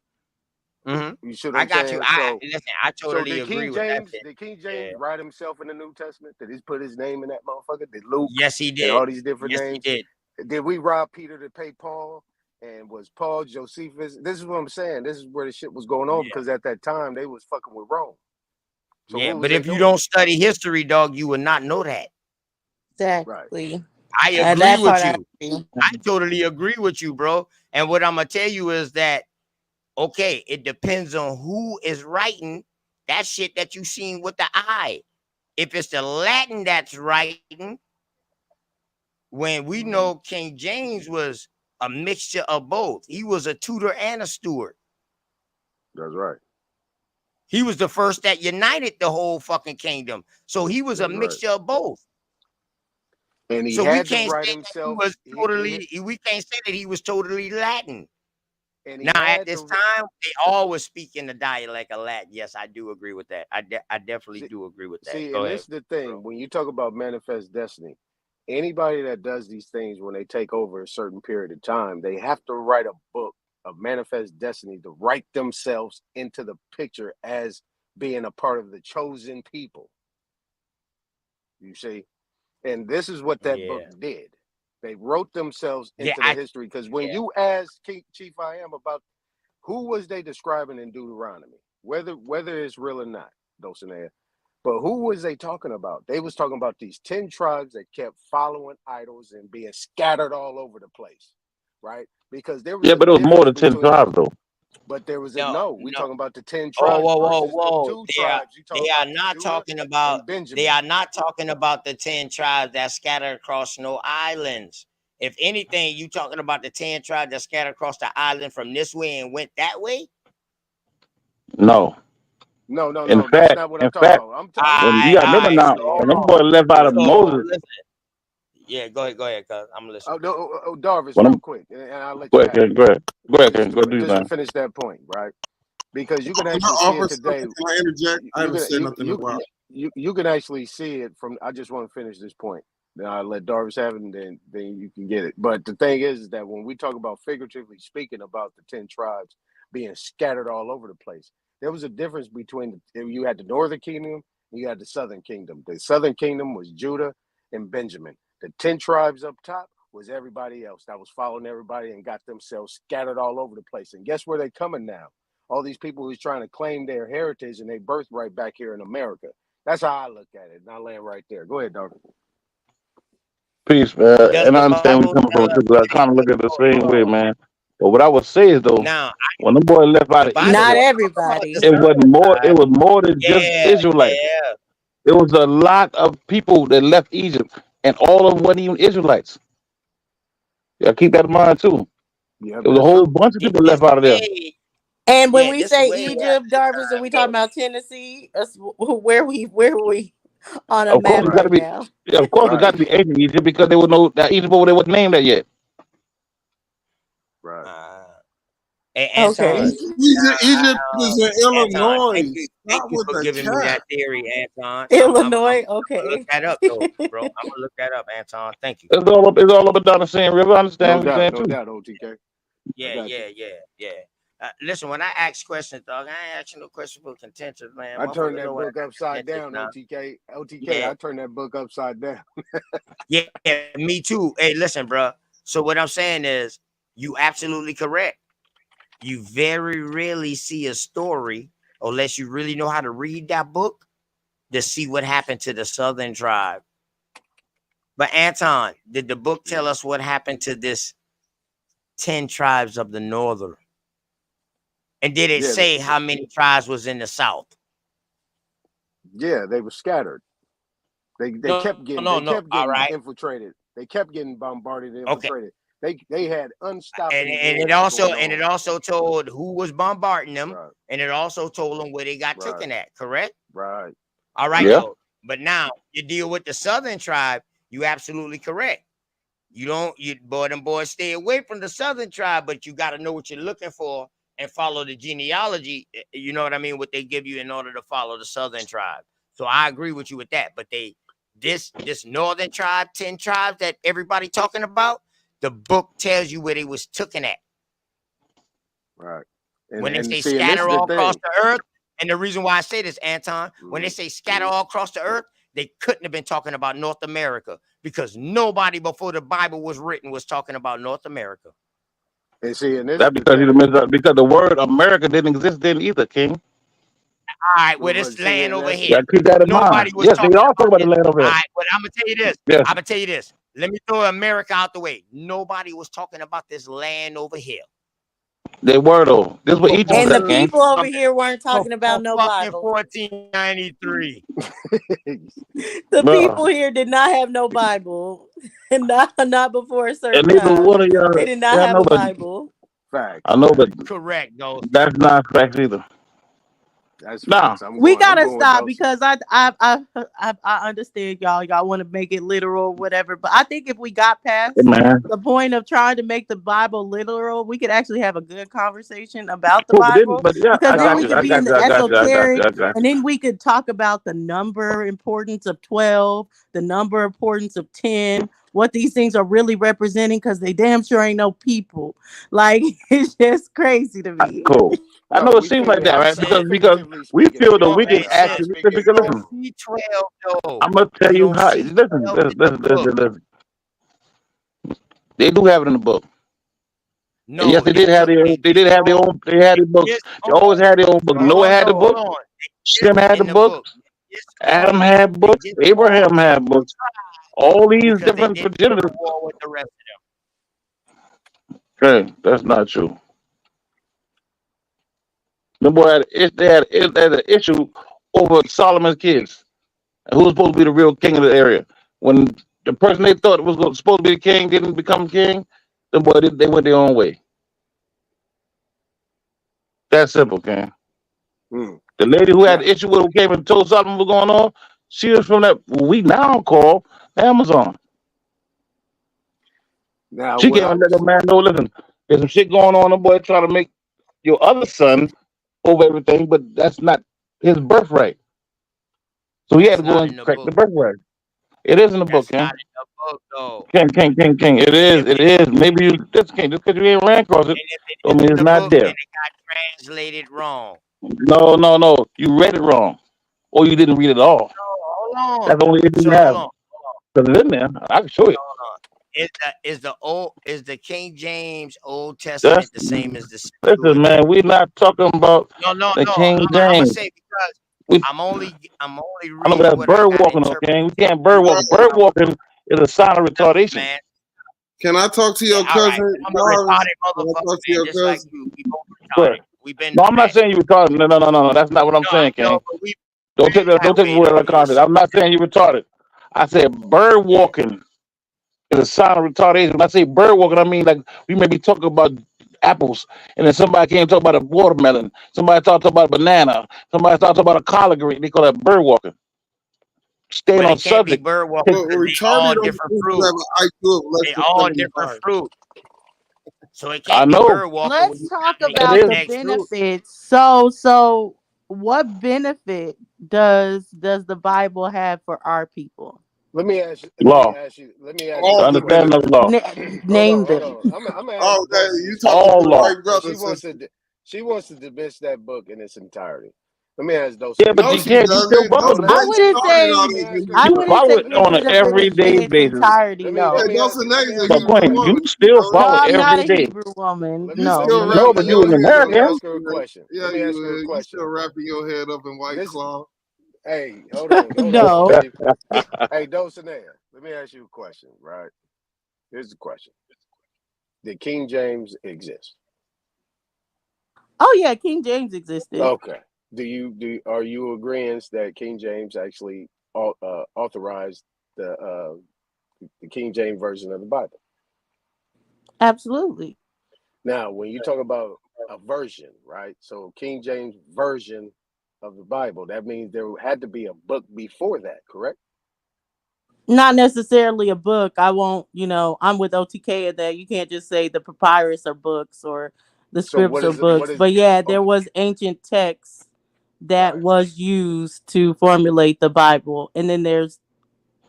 You see what I'm I got saying? you. Listen, I totally agree with that. Did King James write himself in the New Testament? Did he put his name in that motherfucker? Did Luke? Yes, he did. And all these different Yes, names. he did. Did we rob Peter to pay Paul? And was Paul Josephus? This is what I'm saying. This is where the shit was going on because at that time they was fucking with Rome. So yeah, but if you don't study history, dog, you would not know that. Exactly. I agree with you. I totally agree with you, bro. And what I'm gonna tell you is that, okay, it depends on who is writing that shit that you seen with the eye. If it's the Latin that's writing, when we know King James was a mixture of both. He was a tutor and a steward. That's right. He was the first that united the whole fucking kingdom. So he was a mixture of both. And he so had to write himself. We can't say that he was totally Latin. And now at this time, they all were speaking the dialect of Latin. Yes, I do agree with that. I definitely do agree with that. See, Go and ahead. this is the thing. When you talk about manifest destiny, anybody that does these things when they take over a certain period of time, they have to write a book of manifest destiny to write themselves into the picture as being a part of the chosen people. You see? And this is what that book did. They wrote themselves into the history. Because when you ask Chief I Am about who was they describing in Deuteronomy, whether it's real or not, Dulcinea, But who was they talking about? They was talking about these 10 tribes that kept following idols and being scattered all over the place, right? Because there was Yeah, a but it was more than difference 10 between, tribes though. but there was a, No, no, we no. talking about the 10 Oh, tribes whoa, whoa, versus the whoa! 2 They are tribes. You talking they are about not Judah talking about and Benjamin. they are not talking about the 10 tribes that scattered across no islands. If anything, you talking about the 10 tribes that scattered across the island from this way and went that way. No. No, no, In no, that's fact, not what in I'm talking fact, about. when you gotta remember now, So when hold them on. boy left out of So Moses, listen. Yeah, go ahead, cuz I'm listening. Darvis, when real them quick, and I'll let go you ahead, have Ken, it. go ahead. Go ahead, Just Ken, go do just to that. finish that point, right? Because you can Can I actually see offer it today. something? Can I interject? I haven't said nothing in a while. You can actually see it from. I just want to finish this point. Then I'll let Darvis have it, and then you can get it. But the thing is that when we talk about figuratively speaking about the 10 tribes being scattered all over the place, there was a difference between you had the northern kingdom, and you had the southern kingdom. The southern kingdom was Judah and Benjamin. The 10 tribes up top was everybody else that was following everybody and got themselves scattered all over the place. And guess where they coming now? All these people who's trying to claim their heritage and their birthright back here in America. That's how I look at it. And I land right there. Go ahead, Darvis. Peace, man. Does And the I understand where Bible you're coming from too, but I kind of look at it the same hold way, on. man. But what I would say is though, Now when the boy left out the of Bible Egypt, Not don't talk about everybody. the it was southern more. It tribe. was more than just Yeah, Israelites. yeah. It was a lot of people that left Egypt, and all of them weren't even Israelites. Yeah, keep that in mind too. Yeah, There was a that's whole true. bunch of people This left out of there. way, And when yeah, we this say way Egypt, after Darvis, are we talking about Tennessee? Where we on a Of course, map it got to right Right. be. now? Yeah, of course, it Right. got to be ancient Egypt because there was no that Egypt over there wasn't named that yet. Right. Hey, Okay. Anton. Egypt is in Anton, Illinois. thank Not you with for the giving me cat. that theory, Anton. Illinois. I'm gonna look Okay. that up though, bro. I'm gonna look that up, Anton. Thank you. It's all up and down the same river. I understand No what you're doubt. saying No too. doubt, OTK. I Yeah, got you. Listen, when I ask questions, dog, I ain't asking no question for contention, man. I turned Motherfuckers that know what I book got upside contentious down, now. OTK. OTK, Yeah, I turned that book upside down. yeah, me too. Hey, listen, bro. So what I'm saying is, you absolutely correct. You very rarely see a story, unless you really know how to read that book, to see what happened to the Southern tribe. But Anton, did the book tell us what happened to this 10 tribes of the Northern? And did it Yeah, say how many tribes was in the South? yeah, they were scattered. They No, kept getting no. All right. infiltrated. They kept getting bombarded and Okay. infiltrated. They had unstoppable And it wars also going on. also told who was bombarding them, Right. and it also told them where they got Right. taken at, correct? Right. All right, Yeah. though. But now you deal with the Southern tribe, you absolutely correct. Them boys stay away from the Southern tribe, but you got to know what you're looking for and follow the genealogy. You know what I mean? What they give you in order to follow the Southern tribe. So I agree with you with that. But this Northern tribe, 10 tribes that everybody talking about, the book tells you where they was taken at. Right. When they say see, and this scatter is the all across thing. the earth, and the reason why I say this, Anton, when they say scatter all across the earth, they couldn't have been talking about North America, because nobody before the Bible was written was talking about North America. And see, and this That's is the because you thing. missed out, because the word America didn't exist then either, King. All right, well, But this see, land and over that's here, Yeah, keep that in nobody mind. was Yes, talking they all about talk about the this. land over All here. right, but I'm gonna tell you this. Yes. I'm gonna tell you this. Let me throw America out the way. Nobody was talking about this land over here. They were though. This is what Egypt was And the at, King. people over here weren't talking about no fucking Bible. 1493. The Bruh. people here did not have no Bible. not before a And certain neither time. one of y'all. They did not Yeah, I have know, a but Bible. Facts. I know, but Correct, though. that's not facts either. That's Nah. facts. I'm We going gotta with stop Dawson. because I understand y'all want to make it literal or whatever, but I think if we got past Hey, man. the point of trying to make the Bible literal, we could actually have a good conversation about the Cool, but then, Bible, but yeah, because I then got we you. could I be got in you. the I got you. I got esoteric, you. I got and you. then we could talk about the number importance of 12, the number importance of 10, what these things are really representing, because they damn sure ain't no people. Like, it's just crazy to me. Cool. I No, know it we seems like figure. that, right? I'm saying Because figuratively we speaking. feel that Again, we can Hey, brother, I'm actually sis, speaking you because don't listen. see 12 though. I'm gonna tell You you don't how. see Listen, 12 listen, in the listen, book. listen. They do have it in the book. And yes, No, they did have their. They did have their own. They had their books. They always had their own book. Hold Noah on, had the no, hold book. on. Shem had the In the book. book. Adam had books. Abraham had books. All these because they different didn't go progenitors. to war with the rest of Okay, that's not true. The boy they had an issue over Solomon's kids. Who was supposed to be the real king of the area? When the person they thought was supposed to be the king didn't become king, the boy they went their own way. That's simple, King. Hmm. The lady who had Now, the issue with who came and told something was going on, she was from that we now call Amazon. now She what came I and let was the man know, listen, there's some shit going on. The boy trying to make your other son over everything, but that's not his birthright. So he had That's to go not in and the correct the book. birthright. It is in the book, That's King. not in the book, though. King. It is, If it it is. Maybe you just King, just because you ain't ran across it, and if it don't is mean in it's the not book, then there. it got translated wrong. No. You read it wrong. Or you didn't read it at all. So hold on. That's the only issue So you hold have. on. Because it's in there. I can show you. Hold on. Is the King James Old That's Testament the same as the listen, Septuagint? man. We're not talking about No. the King I'm gonna James. say because We I'm only I know reading that's what I bird got walking, okay? interpreted. We can't bird walk. Bird walking is a sign of retardation. Man, Can I talk to yeah, your all right. cousin, I'm a Jarvis? retarded Can I motherfucker, talk to man, your just like cousin? you. We both But retarded. We've been no, through I'm not that. saying you retarded. No. That's not what I'm saying, King. No, but we Don't take that. that Don't take the way word though. like context. I'm not saying you retarded. I said bird walking is a sign of retardation. When I say bird walking, I mean like we may be talking about apples, and then somebody came talk about a watermelon. Somebody talk about a banana. Somebody talk about a collard green. They call that bird walking. Staying But on it can't be subject. bird walking But because they retarded all don't different mean you fruit. have an IQ of less They than all 75. different fruit. So it I can't be know. bird walking when Let's you talk trying to That eat about the is. the next fruit. benefits. So what benefit does the Bible have for our people? let me ask you. Law. Let me ask The All Dose the a question. understanding of benefits. law. Name Hold them. on. I'm gonna ask Okay, Dose you this talking question. All to the law. right brother, She wants to dismiss that book in its entirety. Let me ask Dose Yeah, this but No, you she question. can't. You still doesn't. fuck No, with the Nate I book. wouldn't started all say Let me this ask with her. me. I You wouldn't follow say it get on an rid of it in everyday its basis. entirety. Yeah, No. Let me ask Dawson Nate is a her But a Hebrew Queen, question. you woman. You still know No, that? follow I'm not every a day. Hebrew woman. Let You me No. still No, wrapping but you your an head let up me American. ask Dawson her a Nate. question. Yeah, Let me ask you her a is. You question. still wrapping your head up in White This Claw. hey, hold on, No. Chief. Hey, Dulcinea, let me ask you a question, right? Here's the question. Did King James exist? Oh yeah, King James existed. Okay. Are you agreeing that King James actually authorized the King James version of the Bible? Absolutely. Now, when you talk about a version, right? So King James version of the Bible, that means there had to be a book before that, correct? Not necessarily a book. I won't, I'm with OTK in that you can't just say the papyrus or books or the So scripts or books. But yeah, there okay, was ancient text that right. was used to formulate the Bible. And then there's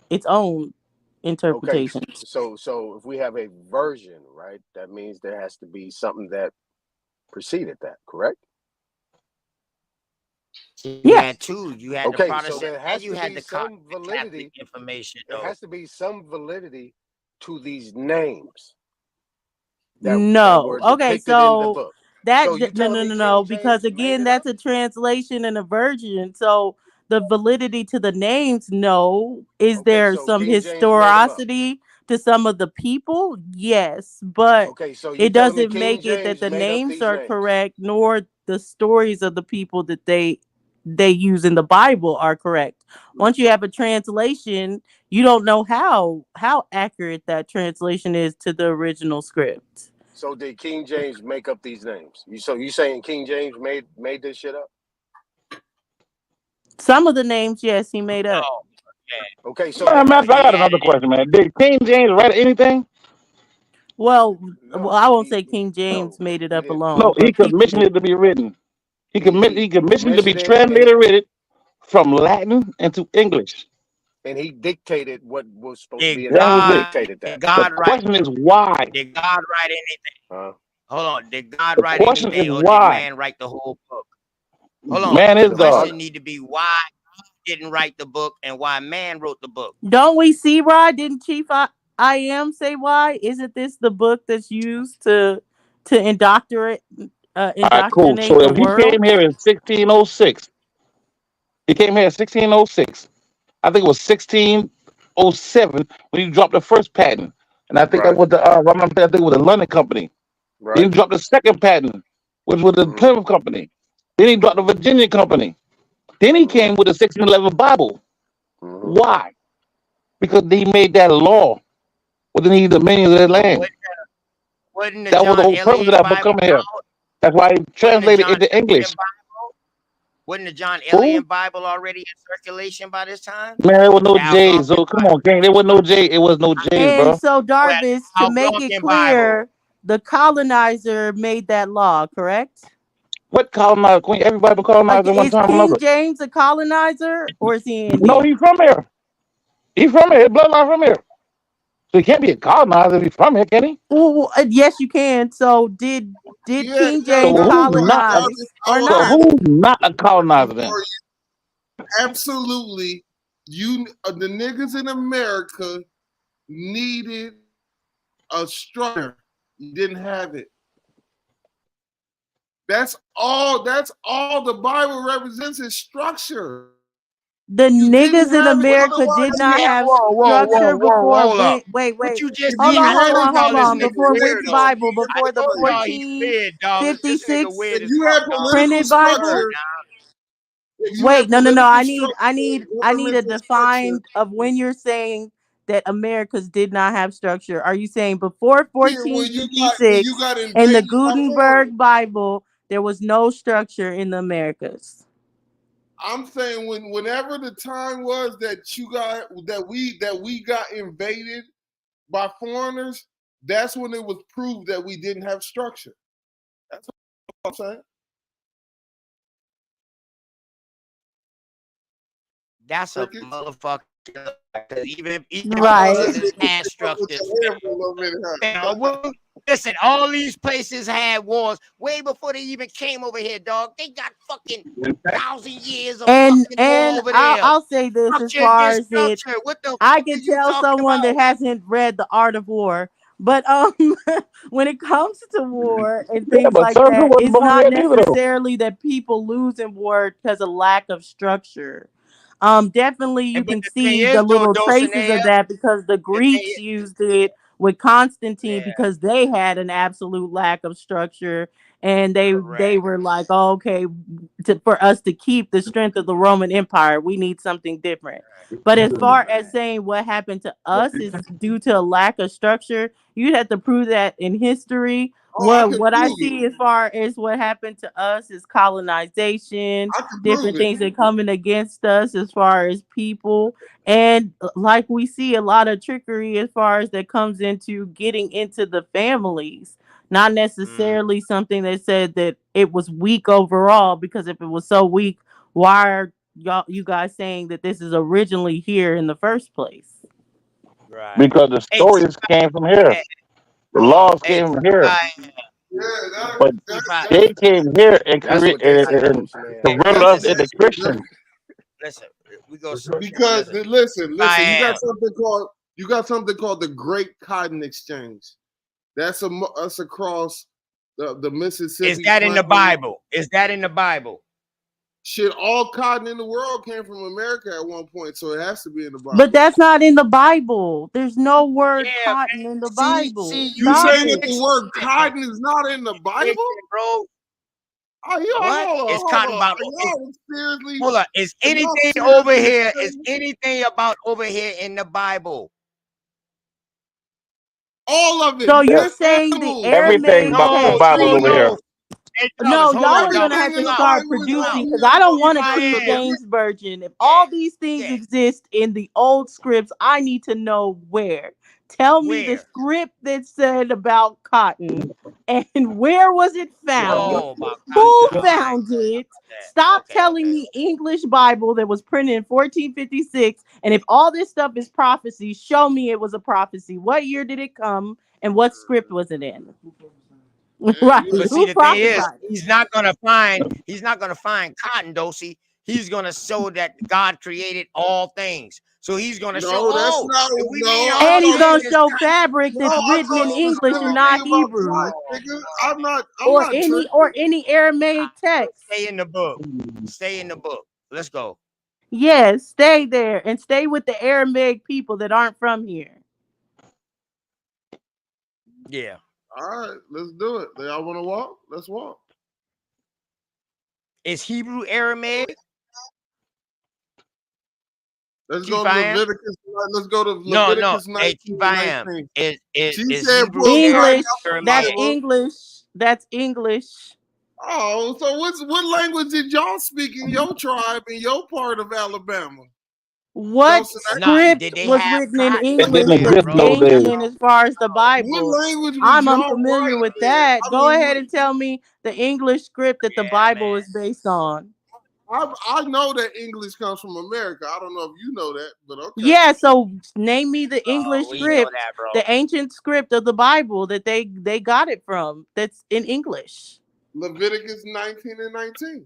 its own Okay, interpretations. so if we have a version, right, that means there has to be something that preceded that, correct? You Yes. had two. You had the Okay, so Protestant there and has you to had be the some the Catholic validity. information, There though. has to be some validity to these names that No. were Okay, depicted in the so book. that So you no telling no me no no King because James made again it up? that's a translation and a version. So the validity to the names, no. Is Okay, there so some King James made them up. historicity to some of the people? Yes, but Okay, so you it telling me doesn't King make it that James the made up names these are names? correct nor the stories of the people that they use in the Bible are correct. Once you have a translation, you don't know how accurate that translation is to the original script. So did King James make up these names? So you saying King James made this shit up? Some of the names, yes, he made up. No. Yeah. Okay, so there Man, has I to He got be another added question, man. Did King James write anything? Well, no, I won't say King James no, made it he up didn't. No, alone, he but people commissioned did. it to be written. He He commissioned it to be commissioned it and translated from Latin into English. he dictated what was supposed to be did in that. That was He it. dictated that. The God write question is why. did God write anything? Huh? Hold on. Did God The write question is anything or did why. man write the whole book? Hold on. Man is The The God. father. question need to be why he didn't write the book and why man wrote the book. Don't we see why? Didn't Chief I am say why? Isn't this the book that's used to All right, cool. indoctrinate So the if he world? came here in 1606 He came here in 1606. I think it was 1607 when he dropped the first patent, and I think that Right. was the I think it was the London Company. Then he Right. dropped the second patent, which was the Mm-hmm. Plymouth Company. Then he dropped the Virginia Company. Then he came with the 1611 Bible. Mm-hmm. Why? Because he made that law with the dominions of that land. Wasn't the That was the John whole purpose of Eliot that book Bible coming here. out? That's why he Wasn't the translated John into Eliot English. Bible? Wasn't the John Who? Eliot Bible already in circulation by this time? Man, there was no The J's. So Algonquin come Bible. on, gang. There was no J. It was no J's, And bro. so, Well, Darvis, to make it Algonquin Bible. clear, the colonizer made that law, correct? What colonizer? Queen? Everybody been colonized at one Is time or King another. James a colonizer or is he No, Indian? he's from here. He's from here. His bloodline from here. So he can't be a colonizer if he's from here, can he? Well, yes, you can. So did Yeah, King yeah, James So no, who's not? colonize or I So not? who's not a colonizer then? absolutely, the niggas in America needed a structure. You didn't have it. That's all the Bible represents is structure. The You niggas didn't in have it, America otherwise did you not had have Whoa, structure before hold up. wait. What you just Hold said, on, hold on, y'all hold this on. nigga Before weird which though. Bible? I Before the told y'all he weird, dog. This nigga 1456 weird as you fuck, had dog. political printed Bible? structure. If you Wait, had no. political I structure, need a governmental define structure, of when you're saying that Americas did not have structure. Are you saying before yeah, when you 1456 got in the invaded by foreigners. Gutenberg Bible, there was no structure in the Americas? I'm saying whenever the time was that we got invaded by foreigners, that's when it was proved that we didn't have structure. That's what I'm saying. That's a Crickets. motherfucker. Even Right. places had structures. Listen, all these places had wars way before they even came over here, dog. They got fucking 1,000 years of And fucking war over there. I'll say this as Structure far against as it, structure. What the I fuck are can you tell talking someone about? that hasn't read The Art of War, but when it comes to war and Yeah, things but like Sergeant that, wasn't it's born not yet neither though. necessarily that people lose in war because of lack of structure. Definitely you But can the thing see is, the though, little traces Dulcinea, of that because the the Greeks thing, used it with Constantine yeah, because they had an absolute lack of structure, and they correct. were like, oh, okay, for us to keep the strength of the Roman Empire, we need something different. But as far as saying what happened to us is due to a lack of structure, you'd have to prove that in history. Oh, I can What I prove it. see as far as what happened to us is colonization, I can different prove it. things that coming against us as far as people, and like we see a lot of trickery as far as that comes into getting into the families. Not necessarily something that said that it was weak overall, because if it was so weak, why are you guys saying that this is originally here in the first place? Right. Because the Hey, stories came from here. The laws hey, came from here. Yeah, But they came here and That's what they say, Dulcinea. converted us into Christians. Listen, we go because listen. listen, you got something called the Great Cotton Exchange. That's across the Mississippi. Is that in the Bible? Is that in the Bible? Shit, all cotton in the world came from America at one point, so it has to be in the Bible. But that's not in the Bible. There's no word cotton in the Bible. You saying that the word cotton is not in the Bible, bro? Oh, y'all, What? hold on, It's hold cotton on. about. Y'all seriously? Hold on. Is Are y'all anything seriously over here? saying- Is anything about over here in the Bible? All of it. So you're saying the Everything Aramaic about the text? Bible over here. Hey, No, fellas, hold y'all on, are y'all. gonna have to Chill out. start Bible is producing, all because I don't want a I King am. James version. If all these things exist in the old scripts, I need to know where. Tell me the Where? script that said about cotton, and where was it found? Oh, about Who cotton. found it? Stop telling me English Bible that was printed in 1456. And if all this stuff is prophecy, show me it was a prophecy. What year did it come, and what script was it in? Right. But see, Who the thing is, prophesied? he's not gonna find cotton, Dosey. He's gonna show that God created all things. So he's gonna No, show. that's Oh, not. if we No, made I all And he's thought gonna things, show fabric no, that's I written thought in you was English and telling not me about Hebrew, cotton, nigga. I'm not tripping. or any Aramaic text. stay in the book. Stay in the book. Let's go. Yes, stay there and stay with the Aramaic people that aren't from here. Yeah. All right, let's do it. Y'all want to walk? Let's walk. Is Hebrew Aramaic? Let's go Chief to I am? Leviticus. Let's go to No, Leviticus Hey, 19 Chief and I am. 19. Is She is said Hebrew pull English. somebody out the That's Bible. English. That's English. Oh, so what language did y'all speak in your tribe in your part of Alabama? What Dulcinea? script did they was have written in It English didn't there, that's exist bro? those days. ancient as far as the Bible? What language was I'm y'all unfamiliar writing with in? that. I Go mean, ahead and tell me the English script that the Bible is based on. I know that English comes from America. I don't know if you know that, but okay. Yeah, so name me the English We know script, that, bro. the ancient script of the Bible that they got it from. That's in English. Leviticus 19 and 19.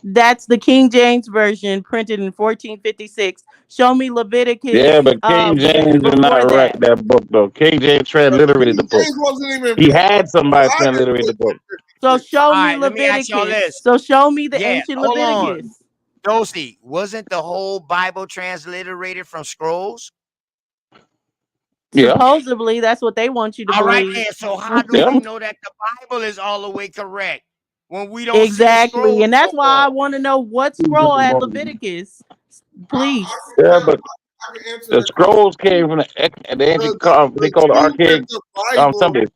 That's the King James version printed in 1456. Show me Leviticus Yeah, but King James did before not write that. that book though. King James transliterated the King book. James wasn't even He had somebody transliterate the book. So show All me right, let me ask y'all Leviticus. this. So show me the Yeah, ancient hold on. Leviticus. Dulcie, wasn't the whole Bible transliterated from scrolls? Yeah. Supposedly, that's what they want you to All right, believe. then. So how do Yeah. we know that the Bible is all the way correct when we don't see the Exactly, scrolls and that's no why I more? want to know what scroll had Leviticus. Please. Yeah, but I can answer the that question. scrolls came from the ancient they call the truth that archaic the Bible, something.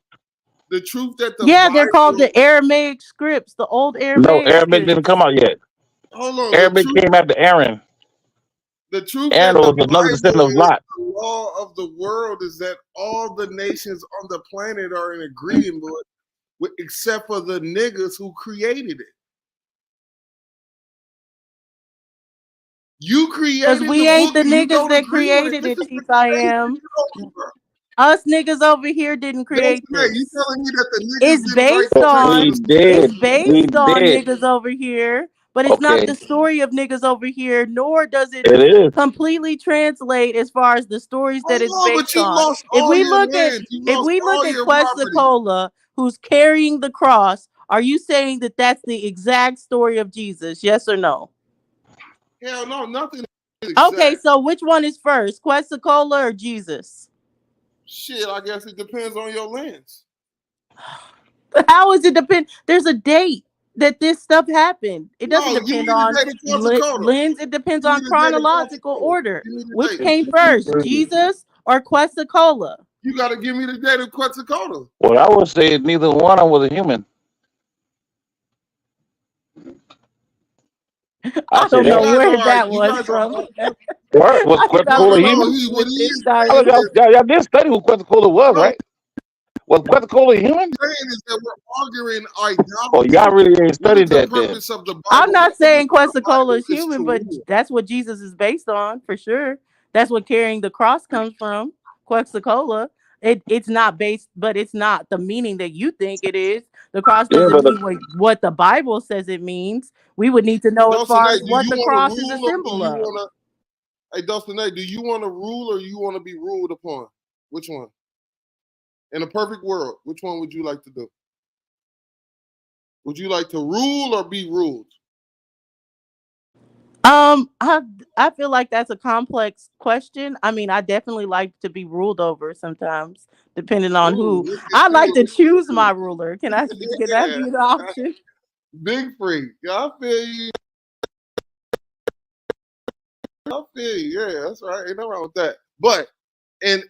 the truth that the Yeah, they're called Bible, the Aramaic scripts, the old No, Aramaic Arabic didn't scripts. come out yet. hold on, Arabic came after Aaron. the truth Aaron that the was another descendant Bible of is Lot. the law of the world is that all the nations on the planet are in agreement with except for the niggas who created it. You Because created we the ain't book the and you niggas don't that agree with it. created This it, is Chief the I debate am. you're over. Us niggas over here didn't create Dulcinea, you this. telling me that the niggas It's didn't write based the on We did. niggas over here, but it's not Okay. the story of niggas over here, nor does it It is. completely translate as far as the stories that it's Hold on, but based you on. lost all your land. You lost all your property. Quetzalcoatl, who's carrying the cross, are you saying that that's the exact story of Jesus? Yes or no? Hell no, nothing is Okay, exact. so which one is first, Quetzalcoatl or Jesus? Shit, I guess it depends on your lens. How is it depend? There's a date that this stuff happened. It doesn't No, give me depend the on date of Quetzalcoatl. lens. It depends Give me on the date of chronological Quetzalcoatl. order. Give me the Which date. came first, Jesus or Quetzalcoatl? You got to give me the date of Quetzalcoatl. Well, I would say neither one of them was a human. I don't say know that. where that was from. What? Was I Quetzalcoatl a don't human? know what this Y'all started. y'all did study who Quetzalcoatl was, right? Was Quetzalcoatl a human? Saying is that we're arguing Oh, idolatry. y'all really ain't What is studied the that then. purpose of the Bible? I'm not saying Quetzalcoatl is is human, to but rule. that's what Jesus is based on for sure. That's what carrying the cross comes from. Quetzalcoatl. It's not based, but it's not the meaning that you think it is. The cross Yeah, doesn't but mean what the Bible says it means. We would need to know as far Dulcinea, as do what you the want to cross is a rule or do symbol you of. want to? Hey, Dulcinea, do you want to rule or you want to be ruled upon? Which one? In a perfect world, which one would you like to do? Would you like to rule or be ruled? I feel like that's a complex question. I mean, I definitely like to be ruled over sometimes, depending on Ooh, who. look at I like you. to choose my ruler. Can that Yeah. be the option? Big freak. I feel you. I feel you. Yeah, that's right. Ain't nothing wrong with that. But in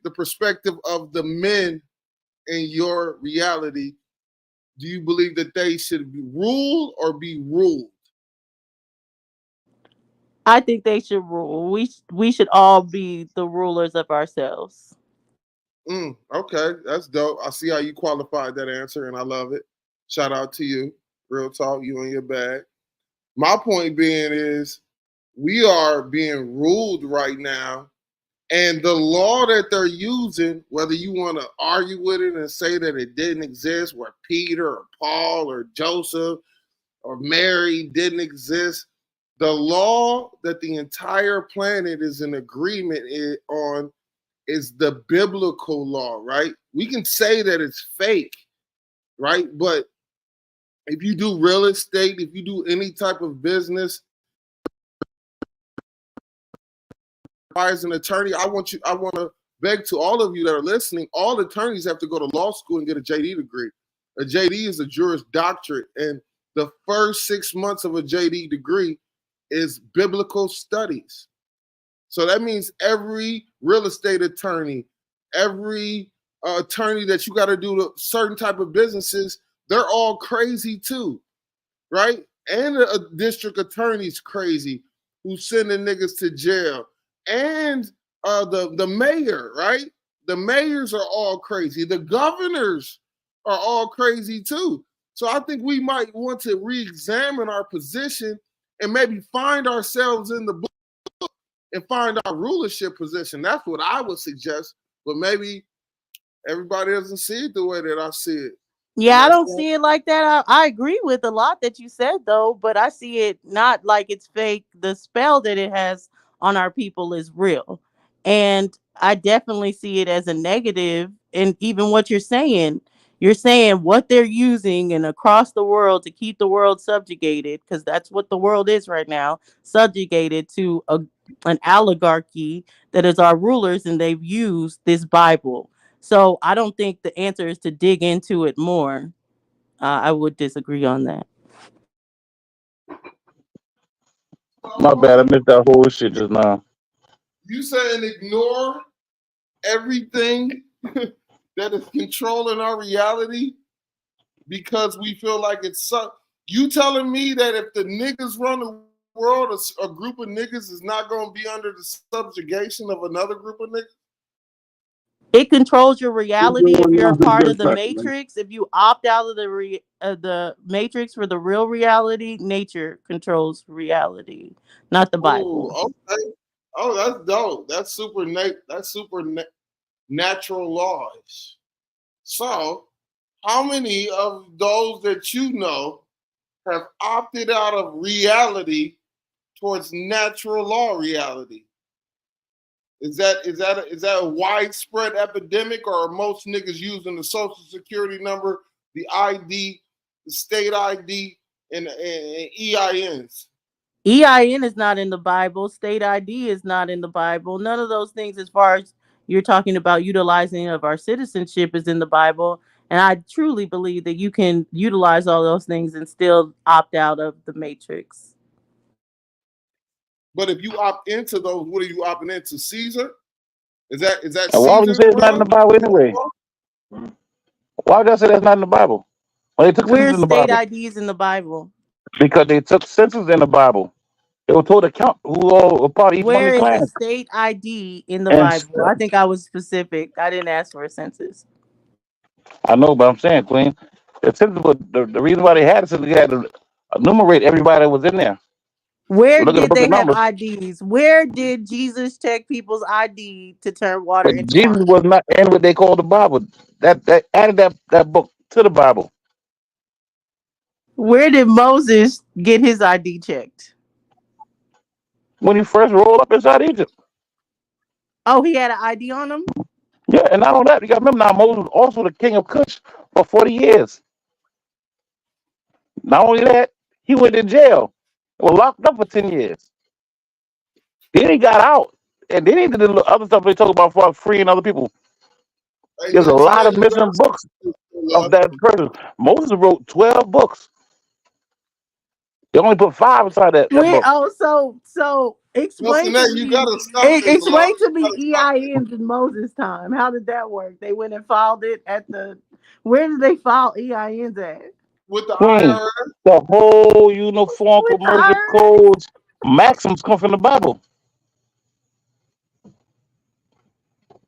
the perspective of the men in your reality, do you believe that they should be ruled or be ruled? I think they should rule. We should all be the rulers of ourselves. Okay, that's dope. I see how you qualified that answer, and I love it. Shout out to you. Real talk, you in your bag. My point being is we are being ruled right now, and the law that they're using, whether you want to argue with it and say that it didn't exist, where Peter or Paul or Joseph or Mary didn't exist, the law that the entire planet is in agreement on is the biblical law, right? We can say that it's fake, right? But if you do real estate, if you do any type of business, as an attorney, I want to beg to all of you that are listening, all attorneys have to go to law school and get a JD degree. A JD is a Juris Doctorate, and the first 6 months of a JD degree is biblical studies. So that means every real estate attorney, every attorney that you got to do to certain type of businesses, they're all crazy too, right? And a district attorney's crazy who's sending niggas to jail. And the mayor, right? The mayors are all crazy. The governors are all crazy too. So I think we might want to re-examine our position and maybe find ourselves in the book and find our rulership position. That's what I would suggest. But maybe everybody doesn't see it the way that I see it. Yeah, I don't see it like that. I agree with a lot that you said, though, but I see it not like it's fake. The spell that it has on our people is real. And I definitely see it as a negative. And even what you're saying what they're using and across the world to keep the world subjugated, because that's what the world is right now, subjugated to an oligarchy that is our rulers, and they've used this Bible. So I don't think the answer is to dig into it more. I would disagree on that. My bad, I missed that whole shit just now. You saying ignore everything that is controlling our reality because we feel like it's you telling me that if the niggas run the world, a group of niggas is not going to be under the subjugation of another group of niggas? It controls your reality if you're a part of the matrix. If you opt out of the matrix for the real reality, nature controls reality, not the Bible. Oh, okay. Oh, that's dope. That's super natural laws. So, how many of those that you know have opted out of reality towards natural law reality? Is that a widespread epidemic, or are most niggas using the social security number, the ID, the state ID, and EINs? EIN is not in the Bible. State ID is not in the Bible. None of those things, as far as you're talking about utilizing of our citizenship, is in the Bible. And I truly believe that you can utilize all those things and still opt out of the matrix. But if you opt into those, what are you opting into? Caesar? Is that And why would you Caesar's say it's not in the Bible anyway? Why would I say that's not in the Bible? Well, they took census Where's in the state Bible IDs in the Bible? because they took census in the Bible. They were told to count who all were part of each one of Where the is the clans. state ID in the And Bible? I think I was specific. I didn't ask for a census. I know, but I'm saying, Queen, the census was the reason why they had it is they had to enumerate everybody that was in there. Where Look at the did book they of have Numbers. IDs? Where did Jesus check people's ID to turn water But into Jesus wine? was not in what they call the Bible. That added that book to the Bible. Where did Moses get his ID checked? When he first rolled up inside Egypt. Oh, he had an ID on him? Yeah, and not only that, you got to remember now, Moses was also the king of Cush for 40 years. Not only that, he went to jail. Was locked up for 10 years. Then he got out. And then he did the other stuff they talk about for freeing other people. Hey, There's a yo, lot today of you missing got books of that person. Moses wrote 12 books. They only put 5 inside that Where? book. Oh, so explain to you me. gotta stop this. Explain to me EINs in Moses' time. How did that work? They went and filed it at the. Where did they file EINs at? With the Queen, IRS? the whole Uniform With the Commercial IRS? Codes maxims come from the Bible.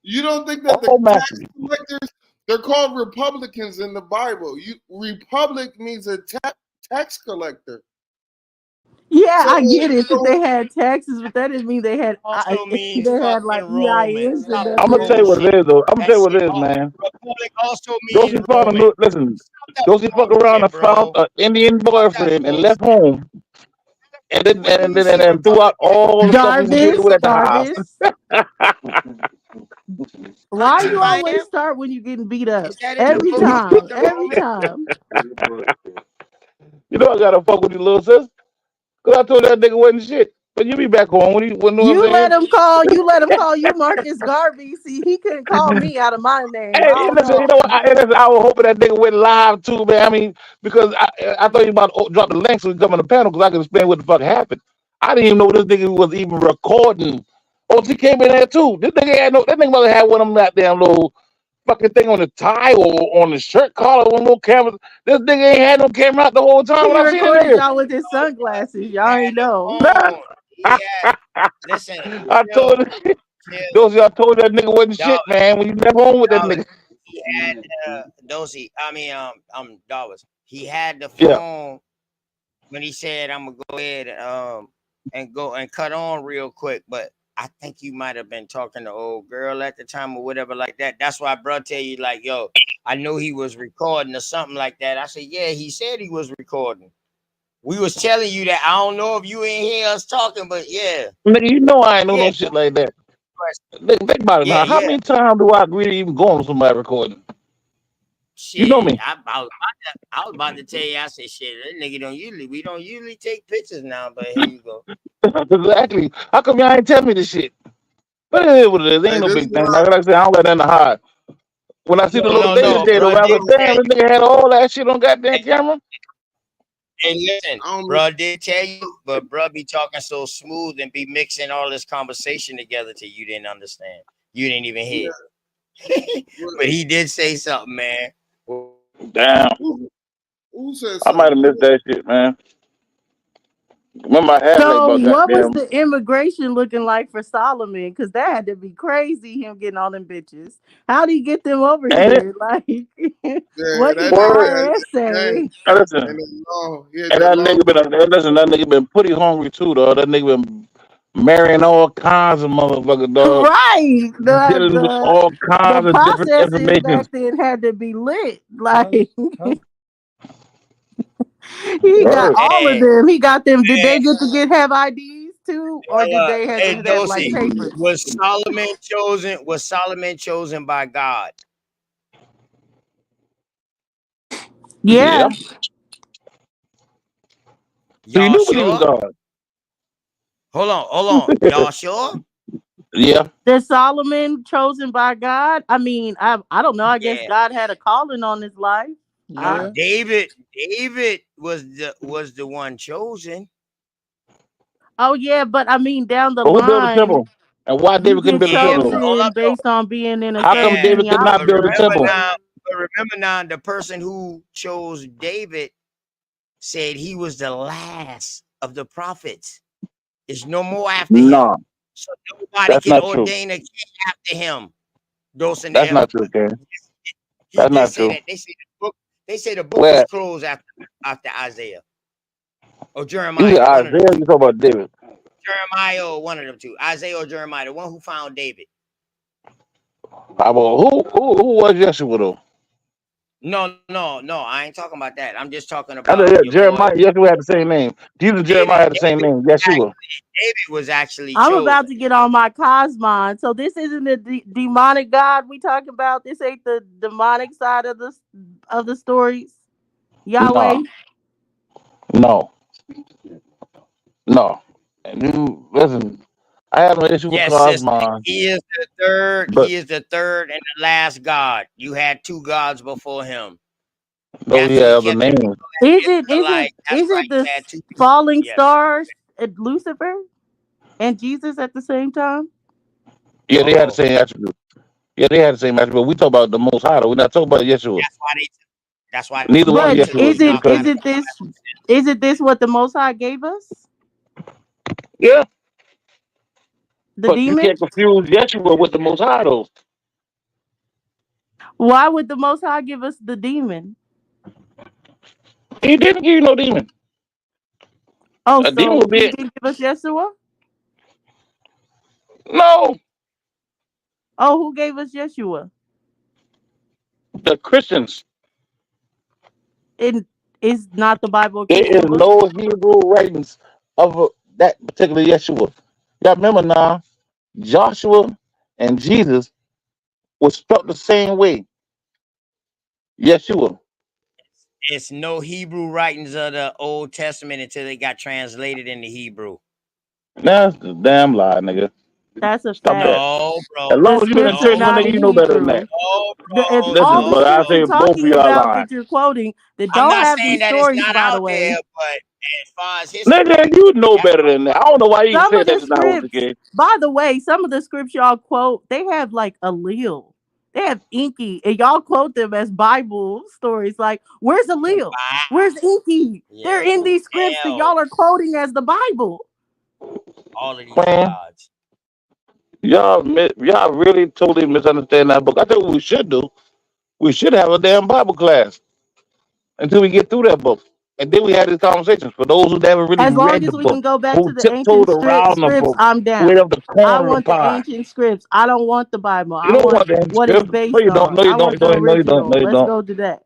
You don't think that All the tax maxims. collectors, they're called Republicans in the Bible. Republic means a tax collector. Yeah, So, I get it that they had taxes, but that didn't mean they had Also means they had like fucking Roman. EINs Stop and I'm that gonna tell you what bullshit. it is, though. I'm gonna That tell you what shit it is, all man. Republic also Josie means found Roman. listen. Stop that Josie fucked around and bullshit, found bro. an Indian Stop that boyfriend and bullshit. left home, and then Where do you see and threw out Republican? all the stuff we did with at the house. Why you I always am. start when you're getting beat up? Is that in the Every book time, of the every Roman? time. You know I gotta fuck with you, little sis. Cause I told that nigga wasn't shit. But you be back home when you know what You I'm let saying? him call. You let him call you Marcus Garvey. See, he couldn't call me out of my name. I Hey, don't listen, you know. know what? I was hoping that nigga went live too, man. I mean, because I thought you about to drop the link so we come on the panel because I could explain what the fuck happened. I didn't even know this nigga was even recording. OT came in there too. This nigga had no. That nigga must have had one of them goddamn little fucking thing on the tie or on the shirt collar with no camera. This nigga ain't had no camera out the whole time He when I seen the recorded nigga. y'all with his sunglasses. Y'all ain't know. Nah. Listen, I told those y'all told that nigga wasn't dog, shit, man. When you never home with that dog, nigga. he had Dosey. I mean, Dollars. He had the Yeah. phone when he said, "I'm gonna go ahead and go and cut on real quick," but I think you might have been talking to old girl at the time or whatever like that. That's why bro tell you like, yo, I knew he was recording or something like that. I said, yeah, he said he was recording. We was telling you that. I don't know if you ain't hear us talking, but yeah. Nigga, you know I ain't know Yeah. no shit like that. Think about it now. How many times do I agree to even go on somebody recording? Shit, You know me. I was about to tell you, I said, shit, that nigga we don't usually take pictures now, but here you go. Exactly. How come y'all ain't tell me this shit? But it is what it is. It Hey, ain't no this big is thing. why. Like I said, I don't let nothing hide. When I see the little baby No, data, bro I did was damn, this nigga had all that shit on goddamn camera. Hey, listen, bro did tell you, but bro be talking so smooth and be mixing all this conversation together till you didn't understand. You didn't even hear. But he did say something, man. Damn. Who said I might have something? missed that shit, man. Remember I had like So, about what was goddamn. the immigration looking like for Solomon? Because that had to be crazy. Him getting all them bitches. How did he get them over Ain't it? here? Like, Yeah, what did that the nigga had IRS that say? Listen, and then long. He had and that that long. nigga listen, that nigga been pretty hungry too, though. That nigga been marrying all kinds of motherfuckers, dog. Right. Dealing with all The kinds of different processes information. back then had to be lit. Like, he got Word. all of Hey, them. He got them. Did they get to have IDs too, or did they have hey, to have like Dosey, papers? was Solomon chosen by God? Yeah. So you Y'all do believe in sure? God? Hold on. Y'all sure? Yeah. Is Solomon chosen by God? I mean, I don't know. I guess Yeah. God had a calling on his life. No, David was the one chosen. Oh yeah, but I mean, down the But who built the line, temple? And why you David couldn't get build the Yeah, temple? but hold chosen up though. based on being in a How come certain Yeah, David could not but build the genealogy. temple? remember now, the person who chose David said he was the last of the prophets. There's no more after him. No, So nobody that's can not true. ordain a king after him. Dosing That's them. not true, Ken. He That's did not say true. that. They say the book was Where? closed after Isaiah or You Jeremiah, said one of them. Isaiah, you talk about David. Jeremiah or one of them two. Isaiah or Jeremiah, the one who found David. Who was Yeshua though? No. I ain't talking about that. I'm just talking I know, about yeah, your boy Jeremiah, Yeshua had the same name. Jesus and Jeremiah had the same name, Yeshua. David was actually I'm chosen. about to get on my Cosmon. So this isn't the demonic God we talking about. This ain't the demonic side of the stories. Yahweh. No, no. And you listen, I have no issue with Yes, sister. Cosmon, He is the third. but He is the third and the last God. You had two gods before him. no, That's he what had he other kept the names. Isn't Israelite. That's right. the You had two. falling Yes. stars at Lucifer and Jesus at the same time? Yeah, they had the same attribute. Yeah, they had the same attribute. We talk about the Most High. Though. We're not talking about Yeshua. That's why Neither one But Yeshua because isn't this what the Most High gave us? yeah, The but you demon? can't confuse Yeshua with the Most High though. Why would the Most High give us the demon? He didn't give you no demon. Oh, A demon so would be he it. didn't give us Yeshua? No, Oh, who gave us Yeshua? the Christians. It is not the Bible a There is Christian book. no Hebrew writings of that particular Yeshua. Y'all remember now, Joshua and Jesus was struck the same way. Yeshua. It's no Hebrew writings of the Old Testament until they got translated into Hebrew. That's the damn lie, nigga. That's a Stop fact. that. No, As bro. The long as you didn't scripture say No, one not nigga, in you know better than that. Hebrew. no, It's bro. Listen, all the brother, I No. scripture say both of talking y'all about lying. that you're quoting that I'm don't not have saying these that it's stories, not by the out way. there, but as far as history, Nigga, you know that's better than that. I don't know why you Some said of the that's not what the scripts, case. by the way, some of the scripts y'all quote, they have like allele. They have Inky, and y'all quote them as Bible stories. Like, where's allele? Where's Inky? They're in these scripts that y'all are quoting as the Bible. all of these Man, gods. y'all really totally misunderstand that book. I think what we should do, we should have a damn Bible class until we get through that book. And then we have these conversations. For those who never really As long read the as we book, can go back who to the tiptoed ancient around the scripts, book, I'm who ate down. up the I corner of the want the pie. ancient scripts. I don't want the Bible. You I don't want want that what it's script. No, based you don't. on. No, you I don't. want the No, you don't. original. No, you Let's don't. go to that.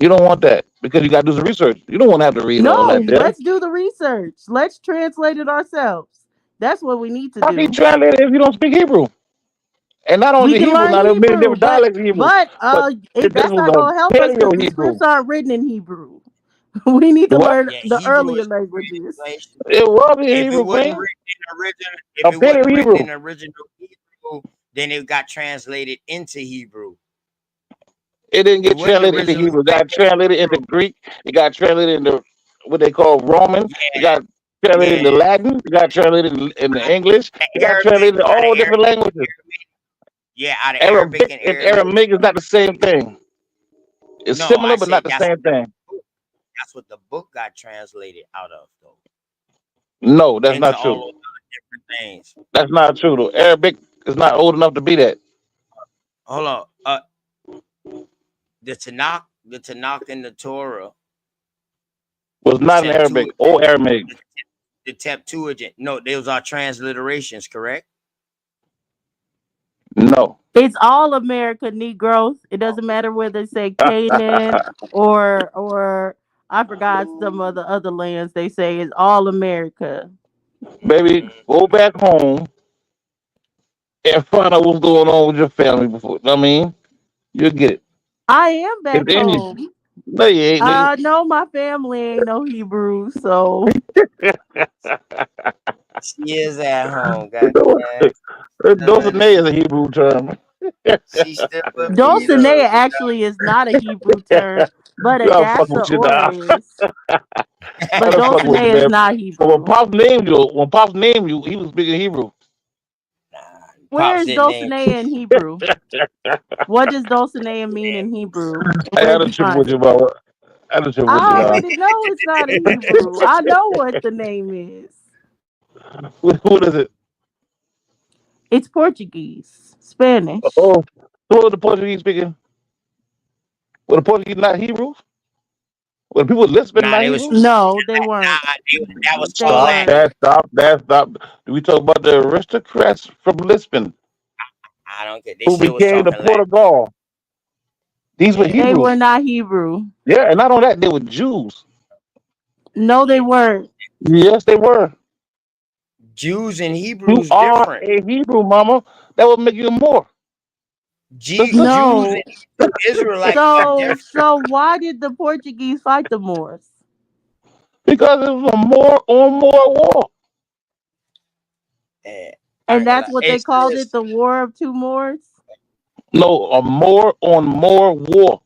You don't want that because you got to do some research. You don't want to have to read all No, that there. let's do the research. Let's translate it ourselves. That's what we need to How can you do. translate it if you don't speak Hebrew? And not We only can Hebrew, learn now there are many Hebrew, different dialects of Hebrew, but this that's was not gonna a help us because Paleo the Hebrew. scripts aren't written in Hebrew. We need to What? learn Yeah, the Hebrew earlier is a languages. translation. It was in If it Hebrew, wasn't man. written in original, A if it wasn't Paleo written in Hebrew. original Hebrew, then it got translated into Hebrew. It didn't It get wasn't translated into originally Hebrew. It written got translated into Greek. It got translated into what they call Roman. It got translated yeah, into Latin. It got translated into English. It got Arabic, translated into out of all different languages. yeah, out of Arabic Arabic and and Aramaic. Aramaic is not the same thing. It's No, I similar, but not said the same thing. that's what the book got translated out of, though, No, that's into not all true. those other different things. That's not true. Though. Arabic is not old enough to be that. Hold on, the Tanakh and the Torah Was was not in Arabic or Aramaic. the Septuagint. No, those are transliterations, correct? No. It's all America Negroes. It doesn't matter whether they say Canaan or I forgot some of the other lands they say it's all America. Baby, go back home and find out what's going on with your family before. I mean, you'll get it. I am back If any, home. no, you ain't, nigga. No, my family ain't no Hebrew, so She is at home, goddamn. Dulcinea is a Hebrew term. She still with me though. Dulcinea actually is not a Hebrew term, but Y'all fucking with you now. Adastra is. I But don't fuck with you, Dulcinea is man. not But Hebrew. when Pops named you, he was speaking Hebrew. Where Pops is didn't name. Dulcinea in Hebrew? What does Dulcinea mean in Hebrew? I Where had do a you trip find with you, it? bro. I had a trip with you I now. already know it's not in Hebrew. I know what the name is. What is it? It's Portuguese, Spanish. Oh, who was the Portuguese speaking? Were the Portuguese not Hebrews? Were the people listening Nah, not they was Hebrews? No, they weren't. that was They all Stop Latin. weren't. that, stop that, stop. We talk about the aristocrats from Lisbon I don't care. They who still was became the talking Latin. Portugal. These were Yeah. They Hebrews. were not Hebrew. Yeah, and not only that, they were Jews. No, they weren't. Yes, they were. Jews and You Hebrews are different. a Hebrew, mama. That would make you more. Sister? Jews No. and Hebrew Israelites are different. So why did the Portuguese fight the Moors? Because it was a more on more war. Yeah, I And ain't gonna that's lie. what they It's called it, this. the War of Two Moors. No, a more on more war.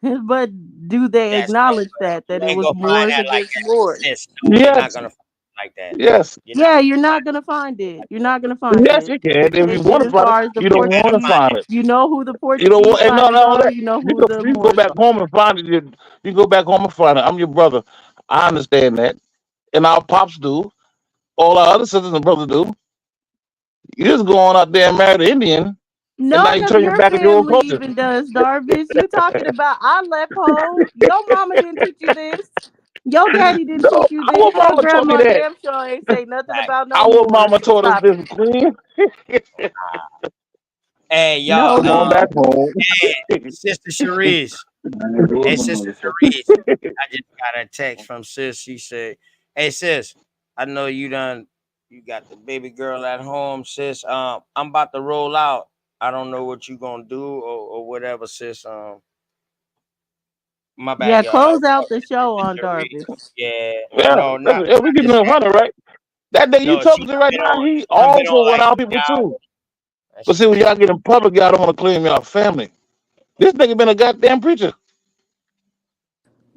But do they That's no, acknowledge that you it ain't was gonna find Moors that like against that, Moors? sis. No, you're not Yes, gonna find it like that. yes, You're not Yeah, gonna you're find not gonna find it. You're not gonna find yes, it. you can. If you want to As find it, far as the you don't want to Portuguese, find it. you know who the You don't Portuguese want, and fighters no, are. that You know you who can, the you can go Moors back are. home and find it. You can go back home and find it. I'm your brother. I understand that, and our pops do. All our other sisters and brothers do. You just go on out there and marry the Indian, and now you None of turn your your back on your own family culture. even does, Darvis. You talking about I left home. Your mama didn't teach you this. Your daddy didn't No, teach you our this. Your mama told me grandma that. damn sure ain't say nothing that. about no Our Moors. mama So told us stop this, it. Queen. Hey, No, y'all. Going they back didn't. home. Hey, Sister Cherise. Hey, Sister Cherise. I just got a text from sis. She said, "Hey, sis, I know you got the baby girl at home, sis. I'm about to roll out. I don't know what you gonna do or whatever, sis. My bad, Yeah, y'all. close out the show on Cherise. Darvis. Yeah, Yeah, no, not we keep it just 100, right? That nigga you No, talking to right now, he some been also on one like of our people y'all. too. But see, when y'all get in public, y'all don't want to claim y'all family. This nigga been a goddamn preacher.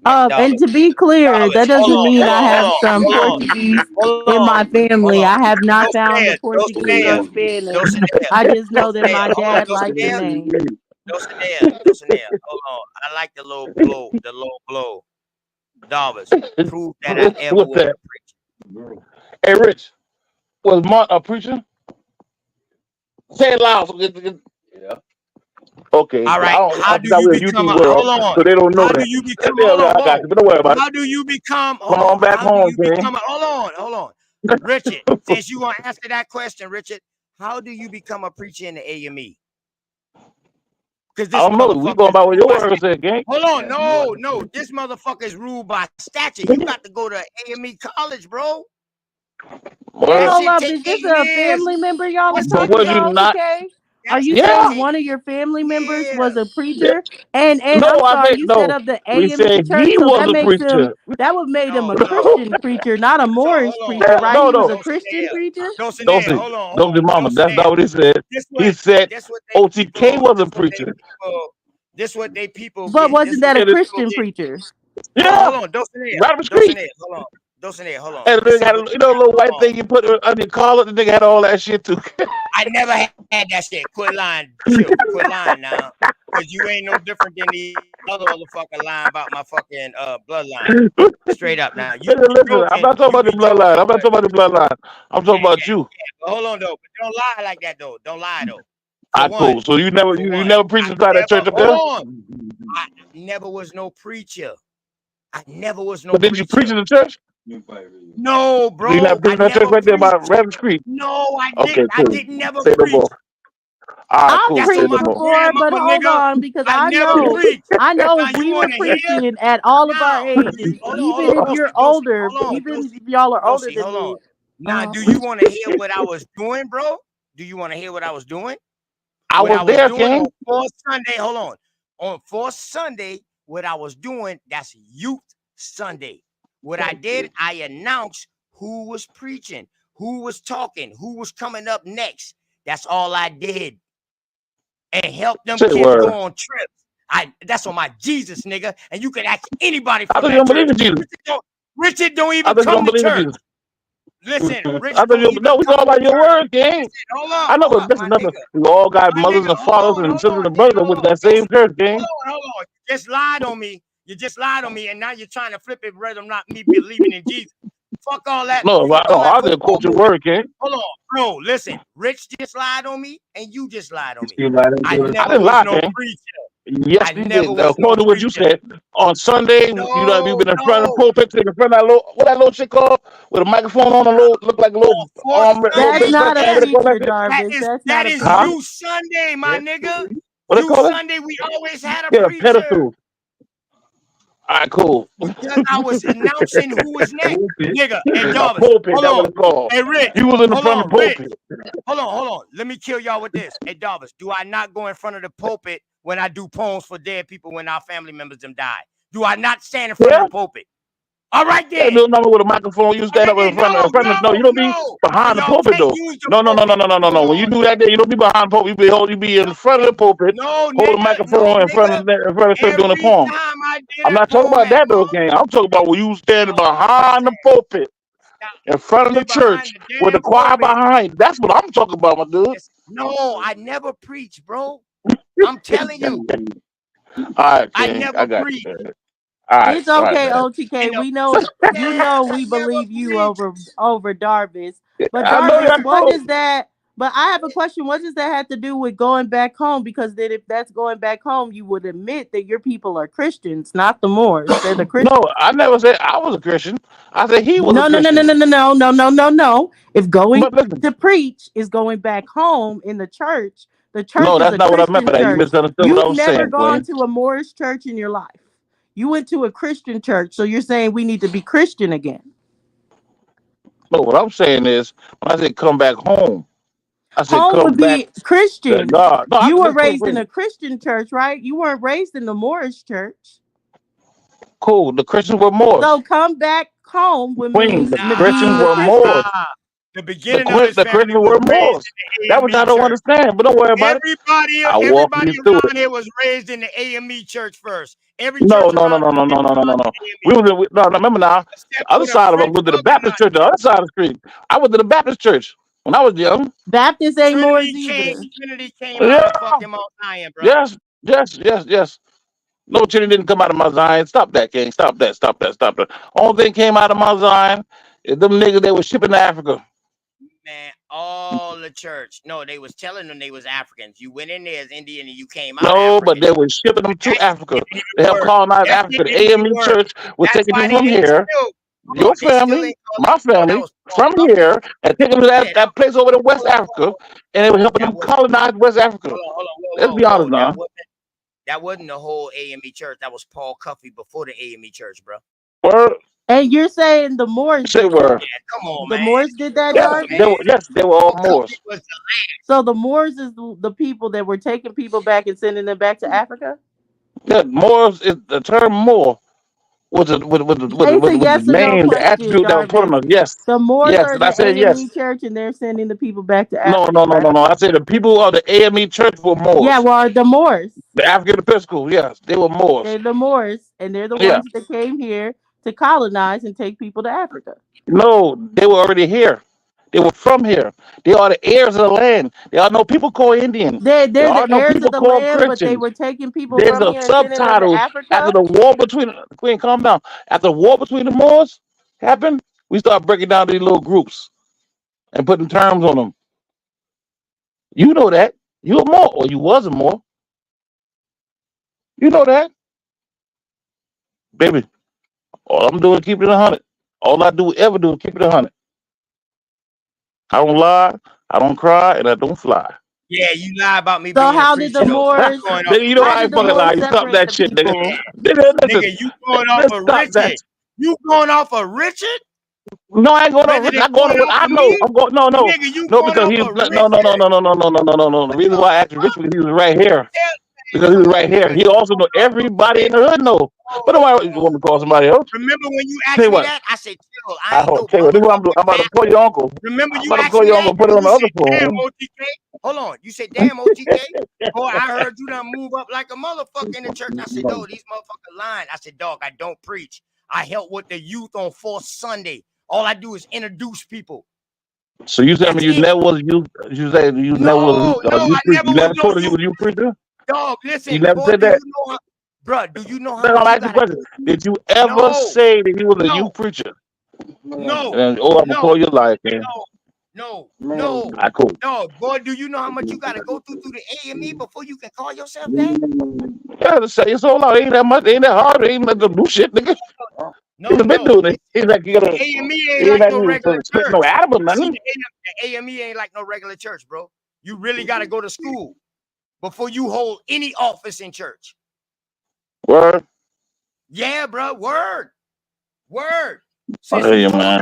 And to be clear, that doesn't mean I have some hold Portuguese on, in my family. I have not found the Portuguese or Dulcinea, Spanish. Dulcinea, I just know that Dulcinea, my hold on, dad liked the name. Dulcinea, hold on. I like the low blow. Darvis, prove that I ever What's was a that? preacher. Hey, Rich, was Mark a preacher? Say it loud. Yeah. Okay. All I right. don't. How I do forgot you we're in become YouTube a world, hold on? so they don't know How do that. you become Yeah, hold on, I got whoa. you. But don't worry about it. How do you become Come on back how do home, you King. become a hold on. Richard, since you want to answer that question, Richard, how do you become a preacher in the AME? Because this I don't know. We motherfucker going is by what ruled your by word said, King. hold on, no. This motherfucker is ruled by statute. You got to go to AME college, bro. Hey, That hold shit up. take Is this 8 a years. family member y'all are What's But talking was you about, not? TK? Are that you shit Yeah. saying take one of your family members was a Yeah. preacher? And No, I'm I sorry, said you set no. up the We AME said church, he so was that a makes him preacher. that would made him a no. Christian preacher, not a So Moorish hold on, preacher, right? No, He was a no. Christian preacher. Don't Dulcinea, say, hold on, don't say, mama. That's not Dulcinea. what he said. He said This what they OTK was a this what they preacher. this what they people But get. This wasn't what that they a And it, people Christian get. preacher? yeah, Hold on, Dulcinea, right up the street. hold on. And the This nigga is had a what little white thing you put on your collar. The nigga had all that shit too. I never had that shit. Quit lying, chill. Quit lying now. Cause you ain't no different than the other motherfucker lying about my fucking bloodline. Straight up now. You be Listen, I'm joking. not talking You about the be joking. bloodline. I'm not talking about the bloodline. I'm talking about you. But hold on though. But don't lie like that though. Don't lie though. I cool. So you never preached inside that church up Hold there? on. I never was no preacher. I never was no But did you preach preacher. in the church? No, So you bro. not preaching I in that church never right there by preached. Rabbit Creek? No, I Okay, didn't. I cool. didn't never Say no preach. more. All right, I've cool. Say preached no my more. before, but grandmama, hold nigga. on, because I I never know preached. Now if you we were want to hear? preaching at all of our Now, ages, even if you're older, even if y'all are older than hold on. me. Now, do you want to hear what I was doing, bro? Do you want to hear what I was doing? I What was I was there, doing King. on fourth Sunday. Hold on. On fourth Sunday, what I was doing, that's Youth Sunday. What I did, I announced who was preaching, who was talking, who was coming up next. That's all I did. And help them Say kids word. go on trips. That's on my Jesus, nigga. And you can ask anybody I from thought you that don't believe church. in Jesus. Richard don't I even thought you come don't to believe in church. Jesus. Listen, I Richard thought don't you even no, we come talking to about your church. word, King. I know, but listen, My nothing. nigga. We all got My mothers nigga, and fathers and sisters and brothers with that same church, King. Hold on. You just lied on me. You just lied on me, and now you're trying to flip it whether or not me believing in Jesus. Fuck all that. No, Fuck all that I just football quote your moving. word, King. Hold on, bro. Listen, Rich just lied on me, and you just lied on me. I I never didn't was lie, no King. preacher. Yes, I you never did. was no According to what you preacher. said, on Sunday, you've been in front of the pulpit, in front of that little, what that little shit called, with a microphone on, a little, look like a little arm, little That's big not thing. a What they call preacher, that shit? Darvis. That's not That a is Huh? preacher. you Sunday, my nigga. What they You call it? Sunday, we always had a Yeah, preacher. pedestal. All right, cool. Because I was announcing who was next. Nigga, hey A Jarvis, pulpit, hold that's what on. it's called. Hey Rich, You was in the hold front of on, the Rich. pulpit. Hold on. Let me kill y'all with this. Hey Jarvis, do I not go in front of the pulpit when I do poems for dead people when our family members them die? Do I not stand in front of the pulpit? All right Yeah, then. little number with a microphone, you stand up in front of, no, you don't be behind the Y'all pulpit can't though. use the No. pulpit. When you do that, there, you don't be behind the pulpit. You be in front of the pulpit, No, hold the nigga. microphone in front of the church doing a Every poem. time I did I'm a not talking poem about at that though, gang. I'm talking about when you standing behind the pulpit, in front of the church, the with the damn choir pulpit. behind. That's what I'm talking about, my dude. No, I never preach, bro. I'm telling you, All right, I King. never I got preach. you. All right, It's all right, okay, man. OTK. We know we believe you over Darvis. But I know Darvis, that what too. is that? But I have a question. What does that have to do with going back home? Because then if that's going back home, you would admit that your people are Christians, not the Moors. They're the Christians. No, I never said I was a Christian. I said he was a No. Christian. If going to preach is going back home in the church No, is that's a not what I meant Christian by that. You church. misunderstood what I You've was never saying, gone Queen. to a Moorish church in your life. You went to a Christian church, so you're saying we need to be Christian again. No, what I'm saying is when I said come back home, I said Home come would back be to Christian. God. No, I You can were listen, raised in please. a Christian church, right? You weren't raised in the Moorish church. Cool. The Christians were Moors. So come back home would Queen, mean the being Christians a were Christian. Moors. The The beginning of his the family Christians was were raised Moors. in the That which I AME don't church. understand, but don't worry about it. I'll walk Everybody you through around it. here was raised in the AME church first. Every No, church no, no, around no, no, no, here no, no, no, no. is We was in, no, no, remember now, except the other for the side of us French went to the Baptist Huguenots. church, the other side of the street. I went to the Baptist church when I was young. Baptists ain't Moors either. Trinity came out Yeah, of fucking Mount Zion, bro. yes, yes, yes, yes. No, Trinity didn't come out of Mount Zion. Stop that, King. Stop that, stop that, stop that. Only thing came out of Mount Zion is them niggas they were shipping to Africa. Man, all the church. No, they was telling them they was Africans. You went in there as Indian and you came out No, African. but they were shipping them to That Africa. didn't even They helped work. colonize That Africa. didn't The even AME work. church was That's taking why people from they here, still, your they still family, ain't called my no, that family, was Paul from Buffy. here, and taking them to Yeah, that place over in West Africa, and they were helping that them was colonize West Africa. hold on, Let's be honest now. that wasn't the whole AME church. That was Paul Cuffey before the AME church, bro. Word. And you're saying the Moors Say did word. that? Come on, The man. Moors did that, Yes, Jarvis? they were all Moors. So the Moors is the people that were taking people back and sending them back to Africa? Yeah, Moors is the term Moor was the It's a yes or no name, the question, attribute that was put on Jarvis. us. Yes, The Moors yes, are and I the said yes. AME church and they're sending the people back to No, Africa, no, no, right? no, no. I said the people of the AME church were Moors. Yeah, well, the Moors. The African Episcopal, yes, they were Moors. They're the Moors, and they're the Yeah. ones that came here to colonize and take people to Africa. No, they were already here. They were from here. They are the heirs of the land. There are no people called Indian. They're There are the no heirs people of the called land, but they Christians. were taking people There's from a here and sending them to subtitle Africa. after the war between Queen. Calm down. After the war between the Moors happened, we start breaking down these little groups and putting terms on them. You know that. You a Moor, or you was a Moor. You know that, baby. All I'm doing is keep it 100. All I do ever do is keep it 100. I don't lie, I don't cry, and I don't fly. Yeah, you lie about me So being a how did the preacher, though. Moors? Nigga, you know I ain't fucking lie. You stop that shit, nigga. Nigga, listen. Nigga, you going off Let's of stop that. Richard. You going off of Richard? No, I ain't going Rather on. than I'm going on going what off I of know. me? I'm going. No, Nigga, you no, going because off he. of No, no, no, no, no, no, no, no, no, no, no. The reason why I asked Rich because he was right here. Because he was right here. He also know everybody in the hood know. But don't worry, you want me to call somebody else? Remember when you Tell asked you me what. that? I said, chill. I ain't no Tell you what. This is what I'm doing. I'm about to call your uncle. Remember I'm you about to asked call me your that? uncle. Put it on You the other said, damn, phone. OTK. Hold on. You said, damn, OTK. Boy, I heard you done move up like a motherfucker in the church. I said, no, these motherfuckers lying. I said, dog, I don't preach. I help with the youth on 4th Sunday. All I do is introduce people. So you tell me you never was you? You said you never was you I preacher. never You was never no told us you youth. was you preacher. Dog, listen, You never boy, said do that. you know how, bruh, do you know how Then much I'm you asking you a gotta question. Did you ever say that he was a youth preacher? No, And, I'm gonna call your life, man. no. I cool. No, boy, do you know how much you gotta go through the AME before you can call yourself that? Yeah, to say it's all out. Ain't that much. Ain't that hard. Ain't nothing to do shit, nigga. He's been doing it. He's like you gotta. AME ain't Ain't like like no you regular split church. no Adam or See, nothing. the AME ain't like no regular church, bro. You really gotta go to school before you hold any office in church. Word. Yeah, bro. Word. I hear you, man.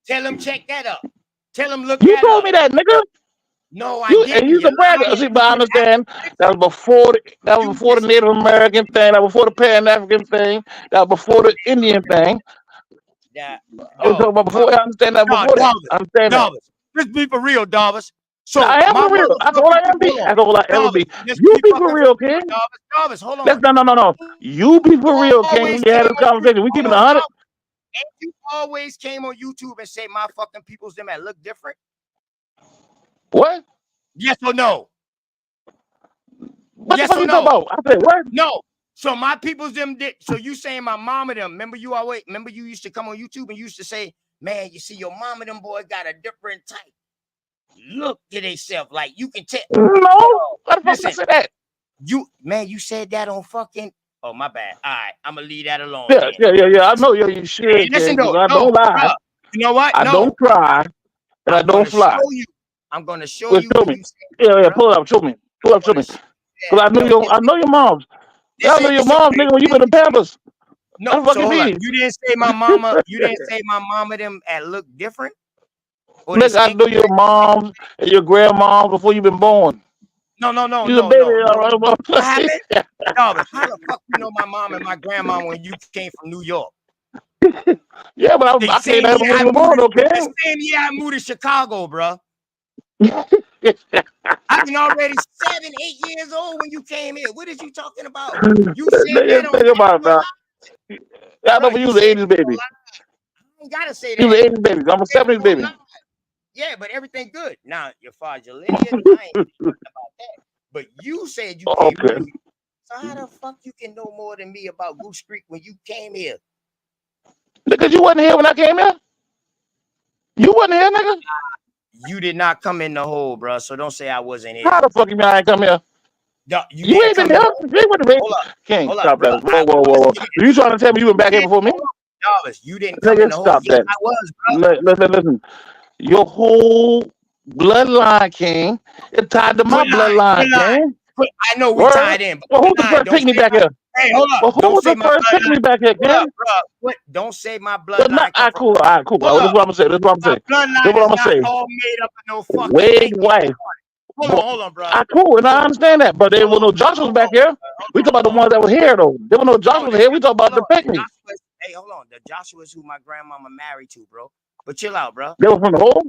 Tell him check that up. Tell him look You that told up. me that, nigga. No, I You didn't. and you the bragger. See, but I understand that was before the Native American thing. That was before the Pan African thing. That was before the Indian thing. That I was talking about before. I understand that before that. I understand that. Darvis. Let's be for real, Darvis. So I am my for real. That's all I ever be. That's all I ever be. You be for real, King. Darvis, hold on. Let's no. You be for real, King. We had this conversation. We keep it 100. And you always came on YouTube and say my fucking people's them that look different. What? Yes or no? What yes the fuck or you no? talking about? I said what? No. So my people's them did. So you saying my mama them? Remember you always? Remember you used to come on YouTube and you used to say, man, you see your mama them boys got a different type look to themselves. Like you can tell. No. What the fuck I said that? You said that on fucking. Oh my bad. All right, I'm gonna leave that alone. Yeah. I know you should. Hey, listen though. I don't lie. Bruh, you know what? I don't cry, and I don't fly. I'm gonna show you. Show me. Yeah. Pull it up. Show me. Cause I know your moms. I know your moms, nigga. When you been in Pampers. No, so hold on. You didn't say my mama. You didn't say my mama them that look different. Nigga, I know your moms and your grandmoms before you been born. No. You a baby. What happened? No, but how the fuck you know my mom and my grandma when you came from New York? Yeah, but I The can't same have year when I you were born, moved. The okay? same year I moved to Chicago, bro. I've been already 7, 8 years old when you came here. What is you talking about? You said that on Think about it, Facebook man. Live, I know bro. for you You was the said it 80s on baby. live. I ain't gotta say You was that. the 80s baby. I'm a Said it 70s on baby. live. Yeah, but everything good. Now, your father, your lineage, I ain't talking about that. But you said you came Okay. here. So how the fuck you can know more than me about Goose Creek when you came here? Because you wasn't here when I came here. You wasn't here, nigga. You did not come in the hole, bro. So don't say I wasn't here. How the fuck you mean I ain't come here? No, you You didn't ain't been come in here. the hole. You ain't with the Hold up. King, Hold up, stop bro. that. Whoa. You trying to tell me you went back here before me? Jarvis, you didn't come in Nigga, the hole. stop Yes, that. I was, bro. Listen. Your whole bloodline, King, it tied to my bloodline, King. I know we Word? tied in, but Well, who's the bloodline, first don't pick me say back my, here? hey, hold up. Well, who Don't was say the my first pick me bloodline. back here, Hold up, King? bro. What? Don't say my All bloodline come right, from. cool. All right, cool. This is what I'm saying. This is what I'm My saying. This is bloodline what is I'm not saying. all made up of no fucking Wade Pinky. wife. Hold on, bro. I cool, and I understand that, but there were no Joshua's back here. We talk about the ones that were here, though. There were no Joshua's here. We talk about the pick me. Hey, hold on. The Joshua's who my grandmama married to, bro. But chill out, bro. They were from the hole.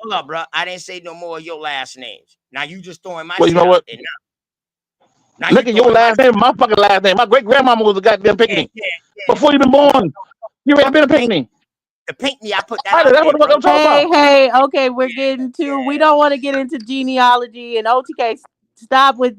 Hold up, bro. I didn't say no more of your last names. Now you just throwing my Well, you shit know out what? there now. Look at your last name, my fucking last name. My great grandmama was a goddamn pick me. Before you been born, you ain't been a pick me. The Pinckney, I put that Right, out that's there, what the fuck I'm talking about. Hey, okay, we're getting to. We don't want to get into genealogy and OTK. Stop with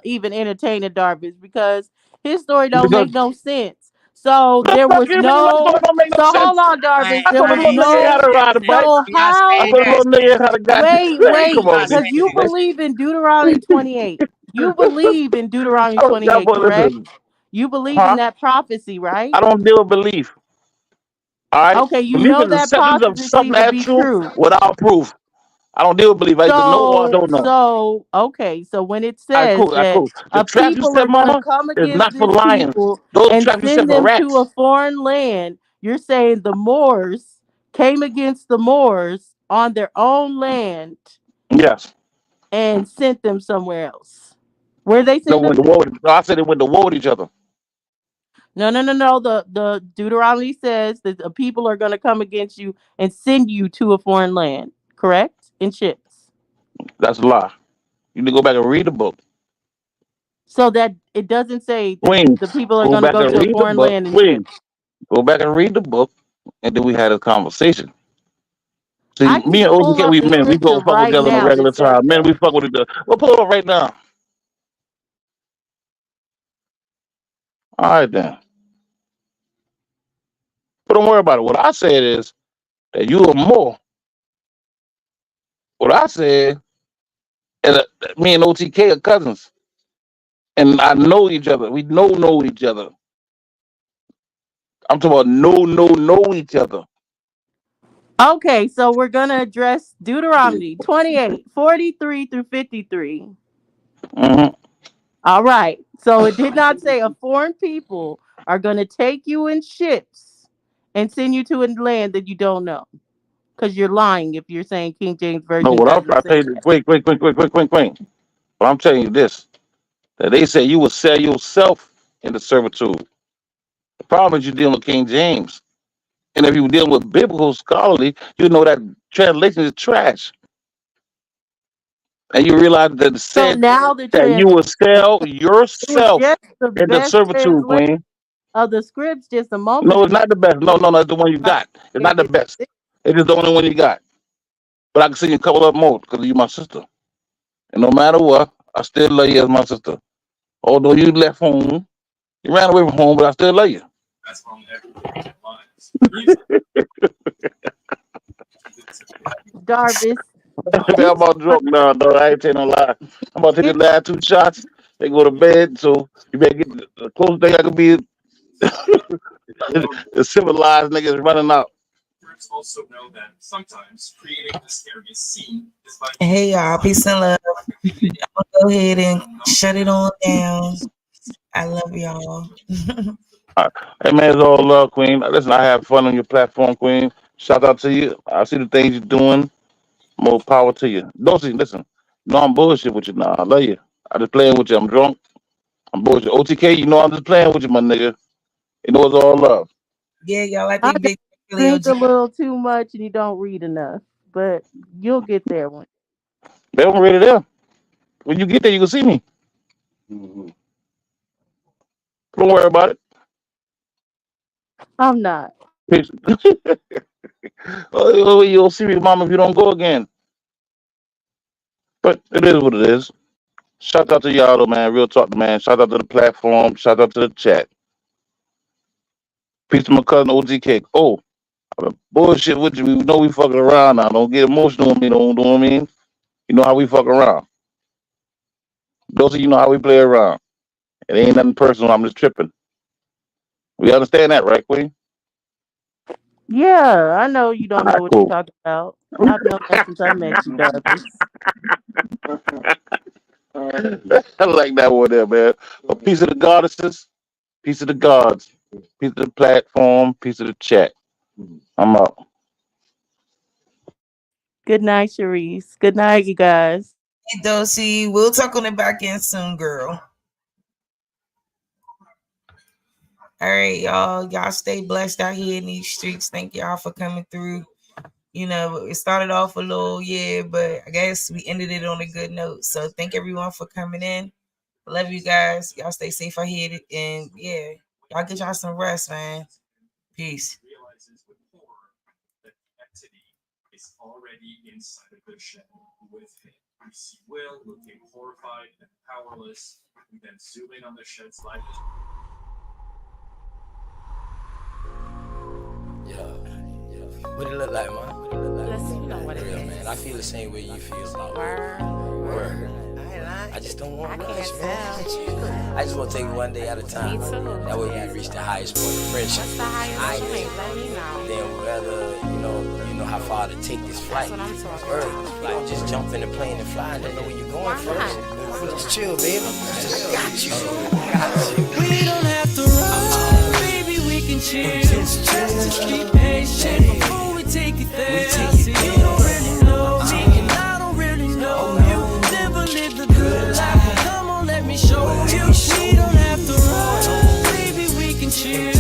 even entertaining Darvish because his story don't Because make no sense. So the there fuck was you mean my story no. don't make no So hold sense? on, Darvish. I There told a was little nigga how no. to ride a bike. So I how? told a little nigga how to goddamn. Wait, Come on, because you nigga. believe in Deuteronomy 28. You believe in Deuteronomy Oh, that 28, boy, correct? listen. You believe in Huh? that prophecy, right? I don't deal with belief. All right? Okay, you Belief know is that acceptance of prophecy something to that's be true true. without proof. I don't deal with belief. I either know or I don't know. Okay, so when it All right, says cool. All right, that cool. The a traps you people set, are going to mama, come is against not for this lions. people Those and traps you send set for them to a rats. foreign land, you're saying the Moors came against the Moors on their own land Yes. and sent them somewhere else. Where they No, send them? no, I said it went to war with each other. No. The Deuteronomy says that the people are going to come against you and send you to a foreign land, correct? In ships. That's a lie. You need to go back and read the book. So that it doesn't say that Queen, the people are go going to back go and to a read the foreign book. land in Queen, ships. go back and read the book, and then we had a conversation. See, I me can and pull OTK, up we the men, we scripture go fuck with each right other on a now regular that says time. Men, that. we fuck with each other. We'll pull it up right now. All right, then. But don't worry about it. What I said is that you are more. What I said is that me and OTK are cousins. And I know each other. We know each other. I'm talking about know each other. Okay, so we're going to address Deuteronomy 28, 43 through 53. Mm-hmm. All right. So it did not say a foreign people are going to take you in ships and send you to a land that you don't know. Because you're lying if you're saying King James No, Version what I'm doesn't trying to say tell you, that. quick. But I'm telling you this, that they say you will sell yourself into servitude. The problem is you're dealing with King James. And if you were dealing with biblical scholarly, you know that translation is trash. And you realize that it So said now the that you will sell it was yourself just the into best servitude, translation Queen. of the scripts just a moment No, it's not the best. No, it's the one you got. It's not the best. It is the only one you got. But I can send you a couple of more because you're my sister. And no matter what, I still love you as my sister. Although you left home, you ran away from home, but I still love you. That's from every lines. Darvis. I'm about to joke now, though. I ain't telling no lie. I'm about to take the last 2 shots. They go to bed, so you better get the closest thing I can be. The civilized niggas running out. Also know that sometimes creating a scary scene is by Hey y'all, peace and love. I'm gonna go ahead and shut it on down. I love y'all. Hey man, it's all love, Queen. Listen, I have fun on your platform, Queen. Shout out to you. I see the things you're doing. More power to you. Don't see, listen. No, I'm bullshit with you now. I love you. I just playing with you. I'm drunk. I'm bullshit. OTK, you know I'm just playing with you, my nigga. You know it's all love. Yeah, y'all. I I think just Big really drink a OG. little too much and you don't read enough, but you'll get there one. They don't ready there. When you get there, you can see me. Don't worry about it. I'm not. Peace. Oh, you'll see me, mom, if you don't go again. But it is what it is. Shout out to y'all, though, man. Real talk, man. Shout out to the platform. Shout out to the chat. Peace to my cousin OG Cake. Oh, bullshit with you. We know we fucking around now. Don't get emotional on me. Don't know what I mean. You know how we fuck around. Those of you know how we play around. It ain't nothing personal. I'm just tripping. We understand that, right, Queen? Yeah, I know you don't All know right, what you're cool. talking about. I've known that since I met you, Douglas. I like that one there, man. A piece of the goddesses, piece of the gods, piece of the platform, piece of the chat. I'm out. Good night, Sharice. Good night, you guys. Hey, Dosey, we'll talk on the back end soon, girl. All right, y'all. Y'all stay blessed out here in these streets. Thank y'all for coming through. You know, it started off a little, but I guess we ended it on a good note. So thank everyone for coming in. I love you guys. Y'all stay safe out here. And yeah, y'all get y'all some rest, man. Peace. Realizes with horror that the entity is already inside of the shed with him. We see Will looking horrified and powerless. We then zoom in on the shed's light. What it look like, man? You know what it Real, is. man. I feel the same way you feel about Word. I just don't want I much, can't man. I just want to take it one day at a time. Me too. That way we reach the highest point of friendship. What's the highest point? Let me know. Then whether you know how far to take this flight. That's what I'm talking Word. about. You don't just jump in the plane and fly and don't know where you're going Why first. not? Just chill, baby. I got you. We don't have to run, baby, we can chill. Just be patient before we take it there. See, you don't really know me, and I don't really know you. Never lived a good life, but come on, let me show you. We don't have to run, baby, we can chill.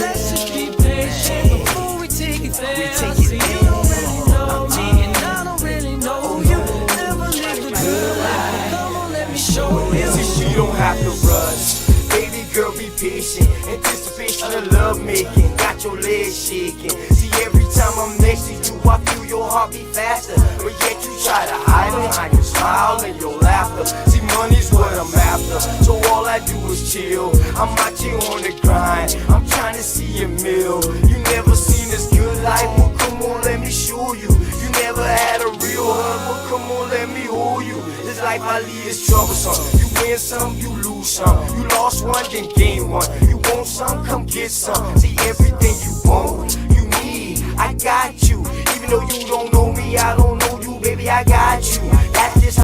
Let's just be patient before we take it there. See, you don't really know me, and I don't really know you. Never lived a good life, but come on, let me show you. See, you don't have to rush. Baby girl, be patient. Anticipation of love making. Got your legs shaking. See, every time I'm next to you, I feel your heart beat faster. But yet you try to hide behind your smile and your laughter. See, money's what I'm after. So all I do is chill. I'm out here on the grind. I'm trying to see a meal. You never seen this good life. Well, come on, let me show you. You never had a real hug. Well, come on, let me hold you. This life I lead is troublesome. You win some, you lose some. You lost one, then gain one. You want some, come get some. See, everything you want, you need, I got you. Even though you don't know me, I don't know you, baby, I got you.